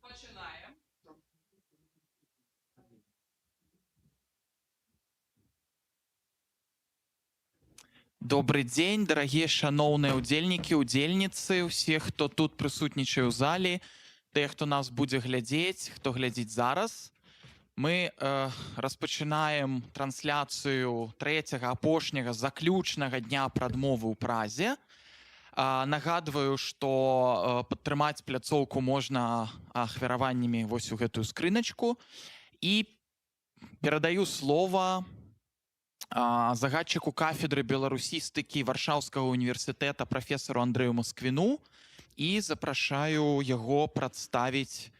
Починаємо. Добрый дзень, дарагія шаноўныя ўдзельнікі, удзельніцы, усе, хто тут прысутнічае ў залі, тыя, хто нас будзе глядзець, хто глядзіць зараз. Мы распачынаем трансляцыю трэцяга, апошняга, заключнага дня прадмовы ў Празе. Нагадваю, што падтрымаць пляцоўку можна ахвяраваннямі вось у гэтую скрыначку. І перадаю слова загадчыку кафедры беларусістыкі Варшаўскага універсітэта прафесару Андрэю Масквіну і запрашаю яго прадставіць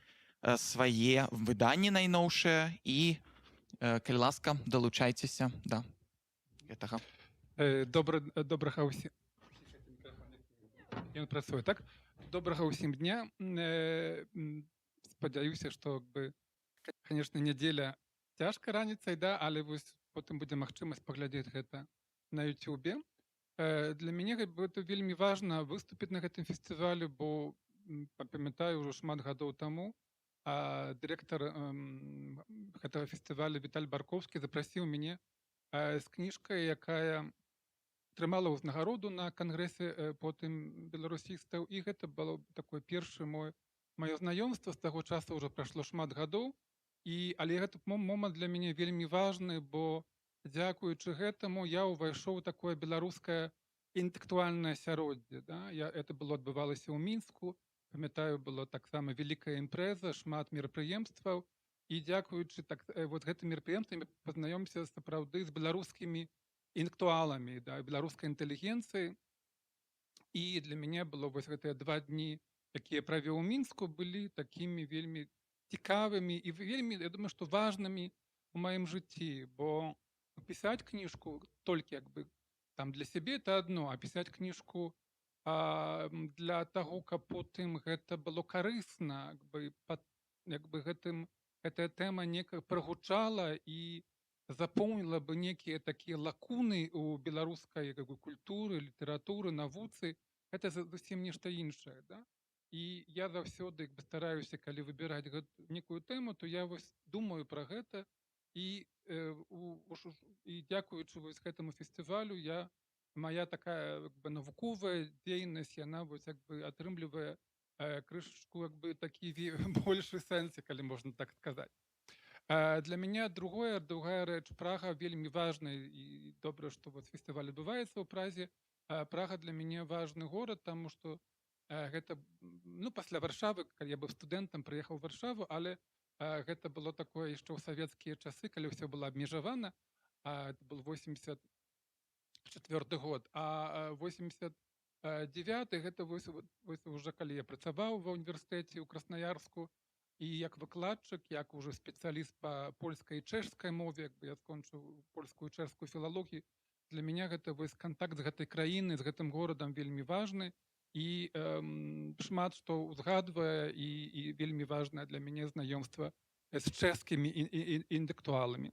свае выданні найноўшыя і, калі ласка, далучайцеся да гэтага. Добрага ўсім. Ён працуе, так? Добрага ўсім дня. Спадзяюся, што, канешне, нядзеля цяжка раніцай, да, але вось потым будзе магчымасць паглядзець гэта на Ютубе. Для мяне гэта вельмі важна выступіць на гэтым фестывалю, бо памятаю ўжо шмат гадоў таму дырэктар гэтага фестывалю Віталь Баркоўскі запрасіў мяне з кніжкай, якая атрымала ўзнагароду на кангрэсе потым беларусістаў, і гэта было такое першае маё знаёмства. З таго часу ўжо прайшло шмат гадоў. Але гэты момант для мяне вельмі важны, бо дзякуючы гэтаму я ўвайшоў у такое беларускае інтэлектуальнае асяроддзе. Это было адбывалася ў Мінску. Памятаю, было таксама вялікая імпрэза, шмат мерапрыемстваў. І дзякуючы гэтым мерапрыемствам пазнаёмся сапраўды з беларускімі інтэлектуаламі, беларускай інтэлігенцыі. І для мяне было вось гэтыя 2 дні, якія правёў у Мінску, былі такімі вельмі цікавымі і вельмі, я думаю, што важнымі ў маім жыцці, бо пісаць кніжку толькі там для сябе это адно, а пісаць кніжку для таго, каб потым гэта было карысна, гэтая тэма некага прагучала і запоўніла бы некія такія лакуны ў беларускай культуры, літаратуры, навуцы, гэта зусім нешта іншае, да? І я заўсёды стараюся, калі выбіраць некую тэму, то я вось думаю пра гэта, і дзякуючы вось гэтаму фестывалю моя такая навуковая дзейнасць, яна вось атрымлівае крышачку такі большы сэнс, калі можна так сказаць. Для мяне другая рэч, Прага вельмі важная, і добра, што фестываль адбываецца ў Празе. Прага для мяне важны горад, таму што гэта, пасля Варшавы, калі я быў студэнтам, прыехаў у Варшаву, але гэта было такое яшчэ ў савецкія часы, калі ўсё было абмежавана. Это был 84 год. А 89 гэта вось уже калі я працаваў ва ўніверсітэце ў Краснаярску, і як выкладчык, як уже спецыяліст па польскай і чэшскай мове, я скончыў польскую і чэшскую філалогію. Для мяне гэта вось кантакт з гэтай краінай, з гэтым горадам вельмі важны. І шмат што ўзгадвае, і вельмі важнае для мяне знаёмства з чэшскімі інтэлектуаламі.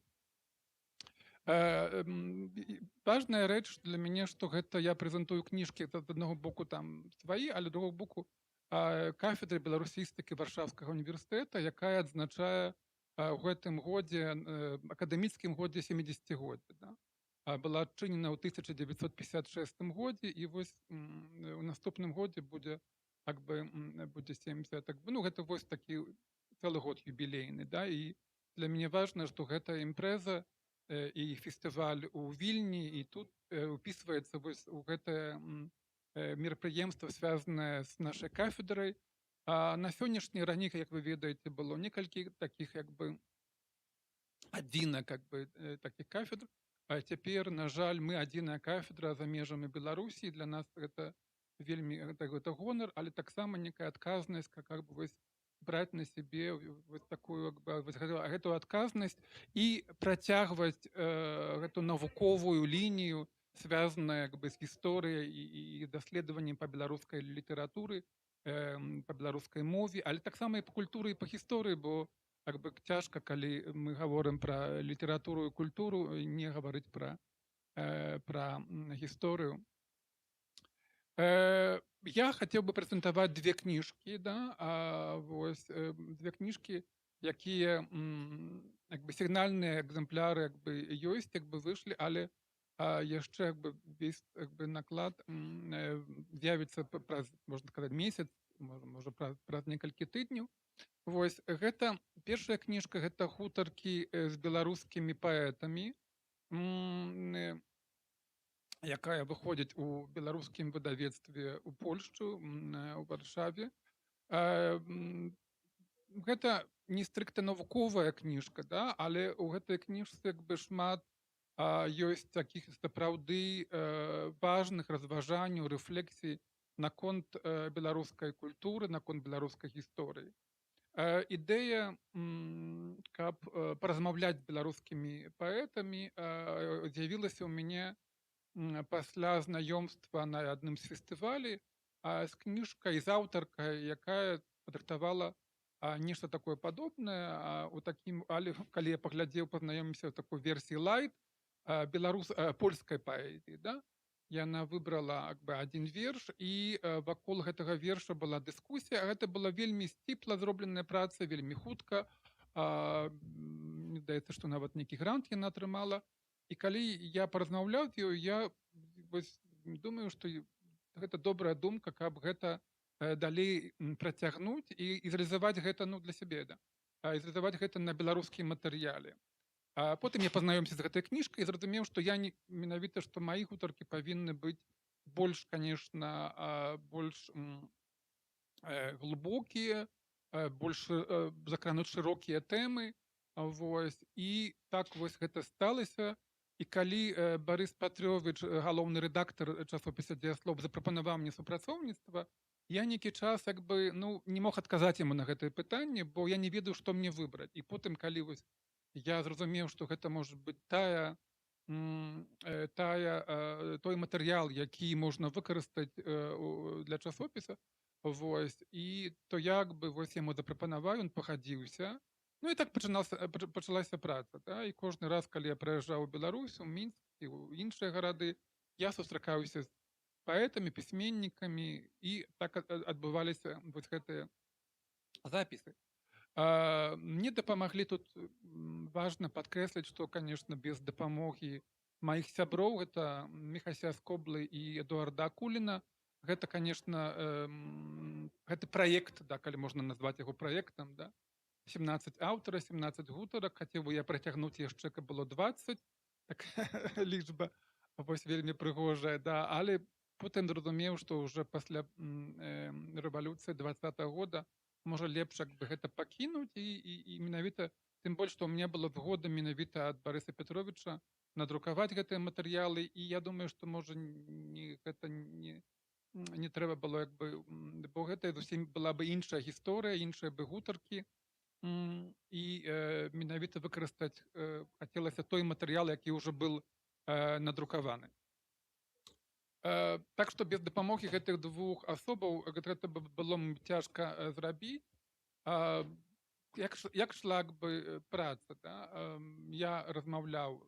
Важная рэч для мяне, што гэта я прэзентую кніжкі з аднаго боку там свае, але з другого боку кафедры беларусістыкі Варшаўскага універсітэта, якая адзначае ў гэтым годзе, акадэміцкім годзе 70-годдзя. Была адчынена ў 1956 годзе, і вось у наступным годзе будзе 70. Гэта вось такі цэлы год юбілейны. І для мяне важна, што гэта імпрэза і фестываль у Вільні, і тут упісваецца вось у гэтае мерапрыемства, звязанае з нашай кафедрай. На сённяшні раней, як вы ведаеце, было некалькі такіх адзінак такіх кафедр. А цяпер, на жаль, мы адзіная кафедра за межамі Беларусі. Для нас гэта вельмі гонар, але таксама некая адказнасць, браць на сябе гэтую адказнасць і працягваць гэту навуковую лінію, звязаную з гісторыяй і даследаваннем па беларускай літаратуры, па беларускай мове, але таксама і па культуры і па гісторыі, бо бы цяжка, калі мы гаворым пра літаратуру і культуру, не гаварыць пра гісторыю. Я хацеў бы прэзентаваць две кніжкі, да, вось две кніжкі, якія як бы сігнальныя экземпляры як бы ёсць, як бы выйшлі, але яшчэ як бы весь як бы наклад з'явіцца праз, можна сказаць, месяц, можа праз некалькі тыдняў. Вось гэта першая кніжка, гэта гутаркі з беларускімі паэтамі, якая выходзіць у беларускім выдавецтве ў Польшчу, у Варшаве. Гэта не стрыкта навуковая кніжка, да, але ў гэтай кніжцы як бы шмат ёсць такіх сапраўды важных разважанняў, рэфлексій наконт беларускай культуры, наконт беларускай гісторыі. Ідэя, каб паразмаўляць з беларускімі паэтамі, з'явілася ў мяне пасля знаёмства на адным з фестывалі з кніжкай, з аўтаркай, якая падрыхтавала нешта такое падобнае у такім, але калі я паглядзеў, пазнаёміўся ў такой версіі лайт польскай паэзіі, да? Яна выбрала як бы адзін верш, і вакол гэтага верша была дыскусія. Гэта была вельмі сціпла зробленая праца, вельмі хутка. Мне здаецца, што нават нейкі грант яна атрымала. І калі я паразмаўляў з ёю, я думаю, што гэта добрая думка, каб гэта далей працягнуць і зрэалізаваць гэта для сябе, да? І зрэалізаваць гэта на беларускім матэрыяле. Потым я пазнаёмся з гэтай кніжкай і зразумеў, што я менавіта, што мае гутаркі павінны быць больш, канешне, больш глыбокія, больш закрануць шырокія тэмы. Вось. І так вось гэта сталася. І калі Барыс Патрёвіч, галоўны рэдактар часопіса «Дзеяслоў», запрапанаваў мне супрацоўніцтва, я нейкі час як бы не мог адказаць яму на гэтае пытанне, бо я не ведаў, што мне выбраць. І потым, калі вось я зразумеў, што гэта можа быць той матэрыял, які можна выкарыстаць для часопіса, вось, і то як бы вось яму запрапанаваў, ён пагадзіўся. Ну і так пачалася праца, да? І кожны раз, калі я прыязджаў у Беларусь, у Мінск і ў іншыя гарады, я сустракаўся з паэтамі, пісьменнікамі, і так адбываліся вось гэтыя запісы. Мне дапамаглі тут, важна падкрэсліць, што, канешне, без дапамогі маіх сяброў, гэта Міхася Скоблы і Эдуарда Акуліна, гэта, канешне, гэты праект, да, калі можна назваць яго праектам, да? 17 аўтара, 17 гутарак, хацеў бы я працягнуць яшчэ, каб было 20, такая лічба, вось вельмі прыгожая, да, але потым зразумеў, што ўжо пасля рэвалюцыі 20-го года можа лепш як бы гэта пакінуць, і менавіта, тым больш, што ў мяне была згода менавіта ад Барыса Петровіча надрукаваць гэтыя матэрыялы, і я думаю, што можа гэта не трэба было як бы, бо гэта зусім была бы іншая гісторыя, іншыя бы гутаркі, і менавіта выкарыстаць хацелася той матэрыял, які ўжо быў надрукаваны. Так што без дапамогі гэтых двух асобаў гэта было цяжка зрабіць. Як шла бы праца, да? Я размаўляў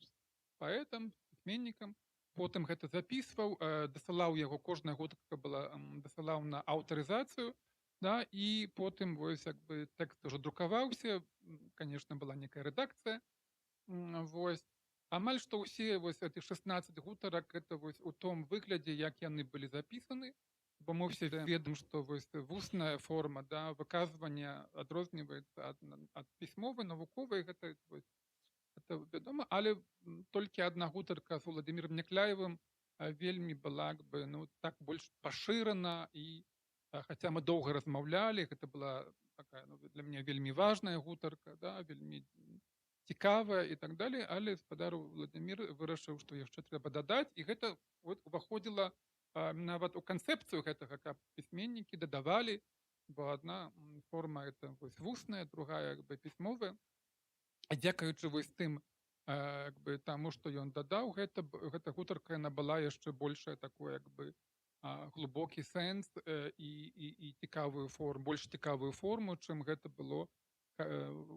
з паэтам, пісьменнікам, потым гэта запісваў, дасылаў яго, кожная гутарка была, дасылаў на аўтарызацыю, да, і потым вось як бы тэкст ужо друкаваўся, канешне, была некая рэдакцыя, вось. Амаль што ўсе вось эти 16 гутарак гэта вось у том выглядзе, як яны былі запісаны, бо мы ўсе ведаем, што вось вусная форма, да, выказвання адрозніваецца ад пісьмовай, навуковай, гэта вядома, але толькі адна гутарка з Уладзімірам Някляевым вельмі была як бы, так больш пашырана, і хаця мы доўга размаўлялі, гэта была такая для мяне вельмі важная гутарка, да, вельмі цікавая і так далей, але спадар Уладзімір вырашыў, што яшчэ трэба дадаць, і гэта уваходзіла нават у канцэпцыю гэтага, каб пісьменнікі дадавалі, бо адна форма это вось вусная, другая як бы пісьмовая. А дзякуючы вось тым як бы таму, што ён дадаў, гэта гутарка яна была яшчэ большая такое як бы глубокі сэнс і цікавую форму, больш цікавую форму, чым гэта было,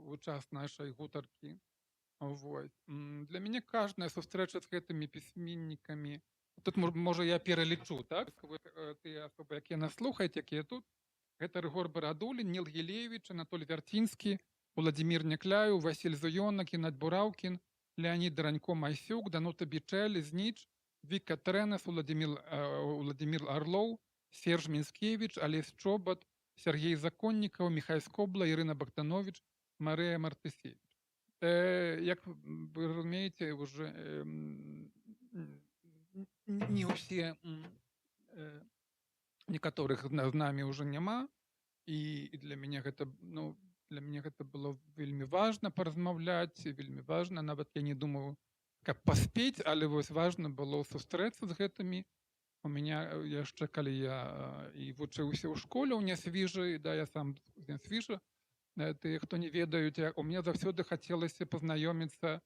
у час нашай гутаркі. Вось. Для мяне кожная сустрэча з гэтымі пісьменнікамі, тут можа я пералічу, так, тыя асобы, якія нас слухаюць, якія тут, гэта Рыгор Барадулін, Ніл Гілевіч, Анатоль Вярцінскі, Уладзімір Някляеў, Васіль Зуёнак, Геннадзь Бураўкін, Леонід Дранько Майсюк, Данута Бічэль, Зніч, Віка Трэнас, Уладзімір Арлоў, Серж Мінскевіч, Алесь Чобат, Сергей Законнікаў, Міхай Скобла, Ірына Богданович, Марыя Мартысевич. Як вы разумееце, уже не ўсе, некаторых з намі ўжо няма, і для мяне гэта, ну, для мяне гэта было вельмі важна паразмаўляць, вельмі важна, нават я не думаў, каб паспець, але вось важна было сустрэцца з гэтымі. У меня яшчэ калі я і вучыўся ў школе ў Нясвіжы, да, я сам з Нясвіжа, тыя, хто не ведаюць, у мне заўсёды хацелася пазнаёміцца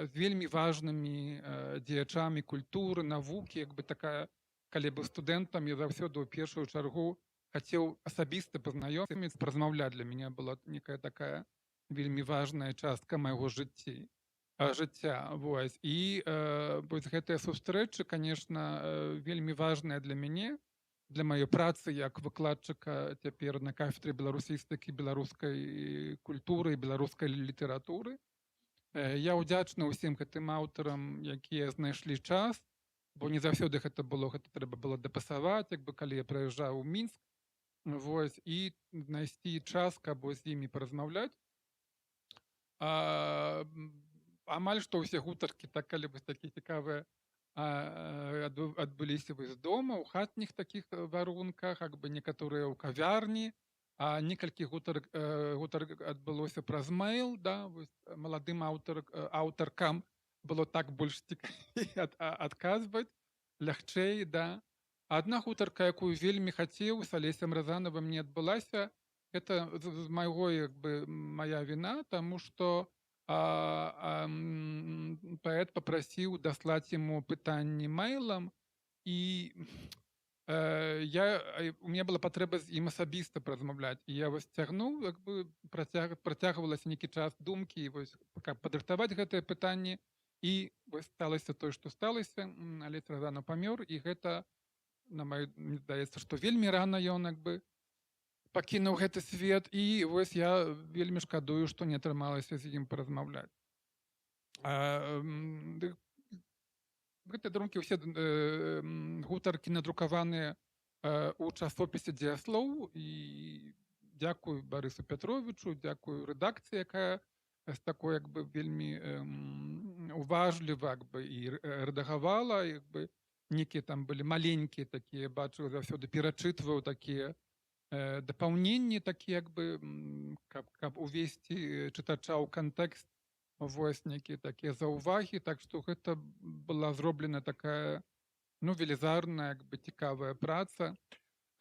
з вельмі важнымі дзеячамі культуры, навукі, як бы такая, калі быў студэнтам, я заўсёды ў першую чаргу хацеў асабіста пазнаёміцца, паразмаўляць. Для мяне была некая такая вельмі важная частка майго жыцця. Вось. І вось гэтыя сустрэчы, конечно, вельмі важныя для мяне, для маёй працы як выкладчыка цяпер на кафедры беларусістыкі, беларускай культуры і беларускай літаратуры. Я ўдзячны ўсім гэтым аўтарам, якія знайшлі час, бо не заўсёды гэта трэба было дапасаваць, як бы калі я прыязджаў у Мінск, вось, і знайсці час, каб з імі паразмаўляць. Амаль што ўсе гутаркі, так, калі вось такія цікавыя, адбыліся вось дома, у хатніх такіх варунках, як бы некаторыя ў кавярні, а некалькі гутарак адбылося праз мэйл, да, вось маладым аўтаркам было так больш цікавей адказваць, лягчэй, да. Адна гутарка, якую вельмі хацеў, з Алесем Разанавым не адбылася, гэта з майго, як бы, мая віна, таму што паэт папрасіў даслаць яму пытанні мэйлам, і у мяне была патрэба з ім асабіста паразмаўляць. І я вось цягнуў, як бы працягвалася нейкі час думкі, вось, каб падрыхтаваць гэтыя пытанні, і вось сталася тое, што сталася. Алесь Разанаў памёр, і гэта, мне здаецца, што вельмі рана ён, як бы, пакінуў гэты свет, і вось я вельмі шкадую, што не атрымалася з ім паразмаўляць. Гэтыя думкі, ўсе гутаркі надрукаваныя ў часопісе «Дзеяслоў», і дзякую Барысу Пятровічу, дзякую рэдакцыі, якая з такой, як бы, вельмі уважліва, як бы, і рэдагавала, як бы, нейкія там былі маленькія такія, бачыў, заўсёды перачытваў такія дапаўненні, такія, як бы, каб увесці чытача ў кантэкст, вось, нейкія такія заўвагі, так што гэта была зроблена такая, ну, велізарная, як бы, цікавая праца.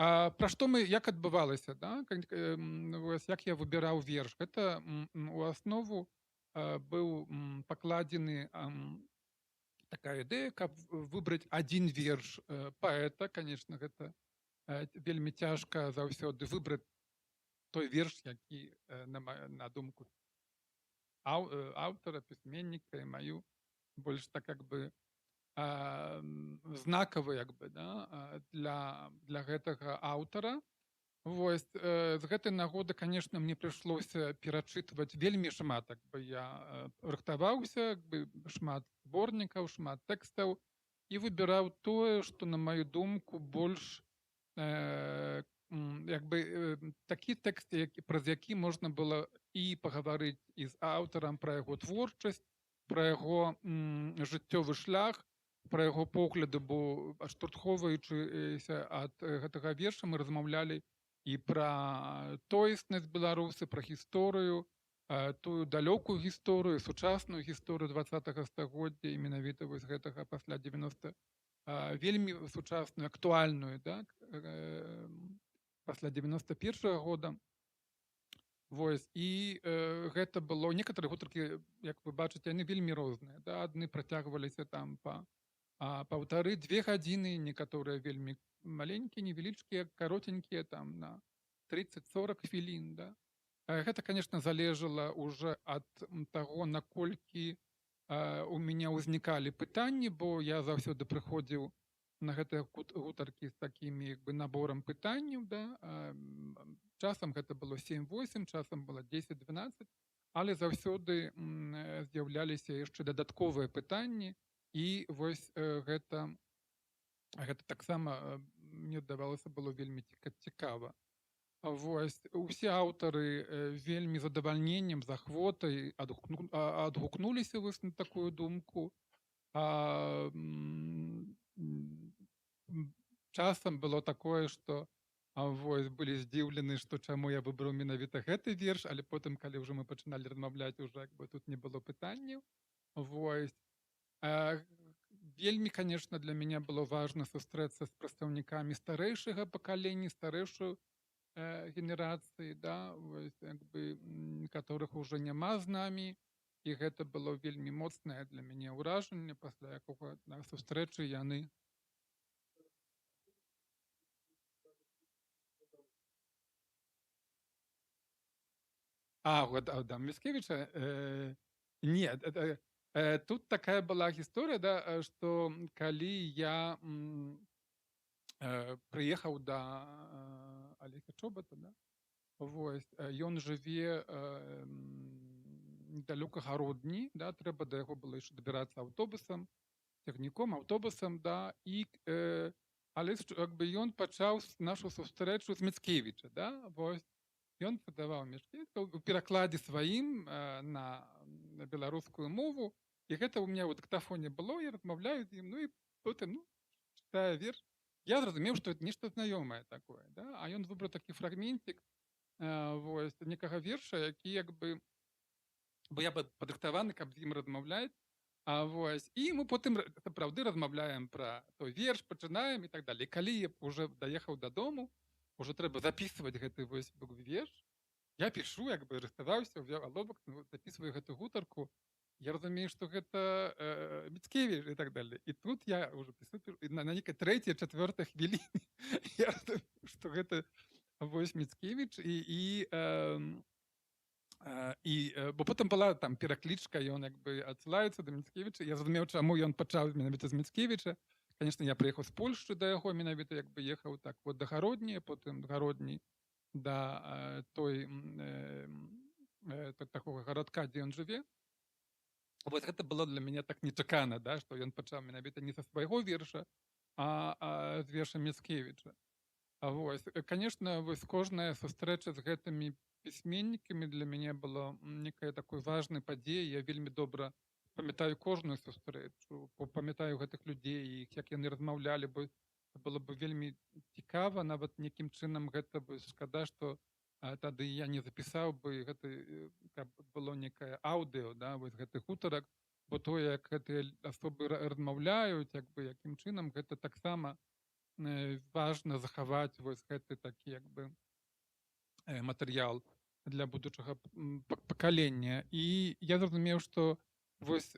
Пра што як адбывалася, да? Вось, як я выбіраў верш? Гэта у аснову быў пакладзены такая ідэя, каб выбраць адзін верш паэта. Конечно, гэта вельмі цяжка заўсёды выбраць той верш, які, на думку аўтара, пісьменніка, і маю больш так, як бы, знакавы, як бы, да, для гэтага аўтара. Вось, з гэтай нагоды, конечно, мне прыйшлося перачытваць вельмі шмат, як бы, я рыхтаваўся, як бы, шмат зборнікаў, шмат тэкстаў, і выбіраў тое, што, на маю думку, больш, як бы, такі тэкст, праз які можна было і пагаварыць і з аўтарам пра яго творчасць, пра яго жыццёвы шлях, пра яго погляды, бо, адштурхоўваючыся ад гэтага верша, мы размаўлялі і пра тоеснасць беларусы, пра гісторыю, тую далёкую гісторыю, сучасную гісторыю 20-го стагоддзя, і менавіта вось гэтага пасля 90, вельмі сучасную, актуальную, да, пасля 91-го года. Вось, і гэта было, некаторыя гутаркі, як вы бачыце, яны вельмі розныя, да, адны працягваліся там па 1,5-2 гадзіны, некаторыя вельмі маленькія, невялічкія, каротенькія, там на 30-40 хвілін, да. Гэта, конечно, залежала уже ад таго, наколькі у мяне ўзнікалі пытанні, бо я заўсёды прыходзіў на гэтыя гутаркі з такімі як бы наборам пытанняў, да. Часам гэта было 7-8, часам было 10-12, але заўсёды з'яўляліся яшчэ дадатковыя пытанні, і вось гэта таксама мне здавалася было вельмі цікава. Вось усе аўтары вельмі задавальненнем, з ахвотай адгукнуліся вось на такую думку. А, м, м, Часам было такое, што вось былі здзіўлены, што чаму я выбраў менавіта гэты верш, але потым, калі ўжо мы пачыналі размаўляць, уже як бы тут не было пытанняў. Вось. А, Вельмі, конечно, для мяне было важна сустрэцца з прадстаўнікамі старэйшага пакалення, старэйшую генерацыі, да, вось, як бы, которых уже няма з намі. І гэта было вельмі моцнае для мяне ўражанне, пасля якога на сустрэчы яны да, Міцкевіча. Не, тут такая была гісторыя, да, што калі я прыехаў да Алеся Чобата, да, вось, ён жыве недалёка Гародні, да, трэба да яго было яшчэ дабірацца аўтобусам, цягніком, аўтобусам, да, і але як бы ён пачаў нашу сустрэчу з Міцкевіча, да, вось. Ён падаваў Міцкевіча у перакладзе сваім на беларускую мову, і гэта ў меня ў дыктафоне было, я размаўляю з ім, ну і потым чытаю верш. Я зразумеў, што это нешта знаёмае такое, да, а ён выбраў такі фрагментик вось некага верша, які як бы, бо я падрыхтаваны, каб з ім размаўляць. Вось, і мы потым сапраўды размаўляем пра той верш, пачынаем і так далей. Калі я уже даехаў дадому, уже трэба записываць гэты вось верш, я пішу, як бы рыхтаваўся, ўзяў алобак, записываю гэту гутарку. Я разумею, што гэта Міцкевіч і так далей. І тут я уже пишу, і на нейкай 3-4 хвіліне я разумею, што гэта вось Міцкевіч, бо потым была там пераклічка, ён як бы адсылаецца да Міцкевіча. Я зразумеў, чаму ён пачаў менавіта з Міцкевіча. Конечно, я прыехаў з Польшчы да яго, менавіта як бы ехаў так вот да Гародні, потым Гародні да той такога гарадка, дзе ён жыве. Вось гэта было для мяне так нечакана, да, што ён пачаў менавіта не са свайго верша, а з верша Міцкевіча. Вось, конечно, вось кожная сустрэча з гэтымі пісьменнікамі для мяне была некай такой важнай падзеяй. Я вельмі добра памятаю кожную сустрэчу, памятаю гэтых людзей, як яны размаўлялі, бо было бы вельмі цікава, нават нейкім чынам гэта бы шкада, што тады я не запісаў бы гэта, каб было некае аўдыо, да, вось гэтых гутарак, бо тое, як гэтыя асобы размаўляюць, як бы якім чынам, гэта таксама важна захаваць вось гэты такі як бы матэрыял для будучага пакалення. І я зразумеў, што вось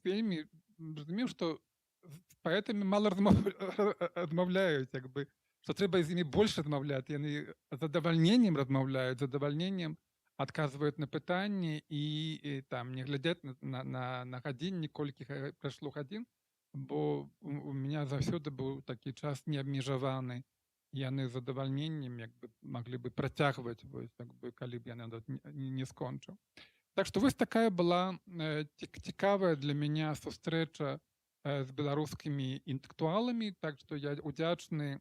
вельмі разумеў, што з паэтамі мала размаўляюць, як бы, што трэба з імі больш размаўляць. Яны задавальненнем размаўляюць, задавальненнем адказваюць на пытанні і там не глядзяць на гадзіннік, колькі прайшло гадзін, бо у меня заўсёды быў такі час неабмежаваны. Яны з задавальненнем як бы маглі бы працягваць, вось, як бы, калі б яны не скончыў. Так што вось такая была цікавая для мяне сустрэча з беларускімі інтэлектуаламі. Так што я удзячны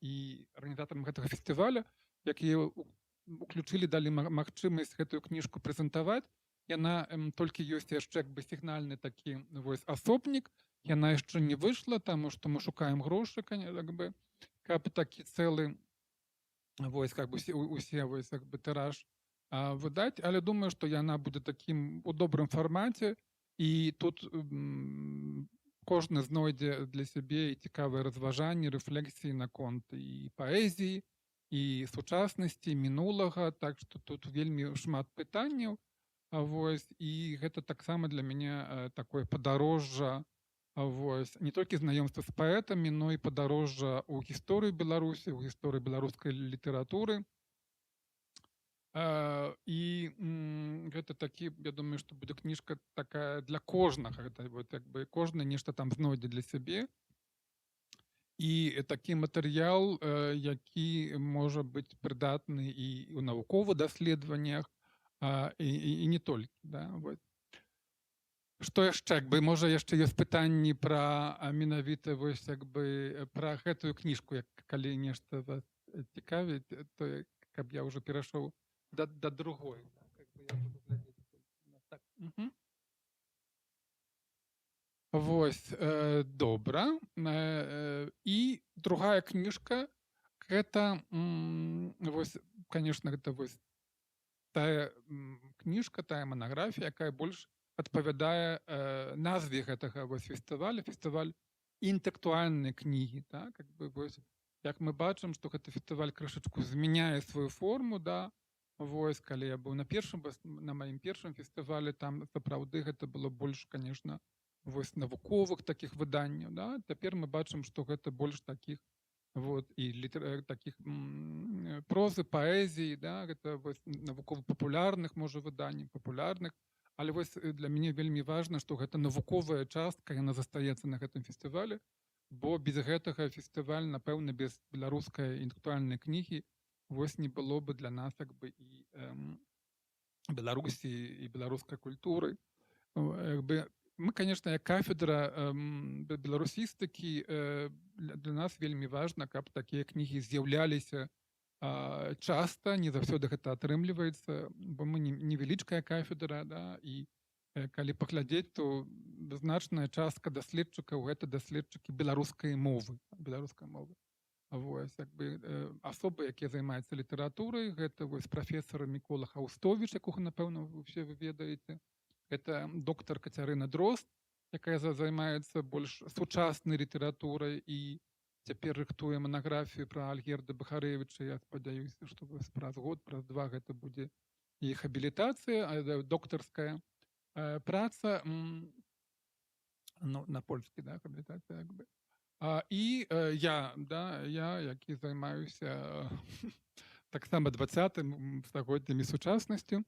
і арганізатарам гэтага фестываля, якія уключылі, далі магчымасць гэтую кніжку прэзентаваць. Яна толькі ёсць яшчэ як бы сігнальны такі вось асобнік. Яна яшчэ не выйшла, таму што мы шукаем грошы, як бы, каб такі цэлы вось как бы усе вось як бы тыраж выдаць, але думаю, што яна будзе такім у добрым фармаце, і тут кожны знойдзе для сябе і цікавыя разважанні, рэфлексіі наконт і паэзіі, і сучаснасці, мінулага. Так што тут вельмі шмат пытанняў. Вось, і гэта таксама для мяне такое падарожжа, вось, не толькі знаёмства з паэтамі, но і падарожжа ў гісторыі Беларусі, у гісторыі беларускай літаратуры. І гэта такі, я думаю, што будзе кніжка такая для кожнага. Гэта вот як бы кожны нешта там знойдзе для сябе. І такі матэрыял, які можа быць прыдатны і ў навуковых даследаваннях, і не толькі. Да? Вот. Што яшчэ, як бы, можа, яшчэ ёсць пытанні пра менавіта вось як бы пра гэтую кніжку, як калі нешта вас цікавіць, то каб я ўжо перайшоў да другой. Так, як бы я буду глядзець на так. Вось, добра. І другая кніжка гэта вось, конечно, гэта вось тая кніжка, тая манаграфія, якая больш адпавядае назве гэтага вось фестываля, фестываль інтэлектуальнай кнігі. Так? Як бы, вось, як мы бачым, што гэты фестываль крышачку змяняе сваю форму, да? Вось, калі я быў на маім першым фестывалі, там сапраўды гэта было больш, конечно, вось навуковых такіх выданняў. Да? Цяпер мы бачым, што гэта больш такіх вот, і такіх прозы, паэзіі, да? Гэта вось навукова-папулярных, можа, выданняў, папулярных. Але вось для мяне вельмі важна, што гэта навуковая частка, яна застаецца на гэтым фестывалі, бо без гэтага фестываль, напэўна, без беларускай інтэлектуальнай кнігі вось не было бы для нас як бы і Беларусі і беларускай культуры. Як бы, мы, конечно, як кафедра беларусістыкі, для нас вельмі важна, каб такія кнігі з'яўляліся часта, не заўсёды гэта атрымліваецца, бо мы невялічкая кафедра, да, і калі паглядзець, то значная частка даследчыкаў гэта даследчыкі беларускай мовы. Вось, як бы, асобы, якія займаюцца літаратурай, гэта вось прафесар Мікола Хаўстовіч, якога, напэўна, вы ўсе ведаеце. Гэта доктар Кацярына Дрозд, якая займаецца больш сучаснай літаратурай і цяпер рыхтуе манаграфію пра Альгерда Бахарэвіча. Я спадзяюся, што праз год, праз два гэта будзе і хабілітацыя, доктарская праца, ну, на польскі, да, хабілітацыя, як бы. І я, які займаюся таксама 20-м стагоддзям і сучаснасцю,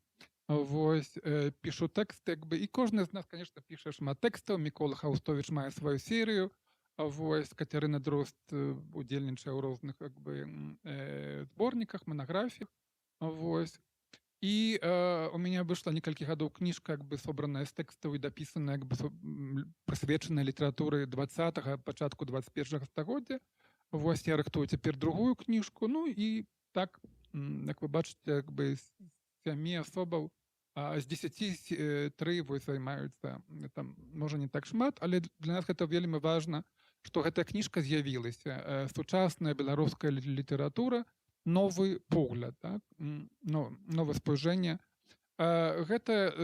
вось, пішу тэксты, як бы, і кожны з нас, конечно, піша шмат тэкстаў. Мікола Хаўстовіч мае сваю серыю, вось, Кацярына Дрозд удзельнічае ў розных, як бы, зборніках, манаграфіях, вось. І у мяне выйшла некалькі гадоў кніжка, як бы, собраная з тэкстаў і дапісаная, як бы, прысвечаная літаратуры 20-га, пачатку 21-га стагоддзя. Вось, я рыхтую цяпер другую кніжку. Ну і так, як вы бачыце, як бы, з 7 асобаў, з 10 3 вось займаюцца, там, можа, не так шмат, але для нас гэта вельмі важна, што гэтая кніжка з'явілася. Сучасная беларуская літаратура, новы погляд, так? Новае спажэнне. Гэта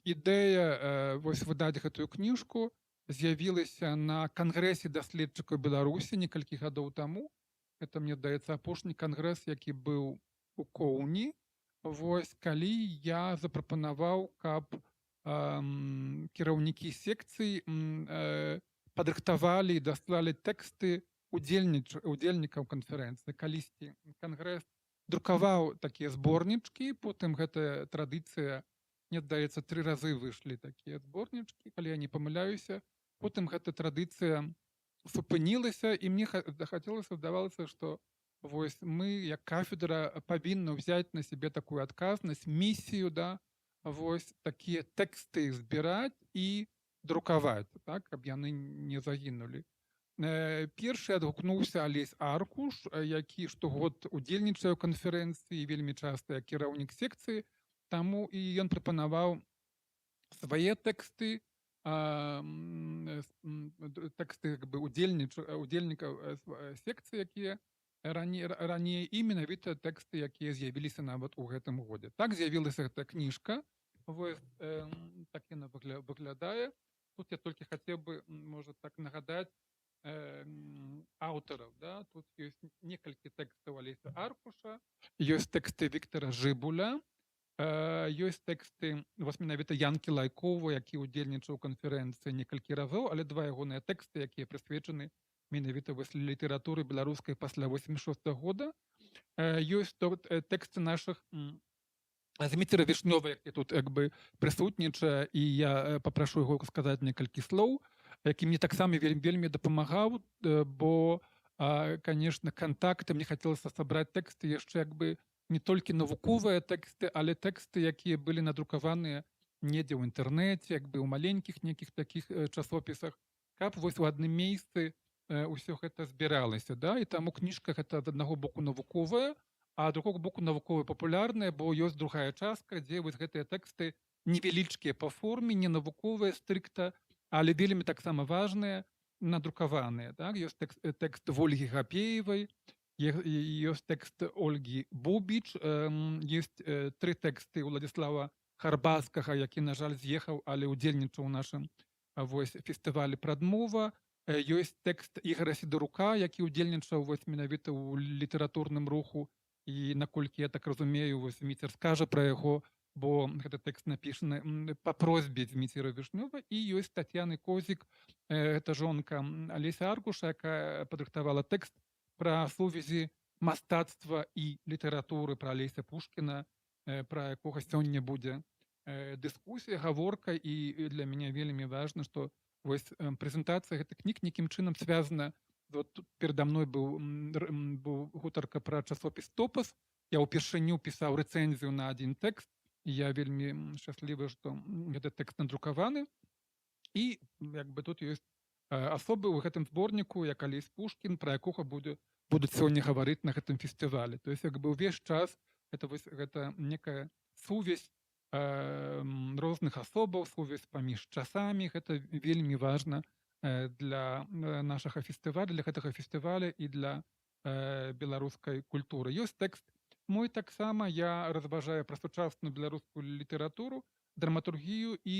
ідэя вось выдаць гэтую кніжку з'явілася на кангрэсе даследчыкаў Беларусі некалькі гадоў таму. Гэта, мне здаецца, апошні кангрэс, які быў у Коўні. Вось, калі я запрапанаваў, каб кіраўнікі секцый падрыхтавалі і даслалі тэксты удзельнікаў канферэнцыі. Калісьці кангрэс друкаваў такія зборнічкі, потым гэтая традыцыя, мне здаецца, 3 разы выйшлі такія зборнічкі, калі я не памыляюся. Потым гэта традыцыя супынілася, і мне захацелася, здавалася, што вось мы, як кафедра, павінны ўзяць на сябе такую адказнасць, місію, да, вось такія тэксты збіраць і друкаваць, так, каб яны не загінулі. Першы адгукнуўся Алесь Аркуш, які штогод удзельнічае ў канферэнцыі, вельмі часта як кіраўнік секцыі, таму і ён прапанаваў свае тэксты, тэксты, як бы, удзельнікаў секцыі, якія раней, і менавіта тэксты, якія з'явіліся нават у гэтым годзе. Так з'явілася гэта кніжка. Вось, так яна выглядае. Тут я толькі хацеў бы, можа, так нагадаць аўтараў. Да? Тут ёсць некалькі тэкстаў Алеся Аркуша, ёсць тэксты Віктара Жыбуля, ёсць тэксты вось менавіта Янкі Лайкова, які ўдзельнічаў у канферэнцыі некалькі разоў, але 2 ягоныя тэксты, якія прысвечаны менавіта вось літаратуры беларускай пасля 86-го года. Ёсць тэксты нашых Зміцера Вішнёва, які тут прысутнічае, і я папрашу яго сказаць некалькі слоў, які мне таксама вельмі дапамагаў, бо, канешне, кантакты мне хацелася сабраць тэксты яшчэ не толькі навуковыя тэксты, але тэксты, якія былі надрукаваныя недзе ў інтэрнэце, ў маленькіх нейкіх такіх часопісах, каб вось у адным месцы ўсё гэта збіралася. Да? І таму кніжка гэта ад аднаго боку навуковая, а ад другога боку навукова-папулярная, бо ёсць другая частка, дзе вось гэтыя тэксты невялічкія па форме, не навуковыя стрыкта, але вельмі таксама важныя, надрукаваныя. Так? Ёсць тэкст Вольгі Гапеевай, ёсць тэкст Ольгі Бубіч, ёсць 3 тэксты Уладзіслава Харбаскага, які, на жаль, з'ехаў, але ўдзельнічаў у нашым фестывалі «Прадмова». Ёсць тэкст Ігора Сідарука, які ўдзельнічаў менавіта ў літаратурным руху, і наколькі я так разумею, Зміцер скажа пра яго, бо гэты тэкст напішаны па просьбе Зміцера Вішнёва. І ёсць Тацьяны Козік, гэта жонка Алеся Аркуша, якая падрыхтавала тэкст пра сувязі мастацтва і літаратуры, пра Алеся Пушкіна, пра якога сёння будзе дыскусія, гаворка. І для мяне вельмі важна, што прэзентацыя гэтых кніг нейкім чынам звязана. Вот тут перада мной быў гутарка пра часопіс «Топас». Я ўпершыню пісаў рэцэнзію на адзін тэкст, і я вельмі шчаслівы, што гэты тэкст надрукаваны. І тут ёсць асобы ў гэтым зборніку, як Алесь Пушкін, пра якога будуць сёння гаварыць на гэтым фестывалі. То есть ўвесь час гэта некая сувязь розных асобаў, сувязь паміж часамі. Гэта вельмі важна для нашага фестываля, для гэтага фестываля і для беларускай культуры. Ёсць тэкст мой таксама, я разважаю пра сучасную беларускую літаратуру, драматургію і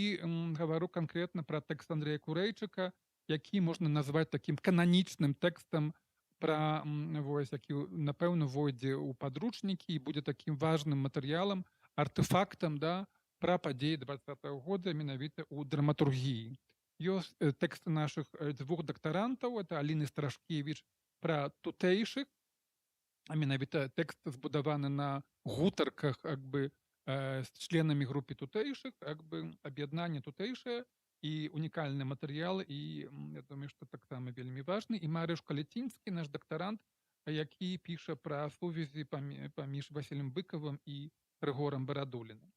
гавару канкрэтна пра тэкст Андрэя Курэйчыка, які можна назваць такім кананічным тэкстам, які, напэўна, войдзе ў падручнікі і будзе такім важным матэрыялам, артефактам, да, пра падзеі 20-го года менавіта ў драматургіі. Ёсць тэксты нашых 2 дактарантаў, это Аліны Страшкевіч пра тутэйшых, а менавіта тэкст збудаваны на гутарках з членамі групы тутэйшых, аб'яднанне тутэйшае і унікальны матэрыял, і я думаю, што таксама вельмі важны. І Марыш Калецінскі, наш дактарант, які піша пра сувязі паміж Васілем Быкавым і Рыгорам Барадуліным.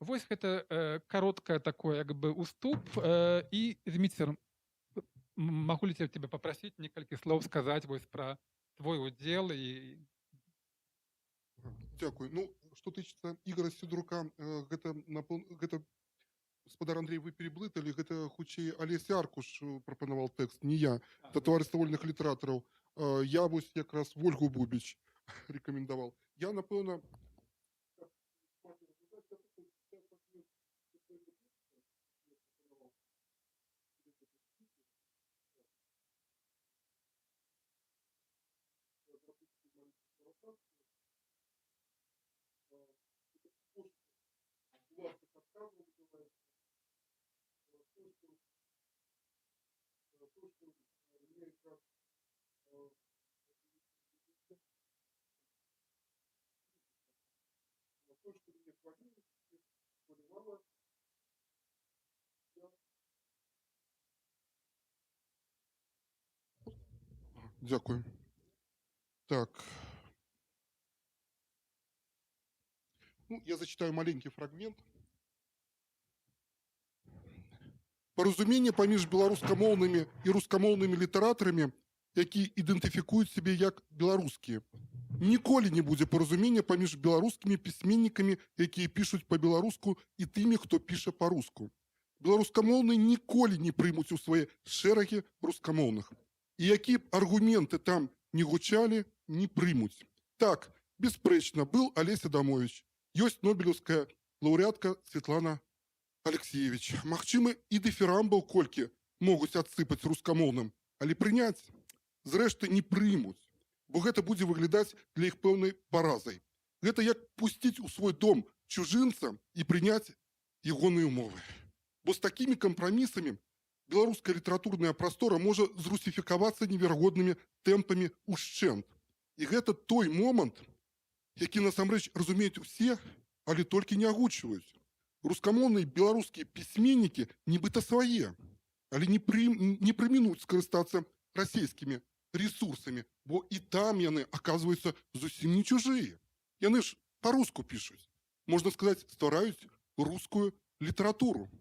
Вось гэта кароткае такое уступ. І, Зміцер, магу ли тебя попросить некалькі слоў сказаць пра твой удзел? Дякую. Ну, что тычыцца Ігора Сідрука, гэта гаспадар Андрей, вы переблыталі, гэта хутчэй Алесь Аркуш прапанаваў тэкст, не я. Это таварыства вольных літаратараў. Я вось якраз Вольгу Бубіч рэкамендаваў. Я, напэўна, Дякую. Так. Ну, я зачитаю маленький фрагмент. Паразуменне паміж беларускамоўнымі і рускамоўнымі літаратарамі, які ідэнтыфікуюць сябе як беларускія. Ніколі не будзе паразумення паміж беларускімі пісьменнікамі, якія пішуць па-беларуску, і тымі, хто піша па-руску. Беларускамоўныя ніколі не прымуць у свае шэрагі рускамоўных. І які б аргументы там не гучалі, не прымуць. Так, беспрэчна, быў Алесь Адамович, ёсць нобелеўская лаўрэатка Светлана Алексеевич. Магчыма, і дыферамбаў колькі могуць адсыпаць рускамоўным, але прыняць, зрэшты, не прымуць, бо гэта будзе выглядаць для іх пэўнай паразай. Гэта як пусціць у свой дом чужынца і прыняць ягоныя умовы. Бо з такімі кампрамісамі беларуская літаратурная прастора можа зрусіфікавацца неверагоднымі тэмпамі ўшчэнт. І гэта той момант, які насамрэч разумеюць усе, але толькі не агучваюць. Рускамоўныя беларускія пісьменнікі нібыта свае, але не прымінуць скарыстацца расійскімі ресурсамі, бо і там яны, аказваюцца, зусім не чужыя. Яны ж па-руску пішуць. Можна сказаць, ствараюць рускую літаратуру.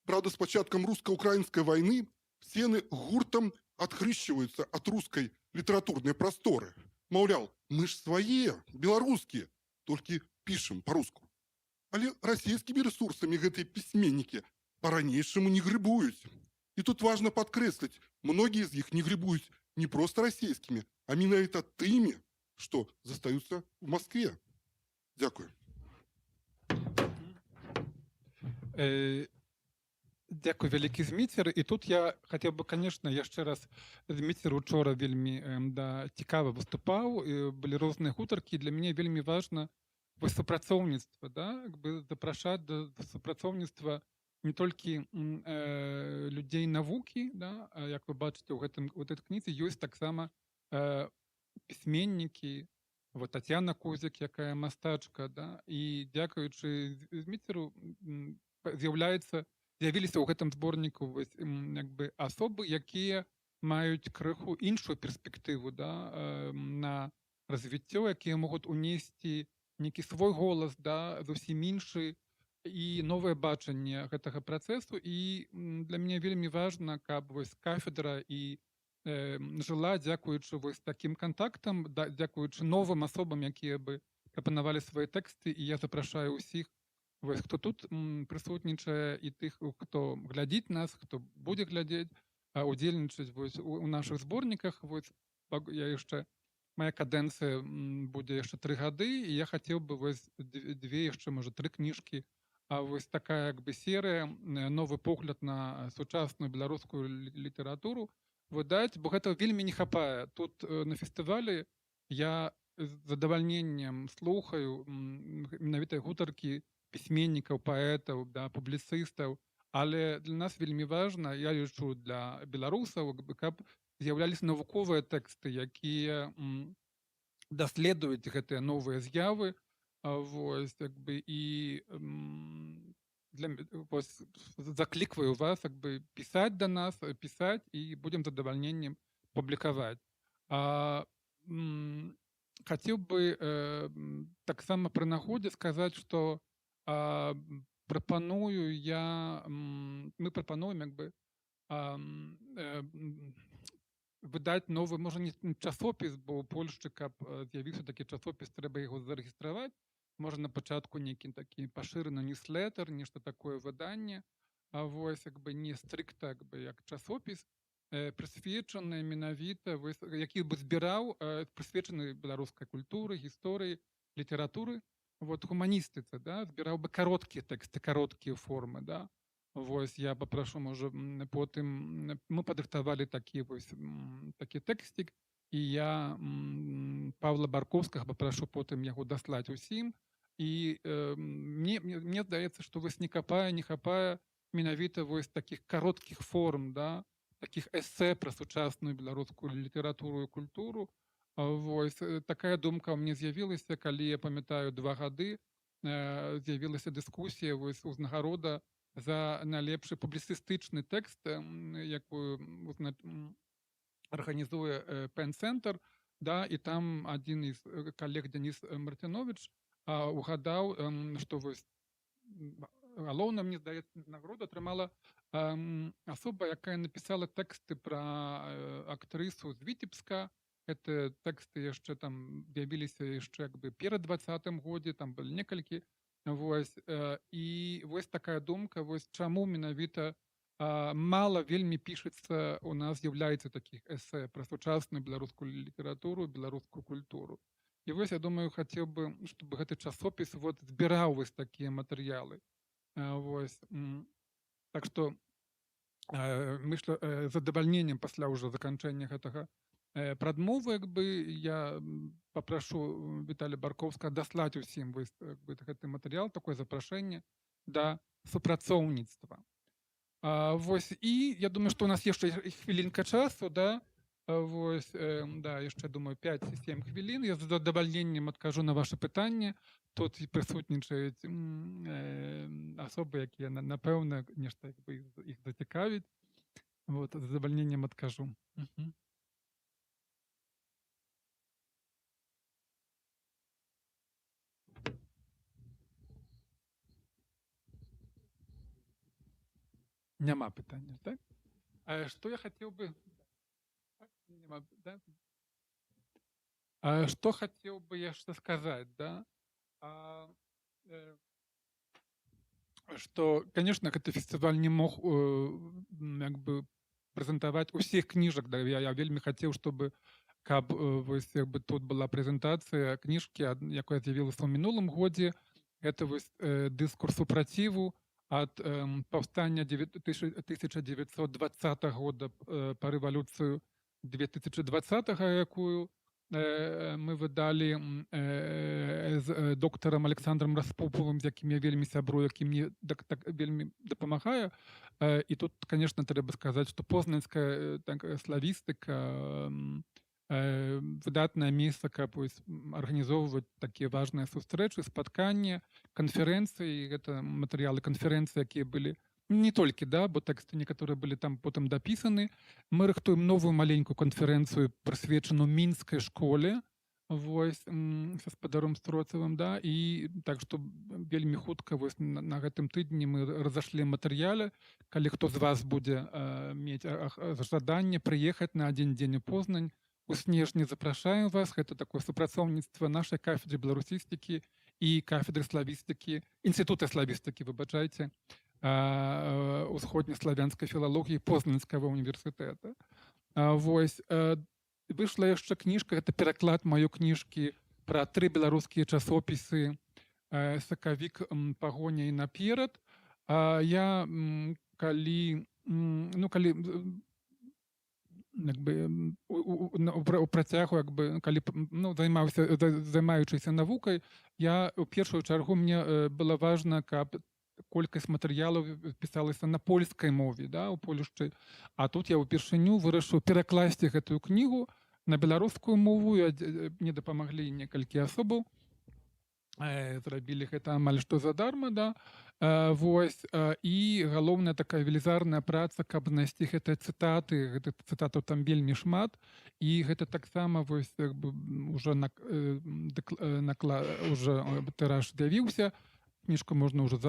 Правда, з пачаткам руска-украінскай вайны все яны гуртам адхрышчваюцца ад рускай літаратурнай прасторы. Маўляў, мы ж свае, беларускія, толькі пішам па-руску. Але расійскімі ресурсамі гэтыя пісьменнікі па-ранейшаму не грыбуюць. І тут важна падкрэсліць, многія з іх не грыбуюць не проста расійскімі, а менавіта тымі, што застаюцца в Москве. Дякую. Дякую, вялікі Зміцер. І тут я хацеў бы, конечно, яшчэ раз, Зміцер учора вельмі цікава выступаў, былі розныя гутаркі. Для мяне вельмі важна супрацоўніцтва, запрашаць да супрацоўніцтва не толькі людзей навукі, як вы бачыце ў гэтай кнізе, ёсць таксама пісьменнікі, Тацяна Козік, якая мастачка, і дзякуючы Зміцеру з'явіліся ў гэтым зборніку асобы, якія маюць крыху іншую перспектыву на развіццё, якія могуць унесці нейкі свой голас, зусім іншы, і новае бачанне гэтага працэсу. І для мяне вельмі важна, каб кафедра і жыла дзякуючы такім кантактам, дзякуючы новым асобам, якія бы прапанавалі свае тэксты. І я запрашаю ўсіх, хто тут прысутнічае, і тых, хто глядзіць нас, хто будзе глядзець, удзельнічаць у нашых зборніках. Моя кадэнцыя будзе яшчэ 3 гады, і я хацеў бы дзве яшчэ, можа, 3 кніжкі. Такая серыя, новы погляд на сучасную беларускую літаратуру выдаць, бо гэтага вельмі не хапае. Тут на фестывалі я з задавальненнем слухаю менавіта гутаркі пісьменнікаў, паэтаў, публіцыстаў, але для нас вельмі важна, я лічу, для беларусаў, каб з'яўляліся навуковыя тэксты, якія даследуюць гэтыя новыя з'явы, і заклікваю вас пісаць да нас, пісаць, і будзем з задавальненнем публікаваць. Хацеў бы таксама пры нагодзе сказаць, што мы прапануем выдаць новы, можа, не часопіс, бо ў Польшчы, каб з'явіўся такі часопіс, трэба яго зарэгістраваць. Можа, на пачатку нейкі такі пашыраны ньюслетер, нешта такое выданне, не стрыкта як часопіс, прысвечаны менавіта, які бы збіраў, прысвечаны беларускай культуры, гісторыі, літаратуры, гуманістыцы, збіраў бы кароткія тэксты, кароткія формы. Я папрашу, можа, потым мы падрыхтавалі такі тэкстік, і я Павла Баркоўскага папрашу потым яго даслаць усім. І мне здаецца, што не хапае менавіта такіх кароткіх форм, такіх эсэ пра сучасную беларускую літаратуру і культуру. Такая думка ў мне з'явілася, калі, я памятаю, 2 гады з'явілася дыскусія ўзнагарода за найлепшы публіцыстычны тэкст, якую арганізуе Пен-цэнтр, і там адзін з калег Дзяніс Мартыновіч угадаў, што галоўную, мне здаецца, награду атрымала асоба, якая напісала тэксты пра актрысу з Віцебска. Гэты тэксты яшчэ там з'явіліся яшчэ перад 20-м годзе, там былі некалькі. І такая думка, чаму менавіта мала вельмі пішацца, у нас з'яўляецца такіх эсэ пра сучасную беларускую літаратуру, беларускую культуру. І я думаю, хацеў бы, чтобы гэты часопіс збіраў такія матэрыялы. Так што мы з задавальненнем пасля ўжо заканчэння гэтага прадмовы, я папрашу Віталія Баркоўскага даслаць усім гэты матэрыял, такое запрашэнне да супрацоўніцтва. І я думаю, што у нас яшчэ хвілінка часу, яшчэ, думаю, 5-7 хвілін. Я з задавальненнем адкажу на ваше пытанне. тут присутнічаюць асобы, якія, напэўна, нешта іх зацікавіць. Вот, з задавальненнем адкажу. Мгм. Няма пытання, так? Што я хацеў бы... Так? Няма, да? Што хацеў бы яшчэ сказаць, да? Э, Што, конечно, гэты фестываль не мог як бы прэзентаваць усіх кніжак, да? Я вельмі хацеў, чтобы каб вось як бы тут была прэзентацыя кніжкі, якая з'явілася ў мінулым годзе. Гэта вось дыскурс супраціву ад паўстання 1920 года па рэвалюцыю 2020, якую мы выдалі з доктарам Александром Распоповым, з якім я вельмі сябрую, які мне так вельмі дапамагае. І тут, конечно, трэба сказаць, што познанская славістыка выдатнае месца, каб арганізоўваць такія важныя сустрэчы, спатканні, канферэнцыі. Гэта матэрыялы канферэнцыі, якія былі не толькі, да, бо тэксты некаторыя былі там потым дапісаны. Мы рыхтуем новую маленькую канферэнцыю, прысвечаную мінскай школе, вось, са спадаром Строцавым, да, і так што вельмі хутка вось на гэтым тыдні мы разашлем матэрыялы. Калі хто з вас будзе мець жаданне прыехаць на адзін дзень у Познань, у снежні запрашаем вас. Гэта такое супрацоўніцтва нашай кафедры беларусістыкі і кафедры славістыкі, інстытута славістыкі, выбачайце, усходнеславянскай філалогіі Познанскага універсітэта. Вось, выйшла яшчэ кніжка, гэта пераклад маёй кніжкі пра 3 беларускія часопісы «Сакавік», «Пагоня» і «Наперад». Я калі у працягу, калі займаючыся навукай, я ў першую чаргу мне было важна, каб колькасць матэрыялаў пісалася на польскай мове, да, у Польшчы. А тут я ўпершыню вырашыў перакласці гэтую кнігу на беларускую мову. Мне дапамаглі некалькі асобаў. Зрабілі гэта амаль што задарма, да. Вось, і галоўная такая велізарная праца, каб знайсці гэтыя цытаты. Гэтых цытатаў там вельмі шмат. І гэта таксама вось уже тыраж з'явіўся. Кніжку можна ўжо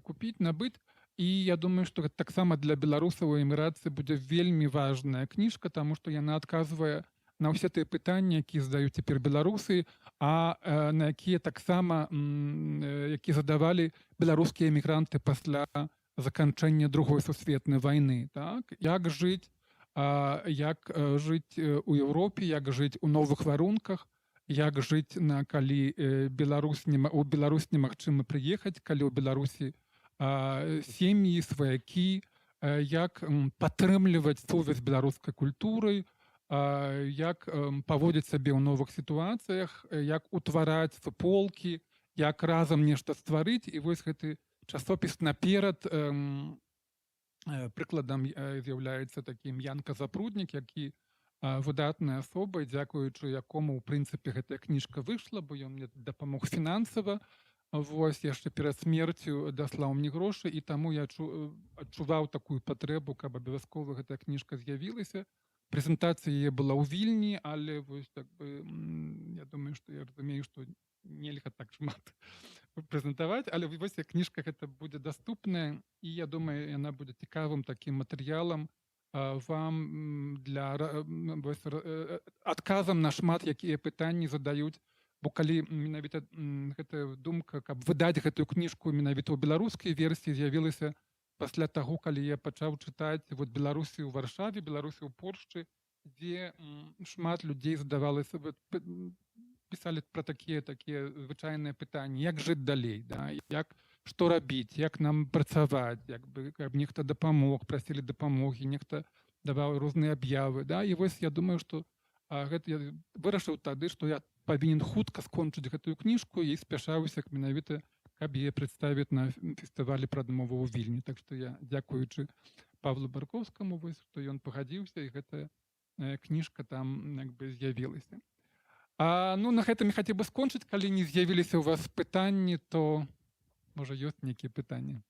купіць, набыць. І я думаю, што гэта таксама для беларусаў у эміграцыі будзе вельмі важная кніжка, таму што яна адказвае на ўсе тыя пытанні, якія задаюць цяпер беларусы, а на якія таксама якія задавалі беларускія эмігранты пасля заканчэння Другой сусветнай вайны. Так? Як жыць у Еўропе, як жыць у новых варунках, як жыць, калі у Беларусь немагчыма прыехаць, калі ў Беларусі сем'і, сваякі, як падтрымліваць сувязь з беларускай культурай, як паводзіць сабе ў новых сітуацыях, як утвараць суполкі, як разам нешта стварыць. І вось гэты часопіс «Наперад» прыкладам з'яўляецца такім Янка Запруднік, які выдатная асоба, дзякуючы якому, у прынцыпе, гэтая кніжка выйшла, бо ён мне дапамог фінансава. Вось, яшчэ перад смерцю даслаў мне грошы, і таму я адчуваў такую патрэбу, каб абавязкова гэтая кніжка з'явілася. Прэзентацыя яе была ў Вільні, але вось, я думаю, што я разумею, што нельга так шмат прэзентаваць, але вось кніжка гэта будзе даступная, і я думаю, яна будзе цікавым такім матэрыялам вам для адказам на шмат якія пытанні задаюць. Бо калі менавіта гэтая думка, каб выдаць гэтую кніжку менавіта ў беларускай версіі, з'явілася пасля таго, калі я пачаў чытаць Беларусі ў Варшаве, Беларусі ў Польшчы, дзе шмат людзей задавалася, пісалі пра такія звычайныя пытанні, як жыць далей, да? Што рабіць, як нам працаваць, каб нехта дапамог, прасілі дапамогі, нехта даваў розныя аб'явы. Да? І вось я думаю, што я вырашыў тады, што я павінен хутка скончыць гэтую кніжку і спяшаўся менавіта, каб яе прадставіць на фестывалі прадмовы ў Вільні. Так што я, дзякуючы Павлу Баркоўскаму, што ён пагадзіўся, і гэтая кніжка там з'явілася. Ну, на гэтым я хацеў бы скончыць. Калі не з'явіліся ў вас пытанні, то, можа, ёсць нейкія пытанні.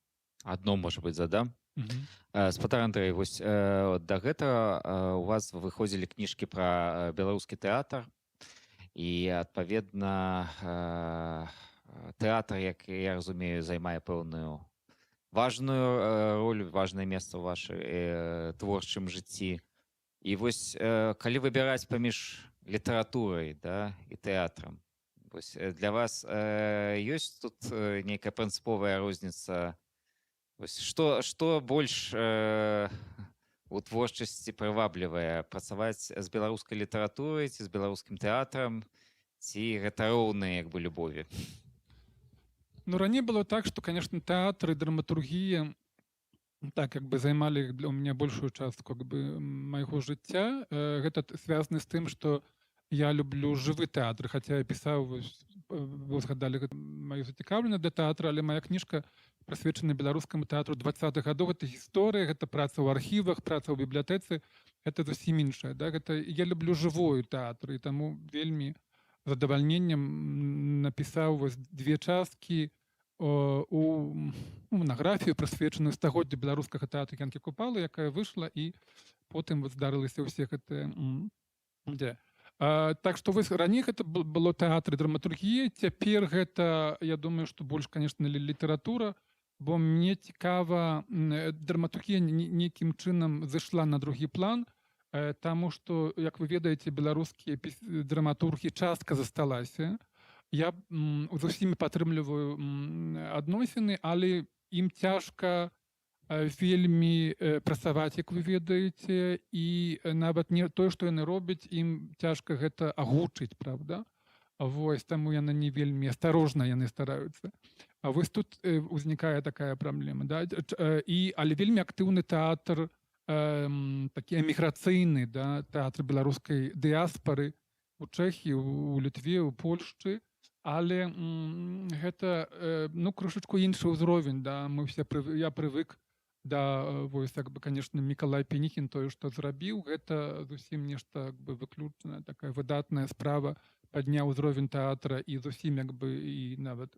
Адно, можа быць, задам. Мгм. Спадар Андрэй, вось да гэтага у вас выходзілі кніжкі пра беларускі тэатр, і адпаведна тэатр, як я разумею, займае пэўную важную роль, важнае месца ў вашай творчым жыцці. І вось калі выбіраць паміж літаратурай, да, і тэатрам, вось для вас ёсць тут нейкая прынцыповая розніца? Вось што больш у творчасці прываблівае, працаваць з беларускай літаратурай ці з беларускім тэатрам, ці гэта роўныя як бы любові? Ну, раней было так, што, конечно, тэатр і драматургія так как бы займалі у мяне большую частку как бы майго жыцця. Гэта звязана з тым, што я люблю жывы тэатр, хаця я пісаў, вы згадалі маю зацікаўленасць да тэатра, але мая кніжка прысвечана беларускаму тэатру 20-х гадоў. Гэта гісторыя, гэта праца ў архівах, праца ў бібліятэцы, гэта зусім іншае, да? Гэта я люблю жывую тэатр, і таму вельмі задавальненнем напісаў вось 2 часткі у манаграфію, прысвечаную стагоддзю беларускага тэатру Янкі Купалы, якая выйшла, і потым здарылася ўсе гэтыя так што вось раней гэта было тэатр і драматургія, цяпер гэта, я думаю, што больш, конечно, літаратура, бо мне цікава, драматургія нейкім чынам зайшла на другі план, таму што, як вы ведаеце, беларускія драматургі частка засталася. Я з усімі падтрымліваю адносіны, але ім цяжка вельмі працаваць, як вы ведаеце, і нават не тое, што яны робяць, ім цяжка гэта агучыць, правда? Вось, таму яны не вельмі асторожна яны стараюцца. А вось тут узнікае такая праблема, да? Але вельмі актыўны тэатр, такі эміграцыйны, да? Тэатр беларускай дыяспары у Чэхіі, у Літве, у Польшчы, але гэта крышачку іншы ўзровень, да? Я прывык да, вось, як бы, конечно, Мікалай Пеніхін тое, што зрабіў, гэта зусім нешта выключна, такая выдатная справа, падняў узровень тэатра і зусім як бы і нават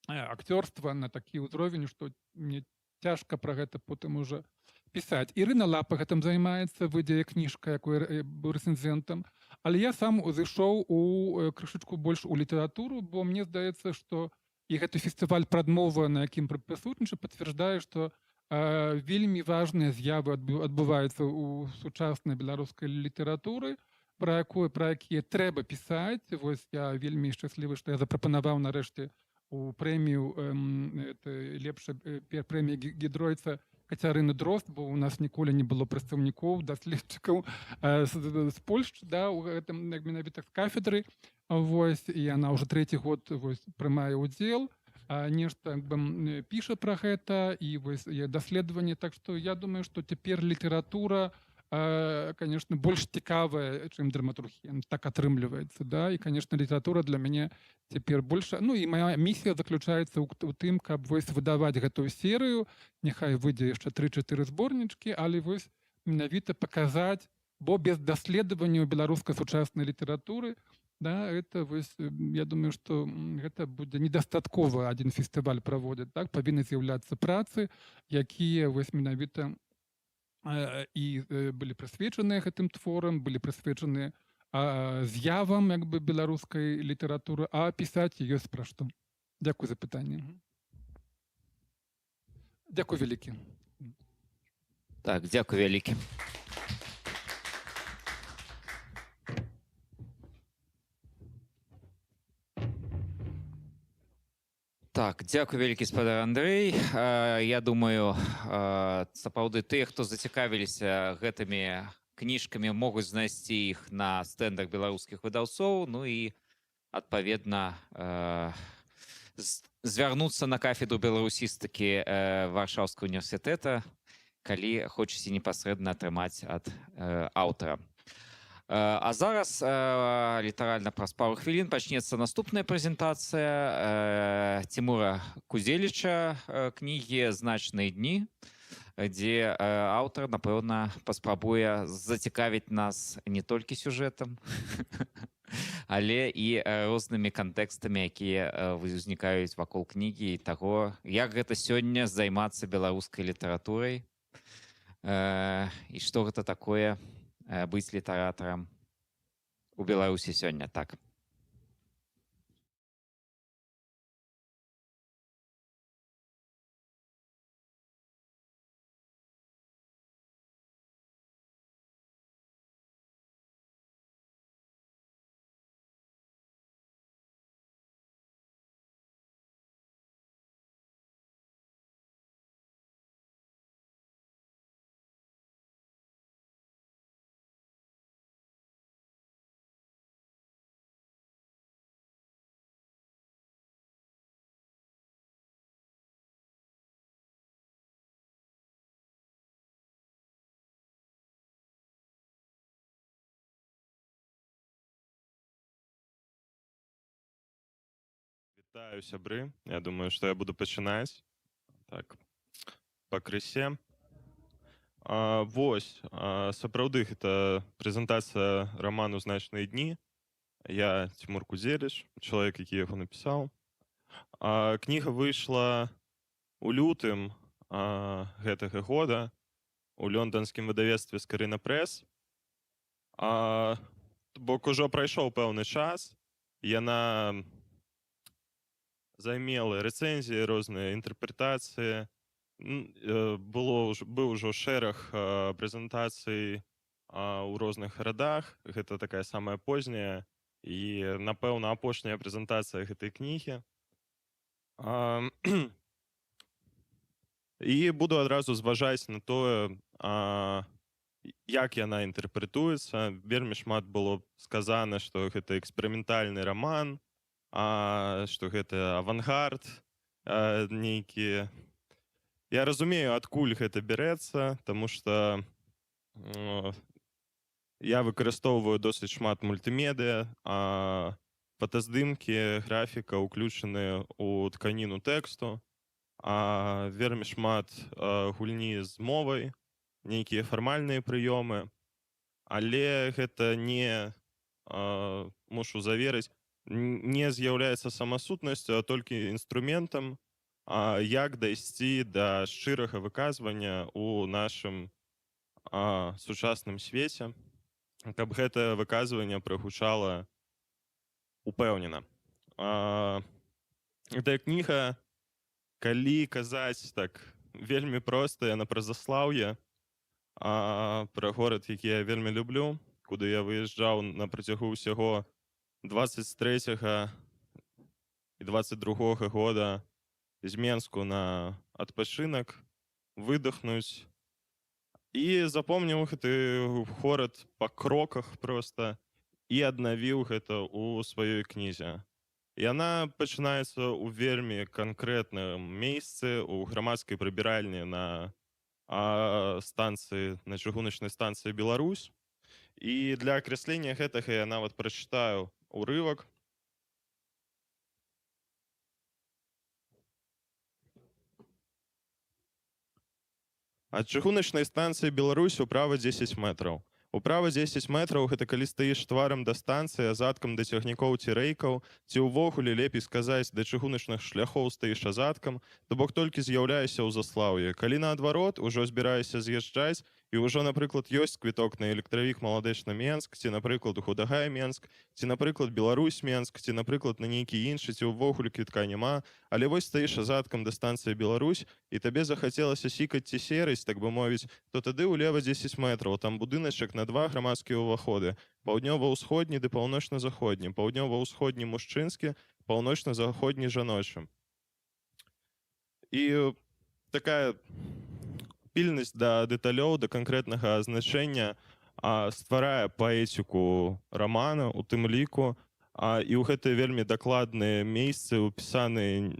акцёрства на такі ўзровень, што мне цяжка пра гэта потым уже пісаць. Ірына Лапа гэтым займаецца, выйдзе кніжка, якой быў рэцэнзентам, але я сам зайшоў у крышачку больш у літаратуру, бо мне здаецца, што і гэты фестываль прадмова, на якім прысутнічаю, пацвярджае, што вельмі важныя з'явы адбываюцца ў сучаснай беларускай літаратуры, пра якія трэба пісаць. Вось я вельмі шчаслівы, што я запрапанаваў нарэшце у прэмію лепшай прэміі Гідройца Кацярыны Дрозд, бо у нас ніколі не было прадстаўнікоў, даследчыкаў з Польшчы, да, у гэтым менавіта з кафедры. Вось, і яна ўжо 3-й год прымае ўдзел, нешта піша пра гэта, і вось даследаванне. Так што я думаю, што цяпер літаратура, конечно, больш цікавая, чым драматургія. Так атрымліваецца, да? І, конечно, літаратура для мяне цяпер больш... і моя місія заключаецца ў тым, каб вось выдаваць гэтую серыю, няхай выйдзе яшчэ 3-4 зборнічкі, але вось менавіта паказаць, бо без даследавання беларускай сучаснай літаратуры, да, это вось, я думаю, што гэта будзе недастаткова адзін фестываль праводзіць, так? Павінны з'яўляцца працы, якія вось менавіта і былі прысвечаныя гэтым творам, былі прысвечаныя з'явам як бы беларускай літаратуры, а пісаць ёсць пра што. Дзякуй за пытанне. Дзякуй вялікі. Так, дзякуй вялікі. Так, дзякуй вялікі, спадар Андрэй. Я думаю, сапраўды тыя, хто зацікавіліся гэтымі кніжкамі, могуць знайсці іх на стэндах беларускіх выдаўцоў, ну і, адпаведна, звярнуцца на кафедру беларусістыкі Варшаўскага універсітэта, калі хочаце непасрэдна атрымаць ад аўтара. А зараз літаральна праз пару хвілін пачнецца наступная прэзентацыя Цімура Кузеліча кнігі «Значныя дні», дзе аўтар, напэўна, паспрабуе зацікавіць нас не толькі сюжэтам, але і рознымі кантэкстамі, якія ўзнікаюць вакол кнігі і таго, як гэта сёння займацца беларускай літаратурай і што гэта такое быць літаратарам у Беларусі сёння. Так. Вітаю, сябры. Я думаю, што я буду пачынаць. Так, пакрысе. Вось, сапраўды, гэта прэзентацыя раману «Значныя дні». Я Цімур Кузеліч, чалавек, які яго напісаў. Кніга выйшла у лютым гэтага года у лонданскім выдавецтве «Скарына Прэс». Бок ужо прайшоў пэўны час. Яна займела рэцэнзіі, розныя інтэрпрэтацыі. Быў ужо шэраг прэзентацый у розных гарадах. Гэта такая самая позняя і, напэўна, апошняя прэзентацыя гэтай кнігі. І буду адразу зважаць на тое, як яна інтэрпрэтуецца. Вельмі шмат было сказана, што гэта эксперыментальны раман, што гэта авангард нейкі. Я разумею, адкуль гэта бярэцца, таму што я выкарыстоўваю досыць шмат мультымедыя, фотаздымкі, графіка ўключаныя ў тканіну тэксту, вельмі шмат гульні з мовай, нейкія фармальныя прыёмы, але гэта не, мушу заверыць, не з'яўляецца самасутнасцю, а толькі інструментам, як дайсці да шчырага выказвання ў нашым сучасным свеце, каб гэта выказванне прагучала упэўнена. Гэтая кніга, калі казаць так вельмі проста, яна пра Заслаўе, пра горад, які я вельмі люблю, куды я выязджаў на працягу ўсяго 23-го і 22-го года з Менску на адпачынак, выдохнуць. І запомніў гэты горад па кроках проста і аднавіў гэта ў сваёй кнізе. Яна пачынаецца ў вельмі канкрэтным месцы, у грамадскай прыбіральні на станцыі, на чыгуначнай станцыі «Беларусь». І для акрэслення гэтага я нават прачытаю урывак. Ад чыгуначнай станцыі «Беларусь» управа 10 метраў. Управа 10 метраў – гэта калі стаіш тварам да станцыі, а задкам да цягнікоў ці рэйкаў, ці ўвогуле лепей сказаць, да чыгуначных шляхоў стаіш азадкам, то бок толькі з'яўляешся ў Заслаўі. Калі наадварот, ужо збіраешся з'язджаць, і ўжо, напрыклад, ёсць квіток на электравік Маладэчна-Менск, ці, напрыклад, Худагай-Менск, ці, напрыклад, Беларусь-Менск, ці, напрыклад, на нейкі іншы, ці ўвогуле квітка няма, але вось стаіш азадкам да станцыі «Беларусь», і табе захацелася сікаць ці серыць, так бы мовіць, то тады ўлева 10 метраў, там будыначак на 2 грамадскія ўваходы. Паўднёва-ўсходні ды паўночна-заходні. Паўднёва-ўсходні мужчынскі, паўночна-заходні жаночы. І такая пільнасць да дэталёў, да канкрэтнага азначэння стварае паэціку рамана, у тым ліку, і ў гэтыя вельмі дакладныя месцы ўпісаны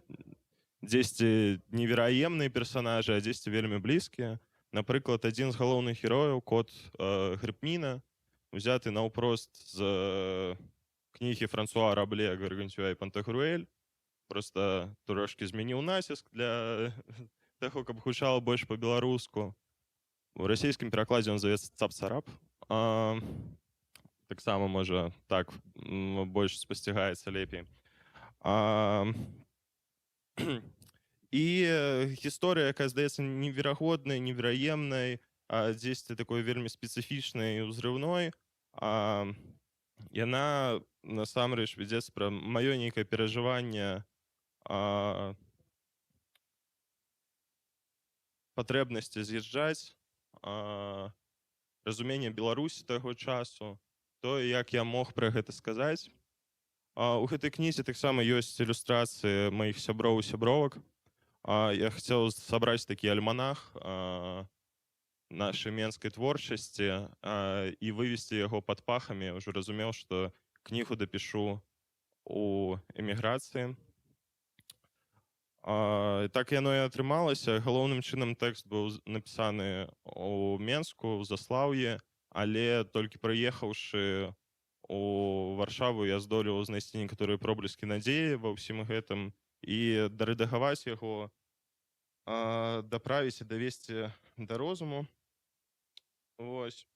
дзесьці невераемныя персанажы, а дзесьці вельмі блізкія. Напрыклад, адзін з галоўных герояў, кот Грыпніна, узяты наўпрост з кнігі Франсуа Рабле «Гаргантюа і Пантагрюэль». Проста трошкі змяніў націск для таго, каб гучала больш па-беларуску. У расійскім перакладзе ён завецца «Цап-царап». таксама можа так больш спасцігаецца лепей. А, і гісторыя, якая здаецца неверагоднай, невераемнай, дзесьці такой вельмі спецыфічнай і ўзрыўной, яна насамрэч вядзецца пра маё нейкае перажыванне патрэбнасці з'язджаць, разуменне Беларусі таго часу, тое, як я мог пра гэта сказаць. У гэтай кнізе таксама ёсць ілюстрацыі маіх сяброў і сябровак. Я хацеў сабраць такі альманах нашай менскай творчасці і вывесці яго пад пахамі. Ўжо разумеў, што кнігу дапішу у эміграцыі. Так яно і атрымалася. Галоўным чынам тэкст быў напісаны у Менску, у Заслаўі, але толькі прыехаўшы у Варшаву, я здолеў знайсці некаторыя пробліскі надзеі ва ўсім гэтым і дарэдагаваць яго, даправіць і давесці да розуму. Вось.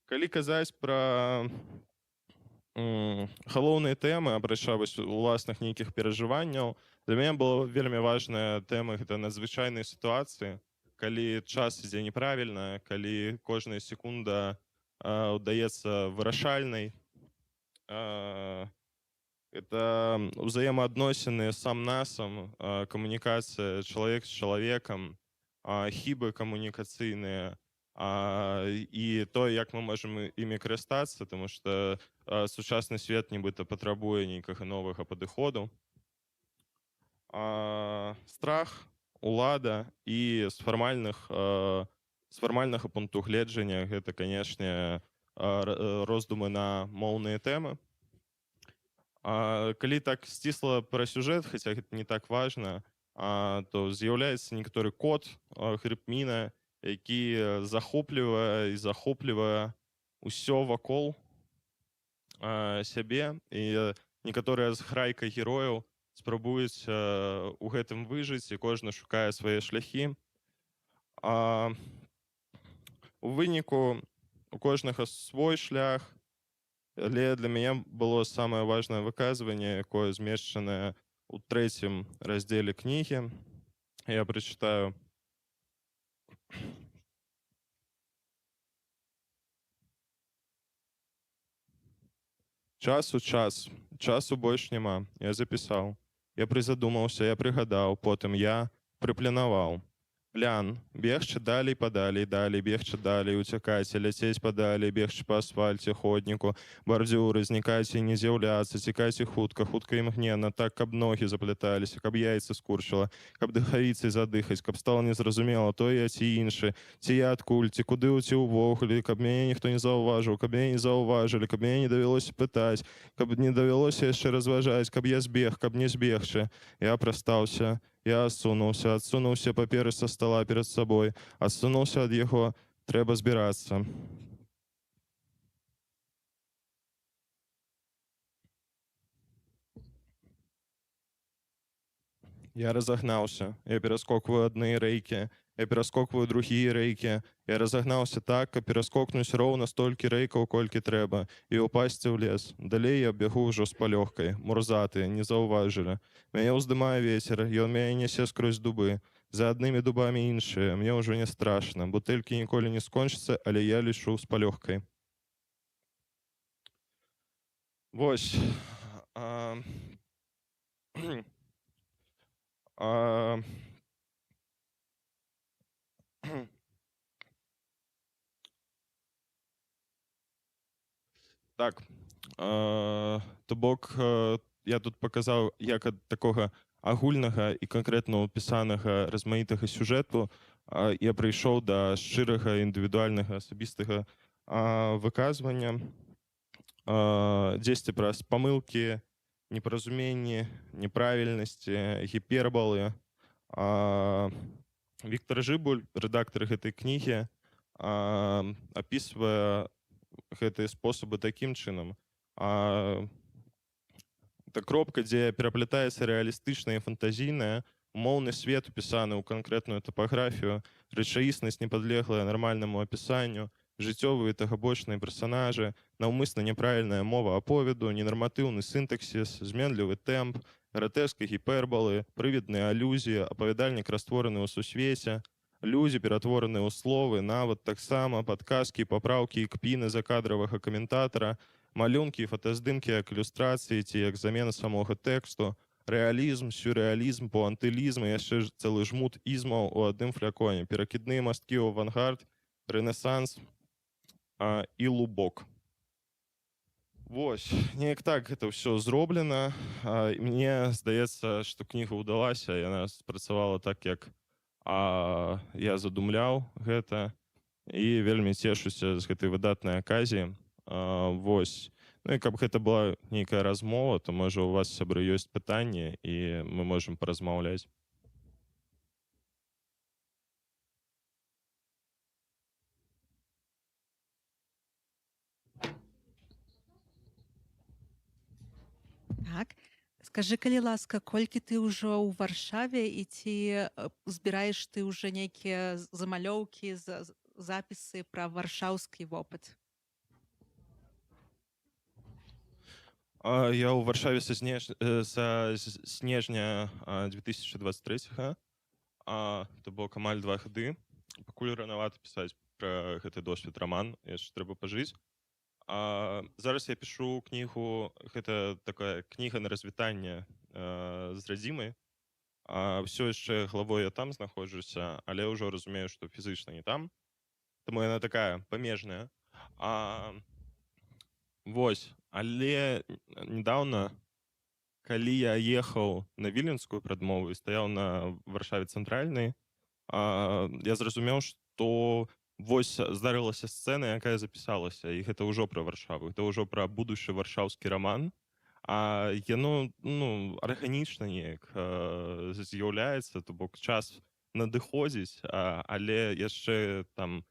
Калі казаць пра галоўныя тэмы, апрача уласных нейкіх перажыванняў, для мяне была вельмі важная тэма — гэта надзвычайныя сітуацыі, калі час ідзе неправільна, калі кожная секунда ўдаецца вырашальнай. Это ўзаемаадносіны сам-насам, камунікацыя чалавек з чалавекам, хібы камунікацыйныя, і то, як мы можам імі карыстацца, тому што сучасны свет нібыта патрабуе нейкага новага падыходу. Страх, улада і з фармальнага пункту гледжання гэта, канешне, роздумы на моўныя тэмы. Калі так сцісла пра сюжэт, хаця гэта не так важна, то з'яўляецца некаторы код Грыбміна, які захоплівае ўсё вакол сябе, і некаторая зграйка герояў спрабуюць у гэтым выжыць, і кожны шукае свае шляхі. У выніку у кожнага свой шлях, але для мяне было самае важнае выказванне, якое змешчанае ў 3-м раздзеле кнігі. Я прачытаю. Часу больш няма. Я запісаў. Я прызадумаўся, я прыгадаў, потым я прыпланаваў. Плян — бегчы далей падалей, далей, бегчы далей, уцякаць, ляцець падалей, бегчы па асфальце, ходніку, бардзюры, знікаць і не з'яўляцца, цікаць і хутка, хутка і імгненна, так, каб ногі запляталіся, каб яйцы скурчыла, каб дыхавіцай задыхаць, каб стала незразумела, то я ці іншы, ці я адкуль, ці куды, ці ўвогуле, каб мяне ніхто не заўважыў, каб мяне не заўважылі, каб мяне не давялося пытаць, каб не давялося яшчэ разважаць, каб я збег, каб не збегчы. Я прастаўся. Я адсунуўся паперы са стола перад сабой, адсунуўся ад яго, трэба збірацца. Я разагнаўся, я пераскокваю адныя рэйкі, я пераскокваю другія рэйкі, я разагнаўся так, каб пераскокнуць роўна столькі рэйкаў, колькі трэба, і ўпасці ў лес. Далей я бягу ўжо з палёгкай, мурзаты, не заўважылі. Мяне ўздымае вецер, ён мяне нясе скрозь дубы. За аднымі дубамі іншыя, мне ўжо не страшна, бутэлькі ніколі не скончацца, але я лечу з палёгкай. Вось. Так, то бок я тут паказаў, як ад такога агульнага і канкрэтна ўпісанага размаітага сюжэту я прыйшоў да шчырага, індывідуальнага, асабістага выказвання, дзесьці праз памылкі, непаразуменні, неправільнасці, гіпербалы. Віктор Жыбуль, рэдактар гэтай кнігі, апісвае гэтыя спосабы такім чынам. Это кропка, дзе пераплятаецца рэалістычнае і фантазійнае, умоўны свет упісаны ў канкрэтную тапаграфію, рэчаіснасць не падлеглая нармальнаму апісанню, жыццёвыя тагабочныя персанажы, наўмысна няправільная мова аповеду, ненарматыўны сінтаксіс, зменлівы тэмп, гратэска гіпербалы, прывідныя алюзіі, апавядальнік раствораны ў сусвеце, людзі ператвораныя ў словы, нават таксама падказкі, папраўкі і кпіны закадравага каментатара, малюнкі і фотаздымкі як ілюстрацыі ці як замена самога тэксту, рэалізм, сюррэалізм, пуантылізм і яшчэ цэлы жмут ізмаў у адным фляконе, перакідныя масткі ў авангард, рэнесанс і лубок. Вось, неяк так гэта ўсё зроблена. Мне здаецца, што кніга ўдалася, яна спрацавала так, як я задумляў гэта, і вельмі цешуся з гэтай выдатнай аказіі. Вось. Ну і каб гэта была нейкая размова, то можа у вас, сябры, ёсць пытанні, і мы можам паразмаўляць. Так. Скажы, калі ласка, колькі ты ўжо ў Варшаве і ці збіраеш ты ўжо нейкія замалёўкі, запісы пра варшаўскі вопыт? Я ў Варшаве са снежня 2023, то бок амаль 2 гады. Пакуль ранавата пісаць пра гэты досвед раман, яшчэ трэба пажыць. Зараз я пішу кнігу, гэта такая кніга на развітанне з радзімай. Всё яшчэ галавой я там знаходжуся, але ўжо разумею, што фізычна не там. Таму яна такая памежная. Вось, але недаўна, калі я ехаў на віленскую прадмову і стаяў на Варшаве цэнтральнай, я зразумеў, што вось здарылася сцэна, якая запісалася, і гэта ўжо пра Варшаву, гэта ўжо пра будучы варшаўскі раман, яно арганічна неяк з'яўляецца, то бок час надыходзіць, але яшчэ там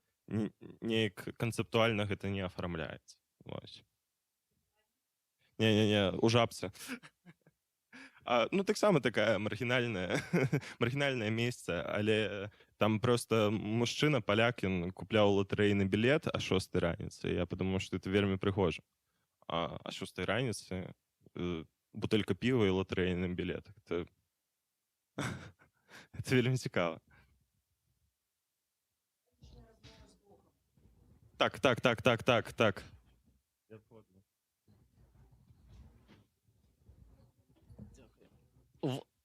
неяк канцэптуальна гэта не афармляецца. Вось. Не, у жабцы. Ну, таксама такая маргінальнае месца, але там просто мужчына, паляк, ён купляў латарэйны білет о 6 раніцы. Я подумаў, што это вельмі прыгожа. О 6 раніцы бутэлька піва і латарэйны білет. Это вельмі цікава. Так.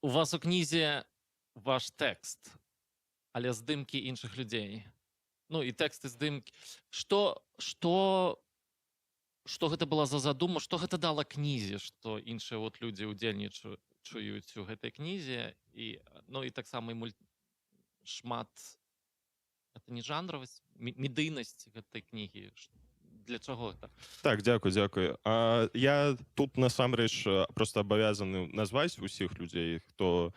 У вас у кнізе ваш тэкст, але здымкі іншых людзей. Ну і тэксты здымкі. Што гэта была за задума, што гэта дала кнізе, што іншыя людзі ўдзельнічаюць у гэтай кнізе, і таксама шмат, это не жанравасць, медыйнасць гэтай кнігі. Для чаго гэта? Так, дзякуй. Я тут насамрэч просто абавязаны назваць усіх людзей, хто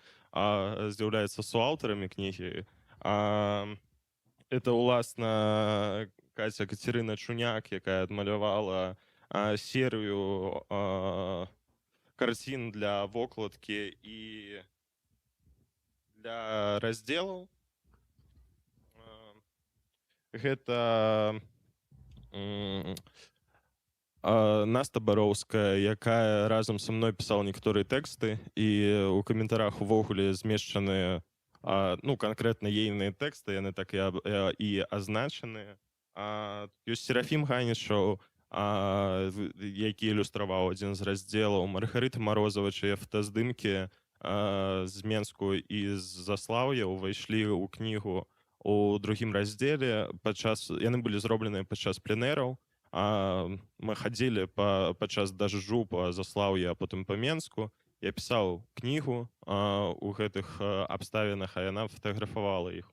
з'яўляецца суаўтарамі кнігі. Это, уласна, Каця Кацярына Чуняк, якая адмалявала серыю карцін для вокладкі і для раздзелаў. Гэта Наста Бароўская, якая разам са мной пісала некаторыя тэксты, і ў каментарах увогуле змешчаныя канкрэтна ейныя тэксты, яны так і азначаныя. Ёсць Серафім Ганішаў, які ілюстраваў адзін з раздзелаў, Маргарыта Марозава, чые фотаздымкі з Менску і з Заслаўя ўвайшлі ў кнігу у другім раздзеле. Яны былі зробленыя падчас пленэраў. Мы хадзілі падчас дажджу па Заслаўі, а потым па Менску. Я пісаў кнігу у гэтых абставінах, а яна фатаграфавала іх.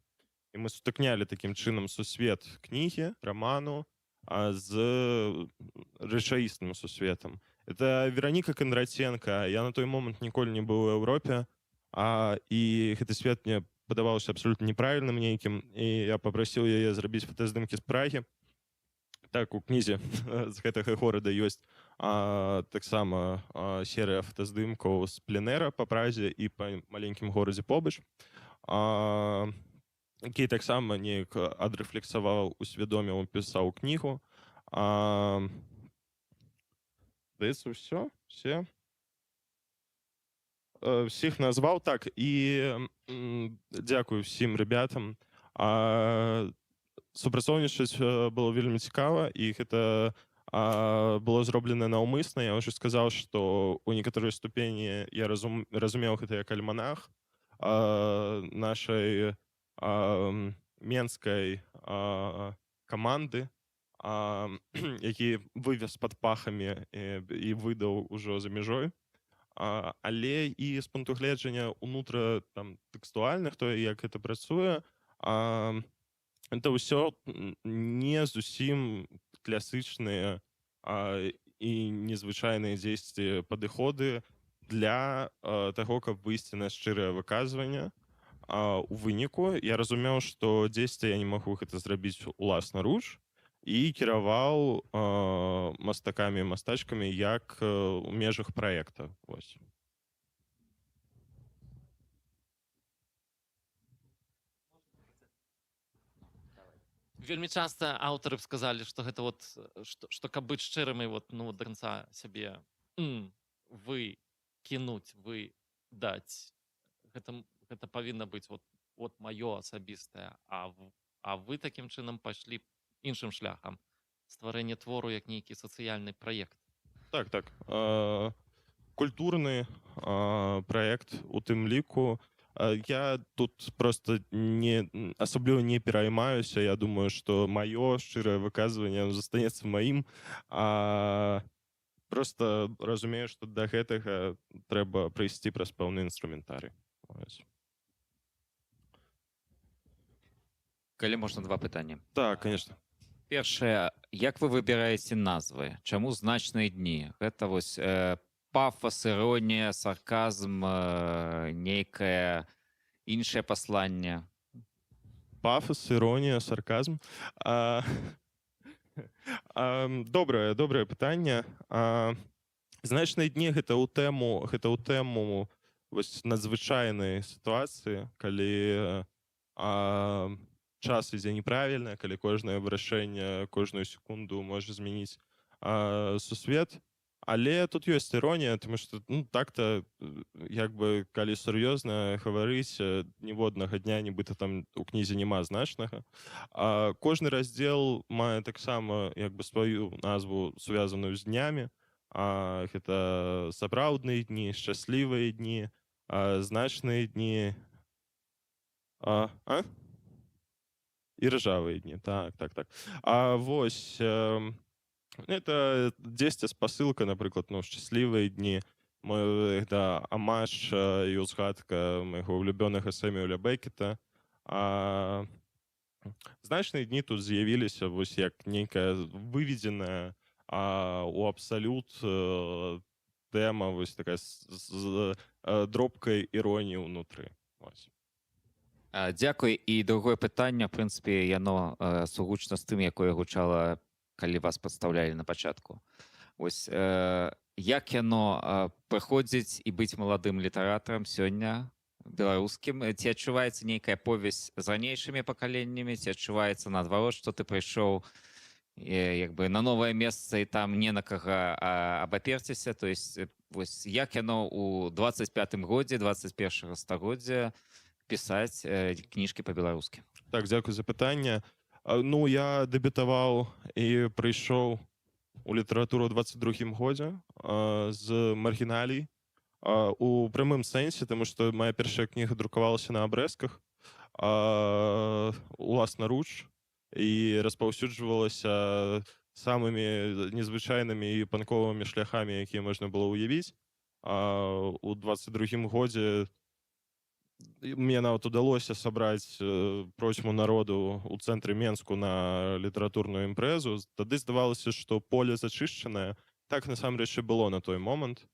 І мы сутыкнялі такім чынам сусвет кнігі, раману з рэчаісным сусветам. Это Вераніка Кандраценка. Я на той момант ніколі не быў у Еўропе, і гэты свет мне падаваўся абсолютно неправільным нейкім, і я папрасіў яе зрабіць фотаздымкі з Прагі. Так, у кнізе з гэтага горада ёсць таксама серыя фотаздымкаў з пленэра па Празе і па маленькім горадзе побач. які таксама неяк адрэфлексаваў, усвядоміў, пісаў кнігу. Здаецца, все. Всіх назваў, так, і дзякую всім ребятам. Супрацоўнічаць было вельмі цікава, і гэта было зроблена наўмысна. Я ўжо сказаў, што ў некаторай ступені я разумеў гэта як альманах нашай менскай каманды, які вывез пад пахамі і выдаў ужо за мяжой. Але і з пункту гледжання унутра там тэкстуальных, то як гэта працуе, это ўсё не зусім класычныя і незвычайныя дзесьці падыходы для таго, каб выйсці на шчырае выказванне. У выніку я разумеў, што дзесьці я не магу гэта зрабіць уласнаруч, і кіраваў мастакамі і мастачкамі як у межах праекта. Вось. Вельмі часта аўтары б сказалі, што гэта вот, што каб быць шчырымі вот, ну, да канца сябе выкінуць, выдаць. Гэта павінна быць вот маё асабістае, а вы такім чынам пайшлі іншым шляхам. Стварэнне твору як нейкі сацыяльны праект. Так. Культурны праект у тым ліку. Я тут просто асабліва не пераймаюся. Я думаю, што маё шчырае выказванне застанецца маім. Просто разумею, што да гэтага трэба прыйсці праз пэўны інструментарый. Калі можна, 2 пытання. Так, конечно. Першае, як вы выбіраеце назвы? Чаму значныя дні? Гэта вось пафас, іронія, сарказм, нейкае іншае пасланне? Пафас, іронія, сарказм. Добрае пытанне. Значныя дні гэта ў тэму вось надзвычайнай сітуацыі, калі час ідзе неправільна, калі кожнае вырашэнне кожную секунду можа змяніць сусвет. Але тут ёсць іронія, тому што так-то, як бы, калі сур'ёзна гаварыць, ніводнага дня нібыта там у кнізе няма значнага. Кожны раздзел мае таксама як бы сваю назву, сувязаную з днямі. Гэта сапраўдныя дні, шчаслівыя дні, значныя дні. І ржавыя дні, так. Вось, это дзесьці спасылка, напрыклад, шчаслівыя дні. Гэта амаж і ўзгадка майго улюбёнага Сэмюэля Бекета. Значныя дні тут з'явіліся вось як нейкая выведзеная у абсалют тэма, вось такая з дробкай іроніі ўнутры. Вось. Дзякуй. І другое пытанне, в прынцыпе, яно сугучна з тым, якое гучала, калі вас прадстаўлялі на пачатку. Вось як яно прыходзіць і быць маладым літаратарам сёння беларускім? Ці адчуваецца нейкая повязь з ранейшымі пакаленнямі, ці адчуваецца наадварот, што ты прыйшоў як бы на новае месца і там не на кага абаперціся? То есть вось як яно ў 25-м годзе 21-го стагоддзя пісаць кніжкі па-беларускі? Так, дзякуй за пытанне. Ну, я дэбютаваў і прыйшоў у літаратуру ў 22-м годзе з маргіналій. У прямым сэнсе, таму што моя першая кніга друкавалася на абрэзках уласнаруч і распаўсюджвалася самымі незвычайнымі і панковымі шляхамі, якія можна было ўявіць. У 22-м годзе мне нават удалося сабраць процьму народу ў цэнтры Менску на літаратурную імпрэзу. Тады здавалася, што поле зачышчанае. Так насамрэч і было на той момант.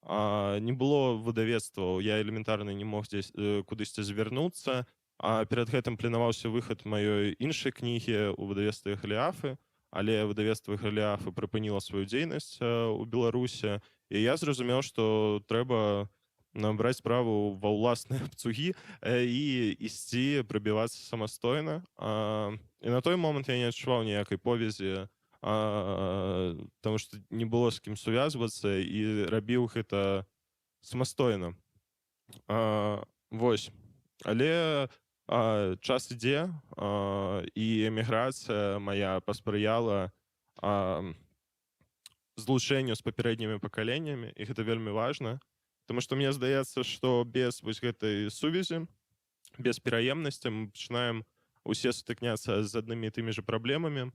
Не было выдавецтваў, я элементарна не мог кудысьці звярнуцца. Перад гэтым планаваўся выхад маёй іншай кнігі ў выдавецтве Галіафы, але выдавецтва Галіафы прыпыніла сваю дзейнасць у Беларусі. І я зразумеў, што трэба набраць справу ва ўласныя абцугі і ісці прабівацца самастойна. І на той момант я не адчуваў ніякай повязі, таму што не было з кім сувязвацца і рабіў гэта самастойна. Вось. Але час ідзе, і эміграцыя мая паспрыяла злучэнню з папярэднімі пакаленнямі, і гэта вельмі важна. Таму што мне здаецца, што без вось гэтай сувязі, без пераемнасці мы пачынаем усе сутыкняцца з аднымі і тымі ж праблемамі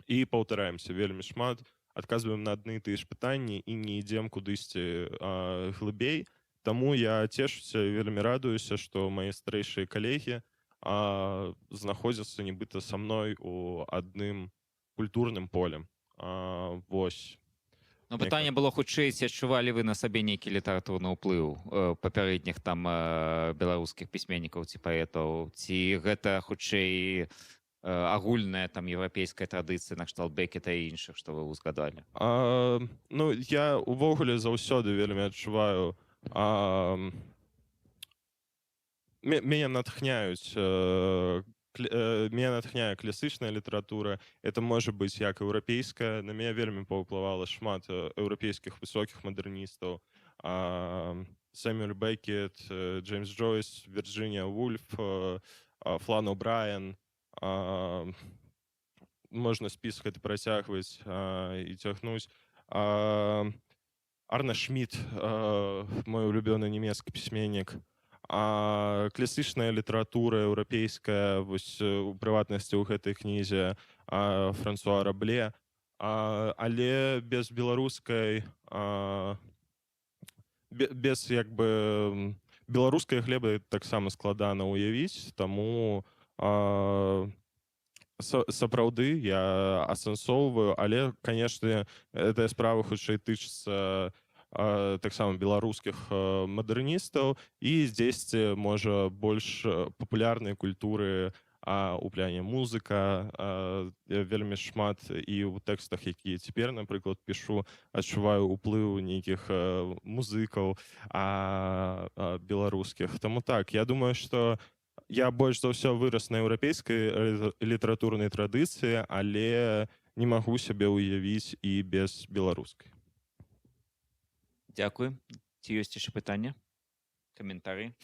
і паўтараемся вельмі шмат, адказваем на адны і тыя ж пытанні і не ідзем кудысьці глыбей. Таму я цешуся і вельмі радуюся, што мае старэйшыя калегі знаходзяцца нібыта са мной у адным культурным поле. Вось. Ну, пытанне было хутчэй, ці адчувалі вы на сабе нейкі літаратурны ўплыў папярэдніх там беларускіх пісьменнікаў ці паэтаў, ці гэта хутчэй агульная там еўрапейская традыцыя накшталт Бекета і іншых, што вы узгадалі? Ну, я увогуле заўсёды вельмі адчуваю, мяне натхняе класічная літаратура. Это можа быць як еўрапейская. На мяне вельмі паўплывала шмат еўрапейскіх высокіх мадэрністаў. Сэмюэль Бекет, Джеймс Джойс, Вірджынія Вульф, Флан О'Брайен. Можна спіс гэты працягваць і цягнуць. Арне Шмідт, мой улюбёны нямецкі пісьменнік. Класічная літаратура еўрапейская, вось у прыватнасці ў гэтай кнізе Франсуа Рабле, але без беларускай, без як бы беларускай глебы таксама складана ўявіць, таму сапраўды я асэнсоўваю, але, канешне, гэтая справа хутчэй тычыцца таксама беларускіх мадэрністаў і дзесьці, можа, больш папулярнай культуры у пляне музыка. Вельмі шмат і ў тэкстах, якія цяпер, напрыклад, пішу, адчуваю ўплыў нейкіх музыкаў беларускіх. Таму так, я думаю, што я больш за ўсё вырас на еўрапейскай літаратурнай традыцыі, але не магу сябе ўявіць і без беларускай. Дзякуй. Ці ёсць яшчэ пытанне? Каментары?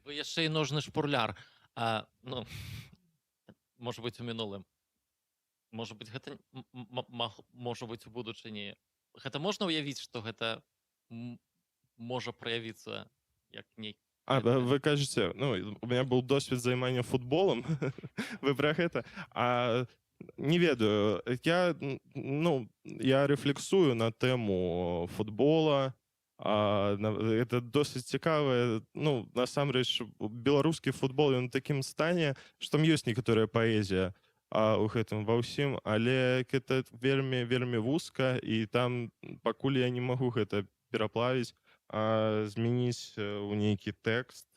Вы яшчэ і ножны шпурляр. Ну, можа быць, у мінулым. Можа быць, гэта можа быць у будучыні. Гэта можна ўявіць, што гэта можа праявіцца як нейкі? Вы кажаце, ну, у меня был досвід займання футболом. Вы пра гэта? Не ведаю. Я рефлексую на тэму футбола. Это досыць цікава. Ну, насамрэч, беларускі футбол, ён у такім стане, што там ёсць некаторая паэзія у гэтым ва ўсім, але гэта вельмі, вельмі вузка, і там пакуль я не магу гэта пераплавіць, змяніць у нейкі тэкст,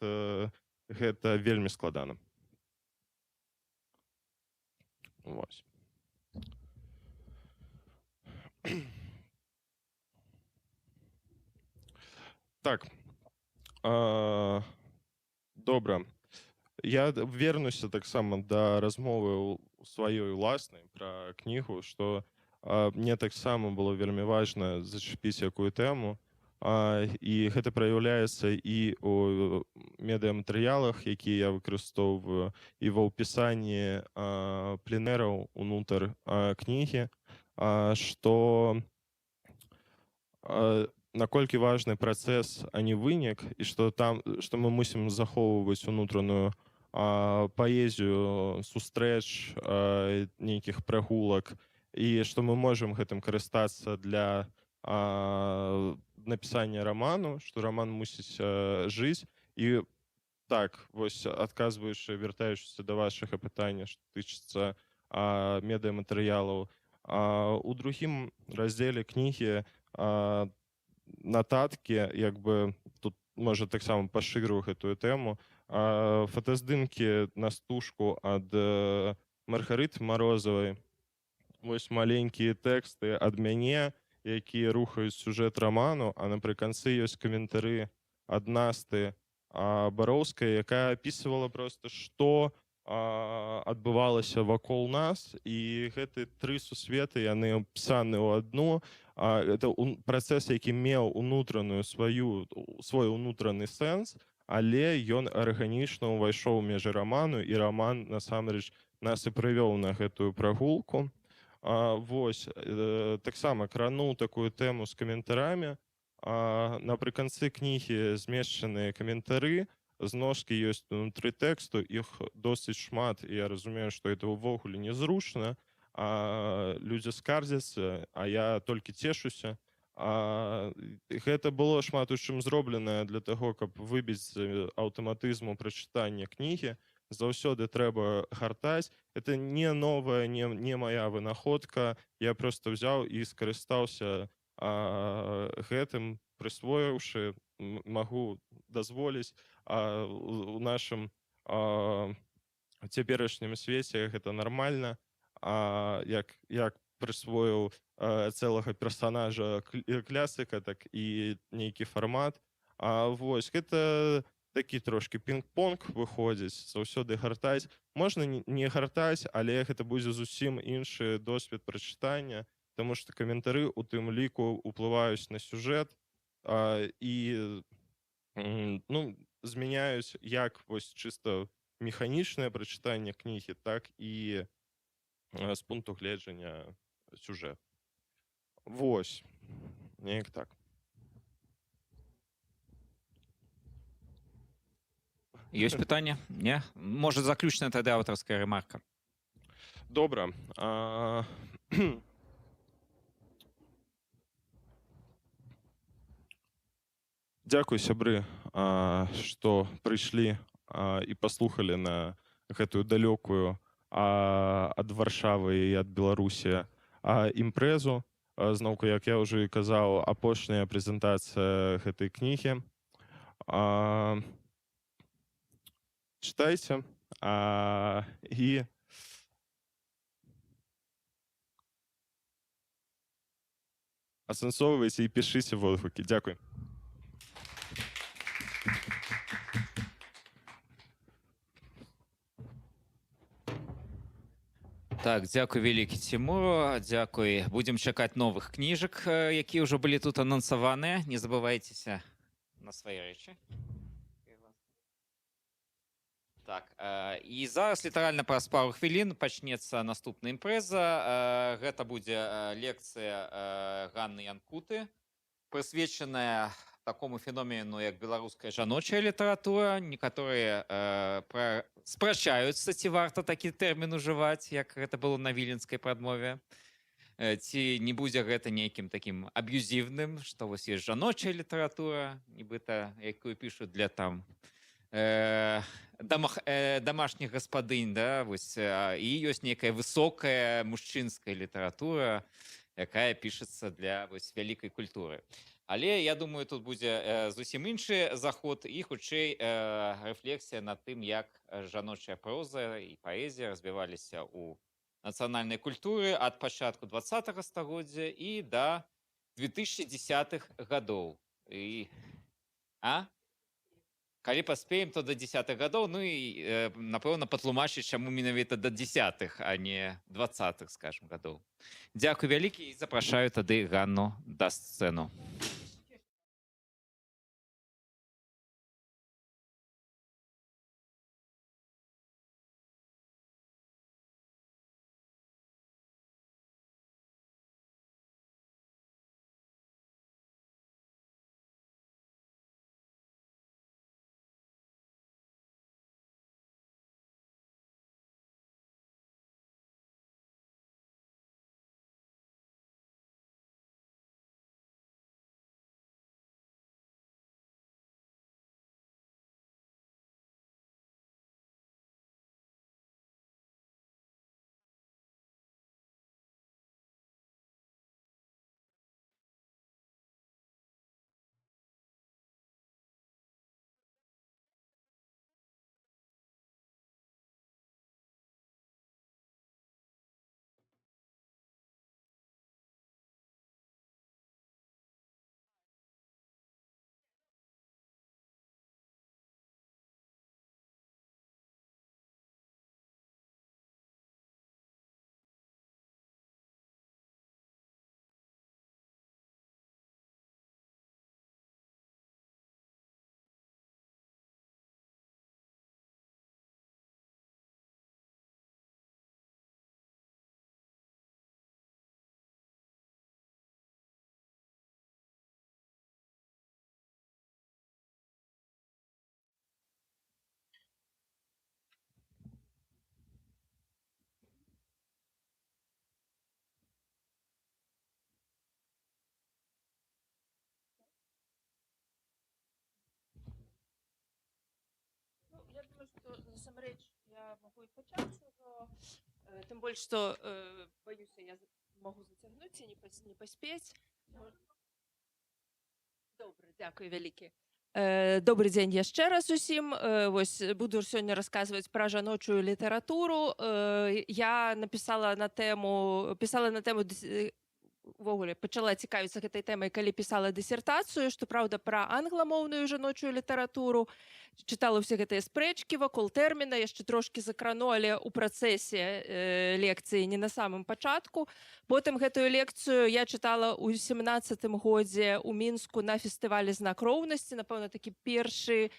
гэта вельмі складана. Вось. Так. Добра. Я вернуся таксама да размовы сваёй уласнай пра кнігу, што мне таксама было вельмі важна зачапіць якую тэму. І гэта праяўляецца і ў медыаматэрыялах, якія я выкарыстоўваю, і ва ўпісанні пленэраў унутр кнігі, што наколькі важны працэс, а не вынік, і што мы мусім захоўваць унутраную паэзію сустрэч, нейкіх прагулак, і што мы можам гэтым карыстацца для напісання раману, што раман мусіць жыць. І так, вось адказваючы, вяртаючыся да вашага пытання, што тычыцца медыаматэрыялаў, у другім раздзеле кнігі нататкі, як бы тут, можа, таксама пашырыў гэтую тэму, фотаздымкі на стужку ад Маргарыты Марозавай, вось маленькія тэксты ад мяне, якія рухаюць сюжэт раману, а напрыканцы ёсць каментары ад Насты Бароўскай, якая апісвала просто, што адбывалася вакол нас, і гэты тры сусветы яны апісаны ў адну. Это працэс, які меў свой унутраны сэнс, але ён арганічна ўвайшоў у межы раману, і раман насамрэч нас і прывёў на гэтую прагулку. Вось, таксама крануў такую тэму з каментарамі. Напрыканцы кнігі змешчаныя каментары, зноскі ёсць унутры тэксту, іх досыць шмат, і я разумею, што это ўвогуле незручна, людзі скардзяцца, а я толькі цешуся. Гэта было шмат у чым зробленае для таго, каб выбіць з аўтаматызму прачытання кнігі. Заўсёды трэба гартаць. Это не новая, не моя вынаходка. Я просто взяў і скарыстаўся гэтым, прысвоіўшы, магу дазволіць у нашым цяперашнім свеце гэта нармальна. Як прысвоіў цэлага персанажа клясыка, так і нейкі фармат. Вось, гэта такі трошкі пінг-понг выходзіць, заўсёды гартаць. Можна не гартаць, але гэта будзе зусім іншы досвед прачытання, таму што каментары у тым ліку ўплываюць на сюжэт і змяняюць як вось чыста механічнае прачытанне кнігі, так і з пункту гледжання сюжэт. Вось, неяк так. Ёсць пытанне? Не? Можа, заключная тады аўтарская рэмарка. Добра. Дзякуй, сябры, што прыйшлі і паслухалі на гэтую далёкую ад Варшавы і ад Беларусі імпрэзу. Зноўку, як я ўжо і казаў, апошняя прэзентацыя гэтай кнігі. Чытайце і ацэнсоўвайце і пішыце водгукі. Дзякуй. Так, дзякуй вялікі Цімуру, дзякуй. Будзем чакаць новых кніжак, якія ўжо былі тут анансаваныя. Не забывайцеся на свае рэчы. Так, і зараз літаральна праз пару хвілін пачнецца наступная імпрэза. Гэта будзе лекцыя Ганны Янкуты, прысвечаная такому феномену, як беларуская жаночая літаратура. Некаторыя спрачаюцца, ці варта такі тэрмін ужываць, як гэта было на віленскай прадмове. Ці не будзе гэта нейкім такім аб'юзівным, што вось ёсць жаночая літаратура, нібыта, якую пішуць для там домашніх гаспадынь, да? Вось, і ёсць нейкая высокая мужчынская літаратура, якая пішацца для вось вялікай культуры. Але я думаю, тут будзе зусім іншы заход і хутчэй рэфлексія над тым, як жаночая проза і паэзія развіваліся ў нацыянальнай культуры ад пачатку 20-го стагоддзя і да 2010-х гадоў. Калі паспеем, то до 10-х гадоў, ну і, напэўна, патлумачыць, чаму менавіта да 10-х, а не 20-х, скажем, гадоў. Дзякуй вялікі і запрашаю тады Ганну да сцэну. насамрэч я могу і пачаць ужо, тым больш што баюся я могу зацягнуць і не паспець. Добра, дзякуй вялікі. Добры дзень яшчэ раз усім. Вось буду сёння расказваць пра жаночую літаратуру. Я пісала на тэму увогуле пачала цікавіцца гэтай тэмай, калі пісала дысертацыю, што праўда пра англамоўную жаночую літаратуру. Чытала ўсе гэтыя спрэчкі вакол тэрміна, яшчэ трошкі закранулі ў працэсе лекцыі не на самым пачатку. Потым гэтую лекцыю я чытала ў 17-м годзе ў Мінску на фестывалі «Знак роўнасці». Напэўна, такі першы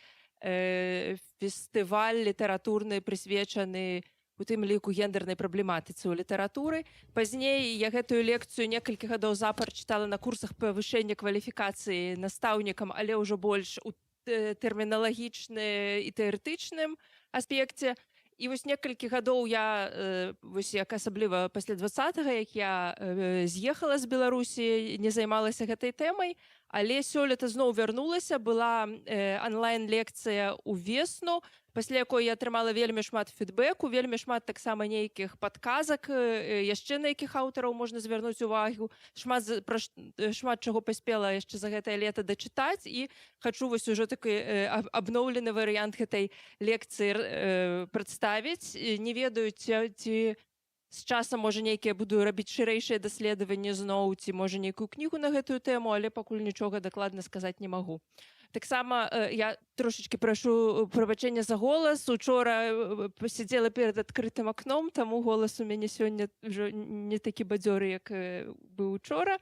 фестываль літаратурны, прысвечаны у тым ліку гендернай праблематыцы ў літаратуры. Пазней я гэтую лекцыю некалькі гадоў запар чытала на курсах павышэння кваліфікацыі настаўнікам, але ўжо больш у тэрміналагічны і тэарэтычным аспекце. І вось некалькі гадоў я, вось як асабліва пасля 20-га, як я з'ехала з Беларусі, не займалася гэтай тэмай, але сёлета зноў вярнулася, была онлайн-лекцыя ўвесну, пасля якой я атрымала вельмі шмат фідбэку, вельмі шмат таксама нейкіх падказак, яшчэ на якіх аўтараў можна звярнуць увагу, шмат чаго паспела яшчэ за гэтае лета дачытаць, і хачу вось ужо такі абноўлены варыянт гэтай лекцыі прадставіць. Не ведаю, ці з часам, можа, нейкія буду рабіць шырэйшыя даследаванні зноў, ці, можа, нейкую кнігу на гэтую тэму, але пакуль нічога дакладна сказаць не магу. Таксама я трошечки прашу прабачэння за голас. Учора пасядзела перад адкрытым акном, таму голас у мяне сёння ўжо не такі бадзёры, як быў учора.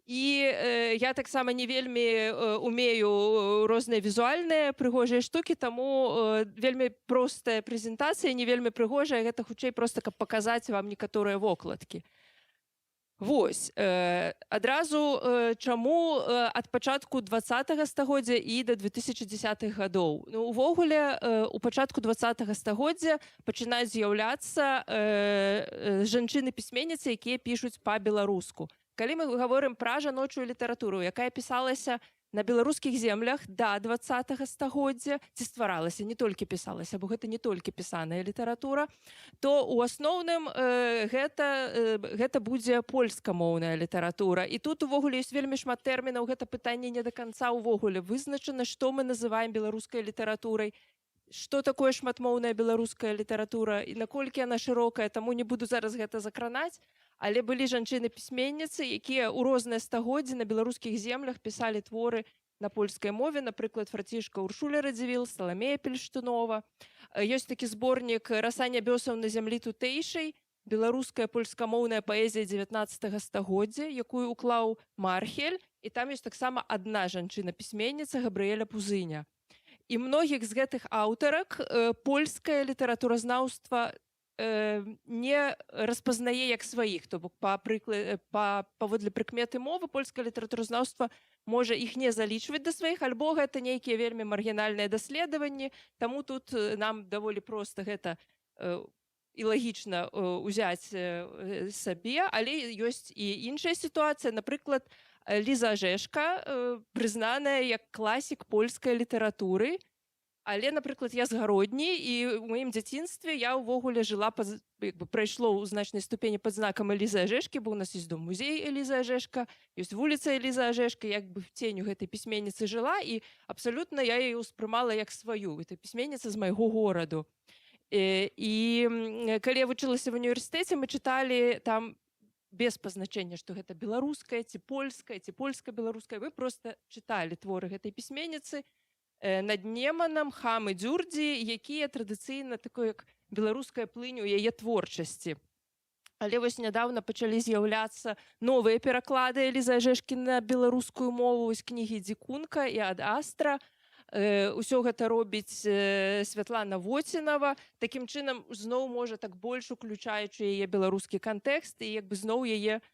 І я таксама не вельмі умею розныя візуальныя прыгожыя штукі, таму вельмі простая прэзентацыя, не вельмі прыгожая, гэта хутчэй проста каб паказаць вам некаторыя вокладкі. Вось, адразу чаму ад пачатку 20-га стагоддзя і да 2010-х гадоў. Ну, увогуле, у пачатку 20-га стагоддзя пачынаюць з'яўляцца жанчыны-пісьменніцы, якія пішуць па-беларуску. Калі мы гаворым пра жаночую літаратуру, якая пісалася на беларускіх землях да 20-га стагоддзя, ці стваралася, не толькі пісалася, бо гэта не толькі пісаная літаратура, то ў асноўным гэта будзе польскамоўная літаратура. І тут увогуле ёсць вельмі шмат тэрмінаў, гэта пытанне не да канца ўвогуле вызначана, што мы называем беларускай літаратурай, што такое шматмоўная беларуская літаратура і наколькі яна шырокая, таму не буду зараз гэта закранаць. Але былі жанчыны-пісьменніцы, якія ў розныя стагоддзі на беларускіх землях пісалі творы на польскай мове, напрыклад, Францішка Уршуля Радзівіл, Саламея Пельштунова. Ёсць такі зборнік «Раса нябёсаў на зямлі тутэйшай», беларуская польскамоўная паэзія 19-га стагоддзя, якую уклаў Мархель, і там ёсць таксама адна жанчына-пісьменніца Габрыэля Пузыня. І многіх з гэтых аўтарак польскае літаратуразнаўства не распазнае як сваіх, то бок паводле прыкметы мовы польскае літаратуразнаўства можа іх не залічваць да сваіх, альбо гэта нейкія вельмі маргінальныя даследаванні, таму тут нам даволі проста гэта і лагічна ўзяць сабе, але ёсць і іншая сітуацыя. Напрыклад, Ліза Ажэшка прызнаная як класік польскай літаратуры, але, напрыклад, я з Гародні, і ў маім дзяцінстве я ўвогуле жыла, прайшло ў значнай ступені пад знакам Элізы Ажэшкі, бо у нас ёсць дом-музей Элізы Ажэшка, ёсць вуліца Элізы Ажэшка, як бы в ценю гэтай пісьменніцы жыла, і абсалютна я яе ўспрымала як сваю. Гэта пісьменніца з майго гораду. І калі я вучылася в універсітэце, мы чыталі там без пазначэння, што гэта беларуская, ці польска-беларуская. Мы проста чыталі творы гэтай пісьменніцы, над Неманам, Хам і Дзюрдзі, якія традыцыйна такое як беларуская плынь у яе творчасці. Але вось нядаўна пачалі з'яўляцца новыя пераклады Элізы Ажэшкі на беларускую мову, вось кнігі «Дзікунка» і «Ад Астра». Усё гэта робіць Святлана Воцінава. Такім чынам зноў можа так больш уключаючы яе беларускі кантэкст і як бы зноў яе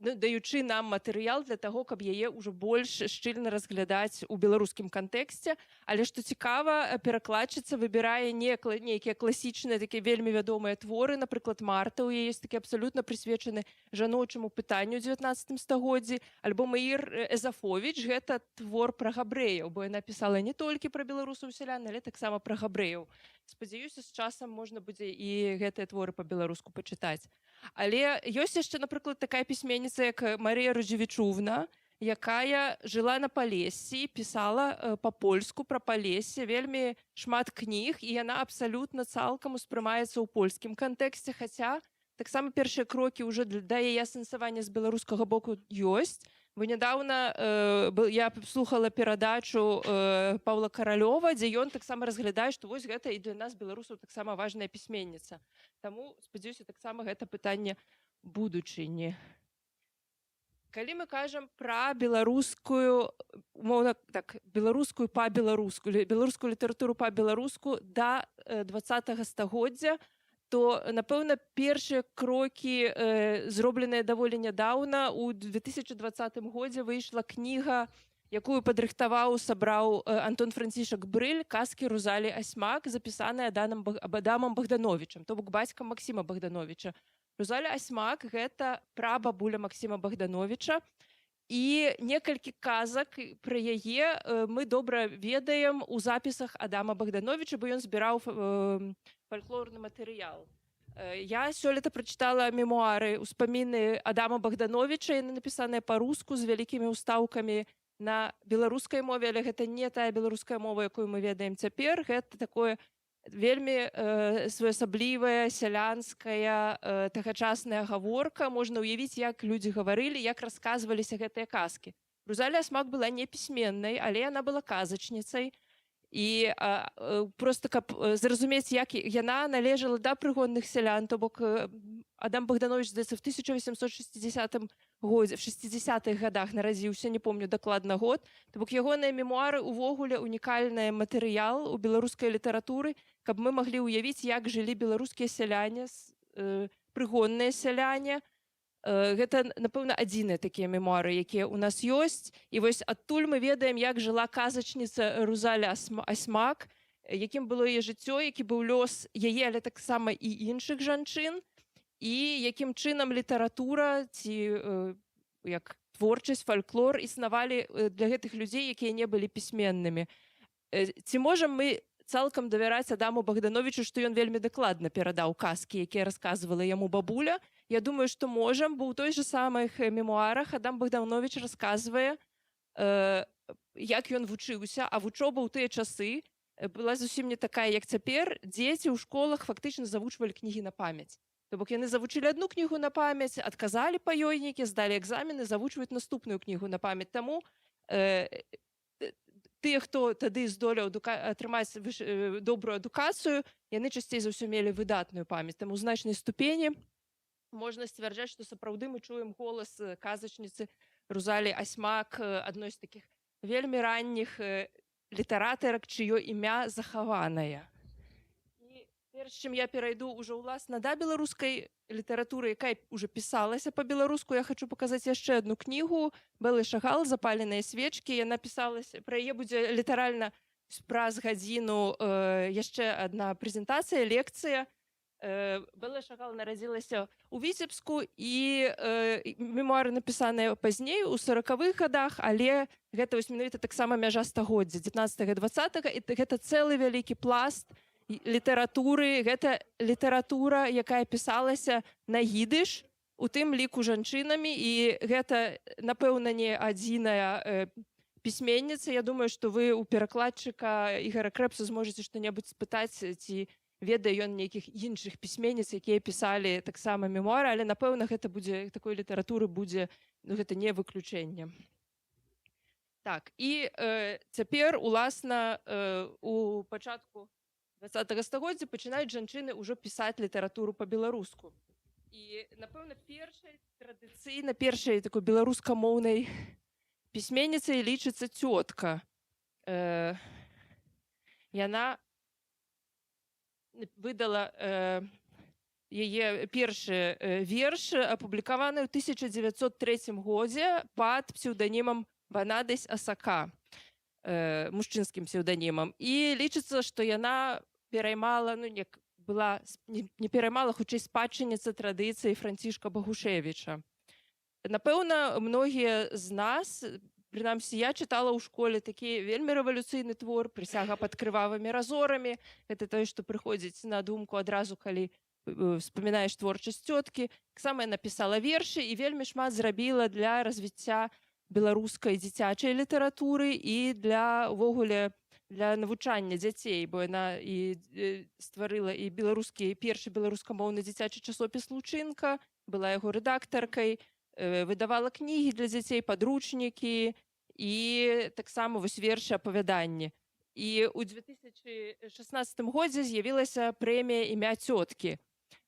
даючы нам матэрыял для таго, каб яе ўжо больш шчыльна разглядаць у беларускім кантэксце. Але што цікава, перакладчыца выбірае нейкія класічныя, такія вельмі вядомыя творы. Напрыклад, Марта, у яе ёсць такі абсалютна прысвечаны жаночаму пытанню ў 19 стагоддзі. Альбо Маір Эзафовіч, гэта твор пра габрэяў, бо яна пісала не толькі пра беларусаў-сялян, але таксама пра габрэяў. спадзяюся, з часам можна будзе і гэтыя творы па-беларуску пачытаць. Але ёсць яшчэ, напрыклад, такая пісьменніца, як Марыя Рудзівічувна, якая жыла на Палессі, пісала па-польску пра Палессе вельмі шмат кніг, і яна абсалютна цалкам успрымаецца ў польскім кантэксце, хаця таксама першыя крокі ўжо да яе асэнсавання з беларускага боку ёсць. Бо нядаўна я слухала перадачу Паўла Каралёва, дзе ён таксама разглядае, што вось гэта і для нас, беларусаў, таксама важная пісьменніца. Таму, спадзяюся, таксама гэта пытанне будучыні. Калі мы кажам пра беларускую, умоўна так, беларускую па-беларуску, беларускую літаратуру па-беларуску да 20-го стагоддзя, то, напэўна, першыя крокі зробленыя даволі нядаўна. У 2020 годзе выйшла кніга, якую падрыхтаваў, сабраў Антон Францішак Брыль, «Казкі Рузалі Асьмак», запісаная Адамам Богдановичам, то бок бацькам Максіма Богдановича. Рузаля Асьмак – гэта прабабуля Максіма Богдановича, і некалькі казак пра яе мы добра ведаем у запісах Адама Богдановича, бо ён збіраў фальклорны матэрыял. Я сёлета прачытала мемуары, успаміны Адама Богдановича, яны напісаныя па-руску з вялікімі ўстаўкамі на беларускай мове, але гэта не тая беларуская мова, якую мы ведаем цяпер. Гэта такое вельмі своеасаблівая, сялянская, тагачасная гаворка. Можна ўявіць, як людзі гаварылі, як расказваліся гэтыя казкі. Рузаля Асьмак была не пісьменнай, але яна была казачніцай. І просто каб зразумець, як яна належала да прыгонных сялян, то бок Адам Богданович, здаецца, в 60-х годах нарадзіўся, не помню дакладна год. То бок ягоныя мемуары увогуле унікальны матэрыял у беларускай літаратуры, каб мы маглі ўявіць, як жылі беларускія сяляне, прыгонныя сяляне. Гэта, напэўна, адзіныя такія мемуары, якія ў нас ёсць. І вось адтуль мы ведаем, як жыла казачніца Рузаля Асьмак, якім было яе жыццё, які быў лёс яе, але таксама і іншых жанчын, і якім чынам літаратура ці як творчасць, фальклор існавалі для гэтых людзей, якія не былі пісьменнымі. Ці можам мы цалкам давяраць Адаму Богдановичу, што ён вельмі дакладна перадаў казкі, якія расказвала яму бабуля? Я думаю, што можам, бо ў той же самых мемуарах Адам Богданович расказвае, як ён вучыўся, а вучоба ў тыя часы была зусім не такая, як цяпер. Дзеці ў школах фактычна завучвалі кнігі на памяць. То бок яны завучылі адну кнігу на памяць, адказалі па ёй нейкія, здалі экзамены, завучваюць наступную кнігу на памяць. Таму тыя, хто тады здолеў атрымаць добрую адукацыю, яны часцей за ўсё мелі выдатную памяць. Таму ў значнай ступені можна сцвярджаць, што сапраўды мы чуем голас казачніцы Рузалі Асьмак, адной з такіх вельмі ранніх літаратарак, чыё імя захаванае. І перш чым я перайду ўжо ўласна да беларускай літаратуры, якая ўжо пісалася па-беларуску, я хачу паказаць яшчэ адну кнігу Бэлы Шагал «Запаленыя свечкі». Яна пісалася, пра яе будзе літаральна праз гадзіну яшчэ адна прэзентацыя, лекцыя. Бэла Шагал нарадзілася ў Віцебску, і мемуары напісаныя пазней, у 40-х годах, але гэта вось менавіта таксама мяжа стагоддзя, 19-20, і гэта цэлы вялікі пласт літаратуры. Гэта літаратура, якая пісалася на ідыш, у тым ліку жанчынамі, і гэта, напэўна, не адзіная пісьменніца. Я думаю, што вы у перакладчыка Ігора Крэпса зможаце што-небудзь спытаць, ці ведае ён нейкіх іншых пісьменніц, якія пісалі таксама мемуары, але, напэўна, гэта будзе, такой літаратуры будзе, гэта не выключэнне. Так, і цяпер, уласна, у пачатку 20-го стагоддзя пачынаюць жанчыны ўжо пісаць літаратуру па-беларуску. І, напэўна, першай такой беларускамоўнай пісьменніцай лічыцца цётка. Яна выдала яе першы верш, апублікаваны ў 1903 годзе пад псеўданімам Ванадзь Асака, мужчынскім псеўданімам. І лічыцца, што яна пераймала, была не пераймала, хутчэй спадчынніца традыцыі Францішка Багушевіча. Напэўна, многія з нас прынамсі я чытала ў школе такі вельмі рэвалюцыйны твор «Прысяга пад крывавымі разорамі». Гэта тое, што прыходзіць на думку адразу, калі вспамінаеш творчасць цёткі. Таксама яна напісала вершы і вельмі шмат зрабіла для развіцця беларускай дзіцячай літаратуры і увогуле для навучання дзяцей, бо яна і стварыла і першы беларускамоўны дзіцячы часопіс «Лучынка», была яго рэдактаркай, выдавала кнігі для дзяцей, падручнікі і таксама вось вершы, апавяданні. І ў 2016 годзе з'явілася прэмія «Імя цёткі».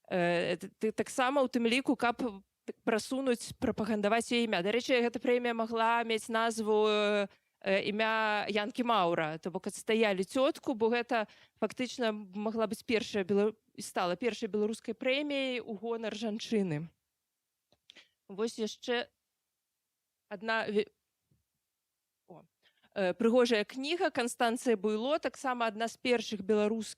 Таксама ў тым ліку, каб прасунуць, прапагандаваць яе імя. Дарэчы, гэта прэмія магла мець назву імя Янкі Маўра, то бок адстаялі цётку, бо гэта фактычна магла быць стала першай беларускай прэміяй у гонар жанчыны. Вось яшчэ адна прыгожая кніга Канстанцыя Буйло, таксама адна з першых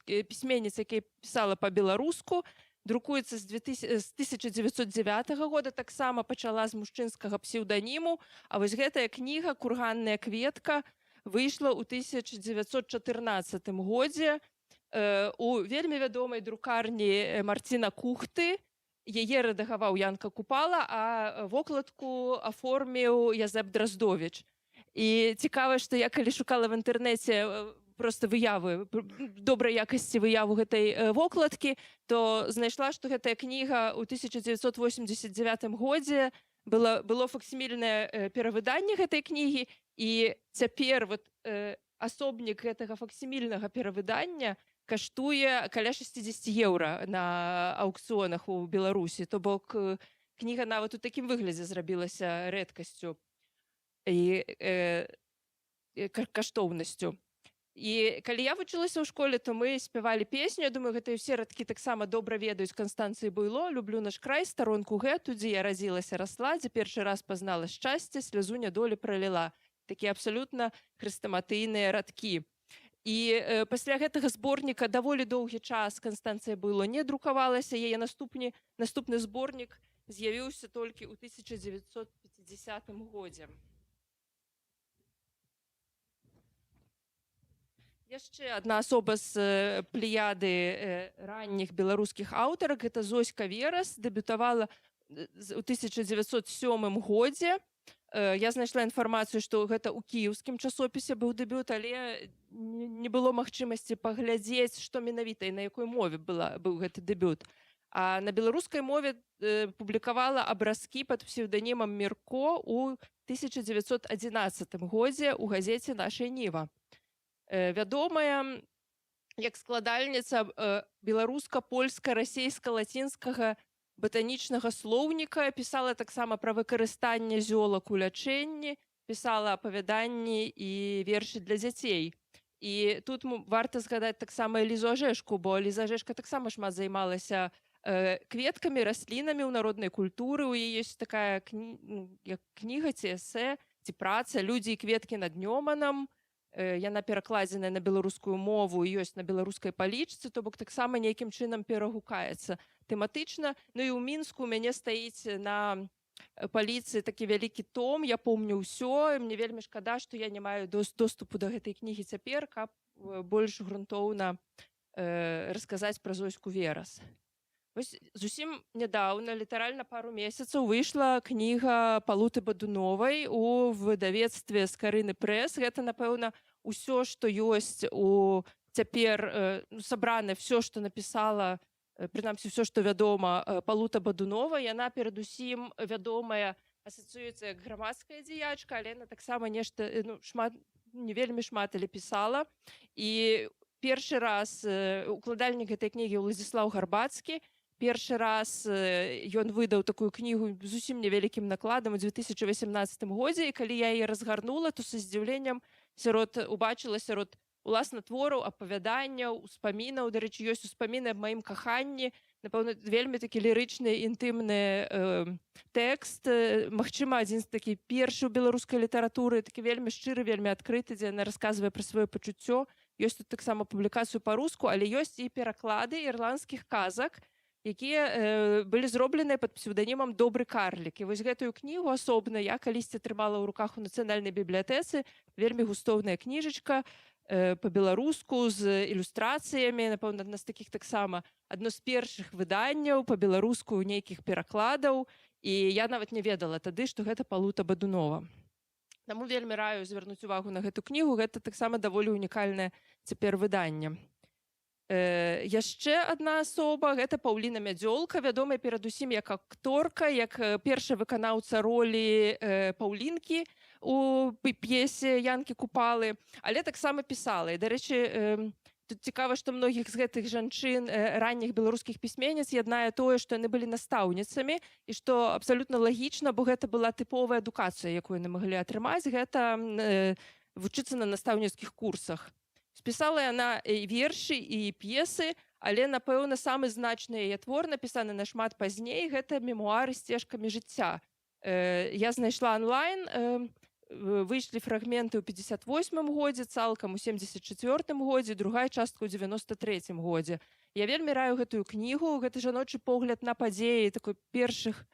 пісьменніц, якая пісала па-беларуску, друкуецца з 1909 года, таксама пачала з мужчынскага псеўданіму, а вось гэтая кніга «Курганная кветка» выйшла ў 1914 годзе у вельмі вядомай друкарні Марціна Кухты. Яе рэдагаваў Янка Купала, а вокладку аформіў Язэп Драздовіч. І цікава, што я калі шукала в інтэрнэце проста выявы, добрай якасці выяву гэтай вокладкі, то знайшла, што гэтая кніга ў 1989 годзе было факсімільнае перавыданне гэтай кнігі, і цяпер асобнік гэтага факсімільнага перавыдання каштуе каля 60 еўра на аўкцыёнах у Беларусі. То бок кніга нават у такім выглядзе зрабілася рэдкасцю і каштоўнасцю. І калі я вучылася ў школе, то мы спявалі песню. Я думаю, гэта ўсе радкі таксама добра ведаюць Канстанцыі Буйло. «Люблю наш край, старонку гэту, дзе я радзілася, расла, дзе першы раз пазнала шчасце, слязу нядолі праліла». Такія абсалютна хрэстаматыйныя радкі. І пасля гэтага зборніка даволі доўгі час Канстанцыя Буйло не друкавалася. Яе наступны зборнік з'явіўся толькі ў 1950 годзе. Яшчэ адна асоба з плеяды ранніх беларускіх аўтарак, гэта Зоська Верас, дэбютавала ў 1907 годзе. Я знайшла інфармацыю, што гэта ў кіеўскім часопісе быў дэбют, але не было магчымасці паглядзець, што менавіта і на якой мове быў гэты дэбют. А на беларускай мове публікавала абразкі пад псеўданімам Мірко ў 1911 годзе ў газеце «Нашая Ніва». Вядомая як складальніца беларуска-польска-расейска-лацінскага батанічнага слоўніка, пісала таксама пра выкарыстанне зёлак у лячэнні, пісала апавяданні і вершы для дзяцей. І тут варта згадаць таксама Лізу Ажэшку, бо Ліза Ажэшка таксама шмат займалася кветкамі, раслінамі ў народнай культуры. У яе ёсць такая кніга ці эсэ, ці праца «Людзі і кветкі над Нёманам». Яна перакладзеная на беларускую мову і ёсць на беларускай палічцы, то бок таксама нейкім чынам перагукаецца тэматычна. Ну і ў Мінску у мяне стаіць на паліцы такі вялікі том «Я помню ўсё». Мне вельмі шкада, што я не маю доступу да гэтай кнігі цяпер, каб больш грунтоўна расказаць пра Зоську Верас. Вось зусім нядаўна, літаральна пару месяцаў, выйшла кніга Палуты Бадуновай у выдавецтве «Скарыны прэс». Гэта, напэўна, усё, што ёсць цяпер сабрана, все, што напісала, прынамсі, все, што вядома, Палута Бадунова. Яна перадусім вядомая, асацыюецца як грамадская дзеячка, але яна таксама нешта не вельмі шмат але пісала. І першы раз укладальнік гэтай кнігі Уладзіслаў Гарбацкі. Першы раз ён выдаў такую кнігу зусім невялікім накладам у 2018 годзе, і калі я яе разгарнула, то са здзіўленнем убачыла сярод уласна твораў, апавяданняў, успамінаў. Дарэчы, ёсць успаміны аб маім каханні, напэўна, вельмі такі лірычны, інтымны тэкст. Магчыма, адзін з такі першы ў беларускай літаратуры, такі вельмі шчыры, вельмі адкрыты, дзе яна расказвае пра сваё пачуццё. Ёсць тут таксама публікацыю па-руску, але ёсць і пераклады ірландскіх казак. якія былі зробленыя пад псеўданімам добры карлік. І вось гэтую кнігу асобна я калісьці трымала ў руках у нацыянальнай бібліятэцы, вельмі густоўная кніжачка па-беларуску з ілюстрацыямі, напэўна, адна з такіх таксама адно з першых выданняў па-беларуску нейкіх перакладаў, і я нават не ведала тады, што гэта Палута Бадунова. Таму вельмі раю звярнуць увагу на гэту кнігу, гэта таксама даволі унікальнае цяпер выданне. Яшчэ адна асоба, гэта Паўліна Мядзёлка, вядомая перадусім як акторка, як першы выканаўца ролі Паўлінкі у п'есе Янкі Купалы, але таксама пісала. І, дарэчы, тут цікава, што многіх з гэтых жанчын, ранніх беларускіх пісьменніц, яднае тое, што яны былі настаўніцамі, і што абсалютна лагічна, бо гэта была тыповая адукацыя, якую яны маглі атрымаць, гэта вучыцца на настаўніцкіх курсах. Спісала яна і вершы, і п'есы, але, напэўна, самы значны яе твор, напісаны нашмат пазней, гэта мемуары сцежкамі жыцця. Я знайшла онлайн, выйшлі фрагменты ў 58-м годзе, цалкам у 74-м годзе, другая частка ў 93-м годзе. Я вельмі раю гэтую кнігу, гэта жаночы погляд на падзеі такой першых,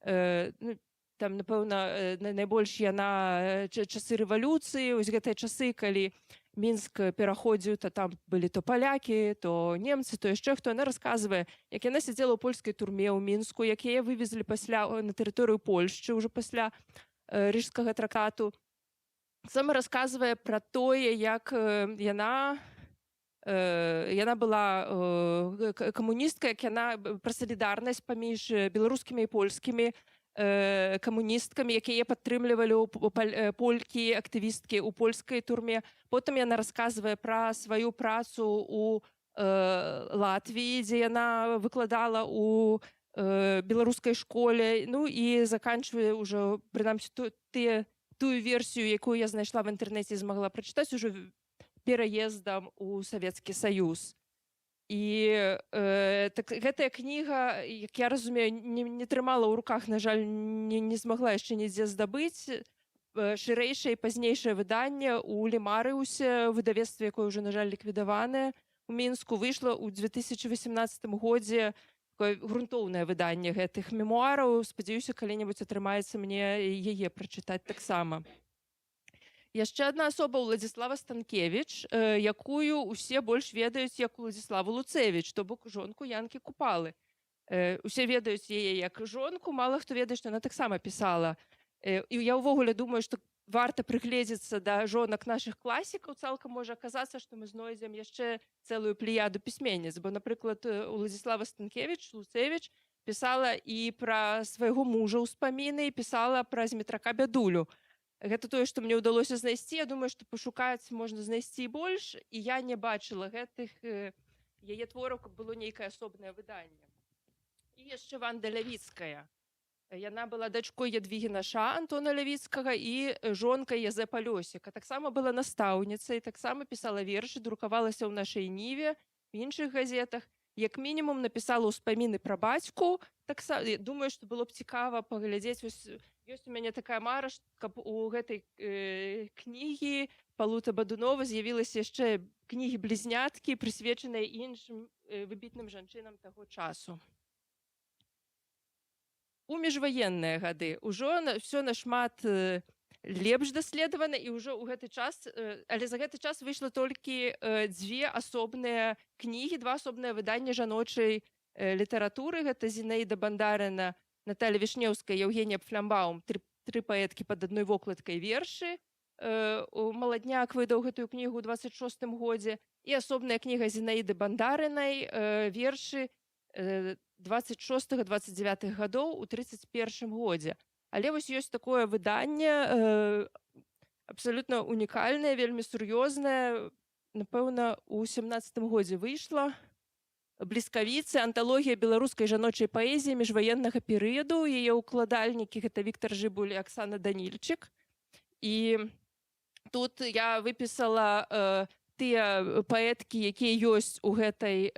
там, напэўна, найбольш яна часы рэвалюцыі, вось гэтыя часы, калі Мінск пераходзіў, то там былі то палякі, то немцы, то яшчэ хто. Яна расказвае, як яна сядзела ў польскай турме ў Мінску, як яе вывезлі пасля на тэрыторыю Польшчы, ўжо пасля Рыжскага трактату. Сама расказвае пра тое, як яна была камуністка, як яна пра салідарнасць паміж беларускімі і польскімі камуністкамі, якія падтрымлівалі полькі, актывісткі ў польскай турме. Потым яна расказвае пра сваю працу ў Латвіі, дзе яна выкладала ў беларускай школе, ну і заканчвае ўжо, прынамсі, тую версію, якую я знайшла в інтэрнэце, змагла прачытаць ужо пераездам у Савецкі Саюз. І гэтая кніга, як я разумею, не трымала ў руках, на жаль, не змагла яшчэ нідзе здабыць. Шырэйшае і пазнейшае выданне ў Лемарыусе, выдавецтве, якое ўжо, на жаль, ліквідаванае у Мінску, выйшла ў 2018 годзе такое грунтоўнае выданне гэтых мемуараў. Спадзяюся, калі-небудзь атрымаецца мне яе прачытаць таксама. Яшчэ адна асоба Уладзіслава Станкевіч, якую ўсе больш ведаюць як Уладзіславу Луцевіч, то бок жонку Янкі Купалы. Усе ведаюць яе як жонку, мала хто ведае, што яна таксама пісала. І я ўвогуле думаю, што варта прыгледзецца да жонак нашых класікаў. Цалкам можа аказацца, што мы знойдзем яшчэ цэлую плеяду пісьменніц. Бо, напрыклад, Уладзіслава Станкевіч, Луцевіч, пісала і пра свайго мужа ўспаміны, і пісала пра Змітрака Бядулю. Гэта тое, што мне ўдалося знайсці. Я думаю, што пашукаць можна знайсці больш, і я не бачыла гэтых яе твораў, каб было нейкае асобнае выданне. І яшчэ Ванда Лявіцкая. Яна была дачкой Ядвігі Наша, Антона Лявіцкага, і жонкай Язэпа Лёсіка. Таксама была настаўніцай, таксама пісала вершы, друкавалася ў нашай Ніве, в іншых газетах. Як мінімум напісала ўспаміны пра бацьку. Думаю, што было б цікава паглядзець. Ёсць у мяне такая мара, каб у гэтай кнігі Палута Бадунова з'явілася яшчэ кнігі-блізняткі, прысвечаныя іншым выбітным жанчынам таго часу. У міжваенныя гады ўжо ўсё нашмат лепш даследавана, і ўжо ў гэты час, але за гэты час выйшла толькі дзве асобныя кнігі, два асобныя выданні жаночай літаратуры. Гэта Зінаіда Бандарына, Наталя Вішнеўская, Евгенія Пфлямбаум, тры паэткі пад адной вокладкай вершы. Маладняк выдаў гэтую кнігу ў 26-м годзе. І асобная кніга Зінаіды Бандарынай, вершы 26-29 гадоў у 31-м годзе. Але вось ёсць такое выданне абсалютна унікальнае, вельмі сур'ёзнае. Напэўна, у 17-м годзе выйшла. Бліскавіцы, анталогія беларускай жаночай паэзіі міжваеннага перыяду. Яе ўкладальнікі гэта Віктар Жыбуль і Аксана Данільчык. І тут я выпісала тыя паэткі, якія ёсць у гэтай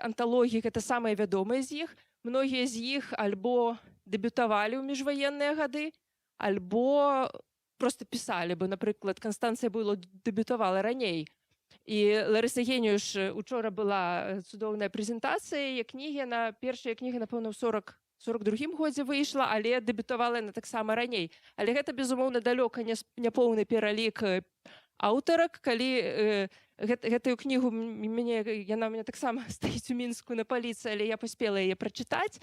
анталогіі. Гэта самыя вядомыя з іх. Многія з іх альбо дэбютавалі ў міжваенныя гады, альбо проста пісалі, бо, напрыклад, Канстанцыя Буйло дэбютавала раней. І Ларыса Геніюш учора была цудоўная прэзентацыя яе кнігі, першая кніга, напэўна, ў 42-м годзе выйшла, але дэбютавала яна таксама раней. Але гэта, безумоўна, далёка не поўны пералік аўтарак. Калі гэтую кнігу яна ў мяне таксама стаіць у Мінску на паліцы, але я паспела яе прачытаць.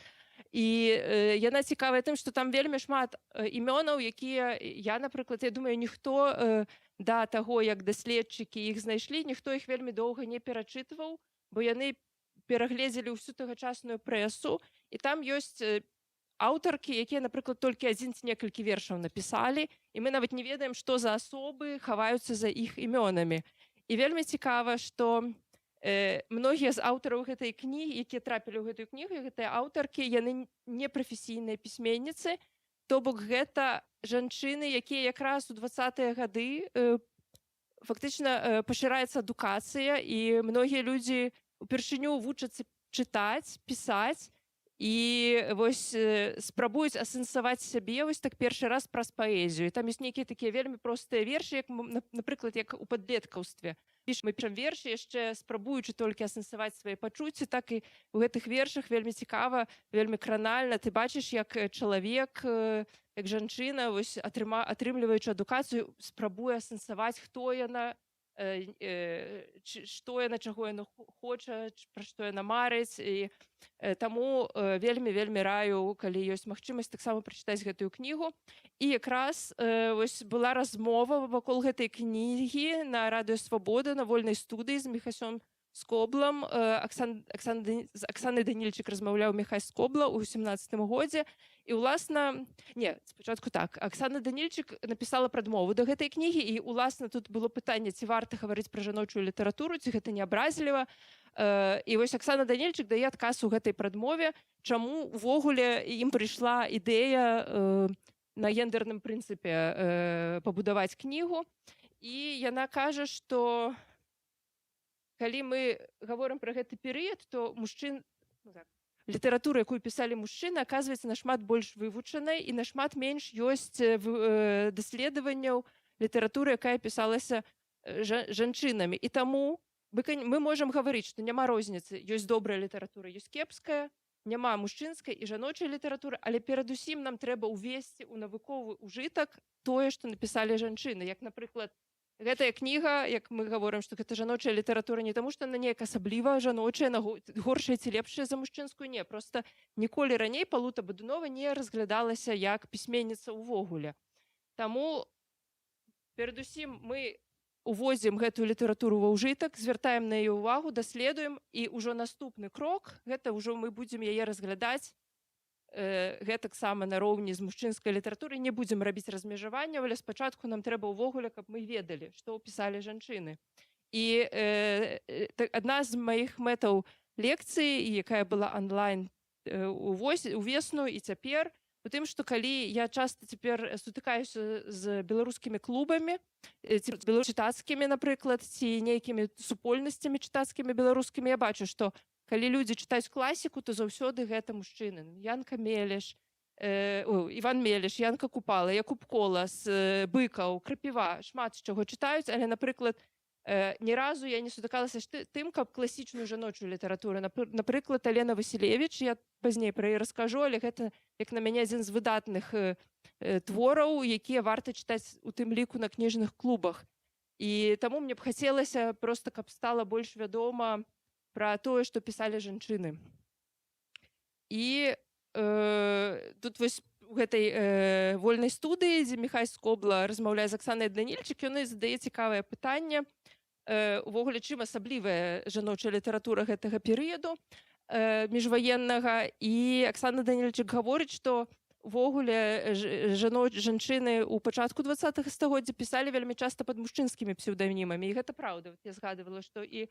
І яна цікавая тым, што там вельмі шмат імёнаў, якія я, напрыклад, я думаю, ніхто да таго, як даследчыкі іх знайшлі, ніхто іх вельмі доўга не перачытваў, бо яны перагледзелі ўсю тагачасную прэсу, і там ёсць аўтаркі, якія, напрыклад, толькі адзін ці некалькі вершаў напісалі, і мы нават не ведаем, што за асобы хаваюцца за іх імёнамі. І вельмі цікава, што многія з аўтараў гэтай кнігі, якія трапілі ў гэтую кнігу, гэтыя аўтаркі, яны не прафесійныя пісьменніцы, то бок гэта жанчыны, якія якраз у 20-е гады фактычна пашыраецца адукацыя, і многія людзі упершыню вучацца чытаць, пісаць, і вось спрабуюць асэнсаваць сябе вось так першы раз праз паэзію. І там ёсць нейкія такія вельмі простыя вершы, як, напрыклад, як у падлеткаўстве. Мы пішам вершы, яшчэ спрабуючы толькі асэнсаваць свае пачуцці, так і ў гэтых вершах вельмі цікава, вельмі кранальна. Ты бачыш, як чалавек, як жанчына, вось атрымліваючы адукацыю, спрабуе асэнсаваць, хто яна, што яна, чаго яна хоча, пра што яна марыць. І таму вельмі раю, калі ёсць магчымасць, таксама прачытаць гэтую кнігу. І якраз вось была размова вакол гэтай кнігі на Радыё Свабода, на вольнай студыі з Міхасём Скоблам. З Аксанай Данільчык размаўляў Міхась Скобла ў 17-м годзе. І, уласна, спачатку так, Аксана Данільчык напісала прадмову да гэтай кнігі, і, уласна, тут было пытанне, ці варта гаварыць пра жаночую літаратуру, ці гэта не абразліва. І вось Аксана Данільчык дае адказ у гэтай прадмове, чаму увогуле ім прыйшла ідэя на гендерным прынцыпе пабудаваць кнігу. І яна кажа, што калі мы гаворым пра гэты перыяд, то літаратура, якую пісалі мужчыны, аказваецца нашмат больш вывучанай, і нашмат менш ёсць даследаванняў літаратуры, якая пісалася жанчынамі. І таму мы можам гаварыць, што няма розніцы. Ёсць добрая літаратура, ёсць кепская, няма мужчынскай і жаночай літаратуры, але перадусім нам трэба ўвесці ў навуковы ўжытак тое, што напісалі жанчыны. Як, напрыклад, гэтая кніга, як мы гаворым, што гэта жаночая літаратура не таму, што яна неяк асабліва жаночая, горшая ці лепшая за мужчынскую, не. Проста ніколі раней Палута Бадунова не разглядалася як пісьменніца ўвогуле. Таму перадусім мы увозім гэтую літаратуру ва ўжытак, звяртаем на яе ўвагу, даследуем, і ўжо наступны крок, гэта ўжо мы будзем яе разглядаць гэтаксама нароўні з мужчынскай літаратурай, не будзем рабіць размежавання, але спачатку нам трэба ўвогуле, каб мы ведалі, што пісалі жанчыны. І адна з маіх мэтаў лекцыі, якая была онлайн увесну і цяпер, у тым, што калі я часта цяпер сутыкаюся з беларускімі клубамі, ці чытацкімі, напрыклад, ці нейкімі супольнасцямі чытацкімі беларускімі, я бачу, што калі людзі чытаюць класіку, то заўсёды гэта мужчыны. Янка Мелеш, Іван Мелеш, Янка Купала, Якуб Колас, Быкаў, Крапіва, шмат з чаго чытаюць, але, напрыклад, ні разу я не сутыкалася з тым, каб класічную жаночую літаратуру. Напрыклад, Алена Васілевіч, я пазней пра яе раскажу, але гэта, як на мяне, адзін з выдатных твораў, якія варта чытаць у тым ліку на кніжных клубах. І таму мне б хацелася проста, каб стала больш вядома пра тое, што пісалі жанчыны. І тут вось у гэтай вольнай студыі, дзе Міхай Скобла размаўляе з Аксанай Данільчык, ён задае цікавае пытанне, увогуле, чым асаблівая жаночая літаратура гэтага перыяду міжваеннага. І Аксана Данільчык гаворыць, што увогуле жанчыны ў пачатку 20-го стагоддзя пісалі вельмі часта пад мужчынскімі псеўданімамі. І гэта праўда. Я згадывала, што і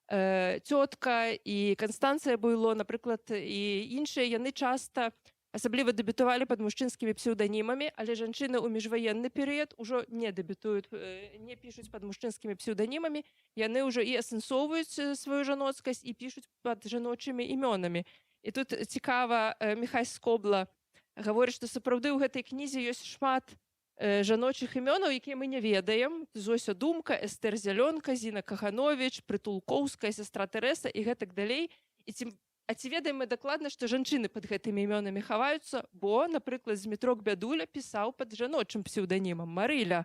Цётка, і Канстанцыя Буйло, напрыклад, і іншыя, яны часта асабліва дэбютавалі пад мужчынскімі псеўданімамі, але жанчыны ў міжваенны перыяд ужо не дэбютуюць, не пішуць пад мужчынскімі псеўданімамі, яны ўжо і асэнсоўваюць сваю жаноцкасць і пішуць пад жаночымі імёнамі. І тут цікава, Міхай Скобла гаворыць, што сапраўды ў гэтай кнізе ёсць шмат жаночых імёнаў, якія мы не ведаем. Зося Думка, Эстэр Зялёнка, Зіна Каганович, Прытулкоўская, сястра Тэрэса і гэтак далей. А ці ведаем мы дакладна, што жанчыны пад гэтымі імёнамі хаваюцца, бо, напрыклад, Змітрок Бядуля пісаў пад жаночым псеўданімам Марыля.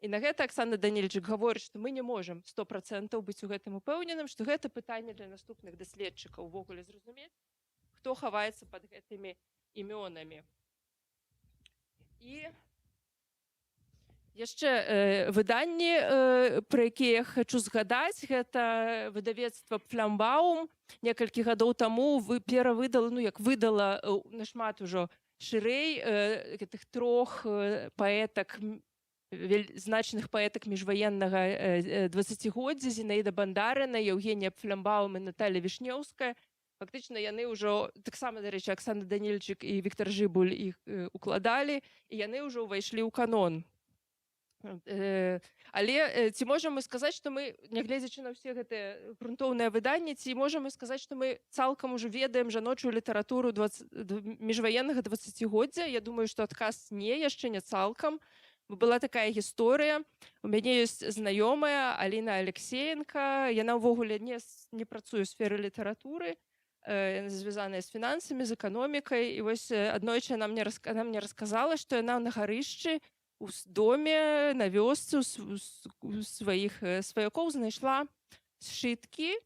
І на гэта Аксана Данільчык гаворыць, што мы не можам 100% быць у гэтым упэўненым, што гэта пытанне для наступных даследчыкаў увогуле зразумець, хто хаваецца пад гэтымі імёнамі. І яшчэ выданні, пра якія я хочу згадаць, гэта выдавецтва Флямбаум некалькі гадоў таму перавыдала, ну як выдала нашмат ужо шырэй гэтых трох паэтак, значных паэтак міжваеннага 20годдзя, Зінаіда Бандарына, Еўгенія Флямбаум і Наталя Вішнеўская. Фактычна яны ўжо, таксама, дарэчы, Аксана Данільчык і Віктар Жыбуль іх укладалі, і яны ўжо ўвайшлі ў канон. Але ці можам мы сказаць, што мы, нягледзячы на ўсе гэтыя грунтоўныя выданні, ці можам мы сказаць, што мы цалкам ужо ведаем жаночую літаратуру міжваеннага 20годдзя? Я думаю, што адказ не, яшчэ не цалкам. Была такая гісторыя. У мяне ёсць знаёмая Аліна Алексеенка. Яна ўвогуле не працуе ў сферы літаратуры, звязаная з фінансамі, з эканомікай. І вось аднойчы яна мне расказала, што яна на гарышчы у доме, на вёсцы у сваіх сваякоў знайшла сшыткі,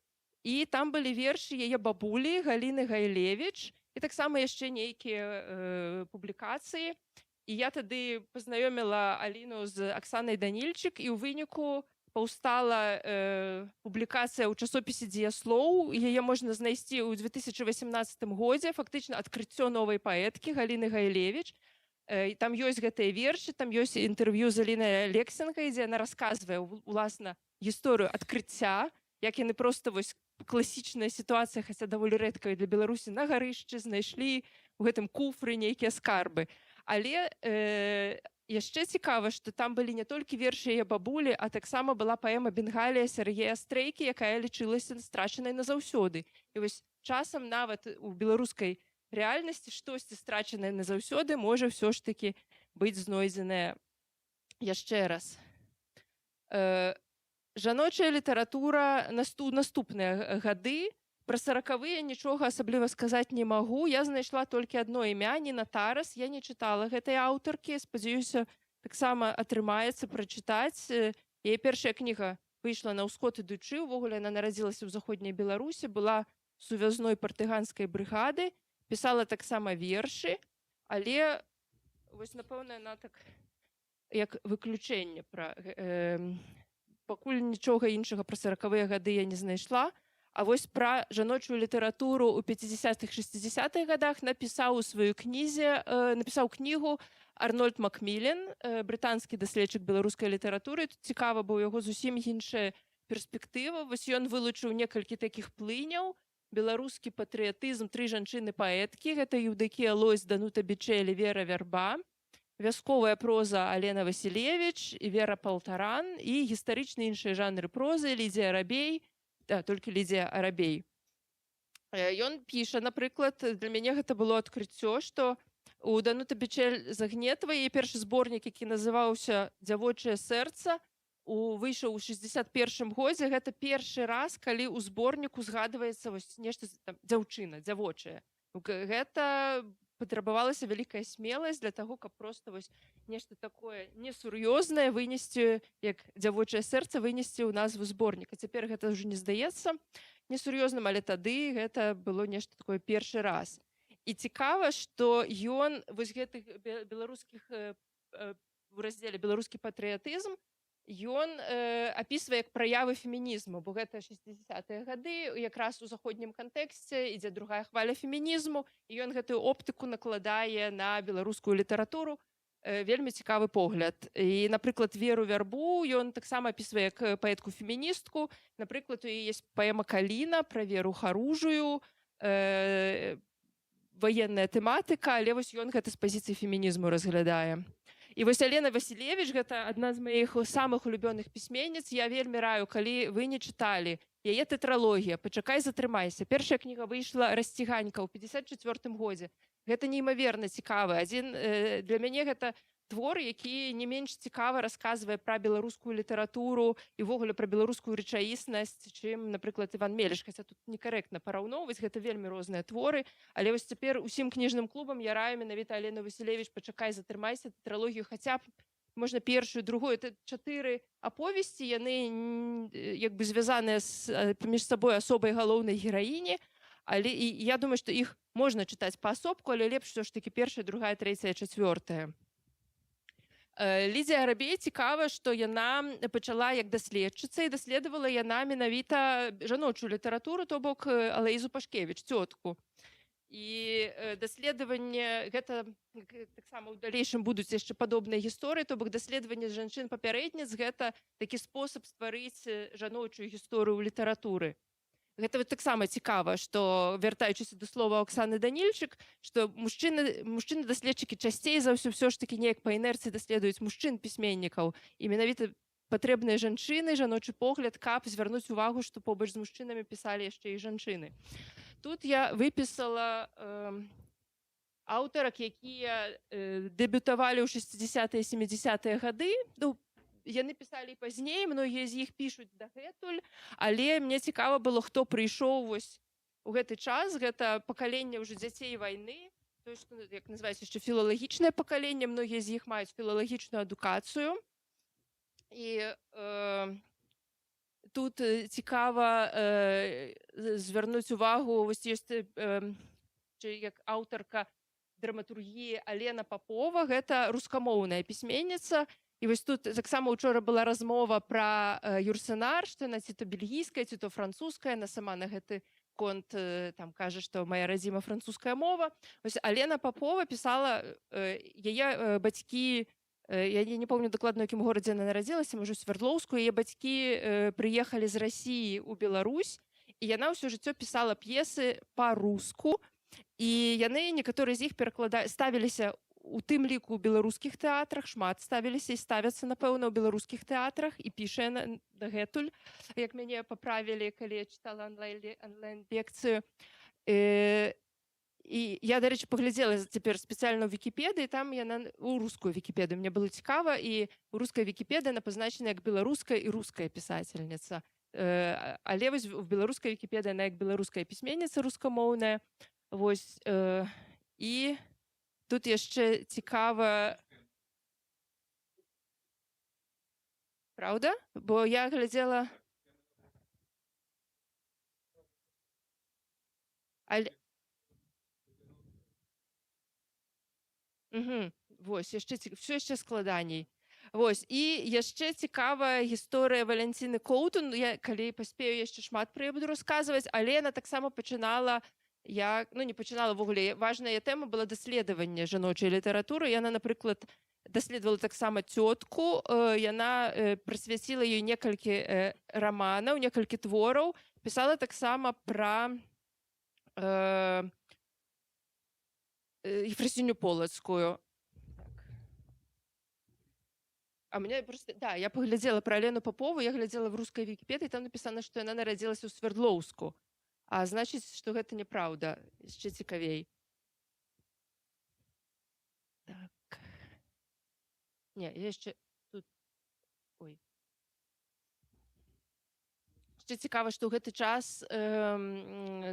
і там былі вершы яе бабулі Галіны Гайлевіч, і таксама яшчэ нейкія публікацыі. І я тады пазнаёміла Аліну з Аксанай Данільчык, і ў выніку паўстала публікацыя ў часопісе «Дзеяслоў». Яе можна знайсці ў 2018 годзе, фактычна адкрыццё новай паэткі Галіны Гайлевіч. І там ёсць гэтыя вершы, там ёсць інтэрв'ю з Алінай Алексенкай, дзе яна расказвае, уласна, гісторыю адкрыцця, як яны проста вось класічная сітуацыя, хаця даволі рэдкая для Беларусі, на гарышчы знайшлі ў гэтым куфры нейкія скарбы. Але яшчэ цікава, што там былі не толькі вершы яе бабулі, а таксама была паэма «Бенгалія» Сергея Стрейкі, якая лічылася страчанай назаўсёды. І вось часам нават у беларускай рэальнасці штосьці страчанае назаўсёды можа ўсё ж такі быць знойдзенае яшчэ раз. Жаночая літаратура наступныя гады. Пра 40-выя нічога асабліва сказаць не магу. Я знайшла толькі адно імя, Ніна Тарас. Я не чытала гэтай аўтаркі. Спадзяюся, таксама атрымаецца прачытаць. Яе першая кніга выйшла на ўсход ідучы. Увогуле яна нарадзілася ў заходняй Беларусі, была сувязной партыганскай брыгады, пісала таксама вершы, але вось, напэўна, яна так як выключэнне. Пакуль нічога іншага пра 40-выя гады я не знайшла. А вось пра жаночую літаратуру ў 50-х, 60-х годах напісаў кнігу Арнольд Макмілен, брытанскі даследчык беларускай літаратуры. Тут цікава, бо ў яго зусім іншая перспектыва. Вось ён вылучыў некалькі такіх плыняў. Беларускі патрыятызм, 3 жанчыны-паэткі. Гэта Еўдакія Лось, Данута Бічэлі, Вера Вярба. Вясковая проза Алена Васілевіч, Вера Палтаран. І гістарычныя іншыя жанры прозы Лідзія Арабей, толькі Лідзія Арабей. Ён піша, напрыклад, для мяне гэта было адкрыццё, што у Дануты Бічэль Загнетавай яе першы зборнік, які называўся «Дзявочае сэрца», выйшаў у 61 годзе. Гэта першы раз, калі ў зборніку згадваецца нешта дзяўчына, дзявочая. Гэта патрабавалася вялікая смеласць для таго, каб проста нешта такое несур'ёзнае вынесці, як «Дзявочае сэрца», вынесці ў назву зборніка. Цяпер гэта ўжо не здаецца несур'ёзным, але тады гэта было нешта такое першы раз. І цікава, што ён вось гэтых беларускіх у раздзеле «Беларускі патрыятызм» ён апісвае як праявы фемінізму, бо гэта 60-е гады, якраз у заходнім кантэксце ідзе другая хваля фемінізму, і ён гэтую оптыку накладае на беларускую літаратуру. Вельмі цікавы погляд. І, напрыклад, Веру Вярбу ён таксама апісвае як паэтку-феміністку. Напрыклад, у яе ёсць паэма «Каліна» пра Веру Харужую, ваенная тэматыка, але вось ён гэта з пазіцыі фемінізму разглядае. І вось Алена Васілевіч, гэта адна з маіх самых улюбёных пісьменніц. Я вельмі раю, калі вы не чыталі яе тэтралогія «Пачакай, затрымайся». Першая кніга выйшла «Расціганька» ў 54 годзе. Гэта неймаверна цікава. Для мяне гэта твор, які не менш цікава расказвае пра беларускую літаратуру і ўвогуле пра беларускую рэчаіснасць, чым, напрыклад, Іван Мелеш, хаця тут некарэктна параўноўваць, гэта вельмі розныя творы, але вось цяпер усім кніжным клубам я раю менавіта Алену Васілевіч «Пачакай, затрымайся», тэтралогію хаця б можна першую, другую, это 4 аповесці, яны як бы звязаныя паміж сабой асобай галоўнай гераіні, але і я думаю, што іх можна чытаць паасобку, але лепш ўсё ж такі першая, другая, трэцяя, чацвёртая. Лідзія Арабей цікава, што яна пачала як даследчыца і даследавала яна менавіта жаночую літаратуру, то бок Алаізу Пашкевіч, цётку. І даследаванне гэта таксама ў далейшым будуць яшчэ падобныя гісторыі, то бок даследаванне жанчын-папярэдніц гэта такі спосаб стварыць жаночую гісторыю ў літаратуры. Гэта таксама цікава, што, вяртаючыся да слова Оксаны Данільчык, што мужчыны-даследчыкі часцей за ўсё ж такі неяк па інерцыі даследуюць мужчын-пісьменнікаў. І менавіта патрэбныя жанчыны, жаночы погляд, каб звярнуць увагу, што побач з мужчынамі пісалі яшчэ і жанчыны. Тут я выпісала аўтарак, якія дэбютавалі ў 60-е, 70-е гады. Яны пісалі і пазней, многія з іх пішуць дагэтуль, але мне цікава было, хто прыйшоў вось у гэты час. Гэта пакаленне ўжо дзяцей вайны, то, што, як называецца, яшчэ філалагічнае пакаленне, многія з іх маюць філалагічную адукацыю. І тут цікава звярнуць увагу, вось ёсць як аўтарка драматургіі Алена Папова, гэта рускамоўная пісьменніца. І вось тут таксама учора была размова пра Юрсенар, што яна ці то бельгійская, ці то французская, яна сама на гэты конт там кажа, што мая радзіма французская мова. Вось Алена Папова пісала, яе бацькі, я не помню дакладна, у якім горадзе яна нарадзілася, можа, у Свердлоўску, яе бацькі прыехалі з Расіі ў Беларусь, і яна ўсё жыццё пісала п'есы па-руску, і яны, некаторыя з іх ставіліся у тым ліку ў беларускіх тэатрах, шмат ставіліся і ставяцца, напэўна, ў беларускіх тэатрах, і піша яна дагэтуль, як мяне паправілі, калі я чытала онлайн-лекцыю. І я, дарэчы, паглядзела цяпер спецыяльна ў Вікіпедыі, там яна у рускую Вікіпедыю, мне было цікава, і руская Вікіпедыя яна пазначана як беларуская і руская пісательніца. Але вось у беларускай Вікіпедыі яна як беларуская пісьменніца рускамоўная. Вось, і тут яшчэ цікава, правда? Бо я глядзела... Вось, все яшчэ складаней. Вось, і яшчэ цікавая гісторыя Валянціны Коўтун. Я, калі паспею, яшчэ шмат пра яе буду расказваць, але яна таксама пачынала, не пачынала ввогуле, важная тэма была даследаванне жаночай літаратуры. Яна, напрыклад, даследавала таксама цётку, яна прысвяціла ёй некалькі раманаў, некалькі твораў, пісала таксама пра Ефрасіню Полацкую. А мне просто, да, я паглядзела пра Алену Папову, я глядзела в рускай Вікіпедыі, там напісана, што яна нарадзілася ў Свердлоўску. А значыць, што гэта неправда, яшчэ цікавей. Так. Не, я яшчэ тут... Ой. Яшчэ цікава, што ў гэты час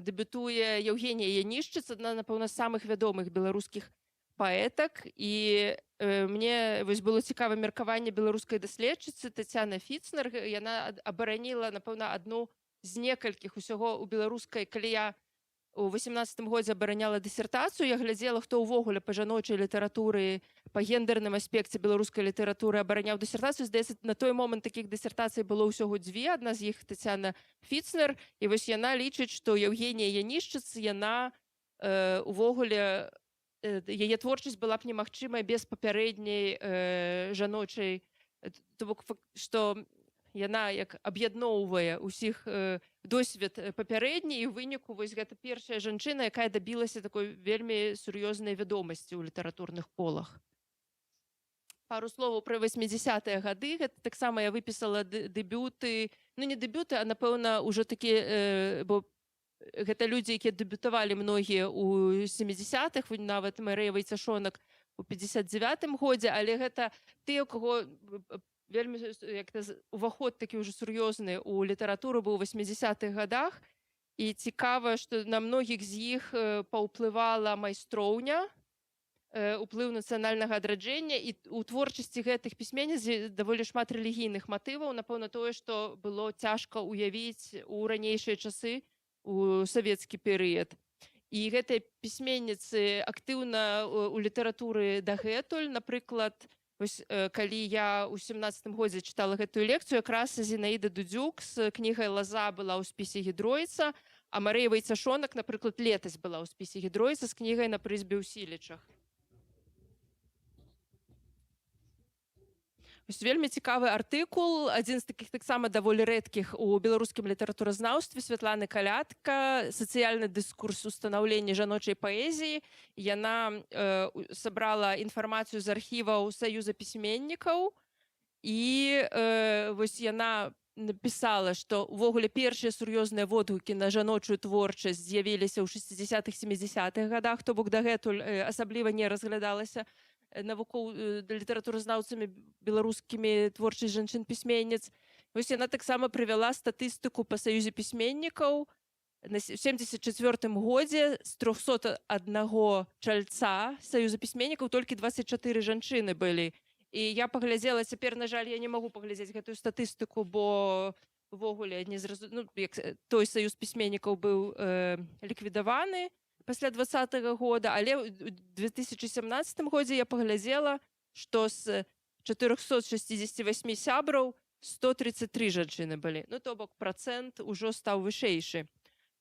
дэбютуе Еўгенія Янішчыц, адна, напэўна, з самых вядомых беларускіх паэтак. І мне вось было цікава меркаванне беларускай даследчыцы Тацяна Фіцнер. Яна абараніла, напэўна, адну з некалькіх усяго ў беларускай, калі я у 18-м годзе абараняла дысертацыю, я глядзела, хто ўвогуле па жаночай літаратуры, па гендерным аспекце беларускай літаратуры абараняў дысертацыю. Здаецца, на той момант такіх дысертацый было ўсяго 2, адна з іх Тацяна Фіцнер, і вось яна лічыць, што Еўгенія Янішчыц, яна увогуле, яе творчасць была б немагчымая без папярэдняй жаночай, то бок, што яна як аб'ядноўвае ўсіх досвед папярэдні, і ў выніку вось гэта першая жанчына, якая дабілася такой вельмі сур'ёзнай вядомасці ў літаратурных колах. Пару словаў пра 80-е гады. Гэта таксама я выпісала дэбюты, не дэбюты, а, напэўна, ўжо такі, бо гэта людзі, якія дэбютавалі многія ў 70-х, нават Марыя Вайцашонак у 59-м годзе, але гэта тыя, у каго вельмі уваход такі ўжо сур'ёзны ў літаратуру быў у 80-х годах. І цікава, што на многіх з іх паўплывала майстроўня, уплыў нацыянальнага адраджэння, і у творчасці гэтых пісьменніц даволі шмат рэлігійных матываў, напэўна, тое, што было цяжка ўявіць у ранейшыя часы, у савецкі перыяд. І гэтыя пісьменніцы актыўна ў літаратуры дагэтуль. Напрыклад, вось, калі я ў 17-м годзе чытала гэтую лекцыю, якраз Зінаіда Дудзюк з кнігай «Лаза» была ў спісе Гідройца, а Марыя Вайцашонак, напрыклад, летась была ў спісе Гідройца з кнігай «На прызбе ў Сілічах». Вось вельмі цікавы артыкул, адзін з такіх таксама даволі рэдкіх у беларускім літаратуразнаўстве, Святланы Калядка, «Сацыяльны дыскурс устанаўлення жаночай паэзіі». Яна сабрала інфармацыю з архіваў Саюза пісьменнікаў, і вось яна напісала, што ўвогуле першыя сур'ёзныя водгукі на жаночую творчасць з'явіліся ў 60-70-х годах, то бок дагэтуль асабліва не разглядалася літаратуразнаўцамі беларускімі творчасць жанчын-пісьменніц. Вось яна таксама прывяла статыстыку па Саюзе пісьменнікаў. На 74-м годзе з 301 чальца Саюза пісьменнікаў толькі 24 жанчыны былі. І я паглядзела, цяпер, на жаль, я не магу паглядзець гэтую статыстыку, бо увогуле той Саюз пісьменнікаў быў ліквідаваны пасля 20-го года, але ў 2017 годзе я паглядзела, што з 468 сябраў 133 жанчыны былі. Ну, то бок працэнт ужо стаў вышэйшы.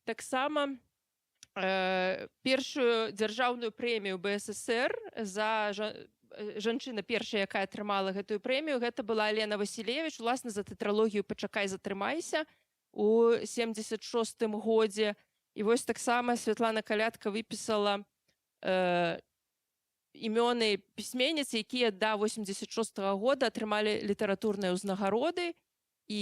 Таксама першую дзяржаўную прэмію БССР за жанчына першая, якая атрымала гэтую прэмію, гэта была Алена Васілевіч, уласна за тэтралогію «Пачакай, затрымайся» у 76-м годзе. І вось таксама Святлана Калядка выпісала імёны пісьменніц, якія да 86-го года атрымалі літаратурныя ўзнагароды. І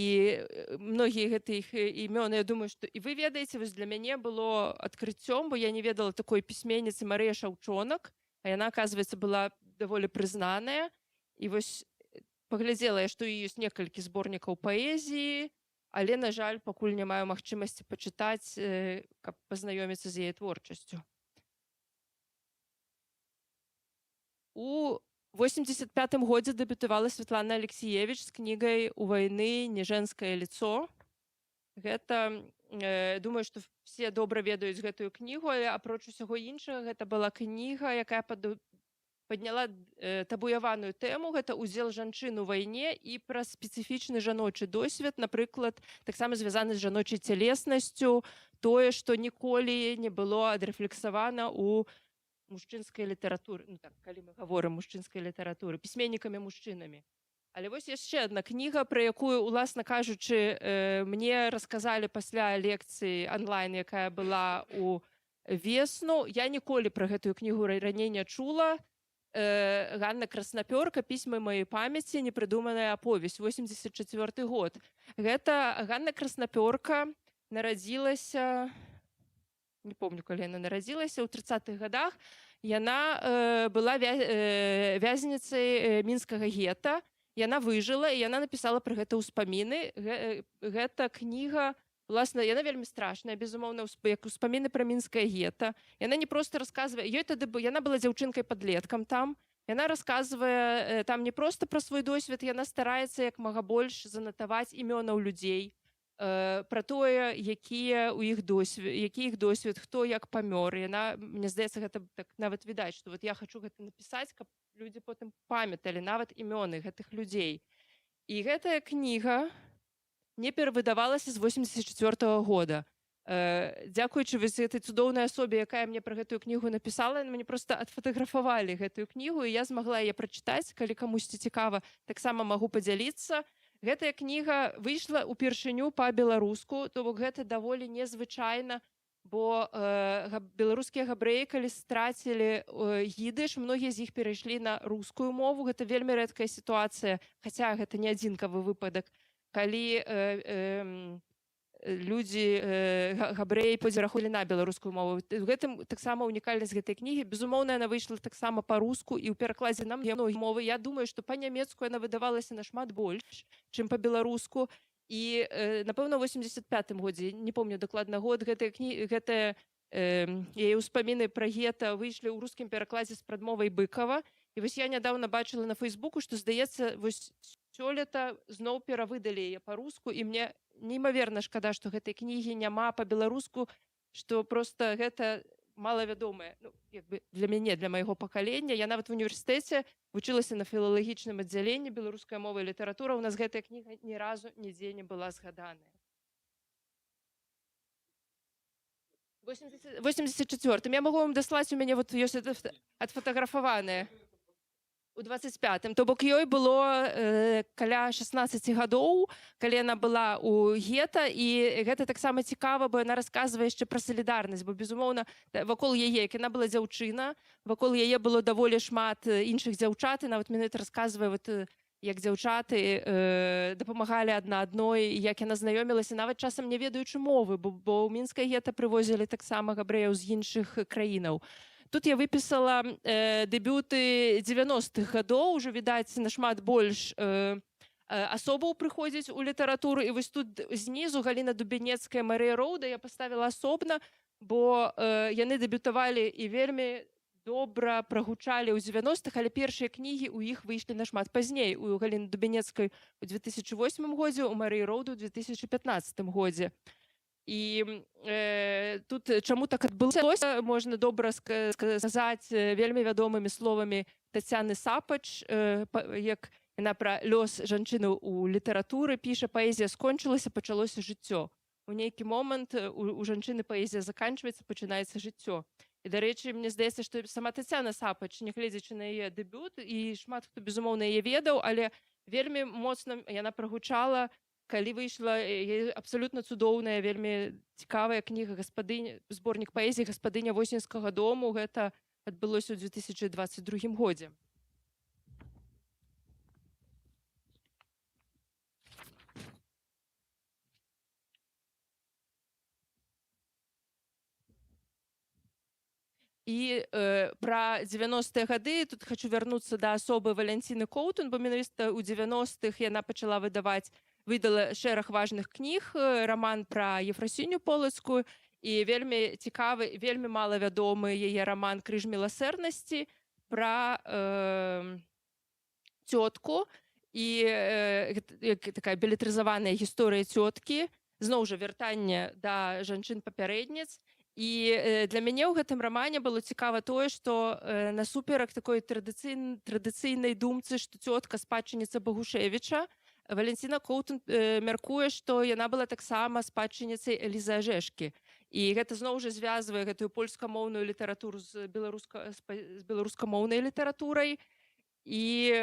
многія гэтых імёны, я думаю, што і вы ведаеце, вось для мяне было адкрыццём, бо я не ведала такой пісьменніцы Марыя Шаўчонак, а яна, аказваецца, была даволі прызнаная. І вось паглядзела я, што ёсць некалькі зборнікаў паэзіі, але, на жаль, пакуль не маю магчымасці пачытаць, каб пазнаёміцца з яе творчасцю. У 85-м годзе дэбютавала Святлана Алексіевіч з кнігай «У вайны не женскае лицо». Гэта, думаю, што все добра ведаюць гэтую кнігу, але апроч усяго іншага, гэта была кніга, якая падняла табуяваную тэму, гэта ўдзел жанчын у вайне і пра спецыфічны жаночы досвед, напрыклад, таксама звязаны з жаночай цялеснасцю, тое, што ніколі не было адрэфлексавана ў мужчынскай літаратуры, ну так, калі мы гаворым мужчынскай літаратуры, пісьменнікамі-мужчынамі. Але вось яшчэ адна кніга, пра якую, уласна кажучы, мне расказалі пасля лекцыі онлайн, якая была у весну. Я ніколі пра гэтую кнігу раней не чула. Ганна Краснапёрка «Пісьмы маёй памяці. Непрыдуманая аповесць», 84 год. Гэта Ганна Краснапёрка нарадзілася, не помню, калі яна нарадзілася, ў 30-х годах. Яна была вязніцай мінскага гета. Яна выжыла, і яна напісала пра гэта ўспаміны. Гэта кніга, уласна, яна вельмі страшная, безумоўна, як успаміны пра мінскае гета. Яна не проста расказвае, яна была дзяўчынкай-падлеткам там, яна расказвае там не проста пра свой досвед, яна стараецца як мага больш занатаваць імёнаў людзей, пра тое, які іх досвед, хто як памёр. Яна, мне здаецца, гэта так нават відаць, што вот я хачу гэта напісаць, каб людзі потым памяталі нават імёны гэтых людзей. І гэтая кніга не перавыдавалася з 84-го года. Дзякуючы гэтай цудоўнай асобе, якая мне пра гэтую кнігу напісала, мне проста адфатаграфавалі гэтую кнігу, і я змагла яе прачытаць, калі камусьці цікава, таксама магу падзяліцца. Гэтая кніга выйшла ўпершыню па-беларуску, то бок гэта даволі незвычайна, бо беларускія габрэі, калі страцілі гідыш, многія з іх перайшлі на рускую мову. Гэта вельмі рэдкая сітуацыя, хаця гэта не адзінкавы выпадак, калі людзі габрэі пераходзілі на беларускую мову. У гэтым таксама унікальнасць гэтай кнігі. Безумоўна, яна выйшла таксама па-руску і ў перакладзе на многія мовы. Я думаю, што па-нямецку яна выдавалася нашмат больш, чым па-беларуску. І, напэўна, у 85-м годзе, не помню дакладна год, гэтая яе ўспаміны пра гета выйшлі ў рускім перакладзе з прадмовай Быкова. І вось я нядаўна бачыла на Фейсбуку, што, здаецца, вось сёлета зноў перавыдалі яе па-руску, і мне неймаверна шкада, што гэтай кнігі няма па-беларуску, што проста гэта малавядомая, ну, як бы для мяне, для майго пакалення. Я нават в універсітэце вучылася на філалагічным аддзяленні беларуская мова і літаратура. У нас гэтая кніга ні разу нідзе не была згаданая. 84-м. Я магу вам даслаць, у мяне вот ёсць адфотаграфаванае. У 25-м. То бок ёй было каля 16 гадоў, калі яна была ў гета, і гэта таксама цікава, бо яна расказвае яшчэ пра салідарнасць, бо, безумоўна, вакол яе, як яна была дзяўчына, вакол яе было даволі шмат іншых дзяўчат, і нават менавіта расказвае, вот, як дзяўчаты дапамагалі адна адной, як яна знаёмілася, нават часам не ведаючы мовы, бо ў мінскае гета прывозілі таксама габрэяў з іншых краінаў. Тут я выпісала дэбюты 90-х гадоў, ўжо, відаць, нашмат больш асобаў прыходзіць у літаратуру, і вось тут знізу Галіна Дубянецкая, Марыя Роўда я паставіла асобна, бо яны дэбютавалі і вельмі добра прагучалі ў 90-х, але першыя кнігі ў іх выйшлі нашмат пазней. У Галіны Дубянецкай у 2008 годзе, у Марыі Роўды ў 2015 годзе. І тут чаму так адбылося, можна добра сказаць вельмі вядомымі словамі Тацяны Сапач, як яна пра лёс жанчыны ў літаратуры піша: паэзія скончылася, пачалося жыццё. У нейкі момант у жанчыны паэзія заканчваецца, пачынаецца жыццё. І, дарэчы, мне здаецца, што сама Тацяна Сапач, нягледзячы на яе дэбют, і шмат хто, безумоўна, яе ведаў, але вельмі моцна яна прагучала, калі выйшла абсалютна цудоўная, вельмі цікавая кніга зборнік паэзіі «Гаспадыня восеньскага дому». Гэта адбылося ў 2022 годзе. І пра 90-е гады тут хочу вярнуцца да асобы Валянціны Коўтун, бо менавіта ў 90-х яна пачала выдала шэраг важных кніг, раман пра Ефрасіню Полацкую, і вельмі цікавы, вельмі малавядомы яе раман «Крыж міласэрнасці» пра цётку, і такая белетрызаваная гісторыя цёткі, зноў жа вяртанне да жанчын-папярэдніц. І для мяне ў гэтым рамане было цікава тое, што насуперак такой традыцыйнай думцы, што цётка спадчынніца Багушевіча, Валянціна Коўтун мяркуе, што яна была таксама спадчынніцай Элізы Ажэшкі. І гэта зноў жа звязвае гэтую польскамоўную літаратуру з беларускамоўнай літаратурай. І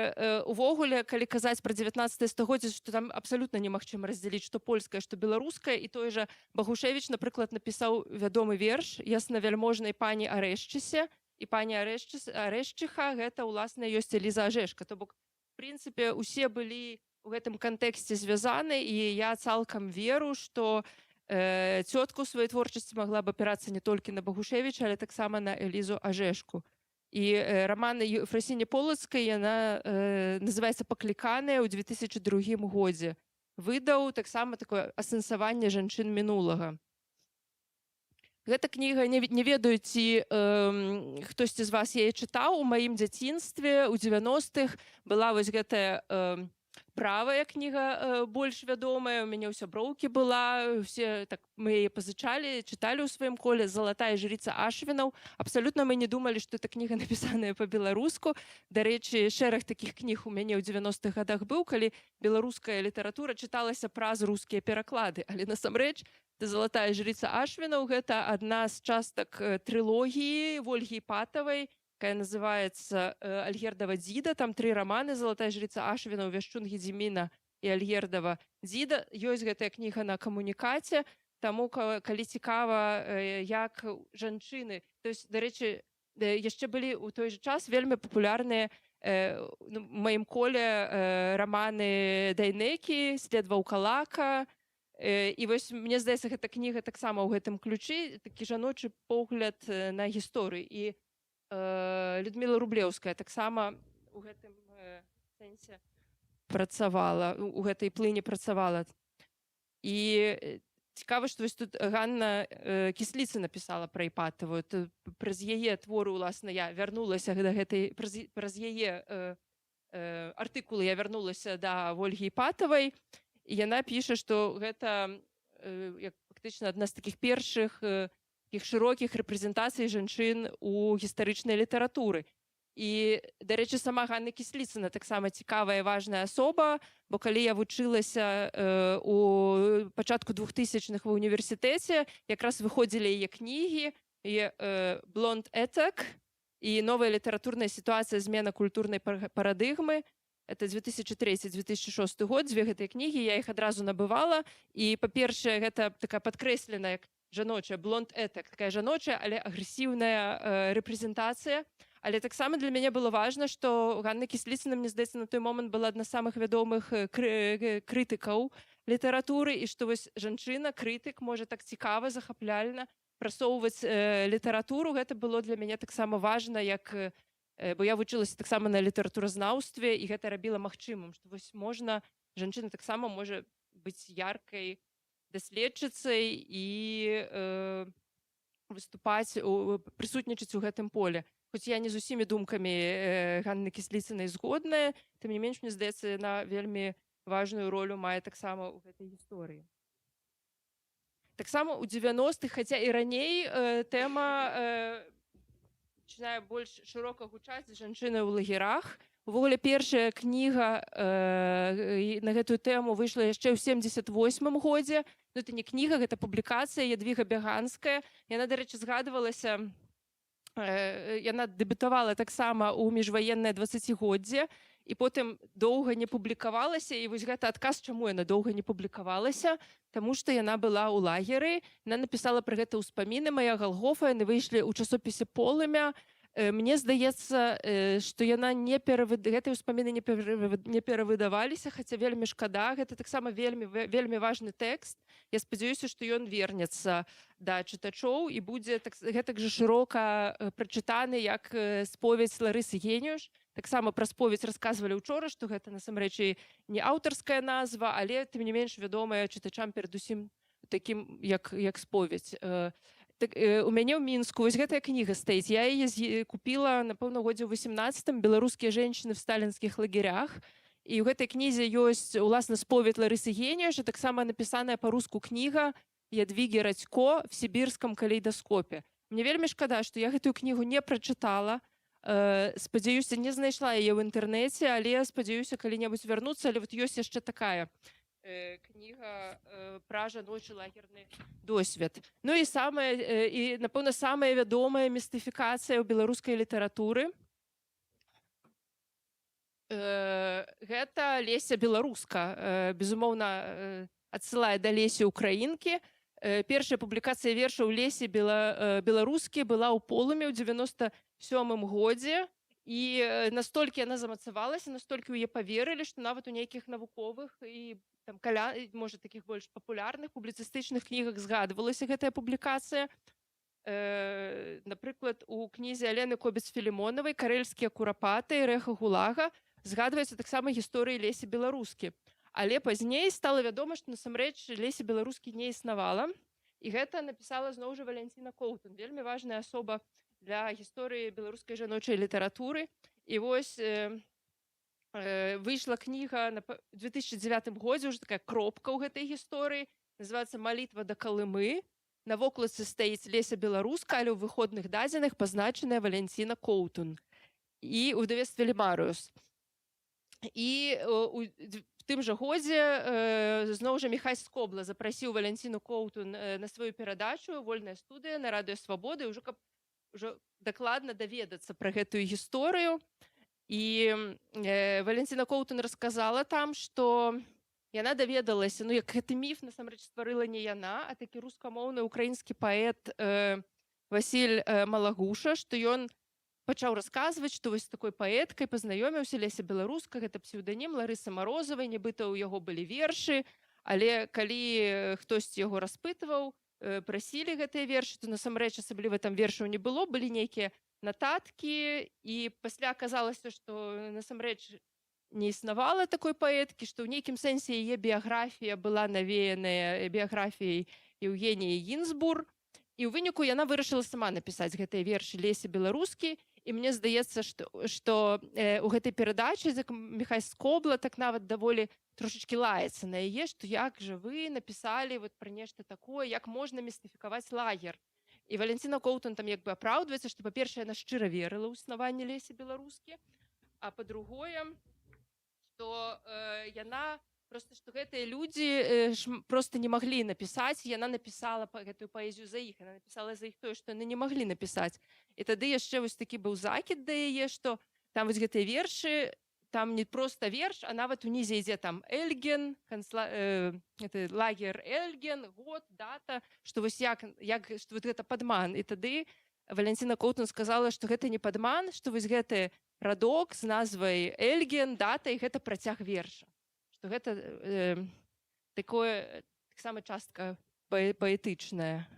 увогуле, калі казаць пра 19 стагоддзе, што там абсалютна немагчыма раздзяліць, што польскае, што беларускае, і той жа Багушевіч, напрыклад, напісаў вядомы верш яснавяльможнай пані Арэшчысе, і пані Арэшчыха гэта, уласна, ёсць Эліза Ажэшка. То бок, в прынцыпе, усе былі у гэтым кантэксце звязаны, і я цалкам веру, што цётка ў сваёй творчасці магла б апірацца не толькі на Багушевіча, але таксама на Элізу Ажэшку. І раман Ефрасіні Полацкай, яна называецца «Пакліканая» ў 2002 годзе. Выдаў таксама такое асэнсаванне жанчын мінулага. Гэта кніга, не ведаю, ці хтосьці з вас яе чытаў. У маім дзяцінстве ў 90-х была вось гэтая правая кніга больш вядомая, у мяне ў сяброўкі была, все так мы яе пазычалі, чыталі ў сваім коле, «Залатая жріца Ашвінаў». Абсалютна мы не думалі, што эта кніга напісаная па-беларуску. Дарэчы, шэраг такіх кніг у мяне ў 90-х гадах быў, калі беларуская літаратура чыталася праз рускія пераклады. Але насамрэч, «Залатая жріца Ашвінаў» гэта адна з частак трылогіі Вольгі Іпатавай, якая называецца «Альгердава дзіда». Там 3 раманы: «Залатая жріца Ашвінаў», «Вяшчун Гедзіміна» і «Альгердава дзіда». Ёсць гэтая кніга на камунікаце, таму калі цікава, як жанчыны... То есть, дарэчы, яшчэ былі ў той жа час вельмі папулярныя у маім коле раманы Дайнекі, «След ваўкалака», І вось мне здаецца, гэта кніга таксама ў гэтым ключы, такі жаночы погляд на гісторыю. І Людміла Рублеўская таксама у гэтым сэнсе працавала, у гэтай плыні працавала. І цікава, што вось тут Ганна Кісліца напісала пра Іпатаву. Праз яе творы, уласна, я вярнулася да гэтай, праз яе артыкулы я вярнулася да Вольгі Іпатавай, і яна піша, што гэта фактычна адна з такіх першых такіх шырокіх рэпрэзентацый жанчын у гістарычнай літаратуры. І, дарэчы, сама Ганна Кісліцына таксама цікавая і важная асоба, бо калі я вучылася у пачатку 2000-х ва ўніверсітэце, якраз выходзілі яе кнігі «Блонд Этак» і «Новая літаратурная сітуацыя. Змена культурнай парадыгмы». Это 2003-2006 год, дзве гэтыя кнігі, я іх адразу набывала. І, па-першае, гэта такая падкрэсленая жаночая, блонд этак, такая жаночая, але агрэсіўная рэпрэзентацыя. Але таксама для мяне было важна, што Ганна Кісліцына, мне здаецца, на той момант была адна з самых вядомых крытыкаў літаратуры, і што вось жанчына, крытык, можа так цікава, захапляльна прасоўваць літаратуру. Гэта было для мяне таксама важна, як бо я вучылася таксама на літаратуразнаўстве, і гэта рабіла магчымым, што вось можна, жанчына таксама можа быць яркай даследчыцай і выступаць, прысутнічаць у гэтым поле. Хоць я не з усімі думкамі Ганны Кісліцынай згодная, тым не менш, мне здаецца, яна вельмі важную ролю мае таксама ў гэтай гісторыі. Таксама ў 90-х, хаця і раней, тэма пачынае больш шырока гучаць жанчыны ў лагерах. Увогуле, першая кніга на гэтую тэму выйшла яшчэ ў 78-м годзе. Ну, это не кніга, гэта публікацыя Ядвіга Бяганская. Яна, дарэчы, згадвалася, яна дэбютавала таксама ў міжваеннае 20годдзе, і потым доўга не публікавалася. І вось гэта адказ, чаму яна доўга не публікавалася, таму што яна была ў лагеры. Яна напісала пра гэта ўспаміны «Мая Галгофа», яны выйшлі ў часопісе «Полымя». Мне здаецца, што яна гэтыя ўспаміны не перавыдаваліся, хаця вельмі шкада. Гэта таксама вельмі важны тэкст. Я спадзяюся, што ён вернецца да чытачоў і будзе гэтак жа шырока прачытаны, як споведь Ларысы Геніуш. Таксама пра споведь расказвалі ўчора, што гэта насамрэч не аўтарская назва, але тым не менш вядомая чытачам перадусім такім, як споведь. У мяне ў Мінску вось гэтая кніга стаіць. Я яе купіла, напэўна, годзе ў 18-м, «Беларускія женщины в сталінскіх лагерях». І ў гэтай кнізе ёсць, уласна, споведь Ларысы Геніуш, таксама напісаная па-руску кніга Ядвігі Радзько «В сібірскім калейдаскопе». Мне вельмі шкада, што я гэтую кнігу не прачытала. Спадзяюся, не знайшла яе ў інтэрнэце, але спадзяюся калі-небудзь вярнуцца. Але вот ёсць яшчэ такая кніга пра жаночы лагерны досвед. Ну і напэўна, самая вядомая містыфікацыя ў беларускай літаратуры гэта Леся Беларуска. Безумоўна, адсылае да Лесі Украінкі. Першая публікацыя вершаў Лесі Беларускі была ў Полымі ў 97-м годзе. І настолькі яна замацавалася, настолькі ў яе паверылі, што нават у нейкіх навуковых і можа, такіх больш папулярных публіцыстычных кнігах згадвалася гэтая публікацыя. Напрыклад, у кнізе Алены Кобец-Філімонавай «Карэльскія курапаты» Рэха Гулага згадваецца таксама гісторыі Лесі Беларускі. Але пазней стала вядома, што насамрэч Лесі Беларускі не існавала. І гэта напісала зноў жа Валянціна Коўтун, вельмі важная асоба для гісторыі беларускай жаночай літаратуры. І вось выйшла кніга ў 2009 годзе, уже такая кропка ў гэтай гісторыі, называецца «Малітва да Калымы». На вокладцы стаіць Леся Беларуска, але ў выходных дадзеных пазначаная Валянціна Коўтун і ў выдавецтве Лемарыус. І в тым жа годзе зноў жа Міхась Скобла запрасіў Валянціну Коўтун на сваю перадачу «Вольная студыя» на радыё Свабоды, ўжо каб дакладна даведацца пра гэтую гісторыю. І Валянціна Коўтун расказала там, што яна даведалася, ну як гэты міф насамрэч стварыла не яна, а такі рускамоўны украінскі паэт Васіль Малагуша, што ён пачаў расказваць, што вось з такой паэткай пазнаёміўся. Леся Беларуска, гэта псеўданім Ларысы Марозавай, нібыта ў яго былі вершы, Але калі хтосьці яго распытваў, прасілі гэтыя вершы, то насамрэч асабліва там вершаў не было, былі нейкія нататкі, і пасля аказалася, што насамрэч не існавала такой паэткі, што ў нейкім сэнсе яе біяграфія была навеяная біяграфіяй Еўгеніі Гінзбур, і ў выніку яна вырашыла сама напісаць гэтыя вершы Лесі Беларускі, і мне здаецца, што у гэтай перадачы Міхай Скобла так нават даволі трошечки лаецца на яе, што як жа вы напісалі вот пра нешта такое, як можна містыфікаваць лагер. І Валентина Коўтун там як бы апраўдваецца, што, па-першае, яна шчыра верыла ў існаванне Лесі Беларускі, а па-другое, што яна просто, што гэтыя людзі просто не маглі напісаць, яна напісала гэтую паэзію за іх, яна напісала за іх тое, што яны не маглі напісаць. І тады яшчэ вось такі быў закід да яе, што там вось гэтыя вершы, там не просто верш, а нават унізе ідзе там Эльген, лагер Эльген, год, дата, што вось як што вот гэта падман. І тады Валентина Коўтун сказала, што гэта не падман, што вось гэты радок з назвай Эльген, дата, і гэта працяг верша. Што гэта такое таксама частка паэтычная.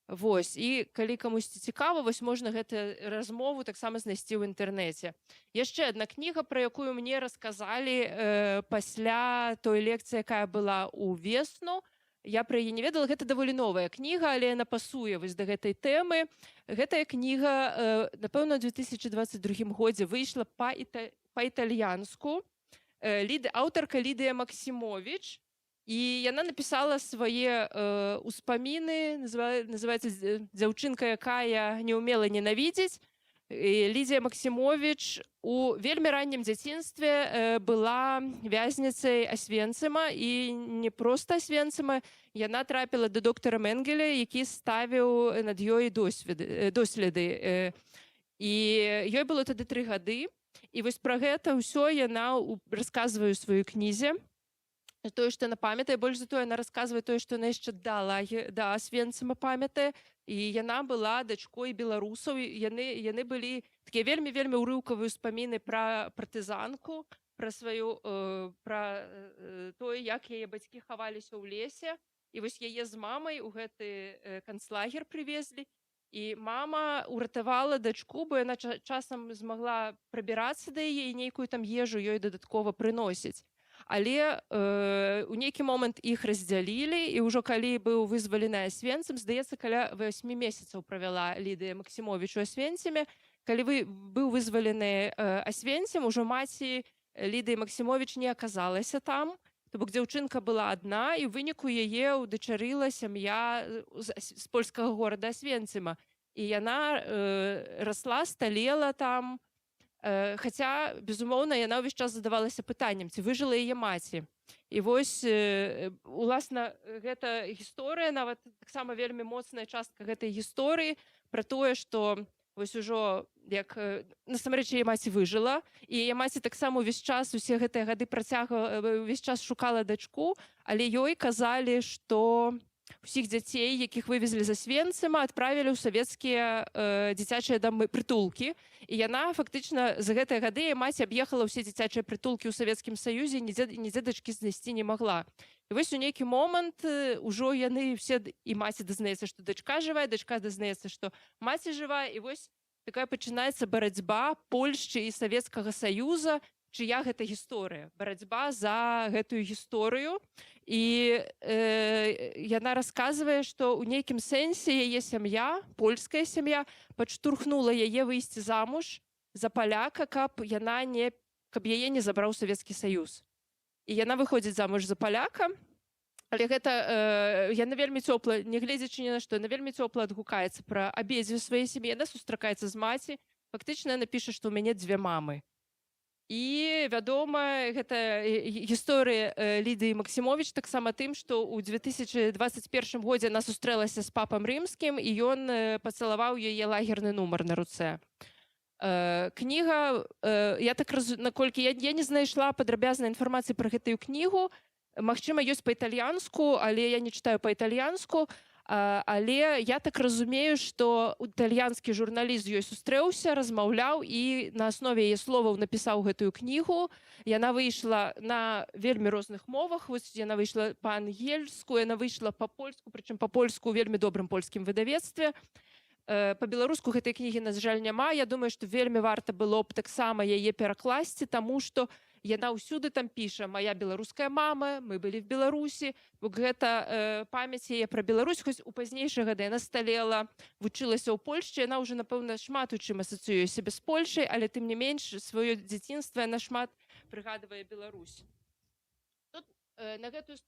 Вось, і калі камусьці цікава, вось можна гэту размову таксама знайсці ў інтэрнэце. Яшчэ адна кніга, пра якую мне расказалі пасля той лекцыі, якая была ў весну. Я пра яе не ведала, гэта даволі новая кніга, але яна пасуе вось да гэтай тэмы. Гэтая кніга, напэўна, ў 2022 годзе выйшла па-італьянску. Аўтарка Лідыя Максімовіч. І яна напісала свае ўспаміны, называецца «Дзяўчынка, якая не ўмела ненавідзець». Лідія Максімовіч у вельмі раннім дзяцінстве была вязніцай Асвенцыма, і не проста Асвенцыма, яна трапіла да доктара Менгеля, які ставіў над ёй доследы. І ёй было тады 3 гады, і вось пра гэта ўсё яна расказвае ў сваёй кнізе. Тое, што яна памятае, больш за тое, яна расказвае тое, што яна яшчэ да Асвенцыма памятае, і яна была дачкой беларусаў, яны былі такія вельмі ўрыўкавыя ўспаміны пра партызанку, пра тое, як яе бацькі хаваліся ў лесе, і вось яе з мамай у гэты канцлагер прывезлі, і мама ўратавала дачку, бо яна часам змагла прабірацца да яе, і нейкую там ежу ёй дадаткова прыносіць. Але у нейкі момант іх раздзялілі, і ўжо калі быў вызвалены Асвенцым, здаецца, каля 8 месяцаў правяла Лідыя Максімовіч у Асвенциме. Калі быў вызвалены Асвенцім, ужо маці Лідыі Максімовіч не аказалася там, то бок дзяўчынка была адна, і ў выніку яе ўдачарыла сям'я з польскага горада Асвенцима. І яна расла, сталела там, хаця, безумоўна, яна ўвесь час задавалася пытаннем, ці выжыла яе маці. І вось, уласна, гэта гісторыя, нават таксама вельмі моцная частка гэтай гісторыі пра тое, што вось ужо, як насамрэч яе маці выжыла, і яе маці таксама ўвесь час, усе гэтыя гады ўвесь час шукала дачку, але ёй казалі, што усіх дзяцей, якіх вывезлі з Асвенцыма, адправілі ў савецкія дзіцячыя дамы, прытулкі. І яна фактычна за гэтыя гады яе маці аб'ехала ўсе дзіцячыя прытулкі ў Савецкім Саюзе, нідзе дачкі знайсці не магла. І вось у нейкі момант ужо яны все, і маці дазнаецца, што дачка жывая, дачка дазнаецца, што маці жывая, і вось такая пачынаецца барацьба Польшчы і Савецкага Саюза, чыя гэта гісторыя, барацьба за гэтую гісторыю. І яна расказвае, што ў нейкім сэнсе яе сям'я, польская сям'я, падштурхнула яе выйсці замуж за паляка, каб яе не забраў Савецкі Саюз. І яна выходзіць замуж за паляка, але гэта яна вельмі цёпла, нягледзячы ні на што, яна вельмі цёпла адгукаецца пра абедзве свае сям'і, яна сустракаецца з маці, фактычна яна піша, што ў мяне 2 мамы. І, вядома, гэта гісторыя Лідыі Максімовіч таксама тым, што ў 2021 годзе яна сустрэлася з папам рымскім, і ён пацалаваў яе лагерны нумар на руцэ. Кніга, наколькі я не знайшла падрабязнай інфармацыі пра гэтую кнігу, магчыма, ёсць па-італьянску, але я не чытаю па-італьянску, Але я так разумею, што італьянскі журналіст з ёй сустрэўся, размаўляў і на аснове яе словаў напісаў гэтую кнігу. Яна выйшла на вельмі розных мовах. Вось яна выйшла па-ангельску, яна выйшла па-польску, прычым па-польску ў вельмі добрым польскім выдавецтве. Па-беларуску гэтай кнігі, на жаль, няма. Я думаю, што вельмі варта было б таксама яе перакласці, таму што яна ўсюды там піша: «Моя беларуская мама, мы былі в Беларусі». Гэта памяць яе пра Беларусь, хоць у пазнейшыя гады яна сталела, вучылася ў Польшчы, яна ўжо, напэўна, шмат у чым асацыюе сябе з Польшай, але тым не менш сваё дзяцінства яна шмат прыгадвае Беларусь. Тут на гэтую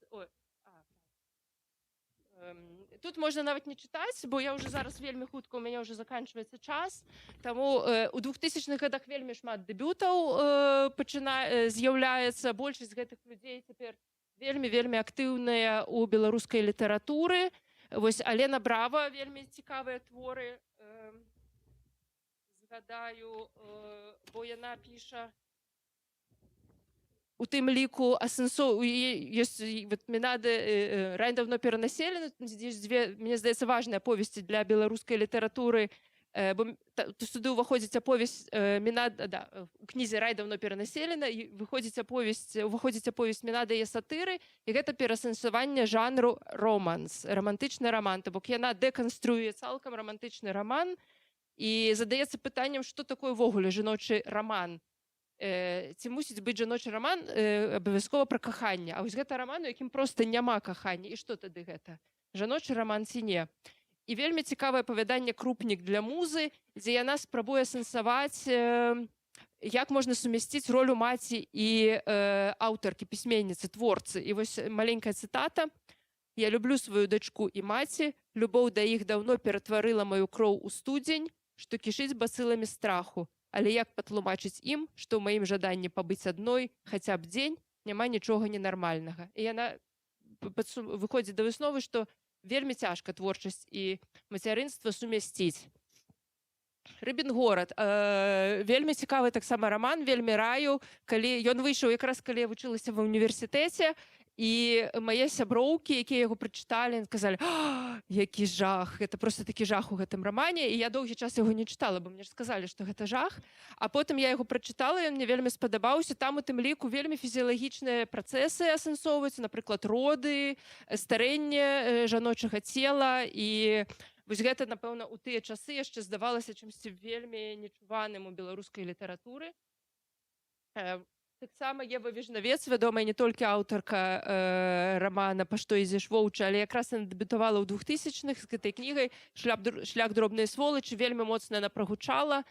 тут можна нават не чытаць, бо я ўжо зараз вельмі хутка, у мяне ўжо заканчваецца час. Таму у 2000-х годах вельмі шмат дэбютаў з'яўляецца. Большасць гэтых людзей цяпер вельмі актыўныя ў беларускай літаратуры. Вось Алена Брава, вельмі цікавыя творы. Згадаю, бо яна піша у тым ліку ёсць Мінады «Рай давно перанаселены». Здесь две, мне здаецца, важныя аповесці для беларускай літаратуры. Бо сюды ўваходзіць аповесць у кнізе «Рай давно перанаселена», і уваходзіць аповесць Мінады і сатыры, і гэта перасэнсаванне жанру романс, рамантычны раман. То бок яна дэканструюе цалкам рамантычны раман і задаецца пытаннем, што такое ўвогуле жаночы раман. Ці мусіць быць жаночы раман абавязкова пра каханне. А вось гэта раман, у якім проста няма кахання. І што тады гэта? Жаночы раман ці не? І вельмі цікавае апавяданне «Крупнік для музы», дзе яна спрабуе асэнсаваць, як можна сумясціць ролю маці і аўтаркі, пісьменніцы, творцы. І вось маленькая цытата: «Я люблю сваю дачку і маці, любоў да іх даўно ператварыла маю кроў у студзень, што кішыць бацыламі страху. Але як патлумачыць ім, што ў маім жаданні пабыць адной хаця б дзень няма нічога ненармальнага». І яна выходзіць да высновы, што вельмі цяжка творчасць і мацярынства сумясціць. «Рыбін горад». Вельмі цікавы таксама раман, вельмі раю. Ён выйшаў якраз, калі я вучылася ва ўніверсітэце, і мае сяброўкі, якія яго прачыталі, сказалі: «Які жах, гэта проста такі жах у гэтым рамане». І я доўгі час яго не чытала, бо мне ж сказалі, што гэта жах. А потым я яго прачытала, ён мне вельмі спадабаўся. Там у тым ліку вельмі фізіялагічныя працэсы асэнсоўваюцца, напрыклад, роды, старэнне жаночага цела. І вось гэта, напэўна, у тыя часы яшчэ здавалася чымсьці вельмі нечуваным у беларускай літаратуры. Таксама Ева Віжнавец, вядомая не толькі аўтарка рамана «Па што ідзеш, воўча», але якраз яна дэбютавала ў 2000-х з гэтай кнігай «Шлях дробнай сволачы», вельмі моцна яна прагучала.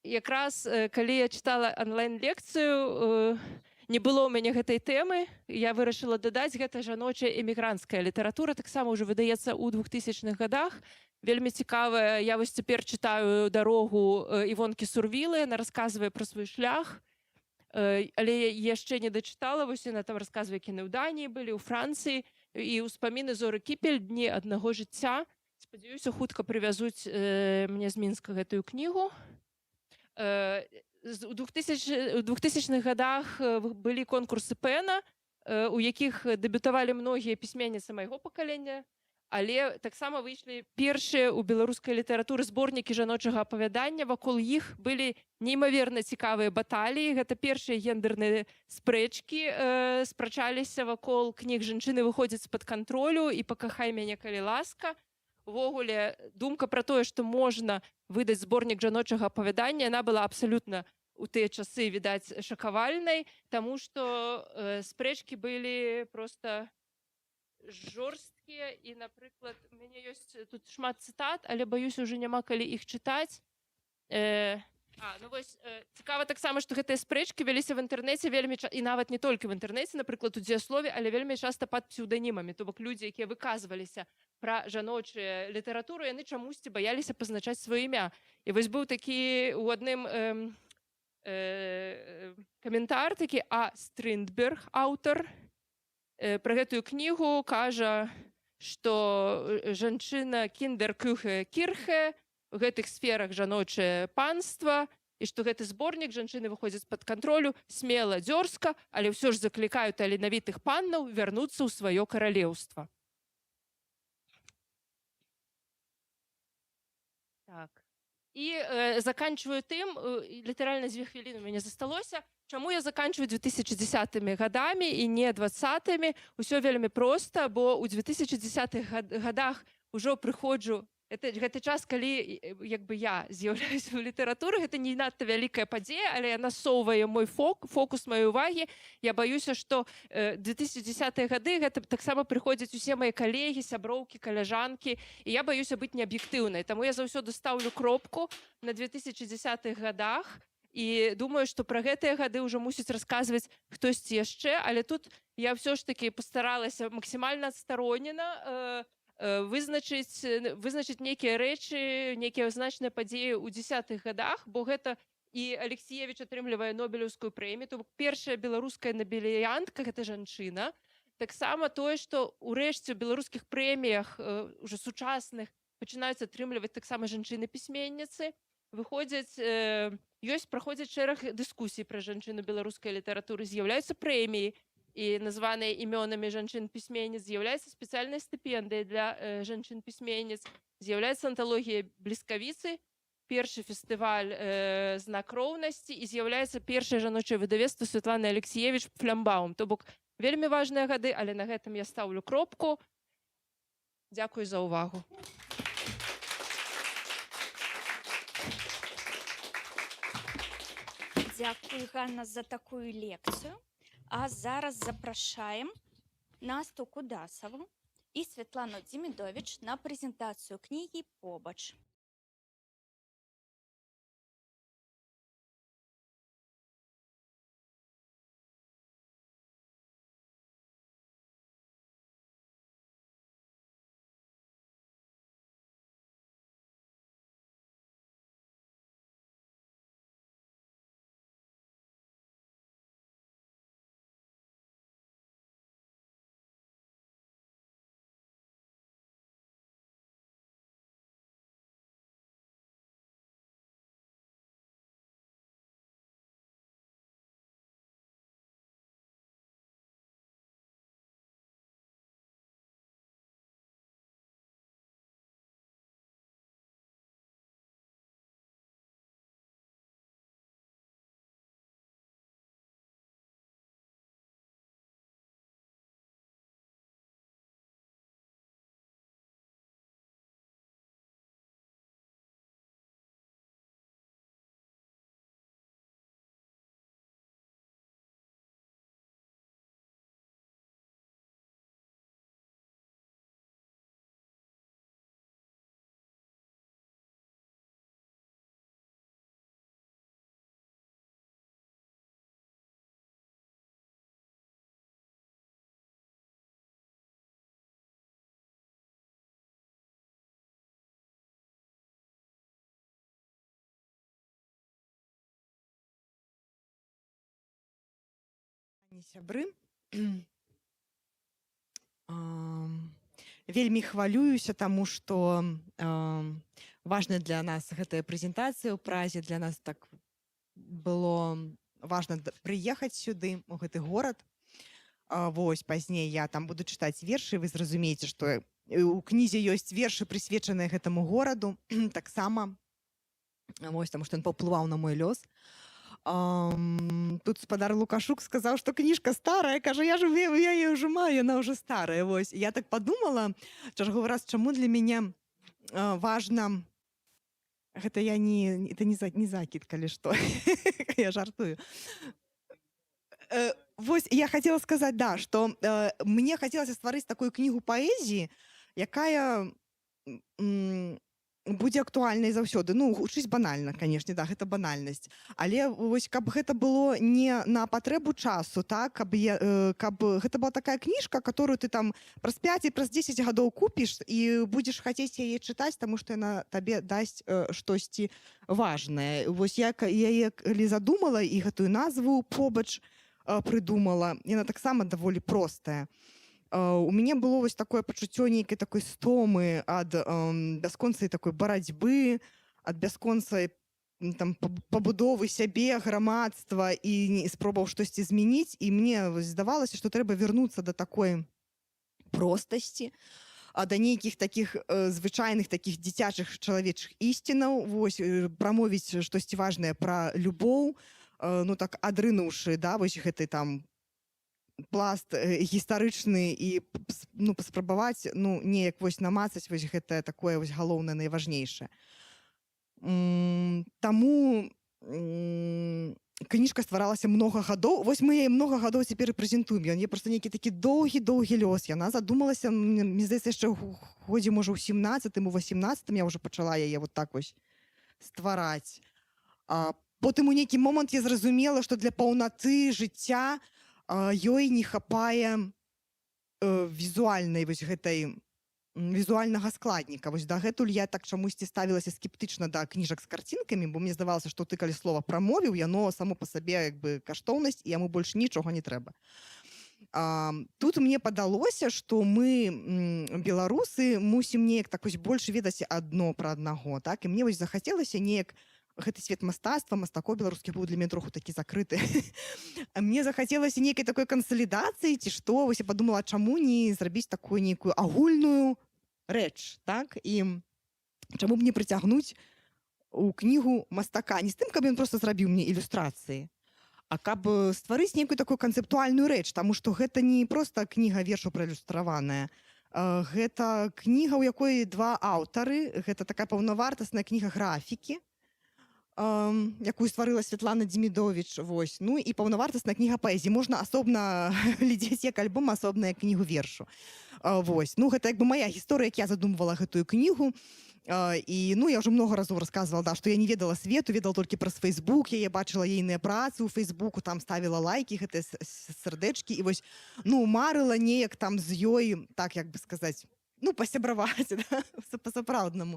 Якраз калі я чытала онлайн-лекцыю, не было ў мяне гэтай тэмы, я вырашыла дадаць, гэта жаночая эмігранцкая літаратура, таксама ўжо выдаецца ў 2000-х годах. Вельмі цікавая. Я вось цяпер чытаю «Дарогу» Івонкі Сурвілы, яна расказвае пра свой шлях, але яшчэ не дачытала. Вось яна там расказвае, які яны ў Даніі былі, ў Францыі, і ўспаміны Зоры Кіпель, «Дні аднаго жыцця». Спадзяюся, хутка прывязуць мне з Мінска гэтую кнігу. У 2000-х годах былі конкурсы Пэна, у якіх дэбютавалі многія пісьменніцы майго пакалення, але таксама выйшлі першыя ў беларускай літаратуры зборнікі жаночага апавядання. Вакол іх былі неймаверна цікавыя баталіі. Гэта першыя гендерныя спрэчкі, спрачаліся вакол кніг «Жанчыны выходзяць з-пад кантролю» і «Пакахай мяне, калі ласка». Увогуле, думка пра тое, што можна выдаць зборнік жаночага апавядання, яна была абсалютна у тыя часы, відаць, шакавальнай, таму што спрэчкі былі проста жорсткія. І, напрыклад, у мяне ёсць тут шмат цытат, але, баюся, ўжо няма калі іх чытаць. Цікава таксама, што гэтыя спрэчкі вяліся в інтэрнэце вельмі і нават не толькі в інтэрнэце, напрыклад, у дзеяслове, але вельмі часта пад псеўданімамі. То бок людзі, якія выказваліся пра жаночую літаратуру, яны чамусьці баяліся пазначаць сваё імя. І вось быў такі у адным каментар такі А. Стрындберг, аўтар, пра гэтую кнігу кажа, што жанчына кіндеркюхе кірхе, у гэтых сферах жаночае панства, і што гэты зборнік «Жанчыны выходзяць з-пад кантролю» смела, дзёрзка, але ўсё ж заклікаю таленавітых паннаў вярнуцца ў сваё каралеўства. Так. І заканчиваю тым, літаральна 2 хвіліны у мяне засталося. Чаму я заканчиваю 2010 годамі і не 20-ми? Усё вельмі проста, бо ў 2010 годах ужо прыходжу, гэты час, калі як бы я з'яўляюся ў літаратуры, гэта не надта вялікая падзея, але яна насоўвае мой фокус маёй увагі. Я баюся, што 2010 гады гэта таксама прыходзяць усе мае калегі, сяброўкі, каляжанкі, і я баюся быць неаб'ектыўнай. Таму я заўсёды стаўлю кропку на 2010 годах і думаю, што пра гэтыя гады ўжо мусіць расказваць хтосьці яшчэ, але тут я ўсё ж такі пастаралася максімальна адстаронена вызначыць нейкія рэчы, нейкія значныя падзеі ў 10-х годах, бо гэта і Алексіевіч атрымлівае Нобелеўскую прэмію, то бок першая беларуская нобеліянтка, гэта жанчына. Таксама тое, што ўрэшце ў беларускіх прэміях уже сучасных пачынаюць атрымліваць таксама жанчыны-пісьменніцы. Выходзяць, праходзяць шэраг дыскусій пра жанчыну беларускай літаратуры, з'яўляюцца прэміі, і названыя імёнамі жанчын-пісьменніц, з'яўляецца спецыяльная стыпендыя для жанчын-пісьменніц, з'яўляецца анталогія бліскавіцы, першы фестываль знак роўнасці і з'яўляецца першае жаночае выдавецтва Святланы Алексіевіч Флямбаум. То бок вельмі важныя гады, але на гэтым я стаўлю кропку. Дзякуй за ўвагу. Дзякуй, Ганна, за такую лекцыю. А зараз запрашаем Насту Кудасаву і Святлану Дзімідовіч на прэзентацыю кнігі «Побач». Сябры, вельмі хвалююся, таму што важна для нас гэтая прэзентацыя ў празе, для нас так было важна прыехаць сюды, у гэты горад. Вось, пазней я там буду чытаць вершы, вы зразумееце, што у кнізе ёсць вершы, прысвечаныя гэтаму гораду, таксама, вось, таму што ён паўплываў на мой лёс. Тут спадар Лукашук сказаў, што кніжка старая, кажа, я яе ўжо маю, яна ўжо старая. Вось. Я так падумала, чарговы раз, чаму для мяне важна, гэта я не закід, калі што, я жартую. Вось, я хацела сказаць, да, што мне хацелася стварыць такую кнігу паэзіі, якая будзе актуальнай заўсёды. Ну, гучыць банальна, канешне, да, гэта банальнасць. Але вось, каб гэта было не на патрэбу часу, так, каб гэта была такая кніжка, которую ты там праз 5 і праз 10 гадоў купіш і будзеш хацець яе чытаць, таму што яна табе дасць штосьці важнае. Вось я яе калі задумала і гэтую назву «Побач» прыдумала, яна таксама даволі простая. У мяне было вось такое пачуццё нейкай такой стомы ад бясконцай такой барацьбы, ад бясконцай пабудовы сябе, грамадства і спробаў штосьці змяніць. І мне здавалася, што трэба вярнуцца да такой простасці. да нейкіх такіх звычайных такіх дзіцячых чалавечых ісцінаў, вось прамовіць штосьці важнае пра любоў, ну так адрынуўшы, да, вось гэты там пласт гістарычны і ну паспрабаваць ну неяк вось намацаць вось гэтае такое вось галоўнае найважнейшае. Таму кніжка стваралася многа гадоў. Вось мы яе многа гадоў цяпер і прэзентуем. Ён є просто нейкі такі доўгі лёс. Яна задумалася, мне здаецца, яшчэ ў годзе можа ў 17-м, у 18-м я ўжо пачала яе вот так вось ствараць. Потым у нейкі момант я зразумела, што для паўнаты жыцця ёй не хапае візуальнай вось гэтай візуальнага складніка. Вось дагэтуль я так чамусьці ставілася скептычна да кніжак з карцінкамі, бо мне здавалася, што ты калі слова прамовіў, яно само па сабе як бы каштоўнасць, і яму больш нічога не трэба. Тут мне падалося, што мы, беларусы, мусім неяк так вось больш ведаць адно пра аднаго, так? І мне вось захацелася неяк гэты свет мастацтва, мастакоў беларускіх быў для мяне троху такі закрыты. Мне захацелася нейкай такой кансалідацыі, ці што, вось я падумала, чаму не зрабіць такую нейкую агульную рэч, так? І чаму б не прыцягнуць у кнігу мастака, не з тым, каб ён проста зрабіў мне ілюстрацыі, а каб стварыць нейкую такую канцэптуальную рэч, таму што гэта не проста кніга вершаў праілюстраваная, гэта кніга, у якой два аўтары, гэта такая паўнавартасная кніга графікі, якую стварыла Святлана Демідович, вось. Ну і паўнавартасная кніга паэзіі. Можна асобна глядзець як альбом, асобна як кнігу вершу. Вось. Ну гэта як бы мая гісторыя, як я задумвала гэтую кнігу. І ну я ўжо много разоў расказвала, да, што я не ведала свету, ведала толькі праз Фейсбук, я бачыла ейныя працы ў Фейсбуку, там ставіла лайкі, гэтыя сардэчкі, і вось ну марыла неяк там з ёй, так як бы сказаць, ну, пасябраваць, да? Па-сапраўднаму.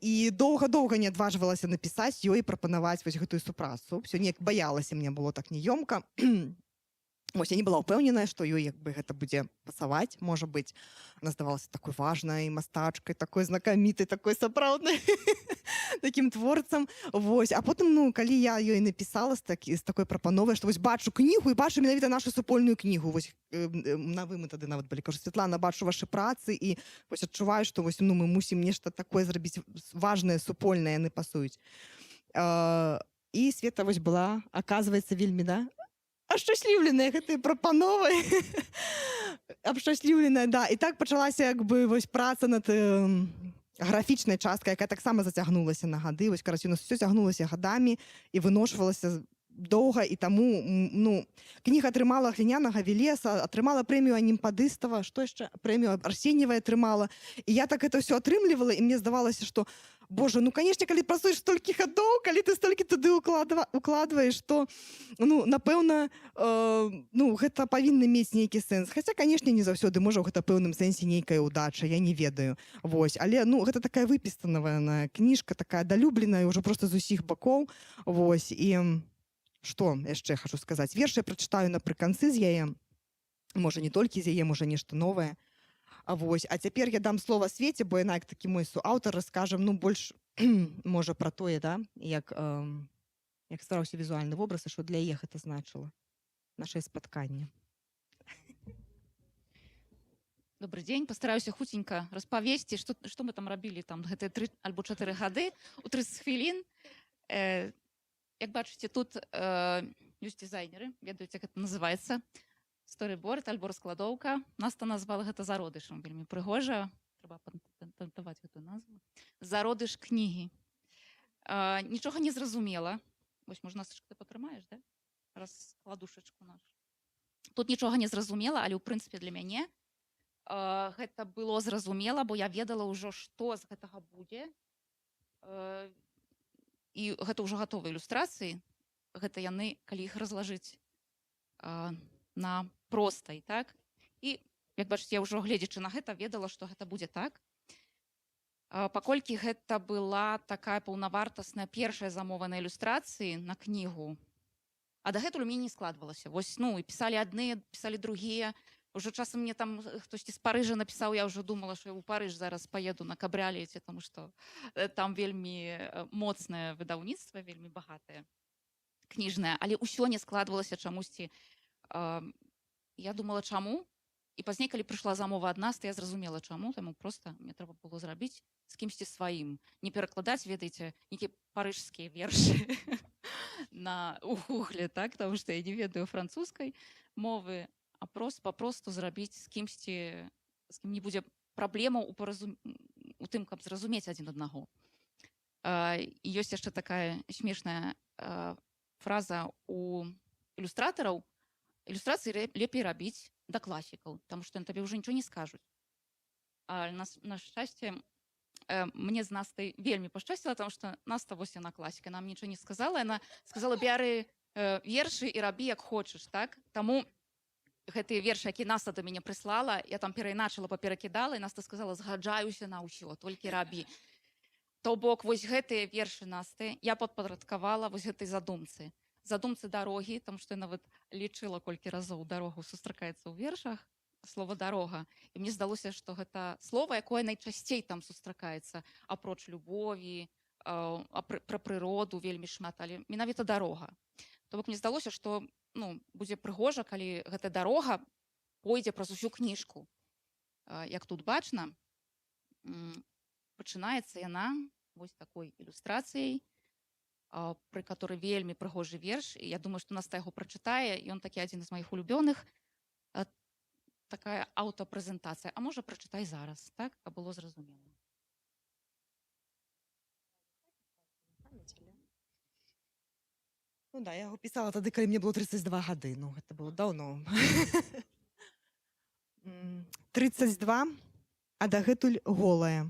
І доўга-доўга не адважвалася напісаць ёй, прапанаваць вось гэтую супрацу. Всё неяк баялася, мне было так неёмка. Вось, я не была ўпэўненая, што ёй як бы гэта будзе пасаваць, можа быць. Она здавалася такой важнай мастачкай, такой знакамітай, такой сапраўднай такім творцам. Вось. А потым, ну, калі я ёй напісала з такой прапановай, што вось бачу кнігу і бачу менавіта нашу супольную кнігу. Вось мы тады нават былі. Кажу, Святлана, бачу вашы працы і вось адчуваю, што вось, ну, мы мусім нешта такое зрабіць важнае, супольнае, яны пасуюць. І Света вось была, аказваецца, вельмі, да, ашчасліўленая гэтай прапановай. Абшчасліўленая, да. І так пачалася як бы вось праца над графічнай часткай, якая таксама зацягнулася на гады. Вось, карацей, у нас усё цягнулася гадамі і выношвалася доўга, і таму, ну, кніга атрымала глінянага Велеса, атрымала прэмію Анімпадыстава, што яшчэ? Прэмію Арсеньевай атрымала. І я так гэта ўсё атрымлівала, і мне здавалася, што боже, ну, канешне, калі працуеш столькі гадоў, калі ты столькі туды укладваеш, то, ну, напэўна, ну, гэта павінна мець нейкі сэнс. Хаця, канешне, не заўсёды, можа, ў гэта пэўным сэнсе нейкая ўдача, я не ведаю. Вось, але, ну, гэта такая выпістаная кніжка, такая далюбленая, ўжо проста з усіх бакоў. Вось, і што яшчэ хачу сказаць? Верш я прачытаю напрыканцы з яе, можа, не толькі з яе, можа, нешта новае. Вось. А цяпер я дам слова Свеце, бо яна, як такі мой суаўтар, раскажам, ну, больш, можа, пра тое, да, як ствараўся візуальны вобраз, і што для яе гэта значыла. Нашае спатканне. Добрый дзень, пастараюся хуценька распавесці, што мы там рабілі там гэтыя 3 альбо 4 гады у 30 хвілін. Як бачыце, тут ёсць дызайнеры, ведаюць, як гэта называецца. Сторыборд альбо раскладоўка. Нас-то назвала гэта зародышам, вельмі прыгожа. Трэба патэнтаваць гэтую назву. Зародыш кнігі. Нічога не зразумела. Вось, можа, Насачка, ты патрымаеш, да? Раскладушачку нашу. Тут нічога не зразумела, але, ў прынцыпе, для мяне гэта было зразумела, бо я ведала ўжо, што з гэтага будзе. І гэта ўжо гатовыя ілюстрацыі. Гэта яны, калі іх разлажыць на простай, так? І, як бачыце, я ўжо гледзячы на гэта, ведала, што гэта будзе так. Паколькі гэта была такая паўнавартасная першая замова на ілюстрацыі, на кнігу, а дагэтуль у мяне не складвалася. Вось, ну, і пісалі адныя, пісалі другія. Уже часам мне там хтосьці з Парыжа напісаў, я ўжо думала, што я ў Парыж зараз паеду на кабрыялеце, таму што там вельмі моцнае выдаўніцтва, вельмі багатае, кніжнае, але ўсё не складвалася чамусьці. Я думала, чаму? І пазней, калі прыйшла замова ад нас, то я зразумела, чаму, таму проста мне трэба было зрабіць з кімсьці сваім. Не перакладаць, ведаеце, нейкія парыжскія вершы у гугле, так? Таму што я не ведаю французскай мовы, а папросту зрабіць з кімсьці, з кім не будзе праблемаў у тым, каб зразумець адзін аднаго. І ёсць яшчэ такая смешная фраза у ілюстратараў. Ілюстрацыі лепей рабіць да класікаў, таму што табе ўжо нічого не скажуць. А на шчасце, мне з Настай вельмі пашчасціла, таму што Наста вось яна класіка, нам нічого не сказала, яна сказала: бяры вершы і рабі як хочаш, так? Таму гэтыя вершы, які Наста да мяне прыслала, я там перайначыла, паперакідала, і Наста сказала: згаджаюся на ўсё, толькі рабі. То бок вось гэтыя вершы Насты я падпарадкавала вось гэтай задумцы дарогі, там што я нават лічыла, колькі разоў дарогу сустракаецца ў вершах, слова дарога. І мне здалося, што гэта слова, якое найчасцей там сустракаецца, апроч любові, пра прыроду вельмі шмат, але менавіта дарога. То бок мне здалося, што будзе прыгожа, калі гэта дарога пойдзе праз усю кніжку. Як тут бачна, пачынаецца яна вось такой ілюстрацыяй, пры которой вельмі прыгожы верш, і я думаю, што Наста яго прачытае, і ён такі адзін з маіх улюбёных. Такая аўтапрэзентацыя. А можа, прачытай зараз, так, каб было зразумела. Ну да, я яго пісала тады, калі мне было 32 гады. Ну, гэта было даўно. 32, а дагэтуль голая,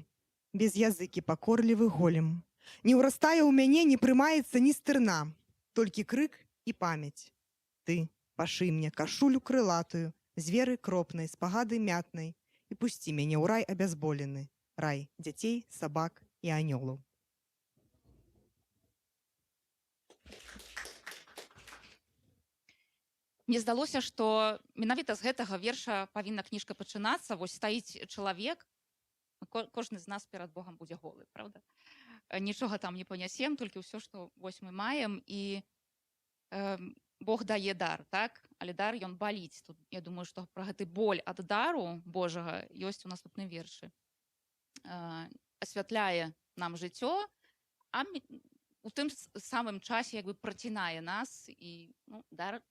без языкі пакорлівы голем. Не ўрастае ў мяне, не прымаецца ні стырна, толькі крык і памяць. Ты пашый мне кашулю крылатую, зверы кропнай, спагады мятнай, і пусці мяне ў рай абязболены, рай дзяцей, сабак і анёлаў. Мне здалося, што менавіта з гэтага верша павінна кніжка пачынацца. Вось стаіць чалавек, кожны з нас перад Богам будзе голы, правда? Нічога там не панясем, толькі ўсё, што вось мы маем, і Бог дае дар, так? Але дар, ён баліць. Тут, я думаю, што пра гэты боль ад дару Божага ёсць у наступным вершы. Асвятляе нам жыццё, а у тым самым часе як бы працінае нас, і дар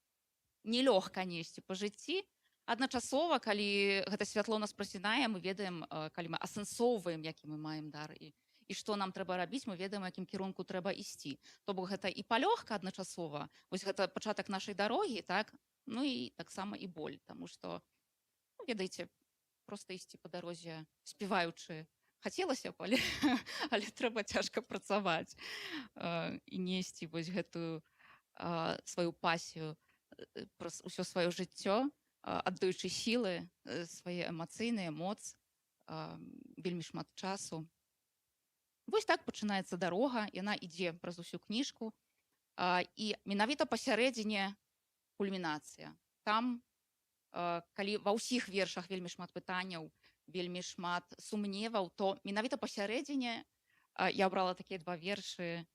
нелёгка несці па жыцці. Адначасова, калі гэта святло нас працінае, мы ведаем, калі мы асэнсоўваем, які мы маем дар, і што нам трэба рабіць, мы ведаем, якім кірунку трэба ісці. То бок гэта і палёгка адначасова, вось гэта пачатак нашай дарогі, так? Ну і таксама і боль, таму што, ведаеце, проста ісці па дарозе спяваючы хацелася б, але трэба цяжка працаваць і несці вось гэтую сваю пасію праз усё сваё жыццё, аддаючы сілы, свае эмацыйныя, моц, вельмі шмат часу. Вось так пачынаецца дарога, яна ідзе праз усю кніжку, і менавіта пасярэдзіне кульмінацыя. Там, калі ва ўсіх вершах вельмі шмат пытанняў, вельмі шмат сумневаў, то менавіта пасярэдзіне я брала такія два вершы,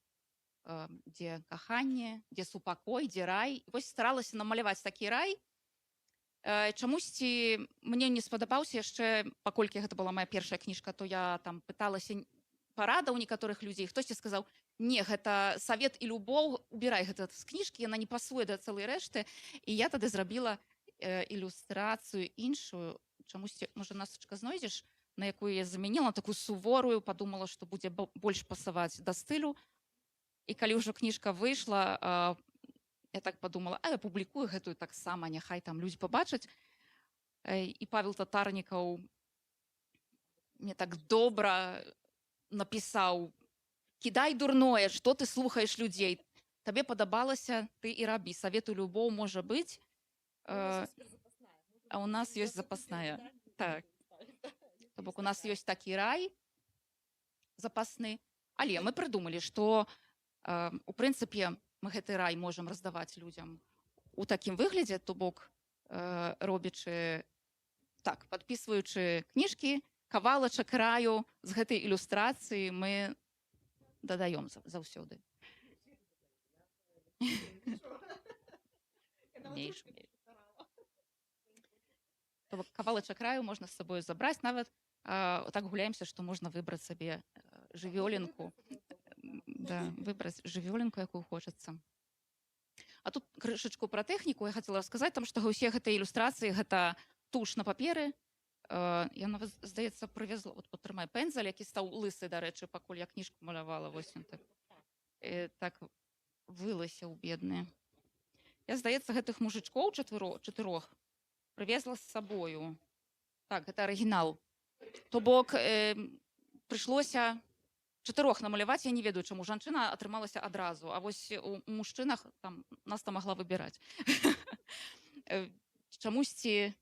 дзе каханне, дзе супакой, дзе рай. І вось старалася намаляваць такі рай. Чамусьці мне не спадабаўся яшчэ, паколькі гэта была моя першая кніжка, то я там пыталася парада ў некаторых людзей. Хтосьці сказаў: не, гэта савет і любоў, убірай гэта з кніжкі, яна не пасуе да цэлай рэшты. І я тады зрабіла ілюстрацыю іншую. Чамусьці, можа, Настачка, знойдзеш, на якую я замяніла, такую суворую, падумала, што будзе больш пасаваць да стылю. І калі ўжо кніжка выйшла, я так падумала: я публікую гэтую таксама, няхай там людзі пабачаць. І Павел Татарнікаў мне так добра напісаў: кідай дурное, што ты слухаеш людзей, табе падабалася, ты і рабі, савету любоў можа быць, а у нас ёсць запасная. Так. То бок у нас ёсць такі рай запасны, але мы прыдумалі, што у прынцыпе мы гэты рай можам раздаваць людзям у такім выглядзе, то бок робячы так, падпісваючы кніжкі, кавалачак раю з гэтай ілюстрацыі мы дадаём заўсёды. То бок кавалачак краю можна з сабою забраць, нават так гуляемся, што можна выбраць сабе жывёленку. Да, выбраць жывёленку, якую хочацца. А тут крышачку пра тэхніку я хацела сказаць, там што ўсе гэтыя ілюстрацыі гэта туш на паперы. Я нават, здаецца, прывезла, от патрымай пензаль, які стаў лысы, дарэчы, пакуль я кніжку малявала, вось ён так. Так вылася ў бедныя. Я, здаецца, гэтых мужычкоў чатырох прывезла з сабою. Так, гэта арыгінал. То бок прыйшлося 4 намаляваць, я не ведаю, чаму жанчына атрымалася адразу, а вось у мужчынах там нас там магла выбіраць. Чамусьці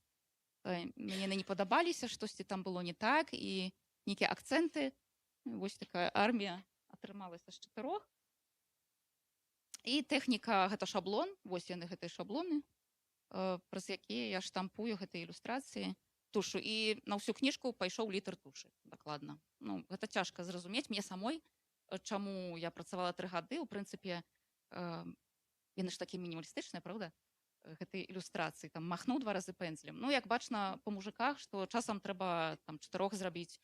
мне не падабаліся, штосьці там было не так, і нейкія акцэнты. Вось такая армія атрымалася з 4. І тэхніка гэта шаблон, вось яны гэтыя шаблоны, праз якія я штампую гэтыя ілюстрацыі тушу. І на ўсю кніжку пайшоў літр тушы, дакладна. Ну, гэта цяжка зразумець мне самой, чаму я працавала 3 гады. У прынцыпе, яны ж такі мінімалістычныя, правда? Гэтыя ілюстрацыі, там махнуў 2 разы пензлем. Ну, як бачна па мужиках, што часам трэба там 4 зрабіць.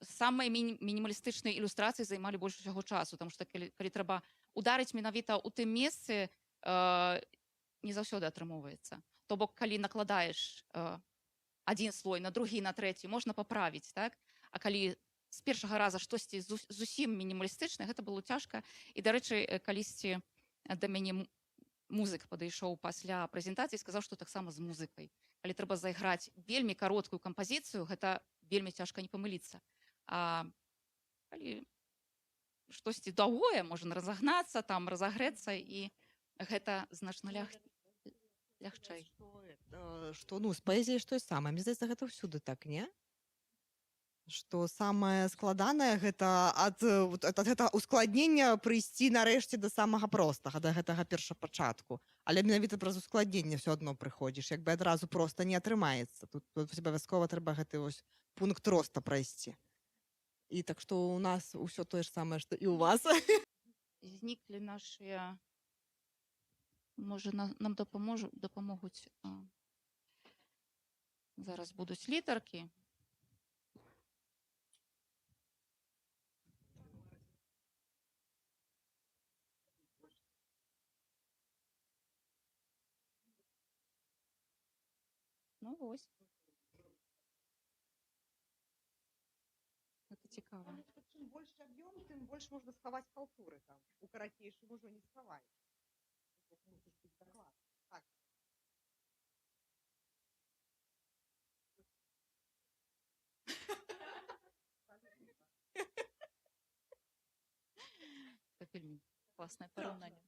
Самыя мінімалістычныя ілюстрацыі займалі больш усяго часу, таму што калі трэба ударыць менавіта ў тым месцы, не заўсёды атрымоўваецца. То бок, калі накладаеш адзін слой на другі, на трэці, можна паправіць, так? А калі з першага раза штосьці зусім мінімалістычнае, гэта было цяжка. І, дарэчы, калісьці да мяне музык падышоў пасля прэзентацыі, сказаў, што таксама з музыкай. Калі трэба зайграць вельмі кароткую кампазіцыю, гэта вельмі цяжка не памыліцца. А калі штосьці даўгое, можна разагнацца, там разагрэцца, і гэта значна лягчэй. Што, ну, з паэзіяй што самае. Мне здаецца, гэта ўсюды так, не? Што самае складанае гэта ад гэтага ускладнення прыйсці нарэшце да самага простага, да гэтага першапачатку. Але менавіта праз ускладненне ўсё адно прыходзіш, як бы адразу проста не атрымаецца. Тут абавязкова трэба гэты вось пункт роста прайсці. І так што ў нас ўсё тое ж самае, што і ў вас. Зніклі нашыя... Можа, нам дапамогуць... Зараз будуць літаркі. Ну, вось. Гэта цікава. Чым больш аб'ём, тым больш можна схаваць халтуры там. У карацейшым ужо не схаваеш. Мусіш быць дакладны. Так. Це вельмі класнае параўнанне.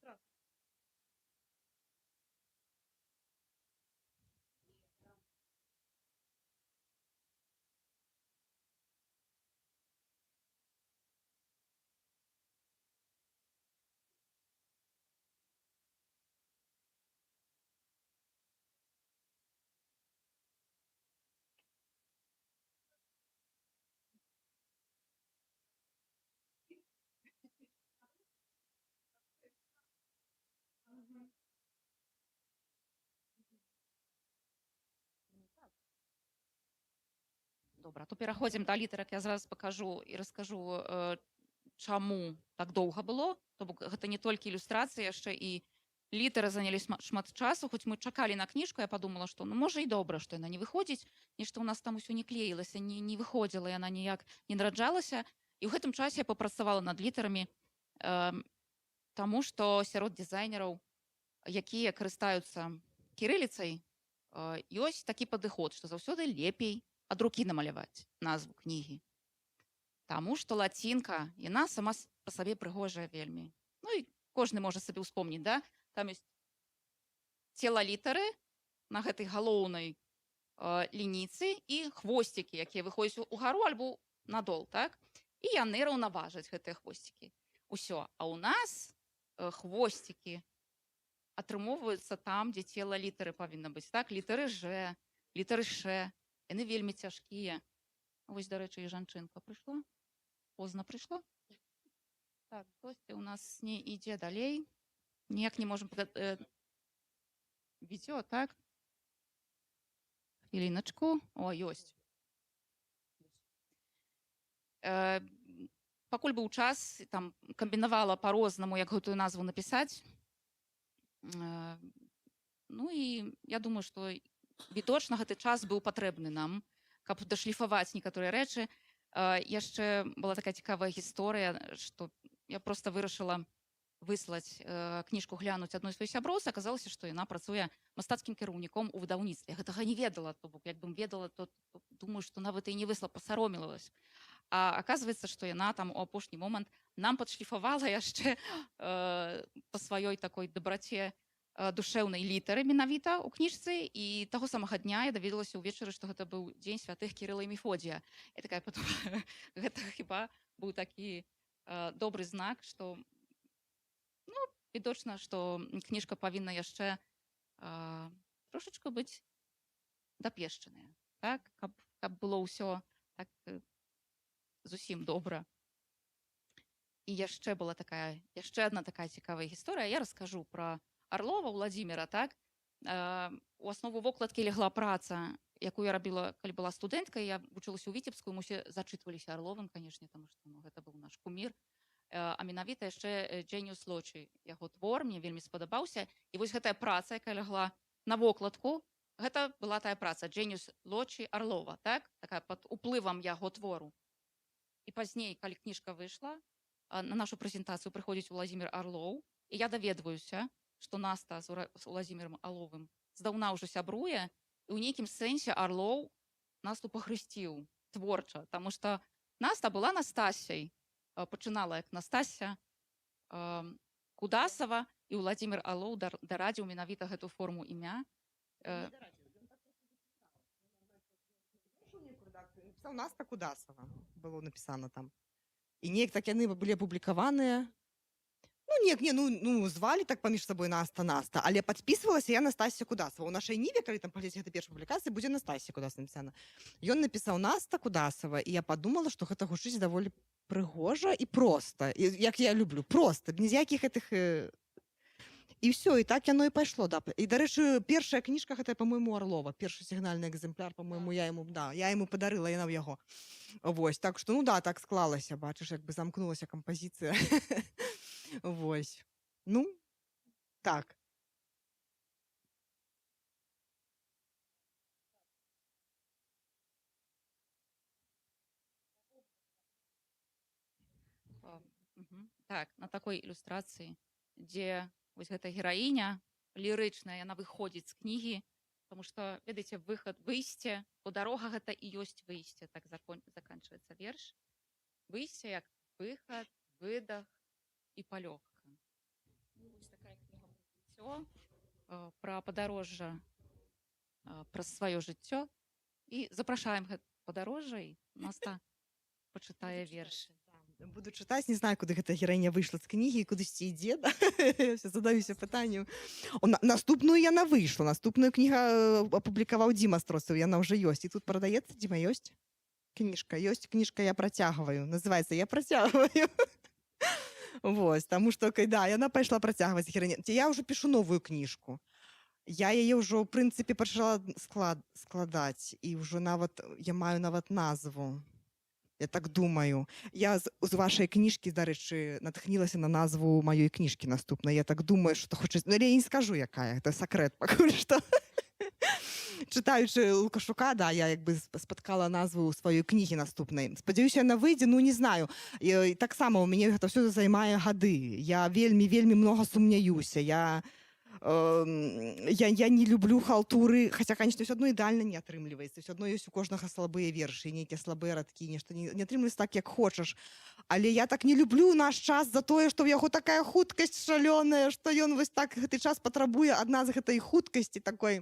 Добра, то пераходзім да літарак. Я зараз пакажу і раскажу, чаму так доўга было. То бок гэта не толькі ілюстрацыі, яшчэ і літары занялі шмат часу. Хоць мы чакалі на кніжку, я падумала, што ну, можа і добра, што яна не выходзіць, нешта ў нас там усё не клеілася, не выходзіла, яна ніяк не нараджалася. І ў гэтым часе я папрацавала над літарамі, таму што сярод дызайнераў, якія карыстаюцца кірыліцай, ёсць такі падыход, што заўсёды лепей ад рукі намаляваць назву кнігі. Таму што лацінка, яна сама па сабе прыгожая вельмі. Ну і кожны можа сабе ўспомніць, да? Там ёсць цела літары на гэтай галоўнай лінійцы і хвосцікі, якія выходзяць угару альбо надол, так? І яны раўнаважаць гэтыя хвосцікі. Усё. А ў нас хвосцікі атрымоўваюцца там, дзе цела літары павінна быць. Так? Літары Ж, літары Ш. Яны вельмі цяжкія. Вось, дарэчы, і жанчынка прыйшла. Позна прыйшла. Так, хтосьці ў нас не ідзе далей. Ніяк не можам... Відео, так? Хвіліначку. О, ёсць. Э, Пакуль быў час, там камбінавала па-рознаму, як гэтую назву напісаць. Ну і я думаю, што відочна гэты час быў патрэбны нам, каб дашліфаваць некаторыя рэчы. Яшчэ была такая цікавая гісторыя, што я проста вырашыла выслаць кніжку глянуць адной сваёй сяброўцы. Аказалася, што яна працуе мастацкім кіраўніком у выдаўніцтве. Гэтага не ведала, то бок як бы ведала, то думаю, што нават і не высла, пасаромілась. А аказваецца, што яна там у апошні момант нам падшліфавала яшчэ па сваёй такой дабраце душэўнай літары менавіта ў кніжцы. І таго самага дня я даведалася ўвечары, што гэта быў дзень святых Кірыла і Мефодія. І такая подумала, гэта хіба быў такі добры знак, што відочна, што кніжка павінна яшчэ трошачку быць дапешчаная, так? Каб было ўсё так зусім добра. І яшчэ адна такая цікавая гісторыя. Я раскажу пра Арлова Владзіміра, так? У аснову вокладкі легла праца, якую я рабіла, калі была студэнткай. Я вучылася ў Віцебску, мы ўсе зачытваліся Арловым, канешне, таму што гэта быў наш кумір. А менавіта яшчэ Дженіус Лочі, яго твор мне вельмі спадабаўся. І вось гэтая праца, якая лягла на вокладку, гэта была тая праца Дженіус Лочі Арлова, так? Такая пад уплывам яго твору. І пазней, калі кніжка выйшла, на нашу прэзентацыю прыходзіць Уладзімір Арлоў, і я даведваюся, што Наста з Уладзімірам Арловым здаўна ўжо сябруе, і ў нейкім сэнсе Арлоў Насту пахрысціў творча, таму што Наста была Настасяй, пачынала як Настася Кудасава, і Уладзімір Арлоў дарадзіў менавіта гэту форму імя. Написал Наста Кудасова, было написано там. І неяк так яны былі апублікаваныя. Звалі так паміж сабой Наста, але падпісвалася я Настасія Кудасова. У нашай ніве, калі там паглядзець гэта першая публікацыя, будзе Настасія Кудасова напісана. Ён напісаў Наста Кудасова, і я падумала, што гэта гучыць даволі прыгожа і проста, як я люблю, проста, без якіх гэтых... І все, і так яно і пайшло. Да. І, дарэчы, першая кніжка, гэта, па-мойму, Арлова. Першы сігнальны экземпляр, па-мойму, я яму падарыла, яна ў яго. Вось, так што, так склалася, бачыш, як бы замкнулася кампазіцыя. Вось. Так. Так, на такой ілюстрацыі, дзе вось гэта гераіня лірычная, яна выходзіць з кнігі, тому што, ведаеце, выйсце, бо дарога гэта і ёсць выйсце, так заканчваецца верш. Выйсце як выхад, выдах і палёгка. Вось такая кніга «Жыццё», пра падарожжа, праз сваё жыццё. І запрашаем гэта падарожжа, і Наста пачытае вершы. Буду чытаць, не знаю, куды гэта гераіня выйшла з кнігі, кудысьці ідзе, да? Задаюся пытаннем. Наступную яна выйшла, наступную кніга апублікаваў Дзіма Строцаў, яна ўжо ёсць. І тут прадаецца, Дзіма, ёсць? Кніжка «Я працягваю». Называецца «Я працягваю». Вось, таму што, яна пайшла працягваць гераіню. Я ўжо пішу новую кніжку. Я яе ўжо, ў прынцыпе, пачала складаць, і ўжо я маю нават назву. Я так думаю. Я з вашай кніжкі, дарэчы, натхнілася на назву маёй кніжкі наступнай. Я так думаю, што хоча... я не скажу, якая. Гэта сакрэт пакуль што. Чытаючы Лукашука, я як бы спаткала назву сваёй кнігі наступнай. Спадзяюся, яна выйдзе, не знаю. І таксама у мяне гэта ўсё займае гады. Я вельмі многа сумняюся. Я не люблю халтуры, хаця, канечне, ўсё адно ідэальна не атрымліваецца. Ўсё адно ёсць у кожнага слабыя вершы, нейкія слабыя радкі, нешта не атрымліваецца так, як хочаш. Але я так не люблю наш час за тое, што ў яго такая хуткасць шалёная, што ён вось так гэты час патрабуе ад нас гэтай хуткасці такой,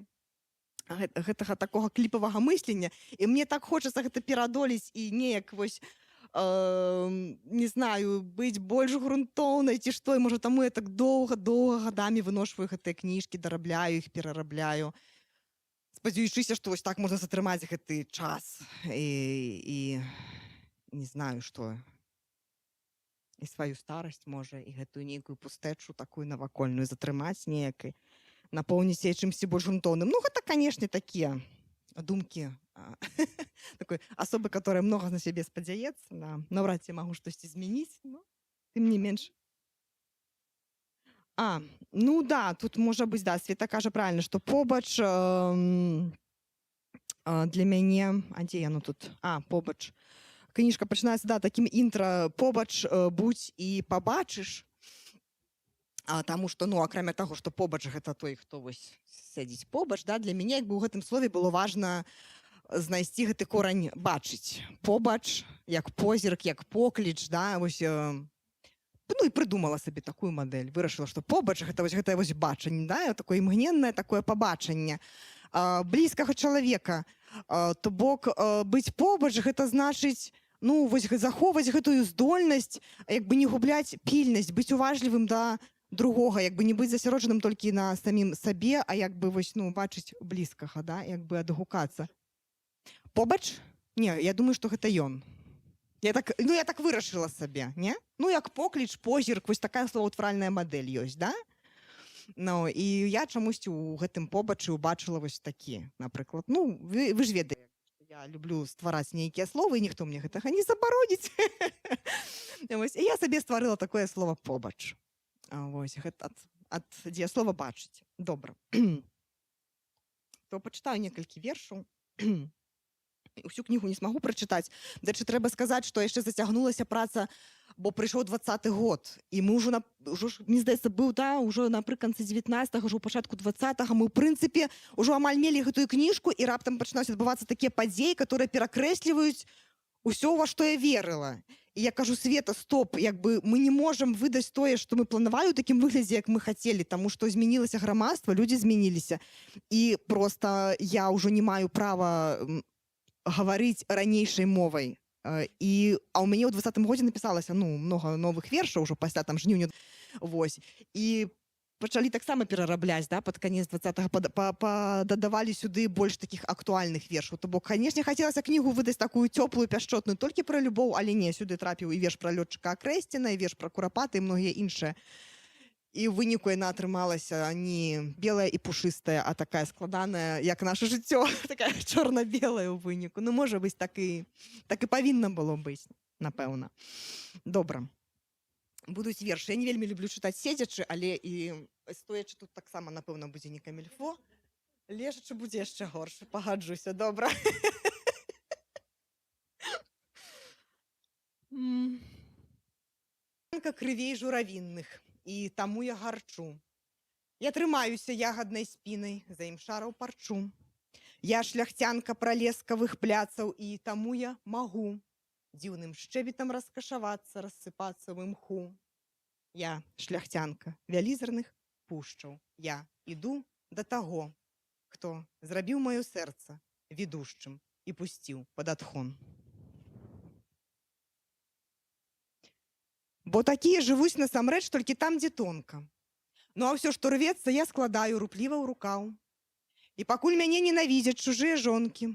гэтага такога кліпавага мыслення. І мне так хочацца гэта перадолець і неяк вось не знаю, быць больш грунтоўнай ці што, і можа таму я так доўга гадамі выношваю гэтыя кніжкі, дарабляю іх, перарабляю, спадзяючыся, што вось так можна затрымаць гэты час і не знаю што, і сваю старасць можа, і гэтую нейкую пустэчу такую навакольную затрымаць неякай, напоўніць яе чымсьці больш грунтоўным. Гэта, канешне, такія думкі такой асобы, которая много на сябе спадзяецца, да. Наўрад ці магу штосьці змяніць, но тым не менш. Ну да, тут можа быць, да, Света кажа правильно, што побач для мяне, а дзе яно тут? Побач. Кніжка пачынаецца, да, такім інтра, побач, будь і пабачыш. Таму што, ну, акрамя таго, што побач гэта той, хто вось сядзіць побач, да, для мяне як бы ў гэтым слове было важна знайсці гэты корань бачыць. Побач, як позірк, як покліч, да, вось, ну і прыдумала сабе такую мадэль. Вырашыла, што побач гэта вось бачанне, да, такое імгненнае такое пабачанне блізкага чалавека. То бок быць побач гэта значыць, ну, вось захоўваць гэтую здольнасць, як бы не губляць пільнасць, быць уважлівым да другога, як бы не быць засяроджаным толькі на самім сабе, а як бы вось, ну, бачыць блізкага, да, як бы адгукацца. Побач? Не, я думаю, што гэта ён. Я так вырашыла сабе, не? Ну, як покліч, позірк, вось такая словаўтваральная мадэль ёсць, да? Ну, і я чамусьці ў гэтым побачы убачыла вось такі, напрыклад. Ну, вы ж ведаеце, я люблю ствараць нейкія словы, і ніхто мне гэтага не забароніць. І я сабе стварыла такое слово побач. Вось, гэта ад дзеяслова бачыць. Добра. То пачытаю некалькі вершаў. Усю кнігу не смагу прачытаць. Дарэчы, трэба сказаць, што яшчэ зацягнулася праца, бо прыйшоў 20-й год. І мы ўжо, мне здаецца, быў, да, ўжо напрыканцы 19-го, ўжо ў пачатку 20-го. Мы, ў прынцыпе, ўжо амаль мелі гэтую кніжку, і раптам пачынаюць адбывацца такія падзеі, которые перакрэсліваюць усё, ва што я верыла. І я кажу, Света, стоп, як бы мы не можам выдаць тое, што мы планавалі ў такім выглядзе, як мы хацелі, таму што змянілася грамадства, людзі змяніліся. І проста я ўжо не маю права гаварыць ранейшай мовай. А ў мяне ў 20-м годзе напісалася, ну, много новых вершаў, ўжо пасля там жніўня. Вось. І пачалі таксама перарабляць, да, пад канец 20-го, дадавалі сюды больш такіх актуальных вершаў. То бок, канешне, хацелася кнігу выдаць такую цёплую, пяшчотную, толькі пра любоў, але не, сюды трапіў і верш пра лётчыка Акрэсціна, і верш пра Курапата, і многія іншыя. І ў выніку яна атрымалася не белая і пушыстая, а такая складаная, як наша жыццё, такая чорна-белая ў выніку. Ну, можа быць, так і павінна было быць, напэўна. Добра. Будуць вершы. Я не вельмі люблю чытаць седзячы, але і стоячы тут таксама, напэўна, будзе не камільфо. Лежачы будзе яшчэ горш. Пагаджуся, добра. Крывей журавінных. І таму я гарчу. Я трымаюся ягаднай спінай, за імшараў парчу. Я шляхцянка пралескавых пляцаў, і таму я магу дзіўным шчэбетам раскашавацца, рассыпацца ў імху. Я шляхцянка вялізарных пушчаў. Я іду да таго, хто зрабіў маё сэрца ведушчым і пусціў пад адхон. Бо такія жывуць насамрэч толькі там, дзе тонка. Ну а ўсё, што рвецца, я складаю рупліва ў рукаў. І пакуль мяне ненавідзяць чужыя жонкі,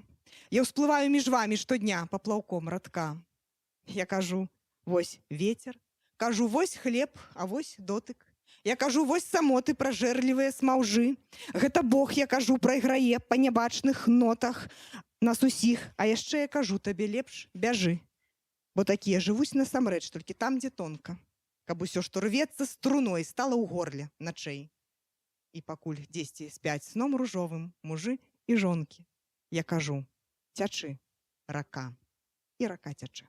я ўсплываю між вамі штодня паплаўком радка. Я кажу, вось вецер, кажу, вось хлеб, а вось дотык. Я кажу, вось самоты пражэрлівыя смаўжы. Гэта Бог, я кажу, прайграе па нябачных нотах нас усіх. А яшчэ я кажу, табе лепш бяжы. Бо такія жывуць насамрэч толькі там, дзе тонка, каб усё, што рвецца струной, стала ў горле начэй. І пакуль дзесьці спяць сном ружовым мужы і жонкі, я кажу, цячы, рака, і рака цячэ.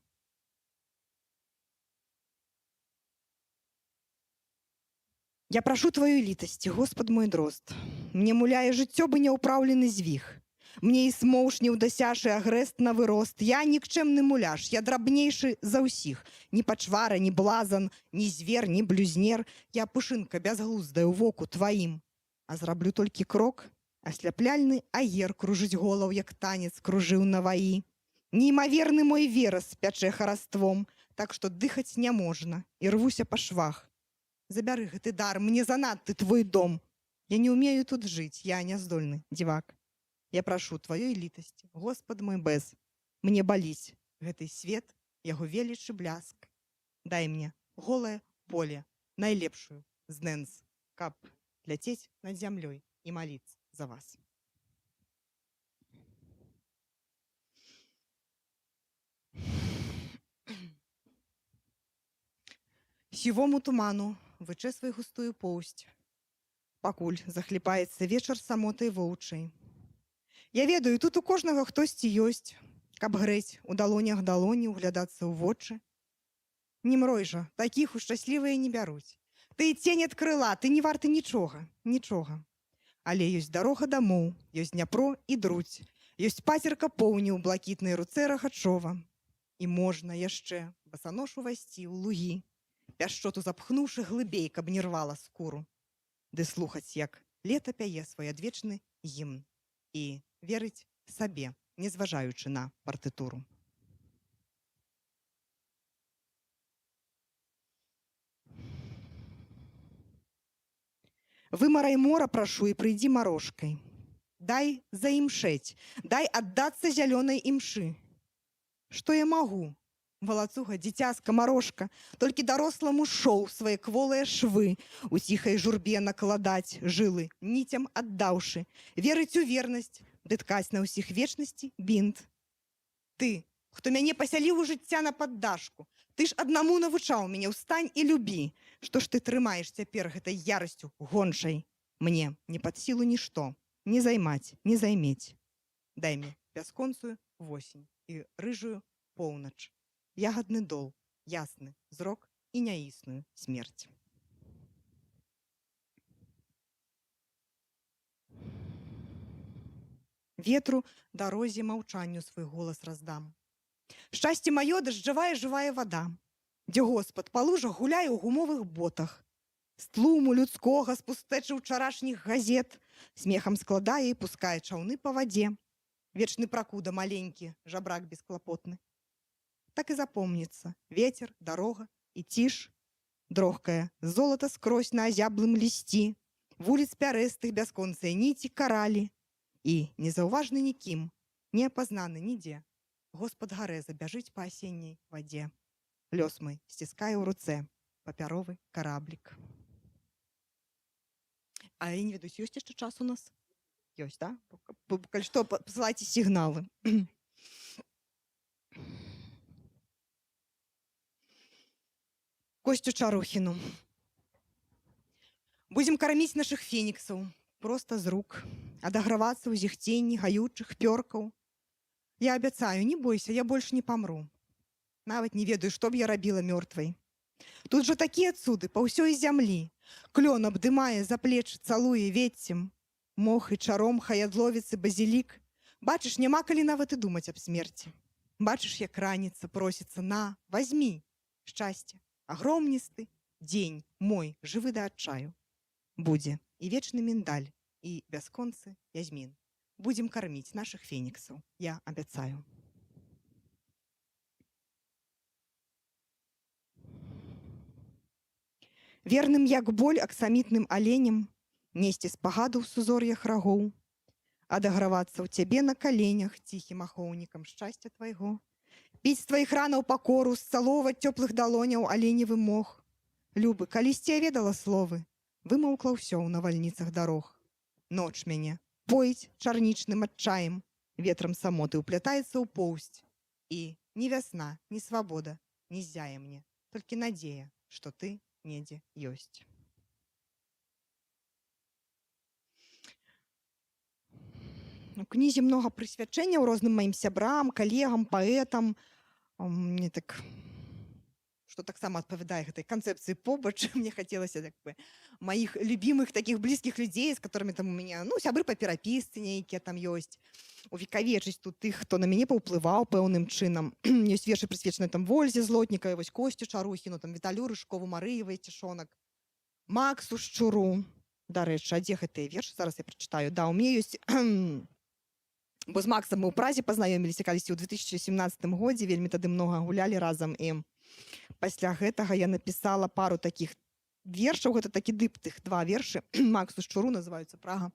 Я прашу тваёй літасці, Господ мой дрозд. Мне муляе жыццё бы няўпраўлены звіх. Мне і смоўш неўдасяжы агрэст на вырост. Я нікчэмны муляж, я драбнейшы за ўсіх. Ні пачвара, ні блазан, ні звер, ні блюзнер. Я пушынка бязглуздая ў воку тваім. А зраблю толькі крок, асляпляльны агер кружыць голаў, як танец кружыў наваі. Неймаверны мой верас пячэ хараством, так што дыхаць няможна, і рвуся па швах. Забяры гэты дар, мне занадты твой дом. Я не умею тут жыць, я няздольны дзівак. Я прашу тваёй літасці, Господ мой бэз. Мне баліць гэты свет, яго велічы бляск. Дай мне голае поле, найлепшую з нэнс, каб ляцець над зямлёй і маліцца за вас. сівому туману вычэсвай густую поўсць, пакуль захліпаецца вечар самотай воўчай. Я ведаю, тут у кожнага хтосьці ёсць, каб грэць у далонях далоні, углядацца ў вочы. Не мрой жа, такіх у шчаслівыя не бяруць. Ты цень ад крыла, ты не варты нічога, нічога. Але ёсць дарога дамоў, ёсць Дняпро і Друдзь, ёсць пацерка поўні ў блакітнай руцэ Рахачова. І можна яшчэ басанож увайсці ў лугі, пяшчоту запхнуўшы глыбей, каб не рвала скуру, ды слухаць, як лета пяе свой адвечны гімн і верыць сабе, не зважаючы на партытуру. Вымарай мора, прашу, і прыйдзі марожкай. Дай заімшэць, дай аддацца зялёнай імшы. Што я магу? Валацуга, дзіця, скамарожка, толькі даросламу шоў свае кволыя швы, у ціхай журбе накладаць жылы, ніцям аддаўшы, верыць у вернасць, ды ткаць на ўсіх вечнасці бінт. Ты, хто мяне пасяліў у жыцця на паддашку, ты ж аднаму навучаў мяне, ўстань і любі. Што ж ты трымаеш цяпер гэтай ярасцю гончай? Мне не пад сілу нішто, не займаць, не займець. Дай мне бясконцую восень і рыжую поўнач, ягадны дол, ясны зрок і няісную смерць. Ветру, дарозе, маўчанню свой голас раздам. Шчасце маё дажджавая жывая вада, дзе Господ па лужах гуляе ў гумовых ботах. З тлуму людскога, з пустэчы ўчарашніх газет, смехам складае і пускае чаўны па вадзе. Вечны пракуда маленькі, жабрак бесклапотны. Так і запомніцца ветер, дарога і ціш, дрохкае золата скрозь на азяблым лісці, вуліц пярэстых бясконцыя ніці каралі, і незаўважны нікім, не апазнаны нідзе. Господ гарэза бяжыць па асенняй вадзе. Лёс мой сціскае ў руцэ папяровы караблік. А я не ведаю, ёсць яшчэ час у нас? Ёсць, да? Калі што, пасылайце сігналы. Костю Чарухіну. Будзем карміць нашых феніксаў проста з рук, адагравацца ў зіхценні гаючых пёркаў. Я абяцаю, не бойся, я больш не памру. Нават не ведаю, што б я рабіла мёртвай. Тут жа такія цуды па ўсёй зямлі. Клён абдымае за плечы, цалуе веццем. Мох і чаром, хаядловіцы, базілік. Бачыш, няма калі нават і думаць аб смерці. Бачыш, як раніца просіцца на, вазьмі шчасце. Агромністы дзень мой, жывы да адчаю. Будзе і вечны міндаль, і бясконцы язмін. Будзем карміць нашых феніксаў, я абяцаю. Верным, як боль, аксамітным аленем, несці спагаду ў сузор'ях рагоў, адагравацца ў цябе на каленях ціхім ахоўнікам шчасця твайго, піць з тваіх ранаў пакору, сцалоўваць цёплых далоняў аленевы мох. Любы, калісьці я ведала словы, вымаўкла ўсё ў навальніцах дарог. Ноч мяне поіць чарнічным адчаем, ветрам самоты ўплятаецца ў поўсць. І ні вясна, ні свабода не ззяе мне, толькі надзея, што ты недзе ёсць. У кнізе многа прысвячэнняў розным маім сябрам, калегам, паэтам. Мне так, што таксама адпавядае гэтай канцэпцыі побач. Мне хацелася так бы маіх любімых такіх блізкіх людзей, з которыми там у мяне, ну, сябры па перапісцы нейкія там ёсць. Увекавечыць тут тых, хто на мяне паўплываў пэўным чынам. Ёсць вершы прысвечаныя там Вользе Злотнікавай, вось Косцю Чарухіну, там Віталю Рыжкову, Марыевай Цішонак, Максу Шчуру. Дарэчы, а дзе гэтыя вершы? Зараз я прачытаю. Да, у мяне ёсць... Бо з Максам мы ў Празе пазнаёміліся калісьці ў 2017 годзе, вельмі тады многа гулялі разам, і пасля гэтага я напісала пару такіх вершаў, гэта такі дыптых, два вершы, Максу Шчуру, называюцца «Прага».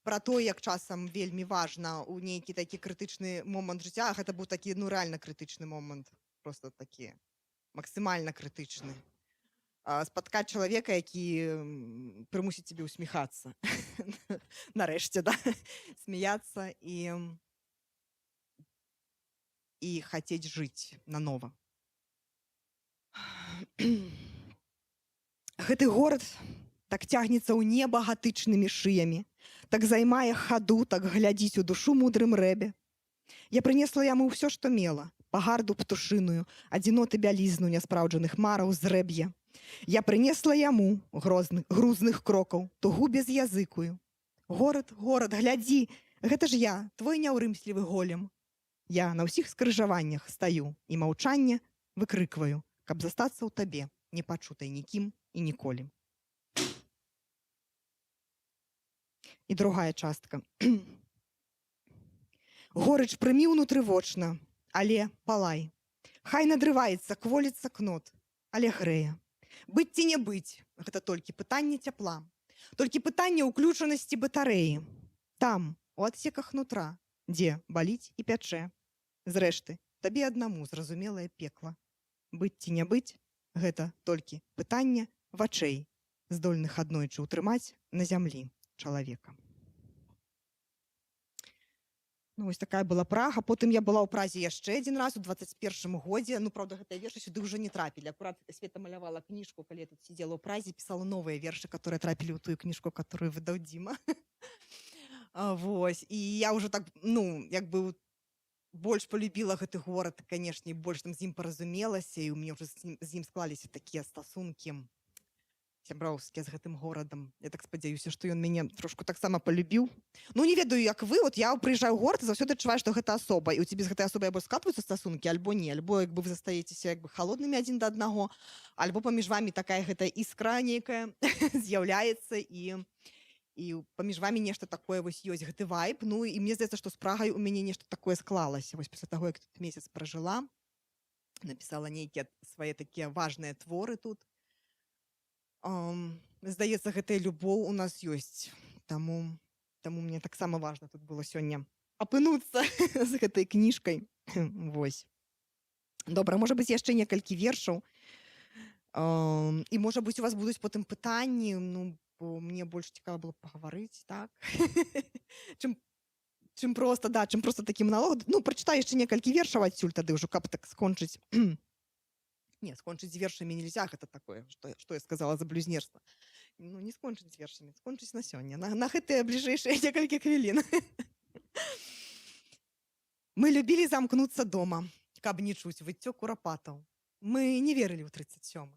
Пра тое, як часам вельмі важна ў нейкі такі крытычны момант жыцця, а гэта быў такі, ну, рэальна крытычны момант, просто такі максімальна крытычны. Спаткаць чалавека, які прымусіць цябе ўсміхацца. Нарэшце, да? Смяяцца і і хацець жыць нанова. Гэты горад так цягнецца ў неба гатычнымі шыямі, так займае хаду, так глядзіць у душу мудрым рэбе. Я прынесла яму ўсё, што мела, пагарду птушыную, адзіноты бялізну няспраўджаных мараў зрэб'я. Я прынесла яму грузных крокаў, тугу безязыкую. Горад, горад, глядзі, гэта ж я, твой няўрымслівы голем. Я на ўсіх скрыжаваннях стаю і маўчанне выкрыкваю, каб застацца ў табе, не пачутай нікім і ніколі. І другая частка. Горыч прымі ўнутры вочна, але палай. Хай надрываецца, кволіцца кнот, але грэе. Быць ці не быць, гэта толькі пытанне цяпла. Толькі пытанне ўключанасці батарэі. Там, у адсеках нутра, дзе баліць і пячэ. Зрэшты, табе аднаму зразумелае пекла. Быць ці не быць, гэта толькі пытанне вачэй, здольных аднойчы ўтрымаць на зямлі чалавека. Ну, вось такая была Прага. Потым я была ў Празе яшчэ адзін раз у 21 годзе. Ну, правда, гэтыя вершы сюды ўжо не трапілі. Акурат Света малявала кніжку, калі я тут сидела ў Празе, пісала новыя вершы, которые трапілі ў тую кніжку, которую выдаў Дзіма. Вось. І я ўжо так, ну, як бы больш полюбіла гэты горад, канешне, больш там з ім паразумелася, і ў мяне ўжо з ім склаліся такія стасункі сяброўскія з гэтым горадам. Я так спадзяюся, што ён мяне трошку таксама полюбіў. Ну, не ведаю, як вы, от я прыязджаю ў горад, заўсёды адчуваю, што гэта асоба, і у цябе з гэтай асобай або скатваюцца стасункі, альбо не, альбо як бы вы застаецеся як бы халоднымі адзін да аднаго, альбо паміж вамі такая гэта іскра нейкая з'яўляецца, і паміж вамі нешта такое вось ёсць, гэты вайб. Ну, і мне здаецца, што з Прагай у мяне нешта такое склалася. Вось пасля таго, як тут месяц пражыла, напісала нейкія свае такія важныя творы тут. Здаецца, гэтая любоў у нас ёсць. Таму мне таксама важна тут было сёння апынуцца з гэтай кніжкай. Вось. Добра, можа быць, яшчэ некалькі вершаў. І, можа быць, у вас будуць потым пытанні, ну, бо мне больш цікава было пагаварыць, так? Чым проста такі маналог. Ну, прачытаю яшчэ некалькі вершаў адсюль тады ўжо, каб так скончыць. Не, скончыць з вершамі нельзя, гэта такое, што я сказала за блюзнерства. Ну, не скончыць з вершамі, скончыць на сёння, на гэтыя бліжэйшыя некалькі хвілін. Мы любілі замкнуцца дома, каб не чуць выццё курапатаў. Мы не верылі ў 37-й.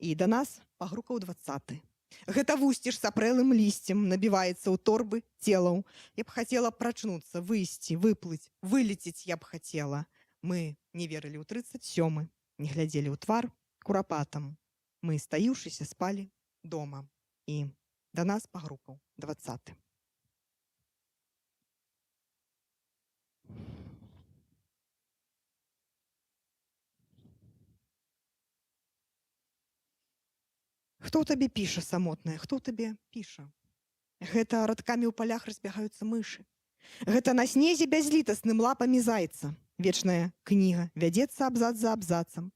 І да нас пагрукаў 20-й. Гэта вусціш сапрэлым лісцем набіваецца ў торбы целаў. Я б хацела прачнуцца, выйсці, выплыць, вылецець я б хацела. Мы не верылі ў 37-й. Не глядзелі ў твар курапатам. Мы, стаіўшыся, спалі дома. І да нас пагрукаў 20-й. Хто ў табе піша, самотная? Хто ў табе піша? Гэта радкамі ў палях разбягаюцца мышы. Гэта на снезе бязлітасным лапамі зайца. Вечная кніга вядзецца абзац за абзацам.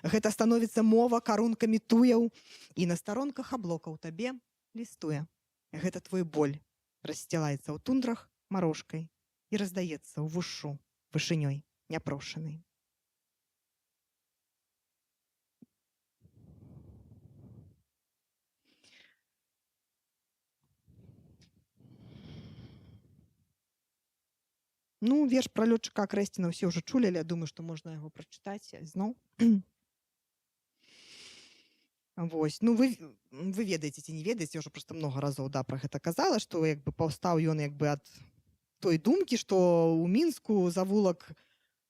Гэта становіцца мова карункамі туяў, і на старонках аблокаў табе лістуе. Гэта твой боль рассцілаецца ў тундрах марожкай і раздаецца ў вушу вышынёй няпрошанай. Ну, верш пра лётчыка Акрэсціна ўсе ўжо чулі, але я думаю, што можна яго прачытаць зноў. Вось. Ну, вы ведаеце ці не ведаеце, я ўжо проста много разоў пра гэта казала, што як бы паўстаў ён як бы ад той думкі, што ў Мінску завулак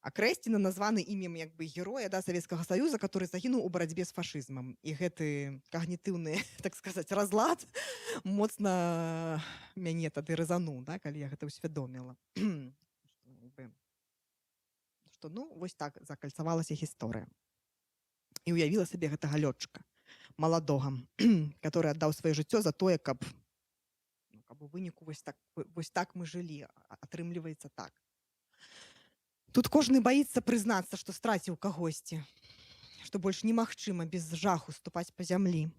Акрэсціна названы імем як бы героя Савецкага Саюза, который загінуў у барацьбе з фашызмам. І гэты когнітыўны, так сказаць, разлад моцна мяне тады рэзануў, калі я гэта ўсвядоміла. Што, ну, вось так закальцавалася гісторыя. І уявіла сабе гэтага лётчыка маладога, который аддаў сваё жыццё за тое, каб у выніку вось так мы жылі, атрымліваецца так. Тут кожны баіцца прызнацца, што страціў кагосьці, што больш немагчыма без жаху ступаць па зямлі.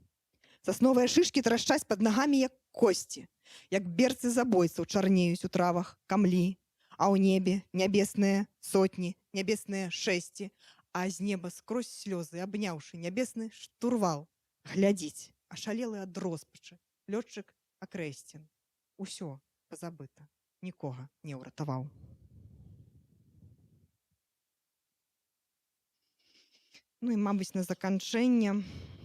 Сасновыя шышкі трашчаць пад нагамі, як косці, як берцы забойцаў чарнеюць у травах камлі, А ў небе нябесныя сотні, нябесныя шэсці, а з неба скрозь слёзы, абняўшы нябесны штурвал. Глядзіць, ашалелы ад роспачы, лётчык акрэсцін. Усё пазабыта, нікога не ўратаваў. Ну і, мабыць, на заканчэнне.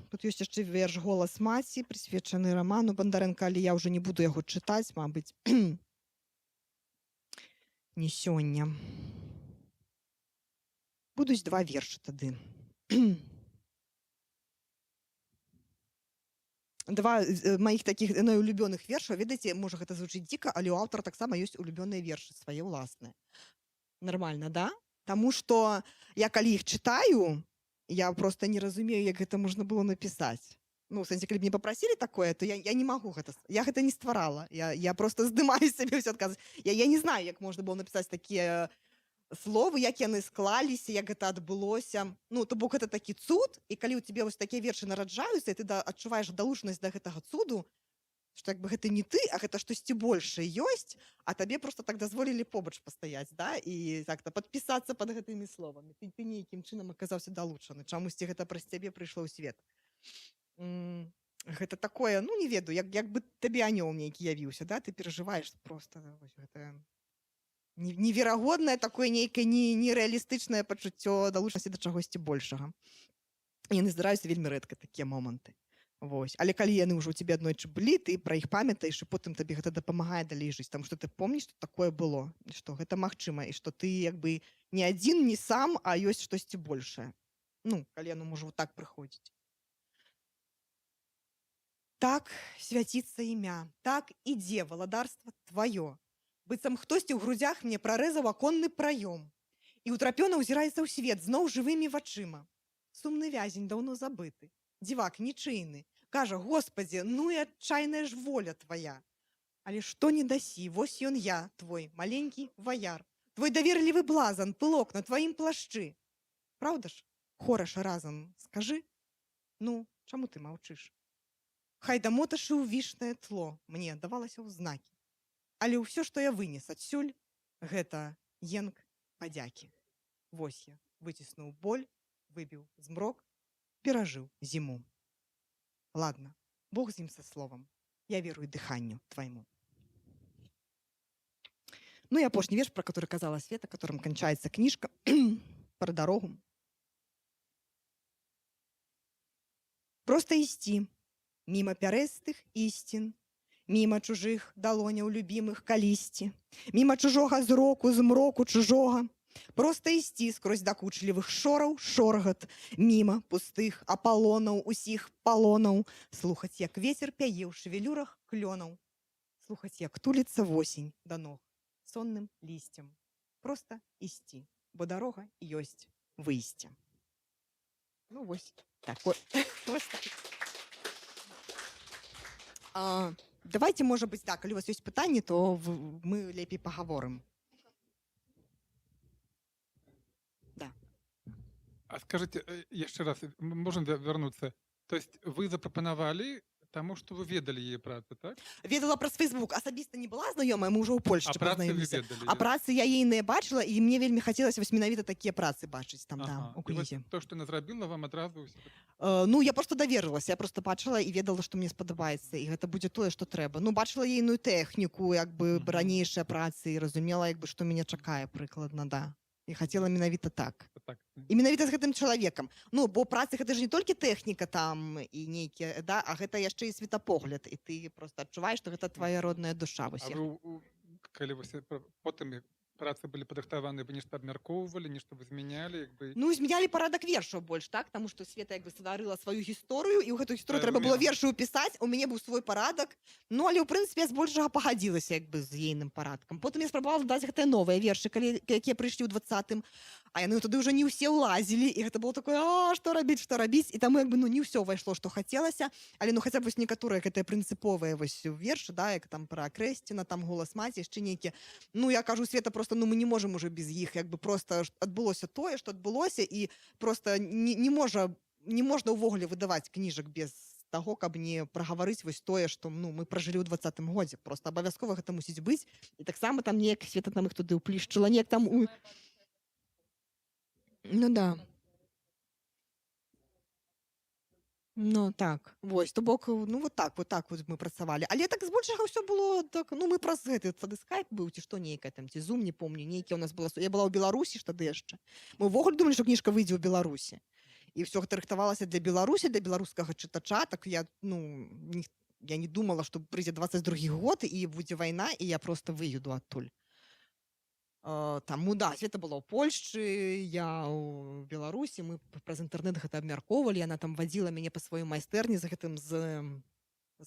Тут ёсць яшчэ верш «Голас маці», прысвечаны раману Бандарэнка, але я ўжо не буду яго чытаць, мабыць, не сёння. Будуць два вершы тады. Два маіх такіх найулюбёных вершаў. Ведаеце, можа гэта звучыць дзіка, але ў аўтара таксама ёсць улюбёныя вершы свае ўласныя. Нармальна, да? Таму што я калі іх чытаю, я просто не разумею, як гэта можна было напісаць. Ну, в сэнсе, калі б мне папрасілі такое, то я не магу гэта. Я гэта не стварала. Я просто здымаю сабе ўсё адказваць. Я не знаю, як можна было напісаць такія словы, як яны склаліся, як гэта адбылося. Ну, то бок гэта такі цуд, і калі ў цябе вось такія вершы нараджаюцца, і ты адчуваеш далучнасць да гэтага цуду, што як бы гэта не ты, а гэта штосьці большае ёсць, а табе просто так дазволілі побач пастаяць, да, і так-то падпісацца пад гэтымі словамі. Ты нейкім чынам аказаўся далучаны, чамусьці гэта праз цябе прыйшло ў свет. Гэта такое, ну, не ведаю, як бы табе анёл нейкі явіўся, да, ты перажываеш просто вось гэта неверагоднае такое нейкае нерэалістычнае пачуццё далучнасці да чагосьці большага. Яны здараюцца вельмі рэдка, такія моманты. Вось. Але калі яны ўжо ў цябе аднойчы былі, ты пра іх памятаеш, і потым табе гэта дапамагае далей жыць, таму што ты помніш, што такое было, што гэта магчыма, і што ты як бы не адзін, не сам, а ёсць штосьці большае. Ну, калі яно можа вот так прыходзіць. Так свяціцца імя, так ідзе валадарства тваё. Быццам хтосьці ў грудзях мне прарэзаў аконны праём і ўтрапёна ўзіраецца ў свет зноў жывымі вачыма. Сумны вязень даўно забыты, дзівак нічыйны, кажа: Господи, ну і адчайная ж воля твоя. Але што не дасі, вось ён я, твой маленькі ваяр, твой даверлівы блазан, пылок на тваім плашчы. Праўда ж? Хораш разам скажы. Ну, чаму ты маўчыш? Хай да моташы ў вішнае тло мне давалася ў знакі. Але ўсё, што я вынес адсюль, гэта енк падзякі. Вось я выціснуў боль, выбіў змрок, перажыў зіму. Ладно, Бог з ім са словам. Я верую дыханню твайму. Ну и апошні верш, про который казала Света, которым кончается книжка, про дорогу. Просто ісці мимо пярэстых ісцін, мимо чужых далоняў любімых калісьці, мимо чужога зроку, змроку чужога. Просто ісці скрозь дакучлівых шораў шоргат, мимо пустых апалонаў, усіх палонаў, слухаць, як вецер пяе ў шевелюрах клёнаў, слухаць, як туліцца восень да ног сонным лісцем. Просто ісці, бо дарога ёсць выйсце. Ну, вось такой. Давайте, может быть, так, калі у вас ёсць пытанні, то мы лепей пагаворым. А скажите еще раз, можем вернуться? То есть вы запропонавалі, тому что вы ведали яе працу, так? Ведала праз Facebook, асабіста не была знаёмая, мы ўжо ў Польшчы пазнаёміліся. А ведали? працы я ейныя бачыла, і мне вельмі хацелася вось менавіта такія працы бачыць там, да, у І кнізе. то, что она зрабіла, вам адразу... Ну, я просто даверылася, я просто бачыла і ведала, што мне спадабаецца, і гэта будзе тое, што трэба. Ну, бачыла ейную тэхніку, як бы ранейшыя працы, і разумела, як бы, што мяне чакае прыкладна, да. І хацела менавіта так. І менавіта з гэтым чалавекам. Ну, бо працы гэта ж не толькі тэхніка там і нейкія, да, а гэта яшчэ і светапогляд, і ты просто адчуваеш, што гэта твая родная душа. А вы, калі вы потым працы былі падрыхтаваны, вы нешта абмяркоўвалі, нешта вы змянялі, як бы... Ну, змянялі парадак вершаў больш, так? Таму што Света як бы стварыла сваю гісторыю, і ў гэту гісторыю трэба было вершы ўпісаць, у мяне быў свой парадак. Ну, але ў прынцыпе я збольшага пагадзілася як бы з ейным парадкам. Потым я спрабавала даць гэтыя новыя вершы, якія прыйшлі ў 20-м, а яны тады ўжо не ўсе ўлазілі, і гэта было такое: што рабіць? І таму як бы, ну, не ўсё ўвайшло, што хацелася, але ну хаця б вось некаторыя гэтыя прынцыповыя вось вершы, да, як там пра Акрэсціна, там голас маці, яшчэ нейкія. Ну, я кажу, Света, просто ну мы не можем уже без іх, як бы просто адбылося тое, што адбылося, і просто не можна ўвогуле выдаваць кніжак без таго, каб не прагаварыць вось тое, што мы пражылі ў 20-м годзе. Просто абавязкова гэта мусіць быць. І таксама там неяк Света там іх туды ўплішчыла, неяк там Ну да. Ну так, вось, то бок, вот так вот мы працавалі. Але так збольшага ўсё было так, мы праз гэты тады скайп быў, ці што нейкае там, ці зум, не помню, нейкі у нас была. Я была ў Беларусі ж тады яшчэ. Мы ўвогуле думалі, што кніжка выйдзе ў Беларусі. І ўсё гэта рыхтавалася для Беларусі, для беларускага чытача, так я не думала, што прыйдзе 22 год і будзе вайна, і я просто выеду адтуль. Таму да, Света была ў Польшчы, я ў Беларусі, мы праз інтэрнэт гэта абмяркоўвалі, яна там вадзіла мяне па сваёй майстэрні з гэтым з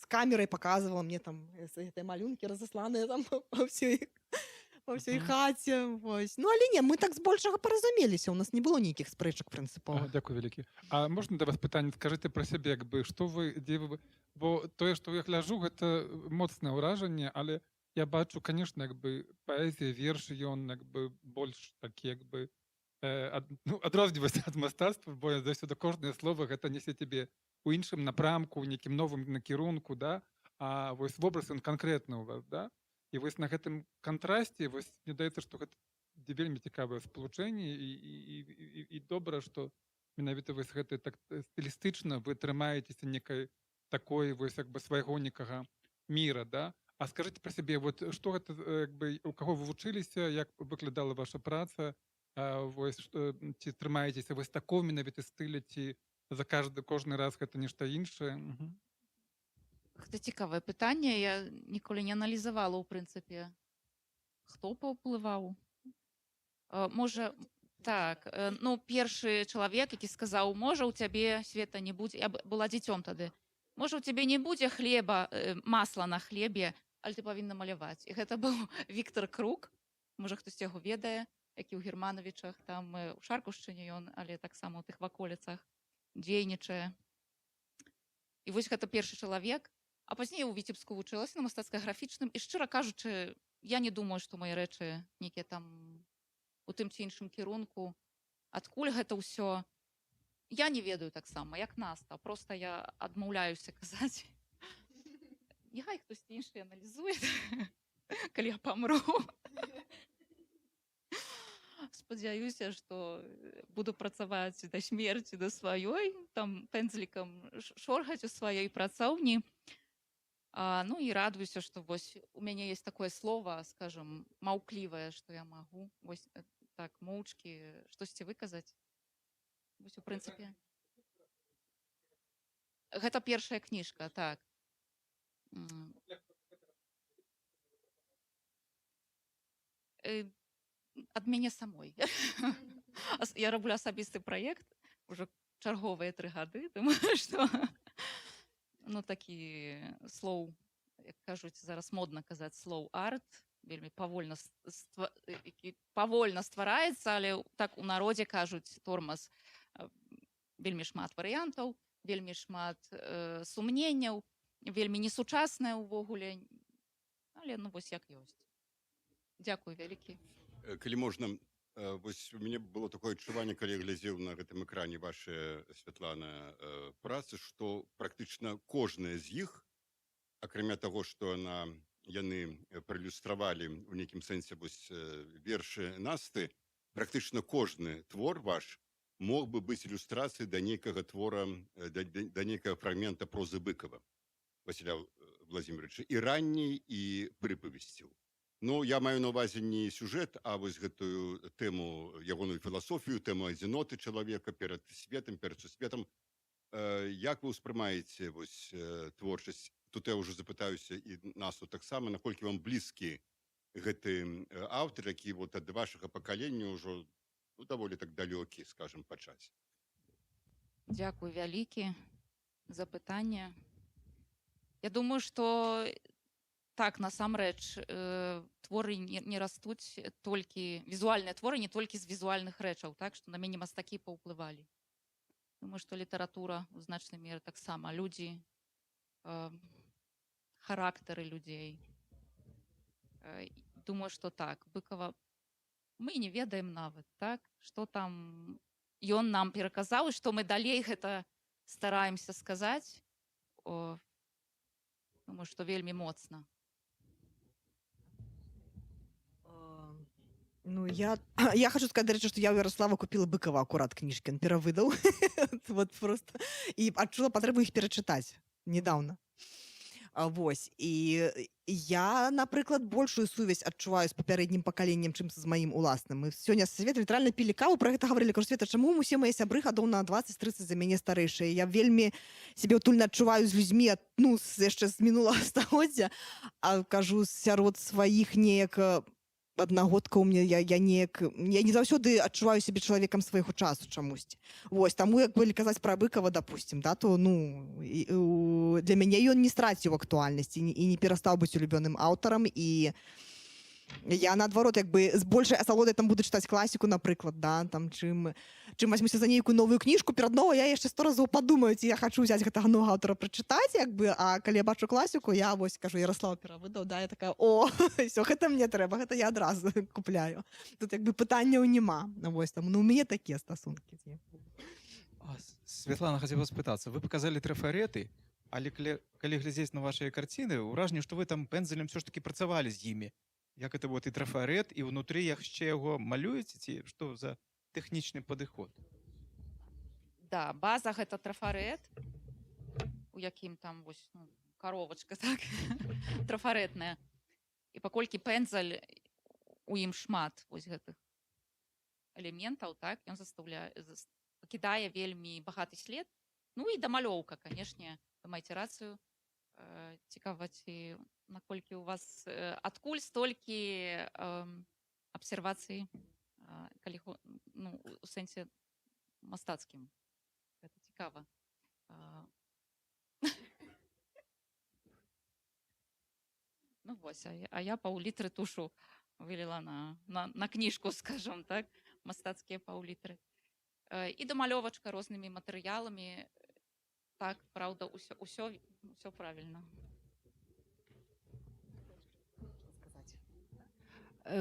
камерай, паказвала мне там гэтыя малюнкі разасланыя там па ўсёй хаце. Вось. Але не, мы так збольшага паразумеліся, у нас не было нейкіх спрэчак прынцыповых. Дякую вялікі. А можна да вас пытанне, скажыце пра сябе, што вы, дзе вы, бо тое, што я гляджу, гэта моцнае ўражанне, але я бачу, конечно, паэзія, вершы, ён больш такі, адрозніваецца ад мастацтва, бо заўсёды кожнае слово гэта нясе цябе у іншым напрамку, у нейкім новым накірунку, да? А вось вобраз ён канкрэтны у вас, да? І вось на гэтым кантрасце, вось мне даецца, што гэта вельмі цікавае спалучэнне і добра, што менавіта вось гэта так стылістычна вы трымаецеся некай такой вось свайго некага міра, да? А скажыце пра сябе, што гэта, у каго вы вучыліся, як выглядала ваша праца, ці трымаецеся вось такого менавіта стыля, ці за кожны раз гэта нешта іншае? Гэта цікавае пытанне. Я ніколі не аналізавала, ў прынцыпе, хто паўплываў. Можа, так, першы чалавек, які сказаў, можа, у цябе, Света, не будзе, я была дзіцём тады, можа, у цябе не будзе хлеба, масла на хлебе, але ты павінна маляваць. І гэта быў Віктор Крук, можа, хтось яго ведае, які ў Германовичах, там у Шаркушчыне ён, але таксама ў тых ваколіцах дзейнічае. І вось гэта першы чалавек. А пазней я ў Віцебску вучылася на мастацка-графічным, і шчыра кажучы, я не думаю, што мае рэчы нейкія там у тым ці іншым кірунку. Адкуль гэта ўсё? Я не ведаю таксама, як Наста, проста я адмаўляюся казаць. Няхай хтосьці іншы аналізуе, калі я памру. Спадзяюся, што буду працаваць да смерці, да сваёй, там пэндзлікам шоргаць у сваёй працоўні. І радуюся, што вось у мяне ёсць такое слово, скажем, маўклівае, што я магу вось так моўчкі штосьці выказаць. Вось у прынцыпе. Гэта першая кніжка, так. Ад мяне самой. Я раблю асабісты праект, ужо чарговыя 3 гады, думаю, што такі слоў, як кажуць, зараз модна казаць слоў арт, вельмі павольна ствараецца, але так у народзе кажуць тормаз. Вельмі шмат варыянтаў, вельмі шмат сумненняў, вельмі несучаснае ўвогуле, але вось як ёсць. Дзякую вялікі. Калі можна, вось у мяне было такое адчуванне, калі я глядзеў на гэтым экране ваша, Святлана, працы, што практычна кожная з іх, акрамя таго, што яны праілюстравалі ў нейкім сэнсе вершы Насты, практычна кожны твор ваш мог бы быць ілюстрацыяй да нейкага твора, да нейкага фрагмента прозы Быкова, Васіля Владзімировича, і ранняй, і прыпавесцяў. Я маю на ўвазе не сюжэт, а вось гэтую тэму, ягоную філасофію, тэму адзіноты чалавека перад светам, перад сусветам. Як вы ўспрымаеце творчасць? Тут я ўжо запытаюся і Насту таксама, наколькі вам блізкі гэты аўтар, які ад вашага пакалення ўжо даволі так далёкі, скажем, па часе. Дзякую вялікі за пытанне. Я думаю, што так, насамрэч, творы не растуць толькі, візуальныя творы не толькі з візуальных рэчаў, так, што на мяне мастакі паўплывалі. Думаю, што літаратура ў значнай меры таксама. Людзі, характары людзей. Думаю, што так, Быкова мы не ведаем нават, так, што там ён нам пераказаў, і што мы далей гэта стараемся сказаць. думаю, што вельмі моцна. Ну, я хочу сказать, дарэчы, что я у Ярослава купила Быкова аккурат книжки, он перавыдаў. Вот просто. И адчула патрэбу іх перачытаць недавно. Вось. І я, напрыклад, большую сувязь адчуваю з папярэднім пакаленнем, чым з маім уласным. Мы сёння з Света літаральна пілі каву, пра гэта гаварылі. Кажу, Света, чаму усе мае сябры гадоў на 20-30 за мяне старэйшыя? Я вельмі сябе утульна адчуваю з людзьмі, ну, яшчэ з мінулага стагоддзя, а кажу, сярод сваіх неяк аднагодка у меня я не заўсёды адчуваю сябе чалавекам свайго часу чамусьці. Вось, таму як былі казаць пра Быкова, допустим, да, то ну для мяне ён не страціў актуальнасці і не перастаў быць улюбёным аўтарам, і я наадварот як бы з большай асалодай там буду чытаць класіку, напрыклад, да, там чым возьмуся за нейкую новую кніжку, перад новой я яшчэ 100 разоў падумаю, ці я хачу взяць гэтага новага аўтара прачытаць, як бы, а калі я бачу класіку, я вось кажу, Ярослава перавыдаў, да, я такая, о, всё, гэта мне трэба, гэта я адразу купляю. Тут як бы пытанняў няма. Вось там, ну у мяне такія стасункі. Святлана, хацеў вас спытацца, вы паказалі трафареты, але калі глядзець на вашыя карціны, ўражанне, што вы там пэндзелем все ж таки працавалі з імі. Як это вот і трафарет, і ўнутры яшчэ яго малюеце, ці што за тэхнічны падыход? Да, база гэта трафарет, у якім там вось, ну, каровачка, так, трафаретная. І паколькі пэндзаль, у ім шмат вось гэтых элементаў, так, ён пакідае вельмі багаты след. Ну і дамалёўка, канешне, вы маеце рацыю. Цікава, ці наколькі у вас адкуль столькі абсервацый, калі, ну, у сэнсе мастацкім. Гэта цікава. Ну вось, а я паўлітры тушу выліла на кніжку, скажем так, мастацкія паўлітры. І дамалёвачка рознымі матэрыяламі. Так, правда, усё правильно.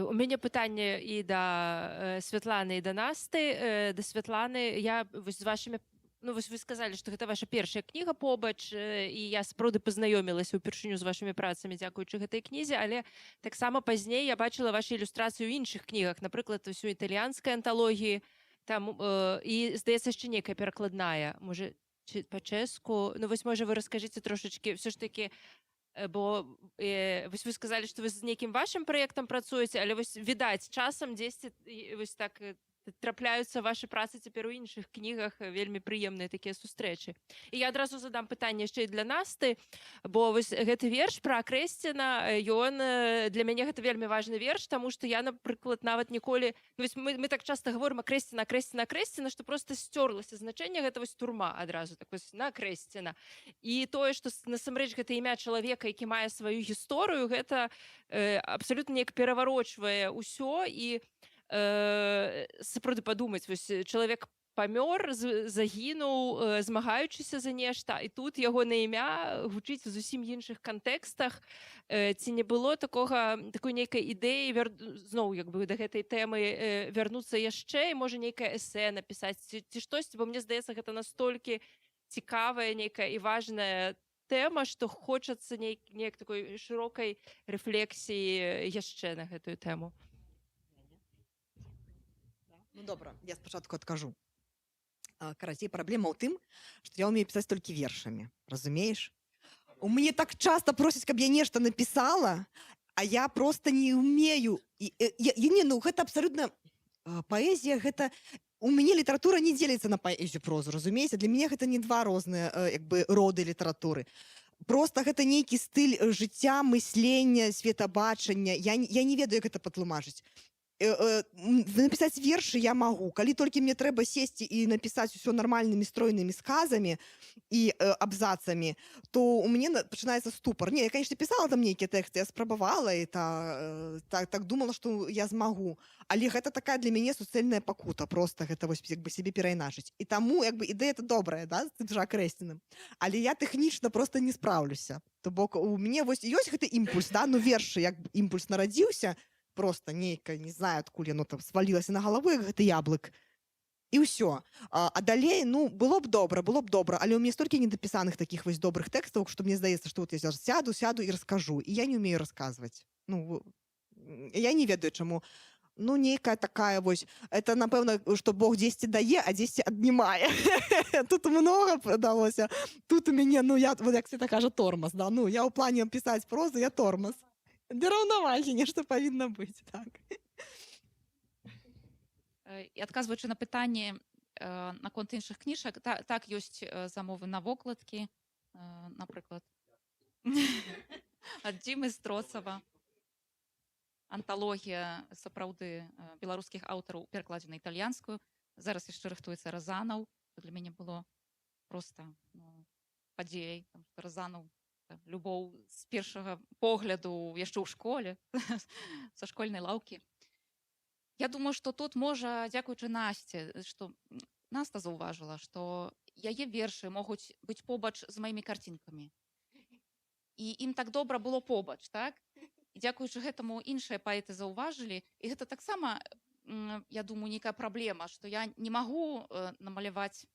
У мяне пытанне і да Святланы, і да Насты. Да Святланы, я вось з вашымі, ну вось вы сказалі, што гэта ваша першая кніга побач, і я сапраўды пазнаёмілася ўпершыню з вашымі працамі, дзякуючы гэтай кнізе, але таксама пазней я бачыла вашы ілюстрацыі ў іншых кнігах, напрыклад, усю італьянскай анталогіі, там, і, здаецца, яшчэ некая перакладная, можа, па-чэску. Ну вось, можа, вы раскажыце трошачкі, все ж таки, бо вось вы сказалі, што вы з нейкім вашым праектам працуеце, але вось відаць, часам дзесьці вось так трапляюцца вашы працы цяпер у іншых кнігах, вельмі прыемныя такія сустрэчы. І я адразу задам пытанне яшчэ і для Насты, бо вось гэты верш пра Акрэсціна, ён для мяне гэта вельмі важны верш, таму што я, напрыклад, нават ніколі, вось мы так часта гаворым Акрэсціна, Акрэсціна, Акрэсціна, што проста сцёрлася значэнне, гэта вось турма адразу, так вось на Акрэсціна. І тое, што насамрэч гэта імя чалавека, які мае сваю гісторыю, гэта абсалютна неяк пераварочвае ўсё, і сапраўды падумаць, вось чалавек памёр, загінуў, змагаючыся за нешта, і тут ягонае імя гучыць у зусім іншых кантэкстах. Ці не было такой нейкай ідэі зноў як бы да гэтай тэмы вярнуцца яшчэ, і можа нейкае эсэ напісаць ці штосьці, бо мне здаецца, гэта настолькі цікавая нейкая і важная тэма, што хочацца неяк такой шырокай рэфлексіі яшчэ на гэтую тэму. Ну добра, я спачатку адкажу. Карацей, праблема ў тым, што я ўмею пісаць толькі вершамі, разумееш? У мяне так часта просяць, каб я нешта напісала, а я просто не ўмею. Ну, гэта абсалютна паэзія, гэта у мяне літаратура не дзеліцца на паэзію, прозу, разумееце? Для мяне гэта не два розныя як бы роды літаратуры. Просто гэта нейкі стыль жыцця, мыслення, светабачання. Я не ведаю, як гэта патлумачыць. Напісаць вершы я магу, калі толькі мне трэба сесці і напісаць усё нармальнымі стройнымі сказамі і абзацамі, то у мяне пачынаецца ступар. Не, я, конечно, пісала там нейкія тэксты, я спрабавала і так думала, што я змагу, але гэта такая для мяне суцэльная пакута, просто гэта вось як бы сябе перайначыць. І таму як бы ідэя это добрая, да, з тым жа Акрэсцінам, але я тэхнічна просто не спраўлюся. То бок у мяне вось ёсць гэты імпульс, да, ну вершы як імпульс нарадзіўся, просто нейкая, не знаю, адкуль яно там свалілася на галаву, як гэты яблык. І ўсё. А далей, ну, было б добра, але ў мяне столькі недапісаных такіх вось добрых тэкстаў, што мне здаецца, што вот я зараз сяду і раскажу, і я не ўмею расказваць. Ну, я не ведаю, чаму. Ну, нейкая такая вось, это, напэўна, што Бог дзесьці дае, а дзесьці аднімае. Тут многа падалося. Тут у мяне, ну, я, вот як всегда кажа, тормоз, да? Ну, я ў плане пісаць прозу, я тормоз. Для раўнавагі нешта павінна быць, так. І адказваючы на пытанне наконт іншых кніжак, так, ёсць замовы на вокладкі, напрыклад, ад Дзімы Строцава. Анталогія сапраўды беларускіх аўтараў перакладзе на італьянскую. Зараз яшчэ рыхтуецца Разанаў. Для мяне было проста падзеяй, потому што Разанаў любоў з першага погляду яшчэ ў школе, са школьнай лаўкі. Я думаю, што тут можа, дзякуючы Насце, што Наста заўважыла, што яе вершы могуць быць побач з маімі карцінкамі. І ім так добра было побач, так? І дзякуючы гэтаму іншыя паэты заўважылі. І гэта таксама, я думаю, нейкая праблема, што я не магу намаляваць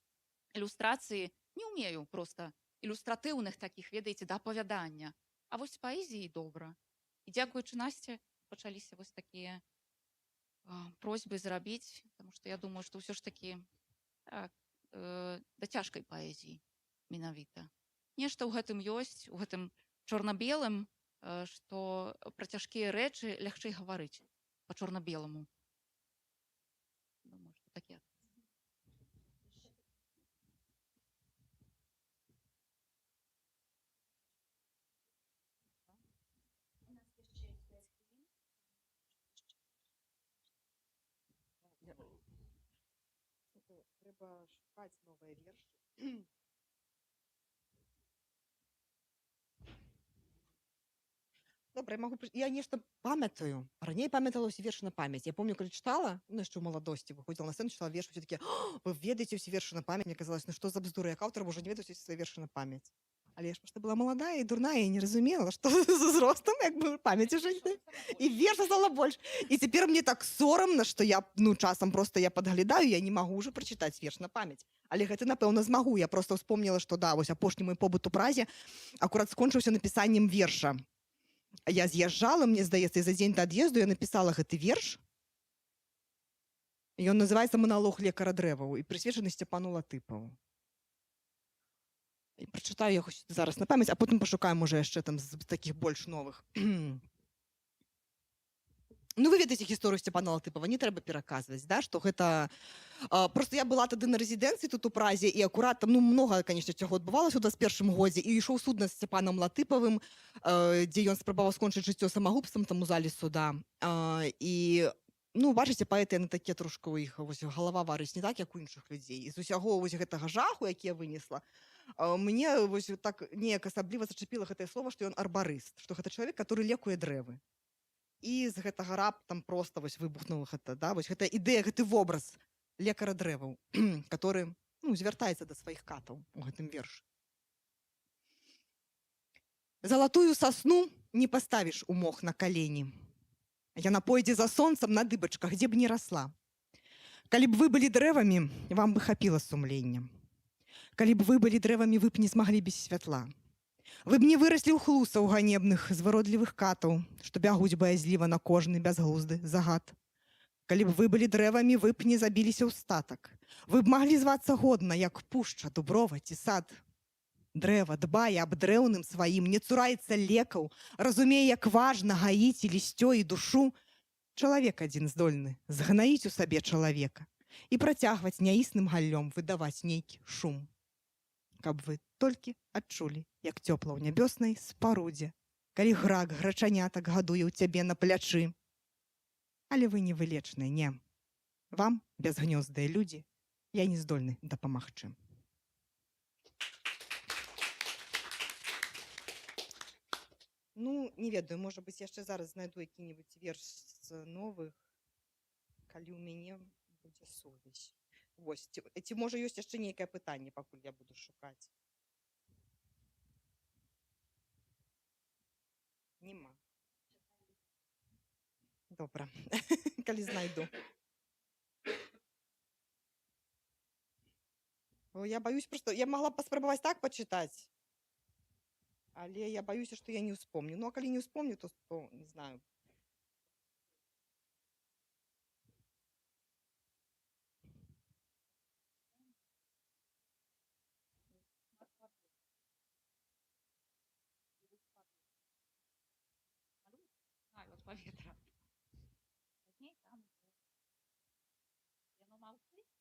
ілюстрацыі, не ўмею проста ілюстратыўных такіх, ведаеце, да апавядання. А вось паэзіі добра. І дзякуючы Насце пачаліся вось такія просьбы зрабіць, потому што я думаю, што ўсё ж такі так, да цяжкай паэзіі менавіта. Нешта ў гэтым ёсць, у гэтым чорна-белым, што пра цяжкія рэчы лягчэй гаварыць па чорна-беламу. Думаю, што такі адказ. Трэба шукаць новыя вершы. Добра, я нешта памятаю. Раней памятала ўсе вершы на памяць. Я помню, калі чытала, ну, яшчэ ў маладосці выходзіла на сцэну, чытала вершы, все такі: вы ведаеце ўсе вершы на памяць. Мне казалось, ну што за бздуры, як аўтар можа не ведаць усе свае вершы на памяць. Але я ж проста была маладая і дурная, і не разумела, што з узростам як бы памяць уже і верша стала больш. І цяпер мне так сорамна, што я, ну, часам проста я падглядаю, я не магу ўжо прачытаць верш на памяць. Але гэта, напэўна, змагу. Я проста ўспомніла, што да, вось апошні мой побыт у Празе акурат скончыўся напісаннем верша. Я з'язджала, мне здаецца, і за дзень да ад'езду я напісала гэты верш. Ён называецца «Маналог лекара дрэваў» і прысвечаны Сцяпану Латыпаву. І прачытаю яго зараз на памяць, а потым пашукаем уже яшчэ там з такіх больш новых. Ну, вы ведаеце гісторыю Сцяпана Латыпава, не трэба пераказваць, да, што гэта... Просто я была тады на рэзідэнцыі тут у Празе, і акурат там, ну, многа, канешне, чаго адбывалася ў 21 годзе, і ішоў суд над Сцяпанам Латыпавым, дзе ён спрабаваў скончыць жыццё самагубствам там у залі суда. І, ну, бачыце, паэты, яны такія трошка ў іх, вось, галава варыць не так, як у іншых людзей. І з усяго вось гэтага жаху, які я вынесла, мне вось так неяк асабліва зачапіла гэтае слова, што ён арбарыст, што гэта чалавек, который лекуе дрэвы. І з гэтага раптам проста вось выбухнула гэта, да, вось гэтая ідэя, гэты вобраз лекара дрэваў, который, ну, звяртаецца да сваіх катаў у гэтым вершы. Залатую сасну не паставіш у мох на калені. Яна пойдзе за сонцам на дыбачках, дзе б не расла. Калі б вы былі дрэвамі, вам бы хапіла сумлення. Калі б вы былі дрэвамі, вы б не змаглі без святла. Вы б не выраслі ў хлусаў ганебных, звародлівых катаў, што бягуць баязліва на кожны бязглузды загад. Калі б вы былі дрэвамі, вы б не забіліся ў статак. Вы б маглі звацца годна, як пушча, дуброва ці сад. Дрэва дбае аб дрэўным сваім, не цураецца лекаў, разумее, як важна гаіць і лісцё, і душу. Чалавек адзін здольны згнаіць у сабе чалавека і працягваць няісным галлём выдаваць нейкі шум. Каб вы толькі адчулі, як цёпла ў нябёснай спарудзе, калі грак грачанятак гадуе ў цябе на плячы. Але вы не вылечныя, не. Вам, бязгнёздыя людзі, я не здольны дапамагчы. Ну, не ведаю, можа быць, яшчэ зараз знайду які-небудзь верш з новых, калі ў мяне будзе сувязь. Вось, ці можа ёсць яшчэ нейкае пытанне, пакуль я буду шукаць. Нема. Добра, калі знайду. Я боюсь просто, я могла паспрабаваць так пачытаць, але я баюся, што я не ўспомню. Ну, а калі не ўспомню, то не знаю. От паветра. Пазней там яно маўчыць.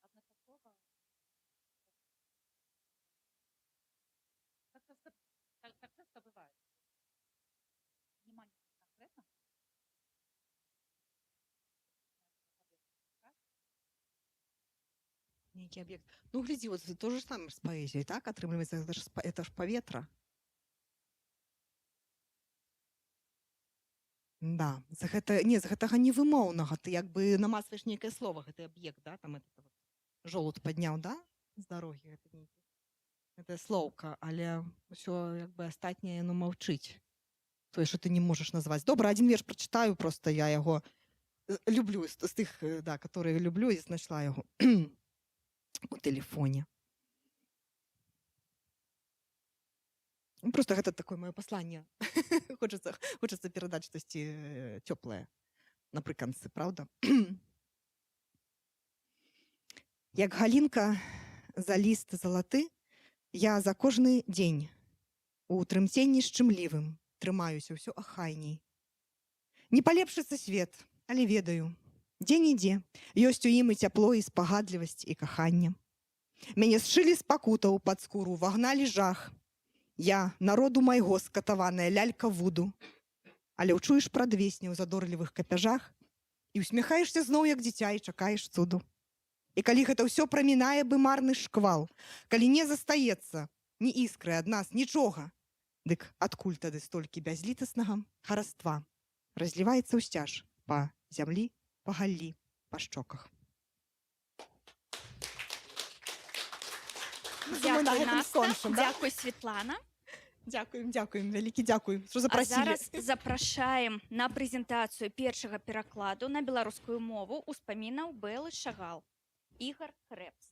Адначасова так часто бывает. Нема нічога конкретного. Нейкі аб'ект. Ну, глядзі, вот то же самае з паэзіяй, так? Атрымліваецца, это ж паветра. Да, з гэтага невымоўнага. Ты як бы намацваеш нейкае слова, гэты аб'ект, да? Там этот вот жолуд падняў, да? З дарогі гэта нейкі. Гэта слоўка, але ўсё як бы астатняе яно маўчыць. Тое, што ты не можаш назваць. Добра, адзін верш прачытаю, просто я яго люблю, з тых, да, которые люблю, і знайшла яго у тэлефоне. Просто гэта такое маё пасланне. Хочацца перадаць штосьці цёплае напрыканцы, правда? Як галінка за ліст залаты, я за кожны дзень у трымценні шчымлівым трымаюся ўсё ахайней. Не палепшыцца свет, але ведаю, дзе-нідзе ёсць у ім і цяпло, і спагадлівасць, і каханне. Мяне сшылі з пакутаў пад скуру, вагналі жах. Я народу майго скатаваная лялька вуду. Але ўчуеш прадвесне ў задорлівых капяжах і усміхаешся зноў, як дзіця, і чакаеш цуду. І калі гэта ўсё прамінае бы марны шквал, калі не застаецца ні іскры ад нас, нічога, дык адкуль тады столькі бязлітаснага хараства разліваецца ўсцяж па зямлі, па галлі, па шчоках. Дякую, Настя. Дякую, Світлана. Дзякуем, вялікі дзякуй, што А запрасілі. зараз запрашаем на прэзентацыю першага перакладу на беларускую мову ўспамінаў Бэлы Шагал. Ігор Крэпс.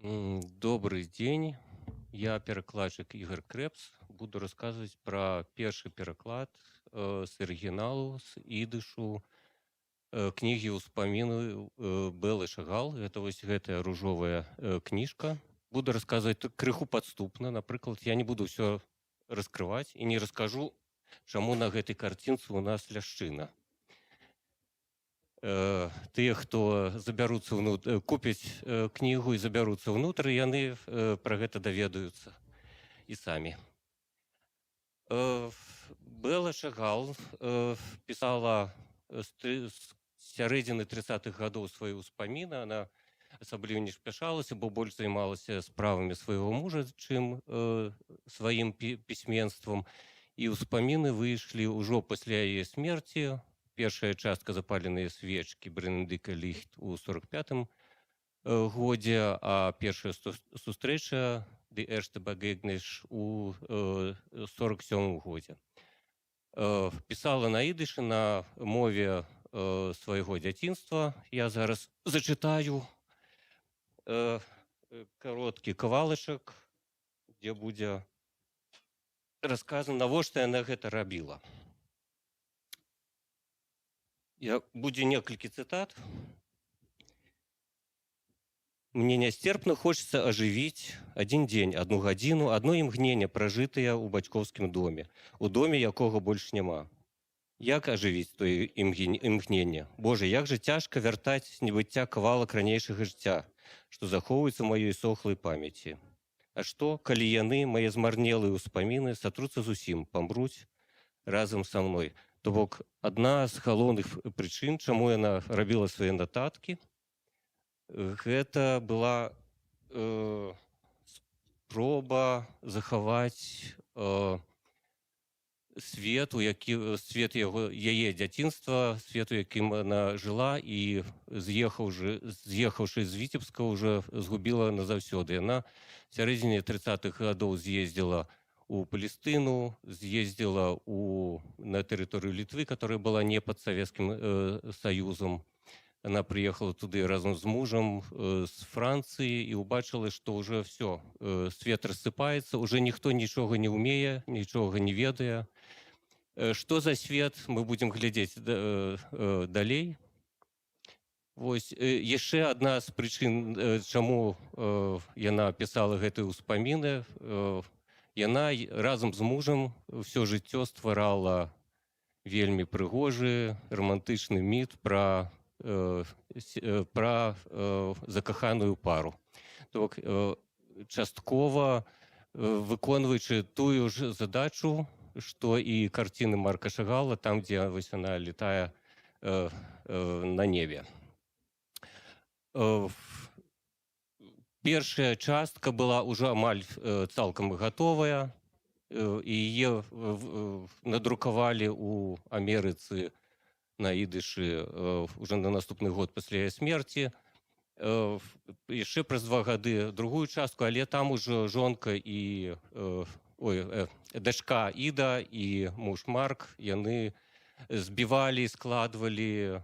Добрый день. Я перакладчик Игорь Крепс. Буду рассказывать про первый переклад с оригиналу, с идышу книги «Успомины» Бэлы Шагал. Это вот гэтая ружовая книжка. Буду рассказывать крыху подступно. Например, я не буду все раскрывать и не расскажу, чему на этой картинце у нас ляшчына. Тыя, хто забяруцца купяць кнігу і забяруцца ўнутр, яны пра гэта даведаюцца і самі. Бэла Шагал пісала з сярэдзіны 30-х гадоў свае ўспаміны. Она асабліва не спяшалася, бо больш займалася справамі свайго мужа, чым сваім пісьменствам. І ўспаміны выйшлі ўжо пасля яе смерці. Першая частка «Запаленыя свечкі» Бренедика Лихт у 45-м годзе, а першая сустрэча «Die erste Begegnung» у 47-м годзе. Пісала на ідышы, на мове свайго дзяцінства. Я зараз зачытаю кароткі кавалачак, дзе будзе расказана, навошта яна гэта рабіла. Будзе некалькі цытат. «Мне нестерпно хочется оживить один день, одну гадзіну, одно імгненне, пражытае ў бацькоўскім доме, у доме якога больш няма. Як ажывіць тое імгненне? Боже, як же цяжка вяртаць з небыцця кавалак ранейшага жыцця, што захоўваецца ў маёй сохлай памяці. А што, калі яны, мае змарнелыя ўспаміны, сатруцца зусім, памруць разам са мной? То бок, адна з галоўных прычын, чаму яна рабіла свае нататкі, гэта была спроба захаваць свет, яе дзяцінства, свет, у якім она жыла, і з'ехаўшы з Віцебска, уже згубіла назаўсёды. Яна в сярэдзіне 30-х гадоў з'ездзіла у Палестыну, з'ездзіла на тэрыторыю Літвы, которая была не пад Савецкім Саюзам. Она приехала туды разом з мужем з Францыі і убачыла, што ўжо все, свет рассыпаецца, уже ніхто нічога не умее, нічога не ведае. Што за свет, мы будзем глядзець далей. Вось яшчэ адна з прычын, чаму яна пісала гэтыя ўспаміны. Яна разам з мужам ўсё жыццё стварала вельмі прыгожы романтычны міт пра закаханую пару. Так, часткова выконваючы тую ж задачу, што і карціны Марка Шагала, там, дзе вось яна летае на небе. Першая частка была ўжо амаль цалкам гатовая, і яе надрукавалі ў Амерыцы на ідышы уже на наступны год пасля яе смерці. Яшчэ праз 2 гады другую частку, але там ужо жонка і дачка Іда і муж Марк, яны збівалі, складвалі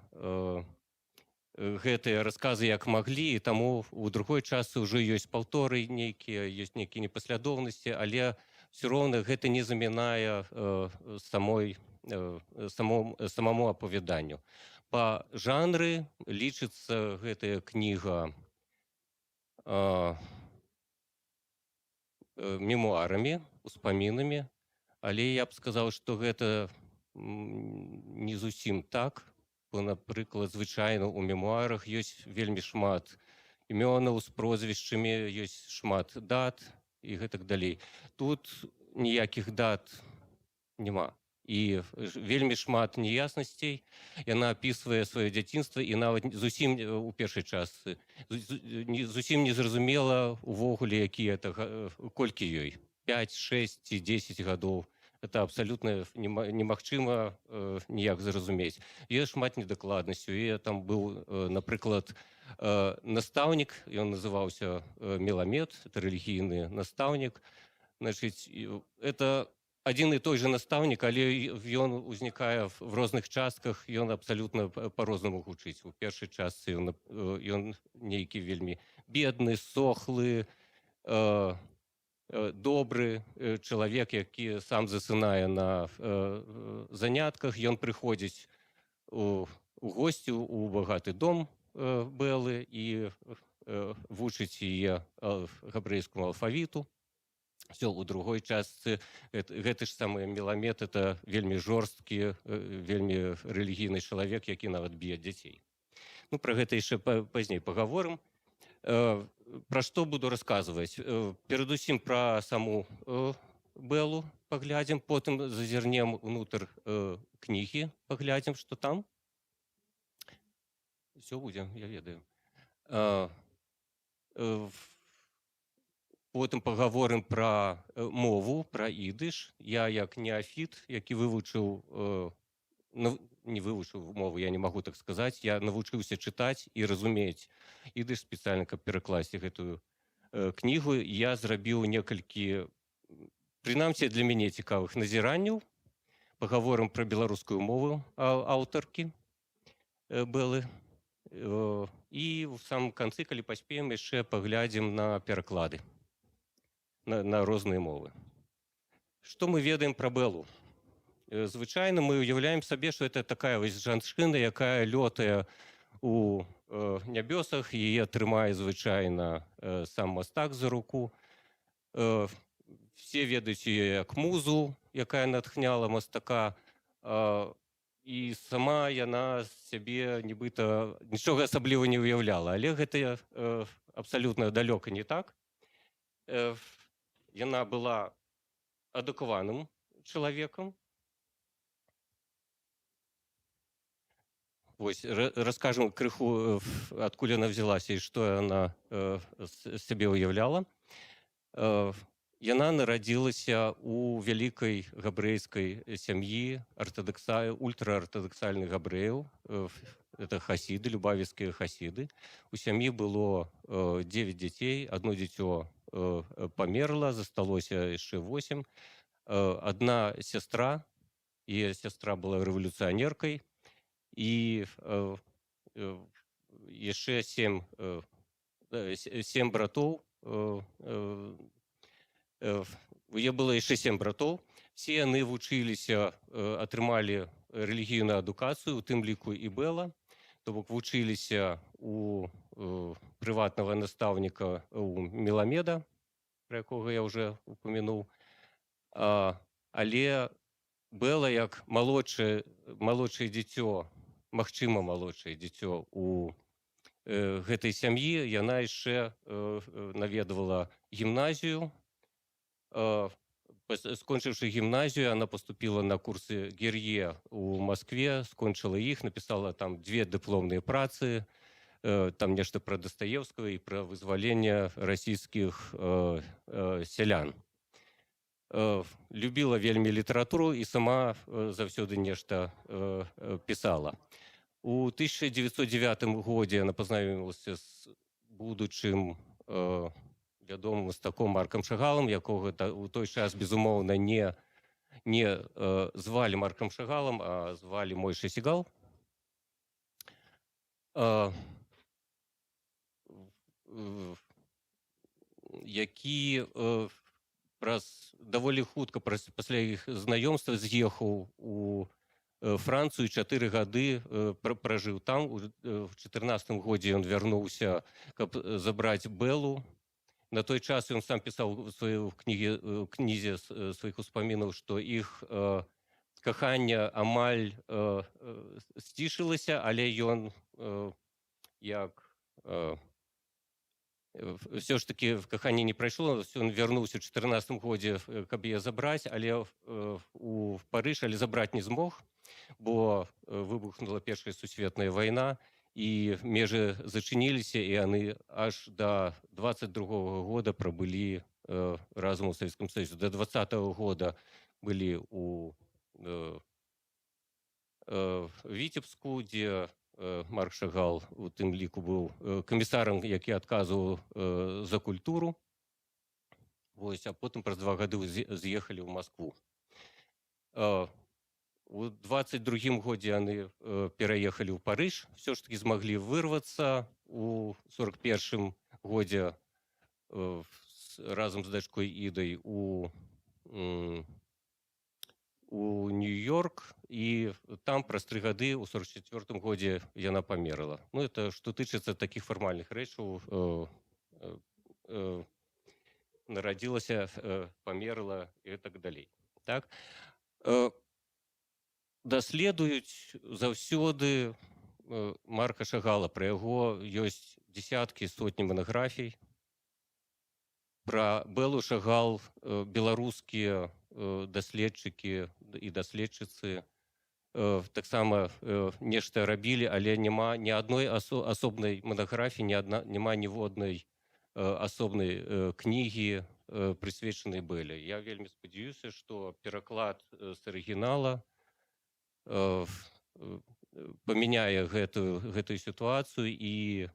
гэтыя расказы як маглі, і таму у другой частцы ўжо ёсць паўторы нейкія, ёсць нейкія непаслядоўнасці, але все роўна гэта не замінае самому апавяданню. Па жанры лічыцца гэтая кніга мемуарамі, успамінамі, але я б сказаў, што гэта не зусім так, бо, напрыклад, звычайна ў мемуарах ёсць вельмі шмат імёнаў з прозвішчамі, ёсць шмат дат і гэтак далей. Тут ніякіх дат няма. І вельмі шмат неяснасцей. Яна апісвае сваё дзяцінства, і нават зусім у першай частцы зусім не зразумела увогуле, колькі ёй. 5, 6 ці 10 гадоў. Это абсалютна немагчыма ніяк зразумець. Ёсць шмат недакладнасцяў. І там быў, напрыклад, настаўнік, ён называўся Меламед, это рэлігійны настаўнік. Значыць, это один и той же настаўнік, але ён узнікае в розных частках, ён абсалютна по-рознаму гучыць. У першай частцы ён нейкі вельмі бедны, сохлы, добры чалавек, які сам засынае на занятках. Ён прыходзіць у госці ў багаты дом Бэлы і вучыць яе габрэйскаму алфавіту. Все, у другой частцы гэты ж самы Меламед, это вельмі жорсткі, вельмі рэлігійны чалавек, які нават б'е дзяцей. Ну, пра гэта яшчэ пазней пагаворым. Пра што буду расказваць? Перадусім пра саму Бэлу паглядзім, потым зазірнем унутр кнігі, паглядзім, што там. Все будем, я ведаю. А, Потым пагаворым пра мову, пра ідыш. Я як неафіт, які вывучыў не вывучыў мову, я не магу так сказаць. Я навучыўся чытаць і разумець ідыш спецыяльна, каб перакласці гэтую кнігу. Я зрабіў некалькі, прынамсі для мяне цікавых назіранняў. Пагаворым пра беларускую мову аўтаркі Бэлы. І ў самым канцы, калі паспеем, яшчэ паглядзім на пераклады на розныя мовы. Што мы ведаем пра Бэлу? Звычайна мы уяўляем сабе, што это такая вось жанчына, якая лётае у нябёсах, яе трымае звычайна сам мастак за руку. Все ведаюць яе як музу, якая натхняла мастака, і сама яна сябе нібыта нічога асабліва не ўяўляла. Але гэта абсалютна далёка не так. Яна была адукаваным чалавекам. Вось, раскажам крыху, адкуль яна взялася і што яна з сябе ўяўляла. Яна нарадзілася у вялікай габрэйскай сям'і ультраартадаксальных габрэяў. Это хасіды, любавіцкія хасіды. У сям'і было 9 дзяцей, одно дзіцё памерла, засталося яшчэ 8. Адна сястра, яе сястра была рэвалюцыянеркай, і яшчэ 7 братоў. У яе было яшчэ 7 братоў. Все яны вучыліся, атрымалі рэлігійную адукацыю, у тым ліку і Бэла. То бок вучыліся у прыватнага настаўніка у Меламеда, пра якога я ўжо упамянуў. Але Бэла як малодшае дзіцё, магчыма, малодшае дзіцё у гэтай сям'і, яна яшчэ наведвала гімназію. Скончыўшы гімназію, яна паступіла на курсы Гер'е ў Маскве, скончыла іх, напісала там 2 дыпломныя працы, там нешта пра Дастаевскага і пра вызваленне расійскіх сялян. Любіла вельмі літаратуру і сама заўсёды нешта пісала. У 1909 годзе яна пазнаёмілася з будучым вядомым мастаком Маркам Шагалам, якога у той час, безумоўна, не звалі Маркам Шагалам, а звалі Мойша Сігал. Які даволі хутка пасля іх знаёмства з'ехаў у Францыю, 4 гады пражыў там. У 14 годзе ён вярнуўся, каб забраць Бэлу. На той час ён сам пісаў у сваёй кнізе сваіх успамінаў, што іх каханне амаль сцішылася, але ён як все ж таки каханне не прайшло. Ён вярнуўся ў 14 годзе, каб яе забраць, але у Парыж, але забраць не змог, бо выбухнула Першая сусветная вайна, і межы зачыніліся, і яны аж да 22-го года прабылі разам у Савецкім Саюзе. До 20-го года былі у Віцебску, дзе Марк Шагал у тым ліку быў камісарам, які адказваў за культуру. Вось, а потым праз 2 гады з'ехалі ў Маскву. У 22-м годзе яны пераехалі ў Парыж, все ж таки змаглі вырвацца. У 41-м годзе разам з дачкой Ідай у Нью-Йорк, і там праз 3 гады у 44-м годзе яна памерла. Ну, это што тычыцца такіх фармальных рэчаў. Нарадзілася, памерла і так далей. Так? Даследуюць заўсёды Марка Шагала. Пра яго ёсць дзесяткі, сотні манаграфій. Пра Бэлу Шагал беларускія даследчыкі і даследчыцы таксама нешта рабілі, але няма ні адной асобнай манаграфіі, няма ніводнай асобнай кнігі, прысвечанай Бэле. Я вельмі спадзяюся, што пераклад з арыгінала памяняе гэтую сітуацыю і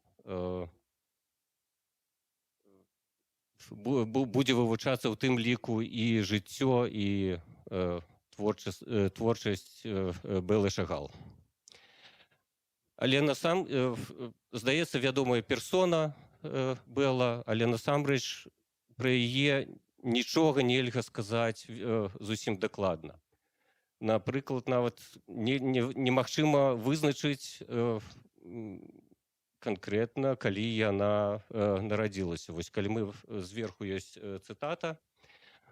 будзе вывучацца ў тым ліку і жыццё, і творчасць Бэлы Шагал. Але здаецца, вядомая персона Бэла, але насамрэч пра яе нічога нельга сказаць зусім дакладна. Напрыклад, нават немагчыма вызначыць канкрэтна, калі яна нарадзілася. Вось калі мы зверху ёсць цытата,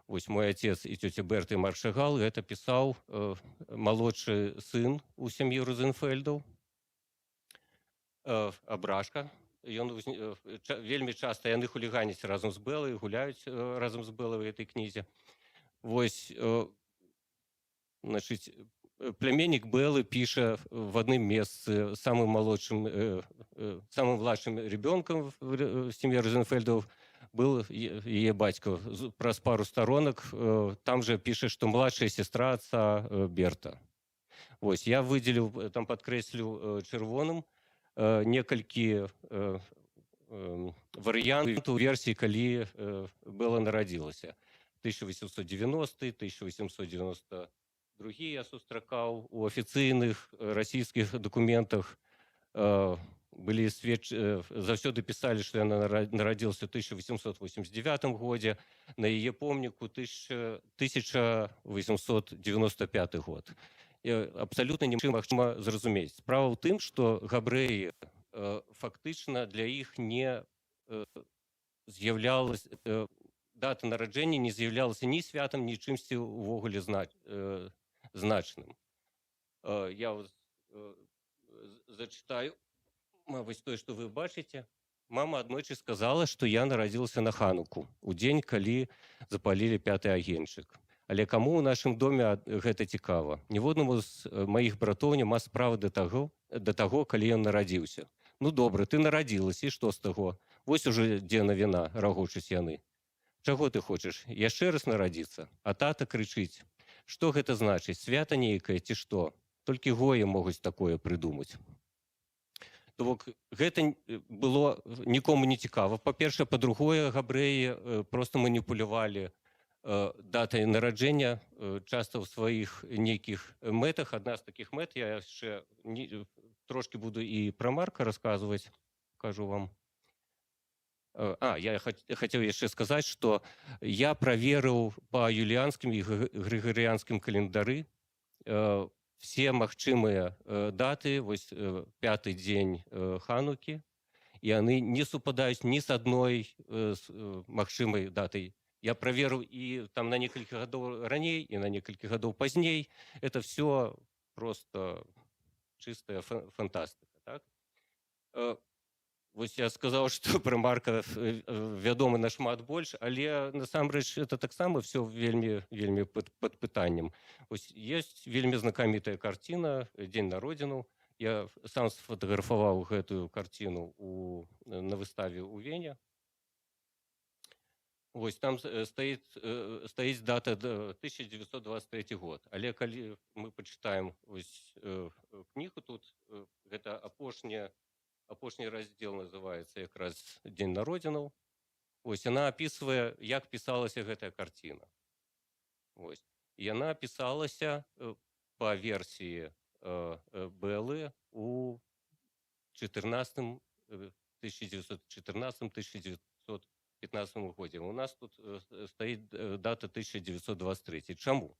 вось мой отец і тёця Берта і Марк Шагал, гэта пісаў малодшы сын у сям'і Розенфельдаў, Абрашка. Вельмі часта яны хуліганяць разам з Бэлай, гуляюць разам з Бэлай у гэтай кнізе. Вось, значыць, племяннік Бэлы піша в адным месцы самым младшым ребенком в семье Розенфельдов был ее батька. Праз пару сторонок там же пишет, что младшая сестра отца Берта. Вось, я выделил, там подкреслил червоным некалькі варыянтаў версій, калі Бэла нарадзілася. 1890, 1892 я сустракаў у афіцыйных расійскіх дакументах. Былі заўсёды пісалі, што яна нарадзілася ў 1889 годзе, на яе помніку 1895 год. Абсалютна немагчыма зразумець. Справа ў тым, што габрэі фактычна для іх не з'яўлялася, дата нараджэння не з'яўлялася ні святам, ні чымсьці ўвогуле значным. Я зачитаю, вось тое, што вы бачыце. Мама аднойчы сказала, што я нарадзілася на Хануку, у дзень, калі запалілі 5-й агеньчык. Але каму ў нашым доме гэта цікава? Ніводнаму з маіх братоў няма справы да таго, калі ён нарадзіўся. Ну добра, ты нарадзілася, і што з таго? Вось ужо дзе навіна, рагочуць яны. Чаго ты хочаш? Яшчэ раз нарадзіцца? А тата крычыць. Што гэта значыць? Свята нейкае ці што? Толькі гоі могуць такое прыдумаць. То бок, гэта было нікому не цікава. Па-першае, па-другое, габрэі проста маніпулявалі датай нараджэння часта ў сваіх нейкіх мэтах. Адна з такіх мэт, я яшчэ трошки буду і пра Марка расказваць, кажу вам. Я хацеў яшчэ сказаць, што я праверыў па юліанскім і грыгарыянскім календары все магчымыя даты, вось 5-й дзень Ханукі, і яны не супадаюць ні з адной магчымай датай. Я праверыў і там на некалькі гадоў раней, і на некалькі гадоў пазней. Это все просто чистая фантастыка. Так? Вось я сказаў, што пра Марка вядома нашмат больш, але насамрэч это таксама все вельмі пад пытаннем. Вось ёсць вельмі знакамітая карціна «Дзень на родзіну». Я сам сфотаграфаваў гэтую карціну на выставе ў Вене. Вось там стаіць дата 1923 год. Але калі мы пачытаем кнігу тут, гэта апошні раздзел называецца якраз «Дзень народзінаў». Вось яна апісвае, як пісалася гэтая карціна. Вось. І яна пісалася па версіі Бэлы у 1914-1915 годзе. У нас тут стаіць дата 1923. Чаму?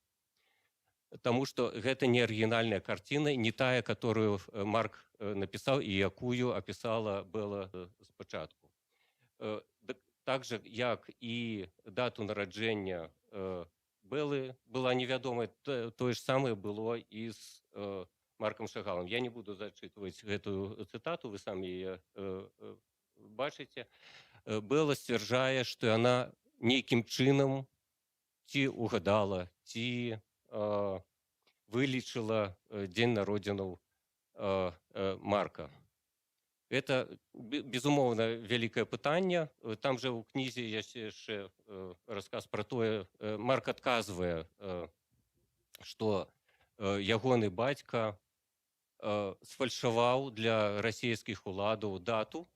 Таму што гэта не арыгінальная карціна, не тая, которую Марк напісаў і якую апісала Бэла спачатку. Так жа, як і дату нараджэння Бэлы была невядомая, тое ж самае было і з Маркам Шагалам. Я не буду зачытваць гэтую цытату, вы самі яе бачыце. Бэла сцвярджае, што яна нейкім чынам ці угадала, ці вылічыла дзень народзінаў Марка. Это, безумоўна, вялікае пытанне. Там жа ў кнізе ёсць яшчэ расказ пра тое, Марк адказвае, што ягоны бацька сфальшаваў для расійскіх уладаў дату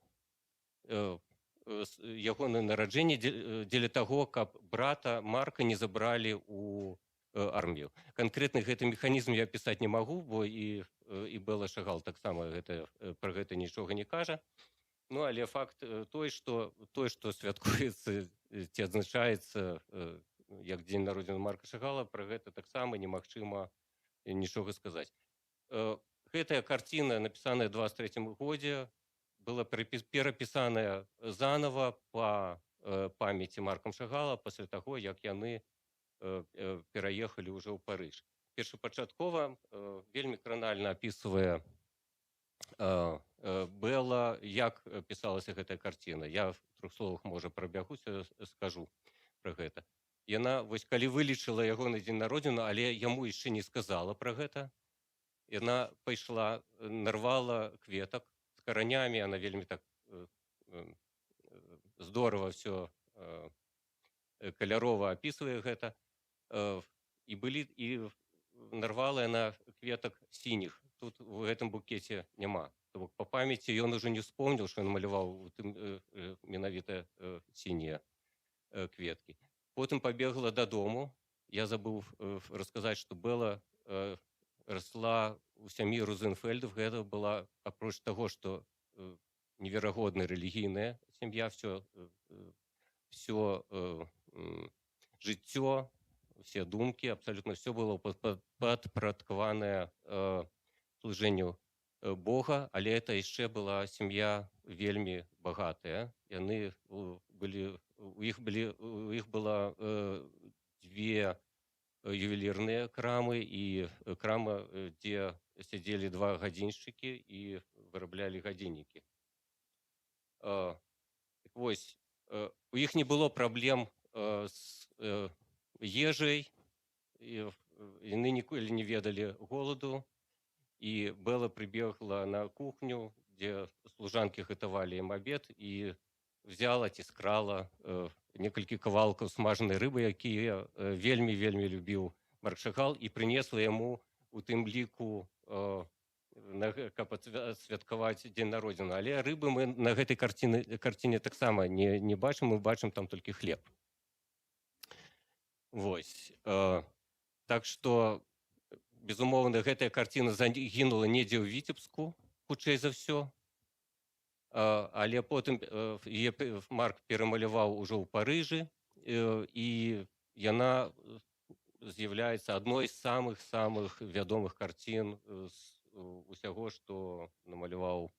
ягонае нараджэнне дзеля таго, каб брата Марка не забралі ў армію. Канкрэтна гэты механізм я пісаць не магу, бо і Бэла Шагал таксама пра гэта нічога не кажа. Ну, але факт той, што святкуецца ці адзначаецца як дзень народзінаў Марка Шагала, пра гэта таксама немагчыма нічога сказаць. Гэтая карціна, напісаная ў 23 годзе, была перапісаная занова па памяці Маркам Шагала пасля таго, як яны пераехалі ўжо ў Парыж. Першапачаткова вельмі кранальна апісвае Бэла, як пісалася гэтая карціна. Я в 3 словах, можа, прабягуся, скажу пра гэта. Яна, вось, калі вылічыла ягоны дзень народзіну, але яму яшчэ не сказала пра гэта, яна пайшла, нарвала кветак з каранямі, яна вельмі так здорава все калярова апісвае гэта, і нарвала яна кветак сініх. Тут у гэтым букеце няма. То бок, па памяці ён ужо не вспомніў, што ён маляваў менавіта сінія кветкі. Потым пабегла дадому. Я забыў расказаць, што Бэла расла у сям'і Розенфельдов. Гэта была, апроч таго, што неверагодна рэлігійная сям'я, все жыццё, все думкі, абсолютно все было падпарадкаванае служэнню Бога, але это яшчэ была сям'я вельмі багатая. Яны былі, у іх была 2 ювелірныя крамы і крама, дзе сядзелі 2 гадзіншчыкі і выраблялі гадзіннікі. Вось, у іх не было праблем з ежай, яны ніколі не ведалі голаду, і Бэла прыбегла на кухню, дзе служанкі гатавалі ім абед, і взяла ці скрала некалькі кавалкаў смажанай рыбы, якія вельмі любіў Марк Шагал, і прынесла яму у тым ліку, каб адсвяткаваць дзень народзіну. Але рыбы мы на гэтай карціне таксама не бачым, мы бачым там толькі хлеб. Вось. Так што, безумоўна, гэтая карціна загінула недзе ў Віцебску, хутчэй за ўсё. Але потым яе Марк перамаляваў ужо ў Парыжы, і яна з'яўляецца адной з самых вядомых карцін з усяго, што намаляваў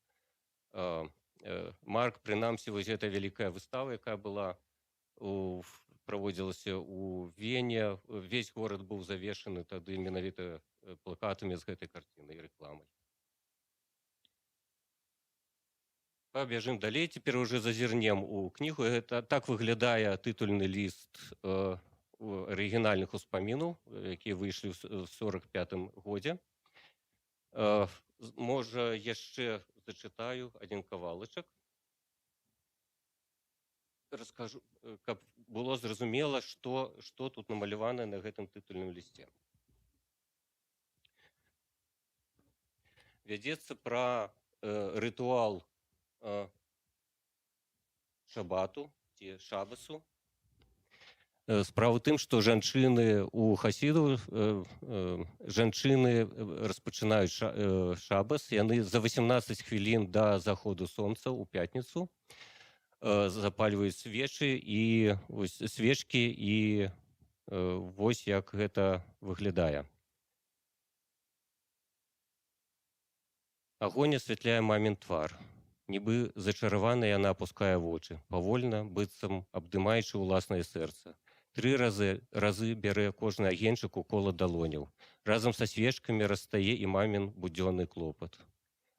Марк. Прынамсі, вось гэта вялікая выстава, якая была праводзілася ў Вене. Весь горад быў завешаны тады менавіта плакатамі з гэтай карціны і рэкламай. Пабяжым далей, цяпер уже зазірнем у кнігу. Так выглядае тытульны ліст арыгінальных успамінаў, якія выйшлі ў 45 годзе. Можа, яшчэ зачытаю адзін кавалачак. Раскажу, каб было зразумела, што тут намалявана на гэтым тытульным лісце. Вядзецца пра рытуал шабату ці шабасу. Справа ў тым, што жанчыны у хасідаў, жанчыны распачынаюць шабас, яны за 18 хвілін да заходу сонца ў пятніцу запальваюць свечкі, і вось як гэта выглядае. Агонь асвятляе мамін твар. Нібы зачаравана яна апускае вочы, павольна, быццам абдымаючы ўласнае сэрца. 3 разы бярэ кожны агеньчык у кола далоняў. Разам са свечкамі расстае і мамін будзённы клопат.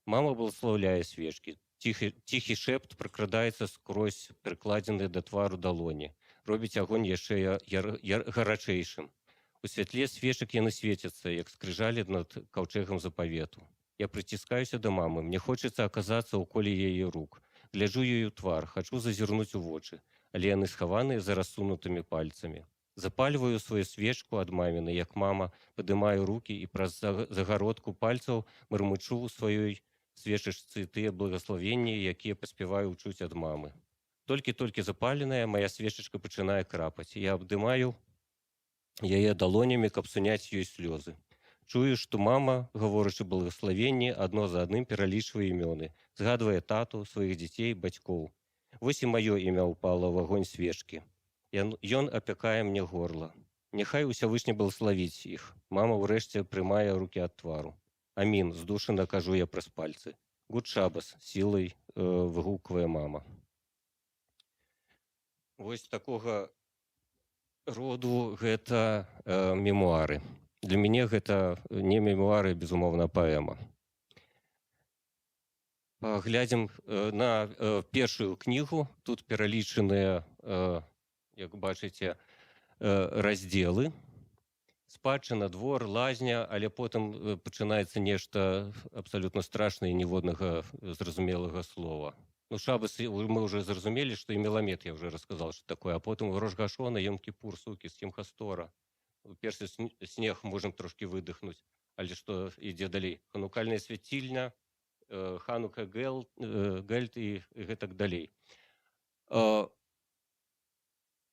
Мама благословляе свечкі. Ціхі шэпт пракрадаецца скрозь прыкладзеныя да твару далоні. Робіць агонь яшчэ гарачэйшым. У святле свечак яны свецяцца, як скрыжалі над каўчэгам запавету. Я прыціскаюся да мамы, мне хочацца аказацца ў коле яе рук. Гляджу ёй у твар, хачу зазірнуць у вочы, але яны схаваныя за рассунутымі пальцамі. Запальваю сваю свечку ад маміны, як мама, падымаю рукі і праз загародку пальцаў мармычу ў сваёй свечачцы тыя благаславенні, якія паспяваю ўчуць ад мамы. Толькі-толькі запаленая, моя свечачка пачынае крапаць. Я абдымаю яе далонямі, каб суняць ёй слёзы. Чую, што мама, гаворачы благаславенні, адно за адным пералічвае імёны, згадвае тату, сваіх дзяцей, бацькоў. Вось і маё імя ўпала ў агонь свечкі. Ён апякае мне горла. Няхай Усявышні благаславіць іх. Мама ўрэшце прымае рукі ад твару. Амін, здушана кажу я праз пальцы. Гуд шабас, сілай выгуквае мама. Вось такога роду гэта мемуары. Для мяне гэта не мемуары, безумоўна, паэма. Глядзім на першую кнігу. Тут пералічаныя, як бачыце, раздзелы. Спадчына, двор, лазня, але потым пачынаецца нешта абсалютна страшнае, ніводнага зразумелага слова. Ну, шабас мы уже зразумелі, што і меламет я уже расказал, што такое, а потым Рош Гашона, Йом-Кіпур, Сукі, Сімхастора. Першы снег можам трошки выдыхнуць, але што ідзе далей? Ханукальная свяцільня, Ханука Гельт і гэтак далей.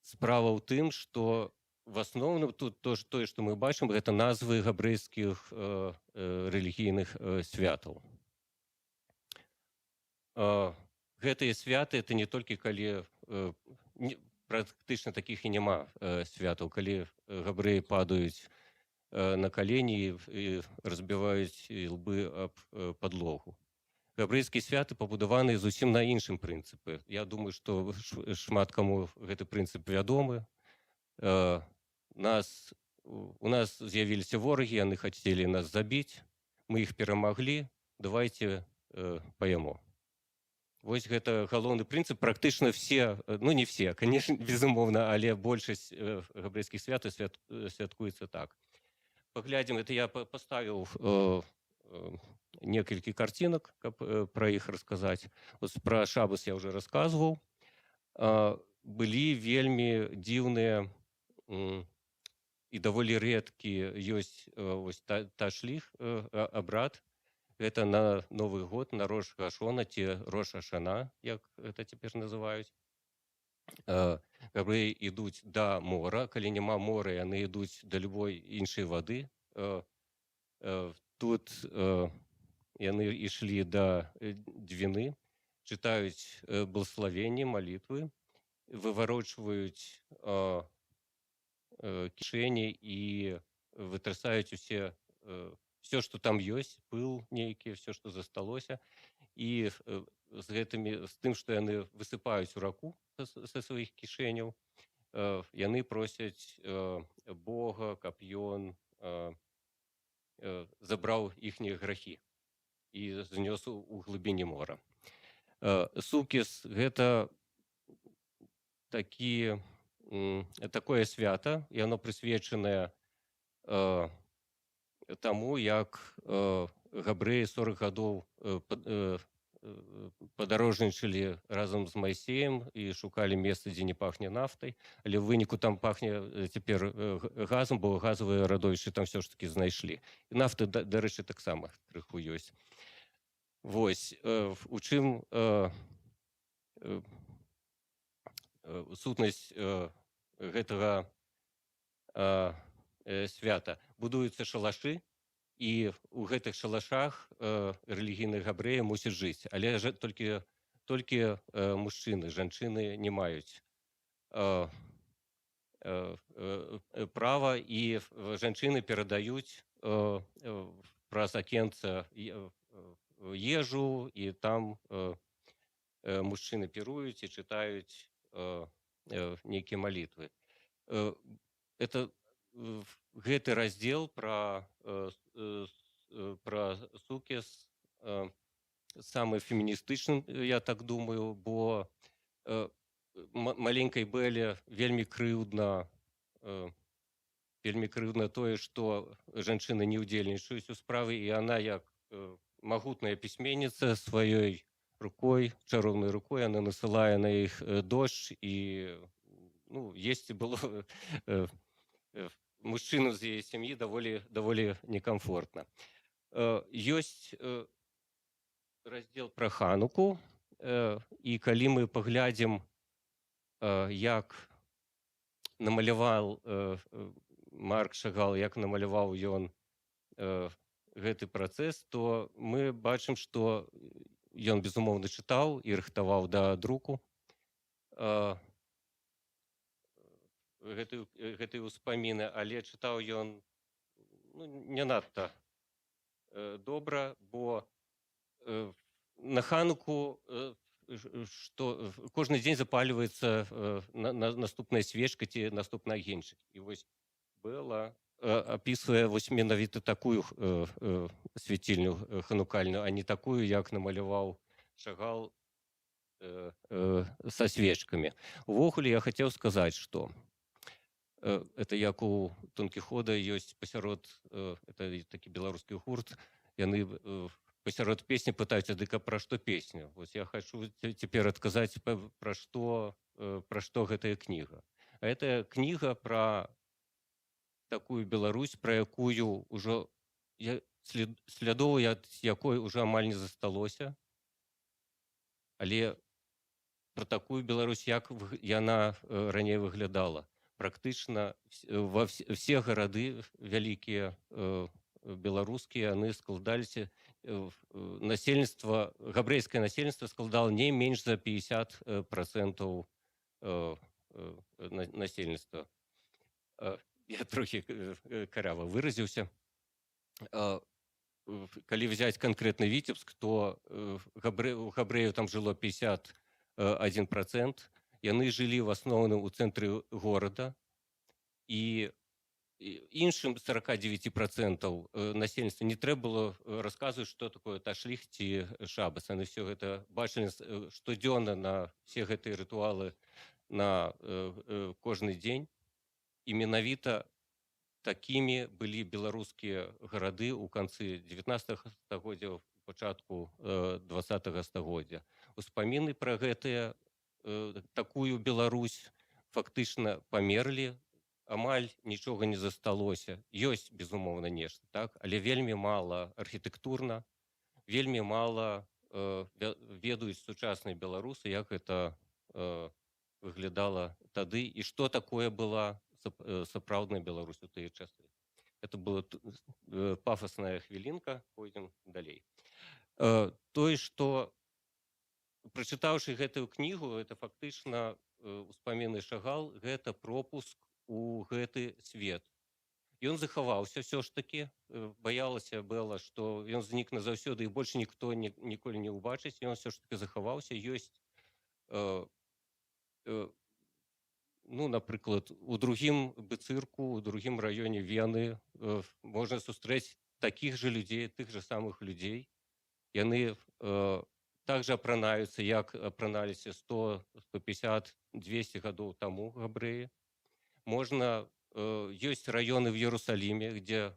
Справа ў тым, што в асноўным тут тое, што мы бачым, гэта назвы габрэйскіх рэлігійных святаў. Гэтыя святы, это не толькі калі, практычна такіх і няма святаў, калі габрэі падаюць на калені і разбіваюць лбы аб падлогу. Габрэйскія святы пабудаваны зусім на іншым прынцыпе. Я думаю, што шмат каму гэты прынцып вядомы. У нас з'явіліся ворагі, яны хацелі нас забіць, мы іх перамаглі, давайте паяму. Вось гэта галоўны прынцып. Практычна все, ну не все, конечно, безумоўна, але большасць габрэйскіх святаў святкуецца так. Паглядзім, это я паставіў некалькі карцінак, каб пра іх расказаць. Пра шабас я ўжо расказваў. Былі вельмі дзіўныя і даволі рэдкі ёсць ташліх абрад. Это на Новый год, на Рош Гашона, ці Рош Ашана, як это цяпер называюць. Габрэі ідуць да мора. Калі няма мора, яны ідуць да любой іншай вады. Тут яны ішлі да Двіны, чытаюць благаславенні, малітвы, выварочваюць кішэні і вытрасаюць усе все, што там ёсць, пыл нейкі, все, што засталося. І з тым, што яны высыпаюць у раку са сваіх кішэняў, яны просяць Бога, каб ён забраў іхнія грахі і знёс у глыбіні мора. Сукіс — гэта такое свята, і оно прысвечанае таму, як габрэі 40 гадоў падарожнічалі разам з Майсеем і шукалі месца, дзе не пахне нафтай, але ў выніку там пахне цяпер газам, бо газавыя радовішчы там все ж таки знайшлі. І нафта, дарэчы, таксама крыху ёсць. Вось, у чым сутнасць гэтага свята. Будуюцца шалашы, і ў гэтых шалашах рэлігійныя габрэі мусяць жыць, але толькі мужчыны, жанчыны не маюць права, і жанчыны перадаюць праз акенца ежу, і там мужчыны піруюць і чытаюць нейкія малітвы. Гэты раздзел пра Сукіс самы феміністычны, я так думаю, бо маленькай Беле вельмі крыўдна вельмі крыўдна тое, што жанчыны не ўдзельнічаюць у справе, і она як магутная пісьменніца сваёй рукой, чароўнай рукой, она насылае на іх дождж, і ну, есці было мужчыну з яе сям'і даволі некамфортна. Ёсць раздзел пра Хануку, і калі мы паглядзім, як намаляваў Марк Шагал, як намаляваў ён гэты працэс, то мы бачым, што ён, безумоўна, чытаў і рыхтаваў да друку гэтыя ўспаміны, але чытаў ён не надта добра, бо на Хануку кожны дзень запальваецца наступная свечка ці наступны агеньчык. І вось Бэла апісвае вось менавіта такую свяцільню ханукальную, а не такую, як намаляваў Шагал са свечкамі. Увогуле я хацеў сказаць, што это як у Дон Кіхота ёсць пасярод, это такі беларускі гурт, яны пасярод песні пытаюцца, дык а пра што песня? Вось я хачу цяпер адказаць, пра што гэтая кніга. А гэта кніга пра такую Беларусь, пра якую ўжо слядоў, якой ўжо амаль не засталося, але пра такую Беларусь, як яна раней выглядала. Практычна все гарады вялікія беларускія, яны складаліся, насельніцтва, габрэйскае насельніцтва складала не менш за 50% насельніцтва. Я трохі карява выразіўся. Калі взять конкретны Віцебск, то у габрэяў там жыло 51%. Яны жылі в асноўным у цэнтры горада, і іншым 49% насельніцтва не трэба было расказваць, што такое ташліх ці шабас. Яны все гэта бачылі штодзённа на все гэтыя рытуалы на кожны дзень. І менавіта такімі былі беларускія гарады ў канцы 19 стагоддзя, пачатку 20 стагоддзя. Успаміны пра гэтыя такую Беларусь фактычна памерлі, амаль нічога не засталося. Ёсць, безумоўна, нешта, так? Але вельмі мала архітэктурна, вельмі мала ведаюць сучасныя беларусы, як гэта выглядала тады, і што такое была сапраўдная Беларусь у тыя часы. Это была пафосная хвілінка, пойдзем далей. Тое, што прачытаўшы гэтую кнігу, это фактычна успаміны Шагал, гэта пропуск у гэты свет. Ён захаваўся ўсё ж такі, баялася Бэла, што ён знік назаўсёды і больш ніхто ніколі не ўбачыць, ён ўсё ж такі захаваўся. Ёсць, напрыклад, у другім Быцырку, у другім раёне Вены можна сустрэць такіх жа людзей, тых жа самых людзей. Яны так жа апранаюцца, як апраналіся 100, 150, 200 гадоў таму габрэі. Можна, ёсць раёны в Иерусалиме, где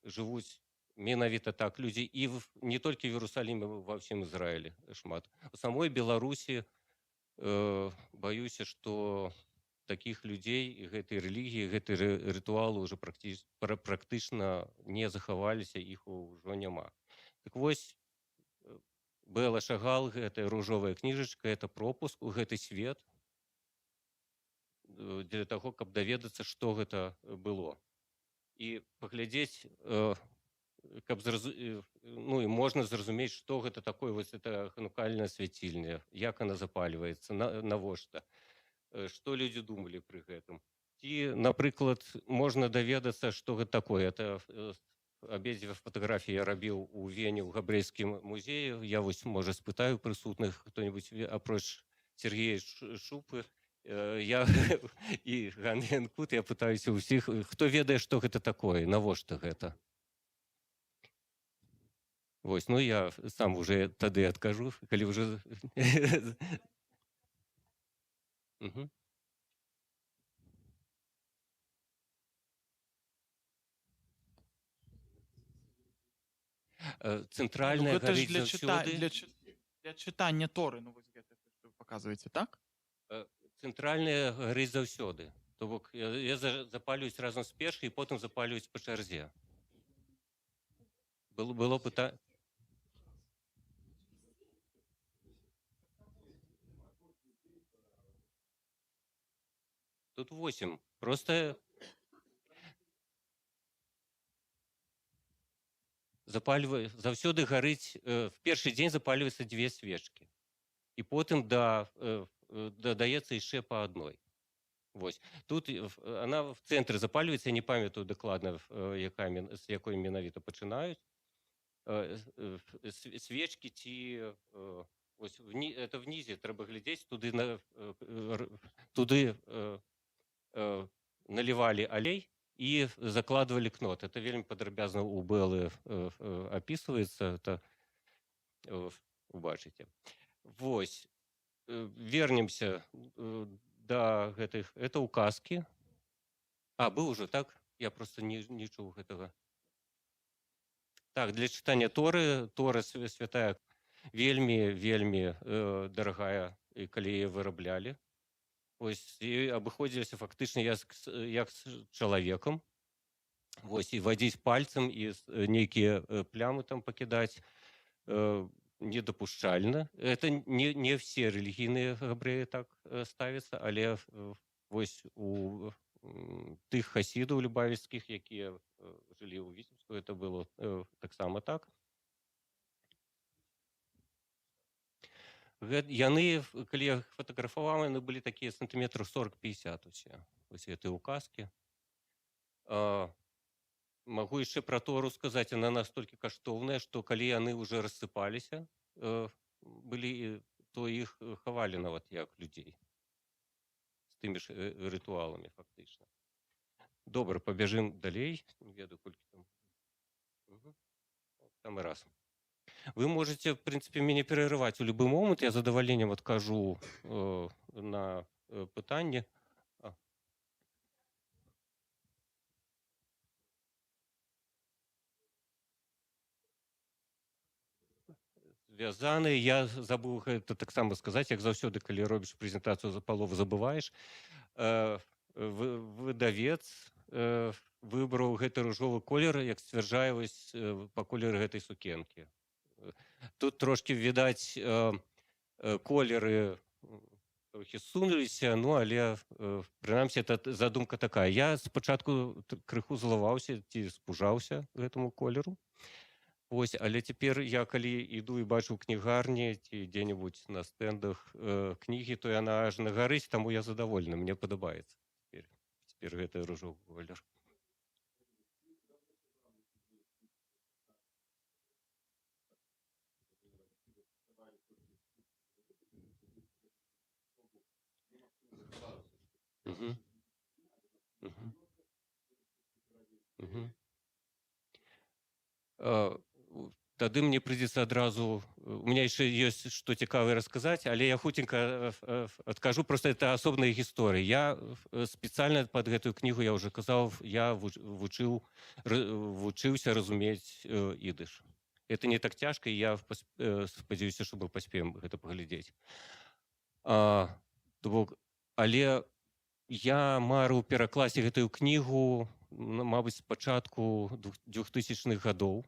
жывуць менавіта так людзі, і не толькі в Иерусалиме, ва ўсім Ізраілі шмат. У самой Беларусі баюся, што такіх людзей і гэтай рэлігіі, гэтай рытуалы ўжо практычна не захаваліся, іх ужо няма. Так вось, Бэла Шагал, гэтая ружовая кніжачка, это пропуск у гэты свет для таго, каб даведацца, што гэта было. І паглядзець, і можна зразумець, што гэта такое, вось это ханукальная свяцільня, як она запальваецца, навошта, што людзі думалі пры гэтым. Ці, напрыклад, можна даведацца, што гэта такое. Это абедзве фатаграфіі я рабіў у Вене ў габрэйскім музеі. Я вось, можа, спытаю прысутных хто-нибудь, апроч Сергея Шупы, я і Ганны Янкут, я пытаюся ўсіх, хто ведае, што гэта такое, навошта гэта. Вось, я сам уже тады адкажу, калі ўжо... Ну, Цэнтральная гэта ж гарыць заўсёды. для чытання Торы, ну вось гэта што вы паказваеце, так? Цэнтральная гарыць заўсёды. То бок запалююць разам з першай і потым запалююць па чарзе. Было пытанне. Тут 8. Просто заўсёды гарыць, в першы дзень запальваецца 2 свечкі. І потым дадаецца яшчэ па адной. Вось. Тут она в цэнтры запальваецца, я не памятаю дакладна, з якой менавіта пачынаюць. Свечкі ці это внізе трэба глядзець, туды налівалі алей і закладвалі кнот. Это вельмі падрабязна у Бэлы апісваецца, это убачыце. Вось. Вернемся да гэтых. Это указкі. Быў ужо, так? Я просто не чуў гэтага. Так, для чытання Торы, Тора святая вельмі дарагая, калі яе выраблялі. Ось, і абыходзілася фактычна як з чалавекам. Вось, і вадзіць пальцам, і нейкія плямы там пакідаць недапушчальна. Это не все рэлігійныя габрэі так ставяцца, але вось у тых хасідаў любавіцкіх, якія жылі ў Віцебску, это было таксама так. Яны, калі я фотаграфаваў, яны былі такія сантыметраў 40-50 усе. Вось гэтыя указкі. Магу яшчэ пра Тору сказаць, яна настолькі каштоўная, што калі яны ўжо рассыпаліся, то іх хавалі нават як людзей. З тымі ж рытуаламі фактычна. Добра, пабяжым далей. Не ведаю, колькі там. Там і раз. Вы можете, в принципе, меня перерывать в любой момент. Я с задоволением откажу на пытанне. Звязаны, я забыл это таксама сказаць, як заўсёды, калі робіш прэзентацыю за палову, забываеш. Выдавец выбраў гэты ружовы колер, як сцвярджае па колеры гэтай сукенкі. Тут трошки відаць колеры трохі сунуліся, ну але прынамсі это задумка такая. Я спачатку крыху злаваўся ці спужаўся гэтаму колеру. Ось, але цяпер я калі іду і бачу ў кнігарні ці дзе-небудзь на стэндах кнігі, то яна аж нагарыць, таму я задаволены, мне падабаецца цяпер гэты ружовы колер. Тады мне прыйдзецца адразу, у меня яшчэ ёсць што цікавае расказаць, але я хуценька адкажу, просто это асобная гісторыя. Я спецыяльна пад гэтую кнігу, я ўжо казаў, я вучыўся разумець ідыш. Это не так цяжка, і я спадзяюся, што мы паспеем гэта паглядзець. Але я марыў перакласці гэтую кнігу, мабыць, з пачатку 2000-х гадоў.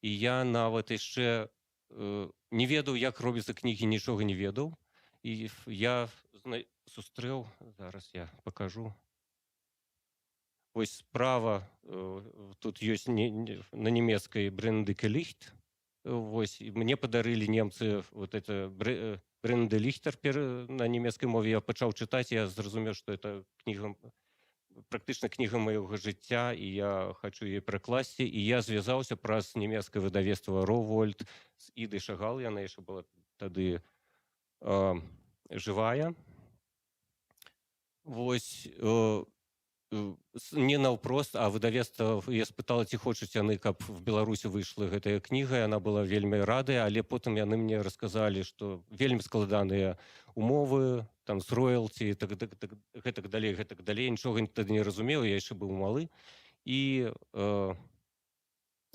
І я нават яшчэ не ведаў, як робіцца кнігі, нічога не ведаў. І я сустрэў, зараз я пакажу. Вось справа, тут ёсць на нямецкай Брennende Licht. Вось, мне падарылі немцы вот это Brennende Lichter на нямецкай мове. Я пачаў чытаць, я зразумеў, што это кніга, практычна кніга майго жыцця, і я хачу яе перакласці. І я звязаўся праз нямецкае выдавецтва Rowohlt з Ідай Шагал. Яна яшчэ была тады жывая. Вось, не наўпрост, а выдавецтва, я спытала, ці хочуць яны, каб в Беларусі выйшла гэтая кніга. Яна была вельмі радая, але потым яны мне расказалі, што вельмі складаныя умовы, там з роялці, гэтак далей, нічога тады не разумеў, я яшчэ быў малы. І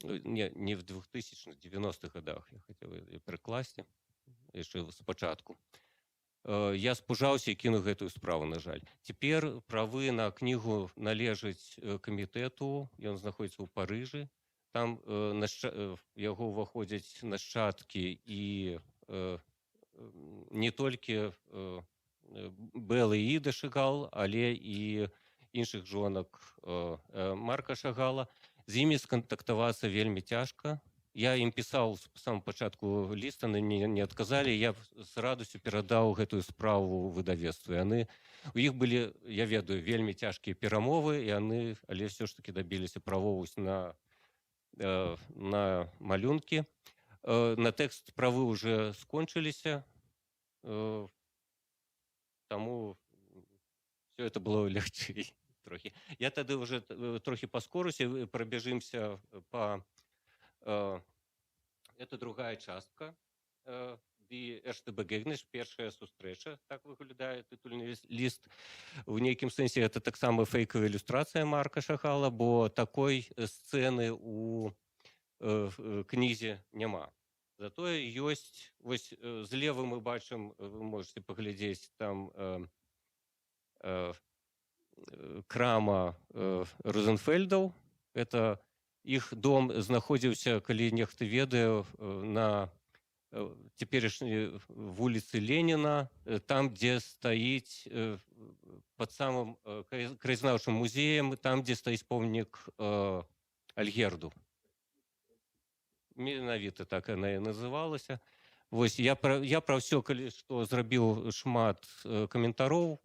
не в 2000-х, 90-х годах я хотел перекласти, яшчэ спачатку. Я спужаўся і кінуў гэтую справу, на жаль. Цяпер правы на кнігу належаць камітэту, ён знаходзіцца ў Парыжы. Там яго ўваходзяць нашчадкі і не толькі Бэлы і Іды Шагал, але і іншых жонак Марка Шагала. З імі скантактавацца вельмі цяжка. Я ім пісаў з самого пачатку ліст, яны мне не адказалі, я з радасцю перадаў гэтую справу выдавецтву. У іх былі, я ведаю, вельмі цяжкія перамовы, але ўсё ж таки дабіліся правоў на малюнкі. На тэкст правы уже скончыліся, таму все это было лягчэй трохі. Я тады уже трохі паскоруся, пробежимся по... Это другая частка. Die erste Begegnung, першая сустрэча, так выглядае тытульны ліст. У нейкім сэнсе это таксама фейкавая ілюстрацыя Марка Шагала, бо такой сцэны у кнізе няма. Затое ёсць, вось злева мы бачым, вы можете паглядзець, там крама Розенфельдаў. Это іх дом знаходзіўся, калі нехта ведае, на цяперашняй вуліцы Леніна, там, дзе стаіць пад самым краязнаўчым музеем, там, дзе стаіць помнік Альгерду. Менавіта так яна і называлася. Вось я пра ўсё, калі што зрабіў шмат каментароў,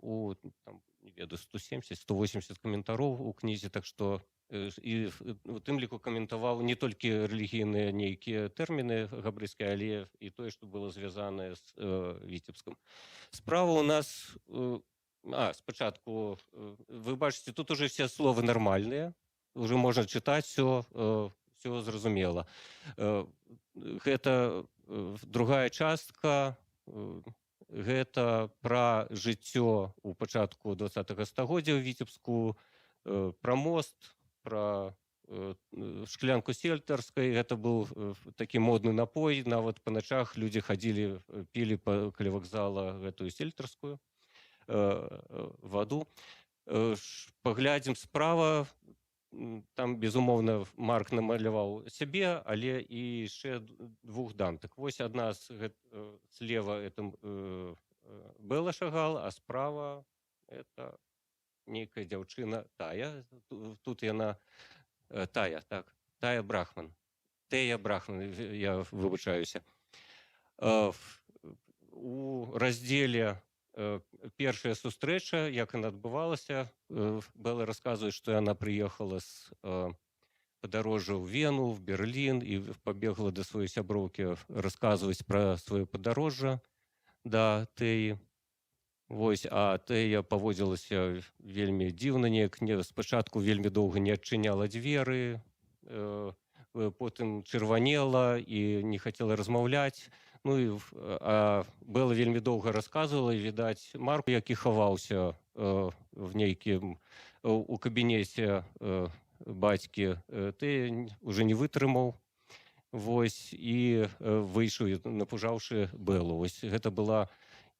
не ведаю, 170-180 каментароў у кнізе, так што і у тым ліку каментаваў не толькі рэлігійныя нейкія тэрміны габрэйскія, але і тое, што было звязанае з Віцебскім. Справа у нас... спачатку, вы бачыце, тут уже все словы нармальныя, уже можна чытаць, все зразумела. Гэта другая частка, гэта пра жыццё у пачатку 20-го стагоддзя ў Віцебску, пра мост, пра шклянку сельтарскай. Гэта быў такі модны напой, нават па начах людзі хадзілі, пілі каля вакзала гэтую сельтарскую ваду. Паглядзім справа, там, безумоўна, Марк намаляваў сябе, але і яшчэ двух дам. Так вось адна слева это Бэла Шагал, а справа это нейкая дзяўчына Тая. Тут яна Тая, так, Тая Брахман. Тея Брахман, я выбачаюся. У раздзеле першая сустрэча, як яна адбывалася, Бэла расказвае, што яна прыехала з падарожжа ў Вену, в Берлін і пабегла да сваёй сяброўкі расказваць пра сваё падарожжа да Тэі. Вось, а Тэя паводзілася вельмі дзіўна, неяк спачатку вельмі доўга не адчыняла дзверы, потым чырванела і не хацела размаўляць. А Бэла вельмі доўга расказвала, і, відаць, Марку, які хаваўся у кабінеце бацькі, Тэя уже не вытрымаў, вось, і выйшаў, напужаўшы Бэлу. Вось гэта была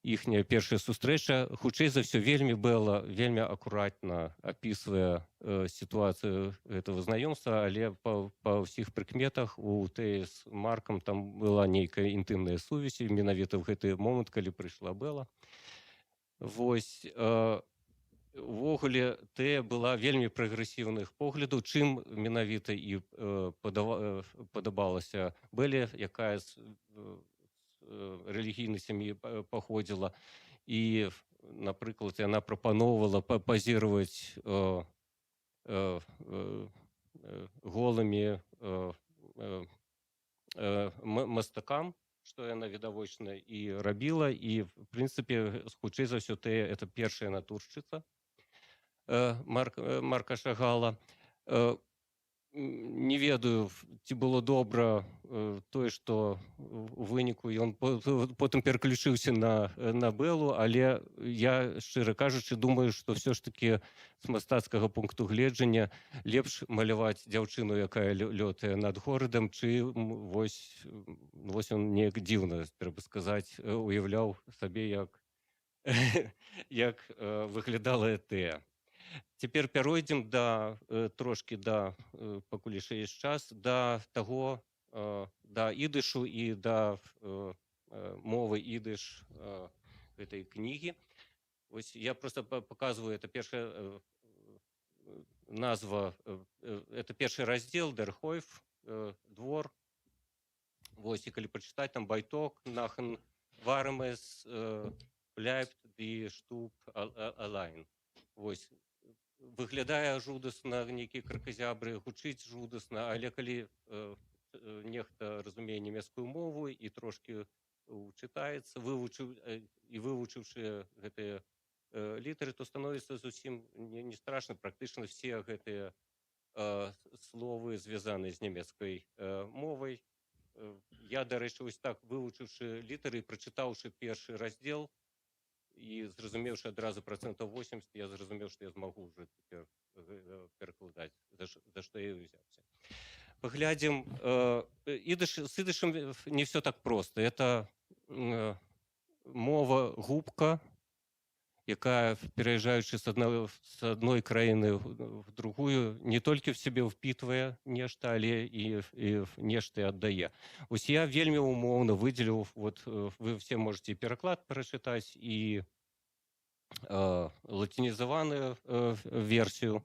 іхняя першая сустрэча. Хутчэй за ўсё, Бэла вельмі акуратна апісвае сітуацыю гэтага знаёмства, але па ўсіх прыкметах у Тэі з Маркам там была нейкая інтымная сувязь, менавіта ў гэты момант, калі прыйшла Бэла. Вось, увогуле, Тэя была вельмі прагрэсіўных поглядаў, чым менавіта і падабалася Бэле, якая з рэлігійнай сям'і паходзіла. І, напрыклад, яна прапаноўвала пазіраваць голымі мастакам, што яна відавочна і рабіла. І, в прынцыпе, хутчэй за ўсё, Тэя — это першая натуршчыца Марка Шагала. не ведаю, ці было добра тое, што у выніку ён потым пераключыўся на Бэлу, але я, шчыра кажучы, думаю, што ўсё ж такі з мастацкага пункту гледжання лепш маляваць дзяўчыну, якая лётае над горадам, вось он неяк дзіўна, трэба сказаць, уяўляў сабе, як выглядала Этэя. Цяпер пяройдзем трошкі пакуль яшчэ ёсць час, да ідышу і да мовы ідыш гэтай кнігі. Вось я просто паказваю, это першая назва, это першы раздзел, дер Хойф, двор. Вось, і калі пачытаць, там байток, нахен вармес, bleibt die Stub allein. Вось, выглядае жудасна, нейкія краказябры, гучыць жудасна, але калі нехта разумее нямецкую мову і трошкі чытаецца, вывучыўшы гэтыя літары, то становіцца зусім не страшна. Практычна все гэтыя словы звязаны з нямецкай мовай. Я, дарэчы, вось так, вывучыўшы літары, прачытаўшы першы раздзел, і зразумеўшы адразу 80%, я зразумеў, што я змагу ўжо цяпер перакладаць, за што я і ўзяўся. Паглядзім, з ідышам не все так проста. Это мова губка, якая, пераязджаючы з адной краіны в другую, не толькі в сябе ўпітвае нешта, але і нешта аддае. Вось я вельмі умоўна выдзеліў, вы все можете пераклад прачытаць і латинізаваную версію,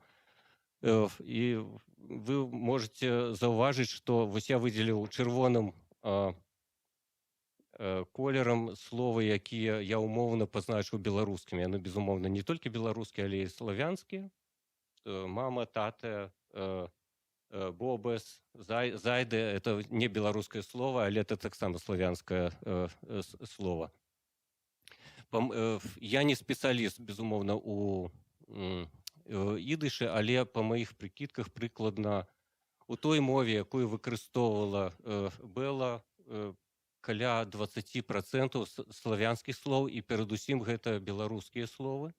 і вы можете заўважыць, што вось я выдзеліў чырвоным колерам словы, якія я умоўна пазначыў беларускімі. Яны, безумоўна, не толькі беларускія, але і славянскія. Мама, тата, бобес, зайде — это не беларускае слово, але это таксама славянскае слово. Я не спецыяліст, безумоўна, у ідышы, але па маіх прыкідках прыкладна у той мове, якую выкарыстоўвала Бэла, каля 20% славянскіх слоў, і перадусім гэта беларускія словы.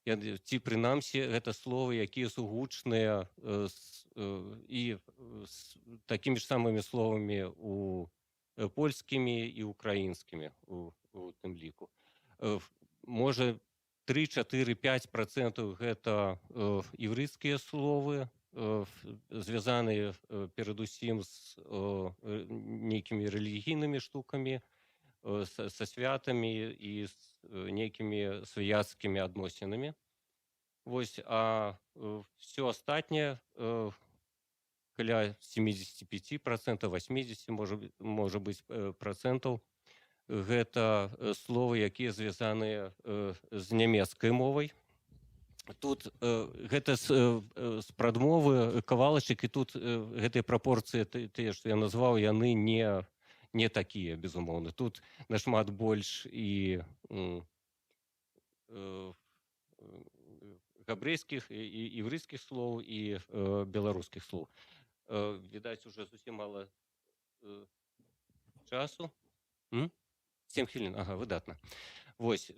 Ці прынамсі гэта словы, якія сугучныя і з такімі ж самымі словамі польскімі і украінскімі у тым ліку. Можа 3, 4, 5% гэта іўрыцкія словы, звязаныя перадусім з нейкімі рэлігійнымі штукамі, са святамі і з нейкімі сваяцкімі адносінамі. Вось, а все астатняе, каля 75%, 80%, можа быць, процентаў, гэта словы, якія звязаныя з нямецкай мовай. Тут гэта з прадмовы кавалачак, і тут гэтыя прапорцыі, тыя, што я назваў, яны не такія, безумоўна. Тут нашмат больш і габрэйскіх, і іўрыцкіх слоў, і беларускіх слоў. Відаць, уже зусім мала часу. 7 хвілін, ага, выдатна. Вось,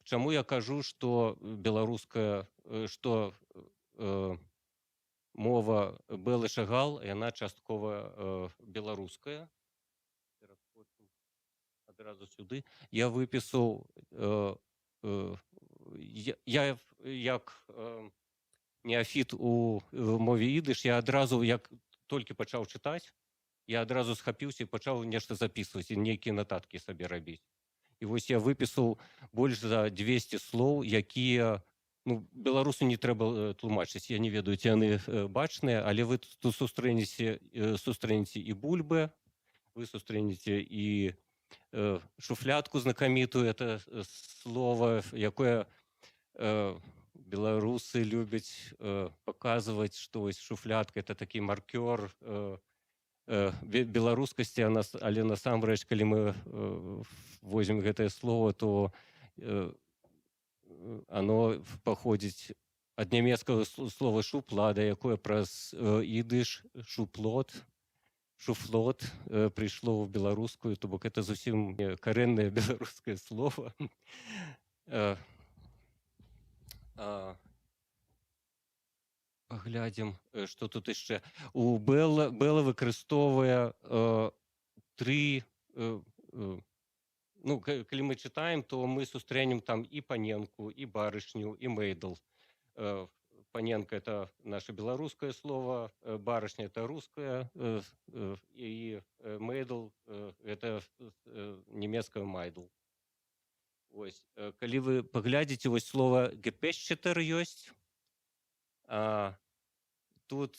чаму я кажу, што беларуская, што мова Бэлы Шагал, яна часткова беларуская. Пераходзім адразу сюды. Я выпісаў, я як неафіт у мове ідыш, я адразу, як толькі пачаў чытаць, я адразу схапіўся і пачаў нешта запісваць, і нейкія нататкі сабе рабіць. І вось я выпісаў больш за 200 слоў, якія, беларусу не трэба тлумачыць, я не ведаю, ці яны бачныя, але вы тут сустрэнеце і бульбы, вы сустрэнеце і шуфлядку знакамітую, это слово, якое беларусы любяць паказваць, што вось шуфлядка — это такі маркёр беларускасці, але насамрэч, калі мы возьмем гэтае слово, то оно паходзіць ад нямецкага слова шуплада, якое праз ідыш шуфлот прыйшло ў беларускую, то бок это зусім карэннае беларускае слово. Паглядзім, што тут яшчэ. У Бэла выкарыстоўвае тры, ну, калі мы чытаем, то мы сустрэнем там і паненку, і барышню, і мэйдл. Паненка — это наше беларускае слово, барышня — это рускае, і мэйдл — это нямецкае майдл. Вось, калі вы паглядзіце, вось слова гепешчетер ёсць. Тут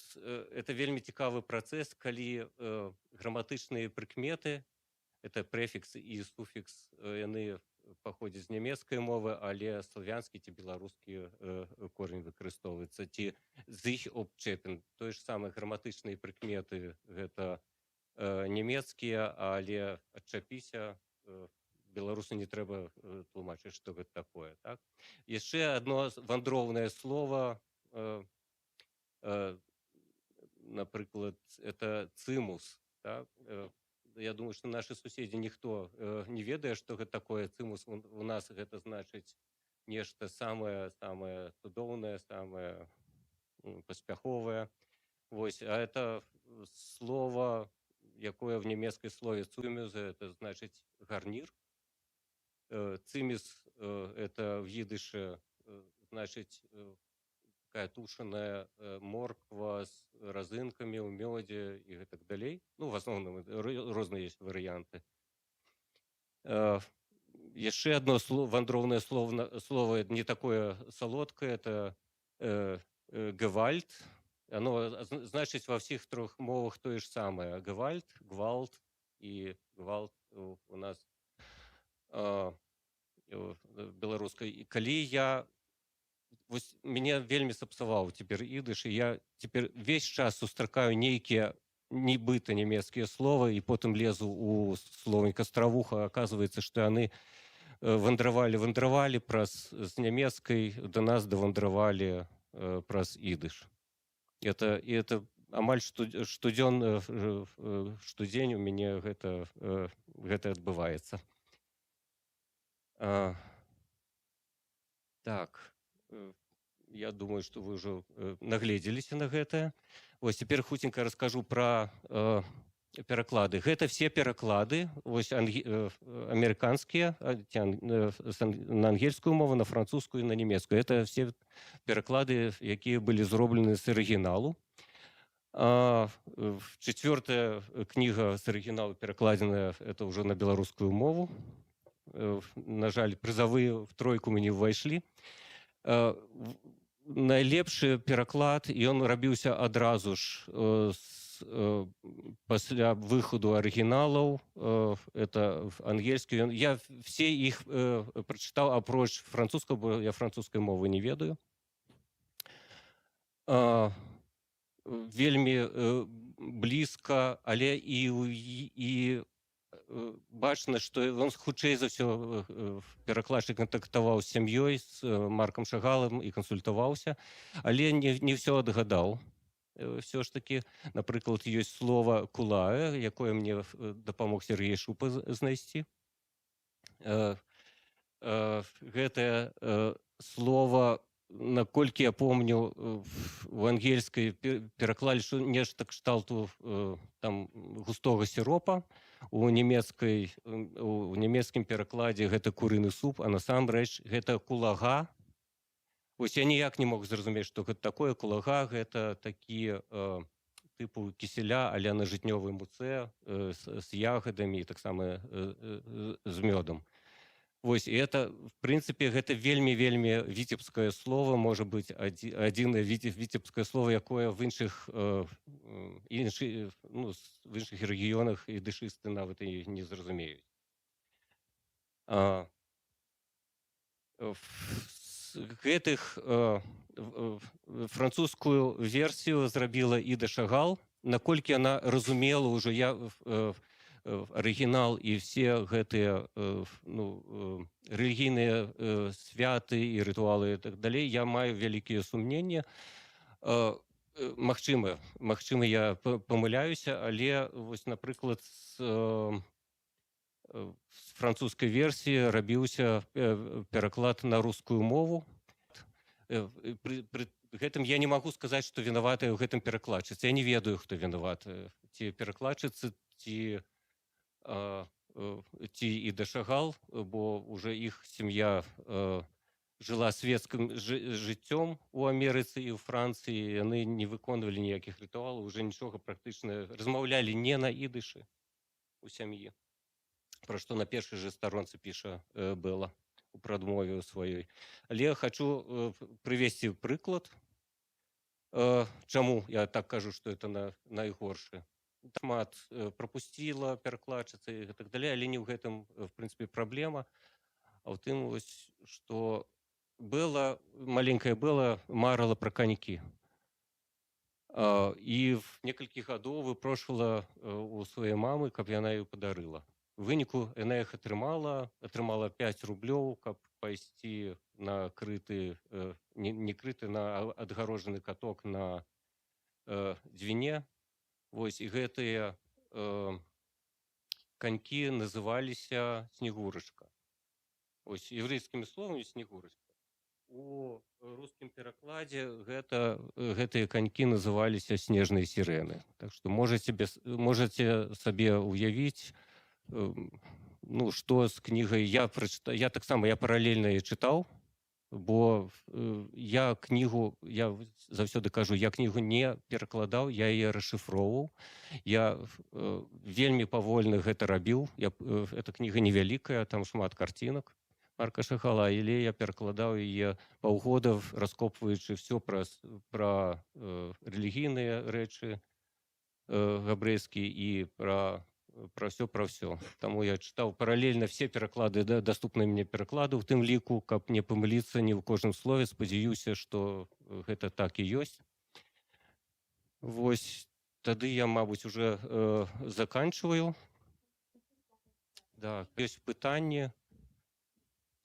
это вельмі цікавы працэс, калі граматычныя прыкметы, это прэфікс і суфікс, яны паходзяць з нямецкай мовы, але славянскі ці беларускі корень выкарыстоўваецца. Ці sich obchepen, тое ж самае граматычныя прыкметы, гэта нямецкія, але адчапіся, беларусу не трэба тлумачыць, што гэта такое. Так? Яшчэ одно вандроўнае слово, напрыклад, это цымус. Так? Я думаю, что наши суседзі ніхто не ведае, што гэта такое цымус. У нас гэта значыць нешта самае цудоўнае, самае паспяховае. Вось, а это слово, якое в нямецкай слове цумюзе, это значыць гарнір. Цимис — это в идыше значит такая тушеная морква с разынками в меде и так далее. Ну, в основном разные есть варианты. Еще одно вандровное слово не такое солодкое, это гевальт. Оно значит во всех трех мовах то же самое. Гевальт, гвалт и гвалт у нас беларускай. Калі я вось мяне вельмі сапсаваў цяпер ідыш, і я цяпер весь час сустракаю нейкія нібыта нямецкія словы, і потым лезу у словнік астравуха, аказваецца, што яны вандравалі праз з нямецкай да нас давандравалі праз ідыш. Это амаль штодзень у мяне гэта адбываецца. Так, я думаю, что вы уже нагледзеліся на гэта. Вось цяпер хуценька раскажу пра пераклады. Гэта все пераклады, вось амерыканскія, на ангельскую мову, на французскую і на нямецкую. Это все пераклады, якія былі зроблены з арыгіналу. Чацвёртая кніга з арыгіналу перакладзеная, это ўжо на беларускую мову. На жаль, прызавыя в тройку мы не ўвайшлі. Найлепшы пераклад, і ён рабіўся адразу ж пасля выхаду арыгіналаў, это ангельскі. Я все іх прачытаў, апроч французскага, бо я французскай мовы не ведаю. Вельмі блізка, але і бачна, што ён хутчэй за ўсё перакладчык кантактаваў з сям'ёй, з Маркам Шагалам і кансультаваўся, але не ўсё адгадаў. Все ж такі, напрыклад, ёсць слова кулае, якое мне дапамог Сергей Шупа знайсці. Гэтае слова, наколькі я помню, в ангельскай пераклалі, што нешта кшталту там густога сіропа. У нямецкім перакладзе гэта курыны суп, а насамрэч гэта кулага. Вось я ніяк не мог зразумець, што гэта такое. Кулага — гэта такі тыпу кіселя, але на жытнёвай муцэ з ягадамі і таксама з мёдам. Вось, і это, в прынцыпе, гэта вельмі віцебскае слово, можа быць, адзінае віцебскае слово, якое в іншых рэгіёнах ідышысты нават і не зразумеюць. Гэтых французскую версію зрабіла Іда Шагал. Наколькі яна разумела ўжо, я арыгінал і все гэтыя рэлігійныя святы і рытуалы і так далей, я маю вялікія сумненні. Магчыма, я памыляюся, але вось, напрыклад, з французскай версіі рабіўся пераклад на рускую мову. Пры гэтым я не магу сказаць, што вінаватыя ў гэтым перакладчыцы. Я не ведаю, хто вінаваты. Ці перакладчыцы, ці Іда Шагал, бо уже іх сям'я жыла светскім жыццём у Амерыцы і ў Францыі. Яны не выконвалі ніякіх рытуалаў, уже нічога практычна, размаўлялі не на ідышы у сям'і. Пра што на першай жа старонцы піша Бэла у прадмове сваёй. Але хочу прывесці прыклад, чаму я так кажу, што это найгоршы. Шмат прапусціла перакладчыца і так далей, але не ў гэтым, в прынцыпе, праблема, а ў тым, што Бэла, маленькая Бэла марыла пра канькі. І в некалькі гадоў выпрошвала у сваёй мамы, каб яна ёй падарыла. У выніку яна іх атрымала 5 рублёў, каб пайсці на не крыты, на адгарожаны каток на Двіне. Вось, і гэтыя канькі называліся Снегурачка. Ось, еврейскімі словамі Снегурачка. У рускім перакладзе гэтыя канькі называліся снежныя сірэны. Так што можаце сабе ўявіць, што з кнігай я таксама паралельна і чытаў, бо я заўсёды кажу, я кнігу не перакладаў, я яе расшыфроўваў. Я вельмі павольна гэта рабіў. Эта кніга невялікая, там шмат карцінак Марка Шагала, але я перакладаў яе паўгода, раскопваючы все пра рэлігійныя рэчы габрэйскія і пра все. Таму я чытаў паралельна все пераклады, даступныя мне пераклады, у тым ліку, каб не памыліцца ні ў кожным слове. Спадзяюся, што гэта так і ёсць. Вось, тады я, мабыць, уже заканчиваю. Да, ёсць пытанні,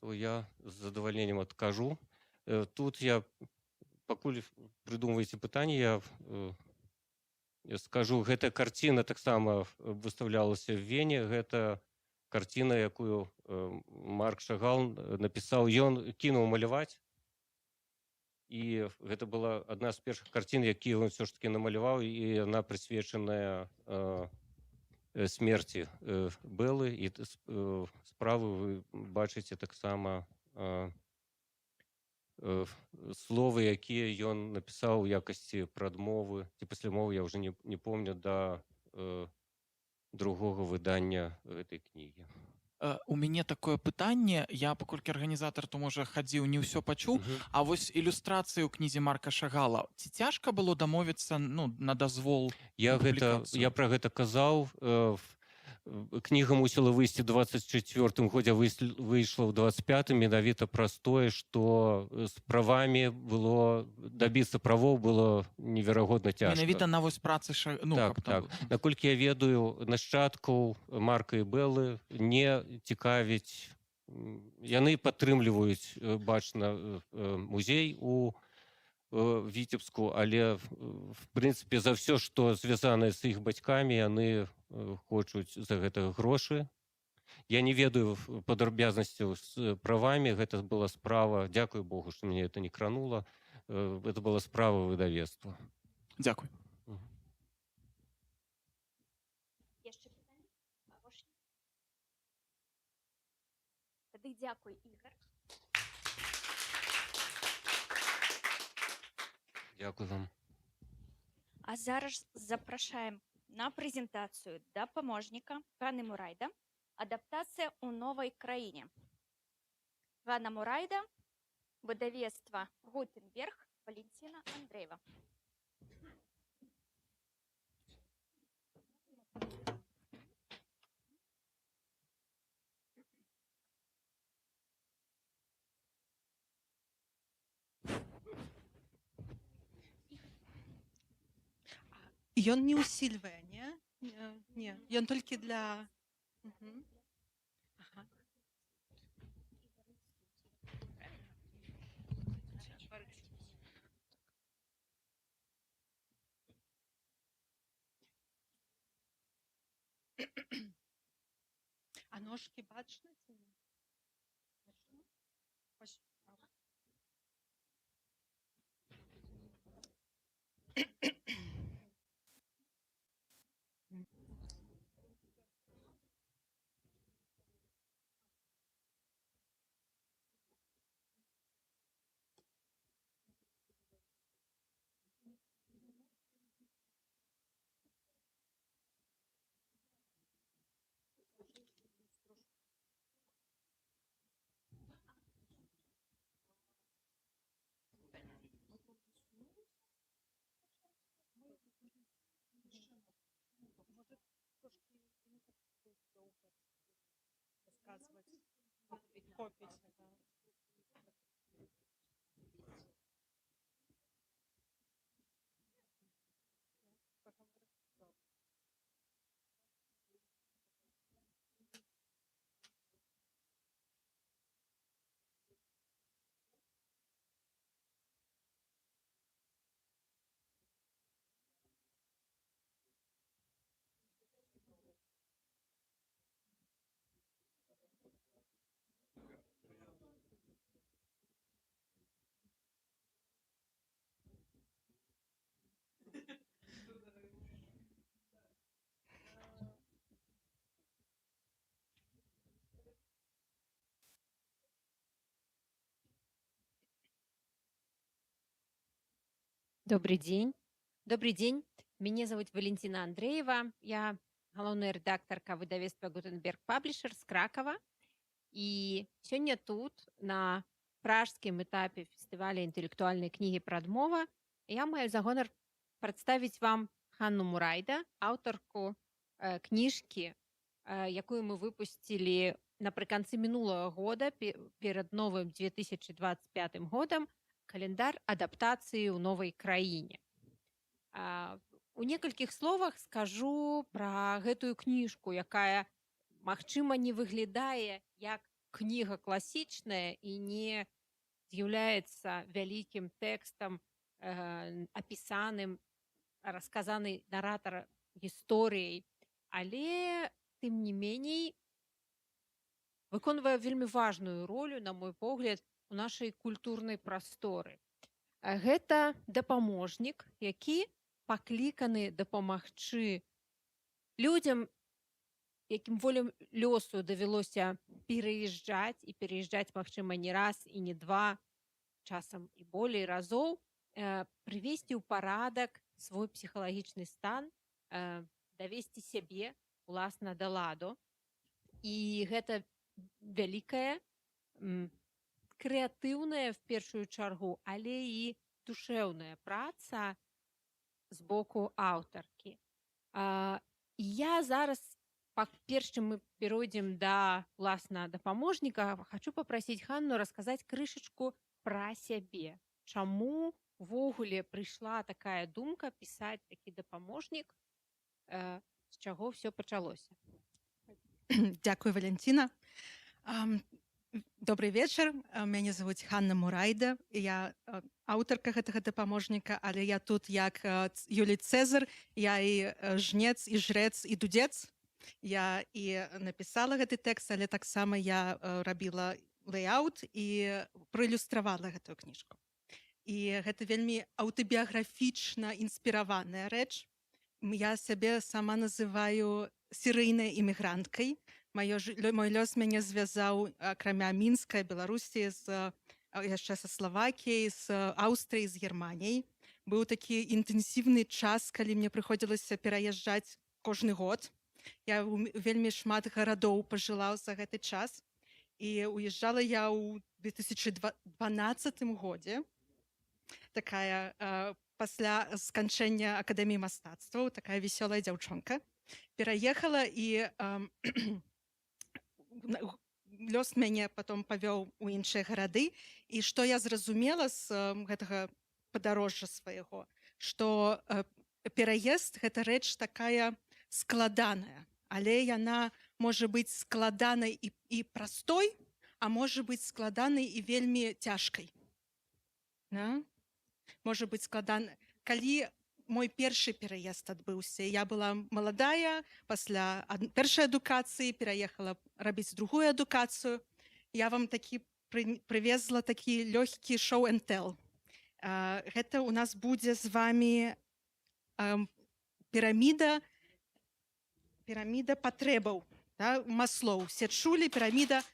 то я з задавальненнем адкажу. Тут я, пакуль прыдумваеце пытанні, я скажу, гэтая карціна таксама выставлялася в Вене. Гэта карціна, якую Марк Шагал напісаў. Ён кінуў маляваць. І гэта была адна з першых карцін, якія ён все ж таки намаляваў, і яна прысвечаная смерці Бэлы. І справы вы бачыце таксама словы, якія ён напісаў у якасці прадмовы ці паслямовы, я ўжо не помню, да другога выдання гэтай кнігі. У мяне такое пытанне, я паколькі арганізатар, то можа хадзіў, не ўсё пачуў, а вось ілюстрацыі ў кнізе Марка Шагала, ці цяжка было дамовіцца на дазвол? Я пра гэта казаў. Кніга мусіла выйсці ў 24-м годзе, выйшла ў 25-м, менавіта праз тое, што з правамі было, дабіцца правоў было неверагодна цяжка. Менавіта на вось працы Так. Наколькі я ведаю, нашчадкаў Марка і Бэлы не цікавіць, яны падтрымліваюць, бачна, музей у Віцебску, але, в прынцыпе, за все, што звязанае з іх бацькамі, яны хочуць за гэта грошы. Я не ведаю падрабязнасцяў з правамі. Гэта была справа, дзякуй Богу, што мяне это не кранула, гэта была справа выдавецтва. Дзякуй. Яшчэ пытанне? Тады дзякуй, Ігор. Дзякуй вам. А зараз запрашаем на прэзентацыю дапаможніка Ганны Мурайда «Адаптацыя ў новай краіне». Ганна Мурайда, выдавецтва Гутенберг, Валентина Андреева. Ён не ўсільвае, не? Не, ён толькі для... Мгм. Ага. А ножки бачны ці не? Бачны? Ось, ага. Добрый день. Добрый день. Меня зовут Валентина Андреева. Я главная редакторка выдавецтва Гутенберг Паблишер з Кракова. І сёння тут, на пражскім этапе фестываля інтэлектуальнай кнігі «Прадмова», я маю за гонар прадставіць вам Ханну Мурайда, аўтарку кніжкі, якую мы выпусцілі напрыканцы мінулага года перад новым 2025 годам, календар адаптацыі ў новай краіне. У некалькіх словах скажу пра гэтую кніжку, якая, магчыма, не выглядае як кніга класічная і не з'яўляецца вялікім тэкстам, апісаным, расказанай наратара гісторыяй, але, тым не меней, выконвае вельмі важную ролю, на мой погляд, у нашай культурнай прасторы. Гэта дапаможнік, які пакліканы дапамагчы людзям, якім волям лёсу давялося пераязджаць, і пераязджаць, магчыма, не раз і не два, часам і болей разоў, прывесці ў парадак свой псіхалагічны стан, давесці сябе, уласна, да ладу. І гэта вялікая, крэатыўная, в першую чаргу, але і душэўная праца з боку аўтаркі. Я зараз, перш чым мы перайдзем да, уласна, дапаможніка, хачу папрасіць Ханну расказаць крышачку пра сябе. Чаму увогуле прыйшла такая думка пісаць такі дапаможнік, з чаго ўсё пачалося? Дякую, Валентина. Добрый вечер. Меня зовут Ханна Мурайда. Я аўтарка гэтага дапаможніка, але я тут як Юлій Цезар. Я і жнец, і жрэц, і дудзец. Я і напісала гэты тэкст, але таксама я рабіла лэйаут і праілюстравала гэтую кніжку. І гэта вельмі аўтабіяграфічна інспіраваная рэч. Я сябе сама называю серыйнай імігранткай. Мой лёс мяне звязаў, акрамя Мінска, Беларусі, яшчэ са Славакіяй, з Аўстрыяй, з Германіяй. Быў такі інтэнсіўны час, калі мне прыходзілася пераязджаць кожны год. Я вельмі шмат гарадоў пажыла за гэты час. І уязджала я ў 2012 годзе. Такая, пасля сканчэння Акадэміі мастацтваў, такая весёлая дзяўчонка. Пераехала і лёс мяне потом павёў у іншыя гарады. І што я зразумела з гэтага падарожжа свайго, што пераезд — гэта рэч такая складаная, але яна можа быць складанай і простой, а можа быць складанай і вельмі цяжкай. Да? Можа быць складана. Калі мой першы пераезд адбыўся, я была маладая, пасля першай адукацыі пераехала рабіць другую адукацыю, я вам такі прывезла такі лёгкі show and tell. Гэта у нас будзе з вами піраміда патрэбаў, да? Маслоў. Все чулі піраміда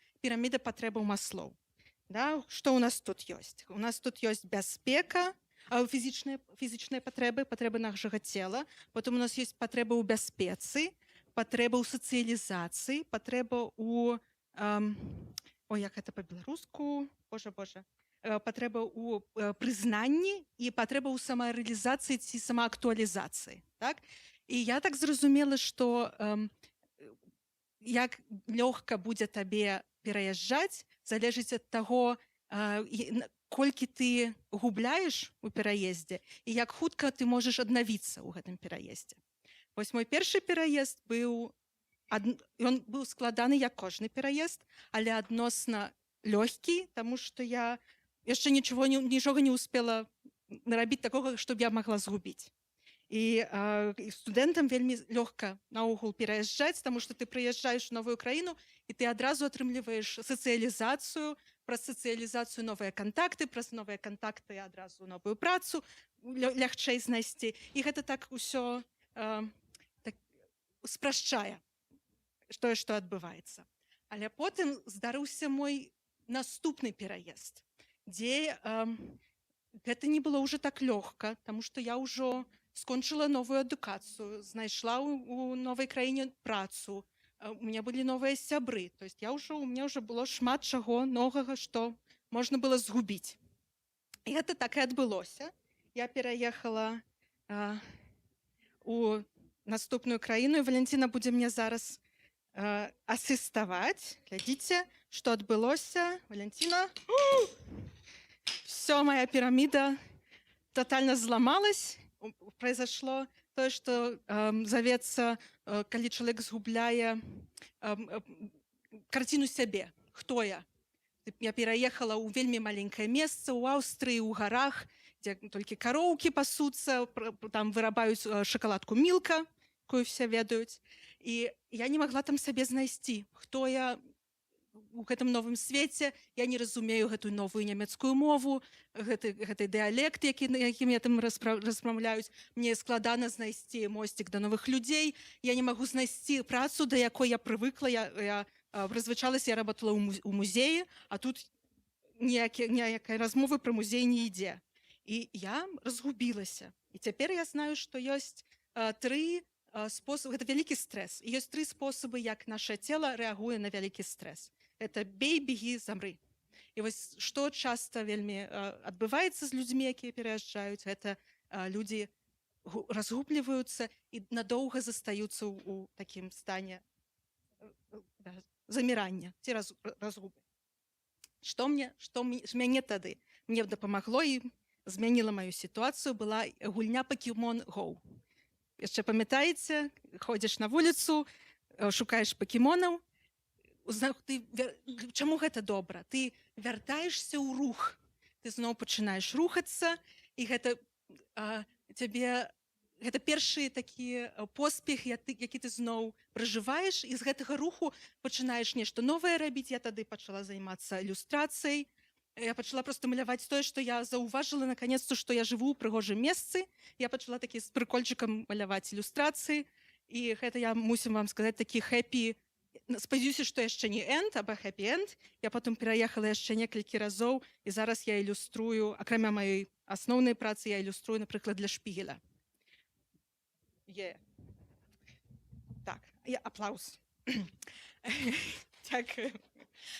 патрэбаў Маслоў. Да? Што у нас тут ёсць? У нас тут ёсць бяспека, фізічныя патрэбы нашага цела, потым у нас ёсць патрэба ў бяспецы, патрэба ў сацыялізацыі, патрэба ў як гэта па-беларуску, патрэба ў прызнанні і патрэба ў самарэалізацыі ці самаактуалізацыі. Так? І я так зразумела, што як лёгка будзе табе пераязджаць, залежыць ад таго, колькі ты губляеш у пераездзе і як хутка ты можаш аднавіцца ў гэтым пераездзе. Вось мой першы пераезд быў складаны, як кожны пераезд, але адносна лёгкі, таму што я яшчэ нічога не успела нарабіць такога, щоб я магла згубіць. І студэнтам вельмі лёгка наогул пераязджаць, таму што ты прыязджаеш у новую краіну і ты адразу атрымліваеш сацыялізацыю, праз сацыялізацыю новыя кантакты, праз новыя кантакты адразу новую працу лягчэй знайсці. І гэта так усё спрашчае тое, што адбываецца. Але потым здарыўся мой наступны пераезд, дзе гэта не было ўжо так лёгка, таму што я ўжо скончыла новую адукацыю, знайшла ў новай краіне працу, у меня былі новыя сябры, то есть у меня ўжо было шмат чаго новага, што можна было згубіць. І гэта так і адбылося. Я пераехала у наступную краіну, і Валянціна будзе мне зараз асіставаць. Глядзіце, што адбылося. Валянціна. Все, моя піраміда тотально зламалась. Произошло тое, што завецца, калі чалавек згубляе карціну сябе. Хто я? Я пераехала ў вельмі маленькае месца, ў Аўстрыі, ў гарах, дзе толькі кароўкі пасуцца, там вырабаюць шакаладку Мілка, якую все ведаюць. І я не магла там сабе знайсці, хто я у гэтым новым свеце. Я не разумею гэтую новую нямецкую мову, гэты дыялект, якім я там размаўляюць. Мне складана знайсці мосцік да новых людзей. Я не магу знайсці працу, да якой я прывыкла. Я прызвычалася, я работала ў музеі, а тут ніякай размовы пра музей не ідзе. І я разгубілася. І цяпер я знаю, што ёсць тры спосабы, гэта вялікі стрэс. І ёсць тры спосабы, як наша цела рэагуе на вялікі стрэс. Это бей, беги, замры. І вось што часта вельмі адбываецца з людзьмі, якія пераязджаюць, гэта людзі разгубліваюцца і надоўга застаюцца ў такім стане замірання ці разгубы. Што мяне тады? Мне дапамагло і змяніла маю сітуацыю, была гульня Pokemon Go. Яшчэ памятаеце, ходзіш на вуліцу, шукаеш пакемонаў. Чаму гэта добра? Ты вяртаешся ў рух, ты зноў пачынаеш рухацца, і гэта першы такі поспех, які ты зноў пражываеш, і з гэтага руху пачынаеш нешта новае рабіць. Я тады пачала займацца ілюстрацыяй. Я пачала просто маляваць тое, што я заўважыла наконец-то, што я жыву ў прыгожым месцы. Я пачала такі з прыкольчыкам маляваць ілюстрацыі. І гэта я мусім вам сказаць такі хэпі. Спадзяюся, што яшчэ не энд, або хэпі-энд. Я потым пераехала яшчэ некалькі разоў, і зараз я ілюструю, акрамя маёй асноўнай працы, я ілюструю, напрыклад, для Шпігеля. Так, аплаус. Дякую.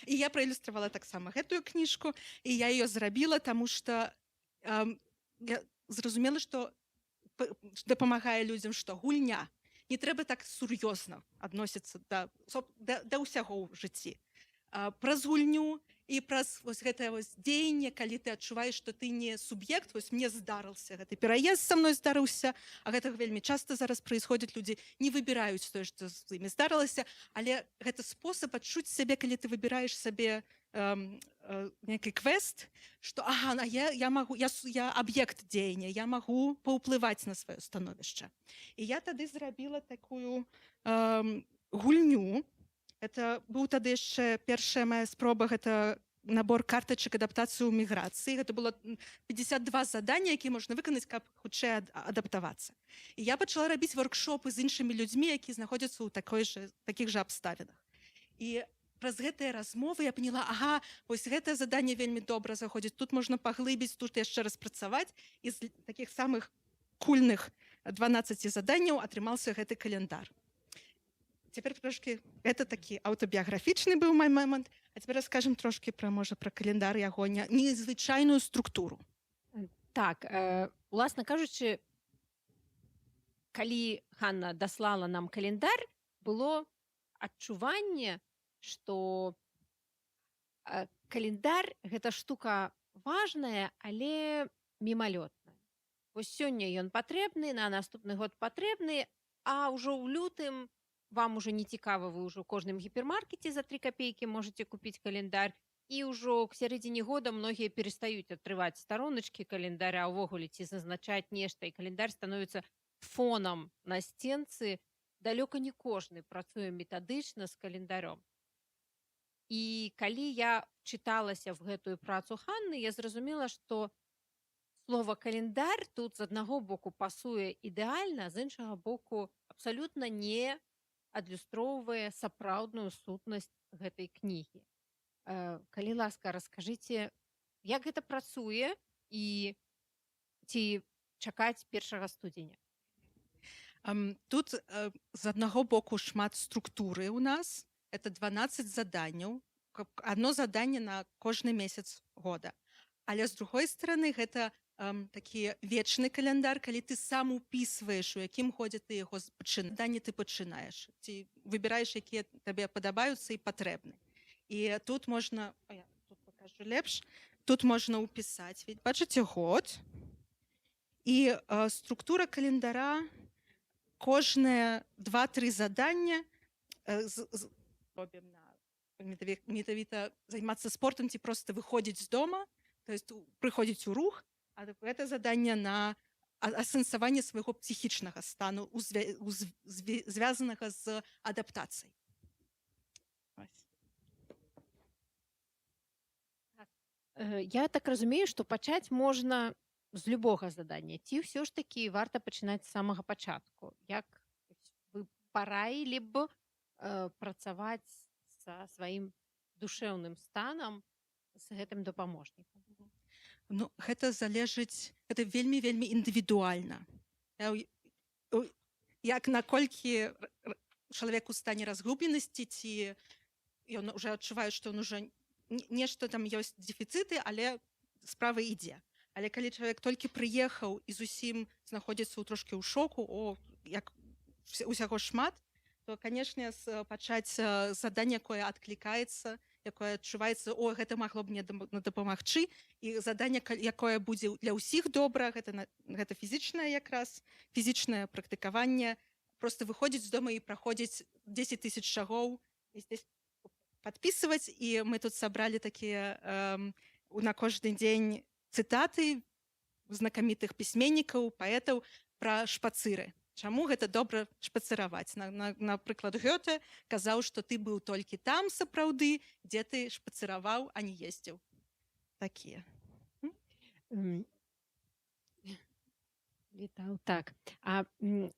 І я праілюстравала таксама гэтую кніжку, і я ее зрабіла, таму што я зразумела, што дапамагае людзям, што гульня. Не трэба так сур'ёзна адносіцца да ўсяго ў жыцці. Праз гульню і праз вось гэтае вось дзеянне, калі ты адчуваеш, што ты не суб'ект, вось мне здарыўся гэты пераезд са мной здарыўся, а гэтага вельмі часта зараз праисходзіць, людзі не выбіраюць тое, што з імі здарылася, але гэта спосаб адчуць сябе, калі ты выбіраеш сабе нейкі квест, што ага, я магу, я аб'ект дзеяння, я магу паўплываць на сваё становішча. І я тады зрабіла такую гульню. Это быў тады яшчэ першая моя спроба, гэта набор картачак адаптацыі ў міграцыі. Гэта было 52 задання, якія можна выканаць, каб хутчэй адаптавацца. І я пачала рабіць воркшопы з іншымі людзьмі, якія знаходзяцца ў такіх жа абставінах. І праз гэтыя размовы я поняла, ага, вось гэтае заданне вельмі добра заходзіць, тут можна паглыбіць, тут яшчэ раз працаваць, і з такіх самых кульных 12 заданняў атрымаўся гэты календар. Цяпер трошки, гэта такі аўтабіяграфічны быў мой момант, а цяпер раскажам трошки пра, можа, пра календар яго незвычайную структуру. Так, уласна кажучы, калі Ханна даслала нам календар, было адчуванне, што календар гэта штука важная, але мімалётная. Вось сёння ён патрэбны, на наступны год патрэбны, а ўжо ў лютым вам уже не цікава, вы ўжо ў кожным гіпермаркеце за 3 копейкі можете купіць календар, і ўжо к сярэдзіне года многія перастаюць атрываць староначкі календаря, увогуле ці зазначаць нешта, і календар становіцца фонам на сценцы. Далёка не кожны працуе метадычна з календаром. І калі я чыталася в гэтую працу Ханны, я зразумела, што слова календар тут з аднаго боку пасуе ідэальна, з іншага боку абсалютна не адлюстроўвае сапраўдную сутнасць гэтай кнігі. Калі ласка, раскажыце, як гэта працуе і ці чакаць 1 студзеня? Тут з аднаго боку шмат структуры ў нас. Это 12 заданняў, одно заданне на кожны месяц года. Але з другой стороны, гэта такі вечны календар, калі ты сам упісваеш, у якім годзе ты яго заданне ты пачынаеш. Ці выбіраеш, якія табе падабаюцца і патрэбны. І тут можна, я тут покажу лепш, тут можна упісаць, бачыце, год. І структура календара, кожныя 2-3 задання робім на метавіта займацца спортам ці проста выходзіць з дома, то есть прыходзіць у рух, а гэта заданне на асэнсаванне свайго псіхічнага стану, звязанага з адаптацыяй. Я так разумею, што пачаць можна з любога задання, ці ўсё ж такі варта пачынаць з самага пачатку. Як вы параілі б працаваць са сваім душэўным станам з гэтым дапаможнікам? Ну, гэта залежыць, гэта вельмі індывідуальна. Як наколькі чалавек у стане разгубленасці, ці ён уже адчувае, што ён уже нешта там ёсць дэфіцыты, але справа ідзе. Але калі чалавек толькі прыехаў і зусім знаходзіцца трошкі ў шоку, як усяго шмат, то, канешне, пачаць заданне, якое адклікаецца, якое адчуваецца, гэта магло б мне дапамагчы, і заданне, якое будзе для ўсіх добра, гэта фізічнае якраз, фізічнае практыкаванне, проста выходзіць з дома і праходзіць 10 000 шагоў, і здесь падпісваць, і мы тут сабралі такія на кожны дзень цытаты знакамітых пісьменнікаў, паэтаў пра шпацыры. Чаму гэта добра шпацыраваць? Напрыклад, Гёте казаў, што ты быў толькі там сапраўды, дзе ты шпацыраваў, а не ездзіў. Такія. Так.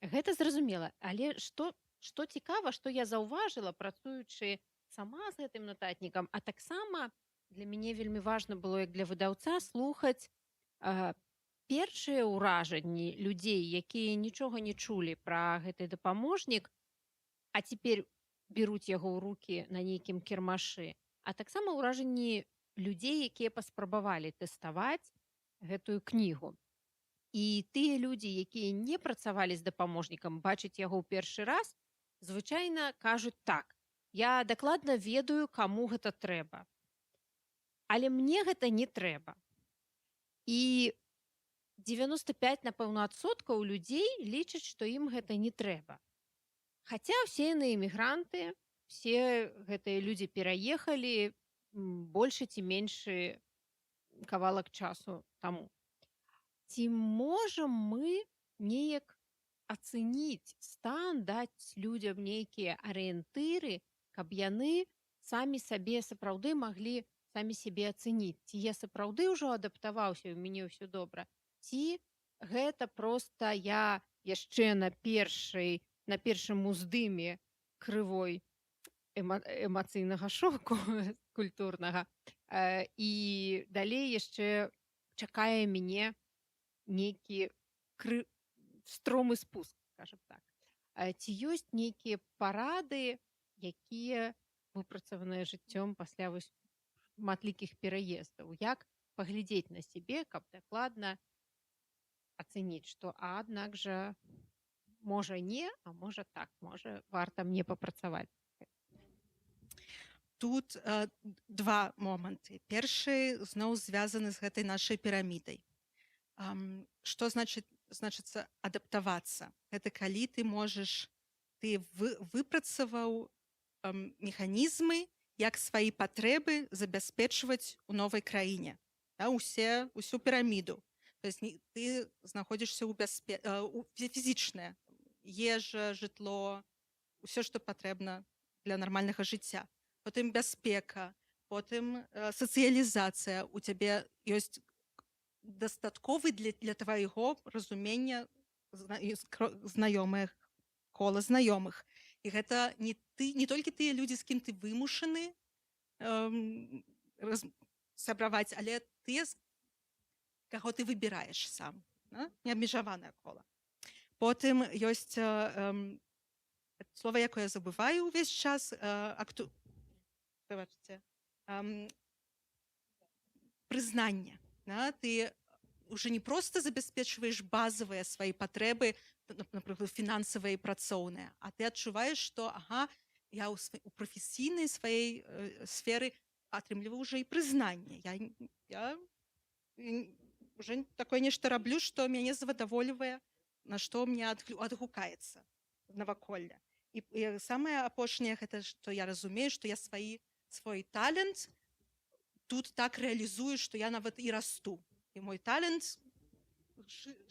Гэта зразумела. Але што цікава, што я заўважыла, працуючы сама з гэтым нататнікам, а таксама для мяне вельмі важна было, як для выдаўца, слухаць першыя ўражанні людзей, якія нічога не чулі пра гэты дапаможнік, а цяпер бяруць яго ў рукі на нейкім кірмашы, а таксама ўражанні людзей, якія паспрабавалі тэставаць гэтую кнігу. І тыя людзі, якія не працавалі з дапаможнікам, бачаць яго ў першы раз, звычайна кажуць так: я дакладна ведаю, каму гэта трэба. але мне гэта не трэба. І 95, напэўна, адсоткаў людзей лічаць, што ім гэта не трэба. Хаця ўсе яны эмігранты, все гэтыя людзі пераехалі большы ці меншы кавалак часу таму. Ці можам мы неяк ацэніць стан, даць людзям нейкія арыентыры, каб яны самі сабе сапраўды маглі самі сябе ацэніць, ці я сапраўды ўжо адаптаваўся, у мяне ўсё добра, ці гэта проста я яшчэ на першым уздыме крывой эмацыйнага шоку культурнага, і далей яшчэ чакае мяне нейкі стромы спуск, скажем так. Ці ёсць нейкія парады, якія выпрацаваныя жыццём пасля шматлікіх пераездаў? Як паглядзець на сябе, каб дакладна ацэніць, што аднак жа можа не, а можа так, можа варта мне папрацаваць. Тут два моманты. Першы зноў звязаны з гэтай нашай пірамідай. Што значыцца адаптавацца? Гэта калі ты можаш, ты выпрацаваў механізмы, як свае патрэбы забяспечваць у новай краіне. Усю піраміду. То есть ты знаходзішся фізічнае, ежа, жытло, ўсё, што патрэбна для нармальнага жыцця. Потым бяспека, потым сацыялізацыя. У цябе ёсць дастатковы для твайго разумення знаёмых, кола знаёмых. І гэта не толькі тыя людзі, з кім ты вымушаны сябраваць, але тыя, каго ты выбіраеш сам. Неабмежаванае кола. Потым ёсць слова, якое я забываю ўвесь час, прызнанне. Ты уже не просто забяспечваеш базавыя свае патрэбы, напрыклад, фінансавыя і працоўныя, а ты адчуваеш, што я ў прафесійнай сваёй сферы атрымліваю ўжо і прызнанне. Я уже такое нешта раблю, што мяне задавольвае, на што мне адгукаецца наваколле. І самае апошняе гэта, што я разумею, што я свой талент тут так реалізую, што я нават і расту. І мой талент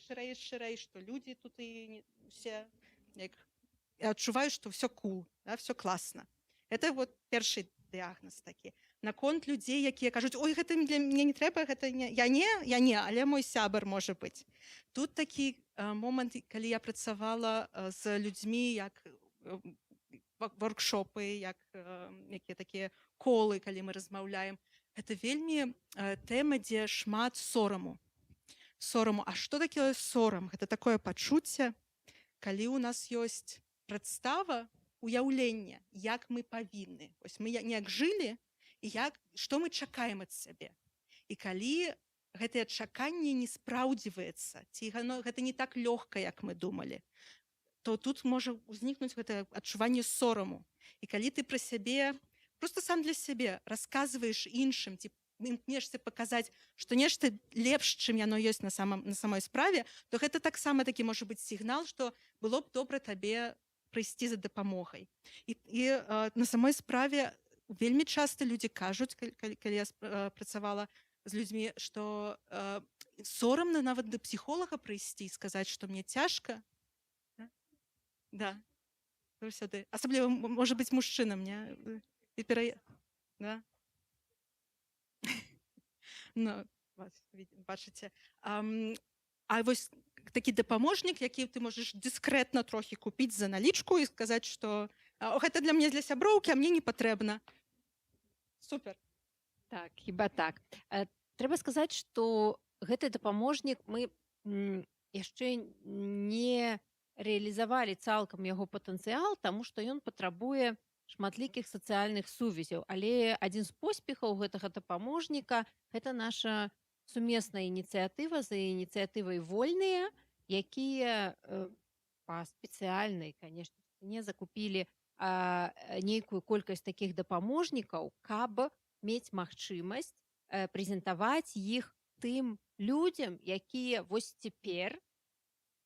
шырэй, што людзі тут і усе, я адчуваю, што ўсё cool, ўсё класна. Это вот першы дыягназ такі. Наконт людзей, якія кажуць: ой, гэта для мяне не трэба, гэта я не, але мой сябар можа быць. Тут такі момант, калі я працавала з людзьмі, як воркшопы, якія такія колы, калі мы размаўляем. Гэта вельмі тэма, дзе шмат сораму. А што такое сорам? Гэта такое пачуцце, калі ў нас ёсць прадстава, уяўленне, як мы павінны. Мы як жылі, і што мы чакаем ад сябе. І калі гэтае чаканне не спраўдзіваецца, ці гэта не так лёгка, як мы думалі, то тут можа ўзнікнуць гэтае адчуванне сораму. І калі ты пра сябе, просто сам для сябе расказваеш іншым, ці імкнешся паказаць, што нешта лепш, чым яно ёсць на самой справе, то гэта таксама такі можа быць сігнал, што было б добра табе прыйсці за дапамогай. І на самой справе вельмі часта людзі кажуць, калі я працавала з людзьмі, што сорамна нават да псіхолага прыйсці і сказаць, што мне цяжка. Да, заўсёды. Асабліва, можа быць, мужчынам, не? Да. Ну, бачыце. А вось такі дапаможнік, які ты можаш дыскрэтна трохі купіць за налічку і сказаць, што гэта для мяне, для сяброўкі, а мне не патрэбна. Супер. Так, хіба так. Трэба сказаць, што гэты дапаможнік мы яшчэ не рэалізавалі цалкам яго патэнцыял, таму што ён патрабуе шматлікіх сацыяльных сувязяў. Але адзін з поспехаў гэтага дапаможніка – гэта наша сумесная ініцыятыва за ініцыятывай «Вольныя», якія па спецыяльнай, канешне, не закупілі нейкую колькасць такіх дапаможнікаў, каб мець магчымасць прэзентаваць іх тым людзям, якія вось цяпер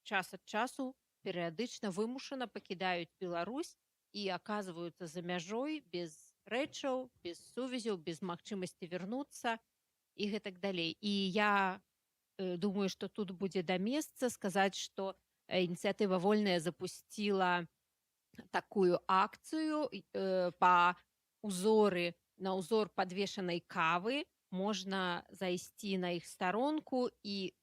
час ад часу перыядычна вымушана пакідаюць Беларусь і аказваюцца за мяжой без рэчаў, без сувязяў, без магчымасці вярнуцца і гэтак далей. І я думаю, што тут будзе да месца сказаць, што ініцыятыва вольная запусціла такую акцыю па узоры на ўзор падвешанай кавы. Можна зайсці на іх старонку і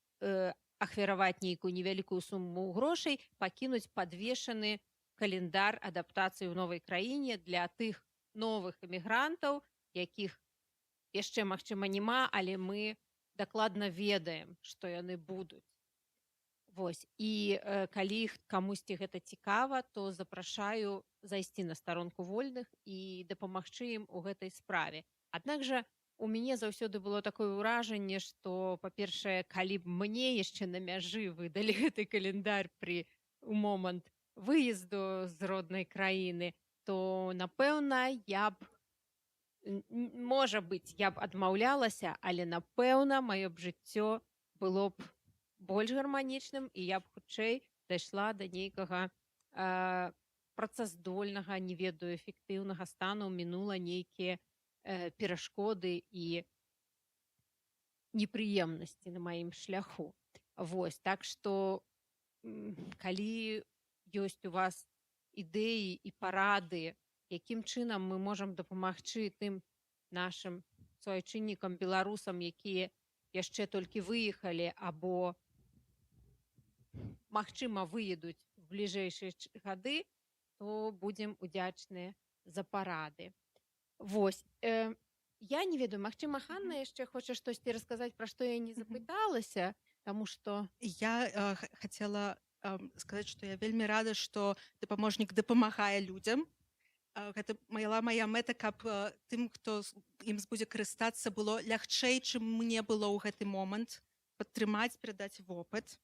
ахвяраваць нейкую невялікую суму грошай, пакінуць падвешаны календар адаптацыі ў новай краіне для тых новых эмігрантаў, якіх яшчэ, магчыма, няма, але мы дакладна ведаем, што яны будуць. Вось. І калі камусьці гэта цікава, то запрашаю зайсці на старонку вольных і дапамагчы ім у гэтай справе. Аднак жа у мяне заўсёды было такое ўражанне, што, па-першае, калі б мне яшчэ на мяжы выдалі гэты календар у момант выезду з роднай краіны, то, напэўна, я б, можа быць, я б адмаўлялася, але, напэўна, маё б жыццё было б больш гарманічным, і я б хутчэй дайшла да нейкага працаздольнага, не ведаю, эфектыўнага стану, мінула нейкія перашкоды і непрыемнасці на маім шляху. Вось. Так што, калі ёсць у вас ідэі і парады, якім чынам мы можам дапамагчы тым нашым суайчыннікам, беларусам, якія яшчэ толькі выехалі або, магчыма, выедуць в бліжэйшыя гады, то будзем удзячныя за парады. Вось. Я не ведаю, магчыма, Ханна яшчэ хоча штосьці расказаць, пра што я не запыталася, таму што... Я хацела сказаць, што я вельмі рада, што дапаможнік дапамагае людзям. Гэта моя мэта, каб тым, хто ім будзе карыстацца, было лягчэй, чым мне было ў гэты момант, падтрымаць, перадаць вопыт.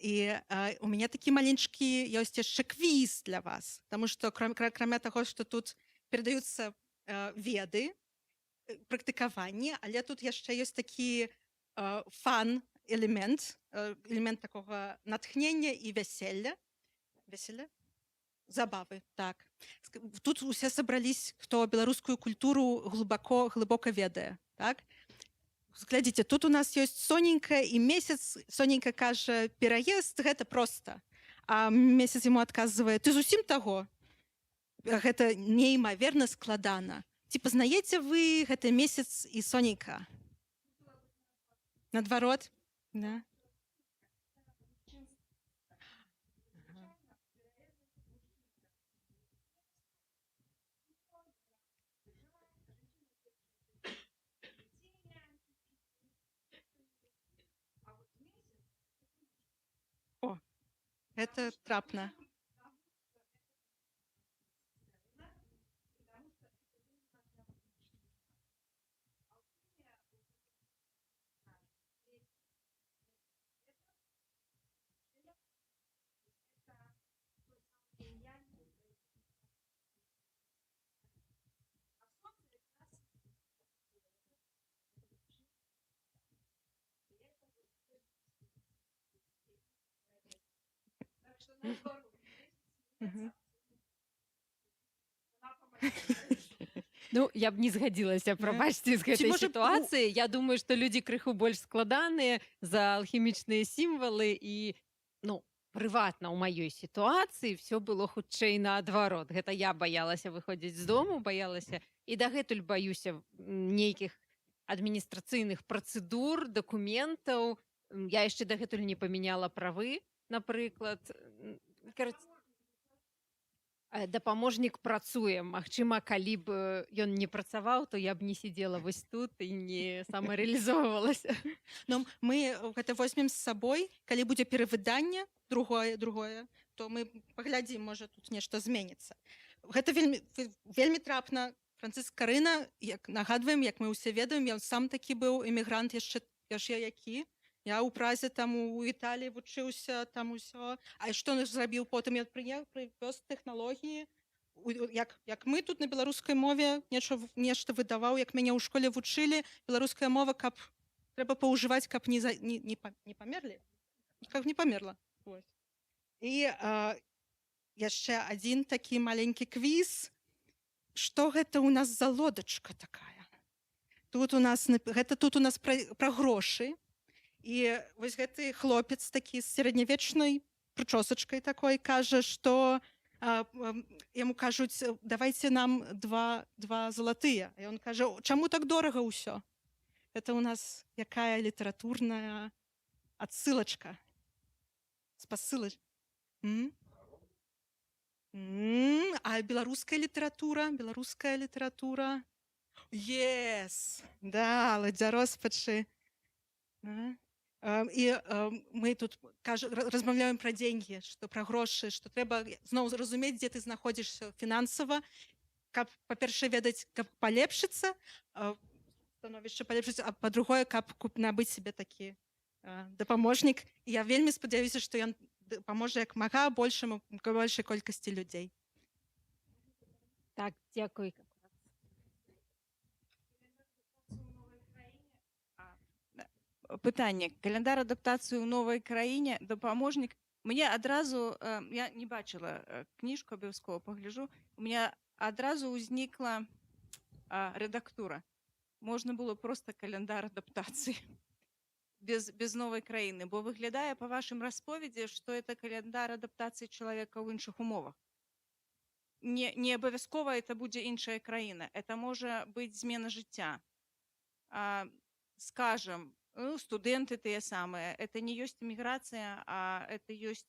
І у мяне такі маленькі ёсць яшчэ квіз для вас, таму што акрамя таго, што тут перадаюцца веды, практыкаванні, але тут яшчэ ёсць такі фан-элемент, элемент такога натхнення і вяселля. Вяселля? Забавы, так. Тут усе сабрались, хто беларускую культуру глыбока ведае, так? Глядзіце, тут у нас ёсць Соненька і Месяц. Соненька кажа, пераезд гэта проста. А Месяц яму адказвае, ты зусім таго? Гэта неймаверна складана. Ці пазнаеце вы гэта Месяц і Соненька? Наадварот? Да. О, это трапна. Ну, я б не згадзілася, прабачце, з гэтай сітуацыі. Я думаю, што людзі крыху больш складаныя за алхімічныя сімвалы і, ну, прыватна ў маёй сітуацыі все было хутчэй наадварот. Гэта я баялася выходзіць з дому, баялася і дагэтуль баюся нейкіх адміністрацыйных працэдур, дакументаў. Я яшчэ дагэтуль не памяняла правы, напрыклад. Дапаможнік працуе. Магчыма, калі б ён не працаваў, то я б не сидзела вось тут і не самарэалізоўвалася. Ну, мы гэта возьмем з сабой, калі будзе перавыданне другое, то мы паглядзім, можа тут нешта зменіцца. Гэта вельмі трапна. Францыск Карына, як нагадваем, як мы ўсе ведаем, ён сам такі быў эмігрант яшчэ які. Я ў Празе, там у Італіі вучыўся, там усё. А што ён зрабіў потым? Ён прывёз тэхналогіі, як мы тут на беларускай мове нешта выдаваў, як мяне ў школе вучылі, беларуская мова, каб трэба паўжываць, каб не памерлі, каб не памерла. І яшчэ адзін такі маленькі квіз. Што гэта ў нас за лодачка такая? Тут у нас пра грошы. І вось гэты хлопец такі з сярэднявечнай прычосачкай такой кажа, што яму кажуць, давайте нам два залатыя. І ён кажа, чаму так дорага ўсё? Это у нас якая літаратурная адсылачка. Спасылачка. А беларуская літаратура? Yes! Да, ладдзя роспачы. І мы тут размаўляем пра деньги, што пра грошы, што трэба зноў зразумець, дзе ты знаходзішся фінансава, каб, па-першае, ведаць, каб палепшыцца, становішча палепшыць, а па-другое, каб набыць себе такі дапаможнік. І я вельмі спадзяюся, што ён паможа як мага большай колькасці людзей. Так, дзякуй. Пытанне. Календар адаптацыі ў новай краіне, дапаможнік. Мне адразу, я не бачыла кніжку, абавязкова пагляджу, у меня адразу ўзнікла рэдактура. Можна было проста календар адаптацыі без новай краіны, бо выглядае па вашым расповедзе, што это календар адаптацыі чалавека ў іншых умовах. Не абавязкова это будзе іншая краіна. Это можа быць змена жыцця. Скажем, студэнты тыя самыя, это не ёсць эміграцыя, а это ёсць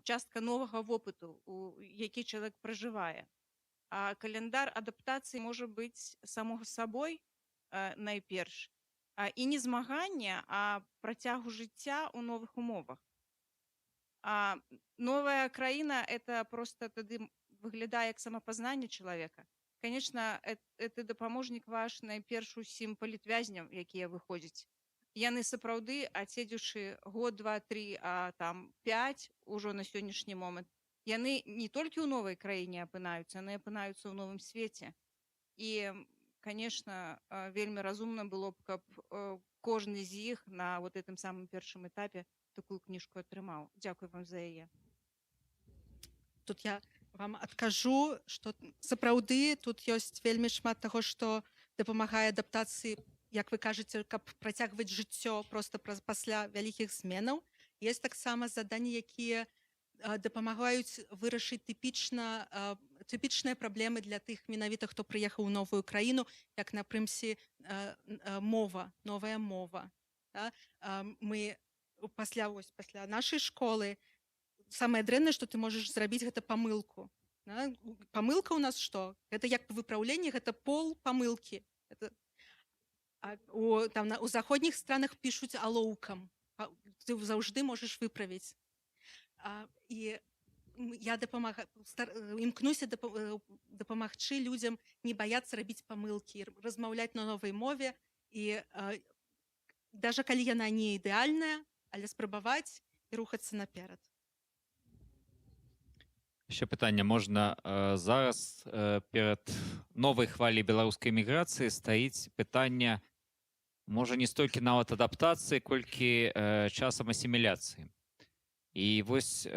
частка новага вопыту, які чалавек пражывае. А календар адаптацыі можа быць самога сабой найперш, і не змагання, а працягу жыцця ў новых умовах. Новая краіна это просто тады выглядае як самапазнанне чалавека. Конечно, это дапаможнік ваш найперш усім палітвязням, якія выходзяць. Яны сапраўды, адседзеўшы год, 2, 3, а там 5 ужо на сённяшні момант, яны не толькі ў новай краіне апынаюцца, яны апынаюцца ў новым свеце. І, конечно, вельмі разумна было б, каб кожны з іх на вот этом самым першым этапе такую кніжку атрымаў. Дзякуй вам за яе. Тут я вам адкажу, што сапраўды тут ёсць вельмі шмат таго, што дапамагае адаптацыі, як вы кажаце, каб працягваць жыццё проста пасля вялікіх зменаў. Ёсць таксама заданні, якія дапамагаюць вырашыць тыпічныя праблемы для тых менавіта, хто прыехаў у новую краіну, як, напрымсе, новая мова. Мы пасля нашай школы самае дрэннае, што ты можаш зрабіць, гэта памылку. Памылка ў нас што? Гэта як выпраўленне, гэта пол памылкі. У заходніх странах пішуць алоўкам. Ты заўжды можаш выправіць. І я імкнуся дапамагчы людзям не баяцца рабіць памылкі, размаўляць на новай мове. І даже калі яна не ідэальная, але спрабаваць і рухацца наперад. Ще пытанне. Можна зараз перад новай хваляй беларускай эміграцыі стаіць пытанне, можа, не столькі нават адаптацыі, колькі часам асіміляцыі. І вось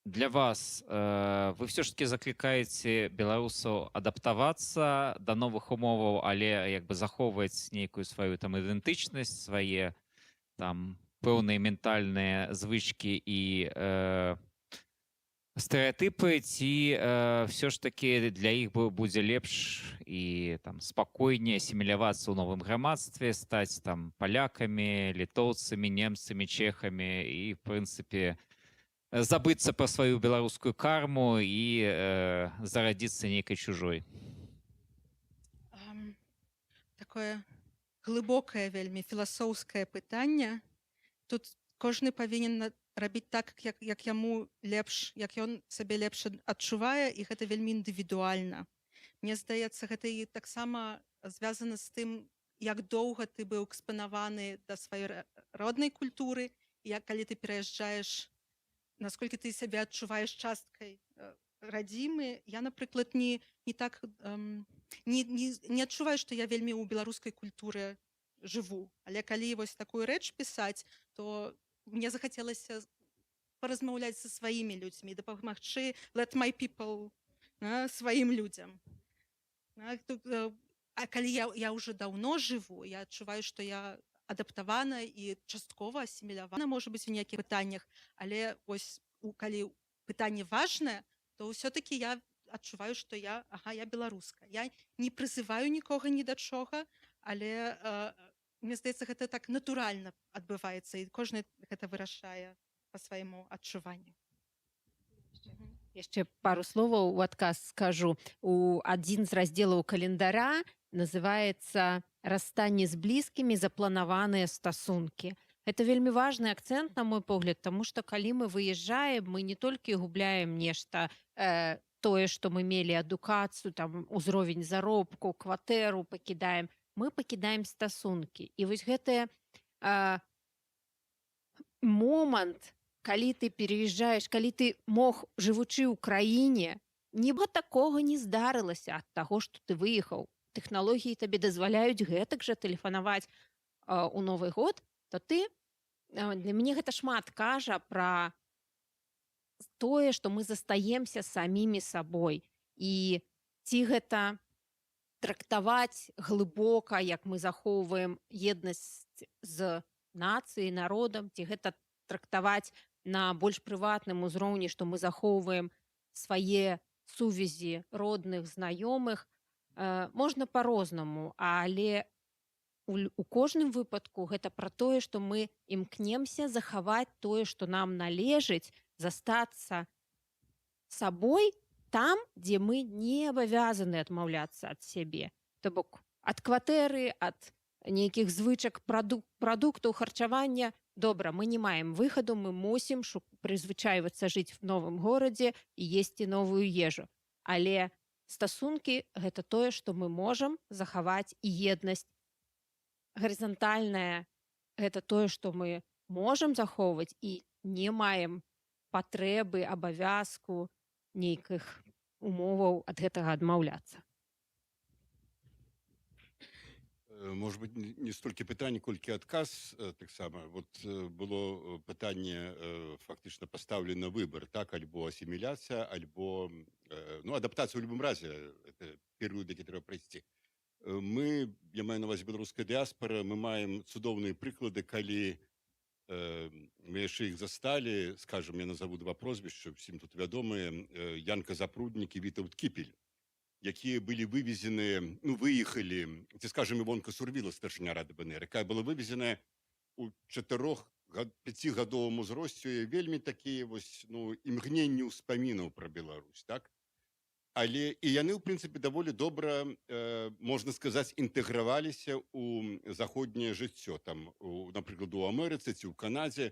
для вас вы все ж таки заклікаеце беларусаў адаптавацца да новых умоваў, але як бы захоўваць нейкую сваю там ідэнтычнасць, свае там пэўныя ментальныя звычкі і стэеатыпы, ці все ж таки для іх будзе лепш і там спакойней асімілявацца ў новым грамадстве, стаць там палякамі, літоўцамі, немцамі, чэхамі і, в прынцыпе, забыцца пра сваю беларускую карму і зарадзіцца нейкай чужой? Такое глыбокае вельмі філасофскае пытанне. Тут кожны павінен рабіць так, як яму лепш, як ён сабе лепш адчувае, і гэта вельмі індывідуальна. Мне здаецца, гэта і таксама звязана з тым, як доўга ты быў экспанаваны да сваёй роднай культуры, і калі ты пераязджаеш, насколькі ты сябе адчуваеш часткай радзімы я напрыклад не так не адчуваю што я вельмі ў беларускай культуры жыву, але калі вось такую рэч пісаць, то мне захацелася паразмаўляць са сваімі людзьмі, дапамагчы let my people сваім людзям. А калі я ўжо даўно жыву, я адчуваю, што я адаптавана і часткова асімілявана, можа быць, у нейкіх пытаннях, але вось калі пытанне важнае, то ўсё-такі я адчуваю, што я беларуска. Я не прызываю нікога ні да чога, але мне здаецца, гэта так натуральна адбываецца, і кожны гэта вырашае па свайму адчуванню. Яшчэ пару словаў у адказ скажу. У адзін з раздзелаў календара называецца «Расстанне з блізкімі, запланаваныя стасункі». Это вельмі важны акцэнт, на мой погляд, таму што калі мы выязджаем, мы не толькі губляем нешта, тое, што мы мелі адукацыю, там узровень заробку, кватэру пакідаем, мы пакідаем стасункі. І вось гэты момант, калі ты переязджаеш, калі ты мог, жывучы ў краіне, нібы такога не здарылася ад таго, што ты выехаў. Тэхналогіі табе дазваляюць гэтак жа тэлефанаваць у Новы год, то ты, для мяне гэта шмат кажа пра тое, што мы застаемся самімі сабой. І ці гэта трактаваць глыбока, як мы захоўваем еднасць з нацыяй, народам, ці гэта трактаваць на больш прыватным узроўні, што мы захоўваем свае сувязі родных, знаёмых, можна па-рознаму, але у кожным выпадку гэта пра тое, што мы імкнемся захаваць тое, што нам належыць, застацца сабой там, дзе мы не абавязаны адмаўляцца ад сябе. То бок ад кватэры, ад нейкіх звычак прадуктаў харчавання. Добра, мы не маем выхаду, мы мусім прызвычайвацца жыць в новым горадзе і есці новую ежу. Але стасункі — гэта тое, што мы можам захаваць, і еднасць гарызантальная — гэта тое, што мы можам захоўваць і не маем патрэбы, абавязку, нейкіх умоваў ад гэтага адмаўляцца. Может быть, не столькі пытанне, колькі адказ таксама. Вот было пытанне фактычна пастаўлена выбар, так, альбо асіміляцыя, альбо адаптацыя ў любым разе, это перыяд, які трэба прайсці. Мы, я маю на ўвазе беларуская дыаспара, мы маем цудоўныя прыклады, калі мы яшчэ іх засталі, скажем, я назову два прозвішча, усім тут вядомыя, Янка Запруднік і Вітаўт Кіпель, якія былі вывезены, выехалі, ці, скажем, Івонка Сурвіла, старшыня рады БНР, якая была вывезеная у 4-5гадовым узросце, вельмі такія вось, імгненні ўспамінаў пра Беларусь, так? Але і яны, ў прынцыпе, даволі добра, можна сказаць, інтэграваліся ў заходняе жыццё. Там, напрыклад, у Амерыцы ці ў Канадзе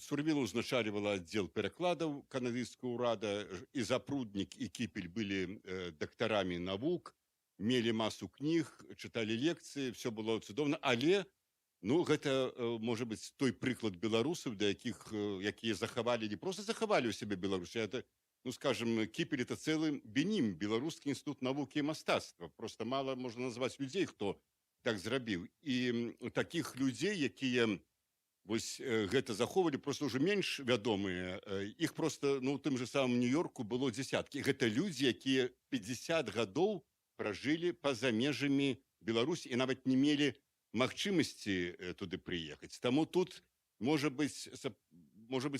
Сурвіла ўзначальвала аддзел перакладаў канадыйскага ўрада, і Запруднік, і Кіпель былі дактарамі навук, мелі масу кніг, чыталі лекцыі, все было цудоўна. Але, гэта, можа быць, той прыклад беларусаў, якія захавалі, не проста захавалі ў сябе Беларусь, это, скажем, Кіпель — это цэлы Бенім, Беларускі інстытут навукі і мастацтва. Просто мала можна назваць людзей, хто так зрабіў. І такіх людзей, якія вось гэта захоўвалі, просто ўжо менш вядомыя, іх просто, у тым же самым Нью-Йорку было дзесяткі. Гэта людзі, якія 50 гадоў пражылі па-за межамі Беларусі і нават не мелі магчымасці туды прыехаць. Таму тут можа быць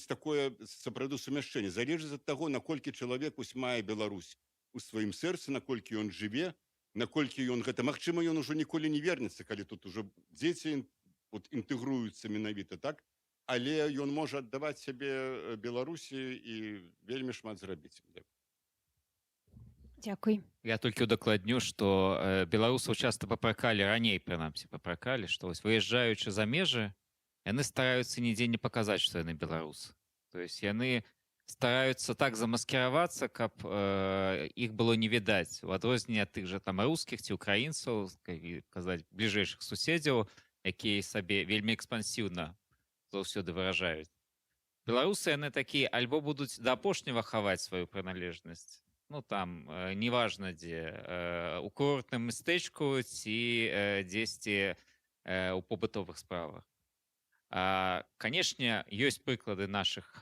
такое сапраўды сумяшчэнне. Залежыць ад таго, наколькі чалавек мае Беларусь у сваім сэрцы, наколькі ён жыве, наколькі ён гэта. Магчыма, ён ужо ніколі не вернецца, калі тут ужо дзеці інтэгруюцца менавіта, так? Але ён можа аддаваць сябе Беларусі і вельмі шмат зрабіць. Дзякуй. Я толькі удакладню, што беларусаў часта папракалі, раней прынамсі папракалі, што вось выязджаючы за межы, яны стараюцца нідзе не паказаць, што яны беларусы. То есть яны стараюцца так замаскіравацца, каб іх было не відаць. У адрозненне ад тых жа там рускіх ці украінцаў, казаць, бліжэйшых суседзяў, якія сабе вельмі экспансіўна заўсёды выражаюць. беларусы яны такія альбо будуць да апошняга хаваць сваю прыналежнасць, ну там неважна дзе, у курортным мястэчку ці дзесьці у побытовых справах. Канешне, ёсць прыклады нашых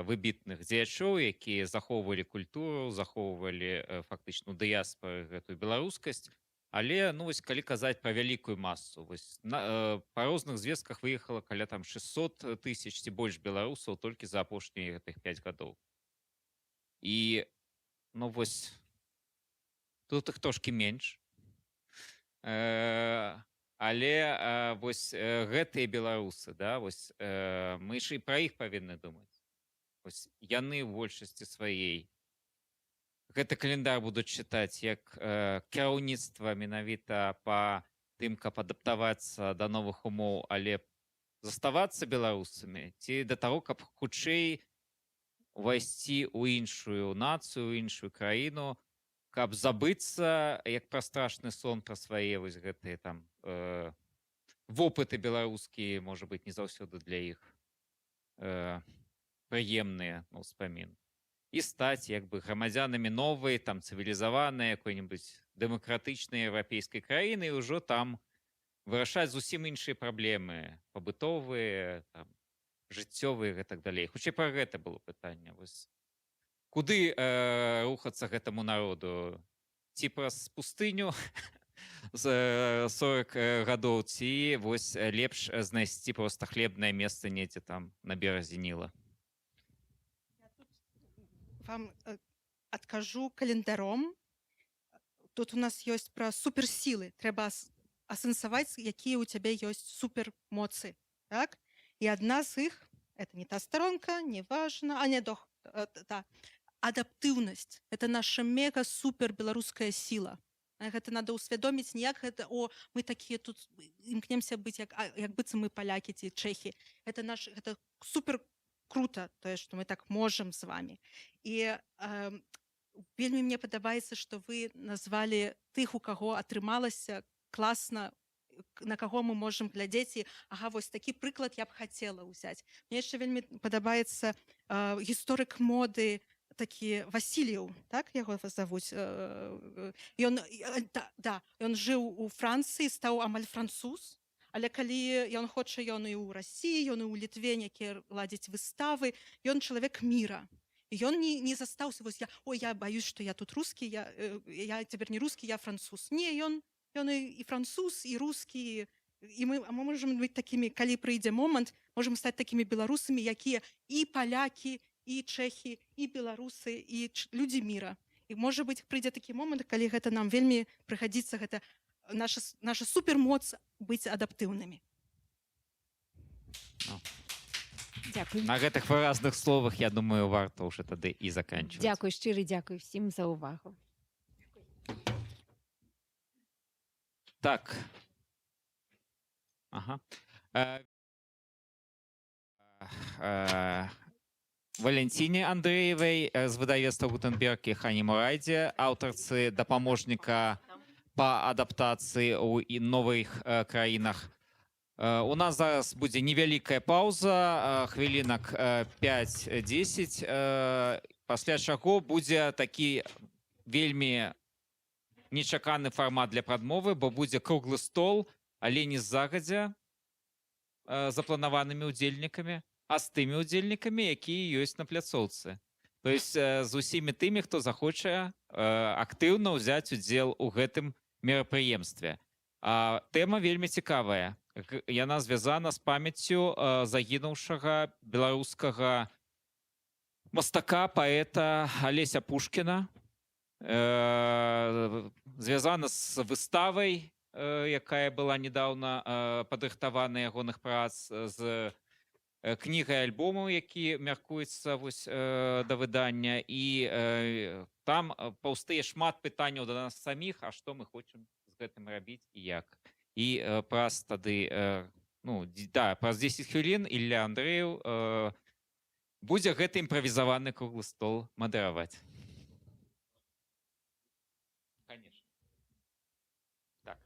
выбітных дзеячоў, якія захоўвалі культуру, захоўвалі фактычна дыяспары гэтую беларускасць, але ну вось калі казаць пра вялікую масу, вось па розных звестках выехала каля там 600 тысяч ці больш беларусаў толькі за апошнія гэтых 5 гадоў. І ну вось тут іх трошкі менш. Але вось гэтыя беларусы, да, вось мы ж і пра іх павінны думаць. Вось яны ў большасці сваёй гэты календар будуць чытаць як кіраўніцтва менавіта па тым, каб адаптавацца да новых умоў, але заставацца беларусамі, ці да таго, каб хутчэй увайсці ў іншую нацыю, ў іншую краіну, каб забыцца як пра страшны сон пра свае вось гэтыя там вопыты беларускія, можа быць, не заўсёды для іх прыемныя на ўспамін, і стаць як бы грамадзянамі новай там цывілізаванай якой-небудзь дэмакратычнай еўрапейскай краіны і ўжо там вырашаць зусім іншыя праблемы пабытовыя, жыццёвыя і гэтак далей. Хутчэй пра гэта было пытанне. Вось куды рухацца гэтаму народу? Ці праз пустыню з 40 гадоў, ці вось лепш знайсці проста хлебнае месца недзе там на беразе Ніла? Вам адкажу календаром. Тут у нас ёсць пра суперсілы. Трэба асэнсаваць, якія ў цябе ёсць супермоцы. Так? І адна з іх, это не та старонка, не важна, адаптыўнасць. Это наша мега супер беларуская сіла. Гэта надо ўсвядоміць, не як гэта, мы такія тут імкнемся быць, як быццам мы палякі ці чэхі. Гэта супер круто, тое, што мы так можам з вами. І вельмі мне падабаецца, што вы назвалі тых, у каго атрымалася класна, на каго мы можам глядзець, і вось такі прыклад я б хацела ўзяць. Мне яшчэ вельмі падабаецца гісторык моды, такі Васильеў, так яго завуць. Ён жыў у Францыі, стаў амаль француз, але калі ён хоча, ён і ў Расіі, ён і ў Літве, якія ладзіць выставы, ён чалавек міра. І ён не застаўся, вось я баюсь, што я тут рускі, я цяпер не рускі, я француз. Не, ён і француз, і рускі, і мы можам быць такімі, калі прыйдзе момант, можам стаць такімі беларусамі, якія і палякі, і чэхі, і беларусы, і людзі міра. І можа быць, прыйдзе такі момант, калі гэта нам вельмі прыгадзіцца, гэта наша супермоц быць адаптыўнымі. Дзякуй. На гэтых выразных словах, я думаю, варта ўжо тады і заканчваць. Дзякуй, шчыры дзякуй всім за ўвагу. Так. Валентине Андреевой з выдавецтва Гутенберг і Хані Мурайдзе, аўтарцы дапаможніка па адаптацыі ў новых краінах. У нас зараз будзе невялікая паўза, хвілінак 5-10, пасля чаго будзе такі вельмі нечаканы фармат для прадмовы, бо будзе круглы стол, але не загадзя запланаванымі удзельнікамі, а з тымі удзельнікамі, якія ёсць на пляцоўцы. То есть з усімі тымі, хто захоча актыўна ўзяць удзел у гэтым мерапрыемстве. Тэма вельмі цікавая. Яна звязана з памяццю загінуўшага беларускага мастака, паэта Алеся Пушкіна. Звязана з выставай, якая была недавно падрыхтавана ягоных прац, з кнігай альбомаў, які мяркуецца да выдання, і там паўстае шмат пытанняў да нас саміх, а што мы хочам з гэтым рабіць і як. І праз тады, праз 10 хвілін Ілля Андрэеў будзе гэты імправізаваны круглы стол мадэраваць. Конечно. Так.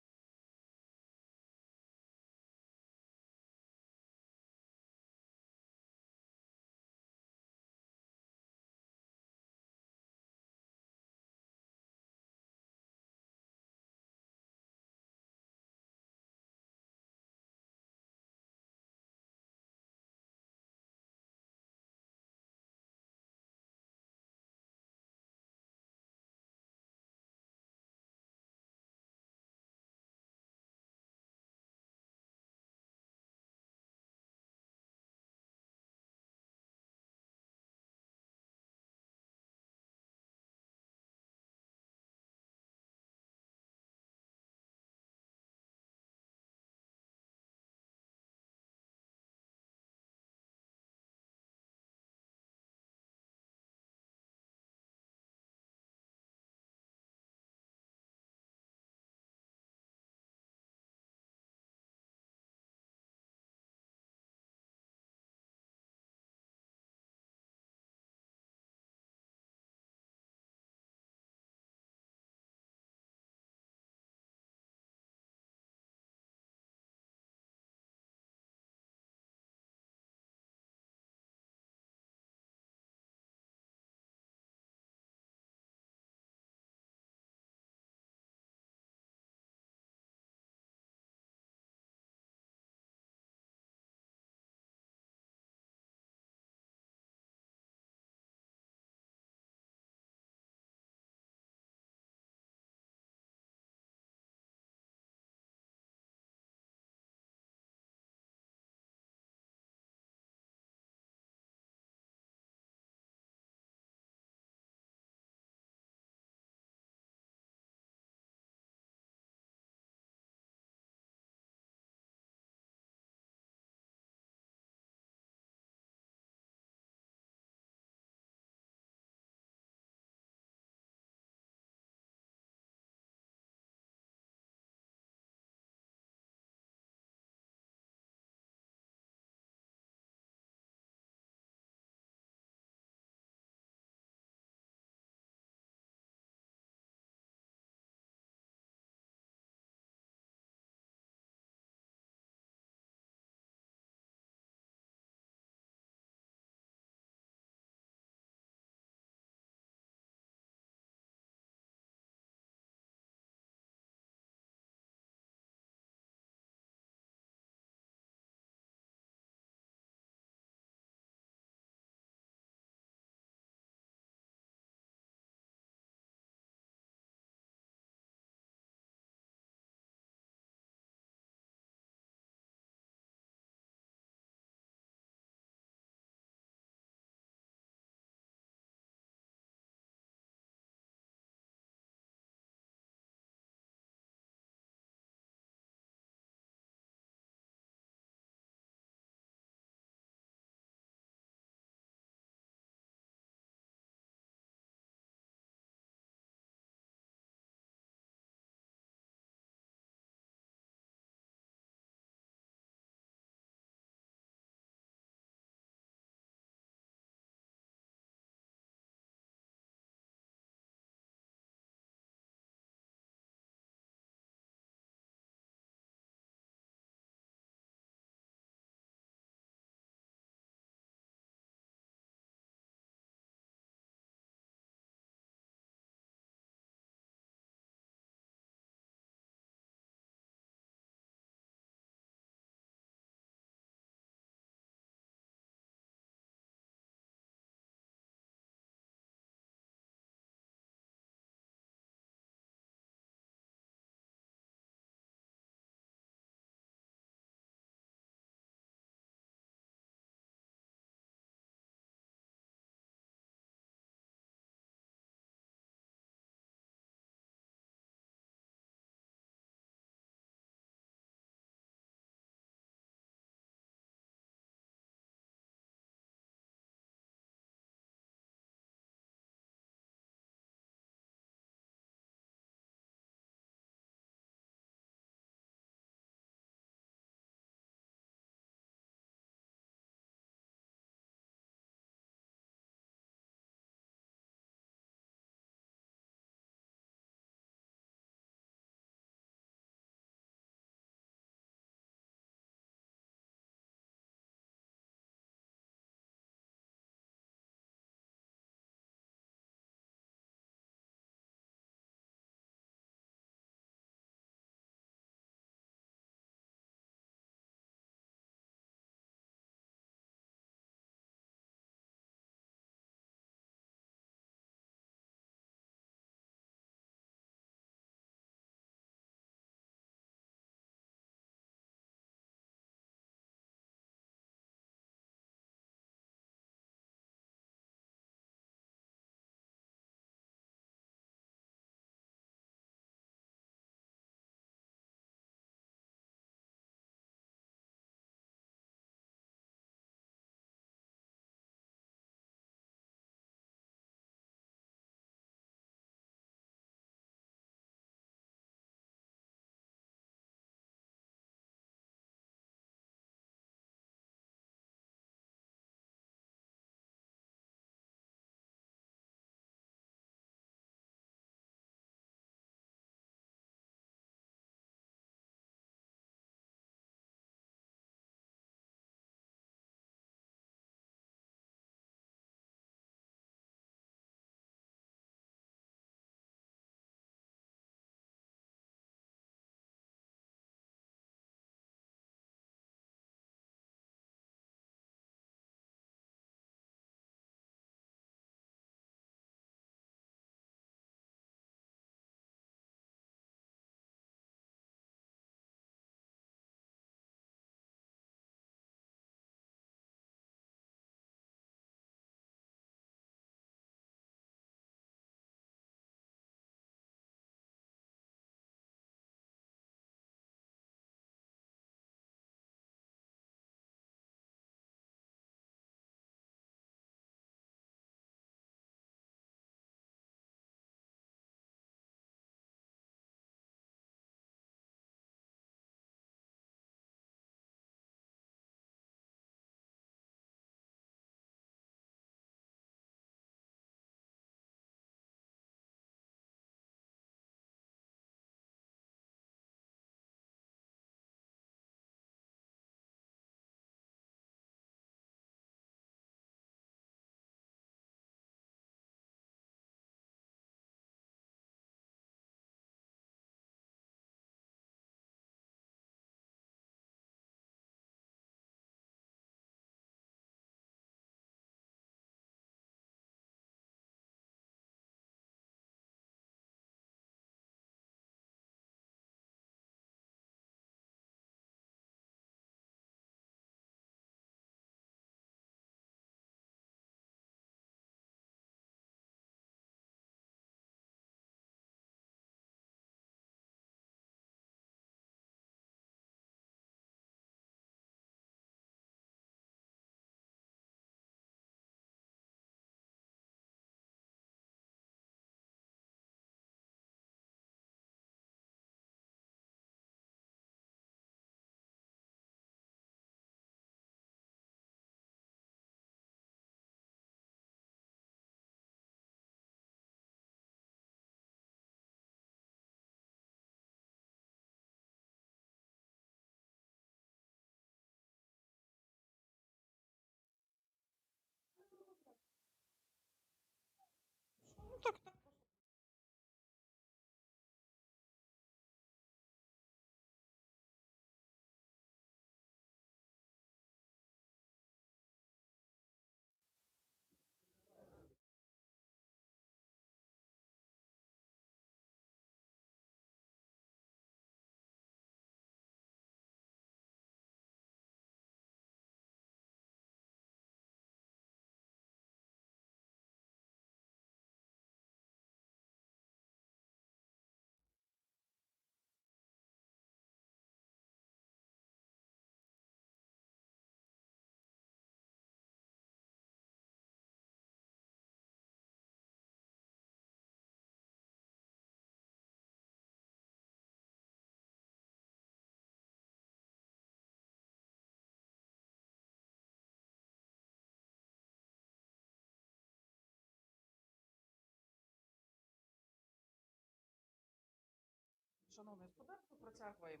Шановне господарство, працягваем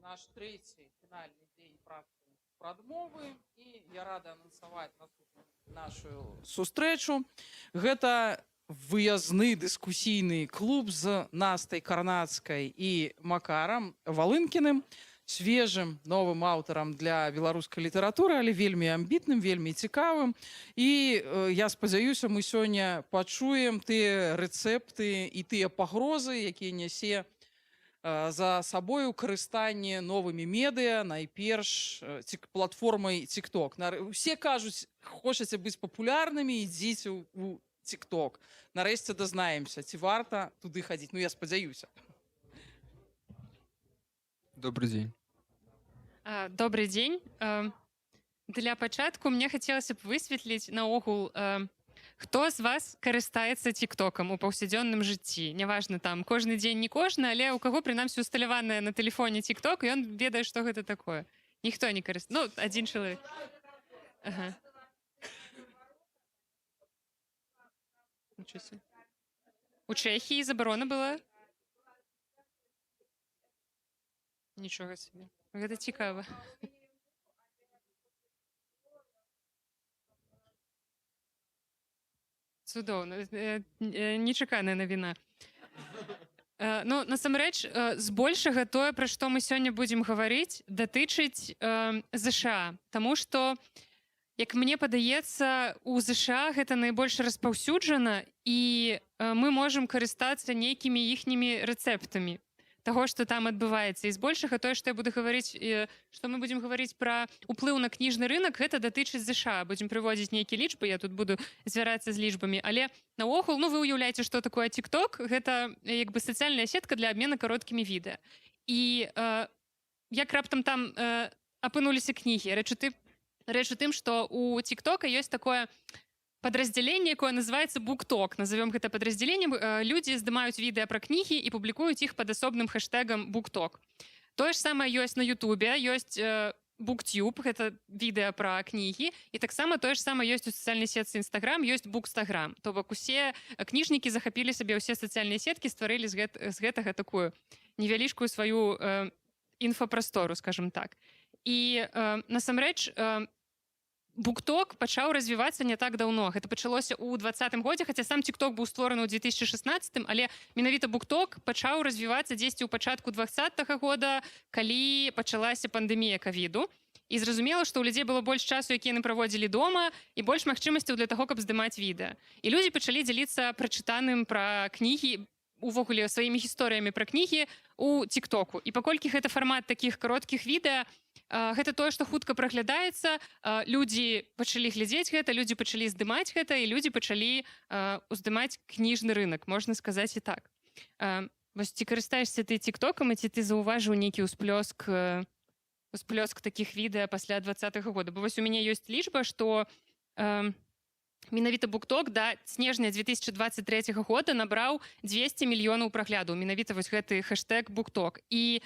наш трэці фінальны дзень працы прадмовы і я рада анансаваць наступную нашу сустрэчу. Гэта выязны дыскусійны клуб з Настай Карнацкай і Макарам Валынкіным, свежым новым аўтарам для беларускай літаратуры, але вельмі амбітным, вельмі цікавым. І я спадзяюся, мы сёння пачуем тыя рэцэпты і тыя пагрозы, якія нясе за сабою карыстанне новымі медыа, найперш платформай TikTok. Усе кажуць, хочаце быць папулярнымі, ідзіце ў TikTok. Нарэшце дазнаемся, ці варта туды хадзіць. Ну, я спадзяюся. Добрый день. Добрый день. Для пачатку мне хацелася б высветліць наогул, хто з вас карыстаецца тиктокам у паўсядзённым жыцці. Няважна там кожны дзень, не кожны, але у каго прынамсі усталяваная на тэлефоне тикток, і ён ведае, што гэта такое. Ніхто не карыстаецца. Ну, адзін чалавек. Ага. У Чэхіі забарона была? Нічога сабе. Гэта цікава. Цудоўна. Нечаканая навіна. Ну, насамрэч, збольшага тое, пра што мы сёння будзем гаварыць, датычыць ЗША. Таму што, як мне падаецца, у ЗША гэта найбольш распаўсюджана, і мы можам карыстацца нейкімі іхнімі рэцэптамі таго, што там адбываецца. І збольшага тое, што я буду гаварыць, што мы будзем гаварыць пра ўплыў на кніжны рынок, гэта датычыць ЗША. Будзем прыводзіць нейкія лічбы, я тут буду звярацца з лічбамі. Але наогул, ну, вы ўяўляеце, што такое TikTok. Гэта як бы сацыяльная сетка для абмена кароткімі відэа. І як раптам там апынуліся кнігі. Рэч у тым, што у TikTok ёсць такое подразделение, якое называется BookTok. Назовем гэта подразделением. Люди здымаюць відэа пра кнігі і публікуюць іх пад асобным хэштэгам BookTok. Тое ж самае ёсць на Ютубе, ёсць BookTube, гэта відэа пра кнігі, і таксама тое ж самае ёсць у сацыяльнай сетцы Instagram, ёсць Bookstagram. То бок усе кніжнікі захапілі сабе ўсе сацыяльныя сеткі, стварылі з гэтага такую невялічкую сваю інфапрастору, скажем так. І насамрэч, BookTok пачаў развівацца не так даўно. Гэта пачалося ў 2020 годзе, хаця сам TikTok быў створаны ў 2016, але менавіта BookTok пачаў развівацца дзесьці ў пачатку 2020 года, калі пачалася пандэмія ковіду. І зразумела, што ў людзей было больш часу, які яны праводзілі дома, і больш магчымасцяў для таго, каб здымаць відэа. І людзі пачалі дзяліцца прачытаным пра кнігі, увогуле сваімі гісторыямі пра кнігі у TikToku. І паколькі гэта фармат такіх кароткіх відэа, гэта тое, што хутка праглядаецца, людзі пачалі глядзець гэта, людзі пачалі здымаць гэта, і людзі пачалі уздымаць кніжны рынок, можна сказаць і так. Вось ці карыстаешся ты тиктокам, і ці ты заўважыў нейкі ўсплёск такіх відэа пасля 2020 года? Бо вось у мяне ёсць лічба, што менавіта BookTok да снежня 2023 года набраў 200 мільёнаў праглядаў. Менавіта вось гэты хэштэг BookTok. І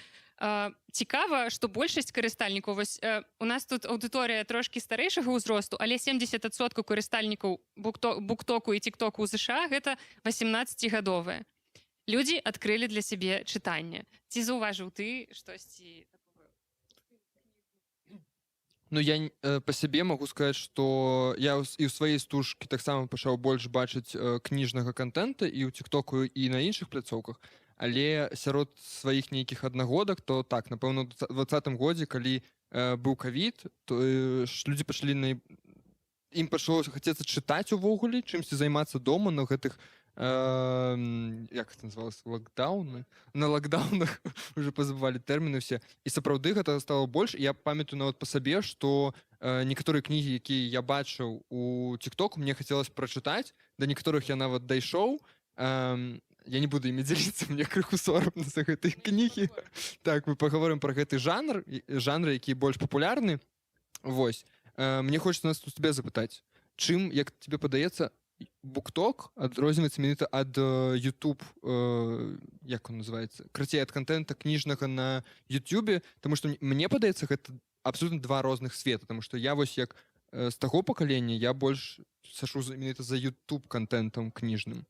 цікава, што большасць карыстальнікаў, вось у нас тут аўдыторыя трошкі старэйшага ўзросту, але 70% карыстальнікаў BookToku і TikToku ў ЗША гэта 18-гадовыя. Людзі адкрылі для сябе чытанне. Ці заўважыў ты штосьці такога? Ну я па сябе магу сказаць, што я і ў сваёй стужкі таксама пачаў больш бачыць кніжнага контента і ў тиктоку і на іншых пляцоўках, але сярод сваіх нейкіх аднагодак, то так, напэўна, у 2020 годзе, калі быў ковід, то людзі пачалі ім пачало хацецца чытаць увогуле, чымсьці займацца дома на гэтых як это называлось, локдауны, на локдаунах уже пазабывалі тэрміны все, і сапраўды гэта стало больш. Я памятаю нават па сабе, што некаторыя кнігі, якія я бачыў у тиктоку, мне хацелось прачытаць, да некаторых я нават дайшоў. Я не буду імі дзяліцца, мне крыху сорамна за гэтай кнігі. Так, мы паговорым пра гэты жанры, які больш папулярны. Вось. Мне хочется нас тут тебе запытаць, чым, як тебе падаецца, BookTok адрозніваецца менавіта ад YouTube, як он называецца, крыцей ад контента кніжнага на YouTube, тому што мне падаецца, гэта абсолютно два розных света, тому што я вось як з таго пакалення, я больш сачу менавіта за YouTube контентам кніжным.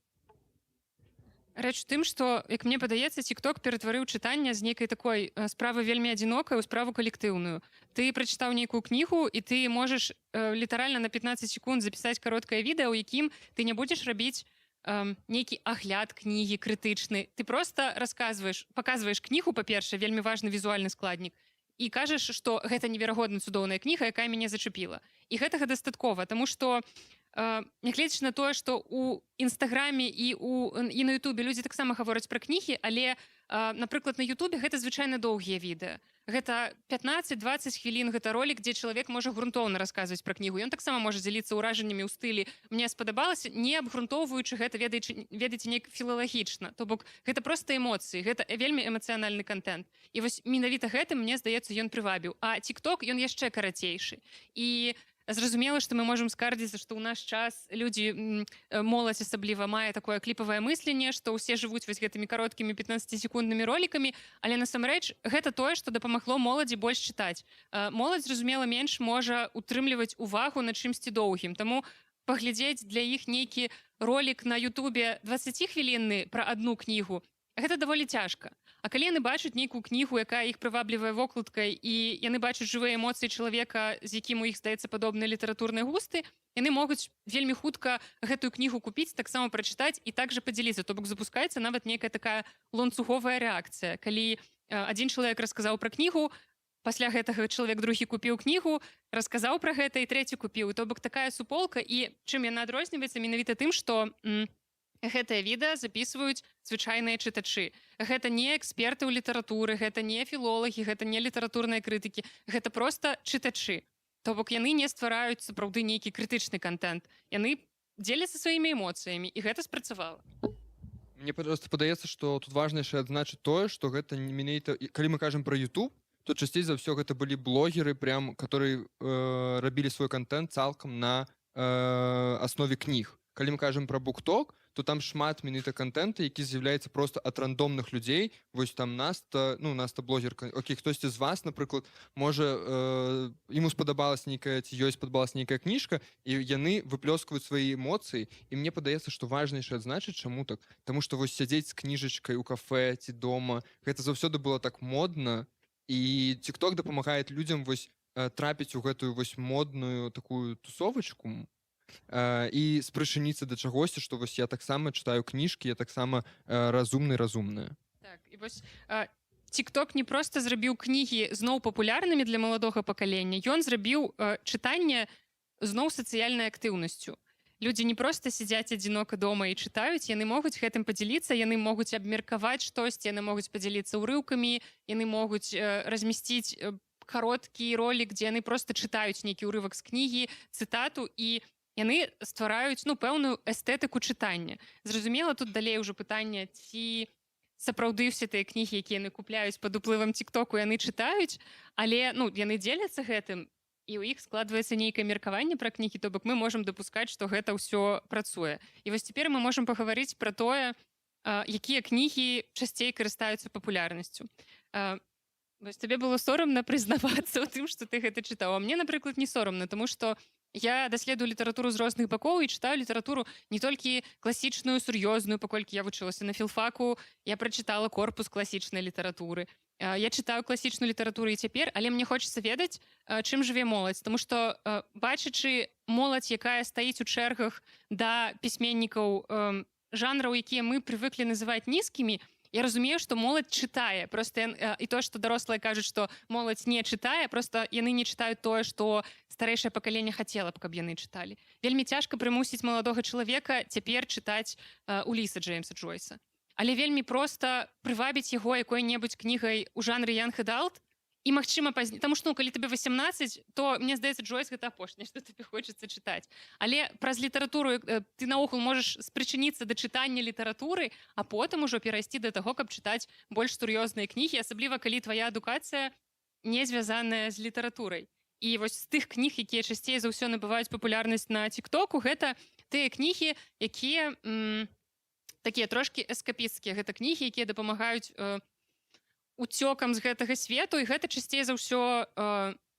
Рэч у тым, што, як мне падаецца, TikTok ператварыў чытанне з нейкай такой справы вельмі адзінокай у справу калектыўную. Ты прачытаў нейкую кнігу, і ты можаш літаральна на 15 секунд запісаць кароткае відэа, у якім ты не будзеш рабіць нейкі агляд кнігі крытычны. Ты проста паказваеш кнігу, па-першае, вельмі важны візуальны складнік, і кажаш, што гэта неверагодна цудоўная кніга, якая мяне зачапіла. І гэтага дастаткова, таму што нягледзячы на тое, што ў інстаграме і на ютубе людзі таксама гавораць пра кнігі, але, напрыклад, на ютубе гэта звычайна доўгія відэа. Гэта 15-20 хвілін, гэта ролик, дзе чалавек можа грунтоўна расказваць пра кнігу. Ён таксама можа дзяліцца ўражаннямі ў стылі «мне спадабалася», не абгрунтоўваючы гэта, ведаеце, неяк філалагічна. То бок, гэта проста эмоцыі, гэта вельмі эмацыянальны контент. І вось менавіта гэтым, мне здаецца, ён прывабіў. А TikTok, ён яшчэ карацейшы. І зразумела, што мы можам скардзіцца, што ў наш час людзі, моладзь асабліва, мае такое кліпавае мысленне, што ўсе жывуць вось гэтымі кароткімі 15-секунднымі ролікамі, але насамрэч гэта тое, што дапамагло моладзі больш чытаць. Моладзь, зразумела, менш можа утрымліваць увагу на чымсьці доўгім. Таму паглядзець для іх нейкі ролик на ютубе 20-хвілінны пра адну кнігу, гэта даволі цяжка. А калі яны бачаць нейкую кнігу, якая іх прываблівае вокладкай, і яны бачаць жывыя эмоцыі чалавека, з якім у іх, здаецца, падобныя літаратурныя густы, яны могуць вельмі хутка гэтую кнігу купіць, таксама прачытаць і так жа падзяліцца. То бок запускаецца нават нейкая такая ланцуговая рэакцыя. Калі адзін чалавек расказаў пра кнігу, пасля гэтага чалавек другі купіў кнігу, расказаў пра гэта і трэці купіў. То бок такая суполка, і чым яна адрозніваецца менавіта тым, што гэтае відэа записываюць звычайныя чытачы. Гэта не эксперты ў літаратуры, гэта не філолагі, гэта не літаратурныя крытыкі, гэта проста чытачы. То бок яны не ствараюць сапраўды нейкі крытычны контент. Яны дзеляцца сваімі эмоцыямі, і гэта спрацавала. Мне просто падаецца, што тут важна яшчэ адзначыць тое, што гэта не менавіта, калі мы кажам пра YouTube, то часцей за ўсё гэта былі блогеры, прям, которые рабілі свой контент цалкам на аснове кніг. Калі мы кажам пра BookTok, то там шмат менавіта контента, які з'яўляецца просто ад рандомных людзей. Вось там Наста блогерка, окей, хтосьці з вас, напрыклад, можа, ему спадабалась нейкая, ці ёй спадабалась нейкая кніжка, і яны выплёскваюць свае эмоцыі. І мне падаецца, што важна яшчэ адзначыць, чаму так? Таму што вось сядзець з кніжачкай у кафэ ці дома, гэта заўсёды было так модна, і TikTok дапамагае людзям вось трапіць у гэтую вось модную такую тусовачку, і спрычыніцца да чагосьці, што вось я таксама чытаю кніжкі, я таксама разумная. Так, і вось TikTok не проста зрабіў кнігі зноў папулярнымі для маладога пакалення, ён зрабіў чытанне зноў сацыяльнай актыўнасцю. Людзі не проста сядзяць адзінока дома і чытаюць, яны могуць гэтым падзяліцца, яны могуць абмеркаваць штосьці, яны могуць падзяліцца ўрыўкамі, яны могуць размясціць кароткі ролик, дзе яны проста чытаюць нейкі ўрывак з кнігі, цытату, і яны ствараюць пэўную эстэтыку чытання. Зразумела, тут далей ўжо пытанне, ці сапраўды ўсе тыя кнігі, якія яны купляюць пад уплывам TikToku, яны чытаюць, але яны дзеляцца гэтым, і ў іх складваецца нейкае меркаванне пра кнігі, то бок мы можам дапускаць, што гэта ўсё працуе. І вось цяпер мы можам пагаварыць пра тое, якія кнігі часцей карыстаюцца папулярнасцю. Вось табе было сорамна прызнавацца ў тым, што ты гэта чытаў. А мне, напрыклад, не сорамна, таму што я даследую літаратуру з розных бакоў і чытаю літаратуру не толькі класічную, сур'ёзную, паколькі я вучылася на філфаку, я прачытала корпус класічнай літаратуры. Я чытаю класічную літаратуру і цяпер, але мне хочацца ведаць, чым жыве моладзь, таму што бачачы моладзь, якая стаіць у чэргах да пісьменнікаў жанраў, якія мы прывыклі называць нізкімі, я разумею, што моладзь чытае. Просто і то, што дарослыя кажуць, што моладзь не чытае, просто яны не чытаюць тое, што старэйшае пакаленне хацела б, каб яны чыталі. Вельмі цяжка прымусіць маладога чалавека цяпер чытаць Уліса Джеймса Джойса. Але вельмі проста прывабіць яго якой-небудзь кнігай у жанры young adult, і, магчыма, пазней. Таму што, калі табе 18, то, мне здаецца, Джойс гэта апошняе, што табе хочацца чытаць. Але праз літаратуру ты наогул можаш спрычыніцца да чытання літаратуры, а потым ужо перайсці да таго, каб чытаць больш сур'ёзныя кнігі, асабліва калі твая адукацыя не звязаная з літаратурай. І вось з тых кніг, якія часцей за ўсё набываюць папулярнасць на тиктоку, гэта тыя кнігі, якія такія трошкі эскапісцкія. Гэта кнігі, якія дапамагаюць уцёкам з гэтага свету, і гэта часцей за ўсё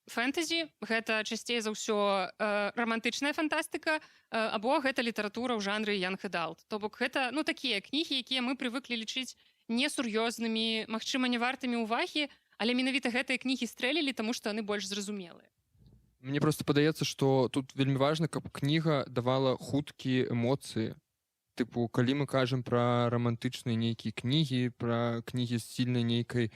фэнтэзі, гэта часцей за ўсё романтычная фантастыка, або гэта літаратура ў жанры young adult. То бок гэта такія кнігі, якія мы прывыклі лічыць несур'ёзнымі, магчыма, не вартымі ўвагі, але менавіта гэтыя кнігі стрэлілі, таму што яны больш зразумелыя. Мне просто падаецца, што тут вельмі важна, каб кніга давала хуткія эмоцыі. Тыпу, калі мы кажам пра рамантычныя нейкія кнігі, пра кнігі з сильнай нейкай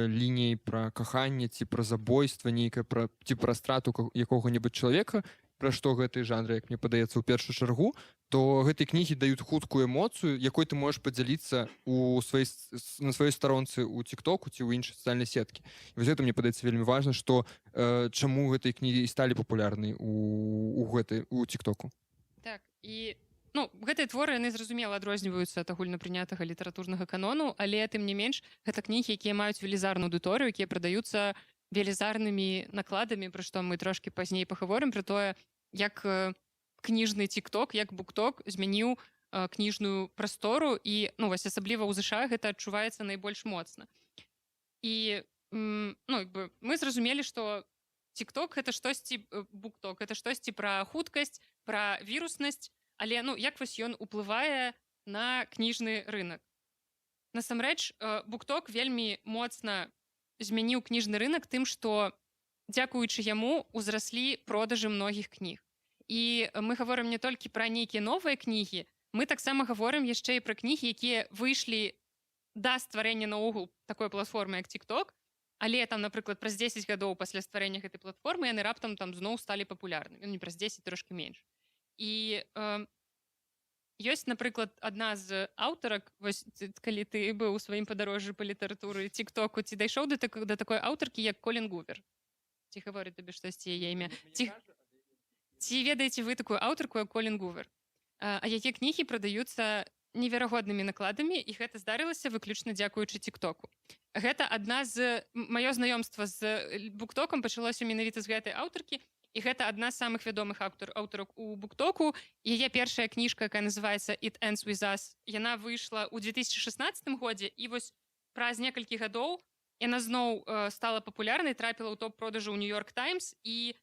лініяй пра каханне ці пра забойства нейкае, ці пра страту якога-небудзь чалавека, пра што гэтыя жанры, як мне падаецца, у першую чаргу, то гэтыя кнігі даюць хуткую эмоцыю, якой ты можаш падзяліцца на сваёй старонцы ў тиктоку ці ў іншай сацыяльнай сеткі. І вось гэта, мне падаецца, вельмі важна, што чаму гэтыя кнігі сталі папулярнай у тиктоку. Так, і гэтыя творы, яны зразумела адрозніваюцца ад агульнапрынятага літаратурнага канону, але тым не менш, гэта кнігі, якія маюць велізарную аўдыторыю, якія прадаюцца велізарнымі накладамі, пра што мы трошкі пазней пагаворым, пра тое, як кніжны тикток, як букток змяніў кніжную прастору, і вось асабліва ў ЗША гэта адчуваецца найбольш моцна. І мы зразумелі, што тикток гэта штосьці, букток гэта штосьці пра хуткасць, пра віруснасць, але як вось ён уплывае на кніжны рынок. Насамрэч, букток вельмі моцна змяніў кніжны рынок тым, што дзякуючы яму узраслі продажы многіх кніг. І мы гаворым не толькі пра нейкія новыя кнігі, мы таксама гаворым яшчэ і пра кнігі, якія выйшлі да стварэння наогул такой платформы, як тикток, але там, напрыклад, праз 10 гадоў пасля стварэння гэтай платформы яны раптам там зноў сталі папулярнымі. Не праз 10, трошкі менш. І ёсць, напрыклад, адна з аўтарак, вось калі ты быў у сваім падарожжы па літаратуры тиктоку, ці дайшоў да такой аўтаркі, як Колін Гувер? Ці гаворыць табе штосьці яе імя? Ці ведаеце вы такую аўтарку, як Колін Гувер? А яе кнігі прадаюцца неверагоднымі накладамі, і гэта здарылася выключна дзякуючы тиктоку. Гэта адна з... Маё знаёмства з буктокам пачалося менавіта з гэтай аўтаркі, і гэта адна з самых вядомых аўтарак у буктоку. Яе першая кніжка, якая называецца «It Ends With Us», яна выйшла ў 2016 годзе, і вось праз некалькі гадоў яна зноў стала папулярнай, трапіла ў топ-продажу ў Нью-Йорк Таймс, і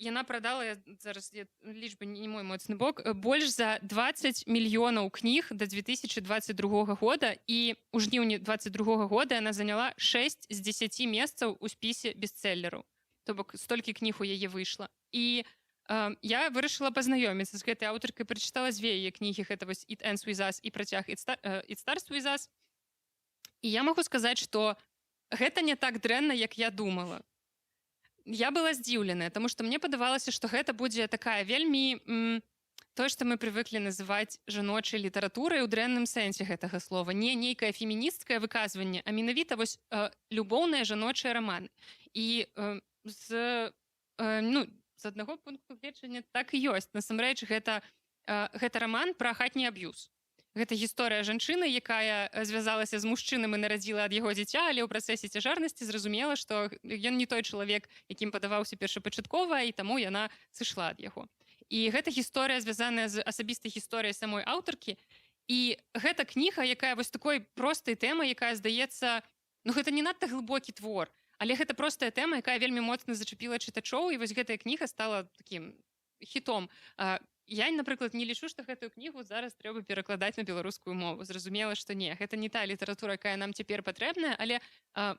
яна прадала, зараз лічба не мой моцны бок, больш за 20 мільёнаў кніг да 2022 года, і ў жніўні 2022 года яна заняла 6 з 10 месцаў у спісе бестселлераў. То бок столькі кніг у яе выйшла. І я вырашыла пазнаёміцца з гэтай аўтаркай, прачытала дзве яе кнігі, гэта вось «It Ends With Us» і працяг «It Starts With Us». І я магу сказаць, што гэта не так дрэнна, як я думала. Я была здзіўленая, таму што мне падавалася, што гэта будзе такая вельмі тое, што мы прывыклі называць жаночай літаратурай у дрэнным сэнсе гэтага слова. Не нейкае фемінісцкае выказванне, а менавіта вось любоўныя жаночыя раманы. І з аднаго пункту гледжання так і ёсць. Насамрэч, гэта раман пра хатні аб'юз. Гэта гісторыя жанчыны, якая звязалася з мужчынам і нарадзіла ад яго дзіця, але ў працэсе цяжарнасці зразумела, што ён не той чалавек, якім падаваўся першапачаткова, і таму яна сышла ад яго. І гэта гісторыя, звязаная з асабістай гісторыяй самой аўтаркі. І гэта кніга, якая вось такой простай тэмай, якая, здаецца, гэта не надта глыбокі твор, Але гэта простая тэма, якая вельмі моцна зачапіла чытачоў, і вось гэтая кніга стала такім хітом. Я, напрыклад, не лічу, што гэтую кнігу зараз трэба перакладаць на беларускую мову. Зразумела, што не, гэта не та літаратура, якая нам цяпер патрэбная, але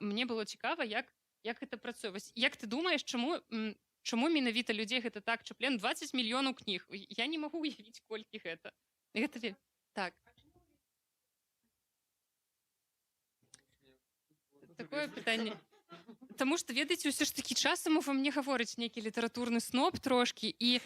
мне было цікава, як гэта працуе. Вось як ты думаеш, чаму менавіта людзей гэта так чапляе? 20 мільёнаў кніг. Я не магу уявіць, колькі гэта. Так. Такое пытанне. Таму што, ведаеце, ўсё ж такі часам ува мне гаворыць нейкі літаратурны сноб трошкі, і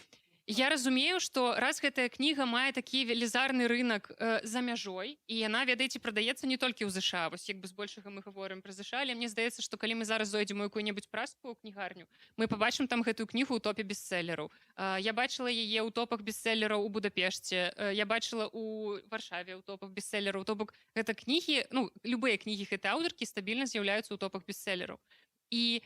я разумею, што раз гэтая кніга мае такі велізарны рынок за мяжой, і яна, ведаеце, прадаецца не толькі ў ЗША, вось як бы збольшага мы гаворым пра ЗША, але мне здаецца, што калі мы зараз зойдзем у якую-небудзь празку кнігарню, мы пабачым там гэтую кнігу ў топе бестселераў. Я бачыла яе ў топах бестселераў у Будапешце, я бачыла у Варшаве ў топах бестселераў. То бок гэта кнігі, ну, любыя кнігі гэтай аўтаркі стабільна з'яўляюцца ў топах бестселераў. І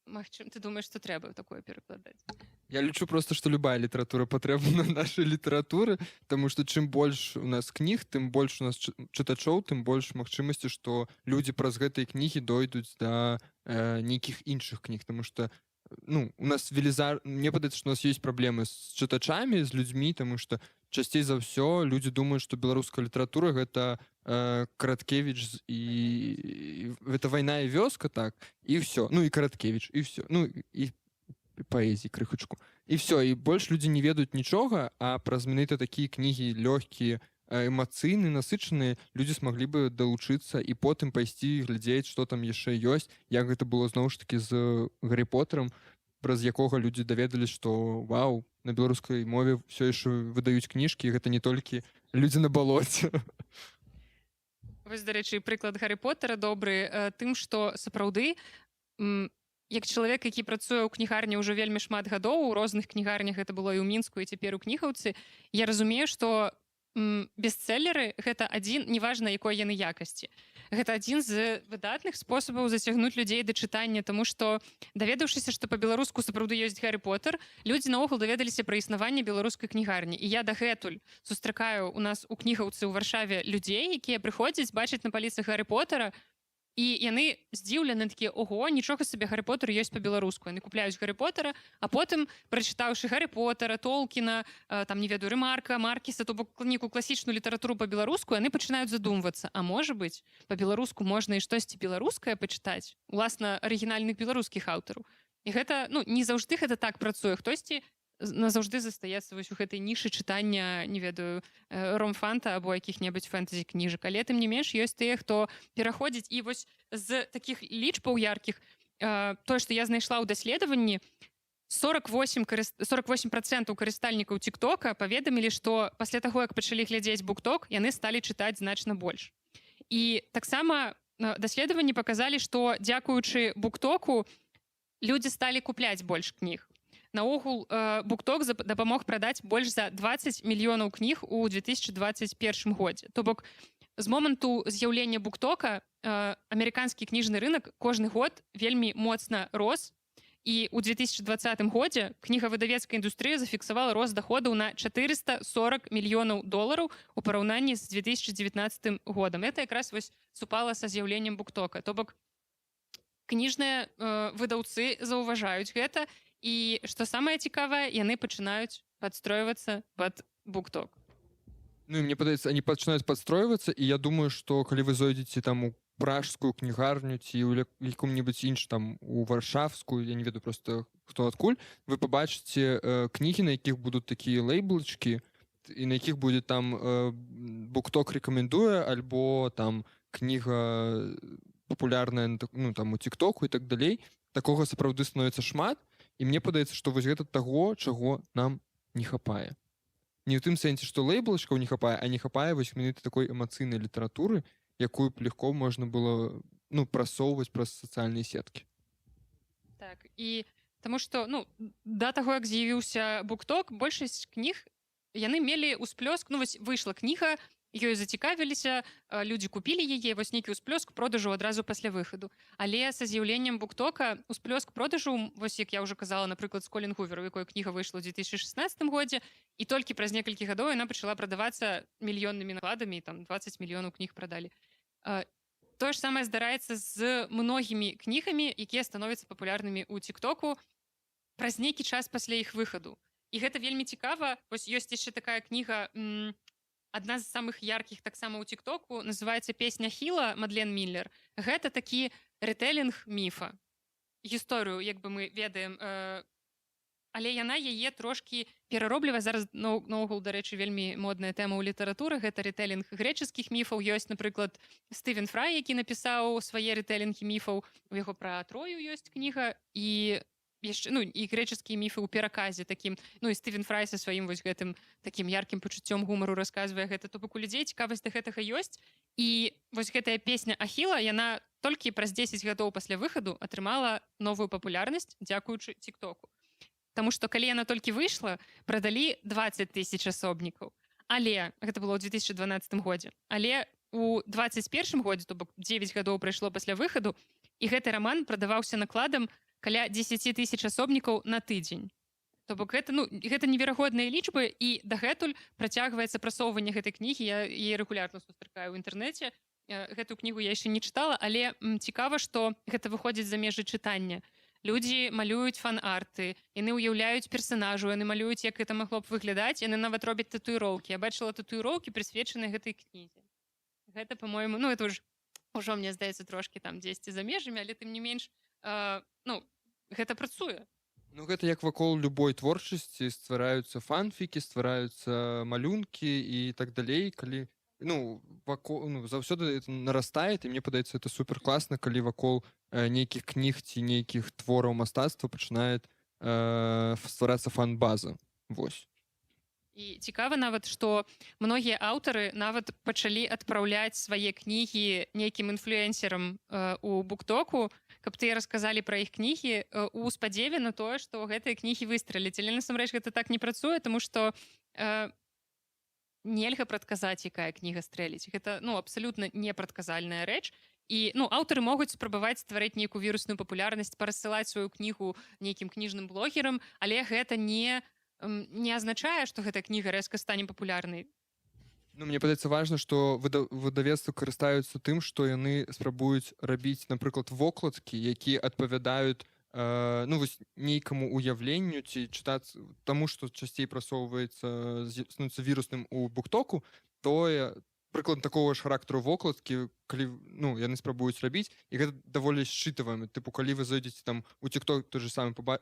Магчым, ты думаеш, што трэба такое перакладаць? Я лічу просто, што любая літаратура патрэбна нашай літаратуры, таму што чым больш у нас кніг, тым больш у нас чытачоў, тым больш магчымасці, што людзі праз гэтыя кнігі дойдуць да нейкіх іншых кніг, таму што ну, у нас мне падаецца, што у нас ёсць праблемы з чытачамі, з людзьмі, таму што часцей за ўсё людзі думаюць, што беларуская літаратура гэта Караткевіч і гэта вайна і вёска, так, і ўсё, ну і Караткевіч, і ўсё, ну і паэзіі крыхучку. І ўсё, і больш людзі не ведаюць нічога, а праз менавіта такія кнігі лёгкія, эмацыйныя, насычаныя, людзі смаглі бы далучыцца і потым пайсці глядзець, што там яшчэ ёсць, як гэта было зноў ж такі з Гаррі Поттерам, праз якога людзі даведались, што вау, на беларускай мове ўсё яшчэ выдаюць кніжкі, і гэта не толькі людзі на балоце. Вось, дарэчы, прыклад Гаррі Поттера добры тым, што сапраўды, як чалавек, які працуе ў кнігарні ўжо вельмі шмат гадоў, у розных кнігарнях гэта было і ў Мінску, і цяпер у Кніхаўцы, я разумею, што бестселеры гэта адзін, неважна якой яны якасці. Гэта адзін з выдатных спосабаў зацягнуць людзей да чытання, таму што, даведаўшыся, што па-беларуску сапраўды ёсць Гаррі Поттер, людзі наогул даведаліся пра існаванне беларускай кнігарні. І я дагэтуль сустракаю у нас у Кніхаўцы ў Варшаве людзей, якія прыходзяць, бачаць на паліцах Гаррі Поттера, і яны здзіўлены такія: ого, нічога сабе, Гаррі Поттер ёсць па-беларуску. Яны купляюць Гаррі Поттера, а потым, прачытаўшы Гаррі Поттера, Толкіна, там, не ведаю, Рэмарка, Маркіса, то бок нейкую класічную літаратуру па-беларуску, яны пачынаюць задумвацца, а можа быць, па-беларуску можна і штосьці беларускае пачытаць, уласна, арыгінальных беларускіх аўтараў. І гэта, ну, не заўжды гэта так працуе. Хтосьці назаўжды застаецца вось у гэтай нішы чытання, не ведаю, ромфанта або якіх-небудзь фэнтэзі кніжак. Але тым не менш ёсць тыя, хто пераходзіць. І вось з такіх лічбаў яркіх, тое, што я знайшла ў даследаванні, 48% карыстальнікаў тик-тока паведамілі, што пасля таго, як пачалі глядзець букток, яны сталі чытаць значна больш. І таксама даследаванні паказалі, што дзякуючы буктоку людзі сталі купляць больш кніг. Наогул, букток дапамог прадаць больш за 20 мільёнаў кніг у 2021 годзе. То бок, з моманту з'яўлення буктока амерыканскі кніжны рынок кожны год вельмі моцна рос, і ў 2020 годзе кнігавыдавецкая індустрыя зафіксавала рост даходаў на $440 мільёнаў у параўнанні з 2019 годам. Это якраз вось супала са з'яўленнем буктока. То бок, кніжныя выдаўцы заўважаюць гэта, і, што самае цікавае, яны пачынаюць падстройвацца пад букток. Ну, і мне падаецца, они пачынаюць падстройвацца, і я думаю, што калі вы зойдзеце там у пражскую кнігарню ці ў якому-небудзь інш там у варшавскую, я не ведаю просто хто адкуль, вы пабачыце кнігі, на якіх будуць такія лейблачкі, і на якіх будзе там букток рэкамендуе, альбо там кніга папулярная, ну, там у тик-току і так далей. Такога сапраўды становіцца шмат. І мне падаецца, што вось гэта таго, чаго нам не хапае. Не ў тым сэнсе, што лейблачкаў не хапае, а не хапае вось менавіта такой эмацыйнай літаратуры, якую б легко можна было, ну, прасоўваць праз сацыяльныя сеткі. Так, і таму што, ну, да таго, як з'явіўся букток, большасць кніг, яны мелі ўсплёск, ну, вось выйшла кніга, ёй зацікавіліся, людзі купілі яе, вось нейкі ўсплёск продажу адразу пасля выхаду. Але са з'яўленнем буктока ўсплёск продажу, вось як я ўжо казала, напрыклад, з Колін Гувер, у якой кніга выйшла ў 2016 годзе, і толькі праз некалькі гадоў яна пачала прадавацца мільённымі накладамі, там 20 мільёнаў кніг прадалі. тое ж самае здараецца з многімі кнігамі, якія становяцца папулярнымі ў тиктоку праз нейкі час пасля іх выхаду. І гэта вельмі цікава. Вось ёсць яшчэ такая кніга, адна з самых яркіх таксама ў тиктоку, называецца «Песня Хіла» Мадлен Міллер. Гэта такі рэтэлінг міфа. Гісторыю, як бы мы ведаем, але яна яе трошкі перароблівае. Зараз наогул, дарэчы, вельмі модная тэма ў літаратуры. Гэта рэтэлінг грэчаскіх міфаў. Ёсць, напрыклад, Стывен Фрай, які напісаў свае рэтэлінгі міфаў. У яго пра Трою ёсць кніга, і яшчэ, ну, і грэчаскія міфы ў пераказе такім. Ну, і Стывен Фрай са сваім вось гэтым такім яркім пачуццём гумару расказвае гэта. То бок у людзей цікавасць да гэтага ёсць. І вось гэтая песня Ахіла, яна толькі праз 10 гадоў пасля выхаду атрымала новую папулярнасць дзякуючы тиктоку. Таму што калі яна толькі выйшла, прадалі 20 000 асобнікаў. Але гэта было ў 2012 годзе. Але у 2021 годзе, то бок 9 гадоў прайшло пасля выхаду, і гэты раман прадаваўся накладам каля 10 000 асобнікаў на тыдзень. То бок гэта, ну, гэта неверагодныя лічбы, і дагэтуль працягваецца прасоўванне гэтай кнігі. Я яе рэгулярна сустракаю ў інтэрнэце. Гэту кнігу я яшчэ не чытала, але цікава, што гэта выходзіць за межы чытання. Людзі малююць фан-арты, яны ўяўляюць персанажу, яны малююць, як гэта магло б выглядаць, яны нават робяць татуіроўкі. Я бачыла татуіроўкі, прысвечаныя гэтай кнізе. Гэта, па-мойму, ну, это ўжо, мне здаецца, трошкі там дзесьці за межамі, але тым не менш, ну, гэта працуе. Ну, гэта як вакол любой творчасці ствараюцца фанфікі, ствараюцца малюнкі і так далей, калі, ну, заўсёды это нарастае, і мне падаецца, это супер класна, калі вакол нейкіх кніг ці нейкіх твораў мастацтва пачынае стварацца фан-база. Вось. І цікава нават, што многія аўтары нават пачалі адпраўляць свае кнігі нейкім інфлюэнсерам у буктоку, каб тыя расказалі пра іх кнігі у спадзеве на тое, што гэтыя кнігі выстраліць. Але насамрэч гэта так не працуе, таму што нельга прадказаць, якая кніга стрэліць. Гэта, ну, абсалютна непрадказальная рэч. І, ну, аўтары могуць спрабаваць стварыць нейкую вірусную папулярнасць, парасылаць сваю кнігу нейкім кніжным блогерам, але гэта не азначае, што гэта кніга рэзка стане папулярнай. Ну, мне падаецца важна, што выдавецтвы карыстаюцца тым, што яны спрабуюць рабіць, напрыклад, вокладкі, якія адпавядаюць ну, вось нейкаму уяўленню ці чытаць таму, што часцей прасоўваецца, становіцца вірусным у буктоку, тое, прыклад такого ж характару вокладкі, калі, ну, яны спрабуюць рабіць, і гэта даволі счытываемы. Тыпу, калі вы зайдзеце там у TikTok, той же самы па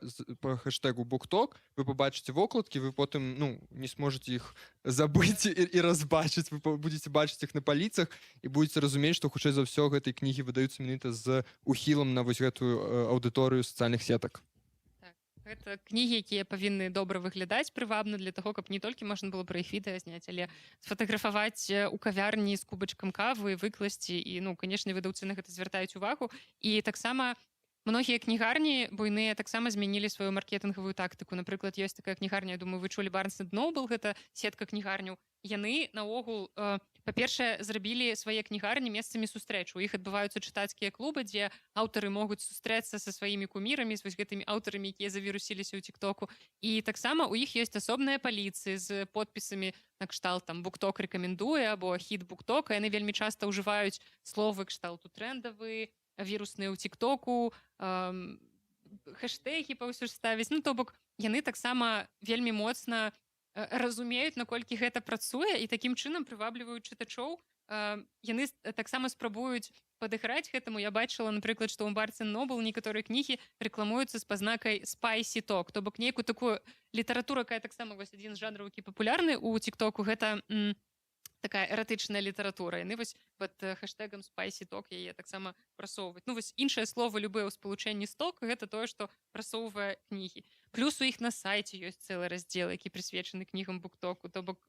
хэштэгу букток, вы пабачыце вокладкі, вы потым, ну, не сможаце іх забыць і разбачыць, вы будзеце бачыць іх на паліцах і будзеце разумець, што хутчэй за ўсё гэтыя кнігі выдаюцца менавіта з ухілам на вось гэтую аўдыторыю сацыяльных сетак. Гэта кнігі, якія павінны добра выглядаць прывабна для таго, каб не толькі можна было пра іх відэа зняць, але сфотаграфаваць у кавярні з кубачкам кавы, выкласці. І, ну, канешне, выдаўцы на гэта звяртаюць увагу. І таксама многія кнігарні буйныя таксама змянілі сваю маркетынгавую тактыку. Напрыклад, ёсць такая кнігарня, я думаю, вы чулі Barnes & Noble, гэта сетка кнігарняў. Яны наогул, па-першае, зрабілі свае кнігарні месцамі сустрэч. У іх адбываюцца чытацкія клубы, дзе аўтары могуць сустрэцца са сваімі кумірамі, з вось гэтымі аўтарамі, якія завірусіліся ў тиктоку. І таксама у іх ёсць асобныя паліцыі з подпісамі накшталт там «Букток рэкамендуе» або «Хіт буктока». Яны вельмі часта ўжываюць словы кшталту «трэндавы», вірусныя ў тиктоку, хэштэгі паўсюль ставіць. Ну, то бок, яны таксама вельмі моцна разумеюць, наколькі гэта працуе, і такім чынам прывабліваюць чытачоў. Яны таксама спрабуюць падыграць гэтаму. Я бачыла, напрыклад, што ў Barnes & Noble некаторыя кнігі рэкламуюцца з пазнакай «Spicy Talk», то бок нейкую такую літаратуру, якая таксама вось адзін з жанраў, які папулярны ў тиктоку, гэта такая эратычная літаратура. Яны вось пад хэштэгам «Spicy Talk» яе таксама прасоўваюць. Ну, вось іншае слова любое ў спалучэнні «сток» — гэта тое, што прасоўвае кнігі. Плюс у іх на сайце ёсць цэлы раздзел, які прысвечаны кнігам буктоку. То бок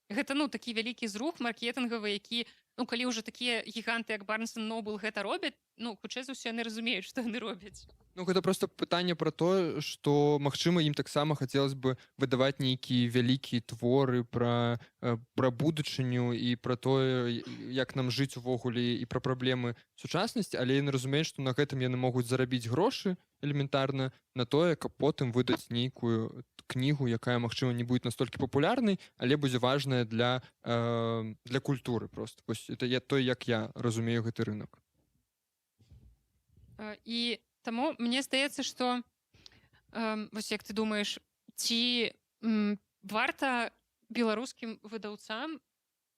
гэта, ну, такі вялікі зрух маркетынгавы, які, ну, калі ўжо такія гіганты, як Barnes & Noble гэта робяць, ну, хутчэй за ўсё яны разумеюць, што яны робяць. Ну, гэта просто пытанне пра тое, што, магчыма, ім таксама хацелось бы выдаваць нейкія вялікія творы пра будучыню і пра тое, як нам жыць увогуле, і пра праблемы сучаснасці, але яны разумеюць, што на гэтым яны могуць зарабіць грошы элементарна на тое, каб потым выдаць нейкую кнігу, якая, магчыма, не будзе настолькі папулярнай, але будзе важная для культуры просто. Вось это то, як я разумею гэты рынок. І таму мне здаецца, што вось як ты думаеш, ці варта беларускім выдаўцам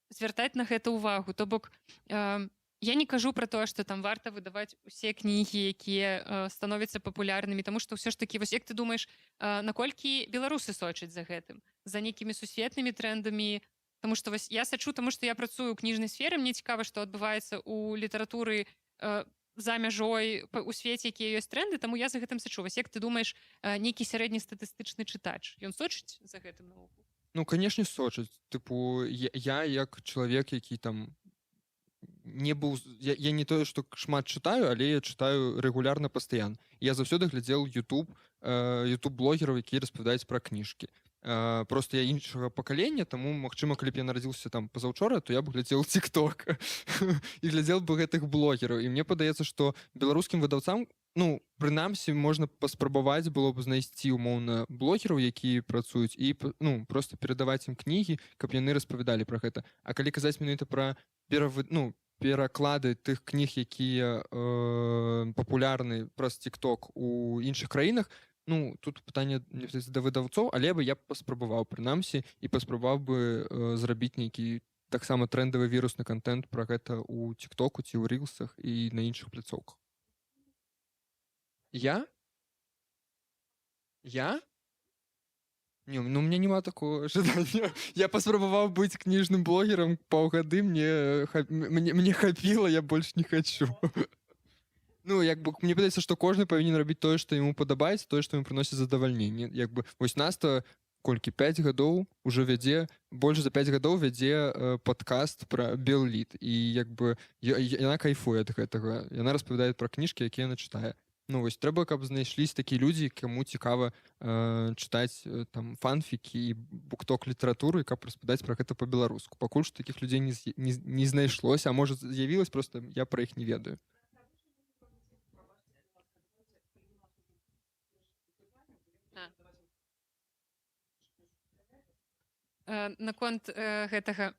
звяртаць на гэта ўвагу? То бок я не кажу пра тое, што там варта выдаваць усе кнігі, якія становяцца папулярнымі, таму што ўсё ж такі вось як ты думаеш, наколькі беларусы сочаць за гэтым, за нейкімі сусветнымі трэндамі? Таму што вось я сачу, таму што я працую ў кніжнай сферы, мне цікава, што адбываецца ў літаратуры за мяжой у свеце, якія ёсць тренды, таму я за гэтым сачу. Вось як ты думаеш, нейкі сярэднестатыстычны чытач, ён сочыць за гэтым наогул? Ну, канешне, сочыць. Тыпу, я як чалавек, які там не быў... Я не тое, што шмат чытаю, але я чытаю рэгулярна пастаянна. Я заўсёды глядзеў YouTube-блогераў, якія распавядаюць пра кніжкі. Просто я іншага пакалення, таму, магчыма, калі б я нарадзіўся там пазаўчора, то я б глядзеў TikTok і глядзеў бы гэтых блогераў. І мне падаецца, што беларускім выдаўцам, ну, прынамсі, можна паспрабаваць было б знайсці умоўна блогераў, якія працуюць, і ну, просто перадаваць ім кнігі, каб яны распавядалі пра гэта. А калі казаць менавіта пра пераклады тых кніг, якія папулярны праз TikTok у іншых краінах, ну, тут пытанне да выдаўцоў, але бы я паспрабаваў прынамсі і паспрабаваў бы зрабіць нейкі таксама трэндавы вірусны контент пра гэта ў TikTok ці ў рілсах і на іншых пляцоўках. Я? Не, ну, у меня нема такого жадання. Я паспрабаваў быць кніжным блогерам паўгады, мне хапіла, я больш не хочу. Ну, як бы, мне падаецца, што кожны павінен рабіць тое, што яму падабаецца, тое, што ему прыносіць задавальненне. Як бы, вось Наста, колькі, 5 гадоў уже вядзе, больш за 5 гадоў вядзе падкаст пра Белліт. І як бы, яна кайфуе ад гэтага. Яна распавядае пра кніжкі, якія яна чытае. Ну, вось, трэба, каб знайшліся такія людзі, каму цікава чытаць там фанфікі і букток літаратуры, каб распавядаць пра гэта па-беларуску. Пакуль што такіх людзей не знайшлося, а можа, з'явілася, просто я пра іх не ведаю. Наконт гэтага,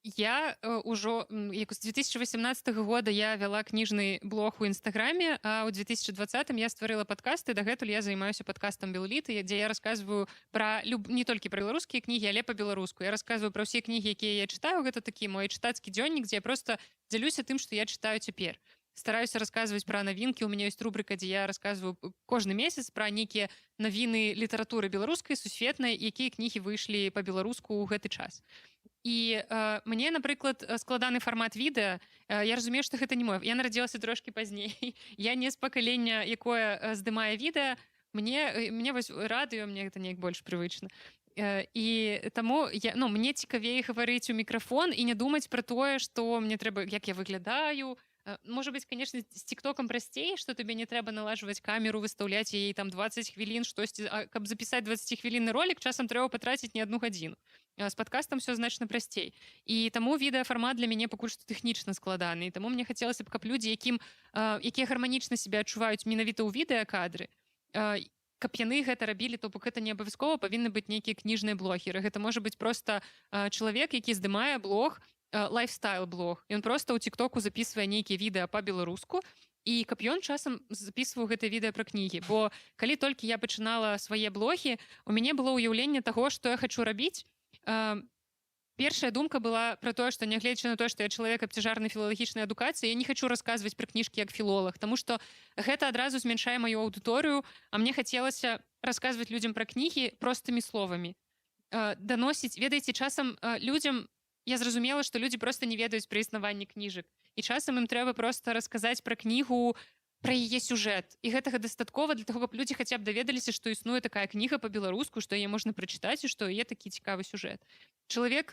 я ўжо з 2018 года я вяла кніжны блог у Інстаграме, а ў 2020 я стварыла падкасты, дагэтуль я займаюся падкастам Белліт, дзе я расказваю пра не толькі пра беларускія кнігі, але па-беларуску. Я расказваю пра ўсе кнігі, якія я чытаю, гэта такі мой чытацкі дзённік, дзе я проста дзялюся тым, што я чытаю цяпер. Стараюся расказваць пра навінкі. У мяне ёсць рубрыка, дзе я расказваю кожны месяц пра нейкія навіны літаратуры беларускай, сусветнай, якія кнігі выйшлі па-беларуску ў гэты час. І мне, напрыклад, складаны фармат відэа, я разумею, што гэта не мой. Я нарадзілася трошкі пазней. Я не з пакалення, якое здымае відэа. Мне вось радыё, мне гэта неяк больш прывычна. І таму мне цікавей гаварыць у мікрафон і не думаць пра тое, што мне трэба, як я выглядаю. Можа быць, конечно, з тиктоком прасцей, што табе не трэба налажваць камеру, выстаўляць яе там 20 хвілін, штосьці, каб запісаць 20-хвілінны ролик, часам трэба патраціць не 1 гадзіну. З падкастам все значна прасцей. І таму відэафармат для мяне пакуль што тэхнічна складаны. І таму мне хацелася б, каб людзі, якія гарманічна сябе адчуваюць менавіта ў відэакадры, каб яны гэта рабілі, то бок гэта не абавязкова павінны быць нейкія кніжныя блогеры. Гэта можа быць проста чалавек, які здымае блог, лайфстайл-блог. Ён проста ў тиктоку записывае нейкія відэа па-беларуску, і каб ён часам записываў гэтыя відэа пра кнігі. Бо калі толькі я пачынала свае блогі, у мяне было ўяўленне таго, што я хачу рабіць. Першая думка была пра тое, што нягледзячы на тое, што я чалавек абцяжарнай філалагічнай адукацыі, я не хачу расказваць пра кніжкі як філолаг, таму што гэта адразу змяншае маю аўдыторыю, а мне хацелася расказваць людзям пра кнігі простымі словамі. Даносіць, ведаеце, часам людзям я зразумела, што людзі проста не ведаюць пра існаванне кніжак. І часам ім трэба проста расказаць пра кнігу, пра яе сюжэт. І гэтага дастаткова для таго, каб людзі хаця б даведаліся, што існуе такая кніга па-беларуску, што яе можна прачытаць і што яе такі цікавы сюжэт. Чалавек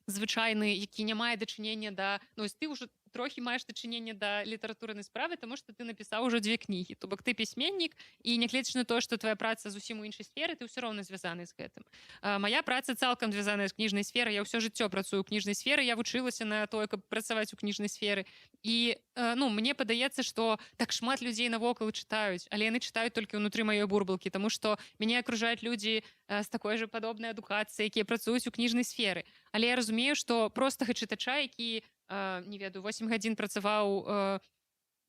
звычайны, які не мае дачынення да... Ну, ты ўжо трохі маеш дачынення да літаратурнай справы, таму што ты напісаў ужо 2 кнігі. То бок ты пісьменнік, і нягледзячы на тое, што твая праца зусім у іншай сферы, ты ўсё роўна звязаны з гэтым. Мая праца цалкам звязаная з кніжнай сферай. Я ўсё жыццё працую ў кніжнай сферы, я вучылася на тое, каб працаваць у кніжнай сферы. І мне падаецца, што так шмат людзей навокал чытаюць, але яны чытаюць толькі ўнутры маёй бурбалкі, таму што мяне акружаюць людзі з такой жа падобнай адукацыяй, якія працуюць у кніжнай сферы. Але я разумею, што простага чытача, які не ведаю, 8 гадзін працаваў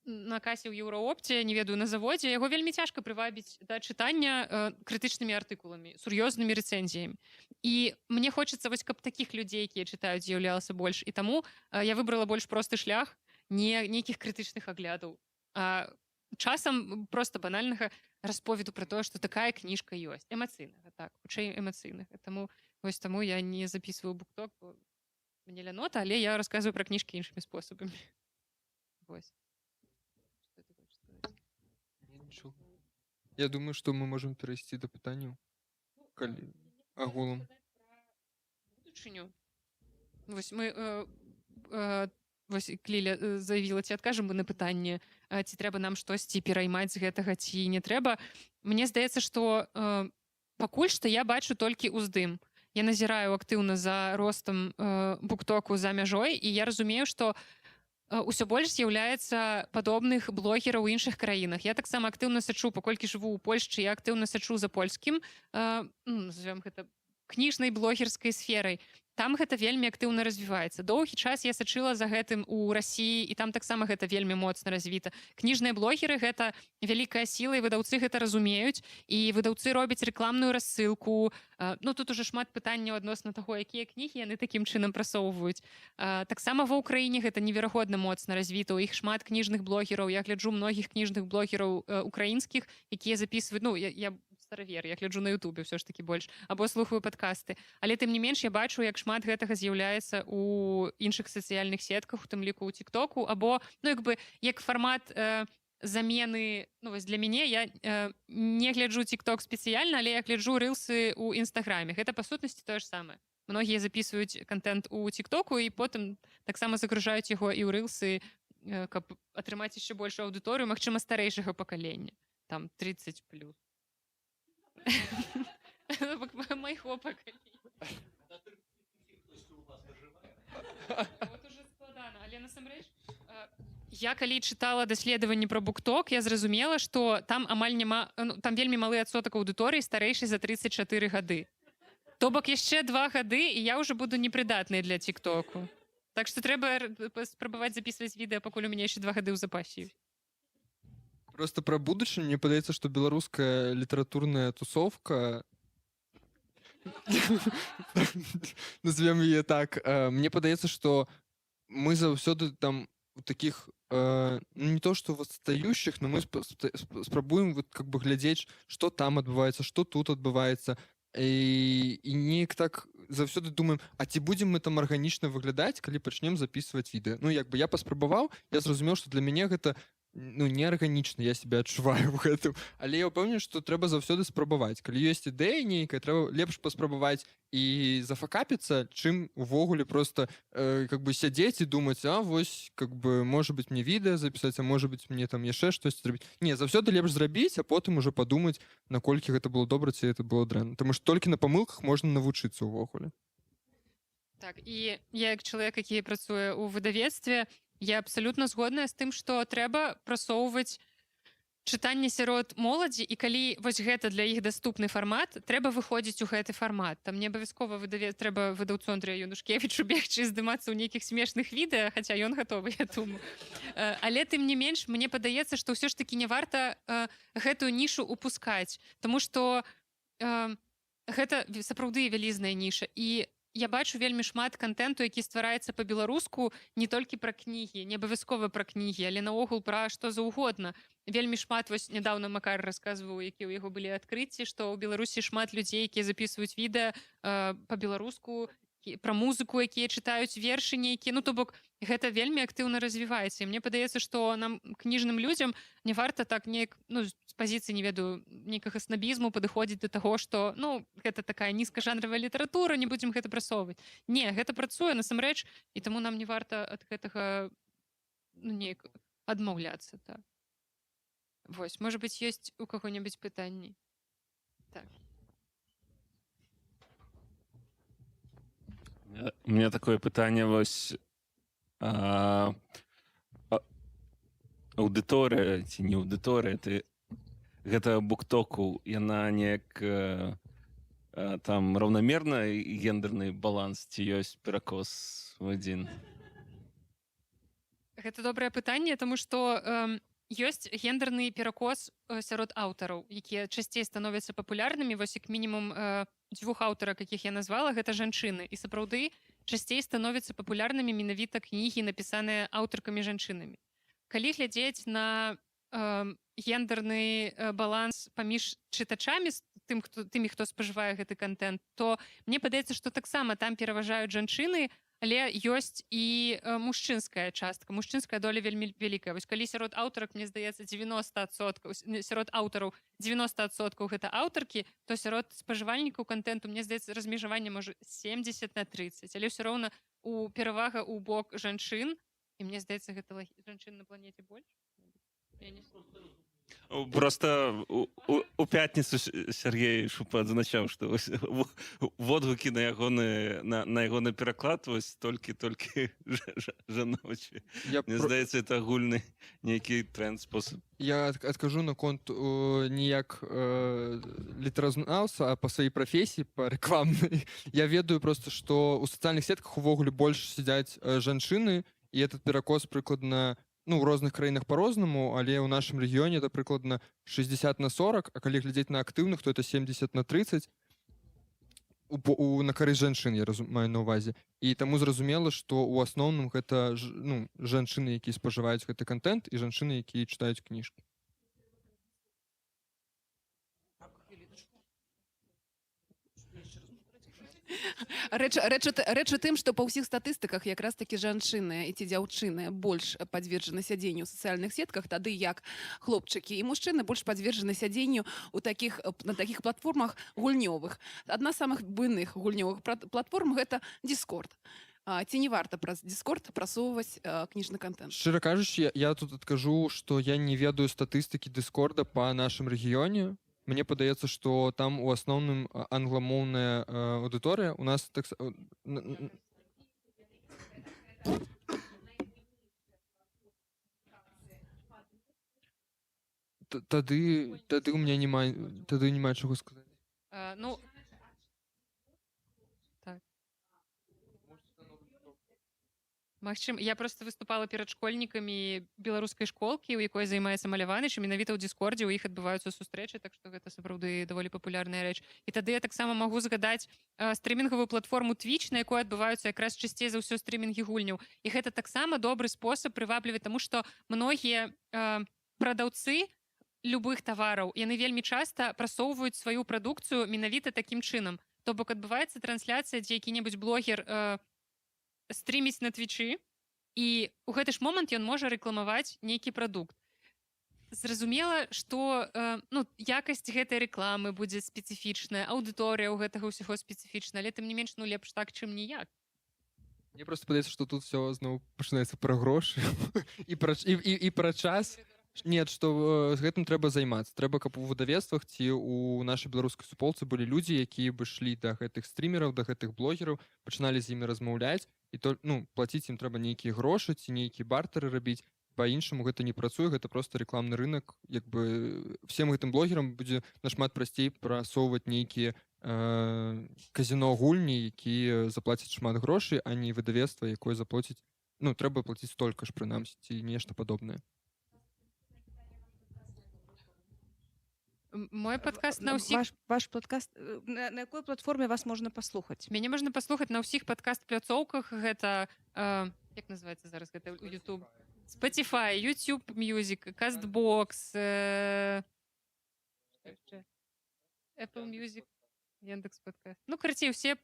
на касе ў еўраопце, не ведаю, на заводзе, яго вельмі цяжка прывабіць да чытання крытычнымі артыкуламі, сур'ёзнымі рэцэнзіямі. І мне хочацца вось каб такіх людзей, якія чытаюць, з'яўлялася больш. І таму я выбрала больш просты шлях, не нейкіх крытычных аглядаў, а часам проста банальнага расповеду пра тое, што такая кніжка ёсць, эмацыйнага, так, хутчэй эмацыйнага. Таму я не записываю букток, бо мне лянота, але я рассказываю пра кніжкі іншымі спосабамі. Вось. Что ты хочешь сказать? Ничего. Я думаю, что мы можем перейти до пытанняў. Агулам. Будучыню. Вось мы вось Кліля заявіла, ці адкажам мы на пытанне, ці трэба нам штосьці пераймаць з гэтага, ці не трэба. Мне здаецца, што пакуль што я бачу толькі ўздым. Я назіраю актыўна за ростам буктоку за мяжой, і я разумею, што ўсё больш з'яўляецца падобных блогераў у іншых краінах. Я таксама актыўна сачу, паколькі жыву ў Польшчы, я актыўна сачу за польскім, назовём гэта кніжнай блогерскай сферай. Там гэта вельмі актыўна развіваецца. Доўгі час я сачыла за гэтым у Расіі, і там таксама гэта вельмі моцна развіта. Кніжныя блогеры — гэта вялікая сіла, і выдаўцы гэта разумеюць, і выдаўцы робяць рэкламную рассылку. Ну, тут уже шмат пытанняў адносна таго, якія кнігі яны такім чынам прасоўваюць. Таксама ва ўкраіне гэта неверагодна моцна развіта. У іх шмат кніжных блогераў. Я гляджу многіх кніжных блогераў украінскіх, якія записываюць, ну, я старавер, я гляджу на Ютубе ўсё ж такі больш, або слухаю падкасты. Але тым не менш я бачу, як шмат гэтага з'яўляецца ў іншых сацыяльных сетках, у тым ліку ў тиктоку, або, ну, як бы, як фармат замены, ну, вось для мяне, я не гляджу тикток спецыяльна, але я гляджу рылсы ў інстаграме. Гэта па сутнасці тое ж самае. Многія записываюць контент у тиктоку і потым таксама загружаюць яго і ў рылсы, каб атрымаць яшчэ большую аўдыторыю, магчыма, старэйшага пакалення, там 30+. Майго пакалення. Вот уже складана, але насамрэч я калі чытала даследаванні пра букток, я зразумела, што там амаль няма, там вельмі малы адсотак аўдыторыі старэйшай за 34 гады. То бок яшчэ 2 гады, і я ўжо буду непрыдатнай для тиктоку. Так што трэба спрабаваць записываць відэа, пакуль у мяне яшчэ 2 гады ў запасе. Просто про будущее, мне падаецца, что беларуская литературная тусовка, назовем ее так, мне падаецца, что мы заўсёды там у таких, не то что отстающих, но мы спрабуем вот как бы глядзець, что там адбываецца, что тут адбываецца, і неяк так заўсёды думаем, а ці будем мы там арганічна выглядаць, калі пачнем записывать відэа. Ну, як бы я паспрабаваў, я зразумеў, что для мяне гэта, ну, неарганічна я себя адчуваю в гэтым, але я ўпэўнены, што трэба заўсёды спрабаваць. Калі ёсць ідэя нейкая, трэба лепш паспрабаваць і зафакапіцца, чым увогуле просто как бы сядзець і думаць, а вось как бы можа быть мне відэа запісаць, а можа быть мне там яшчэ штось зрабіць. Не, заўсёды лепш зрабіць, а потым уже падумаць, наколькі гэта было добра, ці гэта было дрэнна. Таму што толькі на памылках можна навучыцца ўвогуле. Так, і я як чалавек, які працуе ў выдавецтве, я абсалютна згодная з тым, што трэба прасоўваць чытанне сярод моладзі, і калі вось гэта для іх даступны фармат, трэба выходзіць у гэты фармат. Там не абавязкова трэба выдаўцу Андрэю Янушкевічу бегчы і здымацца ў нейкіх смешных відэа, хаця ён гатовы, я думаю. Але тым не менш, мне падаецца, што ўсё ж такі не варта гэтую нішу упускаць, таму што гэта сапраўды вялізная ніша. І я бачу вельмі шмат контенту, які ствараецца па-беларуску не толькі пра кнігі, не абавязкова пра кнігі, але наогул пра што заўгодна. Вельмі шмат, вось нядаўна Макар расказваў, які ў яго былі адкрыцці, што ў Беларусі шмат людзей, якія записываюць відэа па-беларуску, пра музыку, якія чытаюць вершы нейкія. Ну, то бок, гэта вельмі актыўна развіваецца. І мне падаецца, што нам, кніжным людзям, не варта так неяк, ну, з пазіцыі, не ведаю, нейкага снабізму падыходзіць да таго, што, ну, гэта такая нізкажанравая літаратура, не будзем гэта прасоўваць. Не, гэта працуе насамрэч, і таму нам не варта ад гэтага, ну, неяк адмаўляцца, так. Вось, можа быць, ёсць у каго-небудзь пытанні? Так. У меня такое пытанне, вось аўдыторыя ці не аўдыторыя, ты гэта буктоку, яна неяк там раўнамерна, гендерны баланс, ці ёсць перакос в адзін? Гэта добрае пытанне, таму што ёсць гендерны перакос сярод аўтараў, якія часцей становяцца папулярнымі. Вось як мінімум дзвюх аўтарак, якіх я назвала, гэта жанчыны. І сапраўды часцей становяцца папулярнымі менавіта кнігі, напісаныя аўтаркамі-жанчынамі. Калі глядзець на гендерны баланс паміж чытачамі, тымі, хто спажывае гэты контент, то мне падаецца, што таксама там пераважаюць жанчыны, але ёсць і мужчынская частка. Мужчынская доля вельмі вялікая. Вось калі сярод аўтарак, мне здаецца, 90%, сярод аўтараў 90% гэта аўтаркі, то сярод спажывальнікаў контенту, мне здаецца, размежаванне можа 70/30. Але ўсё роўна перавага ў бок жанчын, і мне здаецца, гэта жанчын на планеце больш. Я не Просто у пятніцу Сергей Шупа адзначаў, што водгукі на ягоны пераклад вось толькі жаночыя. Мне здаецца, это агульны нейкі тренд, спосаб. Я адкажу наконт не як літаразнаўца, а па сваёй прафесіі, па рэкламнай. Я ведаю просто, што ў сацыяльных сетках увогуле больш сядзяць жанчыны, і этот перакос прыкладна у розных краінах по-рознаму, але ў нашым рэгіёне это прыкладна 60/40, а калі глядзець на актыўных, то это 70/30 на карысць жанчын, я маю на ўвазе. І таму зразумела, што ў асноўным гэта жанчыны, якія спажываюць гэты контент, і жанчыны, якія чытаюць кніжкі. Рэч у тым, што па ўсіх статыстыках якраз такі жанчыны і ці дзяўчыны больш падвержаны сядзенню ў сацыяльных сетках, тады як хлопчыкі і мужчыны больш падвержаны сядзенню на такіх платформах гульнёвых. Адна з самых буйных гульнёвых платформ гэта Discord. Ці не варта праз Discord прасоўваць кніжны контент? Шчыра кажучы, я тут адкажу, што я не ведаю статыстыкі Дыскорда па нашым рэгіёне. Мне падаецца, што там у асноўным англамоўная аўдыторыя. У нас так... Тады у меня няма чаго сказаць. Магчыма, я просто выступала перад школьнікамі беларускай школкі, у якой займаецца маляваныч, і менавіта ў Діскордзе ў іх адбываюцца сустрэчы, так што гэта сапраўды даволі папулярная рэч. І тады я таксама магу згадаць стрымінгавую платформу Twitch, на якой адбываюцца якраз часцей за ўсё стрымінгі гульняў. І гэта таксама добры спосаб прывабліваць, таму што многія прадаўцы любых тавараў, яны вельмі часта прасоўваюць сваю прадукцыю менавіта такім чынам. То бок адбываецца трансляцыя, дзе які-небудзь блогер стріміць на твічы, і ў гэты ж момант ён можа рэкламаваць нейкі прадукт. Зразумела, што якасць гэтай рэкламы будзе спецыфічная, аўдыторыя ў гэтага ўсяго спецыфічная, але тым не менш, лепш так, чым ніяк. Мне просто падаецца, што тут все зноў пачынаецца пра грошы і пра час. Нет, што з гэтым трэба займацца. Трэба, каб у выдавецтвах ці у нашай беларускай суполцы былі людзі, якія бы ішлі да гэтых стрімераў, да гэтых блогераў, пачыналі з імі размаўляць, і плаціць ім трэба нейкія грошы ці нейкія бартары рабіць. Па-іншаму гэта не працуе, гэта проста рэкламны рынок. Всем гэтым блогерам будзе нашмат прасцей прасоўваць нейкія казіно гульні, якія заплацяць шмат грошай, а не выдавецтва, якое заплоціць, трэба плаціць столькі ж прынамсі ці нешта падобнае. Мой падкаст на ўсіх... Ваш падкаст... На якой платформе вас можна паслухаць? Мяне можна паслухаць на ўсіх падкаст-пляцоўках. Гэта... Як называецца зараз гэта ў YouTube? Spotify, YouTube Music, CastBox, Apple Music, Яндекс.Подкаст. Карацей, усе...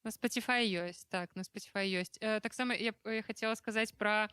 На Spotify ёсць, так, на Spotify ёсць. Таксама я хацела сказаць пра...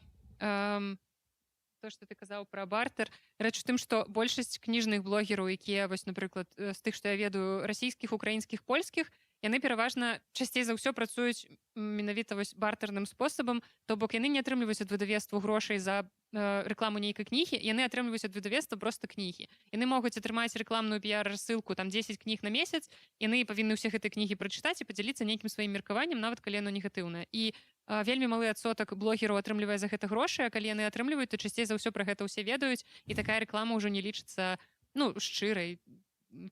то, што ты казаў пра бартер. Рэч у тым, што большасць кніжных блогераў, якія, вось, напрыклад, з тых, што я ведаю, расійскіх, украінскіх, польскіх, яны пераважна часцей за ўсё працуюць менавіта вось бартэрным спосабам, то бок яны не атрымліваюць ад выдавецтва грошай за рэкламу нейкай кнігі, яны атрымліваюць ад выдавецтва проста кнігі. Яны могуць атрымаць рэкламную піар-рассылку, там 10 кніг на месяц, яны павінны ўсе гэтыя кнігі прачытаць і падзяліцца нейкім сваім меркаваннем, нават калі яно негатыўнае. І вельмі малы адсотак блогераў атрымлівае за гэта грошы, а калі яны атрымліваюць, то часцей за ўсё пра гэта ўсе ведаюць, і такая рэклама ўжо не лічыцца шчырай.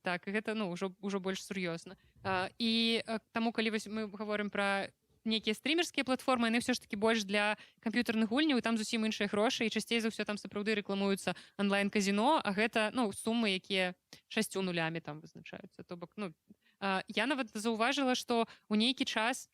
Так, гэта ўжо больш сур'ёзна. І таму, калі мы гаворым пра нейкія стрімерскія платформы, яны ўсё ж таки больш для камп'ютарных гульняў, і там зусім іншыя грошы, і часцей за ўсё там сапраўды рэкламуюцца онлайн-казіно, а гэта, ну, сумы, якія 6 нулямі там вызначаюцца. То бок, ну, я нават заўважыла, што ў нейкі час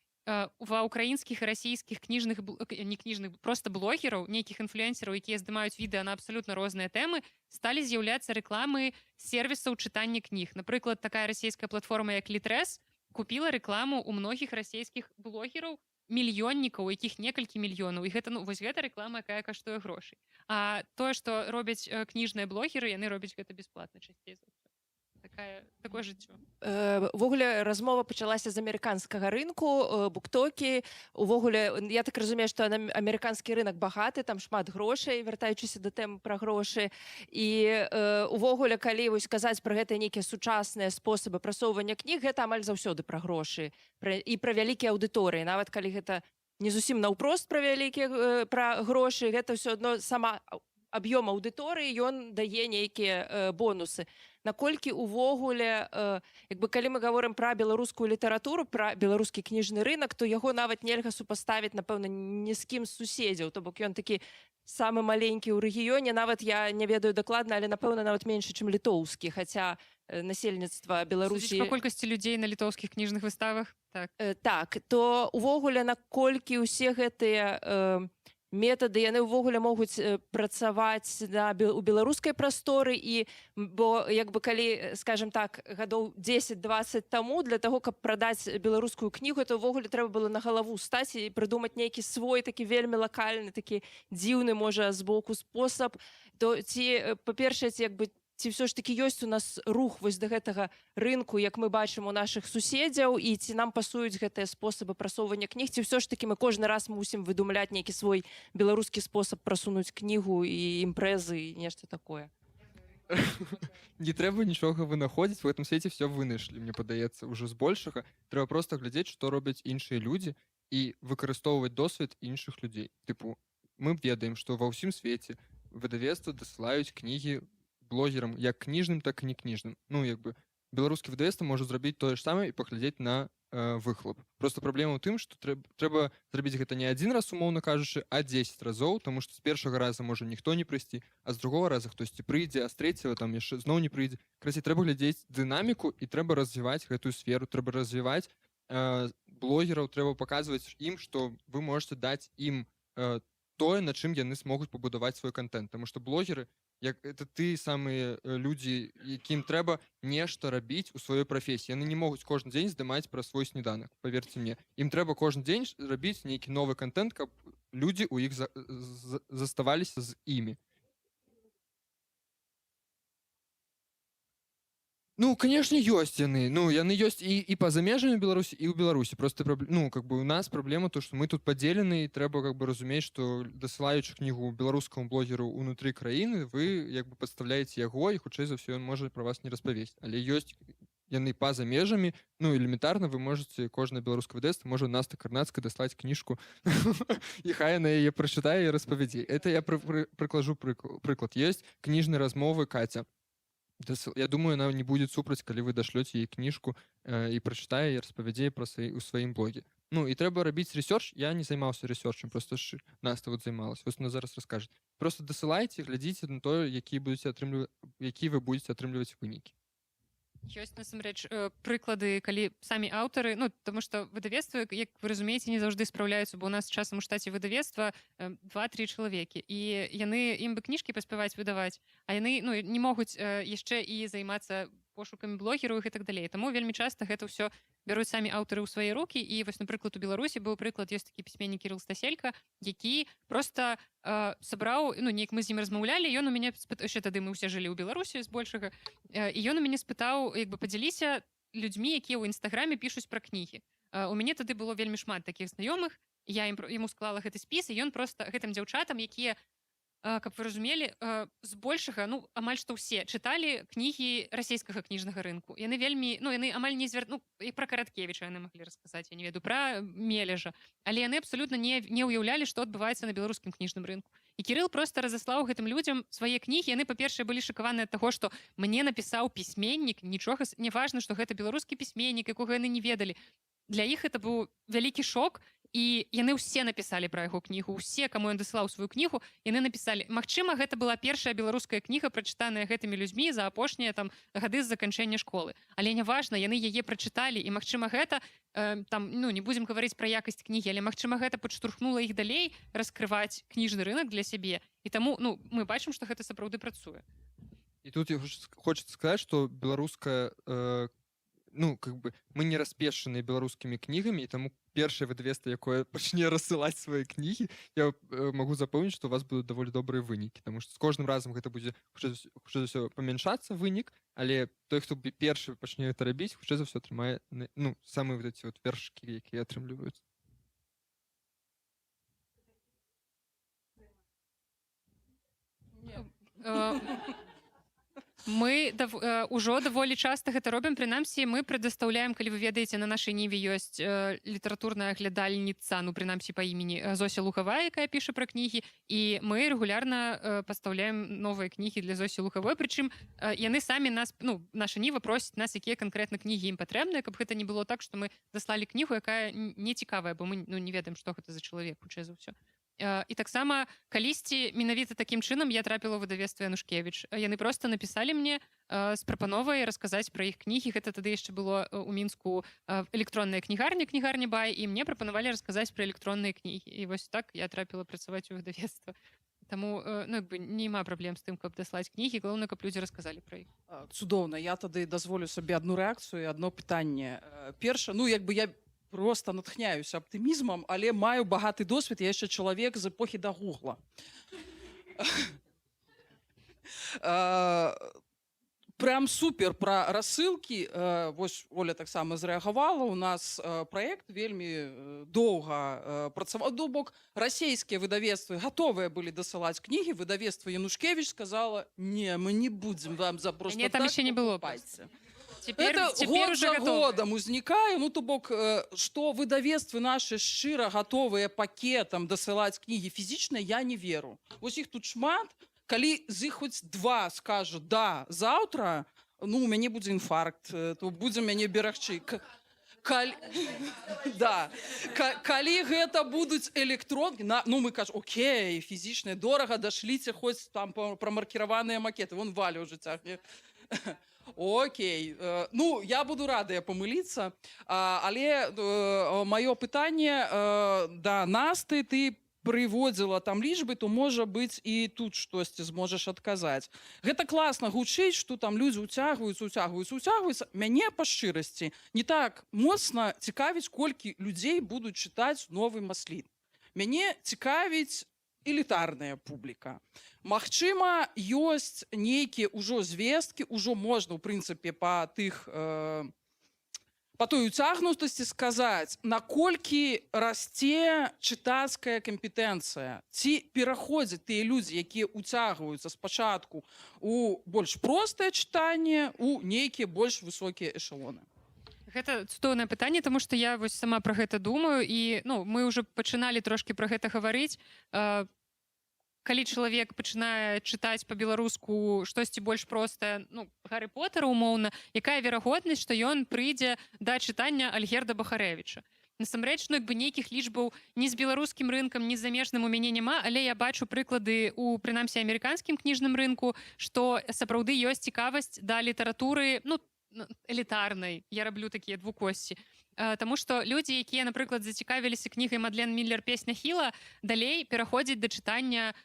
ва ўкраінскіх і расійскіх кніжных, не кніжных, просто блогераў, нейкіх інфлюэнсераў, якія здымаюць відэа на абсалютна розныя тэмы, сталі з'яўляцца рэкламы сервісаў чытання кніг. Напрыклад, такая расійская платформа, як Літрес, купіла рэкламу ў многіх расійскіх блогераў, мільённікаў, у якіх некалькі мільёнаў. І гэта, ну, вось гэта рэклама, якая каштуе грошай. А тое, што робяць кніжныя блогеры, яны робяць гэта бясплатна часцей за ўсё. Такое жыццё. Увогуле размова пачалася з амерыканскага рынку, буктокі. Увогуле, я так разумею, што амерыканскі рынок багаты, там шмат грошай, вяртаючыся да тэмы пра грошы. І увогуле, калі вось казаць пра гэтыя нейкія сучасныя спосабы прасоўвання кніг, гэта амаль заўсёды пра грошы і пра вялікія аўдыторыі. Нават калі гэта не зусім наўпрост пра грошы, гэта ўсё адно сама аб'ём аўдыторыі, ён дае нейкія бонусы. Наколькі увогуле, калі мы гаворым пра беларускую літаратуру, пра беларускі кніжны рынак, то яго нават нельга супаставіць, напэўна, ні з кім з суседзяў. То бок ён такі самы маленькі ў рэгіёне, нават я не ведаю дакладна, але, напэўна, нават меншы, чым літоўскі, хаця насельніцтва Беларусі... Судзіць па колькасці людзей на літоўскіх кніжных выставах? Так, то увогуле наколькі ўсе гэтыя метады, яны ўвогуле могуць працаваць у беларускай прасторы, і бо калі, скажем так, гадоў 10-20 таму, для таго, каб прадаць беларускую кнігу, то ўвогуле трэба было на галаву стаць і прыдумаць нейкі свой такі вельмі лакальны, такі дзіўны, можа, з боку спосаб. То ці, па-першае, ці ўсё ж такі ёсць у нас рух вось да гэтага рынку, як мы бачым у нашых суседзяў, і ці нам пасуюць гэтыя спосабы прасоўвання кніг, ці ўсё ж такі мы кожны раз мусім выдумляць нейкі свой беларускі спосаб прасунуць кнігу і імпрэзы і нешта такое. Не трэба нічога вынаходзіць, в этом свеце все вынайшлі, мне падаецца, ўжо збольшага. Трэба проста глядзець, што робяць іншыя людзі, і выкарыстоўваць досвед іншых людзей. Тыпу, мы ведаем, што ва ўсім свеце выдавецтва дасылаюць кнігі блогерам, як кніжным, так і не кніжным. Ну, беларускі выдавецтва можа зрабіць тое ж самае і паглядзець на выхлоп. Просто праблема ў тым, што трэба зрабіць гэта не адзін раз, умоўна кажучы, а 10 разоў, таму што з першага раза можа ніхто не прыйсці, а з другога раза хтосьці прыйдзе, а з трэцяга там яшчэ зноў не прыйдзе. Красей, трэба глядзець дынаміку, і трэба развіваць гэтую сферу, трэба развіваць блогераў, трэба паказваць ім, што вы можете даць ім тое, на чым яны смогуць пабудаваць свой контент. Таму што блогеры, это ты самыя людзі, якім трэба нешта рабіць у сваёй прафесіі. Яны не могуць кожны дзень здымаць пра свой сніданак, паверце мне. Ім трэба кожны дзень рабіць нейкі новы контент, каб людзі ў іх заставаліся з імі. Ну, конечно, ёсць яны. Ну, яны ёсць і па-за межамі Беларусі, і ў Беларусі. Просто, ну, у нас праблема то, што мы тут падзелены, і трэба разумець, што дасылаючы кнігу беларускаму блогеру ўнутры краіны, вы падставляеце яго, і хутчэй за ўсё ён можа пра вас не распавесці. Але ёсць яны па-за межамі, ну, элементарна вы можаце, кожнае беларускае выдавецтва можа Насты Карнацкай даслаць кніжку, і хай яна яе прачытае і распавядзе. Это я прыкладу прыклад. Ёсць кніжныя размовы Каця. Я думаю, она не будет супраць, калі вы дашлёце ей кніжку і прачытае і распавядзе у сваім блоге. Ну, і трэба рабіць рэсёрч. Я не займаўся рэсёрчам, просто Наста займалась. Вось она зараз раскажа. Просто дасылайце, глядзіце на тое, які вы будете атрымліваць вынікі. Ёсць, насамрэч, прыклады, калі самі аўтары, ну, таму што выдавецтвы, як вы разумееце, не заўжды спраўляюцца, бо ў нас часам у штаце выдавецтва 2-3 чалавекі, і ім бы кніжкі паспяваць выдаваць, а яны, ну, не могуць яшчэ і займацца пошукамі блогераў і так далей. Таму вельмі часта гэта ўсё бяруць самі аўтары ў свае рукі, і вось, напрыклад, у Беларусі быў прыклад, ёсць такі пісьменнік Кірыл Стаселька, які проста сабраў, ну, неяк мы з ім размаўлялі, ён у мяне спытаў, яшчэ тады мы ўсе жылі ў Беларусі збольшага, і ён у мяне спытаў, падзяліся людзьмі, якія ў інстаграме пішуць пра кнігі. У мяне тады было вельмі шмат такіх знаёмых, я яму склала гэты спіс, і ён проста гэтым дзяўчатам, якія, каб вы разумелі, збольшага, ну, амаль што ўсе чыталі кнігі расійскага кніжнага рынку. Яны вельмі, ну, яны амаль не ну, і пра Караткевіча яны маглі расказаць, я не ведаю, пра Мележа, але яны абсалютна не ўяўлялі, што адбываецца на беларускім кніжным рынку. І Кірыл проста разаслаў гэтым людзям свае кнігі, яны, па-першае, былі шакаваныя ад таго, што мне напісаў пісьменнік, нічога, не важна, што гэта беларускі пісьменнік, якога яны не ведалі. Для іх это быў вялікі шок, і яны ўсе напісалі пра яго кнігу, усе, каму ён дасылаў сваю кнігу, яны напісалі. Магчыма, гэта была першая беларуская кніга, прачытаная гэтымі людзьмі за апошнія там гады з заканчэння школы. Але няважна, яны яе прачыталі, і магчыма гэта там, ну, не будзем гаварыць пра якасць кнігі, але магчыма гэта падштурхнула іх далей раскрываць кніжны рынок для сябе. І таму, ну, мы бачым, што гэта сапраўды працуе. И тут хочется сказать, что белорусская, ну, как бы, мы не распешаныя беларускімі кнігамі, і таму першае выдавецтва, якое пачне рассылаць свае кнігі, я могу запомніць, што у вас будуць даволі добрыя вынікі, таму што з кожным разам гэта будзе, хутчэй за ўсё, памяншацца вынік, але той, хто першы пачне гэта рабіць, хутчэй за ўсё атрымае, ну, самыя вот эти вот вершыкі, якія атрымліваюцца. Мы ўжо даволі часта гэта робім, прынамсі мы прадастаўляем, калі вы ведаеце, на нашай ніве ёсць літаратурная глядальніца, ну прынамсі па імені Зося Лухавая, якая піша пра кнігі, і мы рэгулярна пастаўляем новыя кнігі для Зосі Лухавой, прычым яны самі нас, ну, наша ніва просіць нас, якія канкрэтна кнігі ім патрэбныя, каб гэта не было так, што мы даслалі кнігу, якая не цікавая, бо мы, ну, не ведаем, што гэта за чалавек, хутчэй за ўсё. І таксама калісьці менавіта такім чынам я трапіла ў выдавецтва Янушкевіч. Яны проста напісалі мне з прапановай расказаць пра іх кнігі. Гэта тады яшчэ было ў Мінску электронная кнігарня Бай, і мне прапанавалі расказаць пра электронныя кнігі. І вось так я трапіла працаваць у выдавецтва. Таму, ну, як бы, няма праблем з тым, каб даслаць кнігі, галоўна, каб людзі расказалі пра іх. Цудоўна. Я тады дазволю сабе адну рэакцыю і адно пытанне. Перша, ну, як бы я просто натхняюся аптымізмам, але маю багаты досвед, я яшчэ чалавек з эпохі да Гугла. Прям супер пра рассылкі. Вось Оля таксама зрэагавала. У нас праект вельмі доўга працаваў. То бок расійскія выдавецтвы гатовыя былі дасылаць кнігі. Выдавецтва Янушкевіч сказала: не, мы не будзем вам за просто так, там еще не было. Это год за годом узнікае, ну то бок, што выдавецтвы нашы шчыра гатовыя пакетам дасылаць кнігі фізічныя, я не веру. Вось іх тут шмат, калі з іх хоць два скажу да заўтра, ну у мяне будзе інфаркт, то будзем мяне берагчы. Да. Калі гэта будуць электронкі, ну мы кажам, окей, фізічныя дорага, дашліце хоць там прамаркіраваныя макеты, вон Валя ўжо цягне. Окей. Ну, я буду радая памыліцца, але маё пытанне да Насты, ты прыводзіла там лічбы, то можа быць і тут штосьці зможаш адказаць. Гэта класна гучыць, што там людзі ўцягваюцца. Мяне па шчырасці не так моцна цікавіць, колькі людзей будуць чытаць новы Маслін. Мяне цікавіць элітарная публіка. Магчыма, ёсць нейкія ўжо звесткі, ўжо можна, у прынцыпе, па той уцягнутасці сказаць, наколькі расце чытацкая кампетэнцыя. Ці пераходзяць тыя людзі, якія уцягваюцца спачатку у больш простае чытанне, у нейкія больш высокія эшалоны. Гэта цудоўнае пытанне, таму што я вось сама пра гэта думаю, і ну, мы ўжо пачыналі трошкі пра гэта гаварыць. Калі чалавек пачынае чытаць па-беларуску штосьці больш простае, ну, Гаррі Поттера умоўна, якая верагоднасць, што ён прыйдзе да чытання Альгерда Бахарэвіча. Насамрэч, ну, як бы нейкіх лічбаў ні з беларускім рынкам, ні з замежным у мяне няма, але я бачу прыклады ў, прынамсі, амерыканскім кніжным рынку, што сапраўды ёсць цікавасць да літаратуры, ну, элітарнай. Я раблю такія двукосці. Таму што людзі, якія, напрыклад, зацікавіліся кнігай Мадлен Міллер «Песня Хіла», далей пераходзяць да чытання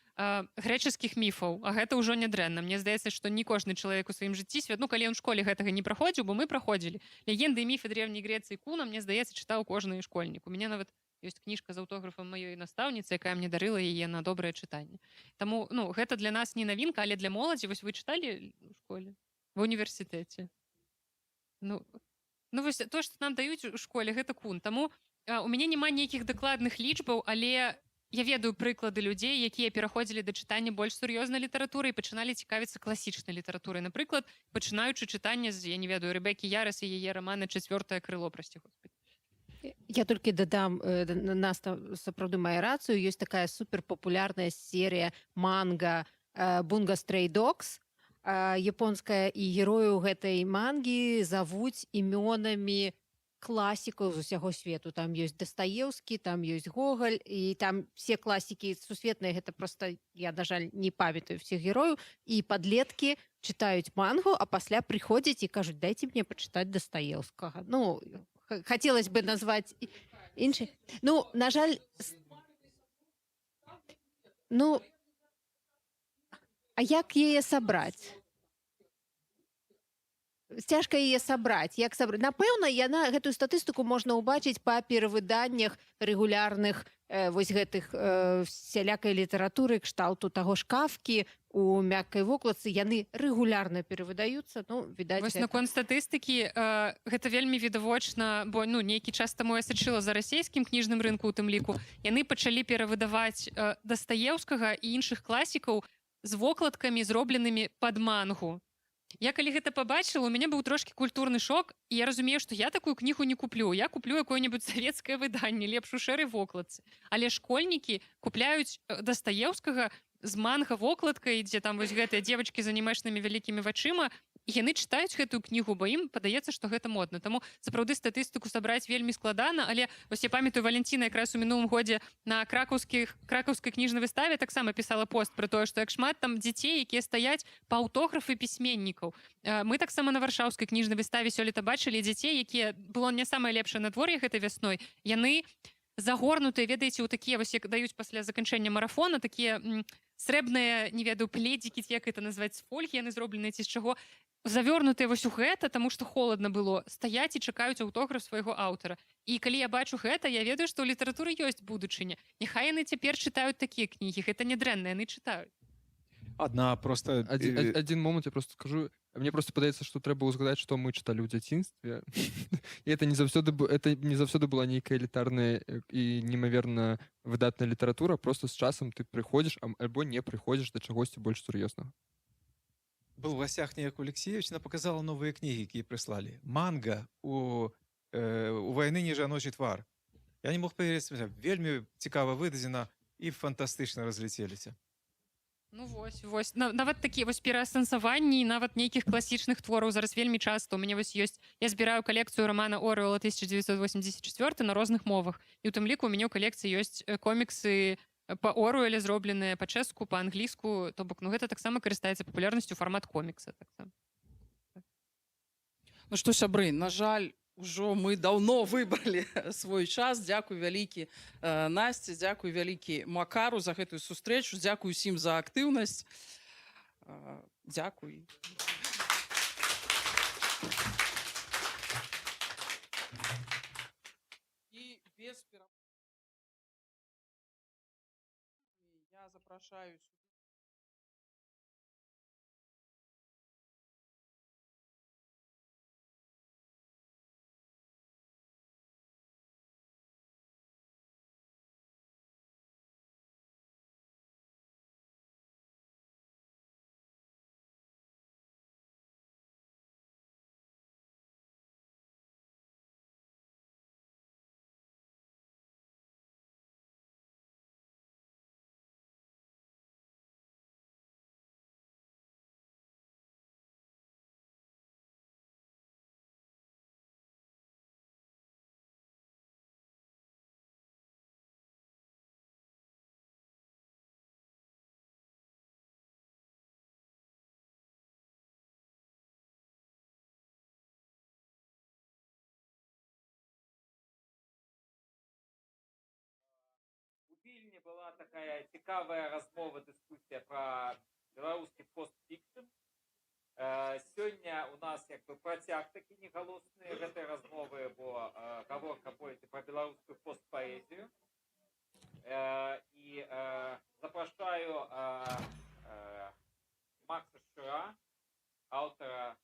грэчаскіх міфаў, а гэта ўжо нядрэнна. Мне здаецца, што не кожны чалавек у сваім жыцці ну, калі ён у школе гэтага не праходзіў, бо мы праходзілі. Легенды і міфы древняй Грэцыі Куна, мне здаецца, чытаў кожны школьнік. У мяне нават ёсць кніжка з аўтографам маёй настаўніцы, якая мне дарыла яе на добрае чытанне. Таму, ну, гэта для нас не навінка, але для моладзі. Вось вы чыталі ў школе? Ва універсітэце? Ну, вось то, што нам даюць у школе, гэта Кун. Таму у мяне няма нейкіх дакладных лічбаў, але я ведаю прыклады людзей, якія пераходзілі да чытання больш сур'ёзнай літаратуры і пачыналі цікавіцца класічнай літаратурай. Напрыклад, пачынаючы чытанне з, я не ведаю, Рэбекі Ярас і яе рамана «Чацвёртае крыло», прасці Господи. Я толькі дадам, Наста сапраўды мае рацыю, ёсць такая суперпапулярная серія манга «Бунга Стрэй Догс», японская, і герояў гэтай мангі завуць імёнамі класікаў з усяго свету. Там ёсць Дастаеўскі, там ёсць Гоголь, і там все класікі сусветныя, гэта просто, я, на жаль, не памятаю всіх герояў, і падлеткі чытаюць мангу, а пасля прыходзяць і кажуць, дайце мне пачытаць Дастаеўскага. Ну, хацелось бы назваць іншых. Ну, на жаль, ну, а як яе сабраць? Цяжка яе сабраць. Як сабраць? Напэўна, гэтую статыстыку можна ўбачыць па перавыданнях рэгулярных вось гэтых сялякай літаратуры, кшталту таго ж Кафкі у мяккай вокладцы. Яны рэгулярна перавыдаюцца. Ну, відаць, Вось наконт статыстыкі гэта вельмі відавочна, бо ну нейкі час таму я сачыла за расійскім кніжным рынку у тым ліку. Яны пачалі перавыдаваць Дастаеўскага і іншых класікаў з вокладкамі, зробленымі пад мангу. Я калі гэта пабачыла, у мяне быў трошкі культурны шок, і я разумею, што я такую кнігу не куплю. Я куплю якое-небудзь савецкае выданне, лепш у шэрай вокладцы. Але школьнікі купляюць Дастаеўскага з манга-вокладкай, дзе там вось гэтыя дзевачкі з анімешнымі вялікімі вачыма, і яны чытаюць гэтую кнігу, бо ім падаецца, што гэта модна. Таму сапраўды статыстыку сабраць вельмі складана, але вось я памятаю, Валянціна якраз у мінулым годзе на кракаўскай кніжнай выставе таксама пісала пост пра тое, што як шмат там дзяцей, якія стаяць па аўтографы пісьменнікаў. Мы таксама на варшаўскай кніжнай выставе сёлета бачылі дзяцей, якія было не самае лепшае надвор'е гэтай вясной. Яны загорнутыя, ведаеце, у такія вось як даюць пасля заканчэння марафона, такія срэбныя, не ведаю, пледзікі, ці як гэта назваць, з фольгі яны зробленыя ці з чаго, завёрнутыя вось у гэта, таму што холадна было, стаяць і чакаюць аўтограф свайго аўтара. І калі я бачу гэта, я ведаю, што ў літаратуры ёсць будучыня. Няхай яны цяпер чытаюць такія кнігі, гэта не дрэнна, яны чытаюць. Один момент я просто скажу. Мне просто падаецца, што трэба ўзгадаць, што мы чыталі ў дзяцінстве. І это не заўсёды была нейкая элітарная і немаверна выдатная літаратура. Просто з часам ты прыходзіш альбо не прыходзіш да чагосьці больш сур'ёзнага. Был в гостях Ніяк Алексеевич, она показала новые книги, какие прислали. Манга у войны не жаночий твар. Я не мог поверить, вельми цікаво выдадзена и фантастично разлетелись. Ну вось. Нават такія вось пераасэнсаванні, нават нейкіх класічных твораў зараз вельмі часта. У мяне вось ёсць, я збіраю калекцыю романа Оруэлла 1984 на розных мовах. І ў тым ліку у мяне ў калекцыі ёсць коміксы па Оруэле зробленыя па-чэшску, па-англійску, то бок, ну гэта таксама карыстаецца папулярнасцю фармат комікса. Ну што, сябры, на жаль, ужо мы даўно выбралі свой час. Дзякуй вялікі Насці, дзякуй вялікі Макару за гэтую сустрэчу, дзякуй усім за актыўнасць. Дзякуй. І без я запрашаю сюда. Вільні была такая цікавая размова, дыскусія пра беларускі постфікшн. Сёння у нас як бы працяг такі негалосны гэтай размовы, бо гаворка пойдзе пра беларускую постпаэзію. І запрашаю Макса Шчура, аўтара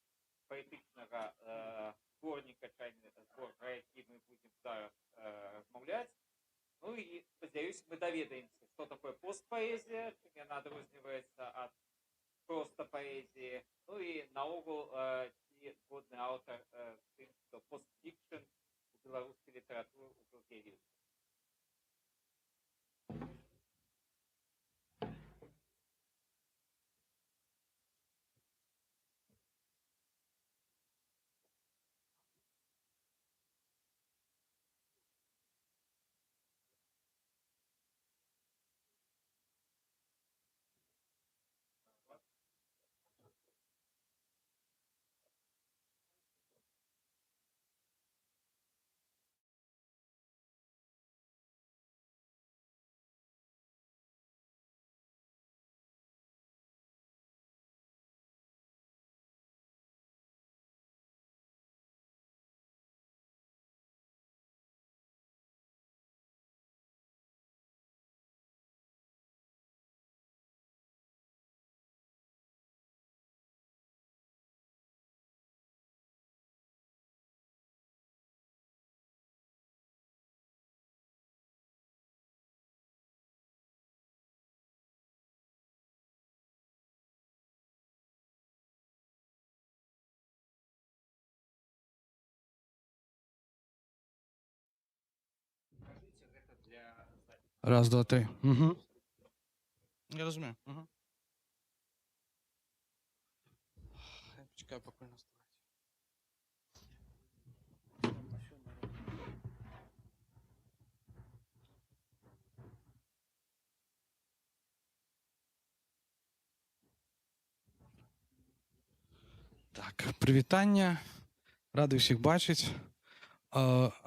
паэтычнага зборніка «Чайны збор», пра які мы будзем зараз размаўляць. Ну і, спадзяюсь, мы даведаемся, што такое постпаэзія, чым яна адрозніваецца ад проста паэзіі. Ну і наогул, ці згодны аўтар з тым, што постфікшн у беларускай літаратуры ўжо з'явіўся. Раз, два, три. Угу. Я розумію. Угу. Я почекаю, поки нас. Так, привітання. Радий всіх бачити.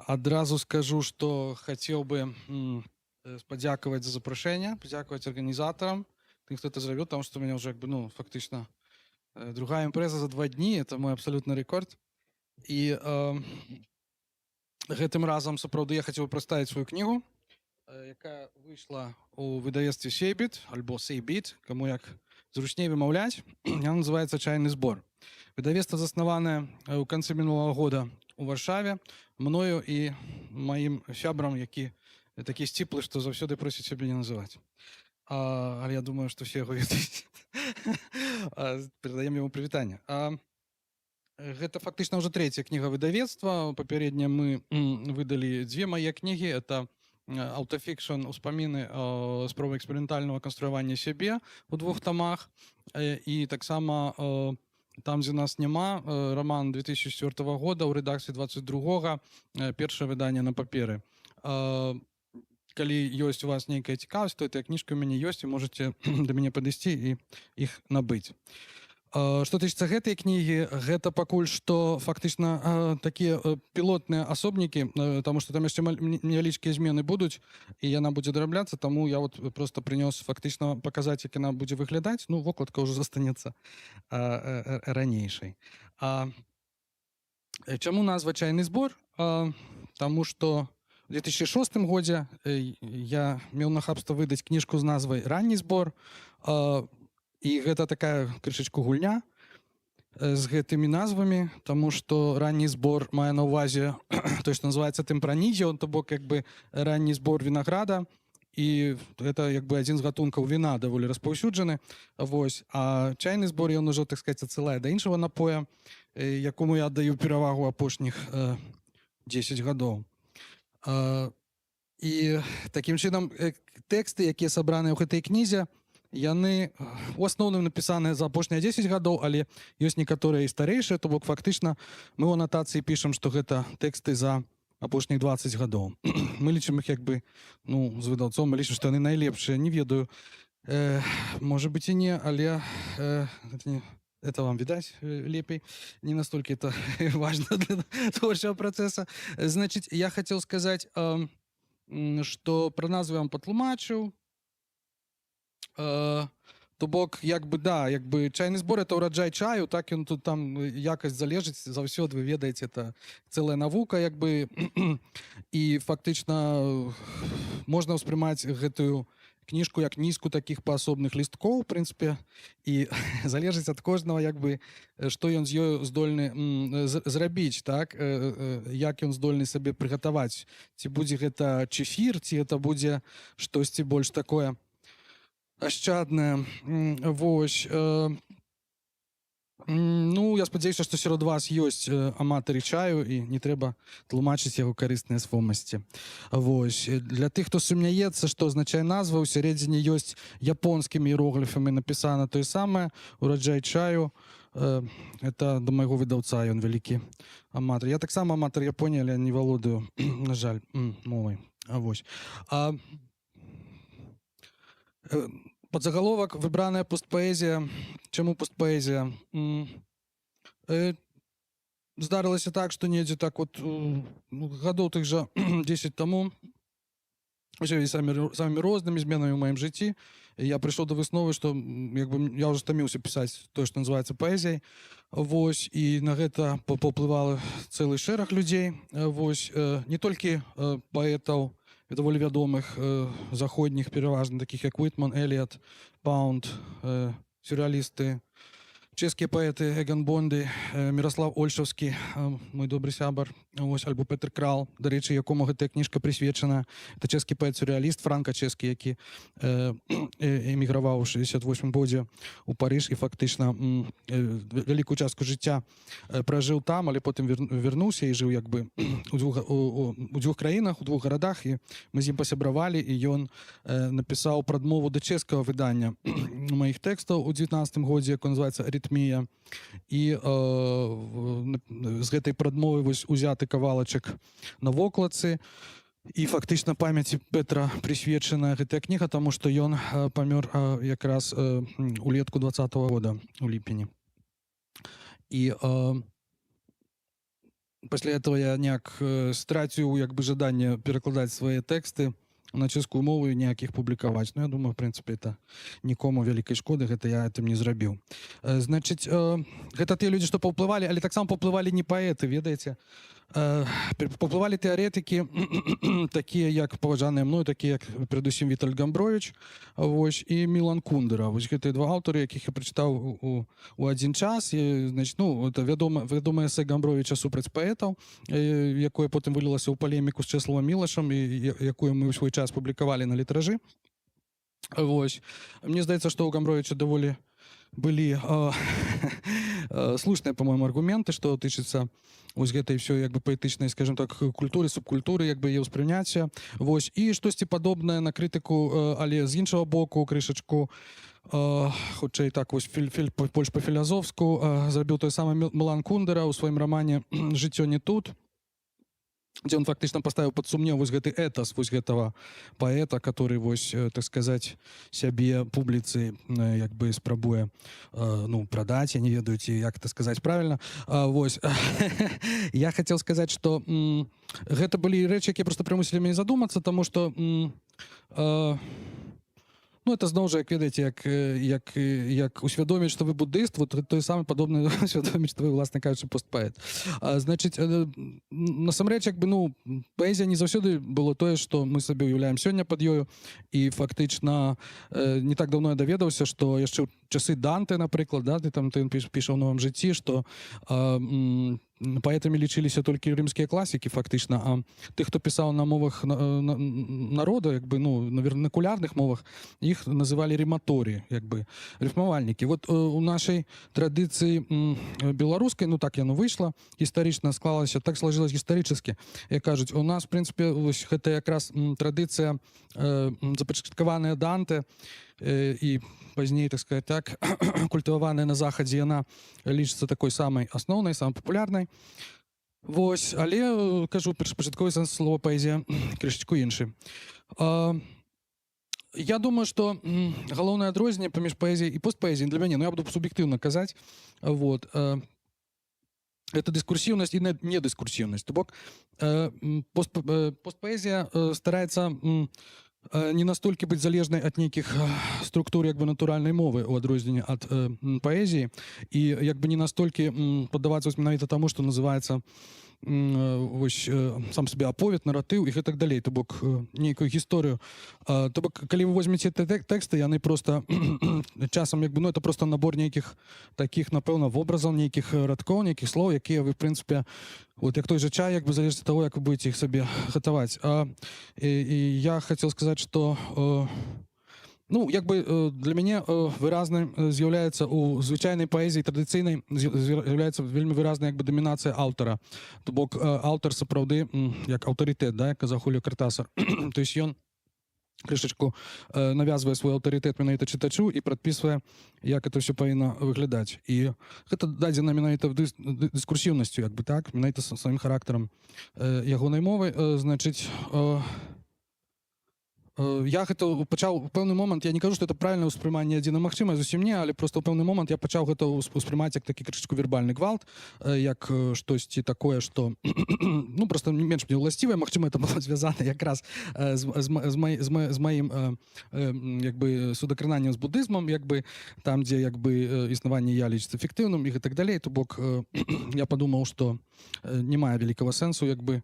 Одразу скажу, що хотів би подякувати за запрошення, подякувати організаторам, тим, хто це зробив, тому що у мене вже якби, ну, фактично друга імпреза за 2 дні, це мій абсолютний рекорд. І гэтым разам, сапраўды, я хотів би представити свою книгу, яка вийшла у видавецтве Сейбіт, або Сейбіт, кому як зручнее вымаўляць. Яна называется «Чайный сбор». Выдавецтва заснаванае ў канцы мінулага года у Варшаве мною і маім сябрам, які такі сціплы, што заўсёды просіць сябе не называць. Але я думаю, што все яго ведаюць. Перадаем яму прывітанне. Гэта фактычна ўжо 3-я кніга выдавецтва. Папярэдне мы выдалі 2 мае кнігі. Это «Аўтафікшн. Успаміны спробы эксперыментальнага канструявання сябе» у 2 тамах. І таксама там, дзе нас няма, роман 2004 года ў рэдакцыі 22-го, першае выданне на паперы. Калі ёсць у вас нейкая цікавасць, то гэтая кніжка ў мяне ёсць, і можаце да мяне падысці і іх набыць. Што тычыцца гэтай кнігі, гэта пакуль што фактычна такія пілотныя асобнікі, таму што там яшчэ невялічкія змены будуць, і яна будзе дарабляцца, таму я вот просто прынёс фактычна паказаць, як яна будзе выглядаць. Ну, вокладка ўжо застанецца ранейшай. Чаму назва «Чайны збор»? Таму што у 2006 годзе я меў нахабства выдаць кніжку з назвай «Ранні збор», і гэта такая крышачку гульня з гэтымі назвамі, таму што ранні збор мае на ўвазе той, што называецца тэмпранідзе, то бок як бы ранні збор вінаграда, і гэта як бы адзін з гатункаў віна даволі распаўсюджаны. Вось. А чайны збор, ён ужо, так сказаць, адсылае да іншага напоя, якому я аддаю перавагу апошніх 10 гадоў. І такім чынам тэксты, якія сабраныя ў гэтай кнізе, яны у асноўным напісаныя за апошнія 10 гадоў, але ёсць некаторыя і старэйшыя, то бок фактычна мы ў анатацыі пішам, што гэта тэксты за апошніх 20 гадоў. Мы лічым іх як бы, ну, з выдаўцом, мы лічым, што яны найлепшыя, не ведаю. Можа быць і не, але это вам видать лепей, не настолько это важно для творчего процесса. Значит, я хотел сказать, что про назву я вам патлумачыў. То бок, як бы, да, як бы чайны збор — это ураджай чаю, так ён тут там якасць залежыць, заўсёды вы ведаеце, это цэлая навука, як бы, і фактычна можна ўспрымаць гэтую кніжку як нізку такіх паасобных лісткоў, у прынцыпе, і залежыць ад кожнага, як бы, што ён з ёю здольны зрабіць, так, як ён здольны сабе прыгатаваць. Ці будзе гэта чэфір, ці гэта будзе штосьці больш такое ашчаднае. Вось. Ну, я спадзяюся, што сярод вас ёсць аматары чаю, і не трэба тлумачыць яго карысныя свомасці. Вось. Для тых, хто сумняецца, што азначае назва, у сярэдзіне ёсць японскімі іерогліфамі напісана тое самае, ураджай чаю. Это да майго выдаўца, ён вялікі аматар. Я таксама аматар Японіі, але не валодаю, на жаль, мовай. Вось. Подзаголовак «Выбраная постпоэзія». Чаму постпоэзія? Здарылася так, што недзе так вот гадоў тых жа 10 таму, самымі рознымі зменамі ў маім жыцці, я прыйшоў да высновы, што як бы я ўжо стаміўся пісаць тое, што называецца паэзіяй. Вось, і на гэта паўплывала цэлы шэраг людзей. Вось, не толькі паэтаў даволі вядомых заходніх, пераважна такіх як Уитман, Эліот, Паунд, сюрреалісты, чэшскія паэты Эган Бонды, Міраслав Ольшаўскі, мой добры сябар, ось, альбо Петр Крал, дарэчы, якому гэтая кніжка прысвечана. Это чэшскі паэт-сюррэаліст, франка-чэшскі, які эміграваў у 68 годзе ў Парыж і фактычна вялікую частку жыцця пражыў там, але потым вярнуўся і жыў як бы у дзвюх краінах, у двух гарадах, і мы з ім пасябравалі, і ён напісаў прадмову да чэшскага выдання маіх тэкстаў у 19 годзе, якое называецца «Аритмія». І з гэтай прадмовы вось узяты кавалачак на вокладцы. І фактычна памяці Петра прысвечана гэтая кніга, таму што ён памёр якраз улетку 20-го года, у ліпені. І пасля этого я неяк страціў як бы жаданне перакладаць свае тэксты на чэшскую мову і ніякіх публікаваць. Ну, я думаю, в прынцыпе, это нікому вялікай шкоды, гэта я гэтым не зрабіў. Значыць, гэта тыя людзі, што паўплывалі, але таксама паўплывалі не паэты, ведаеце. Паўплывалі тэарэтыкі, такія, як паважаныя мною, такія, як, перадусім, Вітальд Гамбровіч, вось, і Мілан Кундера. Вось гэтыя два аўтары, якіх я прачытаў у адзін час. І, значыць, ну, это вядомае эсэ Гамбровіча супраць паэтаў, якое потым вылілася ў палеміку з Чэславам Мілашам, і якую мы ў свой час публікавалі на літражы. Вось. Мне здаецца, што ў Гамбровіча даволі былі слушныя, па-моему, аргументы, што тычыцца вось гэтай всё як бы паэтычнай, скажем так, культуры, субкультуры, як бы яе ўспрыняцця. Вось. І штосьці падобнае на крытыку, але з іншага боку, крышачку, хутчэй так, вось, больш па-філазофску, зрабіў той самы Мілан Кундера ў сваім рамане «Жыццё не тут», дзе он фактычна паставіў пад сумнеў вось гэты этас вось гэтага паэта, который вось, так сказаць, сябе публіцы як бы спрабуе ну, прадаць, я не ведаю, ці як это сказаць правільна. Вось. Я хацеў сказаць, што гэта былі рэчы, якія проста прымусілі мяне задумацца, таму што ну, это зноў жа, як ведаеце, як усвядоміць, што вы буддыст, вот той самы падобны усвядоміць, што вы, власна кажучы, постпаэт. Значыць, насамрэч, як бы, ну, паэзія не заўсёды было тое, што мы сабе ўяўляем сёння пад ёю, і фактычна не так даўно я даведаўся, што яшчэ ў часы Данте, напрыклад, да, ён піша ў новым жыцці, што паэтамі лічыліся толькі рымскія класікі, фактычна, а тых, хто пісаў на мовах народа, як бы, ну, на вернакулярных мовах, іх называлі рыматоры, як бы, рыфмавальнікі. Вот у нашай традыцыі беларускай, ну, так яно выйшла, гістарычна склалася, так сложилось гістарычна, як кажуць, у нас, в прынцыпе, гэта якраз традыцыя запачаткаваная Данте, і пазней, так сказать, так, культываваная на захадзе, яна лічыцца такой самай асноўнай, самай папулярнай. Вось, але, кажу, першапачатковы сэнс слова паэзія крышачку іншы. Я думаю, што галоўнае адрозненне паміж паэзіяй і постпаэзіяй для мяне, ну, я буду суб'ектыўна казаць, вот, это дыскурсіўнасць і недыскурсіўнасць. То бок, постпаэзія стараецца не настолькі быць залежнай ад нейкіх структур як бы натуральнай мовы у адрозненні ад паэзіі і як бы не настолькі паддавацца менавіта таму, што называецца вось сам сабе аповед, наратыў і гэтак далей, то бок нейкую гісторыю. То бок, калі вы возьмеце тэксты, яны проста часам як бы, ну, это проста набор нейкіх такіх, напэўна, вобразаў, нейкіх радкоў, нейкіх слоў, якія вы, в прынцыпе, вот як той жа чай, як бы залежыць ад таго, як вы будете іх сабе гатаваць. І я хацеў сказаць, што ну, як бы для мяне выразным з'яўляецца у звычайнай паэзіі традыцыйнай з'яўляецца вельмі выразная як бы дамінацыя аўтара. То бок аўтар сапраўды як аўтарытэт, да, як казаў Хуліо Картасар. То есть ён крышачку навязвае свой аўтарытэт менавіта чытачу і прадпісвае, як это ўсё павінна выглядаць. І гэта дадзена менавіта дыскурсіўнасцю, як бы так, менавіта сваім характарам ягонай мовы. Значыць, я гэта пачаў у пэўны момант, я не кажу, што это правільнае ўспрыманне адзіна магчымае, зусім не, але проста ў пэўны момант я пачаў гэта ўспрымаць як такі крышачку вербальны гвалт, як штосьці такое, што ну, проста менш мне ўласцівае, магчыма, это было звязана якраз з маім як бы судакрананнем з будызмам, як бы там, дзе як бы існаванне я лічыцца эфектыўным і гэтак далей, то бок я падумаў, што не мае вялікага сэнсу як бы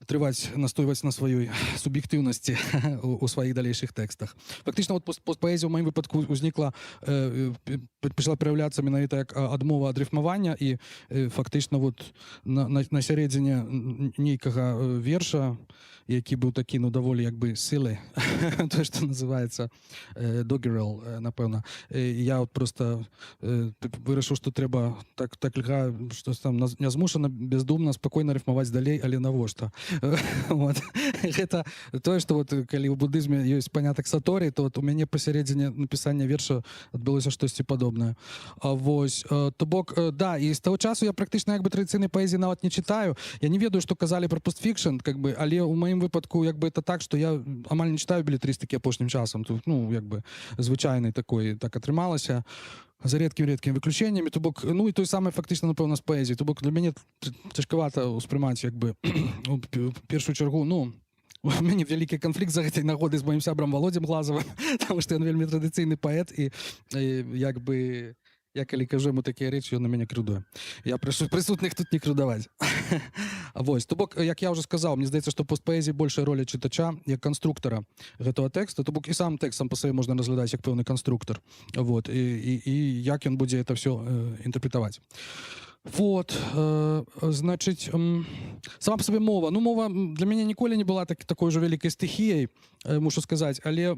настойваць на сваёй суб'ектыўнасці у сваіх далейшых тэкстах. Фактычна вот постпаэзія ў маім выпадку ўзнікла, пачала праяўляцца менавіта як адмова ад рыфмавання, і фактычна вот на сярэдзіне нейкага верша, які быў такі, ну, даволі як бы сылы, тое, што называецца doggerel, напэўна. Я вот просто вырашыў, што трэба так льга, што там нязмушана, бездумна, спакойна рыфмаваць далей, але навошта? Вот. Гэта тое, што вот, калі ў будызме ёсць панятак саторы, то вот у мяне пасярэдзіне напісання верша адбылося штосьці падобнае. Вось, то бок, да, і з таго часу я практычна як бы традыцыйнай паэзіі нават не чытаю. Я не ведаю, што казалі пра постфікшн, как бы, але ў маім выпадку як бы это так, што я амаль не чытаю белетрыстыкі апошнім часам. Тут, ну, як бы звычайнай такой так атрымалася. За рэдкімі выключэннямі, то бок, ну і той самы фактычна, напэўна, з паэзіі. То бок для мяне цяжкавата ўспрымаць як бы у першую чаргу, ну, у мяне вялікі канфлікт за гэтай нагоды з маім сябрам Володзем Глазавым, таму што ён вельмі традыцыйны паэт, і як бы я калі кажу яму такія рэчы, ён на мяне крыўдуе. Я прашу прысутных тут не крыўдаваць. Вось, то бок, як я ўжо сказаў, мне здаецца, што постпаэзіі большая роля чытача як канструктара гэтага тэкста, то бок і сам тэкст сам па сабе можна разглядаць як пэўны канструктар. Вот, і як ён будзе это все інтэрпрэтаваць. Вот, значыць, сама па сабе мова. Ну, мова для мяне ніколі не была такой ужо вялікай стыхіяй, мушу сказаць, але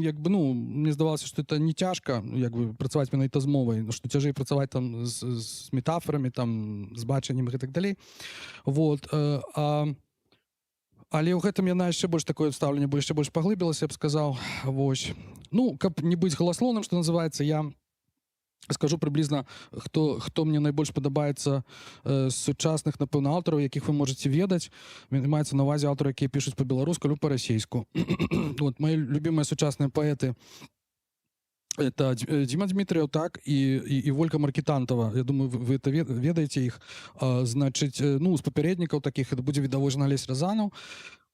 як бы, ну, мне здавалася, што это не цяжка, як бы, працаваць менавіта з мовай, што цяжэй працаваць там з метафорамі, там, з бачаннем і так далей. Вот, але ў гэтым яна яшчэ больш такое стаўленне, яшчэ больш паглыбілася, я б сказаў. Вось. Ну, каб не быць галаслоўным, што называецца, я скажу прыблізна, хто мне найбольш падабаецца з сучасных, напэўна, аўтараў, якіх вы можаце ведаць. Маецца на ўвазе аўтары, якія пішуць па-беларуску або па-расейску. Вот, мои любимыя сучасныя паэты — это Дима Дмитриев, так, и Волька Маркетантова. Я думаю, вы это ведаеце іх. Значыць, ну, з папярэднікаў такіх это будзе відавочна Алесь Разанаў.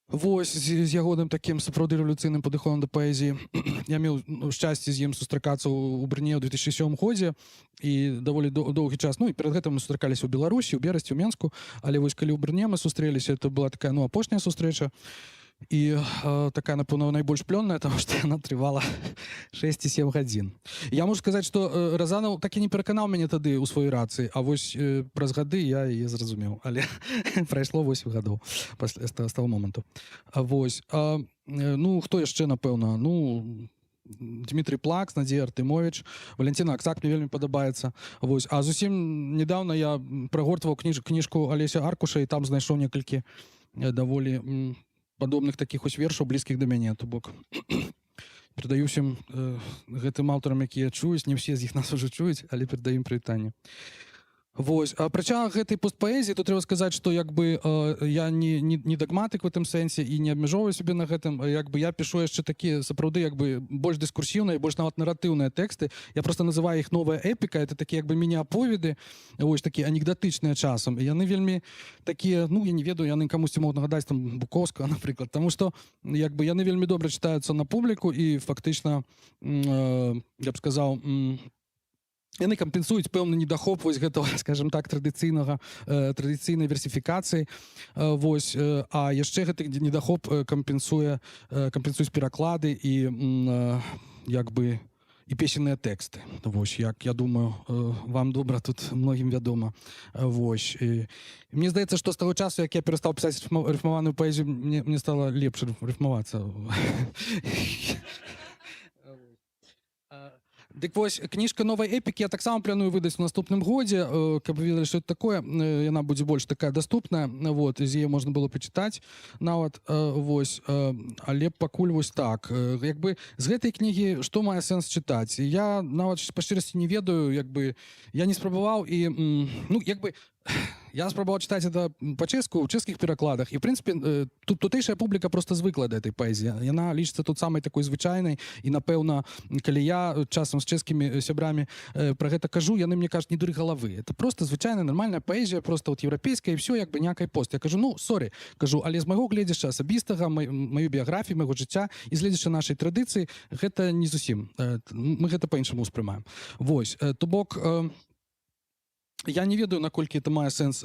Вось, з ягоным такім сапраўды рэвалюцыйным падыходам да паэзіі. Я меў шчасце з ім сустракацца ў Брне ў 2007 годзе, і даволі доўгі час. Ну, і перад гэтым мы сустракаліся ў Беларусі, у Берасці, ў Менску, але вось калі ў Брне мы сустрэліся, это была такая, ну, апошняя сустрэча, і такая, напэўна, найбольш плённая, таму што яна трывала 6-7 гадзін. Я можу сказаць, што Разанаў так і не пераканаў мяне тады ў сваёй рацыі, а вось праз гады я яе зразумеў, але прайшло 8 гадоў з таго моманту. Вось. Ну, хто яшчэ, напэўна? Ну, Дмітрий Плакс, Надзея Артымовіч, Валентина Аксак мне вельмі падабаецца. Вось. А зусім недавно я прагортваў кніжку Алеся Аркуша, і там знайшоў некалькі даволі падобных такіх ось вершаў, блізкіх да мяне. То бок, перадаю ўсім гэтым аўтарам, якія чуюць, не ўсе з іх нас ужо чуюць, але перадаю ім прывітанне. Вось. А прыча гэтай постпаэзіі, то трэба сказаць, што як бы я не дагматык в гэтым сэнсе і не абмяжоўваю сябе на гэтым. Як бы я пішу яшчэ такія сапраўды як бы больш дыскурсіўныя, больш нават наратыўныя тэксты. Я просто называю іх новая эпіка. Это такія як бы міні-аповеды, вось такія анекдатычныя часам. І яны вельмі такія, ну, я не ведаю, яны камусьці могуць нагадаць там Буковскага, напрыклад, таму што як бы яны вельмі добра чытаюцца на публіку і фактычна, я б сказаў, яны кампенсуюць пэўны недахоп вось гэтага, скажем так, традыцыйнай версіфікацыі. Вось. А яшчэ гэты недахоп кампенсуюць пераклады і як бы і песенныя тэксты. Вось, як, я думаю, вам добра тут многім вядома. Вось. І мне здаецца, што з таго часу, як я перастаў пісаць рыфмаваную паэзію, мне стала лепш рыфмавацца. Дык вось, кніжка новай эпікі я таксама планую выдаць у наступным годзе, каб вы ведалі, што это такое. Яна будзе больш такая даступная, вот, з яе можна было пачытаць нават, вось, але пакуль вось так. Як бы з гэтай кнігі што мае сэнс чытаць? Я нават па шчырасці не ведаю, як бы я не спрабаваў, і, ну, як бы я спрабаваў чытаць это па-чэшску, ў чэшскіх перакладах, і, в прынцыпе, тутэйшая публіка проста звыкла да этой паэзіі. Яна лічыцца тут самай такой звычайнай, і, напэўна, калі я часам з чэшскімі сябрамі пра гэта кажу, яны мне кажуць, не дуры галавы. Это просто звычайная нармальная паэзія, просто вот еўрапейская, і все, як бы ніякай пост. Я кажу, ну, сорі, кажу, але з майго гледзяшча асабістага, маю біяграфію, майго жыцця, і з гледзяшча нашай традыцыі, гэта не зусім. Мы гэта па-іншаму ўспрымаем. Вось, то бок, Я не ведаю, наколькі это мае сэнс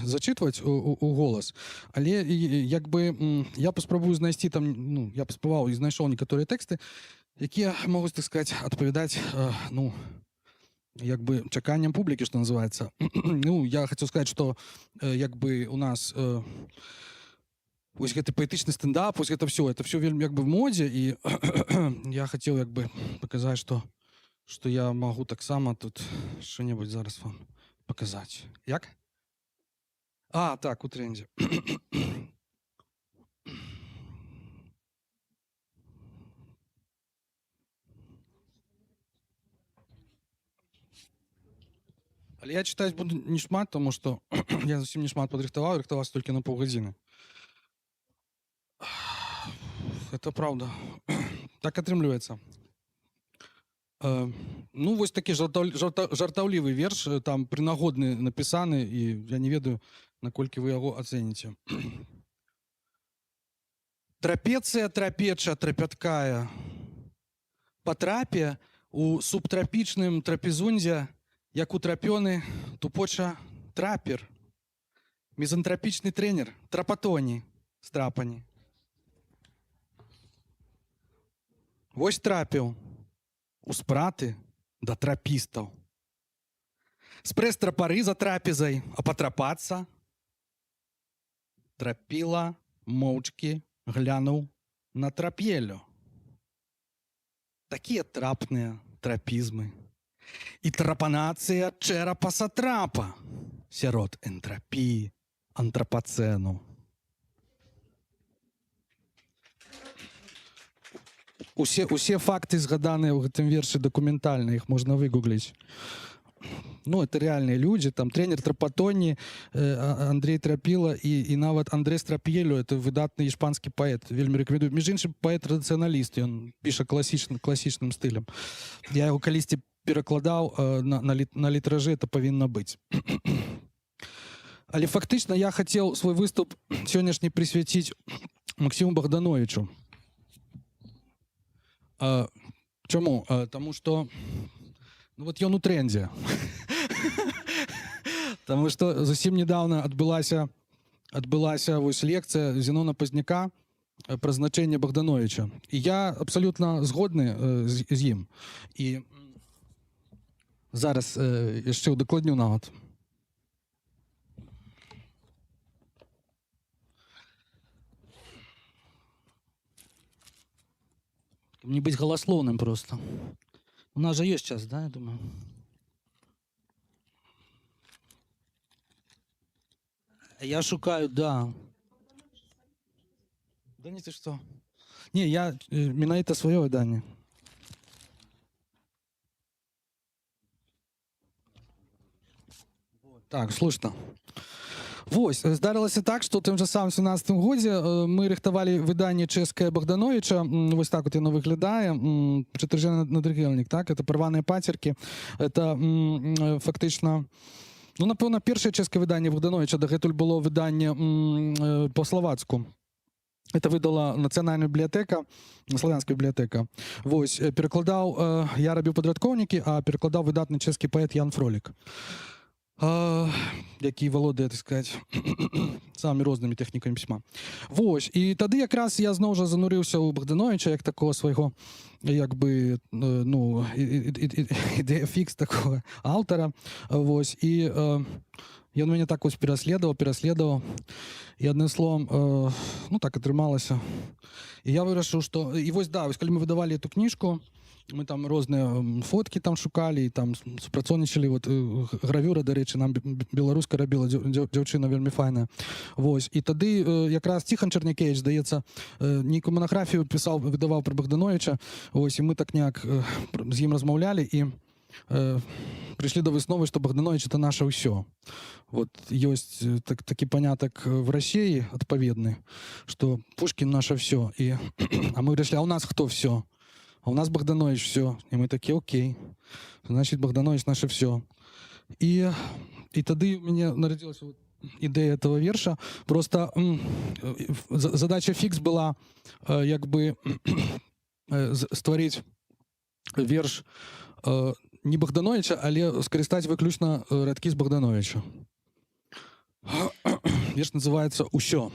зачытваць у голас, але як бы я паспрабую знайсці там, ну, я паспрабаваў і знайшоў некаторыя тэксты, якія могуць, так сказать, адпавядаць, ну, як бы чаканням публікі, што называецца. Ну, я хацеў сказаць, што як бы у нас вось гэты паэтычны стендап, вось гэта все вельмі як бы в модзе, і я хацеў як бы паказаць, што я магу таксама тут што-небудзь зараз вам паказаць. Як? Так, у трендзе. Але я чытаць буду не шмат, тому што я зусім не шмат падрыхтаваў, рыхтаваўся толькі на паўгадзіны. Это правда. Так атрымліваецца. Ну, вось такі жартаўлівы верш, там прынагодны напісаны, і я не ведаю, наколькі вы яго ацэніце. Трапецыя трапеча трапяткая. Па трапе у субтрапічным трапезундзе, як утрапёны тупоча трапер. Мізантрапічны трэнер, трапатоні, страпані. Вось трапіў у спраты да трапістаў. Спрэс трапары за трапезай, а патрапацца. Трапіла, моўчкі глянуў на трапелю. Такія трапныя трапізмы. І трапанацыя чэрапа сатрапа сярод энтрапіі антрапацэну. Усе факты згаданыя ў гэтым вершы дакументальна, іх можна выгугліць. Ну, это реальныя людзі, там трэнер Трапатоні, Андрей Трапіла і нават Андрэй Страп'елю, это выдатны іспанскі паэт, вельмі рэкамендую. Між іншым, паэт-традыцыяналіст, ён піша класічным стылем. Я яго калісьці перакладаў на літражы, это павінна быць. Але фактычна я хацеў свой выступ сённяшні прысвяціць Максіму Богдановичу. Чаму? Таму што ну, вот ён у трендзе. Таму што зусім недавно адбылася вось лекцыя Зенона Пазняка пра значэнне Богдановича. І я абсалютна згодны з ім. І зараз яшчэ удакладню нават. Не быть голословным просто. У нас же есть час, да, я думаю. Я шукаю, да. Да не ты что. Не, я менавіта свое выданне. Так, слышно. Вось, здарылася так, што ў тым жа самым 17 годзе мы рыхтавалі выданне чэшскае Богдановича, вось так вот яно выглядае, чатыржаны надрыгельнік, так, это парваныя пацеркі, это фактычна, ну, напэўна, першае чэшскае выданне Богдановича, дагэтуль было выданне па-славацку. Это выдала Нацыянальная бібліятэка, Славянская бібліятэка. Вось, перакладаў, я рабіў падрадкоўнікі, а перакладаў выдатны чэшскі паэт Ян Фролік. Які валодае, так сказать, самымі рознымі тэхнікамі пісьма. Вось, і тады якраз я зноў жа занурыўся ў Богдановича як такого свайго, як бы, ну, ідэя фікс такого аўтара. Вось, і ён мяне так вось пераследаваў. І адным словам, ну, так атрымалася. І я вырашыў, што... І вось, да, вось, калі мы выдавалі эту кніжку, мы там розныя фоткі там шукалі і там супрацоўнічалі, вот гравюра, дарэчы, нам беларуска рабіла дзяўчына вельмі файная. Вось, і тады якраз Ціхан Чарнякевіч, здаецца, нейкую манаграфію пісаў, выдаваў пра Богдановича, вось, і мы так неяк з ім размаўлялі і прыйшлі да высновы, што Богданович это наше ўсё. Вот ёсць такі панятак в России адпаведны, што Пушкін наше ўсё. А мы вырашылі, а у нас хто ўсё? А у нас Богданович все. И мы такие, окей. Значит, Богданович наше все. И тады у меня народилась вот идея этого верша. Просто задача фикс была как бы створить верш не Богдановича, але скарыстаць выключна радкі з Богдановича. Верш называецца «Усё».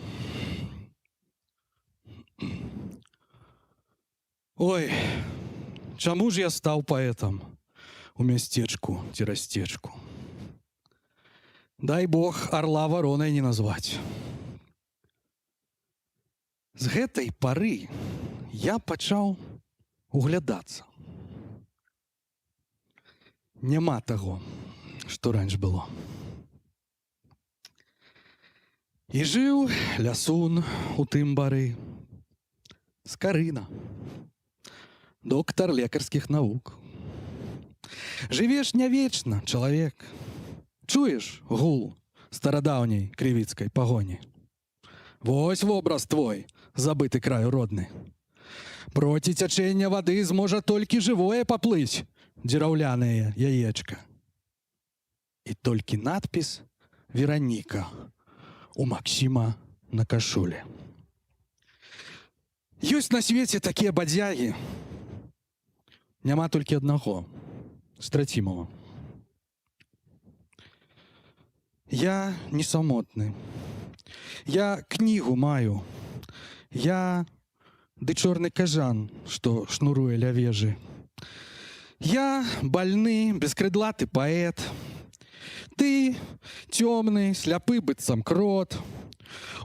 Ой, чаму ж я стаў паэтам у мясцечку ці расцечку? Дай Бог арла варонай не назваць. З гэтай пары я пачаў углядацца. Няма таго, што раньш было. І жыў лясун у тым бары. Скарына, доктар лекарскіх навук. Жывеш не вечна, чалавек. Чуеш гул старадаўняй крывіцкай пагоні? Вось вобраз твой, забыты краю родны. Проці цячэння вады зможа толькі жывое паплыць, дзіраўлянае яечка. І толькі надпіс «Вераніка» у Максіма на кашуле. Ёсць на свеце такія бадзягі. Няма толькі аднаго, Стратімова. Я не самотны. Я кнігу маю. Я ды чорны кажан, што шнуруе ля вежы. Я больны, бескрыдлаты паэт. Ты цёмны, сляпы быццам крот.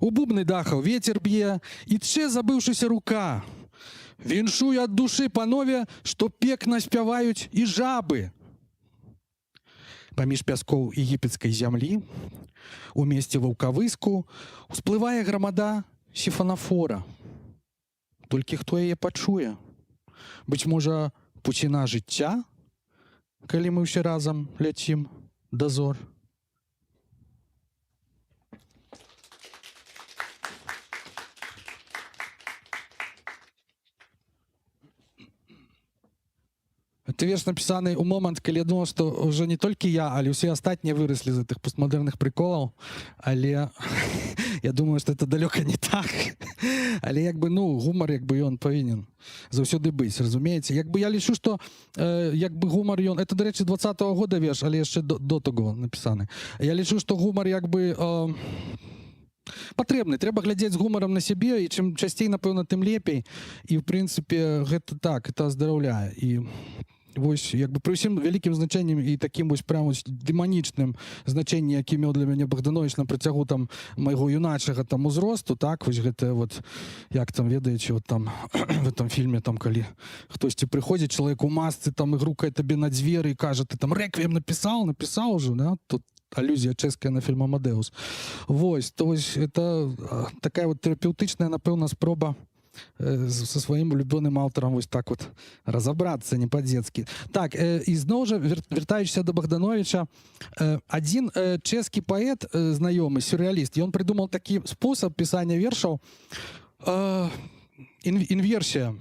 У бубны дахаў ветер б'е, і тчэ забыўшыся рука. Віншуй ад душы, панове, што пекна спяваюць і жабы. Паміж пяскоў егіпецкай зямлі, у месце ваўкавыску, усплывае грамада сіфанафора. Толькі хто яе пачуе? Быць можа, пуціна жыцця, калі мы ўсе разам ляцім да зор? Ты верш напісаны ў момант, калі я думаў, што ўжо не толькі я, але ўсе астатнія выраслі з гэтых постмадэрных прыколаў, але я думаю, што это далёка не так. Але як бы, ну, гумар, як бы ён павінен заўсёды быць, разумееце? Як бы я лічу, што як бы гумар ён, это, дарэчы, 20-го года верш, але яшчэ до таго напісаны. Я лічу, што гумар як бы патрэбны, трэба глядзець з гумарам на сябе, і чым часцей, напэўна, тым лепей. І, в прынцыпе, гэта так, это аздараўляе. І вось, як бы, пры ўсім вялікім значэннем і такім вось прям дэманічным значэнні, які меў для мяне Богданович на працягу там майго юначага там узросту, так, вось гэтае вот, як там, ведаеце, вот там в этом фильме, там, калі хтосьці прыходзіць, чалавек у масцы, там, і грукае табе на дзверы, і кажа, ты там рэквіем напісаў ўжо, да, тут алюзія чэшская на фільм «Амадеус». Вось, то вось, это такая вот тэрапеўтычная, напэўна, спроба со сваім улюбёным аўтарам вось так вот разабрацца не па-дзецкі. Так, і зноў жа, вяртаючыся да Богдановича, адзін чэшскі паэт, знаёмы, сюррэаліст, ён прыдумаў такі спосаб пісання вершаў, інверсія.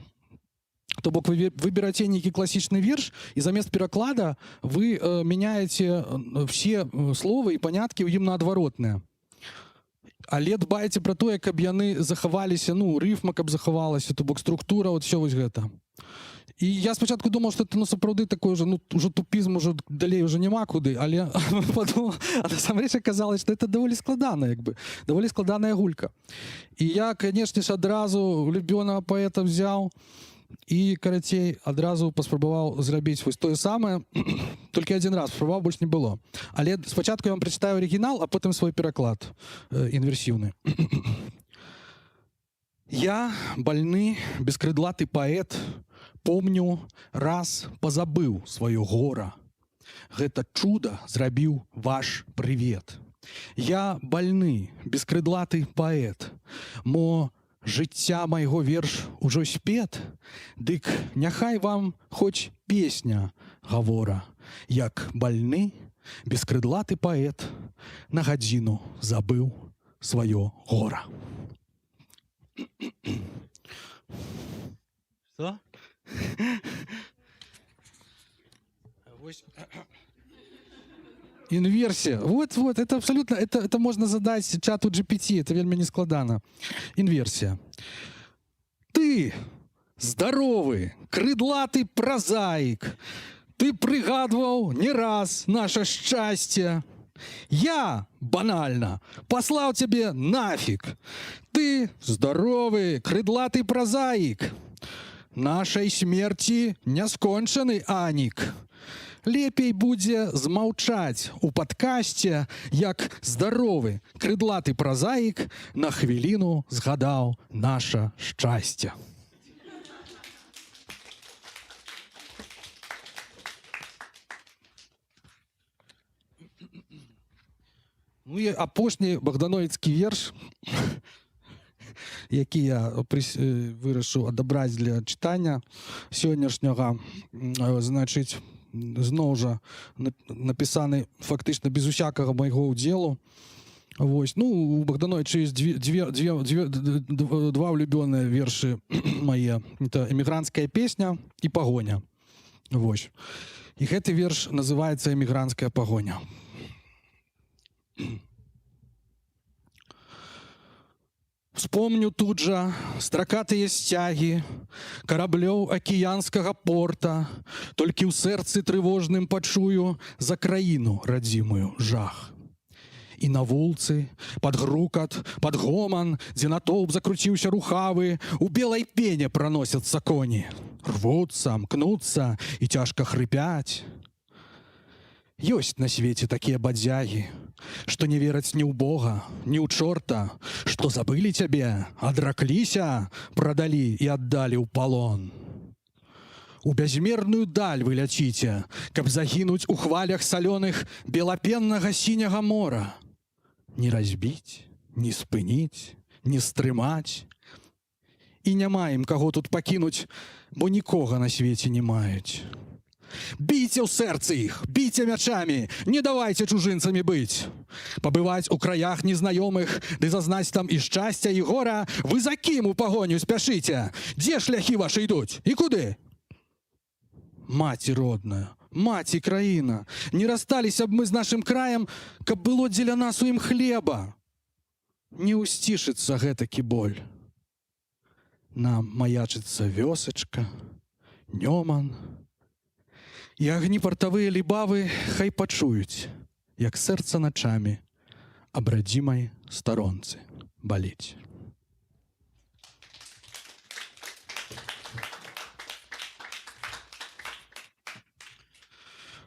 То бок вы выбираце нейкі класічны верш, і замест пераклада вы мяняеце все словы і паняткі ў ім на адваротныя. Але дбаеце пра тое, каб яны захаваліся, ну, рыфма, каб захавалася, то бок структура, вот все вось гэта. І я спачатку думаў, што это, ну, сапраўды такой уже, ну, ужо тупізм, ужо далей уже няма куды, але падумаў, а насамрэч аказалось, што это даволі складана, як бы, даволі складаная гулька. І я, канешне ж, адразу улюбёнага паэта взяў, і, карацей, адразу паспрабаваў зрабіць вось тое самае, толькі адзін раз, спрабаваў, больш не было. Але спачатку я вам прачытаю арыгінал, а потым свой пераклад інверсіўны. Я, больны, бескрыдлаты паэт, помню, раз пазабыў сваё гора. Гэта чуда зрабіў ваш прывет. Я, больны, бескрыдлаты паэт, мо жыцця майго верш ужо спет, дык няхай вам хоць песня гавора, як больны, бескрыдлаты паэт на гадзіну забыў сваё гора. Что? Інверсія. Вот, это абсолютно, это можно задать чату GPT, это вельмі нескладана. Інверсія. Ты, здоровый, крыдлатый прозаик, ты прыгадваў не раз наше шчасце. Я, банальна, послал тебе нафиг. Ты здоровый, крыдлатый прозаик. Нашей смерти не скончаны анік. Лепей будзе змаўчаць у падкасце, як здоровы, крыдлаты прозаик на хвіліну згадаў наше шчасце. Ну і апошні богдановіцкі верш, які я вырашыў адабраць для чытання сённяшняга, значыць, зноў жа напісаны фактычна без усякага майго ўдзелу. Вось. Ну, у Богдановича ёсць два улюбёныя вершы мае. Это «Эмігранцкая песня» і «Пагоня». Вось. І гэты верш называецца «Эмігранцкая пагоня». Вспомню тут жа стракатыя сцягі караблёў акіянскага порта, толькі ў сэрцы трывожным пачую за краіну радзімую жах. І на вулцы, пад грукат, пад гоман, дзе натоўп закруціўся рухавы, у белай пене праносяцца коні, рвуцца, мкнуцца і цяжка хрыпяць. Ёсць на свеце такія бадзягі, што не вераць ні ў Бога, ні ў чорта, што забылі цябе, адракліся, прадалі і аддалі ў палон. У бязмерную даль вы ляціце, каб загінуць у хвалях салёных белапеннага сіняга мора. Не разбіць, не спыніць, не стрымаць. І няма ім каго тут пакінуць, бо нікога на свеце не маюць. Бійце ў сэрцы іх, бійце мячамі, не давайце чужынцамі быць. Пабываць у краях незнаёмых, ды зазнаць там і шчасця, і гора, вы за кім у пагоню спяшыце? Дзе шляхі вашы ідуць? І куды? Маці родная, маці краіна, не рассталіся б мы з нашым краем, каб было дзеля нас у ім хлеба. Не ўсцішыцца гэтакі боль. Нам маячыцца вёсачка, Нёман, і агні партавыя лібавы хай пачуюць, як сэрца начамі аб радзімай старонцы баліць.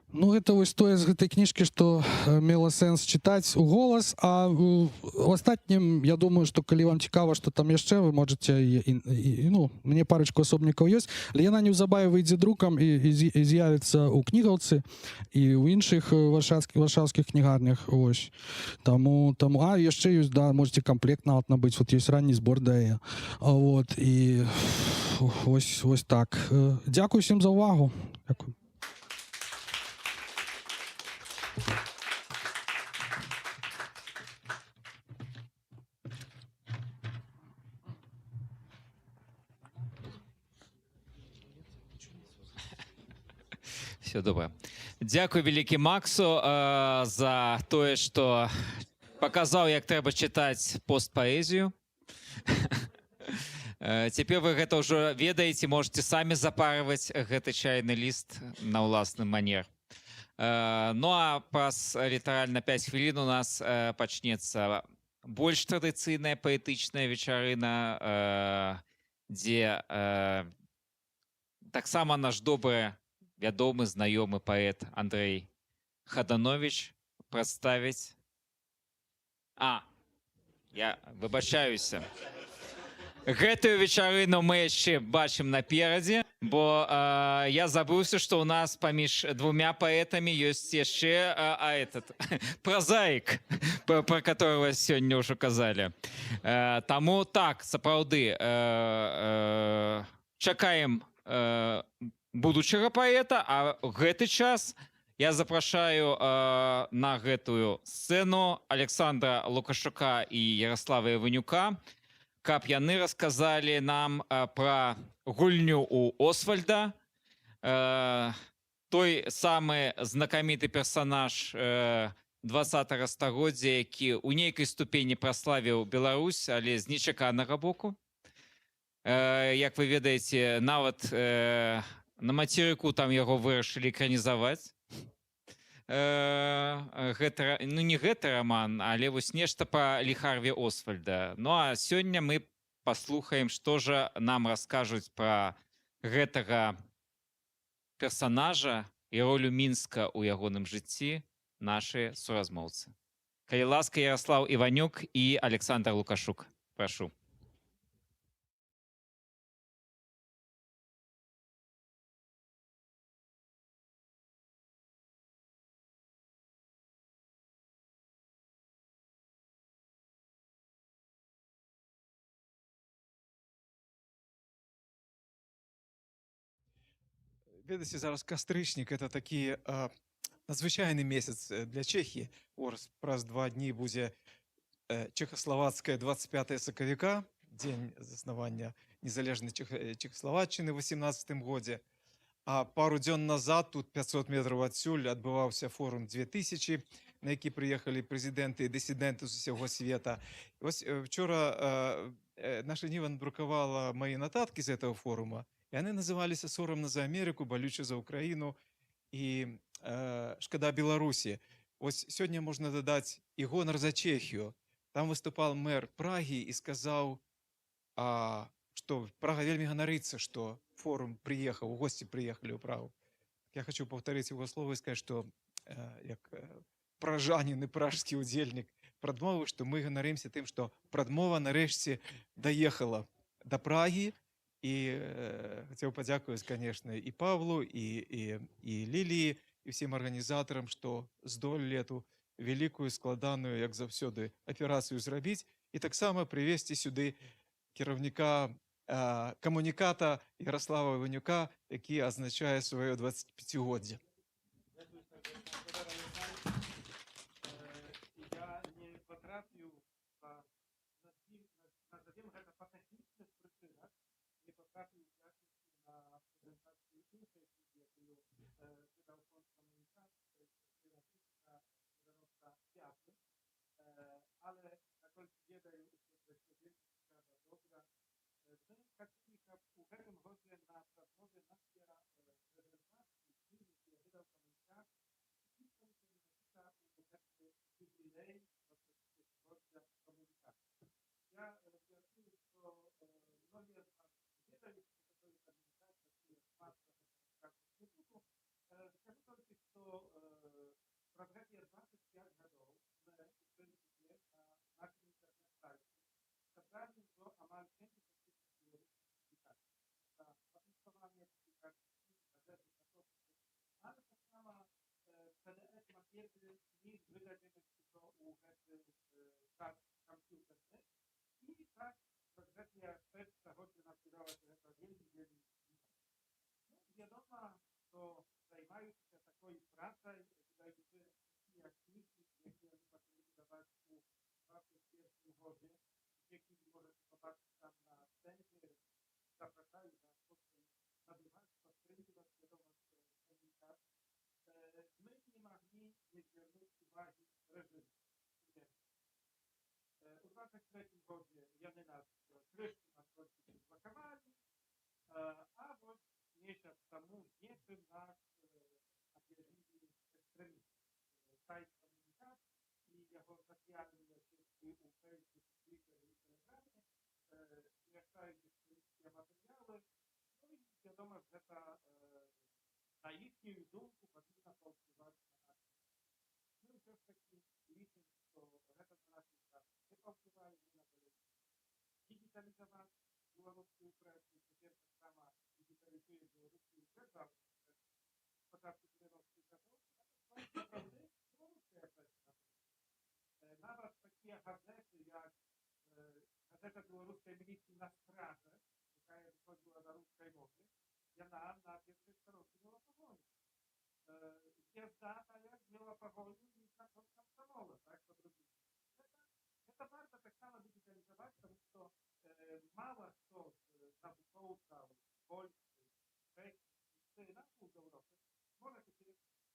Ну, гэта вось тое з гэтай кніжкі, што мела сэнс чытаць у голас, а ў астатнім, я думаю, што калі вам цікава, што там яшчэ, вы можаце, ну, мне парочку асобнікаў ёсць, але яна неўзабаве выйдзе друкам і з'явіцца ў кнігаўцы і ў іншых варшаўскіх кнігарнях, вось. Таму, а, яшчэ ёсць, да, можете камплект нават набыць, вот ёсць ранні збор да яе. Вот, і вось так. Дзякуй усім за ўвагу. Дзякуй. Все добре. Дякую вялікі Максу за тое, што паказаў, як трэба чытаць постпаэзію. Цяпер вы гэта ўжо ведаеце, можете самі запарваць гэты чайны ліст на ўласны манер. Ну а праз літаральна 5 хвілін у нас пачнецца больш традыцыйная паэтычная вечарына, дзе таксама наш добры, вядомы, знаёмы паэт Андрэй Хаданович прадставіць. Я выбачаюся. Гэтую вечарыну мы яшчэ бачым наперадзе, бо я забыўся, што ў нас паміж двумя паэтамі ёсць яшчэ прозаік, пра которого сёння ўжо казалі. Таму так, сапраўды, чакаем будучага паэта, а гэты час я запрашаю на гэтую сцэну Александра Лукашука і Ярослава Іванюка, каб яны расказалі нам пра гульню у Освальда, той самы знакаміты персанаж 20-го стагоддзя, які ў нейкай ступені праславіў Беларусь, але з нечаканага боку. Як вы ведаеце, нават На мацерыку там яго вырашылі экранізаваць. Ну не гэты роман, але вось нешта па Лі Харві Освальда. Ну а сёння мы паслухаем, што жа нам раскажуць пра гэтага персанажа і ролю Мінска ў ягоным жыцці нашы суразмоўцы. Калі ласка, Ярослаў Іванюк і Александр Лукашук. Прашу. Ведаеце, зараз кастрычнік это такі надзвычайны месяц для Чэхіі. Праз 2 дні будзе чэхаславацкае 25 сакавіка, дзень заснавання незалежнай Чэхаславаччыны ў 18 годзе. А пару дзён назад тут 500 метраў адсюль адбываўся форум 2000, на які прыехалі прэзідэнты і дысідэнты з усяго света. Вось вчора наша Ніва надрукавала мае нататкі з этого форума. Яны называліся «Сорамна за Амерыку, балюча за Украіну» і «Шкада Беларусі». Вось сёння можна дадаць і гонар за Чэхію. Там выступал мэр Прагі і сказаў, што Прага вельмі ганарыцца, што форум прыехаў, госці прыехалі ў Прагу. Я хочу паўтарыць яго словы і сказаць, што як пражанін і пражскі ўдзельнік прадмовы, што мы ганарымся тым, што прадмова нарэшце даехала да Прагі. І хацеў падзякаваць, конечно, і Павлу, і Ліліі, і ўсім арганізатарам, што здолелі эту вялікую, складаную, як заўсёды, аперацыю зрабіць, і таксама прывесці сюды кіраўніка камуніката Ярослава Іванюка, які адзначае сваё 25-годдзе. Я не патрапіў назовем гэта па тэхнічных прычынах, не патрапіў на прэзентацыю іншай кнігі, якую выдаў фонд камунікацыі 95, але наколькі ведаю, што вельмі цікава добра. Мы хацелі, каб у гэтым годзе на прадмове нашая прэзентацыі кнігі, якую выдаў камунікат, менавіта ў гэты юбілей 25-годдзя камунікацыі. Я верю, што многія з вас ведалі, што такое камунікацыя, і масса не буду. Скажу толькі, што праз гэтыя 25 гадоў мы прывезлі на нашым інтэрнэт-сайце сабралі ўжо амаль 70 000 публікацый. Апублікаваныя публікацыі, газеты, часопісы, але таксама PDF-макеты кніг, выдадзеных ужо ў гэты час камп'ютэрны. І так, праз гэтыя 6 стагоддзя назбіралася гэта вельмі. Ну, вядома, што займаюцца такой працай, выдаюцца такія кнігі, якія мы пачалі выдаваць у 21 годзе. Усе кнігі можаце пабачыць там на стэнде. Запрашаю на спосаб набываць, падтрымліваць, вядома, камунікат. Мы не маглі не звярнуць увагі рэжыму. У 23 годзе яны нас крышку настолькі блакавалі, а вось месяц таму знешым нас аб'явілі экстрэмістам. Сайт камунікат і яго сацыяльныя сеткі ў Фейсбуку, Твіттері і Тэлеграме змяшчаюць экстрэмістскія матэрыялы. Ну і, вядома, гэта на іхнюю думку павінна паўплываць на нас. Мы ўсё ж такі лічым, што гэта на нашу працу не паўплывае, мы набылі дыгіталізаваць беларускую прэсу, цяпер таксама дыгіталізуе беларускую дзяржавную прэсу. Пачатку 90-х гадоў сапраўды беларуская прэса. Нават такія газеты, як газета беларускай міліцыі «На страже», якая выходзіла на рускай мове, яна на першай старонцы мела пагоню. Звезда тая мела пагоню і на комсомола, так, по-другому. Это варта таксама дыгіталізаваць, тому што мала хто з навукоўцаў польскіх, чэхскіх і нашых з Европы можа цяпер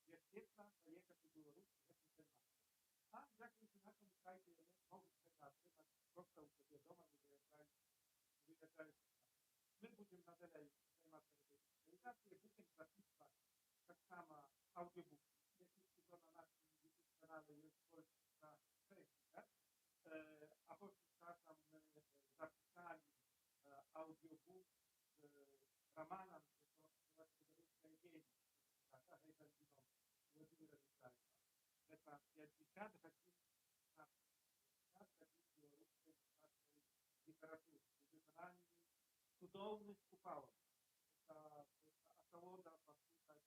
бяспечна паехаць у Беларусь гэтым займацца. А дзякуючы нашаму сайту яны могуць гэта атрымаць проста ў сябе дома, выязджаюць. Мы будзем надалей займацца трансформацыя гэтай дыджыталізацыі будзем запісваць таксама аўдыобукі, якіх ужо на нашым YouTube-канале ёсць больш за 60. Апошнім часам мы запісалі аўдыобук з раманам, якога называецца «Беларуская дзейнасць» Гайдар Зінович, Владимира Віталіка. Гэта 50 гадзін беларускай сучаснай літаратуры у выкананні цудоўных купалаў. Гэта асалода паслухаць,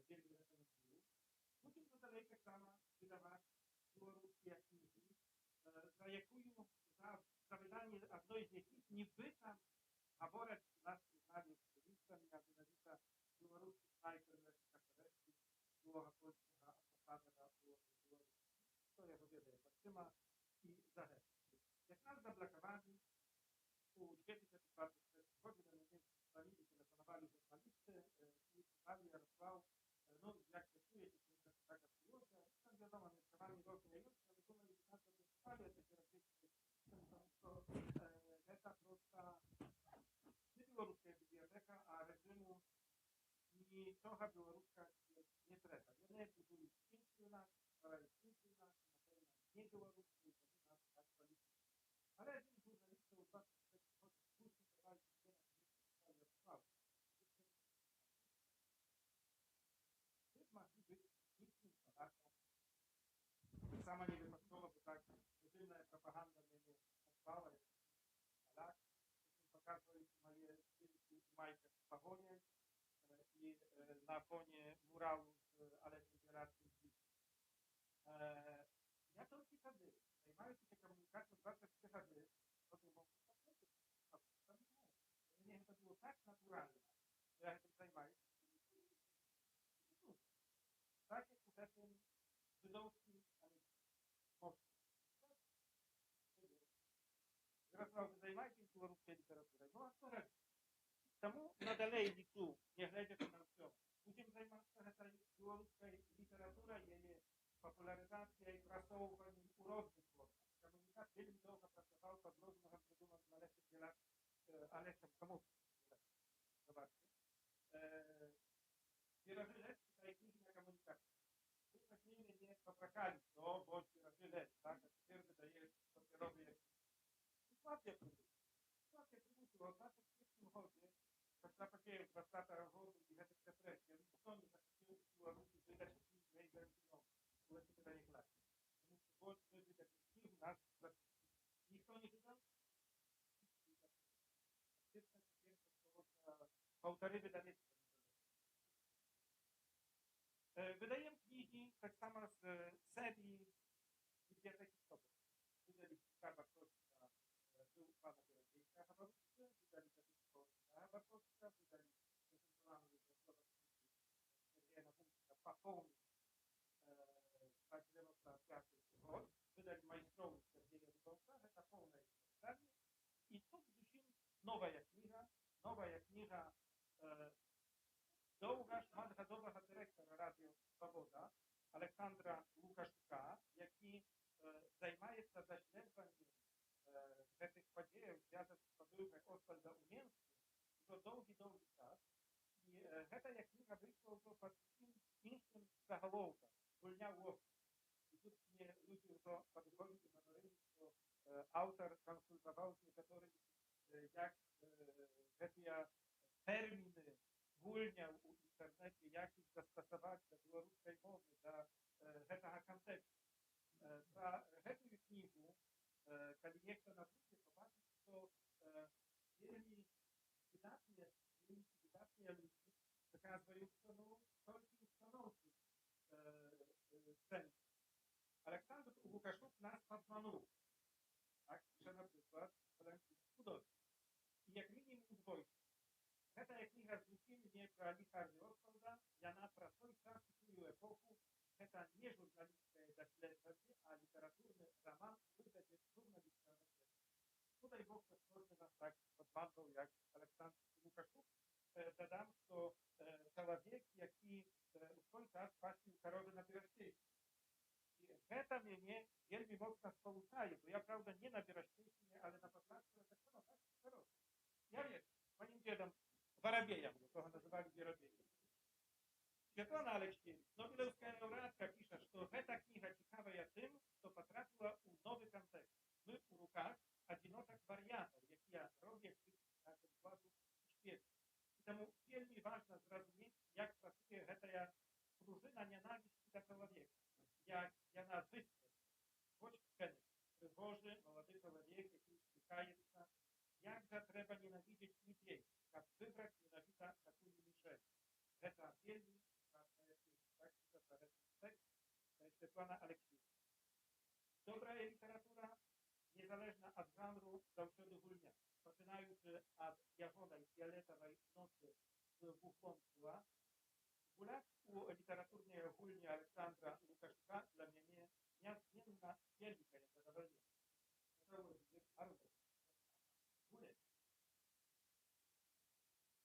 вельмі рэкамендую. Будзем надалей таксама выдаваць беларускія кнігі, за выданне адной з якіх нібыта гавораць нашыя зналі спецыялістамі, а менавіта беларускі снайпер Касарэцкі, былога польскага амбасадара ў Беларусі. Хто яго ведае, Максима і за гэта. Якраз заблакаваны у 2023 годзе на мяне званілі, тэлефанавалі журналісты і пыталі: Ярослаў, ну, як вы чуеце, што гэта так адбылося? Там, вядома, меркаванні розныя ёсць, але думаю, што нас запісалі такі разлічкі, тому што гэта проста не беларуская бібліятэка, а рэжыму нічога беларускага не трэба. Яны будуюць іншую нацыю, ствараюць іншую нацыю, напэўна, не беларускую, тому нас так палітыкі. Але адзін з журналістаў у 23 годзе слушна давалі мне на кніжку сказаў: Ярослав, вы б маглі быць іншым палякам. Таксама не выпадкова, бо так рэжымная прапаганда мяне назвала як паляк. Показваюць мае здымкі ў майках з пагоняй і на фоне муралу з Алесем Бялярскім здымкі. Я толькі тады, займаюся камунікацыяй 23 гады, потым мог паспрацаваць. Мне гэта было так натуральна, што я гэтым займаюся. Так як у гэтым жыдоўскім мовстве. Ярослав, вы займаетесь беларускай літаратурай? Ну, а што рэчы? Таму надалей лічу, не глядзячы на ўсё, будзем займацца гэтай беларускай літаратурай, яе папулярызацыяй, прасоўваннем у розных формах. Камунікат вельмі доўга працаваў пад лозунгам, прыдуманым Алесем Бялярскім, Алесем Камуцкім. Zobaczcie. Wierowy Lec czytaj kniги na komunikacji. Tu płacimy nie poprakali, to bądź Wierowy Lec, tak? A теперь wydaje papierowy jak sytuacja produktów. Sytuacja produktów o 23 гоdzie, після подій 20-го року і гэтых репресій, ніхто не захотів у Білорусі видати книги Гайдара Зіновича, коли це видає класі. Тому що більше ви видати книгу нас ніхто не видав. Полторы видавецтва. Выдаем книги так само с серии библиотеки Собор. Выдали Петра Барковского, был пана Березейка Габаровского, выдали Капитского Барковского, выдали презентованную Сергея Набунского «Пополнить 95-й год», выдали Майстрову Сергея Рудовца, это полное издание. И тут зусім новая книга доўга шматгадовага дырэктара радыё «Свабода» Александра Лукашука, які займаецца даследаваннем гэтых падзеяў, звязаных з падругай Освальда ў Менску ўжо доўгі час. І гэтая кніга выйшла ўжо пад іншым загалоўкам «Гульня ў офіс». І тут мне людзі ўжо падыходзілі, гаварылі, што аўтар кансультаваў з некаторымі, як гэтыя тэрміны гульня ў інтэрнэце, як іх застасаваць да беларускай мовы, да гэтага кантэксту. Пра гэтую кнігу, калі нехта набудзе, пабачыць, што вельмі выдатныя людзі заказваюцца, толькі ў станоўчых цэнтрах. Александр Лукашук нас падмануў. Так піша, напрыклад, Валентин Художник. І як мінімум удвойчы. Гэтая кніга зусім не пра Ліхарні Освальда, яна пра той час і тую эпоху. Гэта не журналісцкае даследаванне, а літаратурны раман у выглядзе журналістскага даследавання. Ну, дай Бог, што кожны нас так падманваў, як Александр Лукашук. Дадам, што чалавек, які ў той час пасвіў каровы на Берасцейщине. І гэта мяне вельмі моцна спалучае, бо я, правда, не на Берасцейщине, але на Пасланскага таксама пасвіў каровы. Я ведаю, моим дедом Воробеем, якого называли Воробеем. Святлана Алексеевич, Нобелевская лауреатка, пишет, что эта книга цікавая тим, что потрапила у новый контекст. Мы у руках одиночек варіантів, які роблять нашу владу успішною. Тому вельми важно зрозуміти, як працює гэтая пружина ненависти до чоловіка. Як яна вистрілить. Хоч конець. Пригожий, молодий чоловік, який стикається. Як же треба ненавидіти людей, як вибрати ненавида таку мішень. Гэта вельми важная книга. Так что за этот текст Светлана Алексеевна. Добрая література незалежна ад жанру заўсёды гульня. Пачынаючы ад ягонай фіолетавай ноцы з вуглом скла, гуляць у літаратурныя гульні Александра Лукашука для мяне неазменна вялікае задавальненне. Гуляць.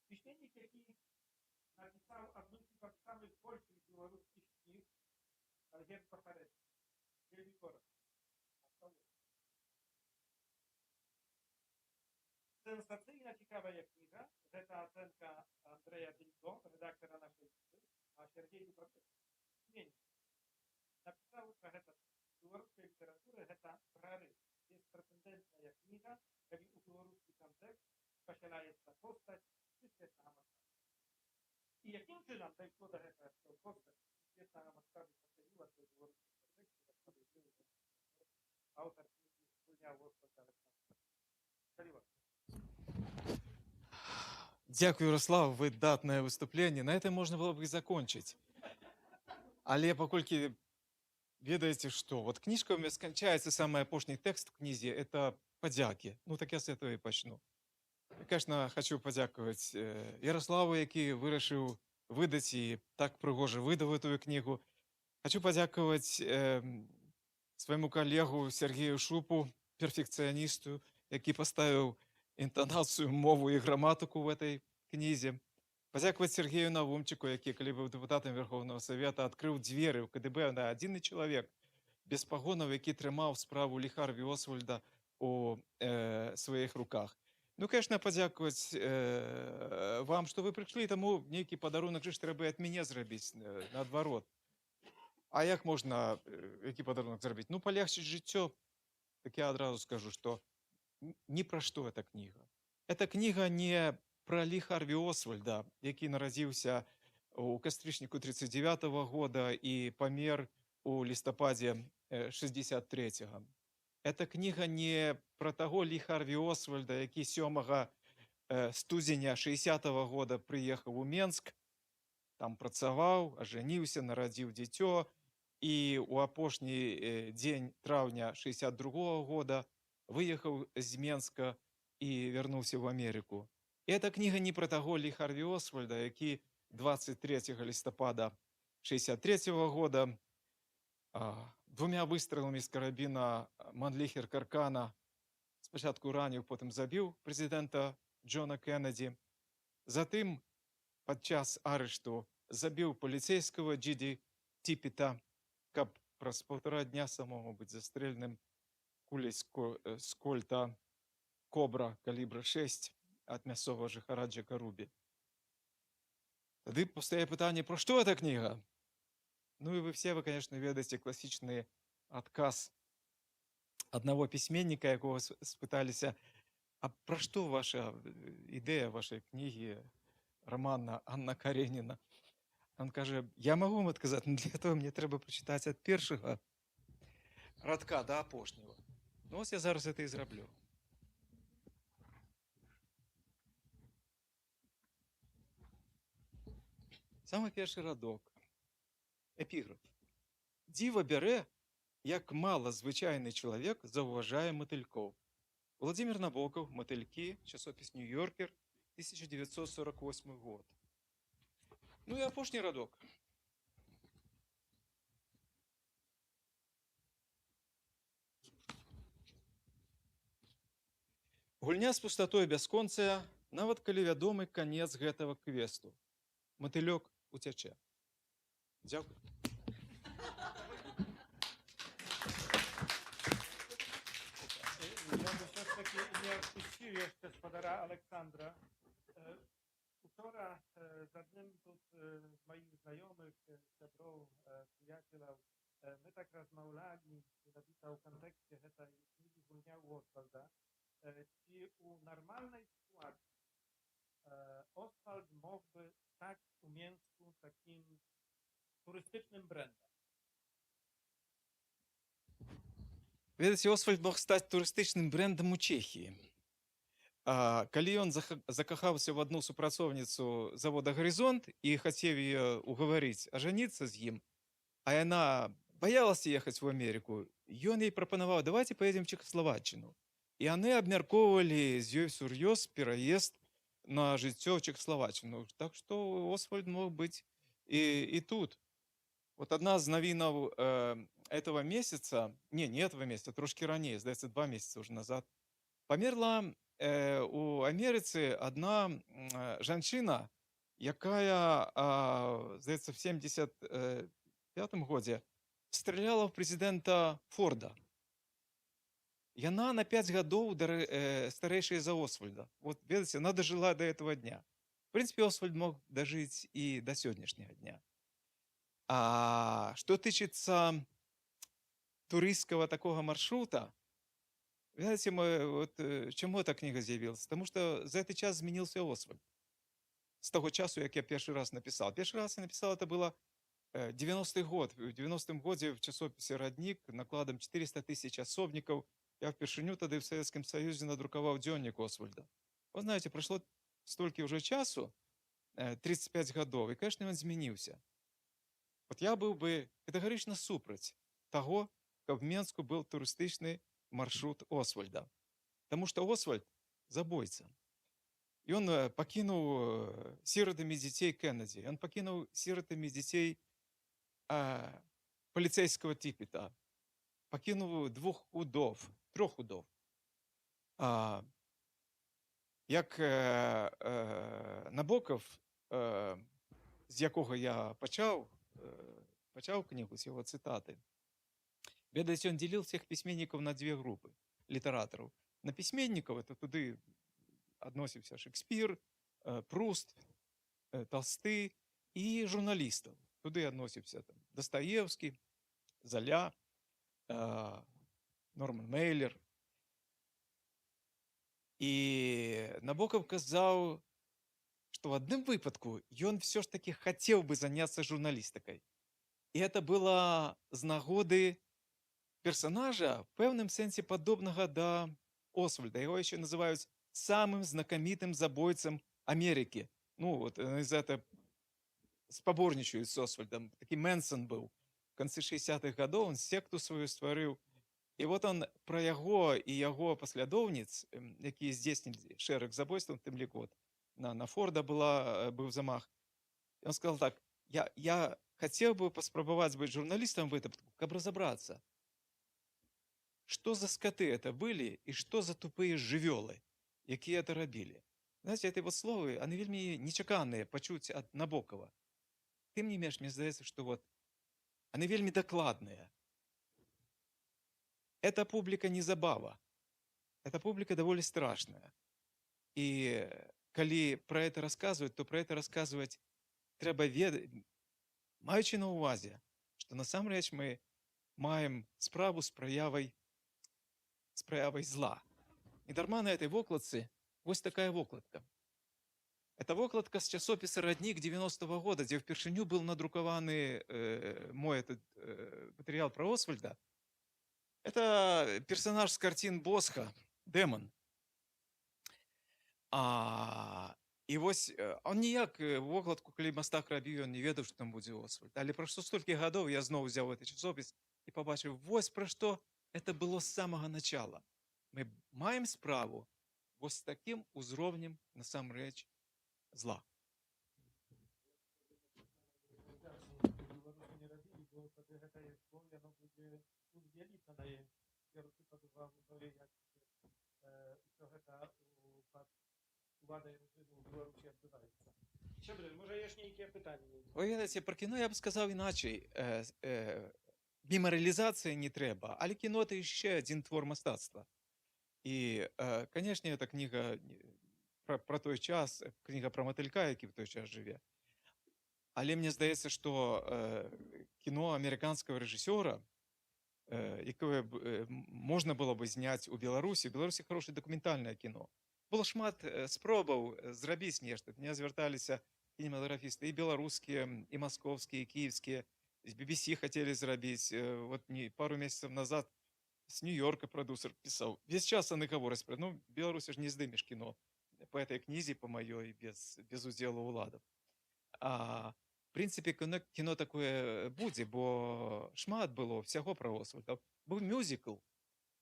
Пісьменнік, які напісаў адну з самых большых беларускіх кніг, Альгерд Пахарэцкі. Вельмі коротко. Сенсацыйна цікавая кніга. Гэта ацэнка Андрэя Дынько, рэдактара нашай кнігі, а Сергей Дубравец. Напісаў пра гэта беларускай літаратуры, гэта прарыв. Беспрэцэдэнтная кніга, калі ў беларускі кантэкст пасяляецца постаць сусветнага маштабу. І якім чынам дайшло да гэтага, што постаць сусветнага маштабу пасялілася ў беларускім кантэксце, аўтар кнігі «Гульня Вострава Александра». Калі ласка. Дякую, Ярослав, выдатное выступление. На этом можно было бы и закончить. Але паколькі ведаеце, что вот книжка у меня скончается, самый апошний текст в книзе, это подяки. Ну так я с этого и почну. Я, конечно, хочу подяковать Ярославу, які вырашыў выдаць и так прыгожа выдаў эту книгу. Хочу подяковать своему коллегу Сергею Шупу, перфекционисту, які поставил интонацию, мову и грамматику в этой книзе. Подяковать Сергею Навумчику, які, калі быў депутатом Верховного Совета, открыл двери в КДБ на один человек без погонов, які трымаў справу Лі Харві Освальда у своих руках. Ну, конечно, подяковать вам, что вы пришли, тому нейкі подарунок же трэба от мяне зрабіць, наадварот. А як можна які подарунок зрабіць? Ну, полегчить жыццё. Так я адразу скажу, что ни про что эта книга. Эта книга не про Лі Харві Освальда, які нарадзіўся у кастрычніку 1939 года и помер у лістападзе 1963. Эта книга не про таго Лі Харві Освальда, які 7 студзеня 60 года прыехаў у Менск, там працаваў, ажаніўся, нарадзіў дзіцё и у апошні дзень траўня 62 года выехал из Менска и вернулся в Америку. И эта книга не про того Лі Харві Освальда, які 23 листопада 63 года 2 выстрелами из карабина Манлихер Каркана спочатку ранив, потім забив президента Джона Кеннеді. Затым падчас арешту забил полицейского Джиді Тіппета, каб праз 1,5 дня самому быць застреленым кулей з кольта Кобра калібра 6 от мясцового жыхара Джека Рубі. Тады пастае пытанне, про што эта книга? Ну и вы все, конечно, ведаеце классичный отказ одного письменника, якого спыталіся, а про что ваша идея вашей книги, романа Анна Каренина? Он каже, я могу вам отказать, но для этого мне треба прочитать от першого радка до апошнего. Ну ось я зараз это и зраблю. Самый перший радок. Эпіграф. Діва бярэ, як мала звычайны чалавек заўважае матылькоў. Владимир Набоков, «Мотыльки», часопіс «Нью-Йоркер», 1948 год. Ну и апошні радок. Гульня з пустатой бясконцая, нават калі вядомы канец гэтага квесту. Матылёк уцячэ. Дзякуй. Я бы все-таки не отпустил господара Александра. Учора з одним тут з моїх знайомих, сяброў, приятеляў, мы так размаўлялі менавіта ў кантэксце гэтай кнігі «Гульня ў Освальда». Ці у нармальнай сітуацыі Освальд мог бы стаць у Менску такім турыстычным брэндам? Ведаце, Освальд мог стаць турыстычным брэндам у Чэхіі. Калі ён закахаўся в одну супрацоўніцу завода «Гарызонт» і хацеў яе угаварыць ажаніцца з ім, а яна баялася ехаць в Амерыку, ён ёй прапанаваў: давайте поедем в Чехословаччыну. І яны абмяркоўвалі з ёй сур'ёз пераезд на жыццё в Чехословаччыну. Так што Освальд мог быць і тут. Вот одна з навінаў этого месяца, не этого месяца, трошки ранее, здаецца, 2 месяца уже назад, памерла у Амерыцы одна жанчына, якая, здаецца, в 75-м годзе стреляла в президента Форда. Яна на 5 гадоў старэйшая за Освальда. Вот, ведаце, она дожила до этого дня. В принципе, Освальд мог дожить и до сегодняшнего дня. А что тычыцца турыстского такого маршрута, знаете, вот, чему эта книга з'явилась? Потому что за этот час изменился Освальд. С того часу, как я первый раз написал. Первый раз я написал, это было 90-й год. В 90-м году в часописе «Родник» накладом 400 тысяч особников я впершыню тогда в Советском Союзе надруковал дзённик Освальда. Вы знаете, прошло столько уже часу, 35 годов, и, конечно, он изменился. Вот я был бы категорично супраць того, как в Менску был туристичный маршрут Освальда. Потому что Освальд забойца. И он покинул сиротами детей Кеннеди, он покинул сиротами детей полицейского Типпета, покинув 3 удов. Як Набоков, з якого я почав книгу, з його цитати, ведаете, он делил всех письменников на 2 группы литераторов. На письменников, это туды относился Шекспир, Пруст, Толсты, и журналистов. Туды относился там Достоевский, Золя, Норман Мейлер. І Набоков казав, що в одним випадку ён все ж таки хотів би заняться журналістикою. І це було з нагоди персонажа в певному сенсі подобного до Освальда. Його ще називають самим знакомитим забойцем Америки. Ну, вот за это споборничают с Освальдом. Такий Менсон був. В конце 60-х годов он секту свою створив. І от он про його і його послідовниць, які здійснили шераг забойств, тим лікот, на Форда був замах. І він сказав так: я хотів би поспробувати бути журналістом в этом, щоб розібратися, що за скоти це були і що за тупі живьоли, які це робили. Знаєте, ці вот слова, вони вельми нечеканні почути від Набокова. Тим не менш, мені здається, що вот вони вельми докладні. Эта публика не забава. Эта публика довольно страшная. И коли про это рассказывать, то про это рассказывать треба маючи на увазі, що насамрэч ми маємо справу з проявой зла. І дарма на этой вокладці ось такая вокладка. Это вокладка с часописа «Родник» 90-го года, где впершыню был надрукованы мой этот материал про Освальда. Это персонаж с картин Босха, Демон. І ось он ніяк вокладку, коли мастак рабіў, ён не ведаў, што там будзе Освальд. Але прайшло столькі гадоў, я зноў взяў гэты часопіс і побачыў, вось пра што это было з самага начала. Мы маем справу вось з такім узроўнем насамрэч зла. Вы ведаеце, про кіно я б сказаў іначай. Мемарыялізацыі не трэба, але кіно — это яшчэ адзін твор мастацтва. І, канешне, эта кніга про той час, кніга про матылька, які в той час жыве. Але мне здаецца, што кіно амерыканскага рэжысёра, якое можна было бы зняць у Беларусі. У Беларусі хорошае дакументальнае кіно. Было шмат спробаў зрабіць нешта. Да меня звярталіся кінематографісты і беларускія, і маскоўскія, і кіевскія. З BBC хацелі зрабіць. Вот пару месяцаў назад з Нью-Йорка прадюсер пісаў. Весь час яны гавораць пра, ну, Беларусі ж не здымеш кіно по этой кнізе, по маёй, без удзелу ўладаў. В прынцыпе, кіно такое будзе, бо шмат было всяго пра Освальда. Быў мюзікл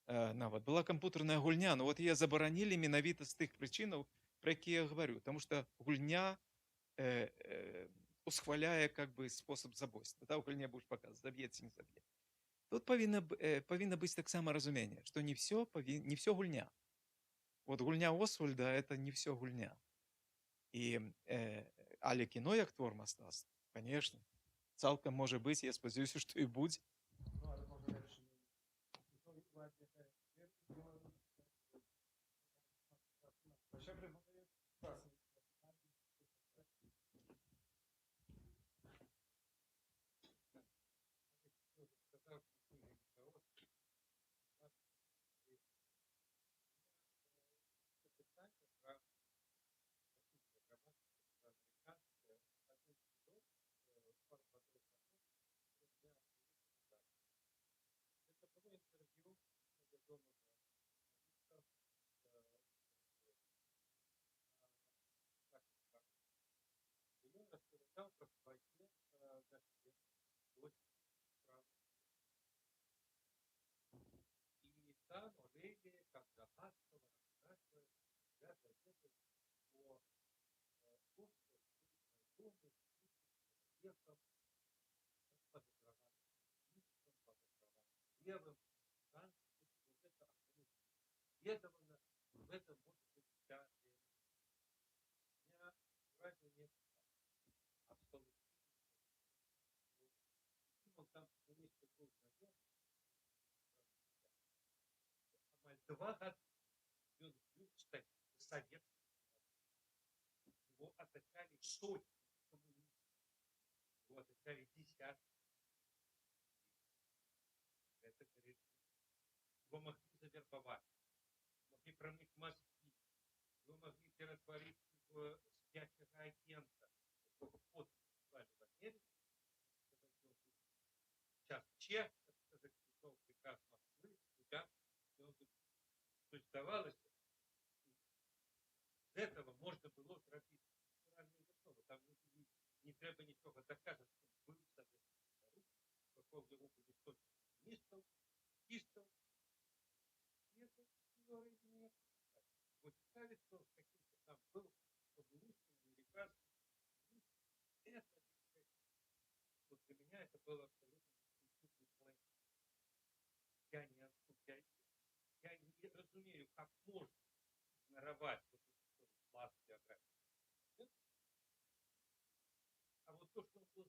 нават, была кампутарная гульня, но вот яе забаранілі менавіта з тых прычынаў, пра якія я говорю, потому что гульня усхваляе как бы спосаб забойства. Да, у гульне будешь показывать, заб'ецца, не заб'е. Тут павінна быць таксама разуменне, што не все гульня. Вот гульня Освальда — это не все гульня. Але кіно як твор мастацтва, конечно, цалкам можа быць, я спадзяюся, што і будзе. Его атаковали сотни коммунистов, его атаковали десятки. Это говорит, его могли завербовать, могли промыть мозги, его могли перетворить в спящего агента, такого подписи в Америке. Сейчас чех, это заключил приказ Москвы, туда, и он тут, то есть давалось, з этого можно было зробити натуральну основу. Там не треба нічого доказувати, що був Советский Союз, какого его будет столько коммунистов, чистов, и это не вот ставить, что каким-то там был коммунистом, американским, это вот для меня это было абсолютно институтный момент. Я не разумею, как можно игноровать вот класс биографии. А вот то, что он был с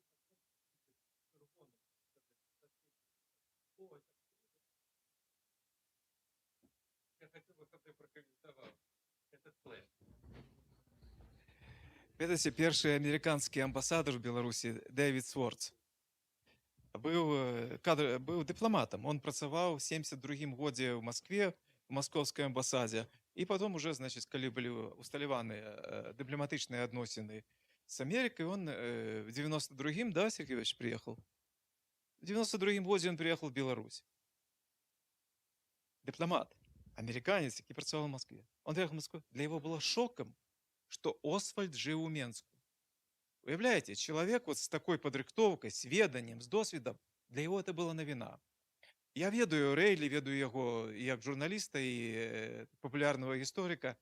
Рубоном, я хотел бы, чтобы ты прокомментовал этот план. Ведаце, першы амерыканскі амбасадар у Беларусі Дэвід Свордс быў дыпламатам. Он працаваў у 72 годзе ў Маскве, у маскоўскай амбасадзе. І потом уже, значит, калі былі усталяваныя дыпламатычныя адносіны с Америкой, он в 92-м, да, Сергеевич, приехал? В 92-м годзе он приехал в Беларусь. Дипломат, американец, який працаваў в Москве. Он приехал в Москву. Для его было шоком, что Освальд жил у Менску. Уявляете, человек вот с такой подрыхтовкой, с веданием, с досведом, для его это была новина. Я ведаю Рэйлі, ведаю яго як журналіста і папулярнага гісторыка.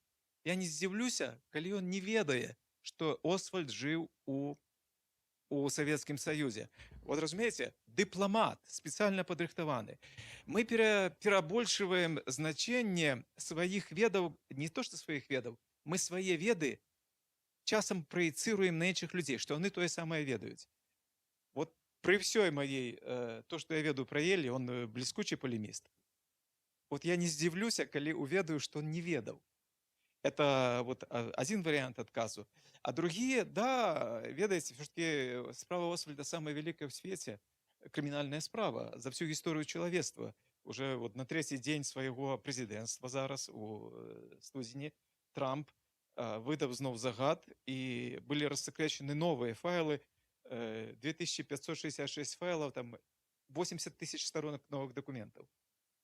Я не здзіўлюся, калі ён не ведае, што Освальд жыў у Савецкім Саюзе. Вот разумееце, дыпламат, спецыяльна падрыхтаваны. Мы перабольшваем значэнне сваіх ведаў, не то што сваіх ведаў, мы свае веды часам праецыруем на іншых людзей, што яны тое самае ведаюць. Вот при всей моей, то, что я веду про Елли, он блескучий полемист. Вот я не здивлюся, коли уведаю, что он не ведал. Это вот один вариант отказу. А другие, да, ведаете, все-таки справа Освальда самая великая в свете криминальная справа за всю историю человечества. Уже вот на третий день своего президентства зараз у студзені Трамп выдав знов загад, и были рассекречены новые файлы, 2566 файлов, там 80 тысяч сторонок новых документов.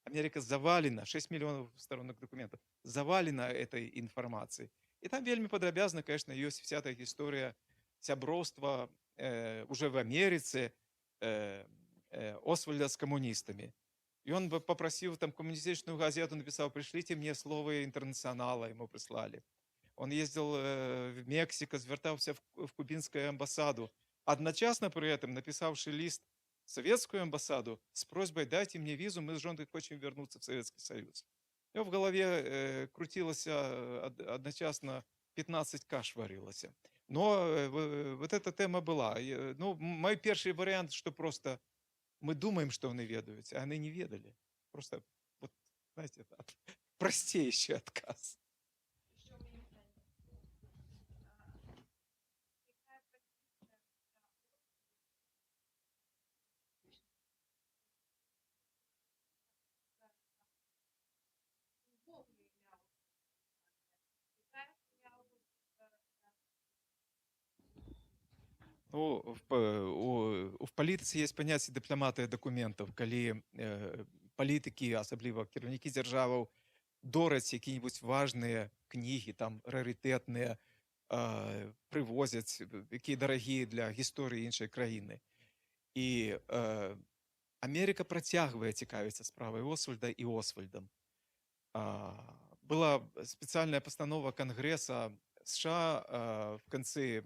Америка завалена, 6 миллионов сторонок документов, завалена этой информацией. И там вельми подробязно, конечно, есть вся эта история сябровства уже в Америке Освальда с коммунистами. И он попросил там коммунистическую газету, написал: пришлите мне слово интернационала, ему прислали. Он ездил в Мексику, звертався в кубинскую амбассаду, одночасно при этом написавши лист в советскую амбассаду с просьбой: дайте мне визу, мы с женой хотим вернуться в Советский Союз. И в голове крутилось одночасно 15 каш варилось. Но вот эта тема была. Ну, мой первый вариант, что просто мы думаем, что они ведают, а они не ведали. Просто, вот, знаете, простейший отказ. Ну, в палітыцы есть паняцце дыпламатыя дакументаў, калі палітыкі, асабліва кіраўнікі дзяржаваў, дораць якія-нибудь важныя кнігі, там рарытэтныя, прывозяць, якія дарагія для гісторыі іншай краіны. І Америка працягвае цікавіцца справай Освальда і Освальдам. Была спецыяльная пастанова Конгресса США в канцы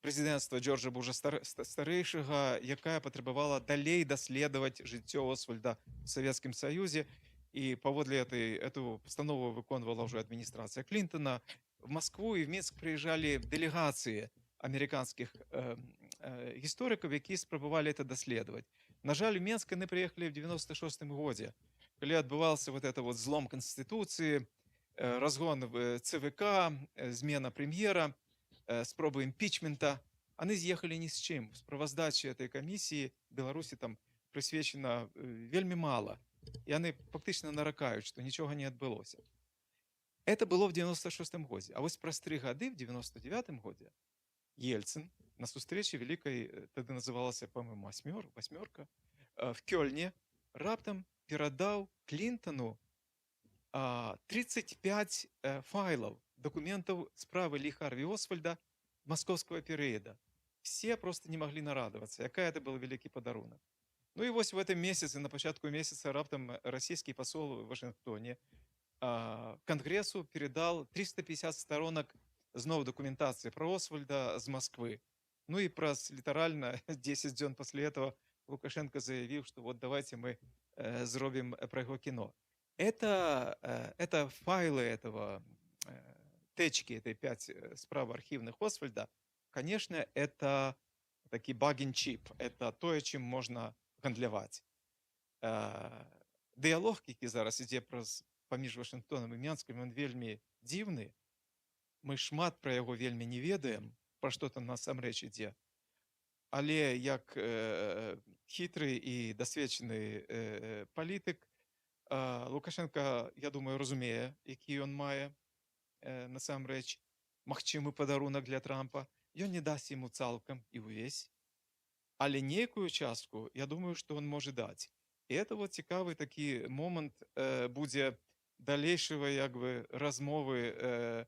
президентства Джорджа Буша старэйшага, якая патрабавала далей даследаваць жыццё Освальда в Советском Союзе. И паводле эту постанову выконвала уже администрация Клинтона. В Москву и в Минск приезжали делегации американских историков, якія спрабавалі это даследаваць. На жаль, в Минск яны приехали в 96-м годзе, калі адбывался вот это вот злом Конституции, разгон в ЦВК, змена премьера, спробы импичмента. Они съехали ни с чем. В справаздаче этой комиссии Беларуси там присвечено вельми мало. И они фактично наракают, что ничего не отбылося. Это было в 96-м году. А вот праз 3 годы, в 99-м году, Ельцин на сустрэчы великой, тогда называлась, по-моему, «Восьмерка», в Кёльне раптом передал Клинтону 35 файлов, документов справы Ли Харви Освальда московского периода. Все просто не могли нарадоваться. Який это был великий подарунок. Ну и вот в этом месяце, на початку месяца, раптом российский посол в Вашингтоне Конгрессу передал 350 сторонок знов документации про Освальда с Москвы. Ну и литерально 10 дней после этого Лукашенко заявил, что вот давайте мы зробим про его кино. Это файлы этого течки, этой 5 справ архивных Освальда, конечно, это такий баг-ін-чіп, это то, чим можна гандляваць. Дыялог, які зараз ідзе паміж Вашингтоном і Мінскам, ён вельмі дзіўны. Мы шмат пра яго вельмі не ведаем, пра што там насамрэч ідзе. Але як хітры і дасведчаны палітык, Лукашенко, я думаю, разумее, які ён мае насамрэч магчымы падарунак для Трампа. Ён не дасць ему цалкам і ўвесь, але нейкую частку, я думаю, што он можа даць. І это вот цікавы такі момант будзе далейшего як бы размовы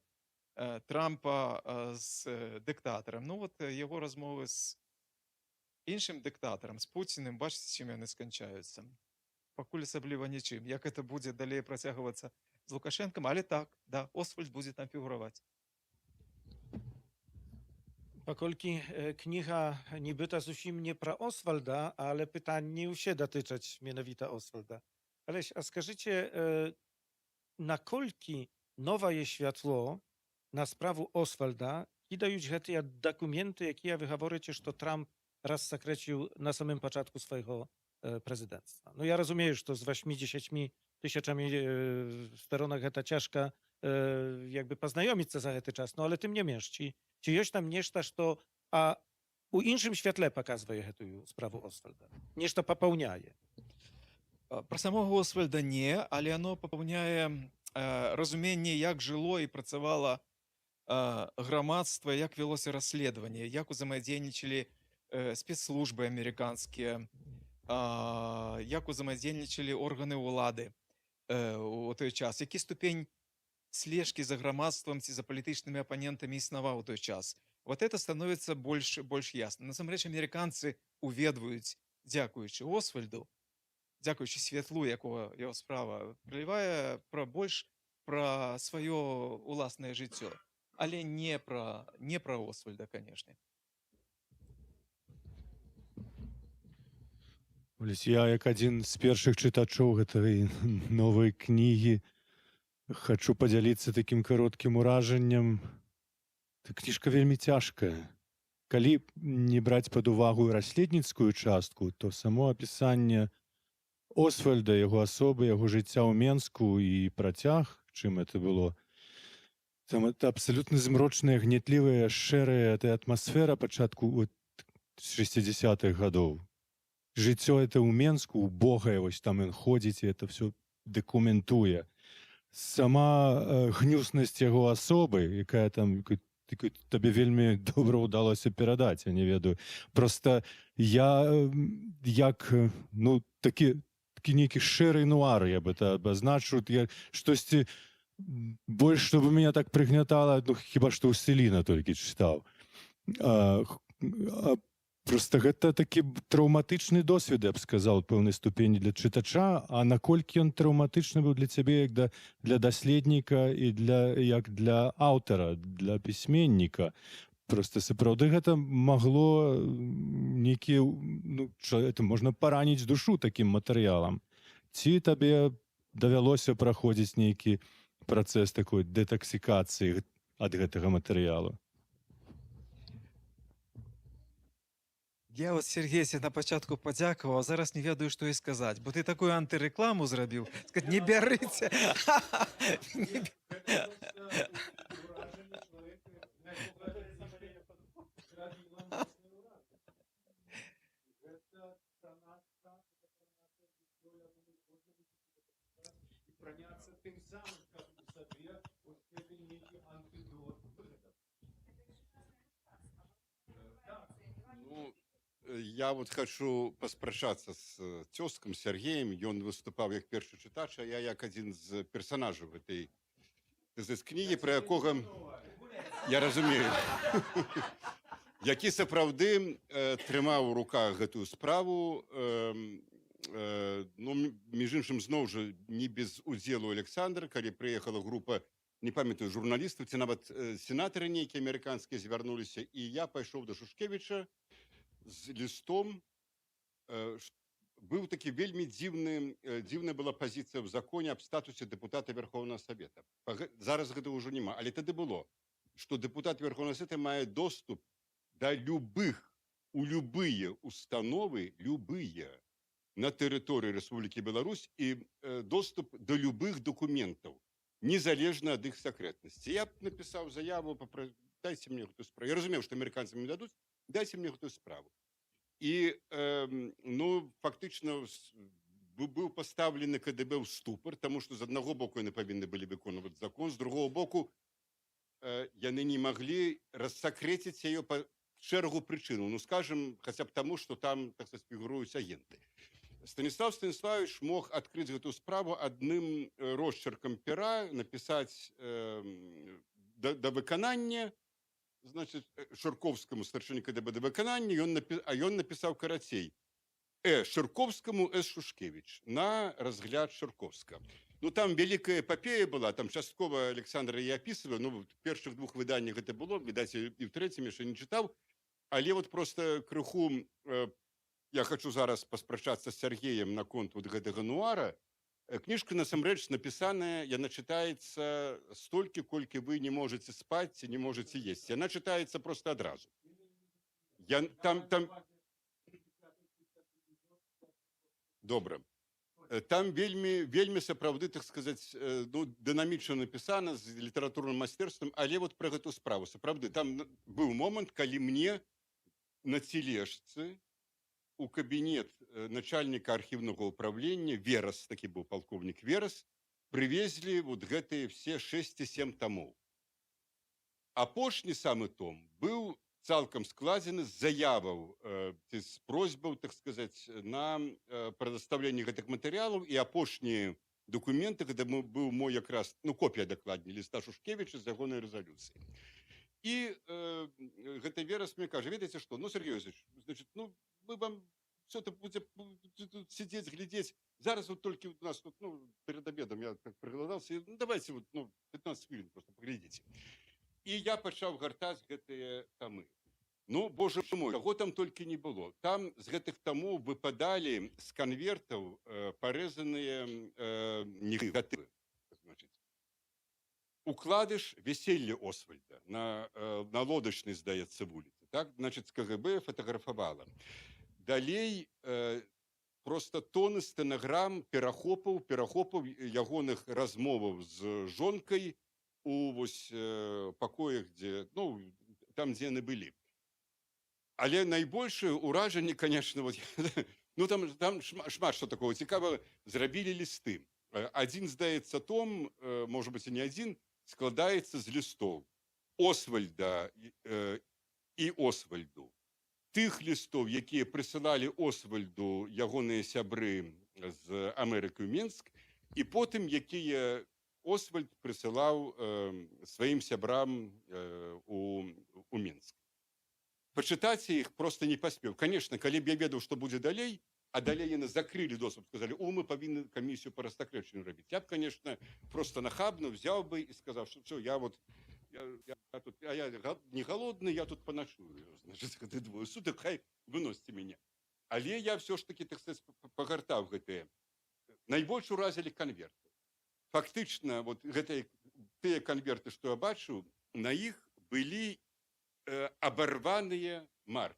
Трампа з дыктатарам. Ну вот яго размовы з іншым дыктатарам, з Пуціним, бачыце, чым яны сканчаюцца. Пакуль асабліва нічым. Як это будзе далей працягвацца з Лукашенком, але так, да, Освальд будзе там фігураваць. Паколькі кніга нібыта зусім не пра Освальда, але пытанні ўсе датычаць менавіта Освальда. Алесь, а скажыце, наколькі новае святло на справу Освальда кідаюць гэтыя дакументы, якія вы гаворыце, што Трамп рассакрэціў на самым пачатку свайго прэзідэнцтва? Ну, я разумею, што з 80 tysiącami stronach гэта цяжка jakby пазнаёміцца за гэты час, ну але тым не менш ці ёсць там нешта што у іншым святле паказвае гэтую справу Освальда, нешта папаўняе. Про самого Освальда не, але оно папаўняе разуменне, як жыло і працавала грамадства, як вялося расследаванне, як узаемадзейнічалі спецслужбы амерыканскія, як узаемадзейнічалі органы ўлады у той час, які ступень слежкі за грамадствам ці за палітычнымі апанентамі існаваў у той час. Вот это становится больш ясна. Насамрэч амерыканцы уведваюць, дзякуючы Освальду, дзякуючы святлу, якого яго справа пралівае больш пра сваё уласнае жыццё, але не пра Освальда, канешне. Я, як адзін з першых чытачоў гэтай новай кнігі, хачу падзяліцца такім кароткім уражаннем. Кніжка вельмі цяжкая. Калі не браць пад увагу расследніцкую частку, то само апісанне Освальда, яго асобы, яго жыцця ў Менску і працяг, чым это было, там это абсалютна змрочная, гнетлівая, шэрая атмасфера пачатку 60-х гадоў. Жыццё это ў Менску, убогае, вось там ён ходзіць, і это все дакументуе. Сама гнюснасць яго асобы, якая там табе вельмі добра ўдалося перадаць, я не ведаю. Просто я як, ну, такі нейкі шэры нуар, я бы это абазначыў, штосьці больш, чтобы меня так прыгнятала, ну, хіба што ў Селіна толькі чытаў. Просто гэта такі траўматычны досвед, я б сказаў, пэўнай ступені для чытача, а наколькі ён траўматычны быў для цябе як для даследніка і як для аўтара, для пісьменніка. Просто сапраўды гэта магло нейкі, ну, это можна параніць душу такім матэрыялам. Ці табе давялося праходзіць нейкі працэс такой дэтаксікацыі ад гэтага матэрыялу? Я вот, Сергей, на пачатку падзякаваў, а зараз не ведаю, што і сказаць, бо ты такую антырэкламу зрабіў. Сказаць, не бярыце. Я вот хочу паспрачацца з цёзкам Сергеем. Ён выступаў як першы чытач, а я як адзін з персанажаў гэтай кнігі, пра якога я разумею, які сапраўды трымаў у руках гэтую справу. Ну, між іншым, зноў жа, не без удзелу Александра, калі прыехала група, не памятаю, журналістаў, ці нават сенатары нейкія амерыканскія звярнуліся, і я пайшоў да Шушкевіча з лістом. Быў такі вельмі дзіўная была пазіцыя ў законе аб статусе дэпутата Верховнага Савета. Зараз гэта ўжо няма, але тады было, што дэпутат Верховнага Савета мае доступ да у любыя установы, любыя, на тэрыторыі Рэспублікі Беларусь, і доступ да любых дакументаў, незалежна ад іх сакрэтнасці. Я напісаў заяву, дайце мне гэтую справу. Я разумеў, што амерыканцам не дадуць, дайце мне гэтую справу. І, ну, фактычна быў пастаўлены КДБ ў ступар, таму што з аднаго боку яны павінны былі выконваць закон, з другого боку яны не маглі рассакрэціць яе па шэрагу прычынаў. Ну, скажем, хаця б таму, што там, так сказаць, фігуруюць агенты. Станіслав Станіславович мог адкрыць гэту справу адным росчеркам пера, напісаць да выканання, значит, Шырковскому, старшыні КДБ, да выканання, а ён напісаў карацей. Шырковскому С. Шушкевич на разгляд Шырковска. Ну, там вялікая эпапея была, там часткова Александр я апісваў, ну, в першых двух выданнях гэта было, відаць, і в трэцім яшчэ не чытаў, але вот просто крыху я хочу зараз паспрачацца з Сергеем наконт вот гэтага нуара. Кніжка, насамрэч, напісаная, яна чытаецца столькі, колькі вы не можете спаць, не можете есть. Яна чытаецца просто адразу. Добра. Там вельмі сапраўды, так сказаць, ну, дынамічна напісана з літаратурным майстэрствам, але вот пра гэту справу. Сапраўды, там быў момант, калі мне на цележцы у кабінет начальніка архіўнага ўправлення Верас, такі быў палкоўнік Верас, прывезлі вот гэтыя все 6 ці 7 томоў. Апошні самы том быў цалкам складзены з заяваў ці з просьбаў, так сказаць, на прадастаўленне гэтых матэрыялаў, і апошнія дакументы, гэта быў мой якраз, ну, копія дакладней, ліста Шушкевіча з ягонай рэзалюцыі. І гэта Верас мне кажа, ведаеце што, ну, Сергей Иосифович, значит, ну, мы вам все это будзе тут сидзець, глядзець. Зараз вот толькі у нас тут, ну, перед обедом я так прыгладаўся, ну, давайте вот, ну, 15 хвілін просто паглядзіце. І я пачаў гартаць гэтыя тамы. Ну, боже мой, чаго там толькі не было. Там з гэтых тамоў выпадалі з канвертаў парэзаныя негатывы. Значит, укладыш «Веселье Освальда» на лодачнай, здаецца, вуліцы. Так, значит, з КГБ фотаграфавала. Далей просто тоны стэнаграм перахопаў ягоных размоваў з жонкай у вось пакоях, дзе, ну, там, дзе яны былі. Але найбольшае ўражанне, конечно, вот, ну, там шмат што такого цікавага. Зрабілі лісты. Адзін, здаецца, том, можа быць, і не адзін, складаецца з лістоў Освальда і Освальду. Тых лістов, якія прысылалі Освальду ягоныя сябры з Амерыкі ў Мінск, і потым, якія Освальд прысылаў сваім сябрам у Мінск. Пачытаць іх просто не паспеў. Конечно, калі б я ведаў, што будзе далей, а далей яны закрылі доступ, сказалі, мы павінны камісію па растакрэчанню рабіць. Я б, конечно, просто нахабна взяў бы і сказаў, што все, я не голодный, я тут поночую. Значит, гэты двое суток, хай выносьте меня. Але я все ж таки, так сказать, пагартаў гэтыя. Найбольш уразілі канверты. Фактычна, вот тыя канверты, што я бачу, на іх былі абарваныя маркі,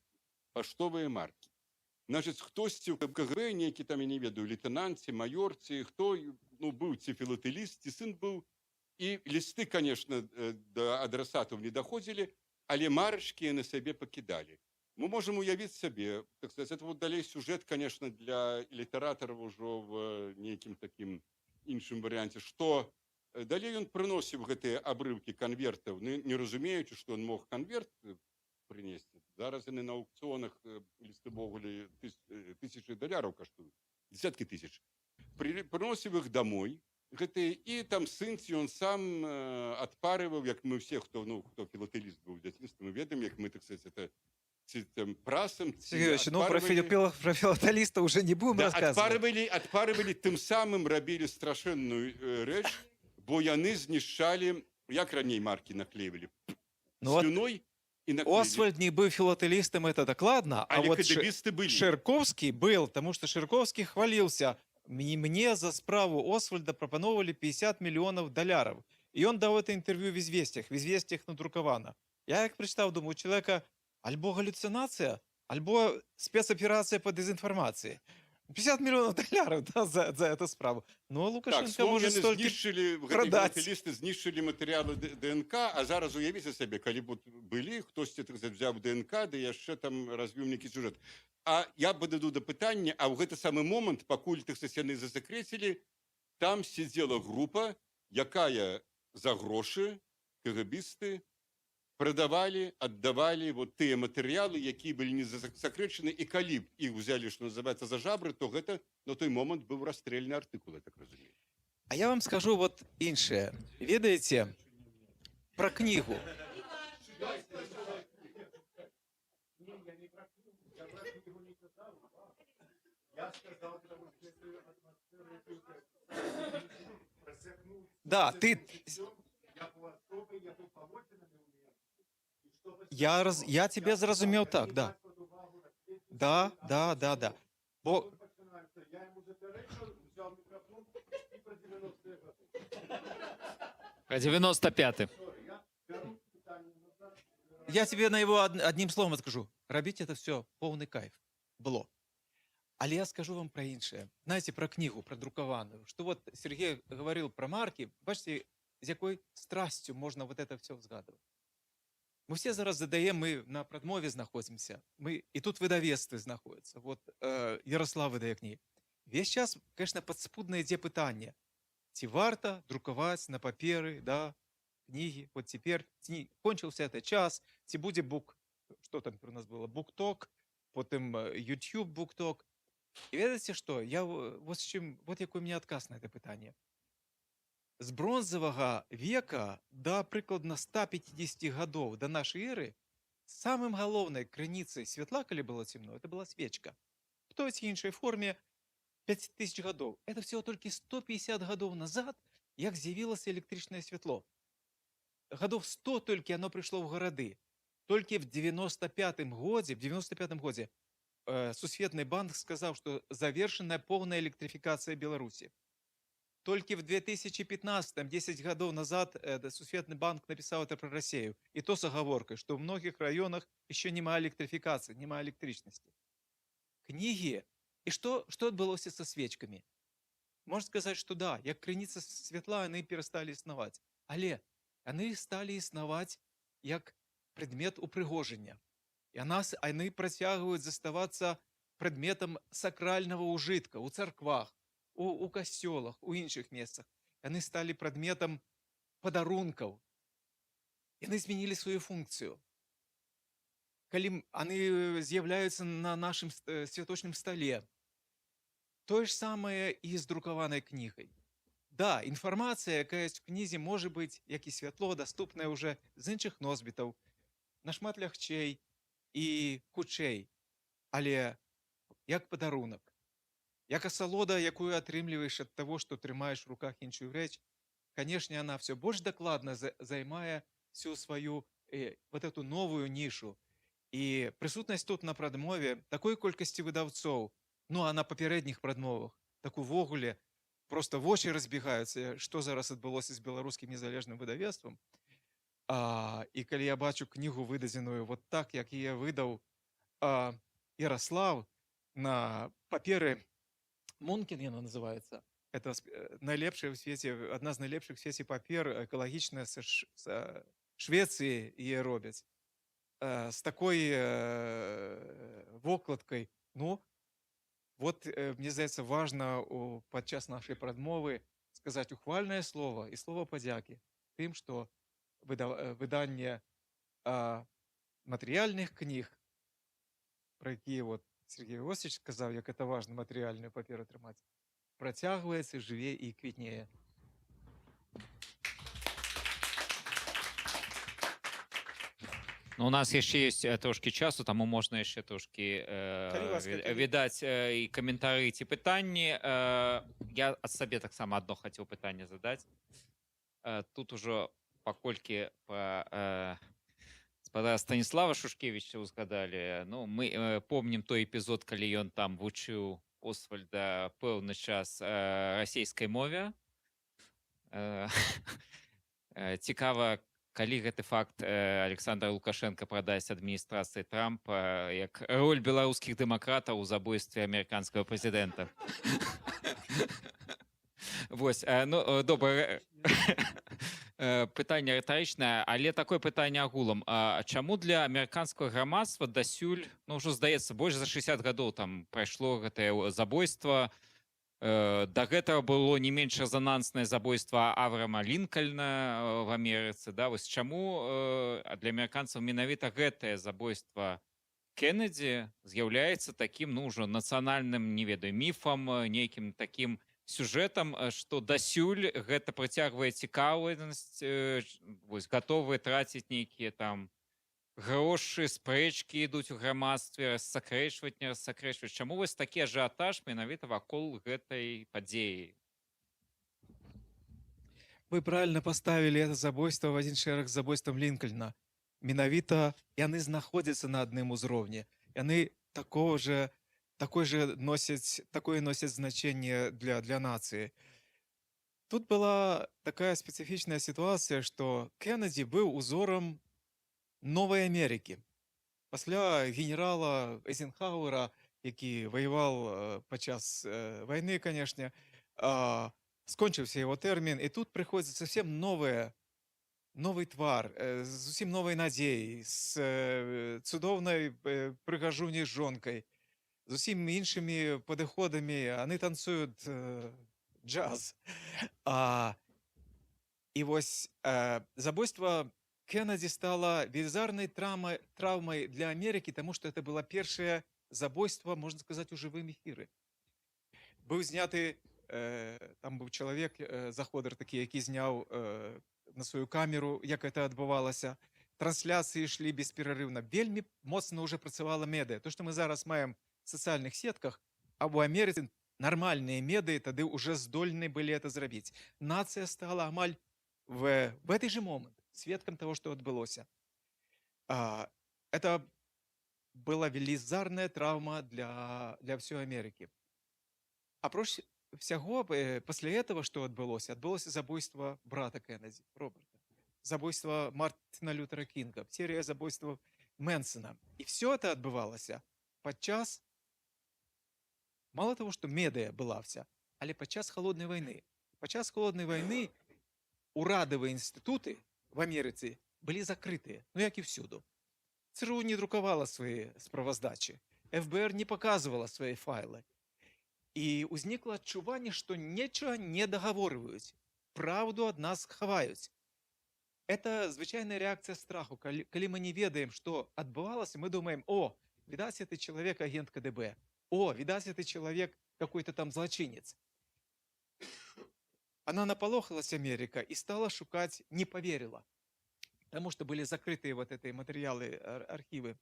паштовыя маркі. Значит, хтосьці ў КГБ, нейкі там, я не ведаю, лейтенант ці майор, ці хто, ну, быў ці філатэліст, ці сын быў. І лісты, конечно, да адрасатаў не даходзілі, але марачкі яны сабе пакідалі. Мы можам уявіць сабе, так сказать, это вот далей сюжет, конечно, для літаратараў ужо в нейкім такім іншым варыянце, што далей ён прыносіў гэтыя абрыўкі канвертаў, не разумеючы, што ён мог канверт прынесці. Зараз яны на аукцыонах лісты ввогуле $1000 каштуюць, десяткі тысяч. Прыносіў іх домой, гэтыя, і там сын, ці ён сам адпарываў, як мы все, хто філатэліст быў у дзяцінстве, мы ведаем, як мы, так сказать, это ці там прасам, Сергей Ильич, ну про філатэліста уже не будем рассказывать. Адпарывалі, тым самым рабілі страшэнную рэч, бо яны знішчалі, як раней маркі наклеивали, слюной и наклеивали. Освальд не был филателистом, это докладно, а вот были. Ширковский был, потому что Ширковский хвалился. Мне за справу Освальда пропановали $50 миллионов. И он дал это интервью в «Известиях» надруковано. Я як прочитал, думаю, у человека альбо галлюцинация, альбо спецоперация по дезинформации. $50 миллионов, да, за эту справу. Ну, Лукашенко так, может столько продать. Філатэлісты знішчылі матэрыялы ДНК, а зараз уявіце сабе, калі б былі, хтосьці, так сказать, взяў ДНК, ды яшчэ там развіў нейкі сюжэт. А я падыду да пытання, а ў гэты самы момант, пакуль, так сказать, яны засакрэцілі, там сидзела група, якая за грошы, кгбісты, продавали, отдавали вот тыя матэрыялы, якія былі не засакрэчаны, і калі б іх взяли, что называется, за жабры, то гэта на той момант быў расстрельны артыкул, я так разумею. А я вам скажу вот іншае. Ведаеце, про книгу. Да, ты... Я тебе зразумеў так, да. Да. Бо... Про 95-й. Я тебе на его одним словом скажу. Робить это все полный кайф. Было. Але я скажу вам про іншае. Знаете, про книгу, про друкованную. Что вот Сергей говорил про марки. Бачите, з якой страстью можно вот это все взгадывать. Мы все зараз задаем, мы на прадмове знаходзімся. Мы, и тут выдавецтвы знаходятся. Вот Ярослав выдае книги. Весь час, конечно, подспудно ідзе пытанне. Ці варта друкаваць на паперы, да, книги. Вот теперь кончился этот час. Ці будзе что там у нас было? Букток, потом YouTube букток. И ведаеце что? Я вот с чем, вот якой у меня отказ на это пытанне. З бронзавага века да прыкладна 150 гадоў до нашей эры самым галоўнай крыніцай святла, калі было цемно, это была свечка. В той ці іншай форме 5000 гадоў. Это всего только 150 гадоў назад, як з'явілася электрычнае святло. Гадоў 100 толькі оно прыйшло ў гарады. Толькі в 95-м годзе Сусветны банк сказаў, што завершаная поўная электрыфікацыя Беларусі. Только в 2015-м, 10 годов назад, Сусветный банк написал это про Россию. И то с оговоркой, что в многих районах еще нема электрификации, нема электричности. Книги. И что отбылось со свечками? Можно сказать, что да, як крыніца святла, они перестали існаваць. Але они стали існаваць як предмет упрыгожання. И они працягваюць заставаться предметом сакрального ужитка у церквах, у касцёлах, у іншых месцах. Яны сталі прадметам падарункаў. Яны змянілі сваю функцыю. Калі яны з'яўляюцца на нашым святочным столе. Тое ж самае і з друкаванай кнігай. Да, інфармацыя, якая ёсць у кнізе, можа быць, як і святло, даступная ўжо з іншых носьбітаў, нашмат лягчэй і хутчэй, але як падарунак. Як асалода, якую атрымліваеш ад таго, што трымаеш в руках іншую рэч, канешне, она все больш дакладна займае всю сваю вот эту новую нішу. І прысутнасць тут на прадмове такой колькасці выдаўцоў, ну а на папярэдніх прадмовах, так увогуле просто вочы разбегаюцца, што зараз адбылося з беларускім незалежным выдавецтвам. І калі я бачу кнігу выдадзеную вот так, як яе выдаў Ярослав на паперы Мункін, яна называется. Это найлепшая в свеце, одна з найлепшых в свеце папер, экалагічная з Швецыі яе робяць. З такой вокладкай. Ну, вот, мне здаецца, важна падчас нашай прадмовы сказаць ухвальнае слово і слово падзякі тым, што выданне матэрыяльных кніг, про якія вот Сергей Иосифович сказал, як это важно матэрыяльную паперу трымаць, працягваецца, жыве і квітнее. Ну, у нас яшчэ ёсць трошкі часу, таму можна яшчэ трошкі відаць і каментары ці пытанні. Я ад сабе таксама адно хацеў пытанне задаць. Тут ужо паколькі па спадара Станіслава Шушкевіча узгадалі. Ну, мы помнім той эпізод, калі ён там вучыў Освальда пэўны час расійскай мове. Цікава, калі гэты факт Александр Лукашенко прадасць адміністрацыі Трампа як роль беларускіх дэмакратаў у забойстве амерыканскага прэзідэнта. Вось, ну, добра. Пытанне рытарычнае, але такое пытанне агулам. Чаму для амерыканскага грамадства дасюль, ну, ўжо здаецца, больш за 60 гадоў там прайшло гэтае забойства, да гэтага было не менш рэзананснае забойства Авраама Лінкальна в Амерыцы, да? Вось чаму для амерыканцаў менавіта гэтае забойства Кеннеді з'яўляецца такім, ну, ўжо нацыянальным, не ведаю, міфам, нейкім такім сюжэтам, што дасюль гэта прыцягвае цікавасць, вось гатовыя траціць нейкія там грошы, спрэчкі ідуць у грамадстве, рассакрэчваць, не рассакрэчваць. Чаму вось такі ажыятаж менавіта вакол гэтай падзеі? Вы правильно поставили это забойство в один шэраг з забойством Лінкальна. Менавіта яны знаходзяцца на адным узроўні. Яны такое носяць значение для нации. Тут была такая специфичная ситуация, что Кеннеді был узором Новой Америки. Пасля генерала Эйзенхауэра які воював під час війни, звісно, скончився його термін, і тут приходить зовсім новий твар, зовсім нової надії, з цудовною пригажуньою жонкою, з усім іншими підходами, вони танцюють джаз. І ось забойство Кеннеди стало велизарной травмой для Америки, тому що це було перше забойство, можна сказати, у живому ефірі. Був знятий, там був чоловік, заходер такий, який зняв на свою камеру, як це відбувалося. Трансляції йшли безперервно. Вельми моцно вже працювала медіа. То, що ми зараз маємо в соціальних сетках, а в Америці нормальні медіа тоді вже здольні були це зробити. Нація стала амаль в цей же момент свідком того, що відбулося. Це була велизарна травма для всієї Америки. А проще всього, після цього, що відбулося забойство брата Кеннеді, Роберта, забойство Мартина Лютера Кінга, серія забойств Менсона. І все це відбувалося під час, мало того, що медіа була вся, але під час Холодної війни. Під час Холодної війни урадові інститути в Америці були закриті, ну як і всюди. ЦРУ не друкувала свої справоздачі, ФБР не показувала свої файли. І узникло відчування, що нічого не договорюють, правду від нас ховають. Це звичайна реакція страху. Коли ми не ведаємо, що відбувалося, ми думаємо, о, видать, це чоловік агент КДБ, о, видать, це чоловік какой-то там злочинець. Она наполохалась, Америка, и стала шукать, не поверила, потому что были закрытые вот эти материалы, архивы.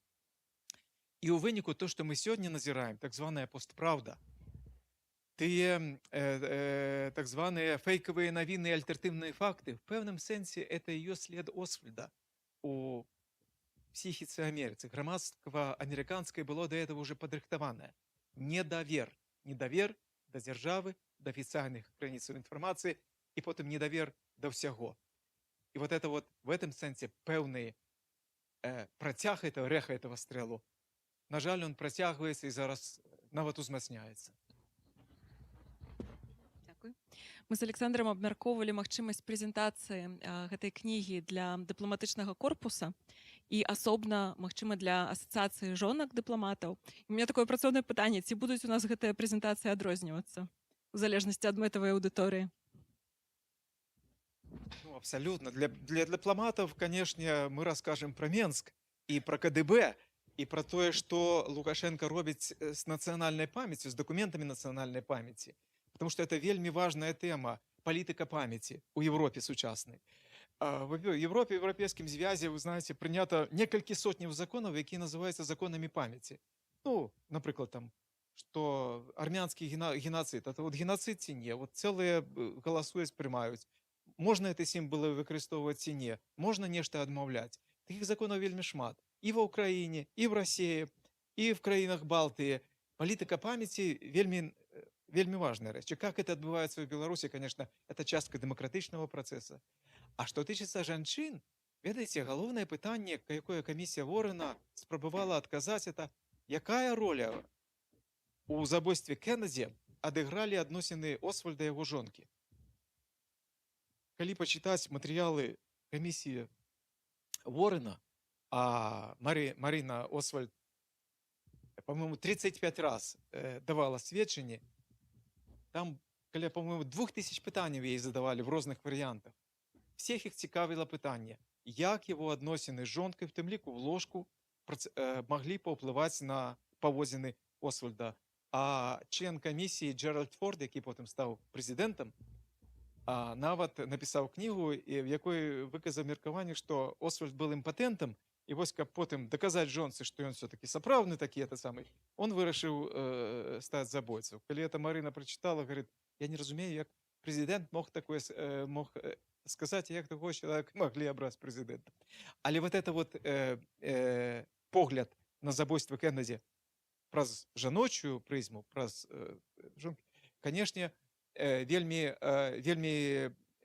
И у вынику то, что мы сегодня назираем, так званая постправда, те так званые фейковые новины и альтернативные факты, в певном сенсі это ее след Освальда у психиці Америці. Громадство американське було до этого уже подрихтоване. Недовер до держави, до офіційних границів інформації, і потім недовір до всього. І вот это вот в этом сенсі певний протяг этого, реха этого стрелу, на жаль, він протягується і зараз навіть узмацняється. Дякую. Ми з Олександром абмяркоўвалі магчымасць прэзентацыі гэтай кнігі для дыпламатычнага корпуса і асобна, магчыма, для асацыяцыі жонак дыпламатаў. У меня такое працоўнае пытанне, ці будуць у нас гэтыя прэзентацыі адрознівацца у залежнасці ад мэтавай аўдыторыі? Ну, абсолютно. Для дипломатов, конечно, мы расскажем про Менск и про КДБ, и про то, что Лукашенко робит с национальной памятью, с документами национальной памяти. Потому что это вельми важная тема, политика памяти у Европе сучасной. В Европе, в Европейском Зв'язі, вы знаете, принято несколько сотен законов, які называются законами памяти. Ну, например, там, что армянский геноцид, это вот геноцид ці не, вот целые голосують, приймають. Можна ці символи використовувати ці не, можна нешта адмаўляць. Таких законов вельми шмат. И в Украине, и в России, и в краинах Балтии. Политика памяти вельми важная речь. И как это отбывается в Беларуси, конечно, это частка демократичного процесса. А что тычыцца жанчын, ведаеце, галоўнае пытанне, якое камісія Ворена спрабавала адказаць, это якая роля у забойстве Кеннеді адыгралі адносіны Освальда і яго жонкі. Калі пачытаць матэрыялы камісіі Ворена, а Марина Освальд, по-моему, 35 раз давала сведчанні, там, каля, по-моему, 2000 пытанняў ей задавали в розных варыянтах. Всех их цікавило питання, як його адносіны з жонкой, в тым ліку в ложку, могли паўплываць на паводзіны Освальда. А член камісіі Джеральд Форд, який потім став президентом, нават написав книгу, в якой виказав меркаванне, що Освальд був імпотентом, і ось каб потім доказати жонці, що він все-таки сапраўдны такі, он вирішив стати забойцем. Коли це Марина прочитала, говорить, я не розумію, як президент мог такое, мог сказати, як такого чоловіка могли обрати президентом. Але вот это вот погляд на забойство Кеннеді праз жаночую прызму, праз жонки, конечно, вельми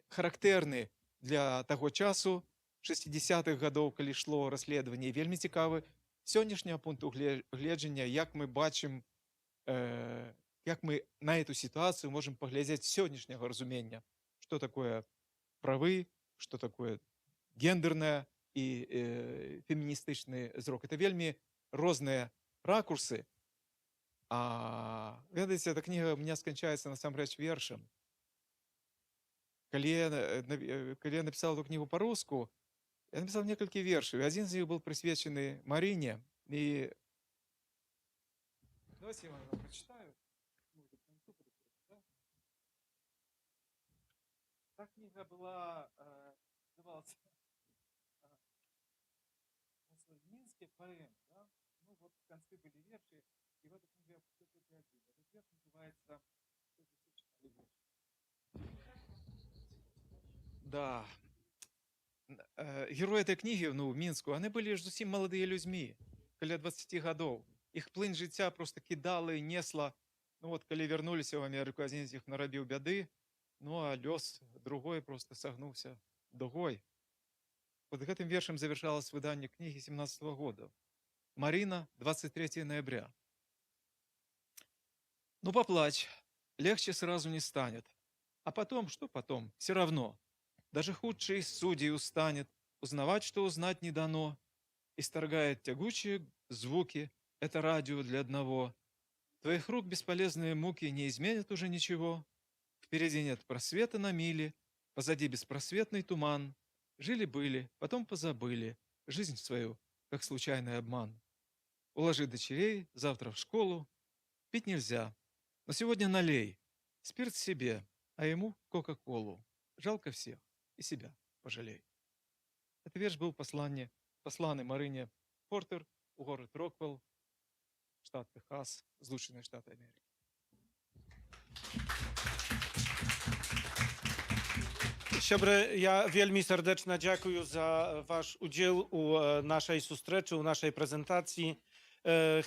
характэрны для таго часу 60-х гадоў, калі шло расследаванне, вельмі цікавы сённяшняга пункту гледжання, як мы бачым як мы на эту сітуацыю можам паглядзець сённяшняга разумення, што такое правы, што такое гендерная і феміністычны зрок. Это вельмі розныя ракурсы. А ведаеце, эта кніга у меня сканчаецца насамрэч вершам. Калі я напісаў эту кнігу па-руску, я напісаў некалькі вершаў, і адзін з іх быў прысвечаны Марыне. І давайте я вам прачытаю. Та книга была, называлась «Минские поэмы». Да? Ну вот в конце были верши, и в этой книге я все только один. Этот верш называется Да. Герои этой книги, ну, в Мінску, они были ж зусім молодые людьми, каля 20 годов. Их плынь жыцця просто кидала и несла. Ну вот, калі вярнуліся в Америку, один из них нарабіў бяды, ну а лёс другой просто сагнуўся дугой. Вот гэтым вершем завершалось выданне книги 17 года. Марина, 23 ноября. Ну, поплачь, легче сразу не станет. А потом, что потом, все равно. Даже худший из судей устанет узнавать, что узнать не дано. Исторгает тягучие звуки, это радио для одного. Твоих рук бесполезные муки не изменят уже ничего. Впереди нет просвета на мили, позади беспросветный туман. Жили-были, потом позабыли жизнь свою, как случайный обман. Уложи дочерей завтра в школу. Пить нельзя, но сегодня налей. Спирт себе, а ему кока-колу. Жалко всех, и себя пожалей. Этот верш был посланный Марыне Портер у город Роквелл, штат Техас, Злученные Штаты Америки. Сябры, я вельмі сардэчна дзякую за ваш удзел у нашай сустрэчы, у нашай прэзентацыі.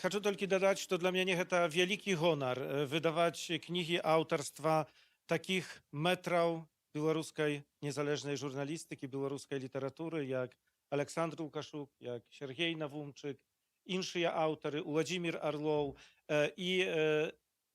Хочу толькі дадаць, што для мяне гэта вялікі гонар выдаваць кнігі аўтарства такіх мэтраў беларускай незалежнай журналістыкі, беларускай літаратуры, як Александр Лукашук, як Сергей Навумчык, іншыя аўтары, Уладзімір Арлоў. І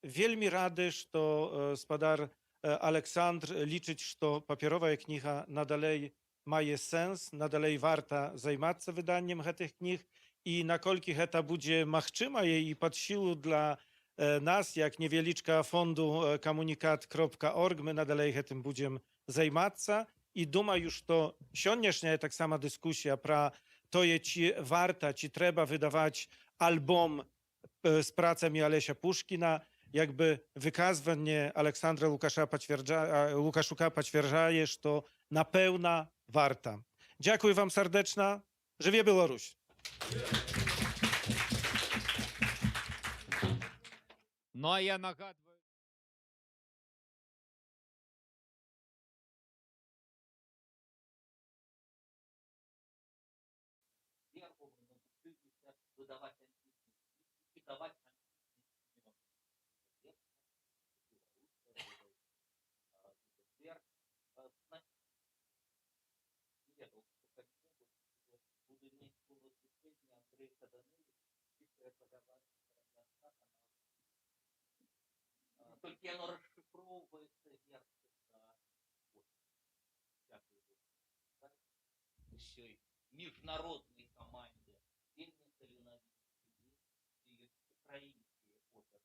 вельмі рады, што спадар Александр лічыць, што папяровая кніга надалей мае сэнс, надалей варта займацца выданнем гэтых кніг, і наколькі гэта будзе магчымае і пад сілу для нас, як невялічка фонду камунікат.орг, мы надалей гэтым будзем займацца. І думаю, што сённяшняя таксама дыскусія пра тое, ці варта, ці трэба выдаваць альбом з працамі Алеся Пушкіна, jakby wykazywanie Aleksandra Łukaszuka potwierdzaje, że na pełna warta. Dziękuję wam serdecznie. Żywie Białoruś! Ну а я нагадую. Только оно расшифровывается версия еще и международной команде отдельно талановитые и украинские оперы,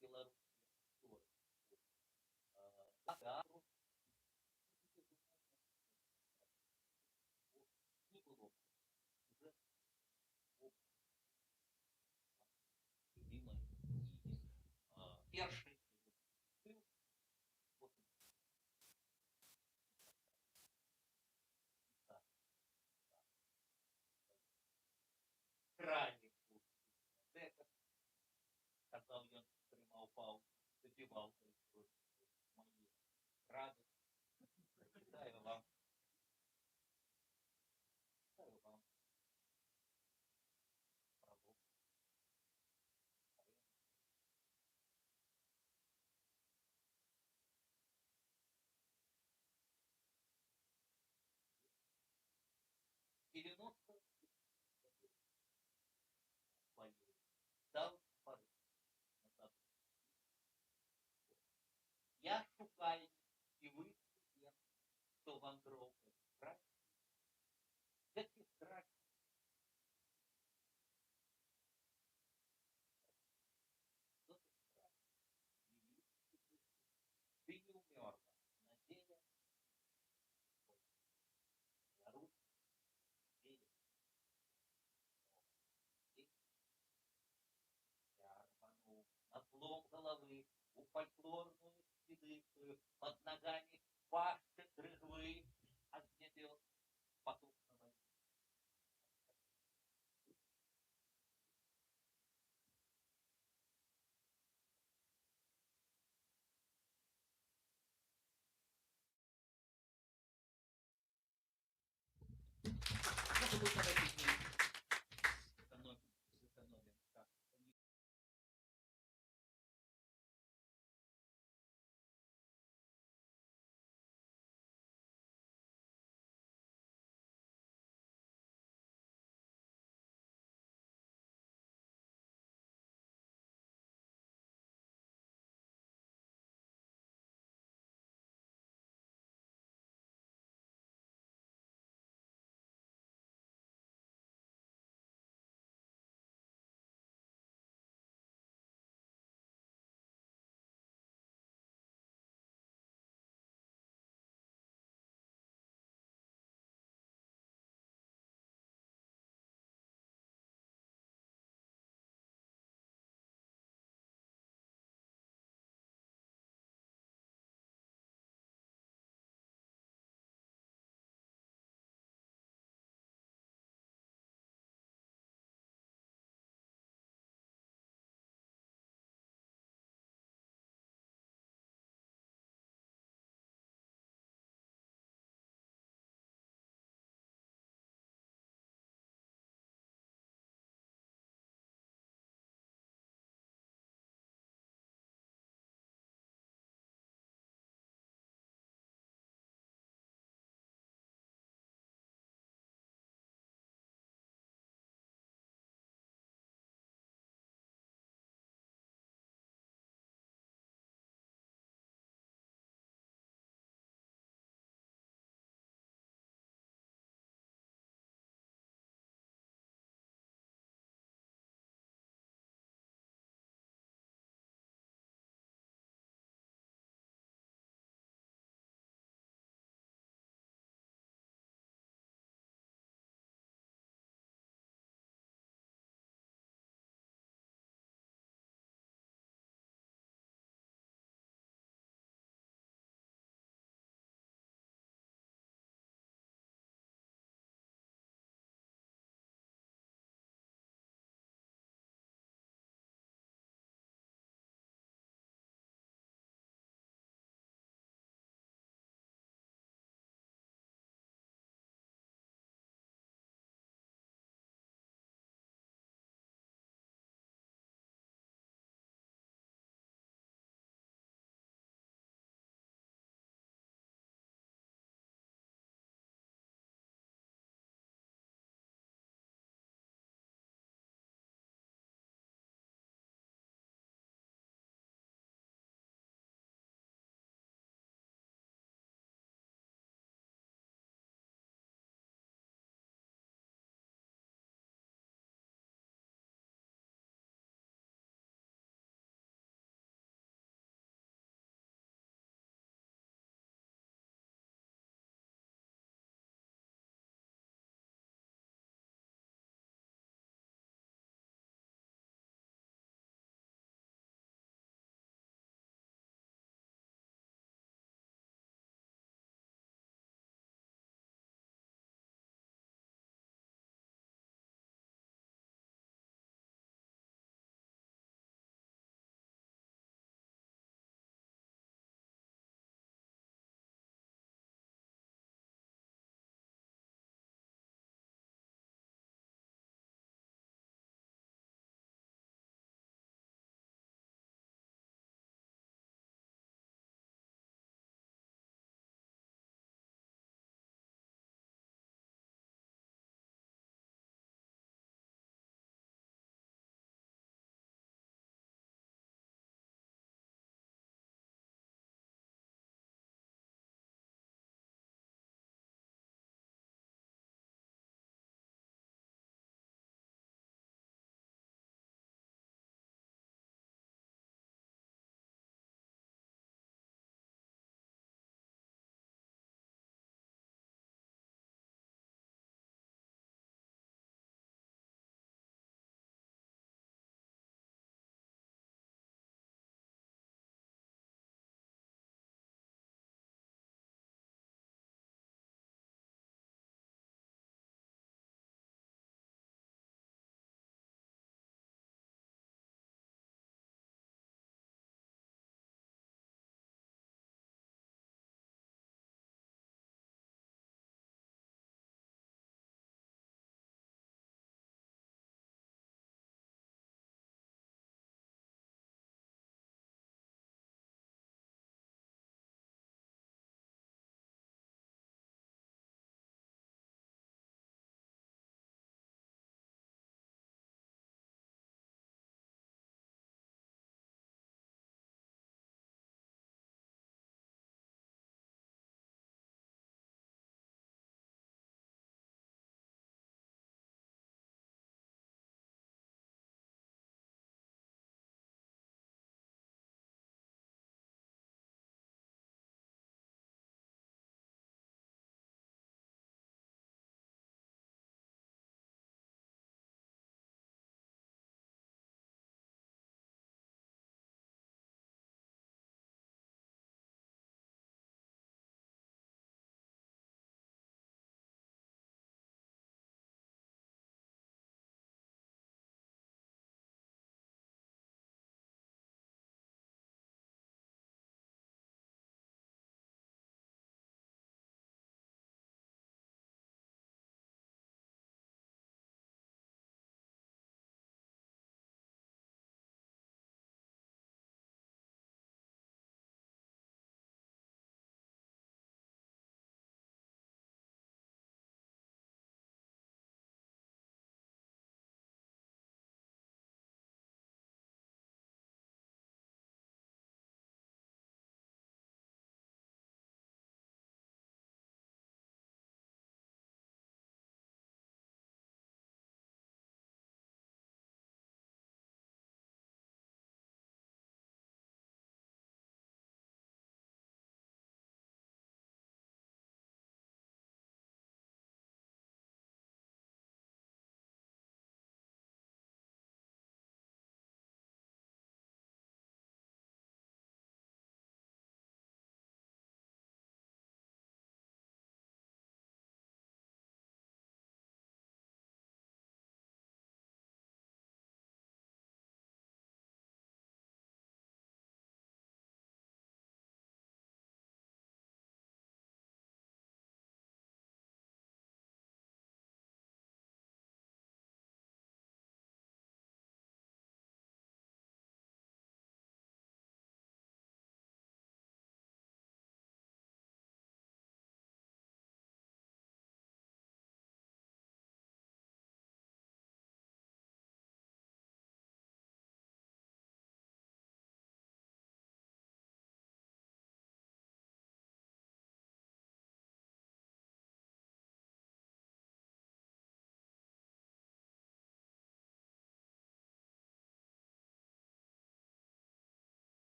белорусские актеры. Не было уже любимой перший крайне когда он тримав паузу, запівав мої ради. Вітаю вам. Вітаю вам. Право. Дав шукаете, и вы тем, кто вандровый. Таких красных ты не умерла. На деле Беларусь верит. Я рванул на злом головы у фольклорную экспедицию, под ногами паши дрыгвы, а с небес поток навалил. Надо будет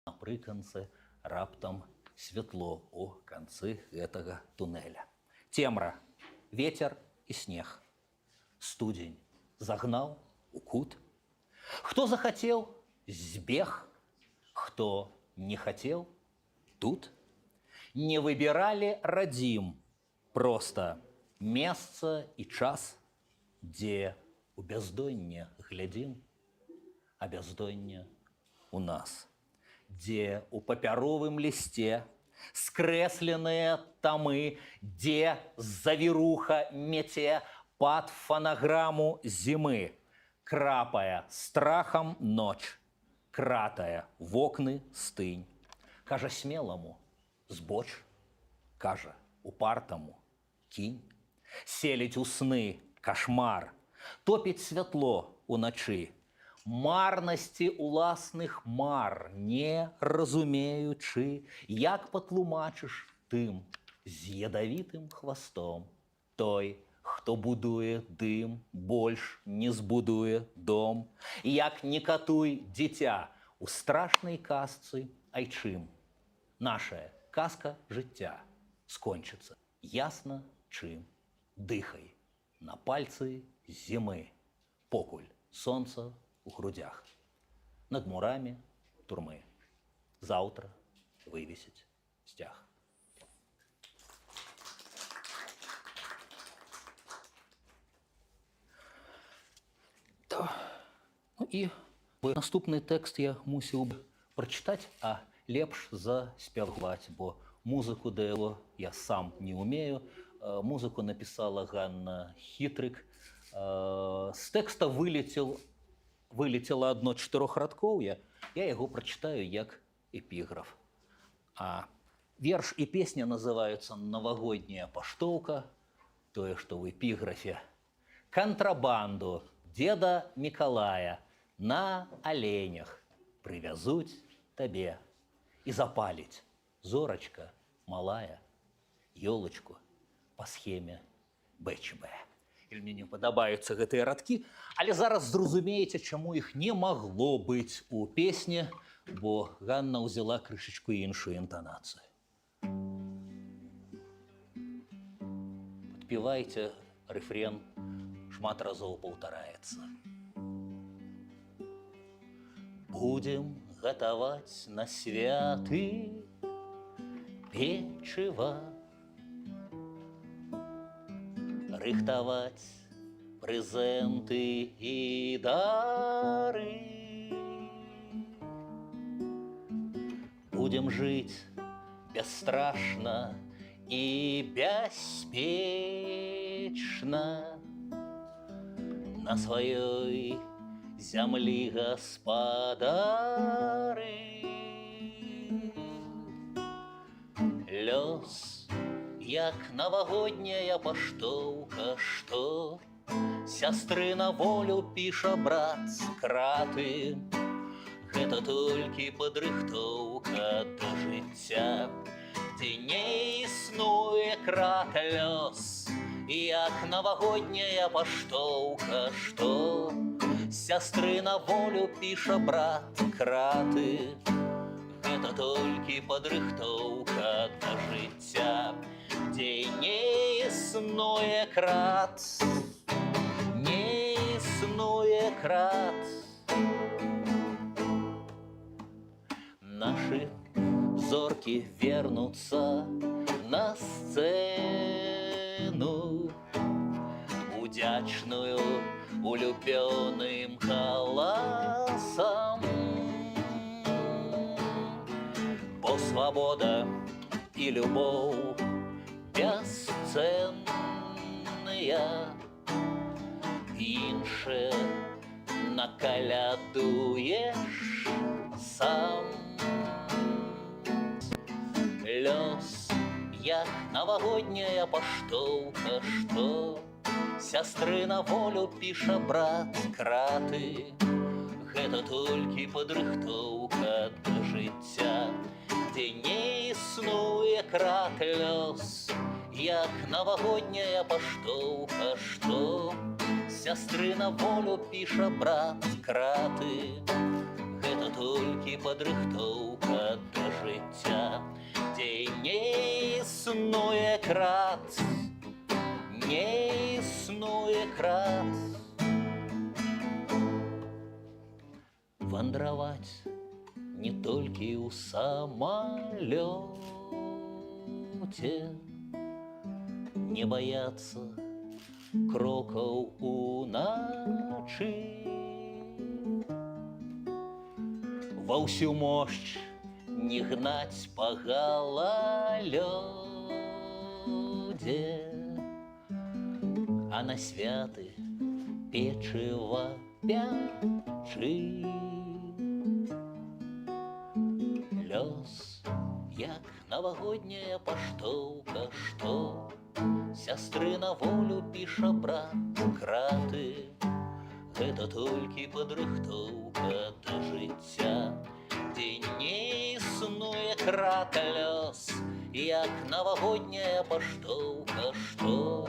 Напрыканцы раптам святло у канцы гэтага туннеля. Цемра, ветер і снег. Студзень загнаў у кут. Хто захацеў, збег, хто не хацеў, тут. Не выбіралі радзім, проста месца і час, дзе у бяздонне глядзім, а бяздонне у нас, дзе у папяровым лісце скрэсленыя тамы, дзе завіруха мете пад фанаграму зімы, крапая страхам ноч, кратая вокны стынь. Кажа смеламу збоч, кажа упартаму кінь. Селіць у сны кашмар, топіць святло уначы, марнасці уласных мар, не разумеючы, як патлумачыш тым з ядавітым хвастом. Той, хто будуе дым, больш не збудуе дом. Як не катуй дзіця у страшнай казцы айчым. Нашая казка жыцця скончыцца ясна чым. Дыхай на пальцы зімы, покуль сонца у грудях. Над мурамі турмы. Заўтра вывесіць сцяг. Ну і наступны тэкст я мусіў бы прачытаць, а лепш заспяваць, бо музыку да яго я сам не умею. Музыку написала Ганна Хитрик. С текста вылетело одно чатырохрадкоўе, я его прочитаю як эпиграф. А верш и песня называются «Новогодняя поштовка», тое, что в эпиграфе. Контрабанду деда Миколая на оленях привязуть табе и запалить, зорочка малая, ёлочку по схеме БЧБ. І мне не падабаюцца гэтыя радкі, але зараз зразумееце, чаму іх не магло быць у песні, бо Ганна ўзяла крышачку іншую інтанацыю. Падпявайце, рэфрен шмат разоў паўтараецца. Будем гатаваць на святы печыва, рыхтаваць прэзенты і дары. Будем жыць бясстрашна і бяспечна на сваёй зямлі гаспадары. Лёс як новогодняя поштовка, што сястры на волю піша брат з краты. Гэта толькі падрыхтоўка да жыцця, дзе не існуе крат. Лёс як новогодняя поштовка, што сястры на волю піша брат з краты. Гэта толькі падрыхтоўка да жыцця, дзе не існуе крат, не існуе крат. Нашы зоркі вернуцца на сцэну, удзячную улюбёным галасам. Бо свабода і любоў бесценная, іншае накалядуеш сам. Лёс як новогодняя поштовка, што сястры на волю піша брат з краты. Гэта толькі падрыхтоўка да жыцця, дзе не існуе крат. Лёс як новогодняя поштовка, што сястры на волю піша брат з краты. Гэта толькі падрыхтоўка да жыцця, дзе не існуе крат, не існуе крат. Вандраваць не толькі ў самалёце, не баяцца крокаў уначы, ва ўсю мощь не гнаць па галалёдзе, а на святы печыва пячы. Лёс, як навагодняя паштоўка, што сястры на волю піша брат. Краты — гэта толькі падрыхтоўка да жыцця, дзе не існуе крат. Лёс, як навагодняя паштоўка, што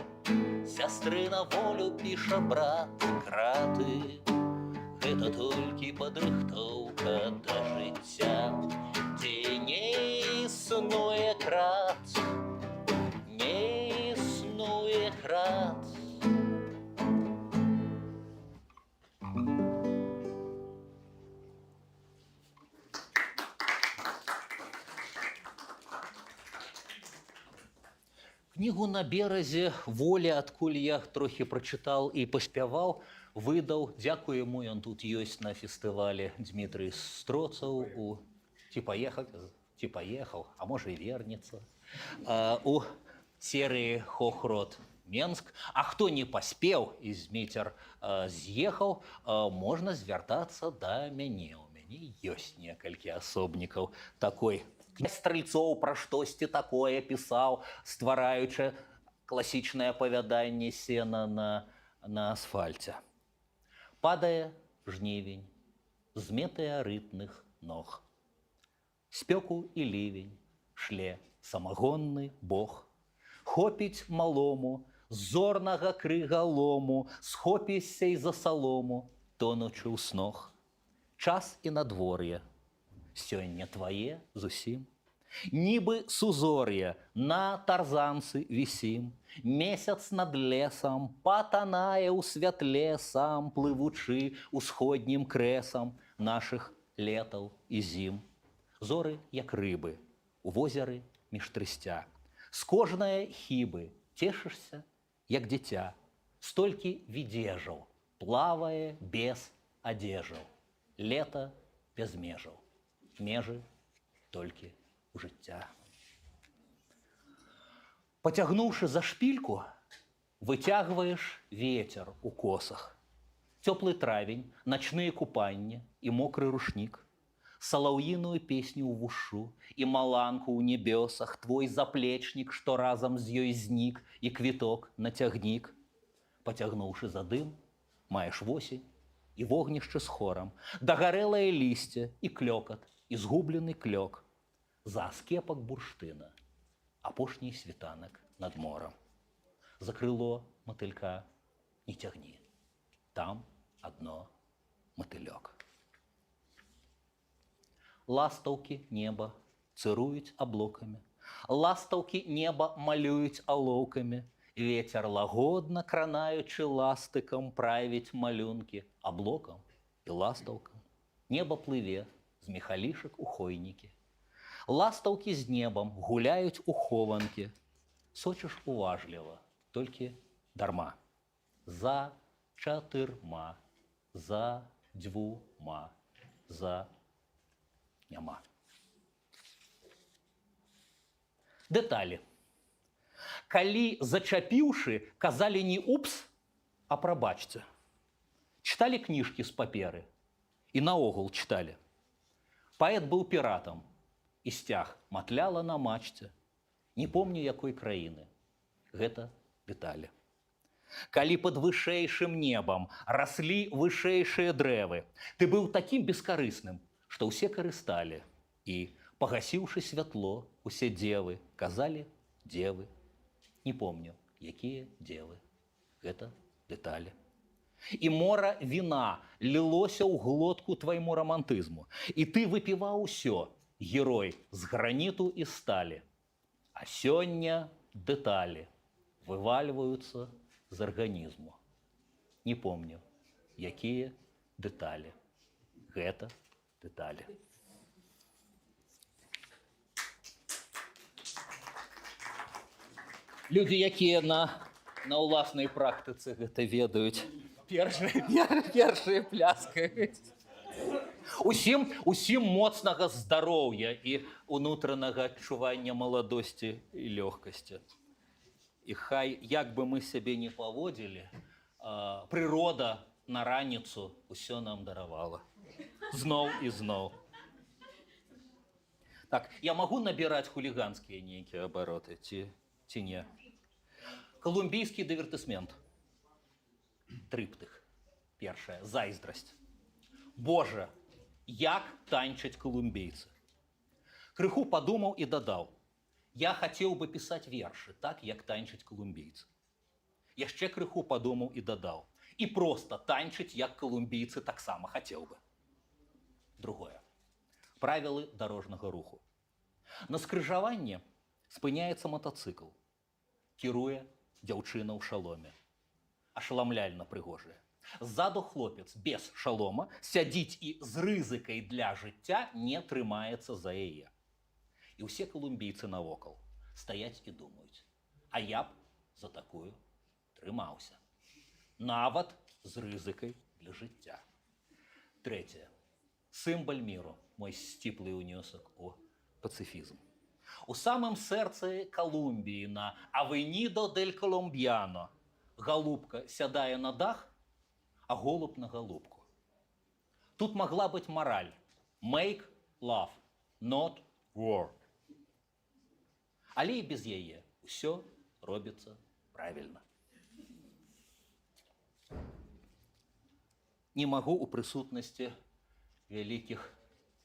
сястры на волю піша брат. Краты — гэта толькі падрыхтоўка да жыцця, дзе не існуе крат, не існуе крат. Кнігу «На беразе волі», адкуль я трохі прачытаў і паспяваў, выдаў, дзякуй яму, ён тут ёсць на фестывалі, Дмітрый Строцаў, ці паехаў, а можа і вернецца, у серыі «Хохрот Менск». А хто не паспеў і Зміцер з'ехаў, можна звяртацца да мяне. У мяне ёсць некалькі асобнікаў такой. Стральцоў пра штосьці такое пісаў, ствараючы класічнае апавяданне «Сена на асфальце». Падае жнівень з метэарытных ног. Спёку і лівень шле самагонны бог. Хопіць малому з зорнага крыгалому, схопішся й за салому, тонучы ў снох. Час і надвор'е сёння твае зусім. Нібы сузор'е на тарзанцы вісім. Месяц над лесам патанае ў святле, сам плывучы усходнім крэсам нашых летаў і зім. Зоры, як рыбы, у возеры між трысця. З кожнае хібы цешышся, як дзіця. Столькі відзежаў плавае без адзежаў. Лета без межаў. Межы толькі ў жыцця. Пацягнуўшы за шпільку, выцягваеш ветер у косах. Цёплы травень, начныя купанні і мокры рушнік, салаўіную песню ў вушу і маланку ў небёсах, твой заплечнік, што разам з ёй знік, і квіток на цягнік. Пацягнуўшы за дым, маеш восень і вогнішча з хорам, дагарэлае лісце і клёкат, і згублены клёк. За аскепак бурштына апошні світанак над морам. За крыло матылька не цягні, там адно матылёк. Ластаўкі неба цыруюць аблокамі, ластаўкі неба малююць алоўкамі, ветер лагодна, кранаючы ластыкам, правіць малюнкі аблокам і ластаўкам. Неба плыве з міхалішак у хойнікі. Ластаўкі з небам гуляюць у хованкі. Сочыш уважліва, толькі дарма. За чатырма, за дзвюма, за няма. Дэталі. Калі зачапіўшы, казалі не «упс», а «прабачце». Чыталі кніжкі з паперы і наогул чыталі. Паэт быў піратам, і сцяг матляла на мачце. Не помню, якой краіны. Гэта дэталі. Калі пад вышэйшым небам раслі вышэйшыя дрэвы, ты быў такім бескарысным, што ўсе карысталі. І, пагасіўшы святло, усе дзевы казалі дзевы. Не помню, якія дзевы. Гэта дэталі. І мора віна лілося ў глотку твайму рамантызму. І ты выпіваў усё, Герой з граніту і сталі, а сёння дэталі вывальваюцца з арганізму. Не помню, якія дэталі. Гэта дэталі. Людзі, якія на ўласнай практыцы гэта ведаюць, першыя пляскаюць. Усім моцнага здароўя і унутранага адчування маладосці і лёгкасці. І хай, як бы мы сябе не паводзілі, прырода на раніцу ўсё нам даравала. Зноў і зноў. Так, я магу набіраць хуліганскія нейкія абароты, ці не? Колумбійскі дывертысмент. Трыптых. Першая. Зайздрасць. Божа, як танчаць колумбійцы. Крыху падумаў і дадаў. Я хацеў бы пісаць вершы, так, як танчаць колумбійцы. Яшчэ крыху падумаў і дадаў. І проста танчыць, як колумбійцы, таксама хацеў бы. Другое. Правілы дарожнага руху. На скрыжаванні спыняецца матацыкл. Кіруе дзяўчына ў шаломе. Ашаламляльна прыгожая. Ззаду хлопец без шалома сядзіць і з рызыкай для жыцця не трымаецца за яе. І ўсе колумбійцы навокал стаяць і думаюць, а я б за такую трымаўся. Нават з рызыкай для жыцця. Трэцяе. Сімвал міру, мой сціплы ўнёсак у пацыфізм. У самым сэрцы Колумбіі на Авенідо дель Колумбьяно галубка сядае на дах, а голуб на галубку. Тут могла быць мараль. Make love, not war. Але і без яе ўсё робіцца правільна. Не магу ў прысутнасці вялікіх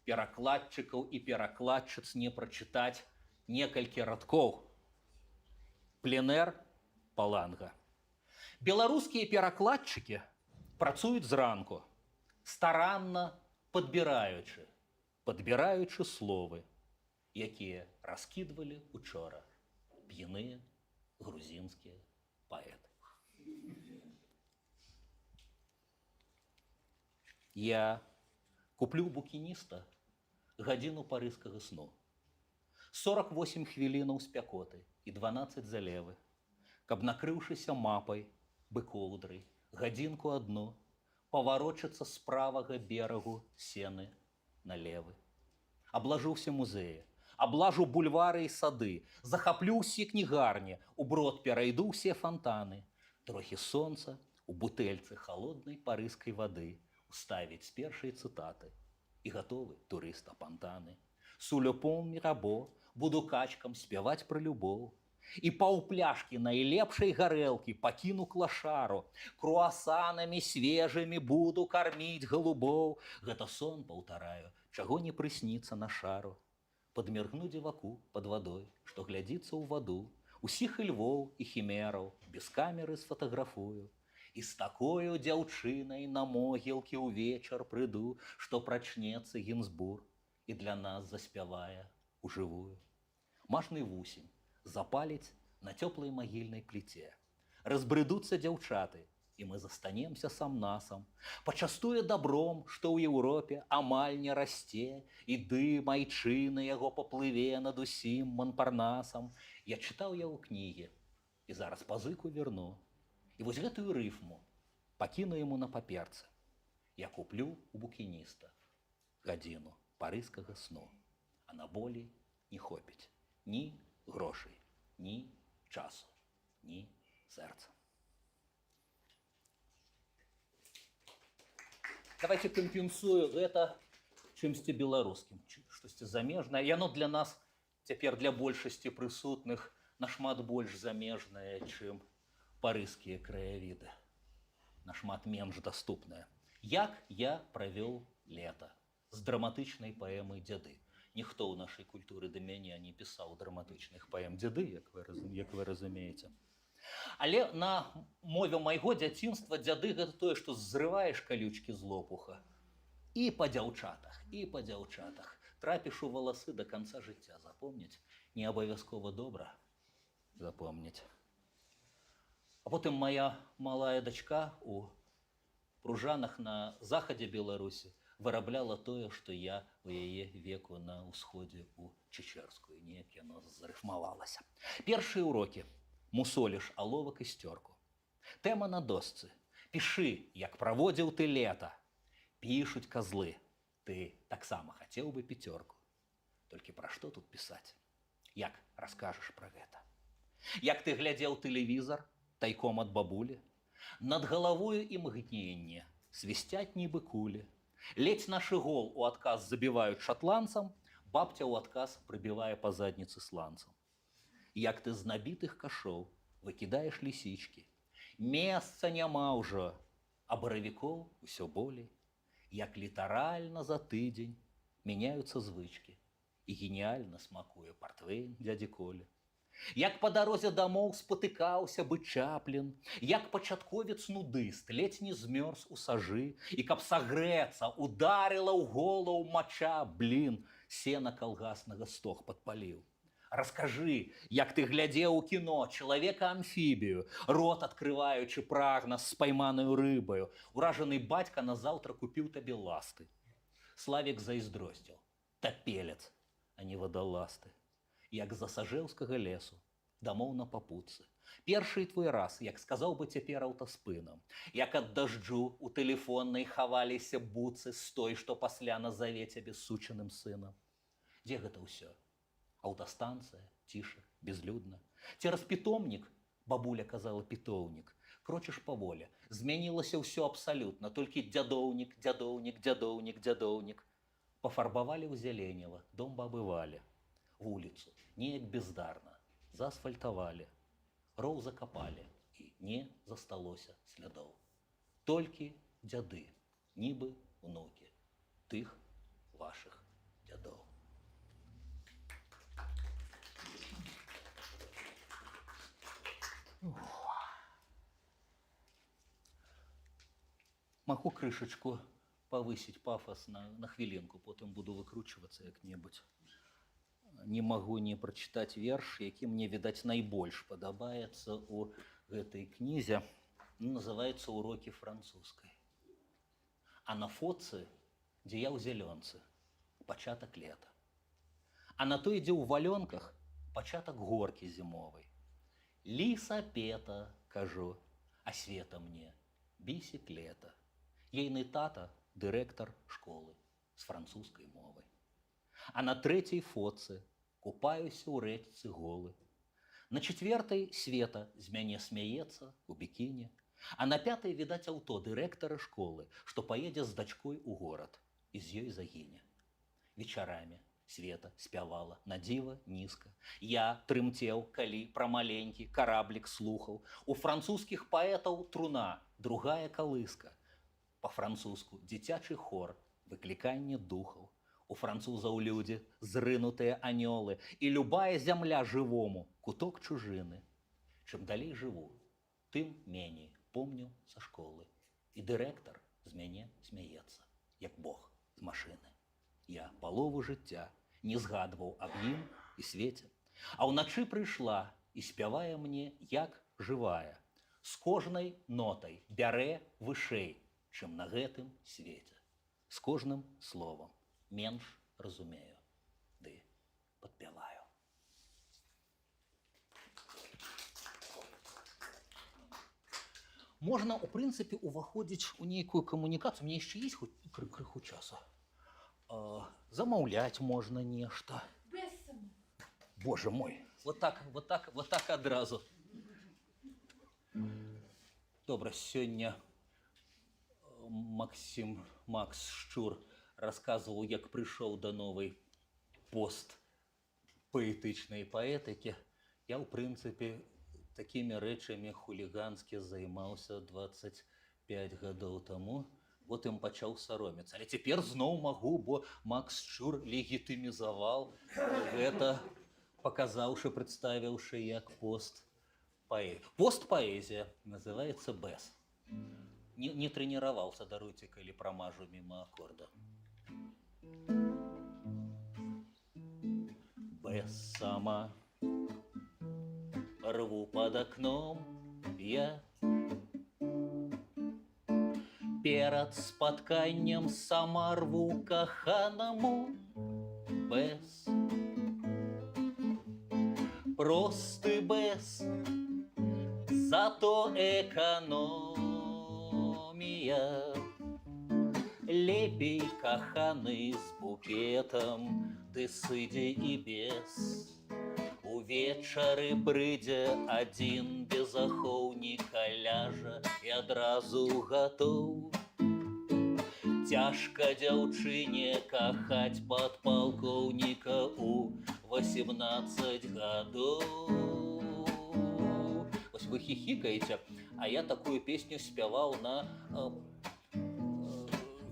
перакладчыкаў і перакладчыц не прачытаць некалькі радкоў. Пленэр Паланга. Беларускія перакладчыкі працуюць зранку, старанна падбіраючы словы, якія раскідвалі учора п'яныя грузінскія паэты. Я куплю букініста гадзіну парыжскага сну. 48 хвілінаў спякоты і 12 залевы, каб, накрыўшыся мапай, быкоўдрай, гадзінку адну, паварочацца з правага берагу сены на левы. Аблажу ўсе музеі, аблажу бульвары і сады, захаплю ўсе кнігарні, уброд перайду ўсе фонтаны, трохі сонца у бутэльцы халоднай парыжскай вады уставіць з першай цытаты і гатовы турыста-пантаны. Сулёпом Мірабо буду качкам спяваць пра любоў, і паўпляшкі найлепшай гарэлкі пакіну клашару, круасанамі свежымі буду карміць голубоў. Гэта сон, паўтараю, чаго не прысніцца на шару. Падміргну дзіваку пад вадой, што глядзіцца ў ваду, усіх і львоў і хімераў без камеры сфотаграфую. І з такою дзяўчынай на могілкі ўвечар прыду, што прачнецца Гінзбург і для нас заспявае ужывую. Мажны вусень запаліць на цёплай магільнай пліце. Разбрыдуцца дзяўчаты, і мы застанемся сам-насам. Пачастуе добром, што ў Еўропе амаль не расце, і дым айчыны яго паплыве над усім Монпарнасам. Я чытаў яго кнігі, і зараз пазыку верну. І вось гэтую рыфму пакіну яму на паперцы. Я куплю у букініста гадзіну парыжскага сну, а на болей не хопіць ні грошай, ні часу, ні сэрца. Давайте кампенсую гэта чымсьці беларускім, штосьці замежнае. Яно для нас цяпер, для большасці прысутных, нашмат больш замежнае, чым парыжскія краявіды. Нашмат менш даступнае. Як я правёў лета з драматычнай паэмай «Дзяды». Ніхто ў нашай культуры да мяне не пісаў драматычных паэм «Дзяды», як вы разумееце. Але на мове майго дзяцінства дзяды гэта тое, што зрываеш калючкі з лопуха. І па дзяўчатах, і па дзяўчатах. Трапіш у валасы до конца жыцця, запомніць, не абавязкова добра запомніць. А потым моя малая дачка у Пружанах на захадзе Беларусі вырабляла тое, што я у яе веку на ўсходзе у Чечерскую. Неяк яно зарыфмавалася. Першыя урокі. Мусоліш аловак і сцёрку. Тэма на досцы. Пішы, як праводзіў ты лета. Пішуць казлы. Ты таксама хацеў бы 5. Толькі пра што тут пісаць? Як раскажаш пра гэта? Як ты глядзеў тэлевізар тайком ад бабулі? Над галавою імгненне, свісцяць нібы кулі. Ледзь нашы гол у адказ забіваюць шатландцам, бабця ў адказ прыбівае па задніцы сланцам. Як ты з набітых кашоў выкідаеш лісічкі. Месца няма ўжо, а баравікоў усё болей. Як літаральна за тыдзень мяняюцца звычкі. І геніальна смакуе партвейн дзядзі Колі. Як па дарозе дамоў спатыкаўся бы Чаплін, як пачатковец нудыст ледзь не змёрз у сажы, і каб сагрэцца, ударыла ў голову мача, блін, сена калгаснага стог падпаліў. Раскажы, як ты глядзеў у кіно чалавека-амфібію, рот адкрываючы прагна з спайманаю рыбаю, уражаны бацька назаўтра купіў табе ласты. Славік зайздросціў. Тапелец, а не вадаласты. Як з Асажэўскага лесу, дамоў на папутцы. Першы твой раз, як сказаў бы цяпер аўтаспынам, як ад дажджу у тэлефоннай хаваліся буцы з той, што пасля назаве цябе сучаным сынам. Дзе гэта ўсё? Аўтастанцыя, ціша, безлюдна. Цераз пітомнік, бабуля казала пітоўнік, крочыш паволі. Змянілася ўсё абсалютна, толькі дзядоўнік, дзядоўнік, дзядоўнік, дзядоўнік. Пафарбавалі ў зяленіла, дом бабы Валі. Вуліцу, неяк бездарна, заасфальтавалі, роў закапалі, і не засталося слядоў. Толькі дзяды, нібы унукі, тых вашых дзядоў. Магу крышачку павысіць пафас на хвілінку, потым буду выкручвацца як-небудзь. Не магу не прачытаць верш, які мне, відаць, найбольш падабаецца ў гэтай кнізе. Называецца «Урокі французскай». А на фотцы, дзе я ў зялёнцы, пачатак лета. А на той, дзе ў валёнках, пачатак горкі зімовай. Лісапета, кажу, а света мне бісіклета. Ейны тата – дырэктар школы з французскай мовай. А на 3-й фотцы купаюся ў рэчцы голы. На 4-й Света з мяне смяецца у бікіні, а на 5-й відаць аўто дырэктара школы, што паедзе з дачкой у горад і з ёй загіне. Вечарамі Света спявала на дзіва нізка. Я трымцеў, калі пра маленькі караблік слухаў. У французскіх паэтаў труна, другая калыска. Па-французску дзіцячы хор, выкліканне духаў. У французаў людзі зрынутыя анёлы, і любая зямля жывому куток чужыны. Чым далей жыву, тым меней помню са школы. І дырэктар з мяне смяецца, як Бог з машыны. Я палову жыцця не згадваў аб ім і свеце, а ўначы прыйшла і спявае мне, як жывая. З кожнай нотай бярэ вышэй, чым на гэтым свеце. З кожным словам менш разумею, ды падпяваю. Можна, у прынцыпе, уваходзіць у нейкую камунікацыю. Мне яшчэ есть хоць крыху часу. Замаўляць можна нешта. Боже мой, вот так адразу. Добра, сёння Макс Шчур расказваў, як прыйшоў да новай постпаэтычнай паэтыкі. Я, ў прынцыпе, такімі рэчамі хулігански займаўся 25 гадоў таму, потым пачаў саромецца. Але цяпер зноў магу, бо Макс Шчур легітымізаваў гэта, паказаўшы, прадставіўшы як постпаэзія. Постпаэзія называецца бэс. Не трэніраваўся, даруйце, калі прамажу міма акорда. сама. Рву под окном я перад спатканнем сама рву каханаму без. Просты без, зато экономия. Лепей каханы з букетом, ты сыдзе і без. Увечары прыйдзе адзін без ахоўніка ляжа і адразу гатоў. Цяжка дзяўчыне кахаць падпалкоўніка у 18 гадоў. Вось вы хихикаете, а я такую песню спяваў на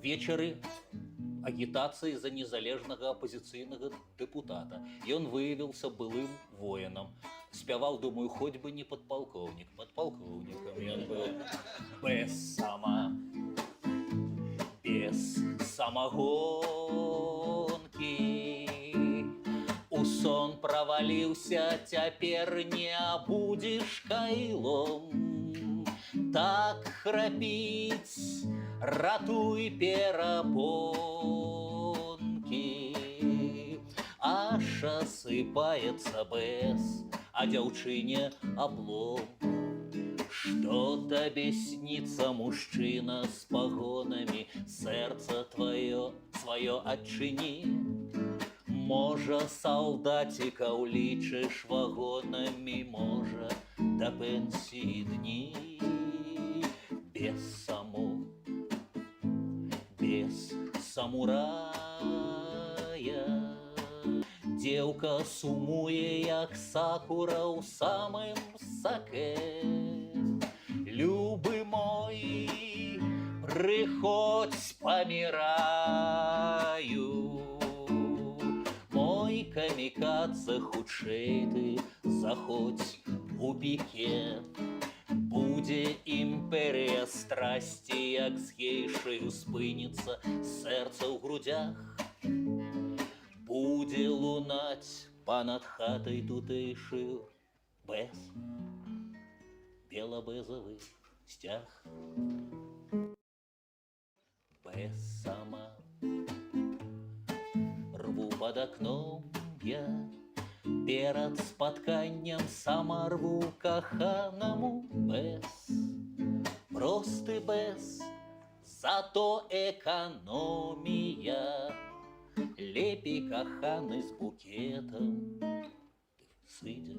вечары агітацыі за незалежнага апозіцыйнага дэпутата. Ён выявіўся былым воінам. Спяваў, думаю, хоць бы не падпалкоўнік. Падпалкоўнікам ён быў. Без сама, без самагонкі. У сон праваліўся, цяпер не будзеш кайлом. Так храпіць, ратуй перапонкі. Аж осыпается без, а дзяўчыне облом. Что табе снится, мужчина с погонами, сердце твое свое отчини. Можа, солдатика улічыш вагонами, можа, до пенсии дни. Без саму, без самурая. Дзеўка сумуе, як сакура ў самым саке. Любы мой, прыходзь, паміраю. Мой камікадзе, хутчэй ты заходзь у пікет. Будзе імперія страсці, як з гейшаю спыніцца сэрца ў грудях. Будзе лунаць панад хатай тутэйшаю без, белабэзавы сцяг. Без сама, рву под окном я, перад спатканнем сама рву каханаму без. Просты без, зато экономия. Лепей каханы з букетом, ты сыдзе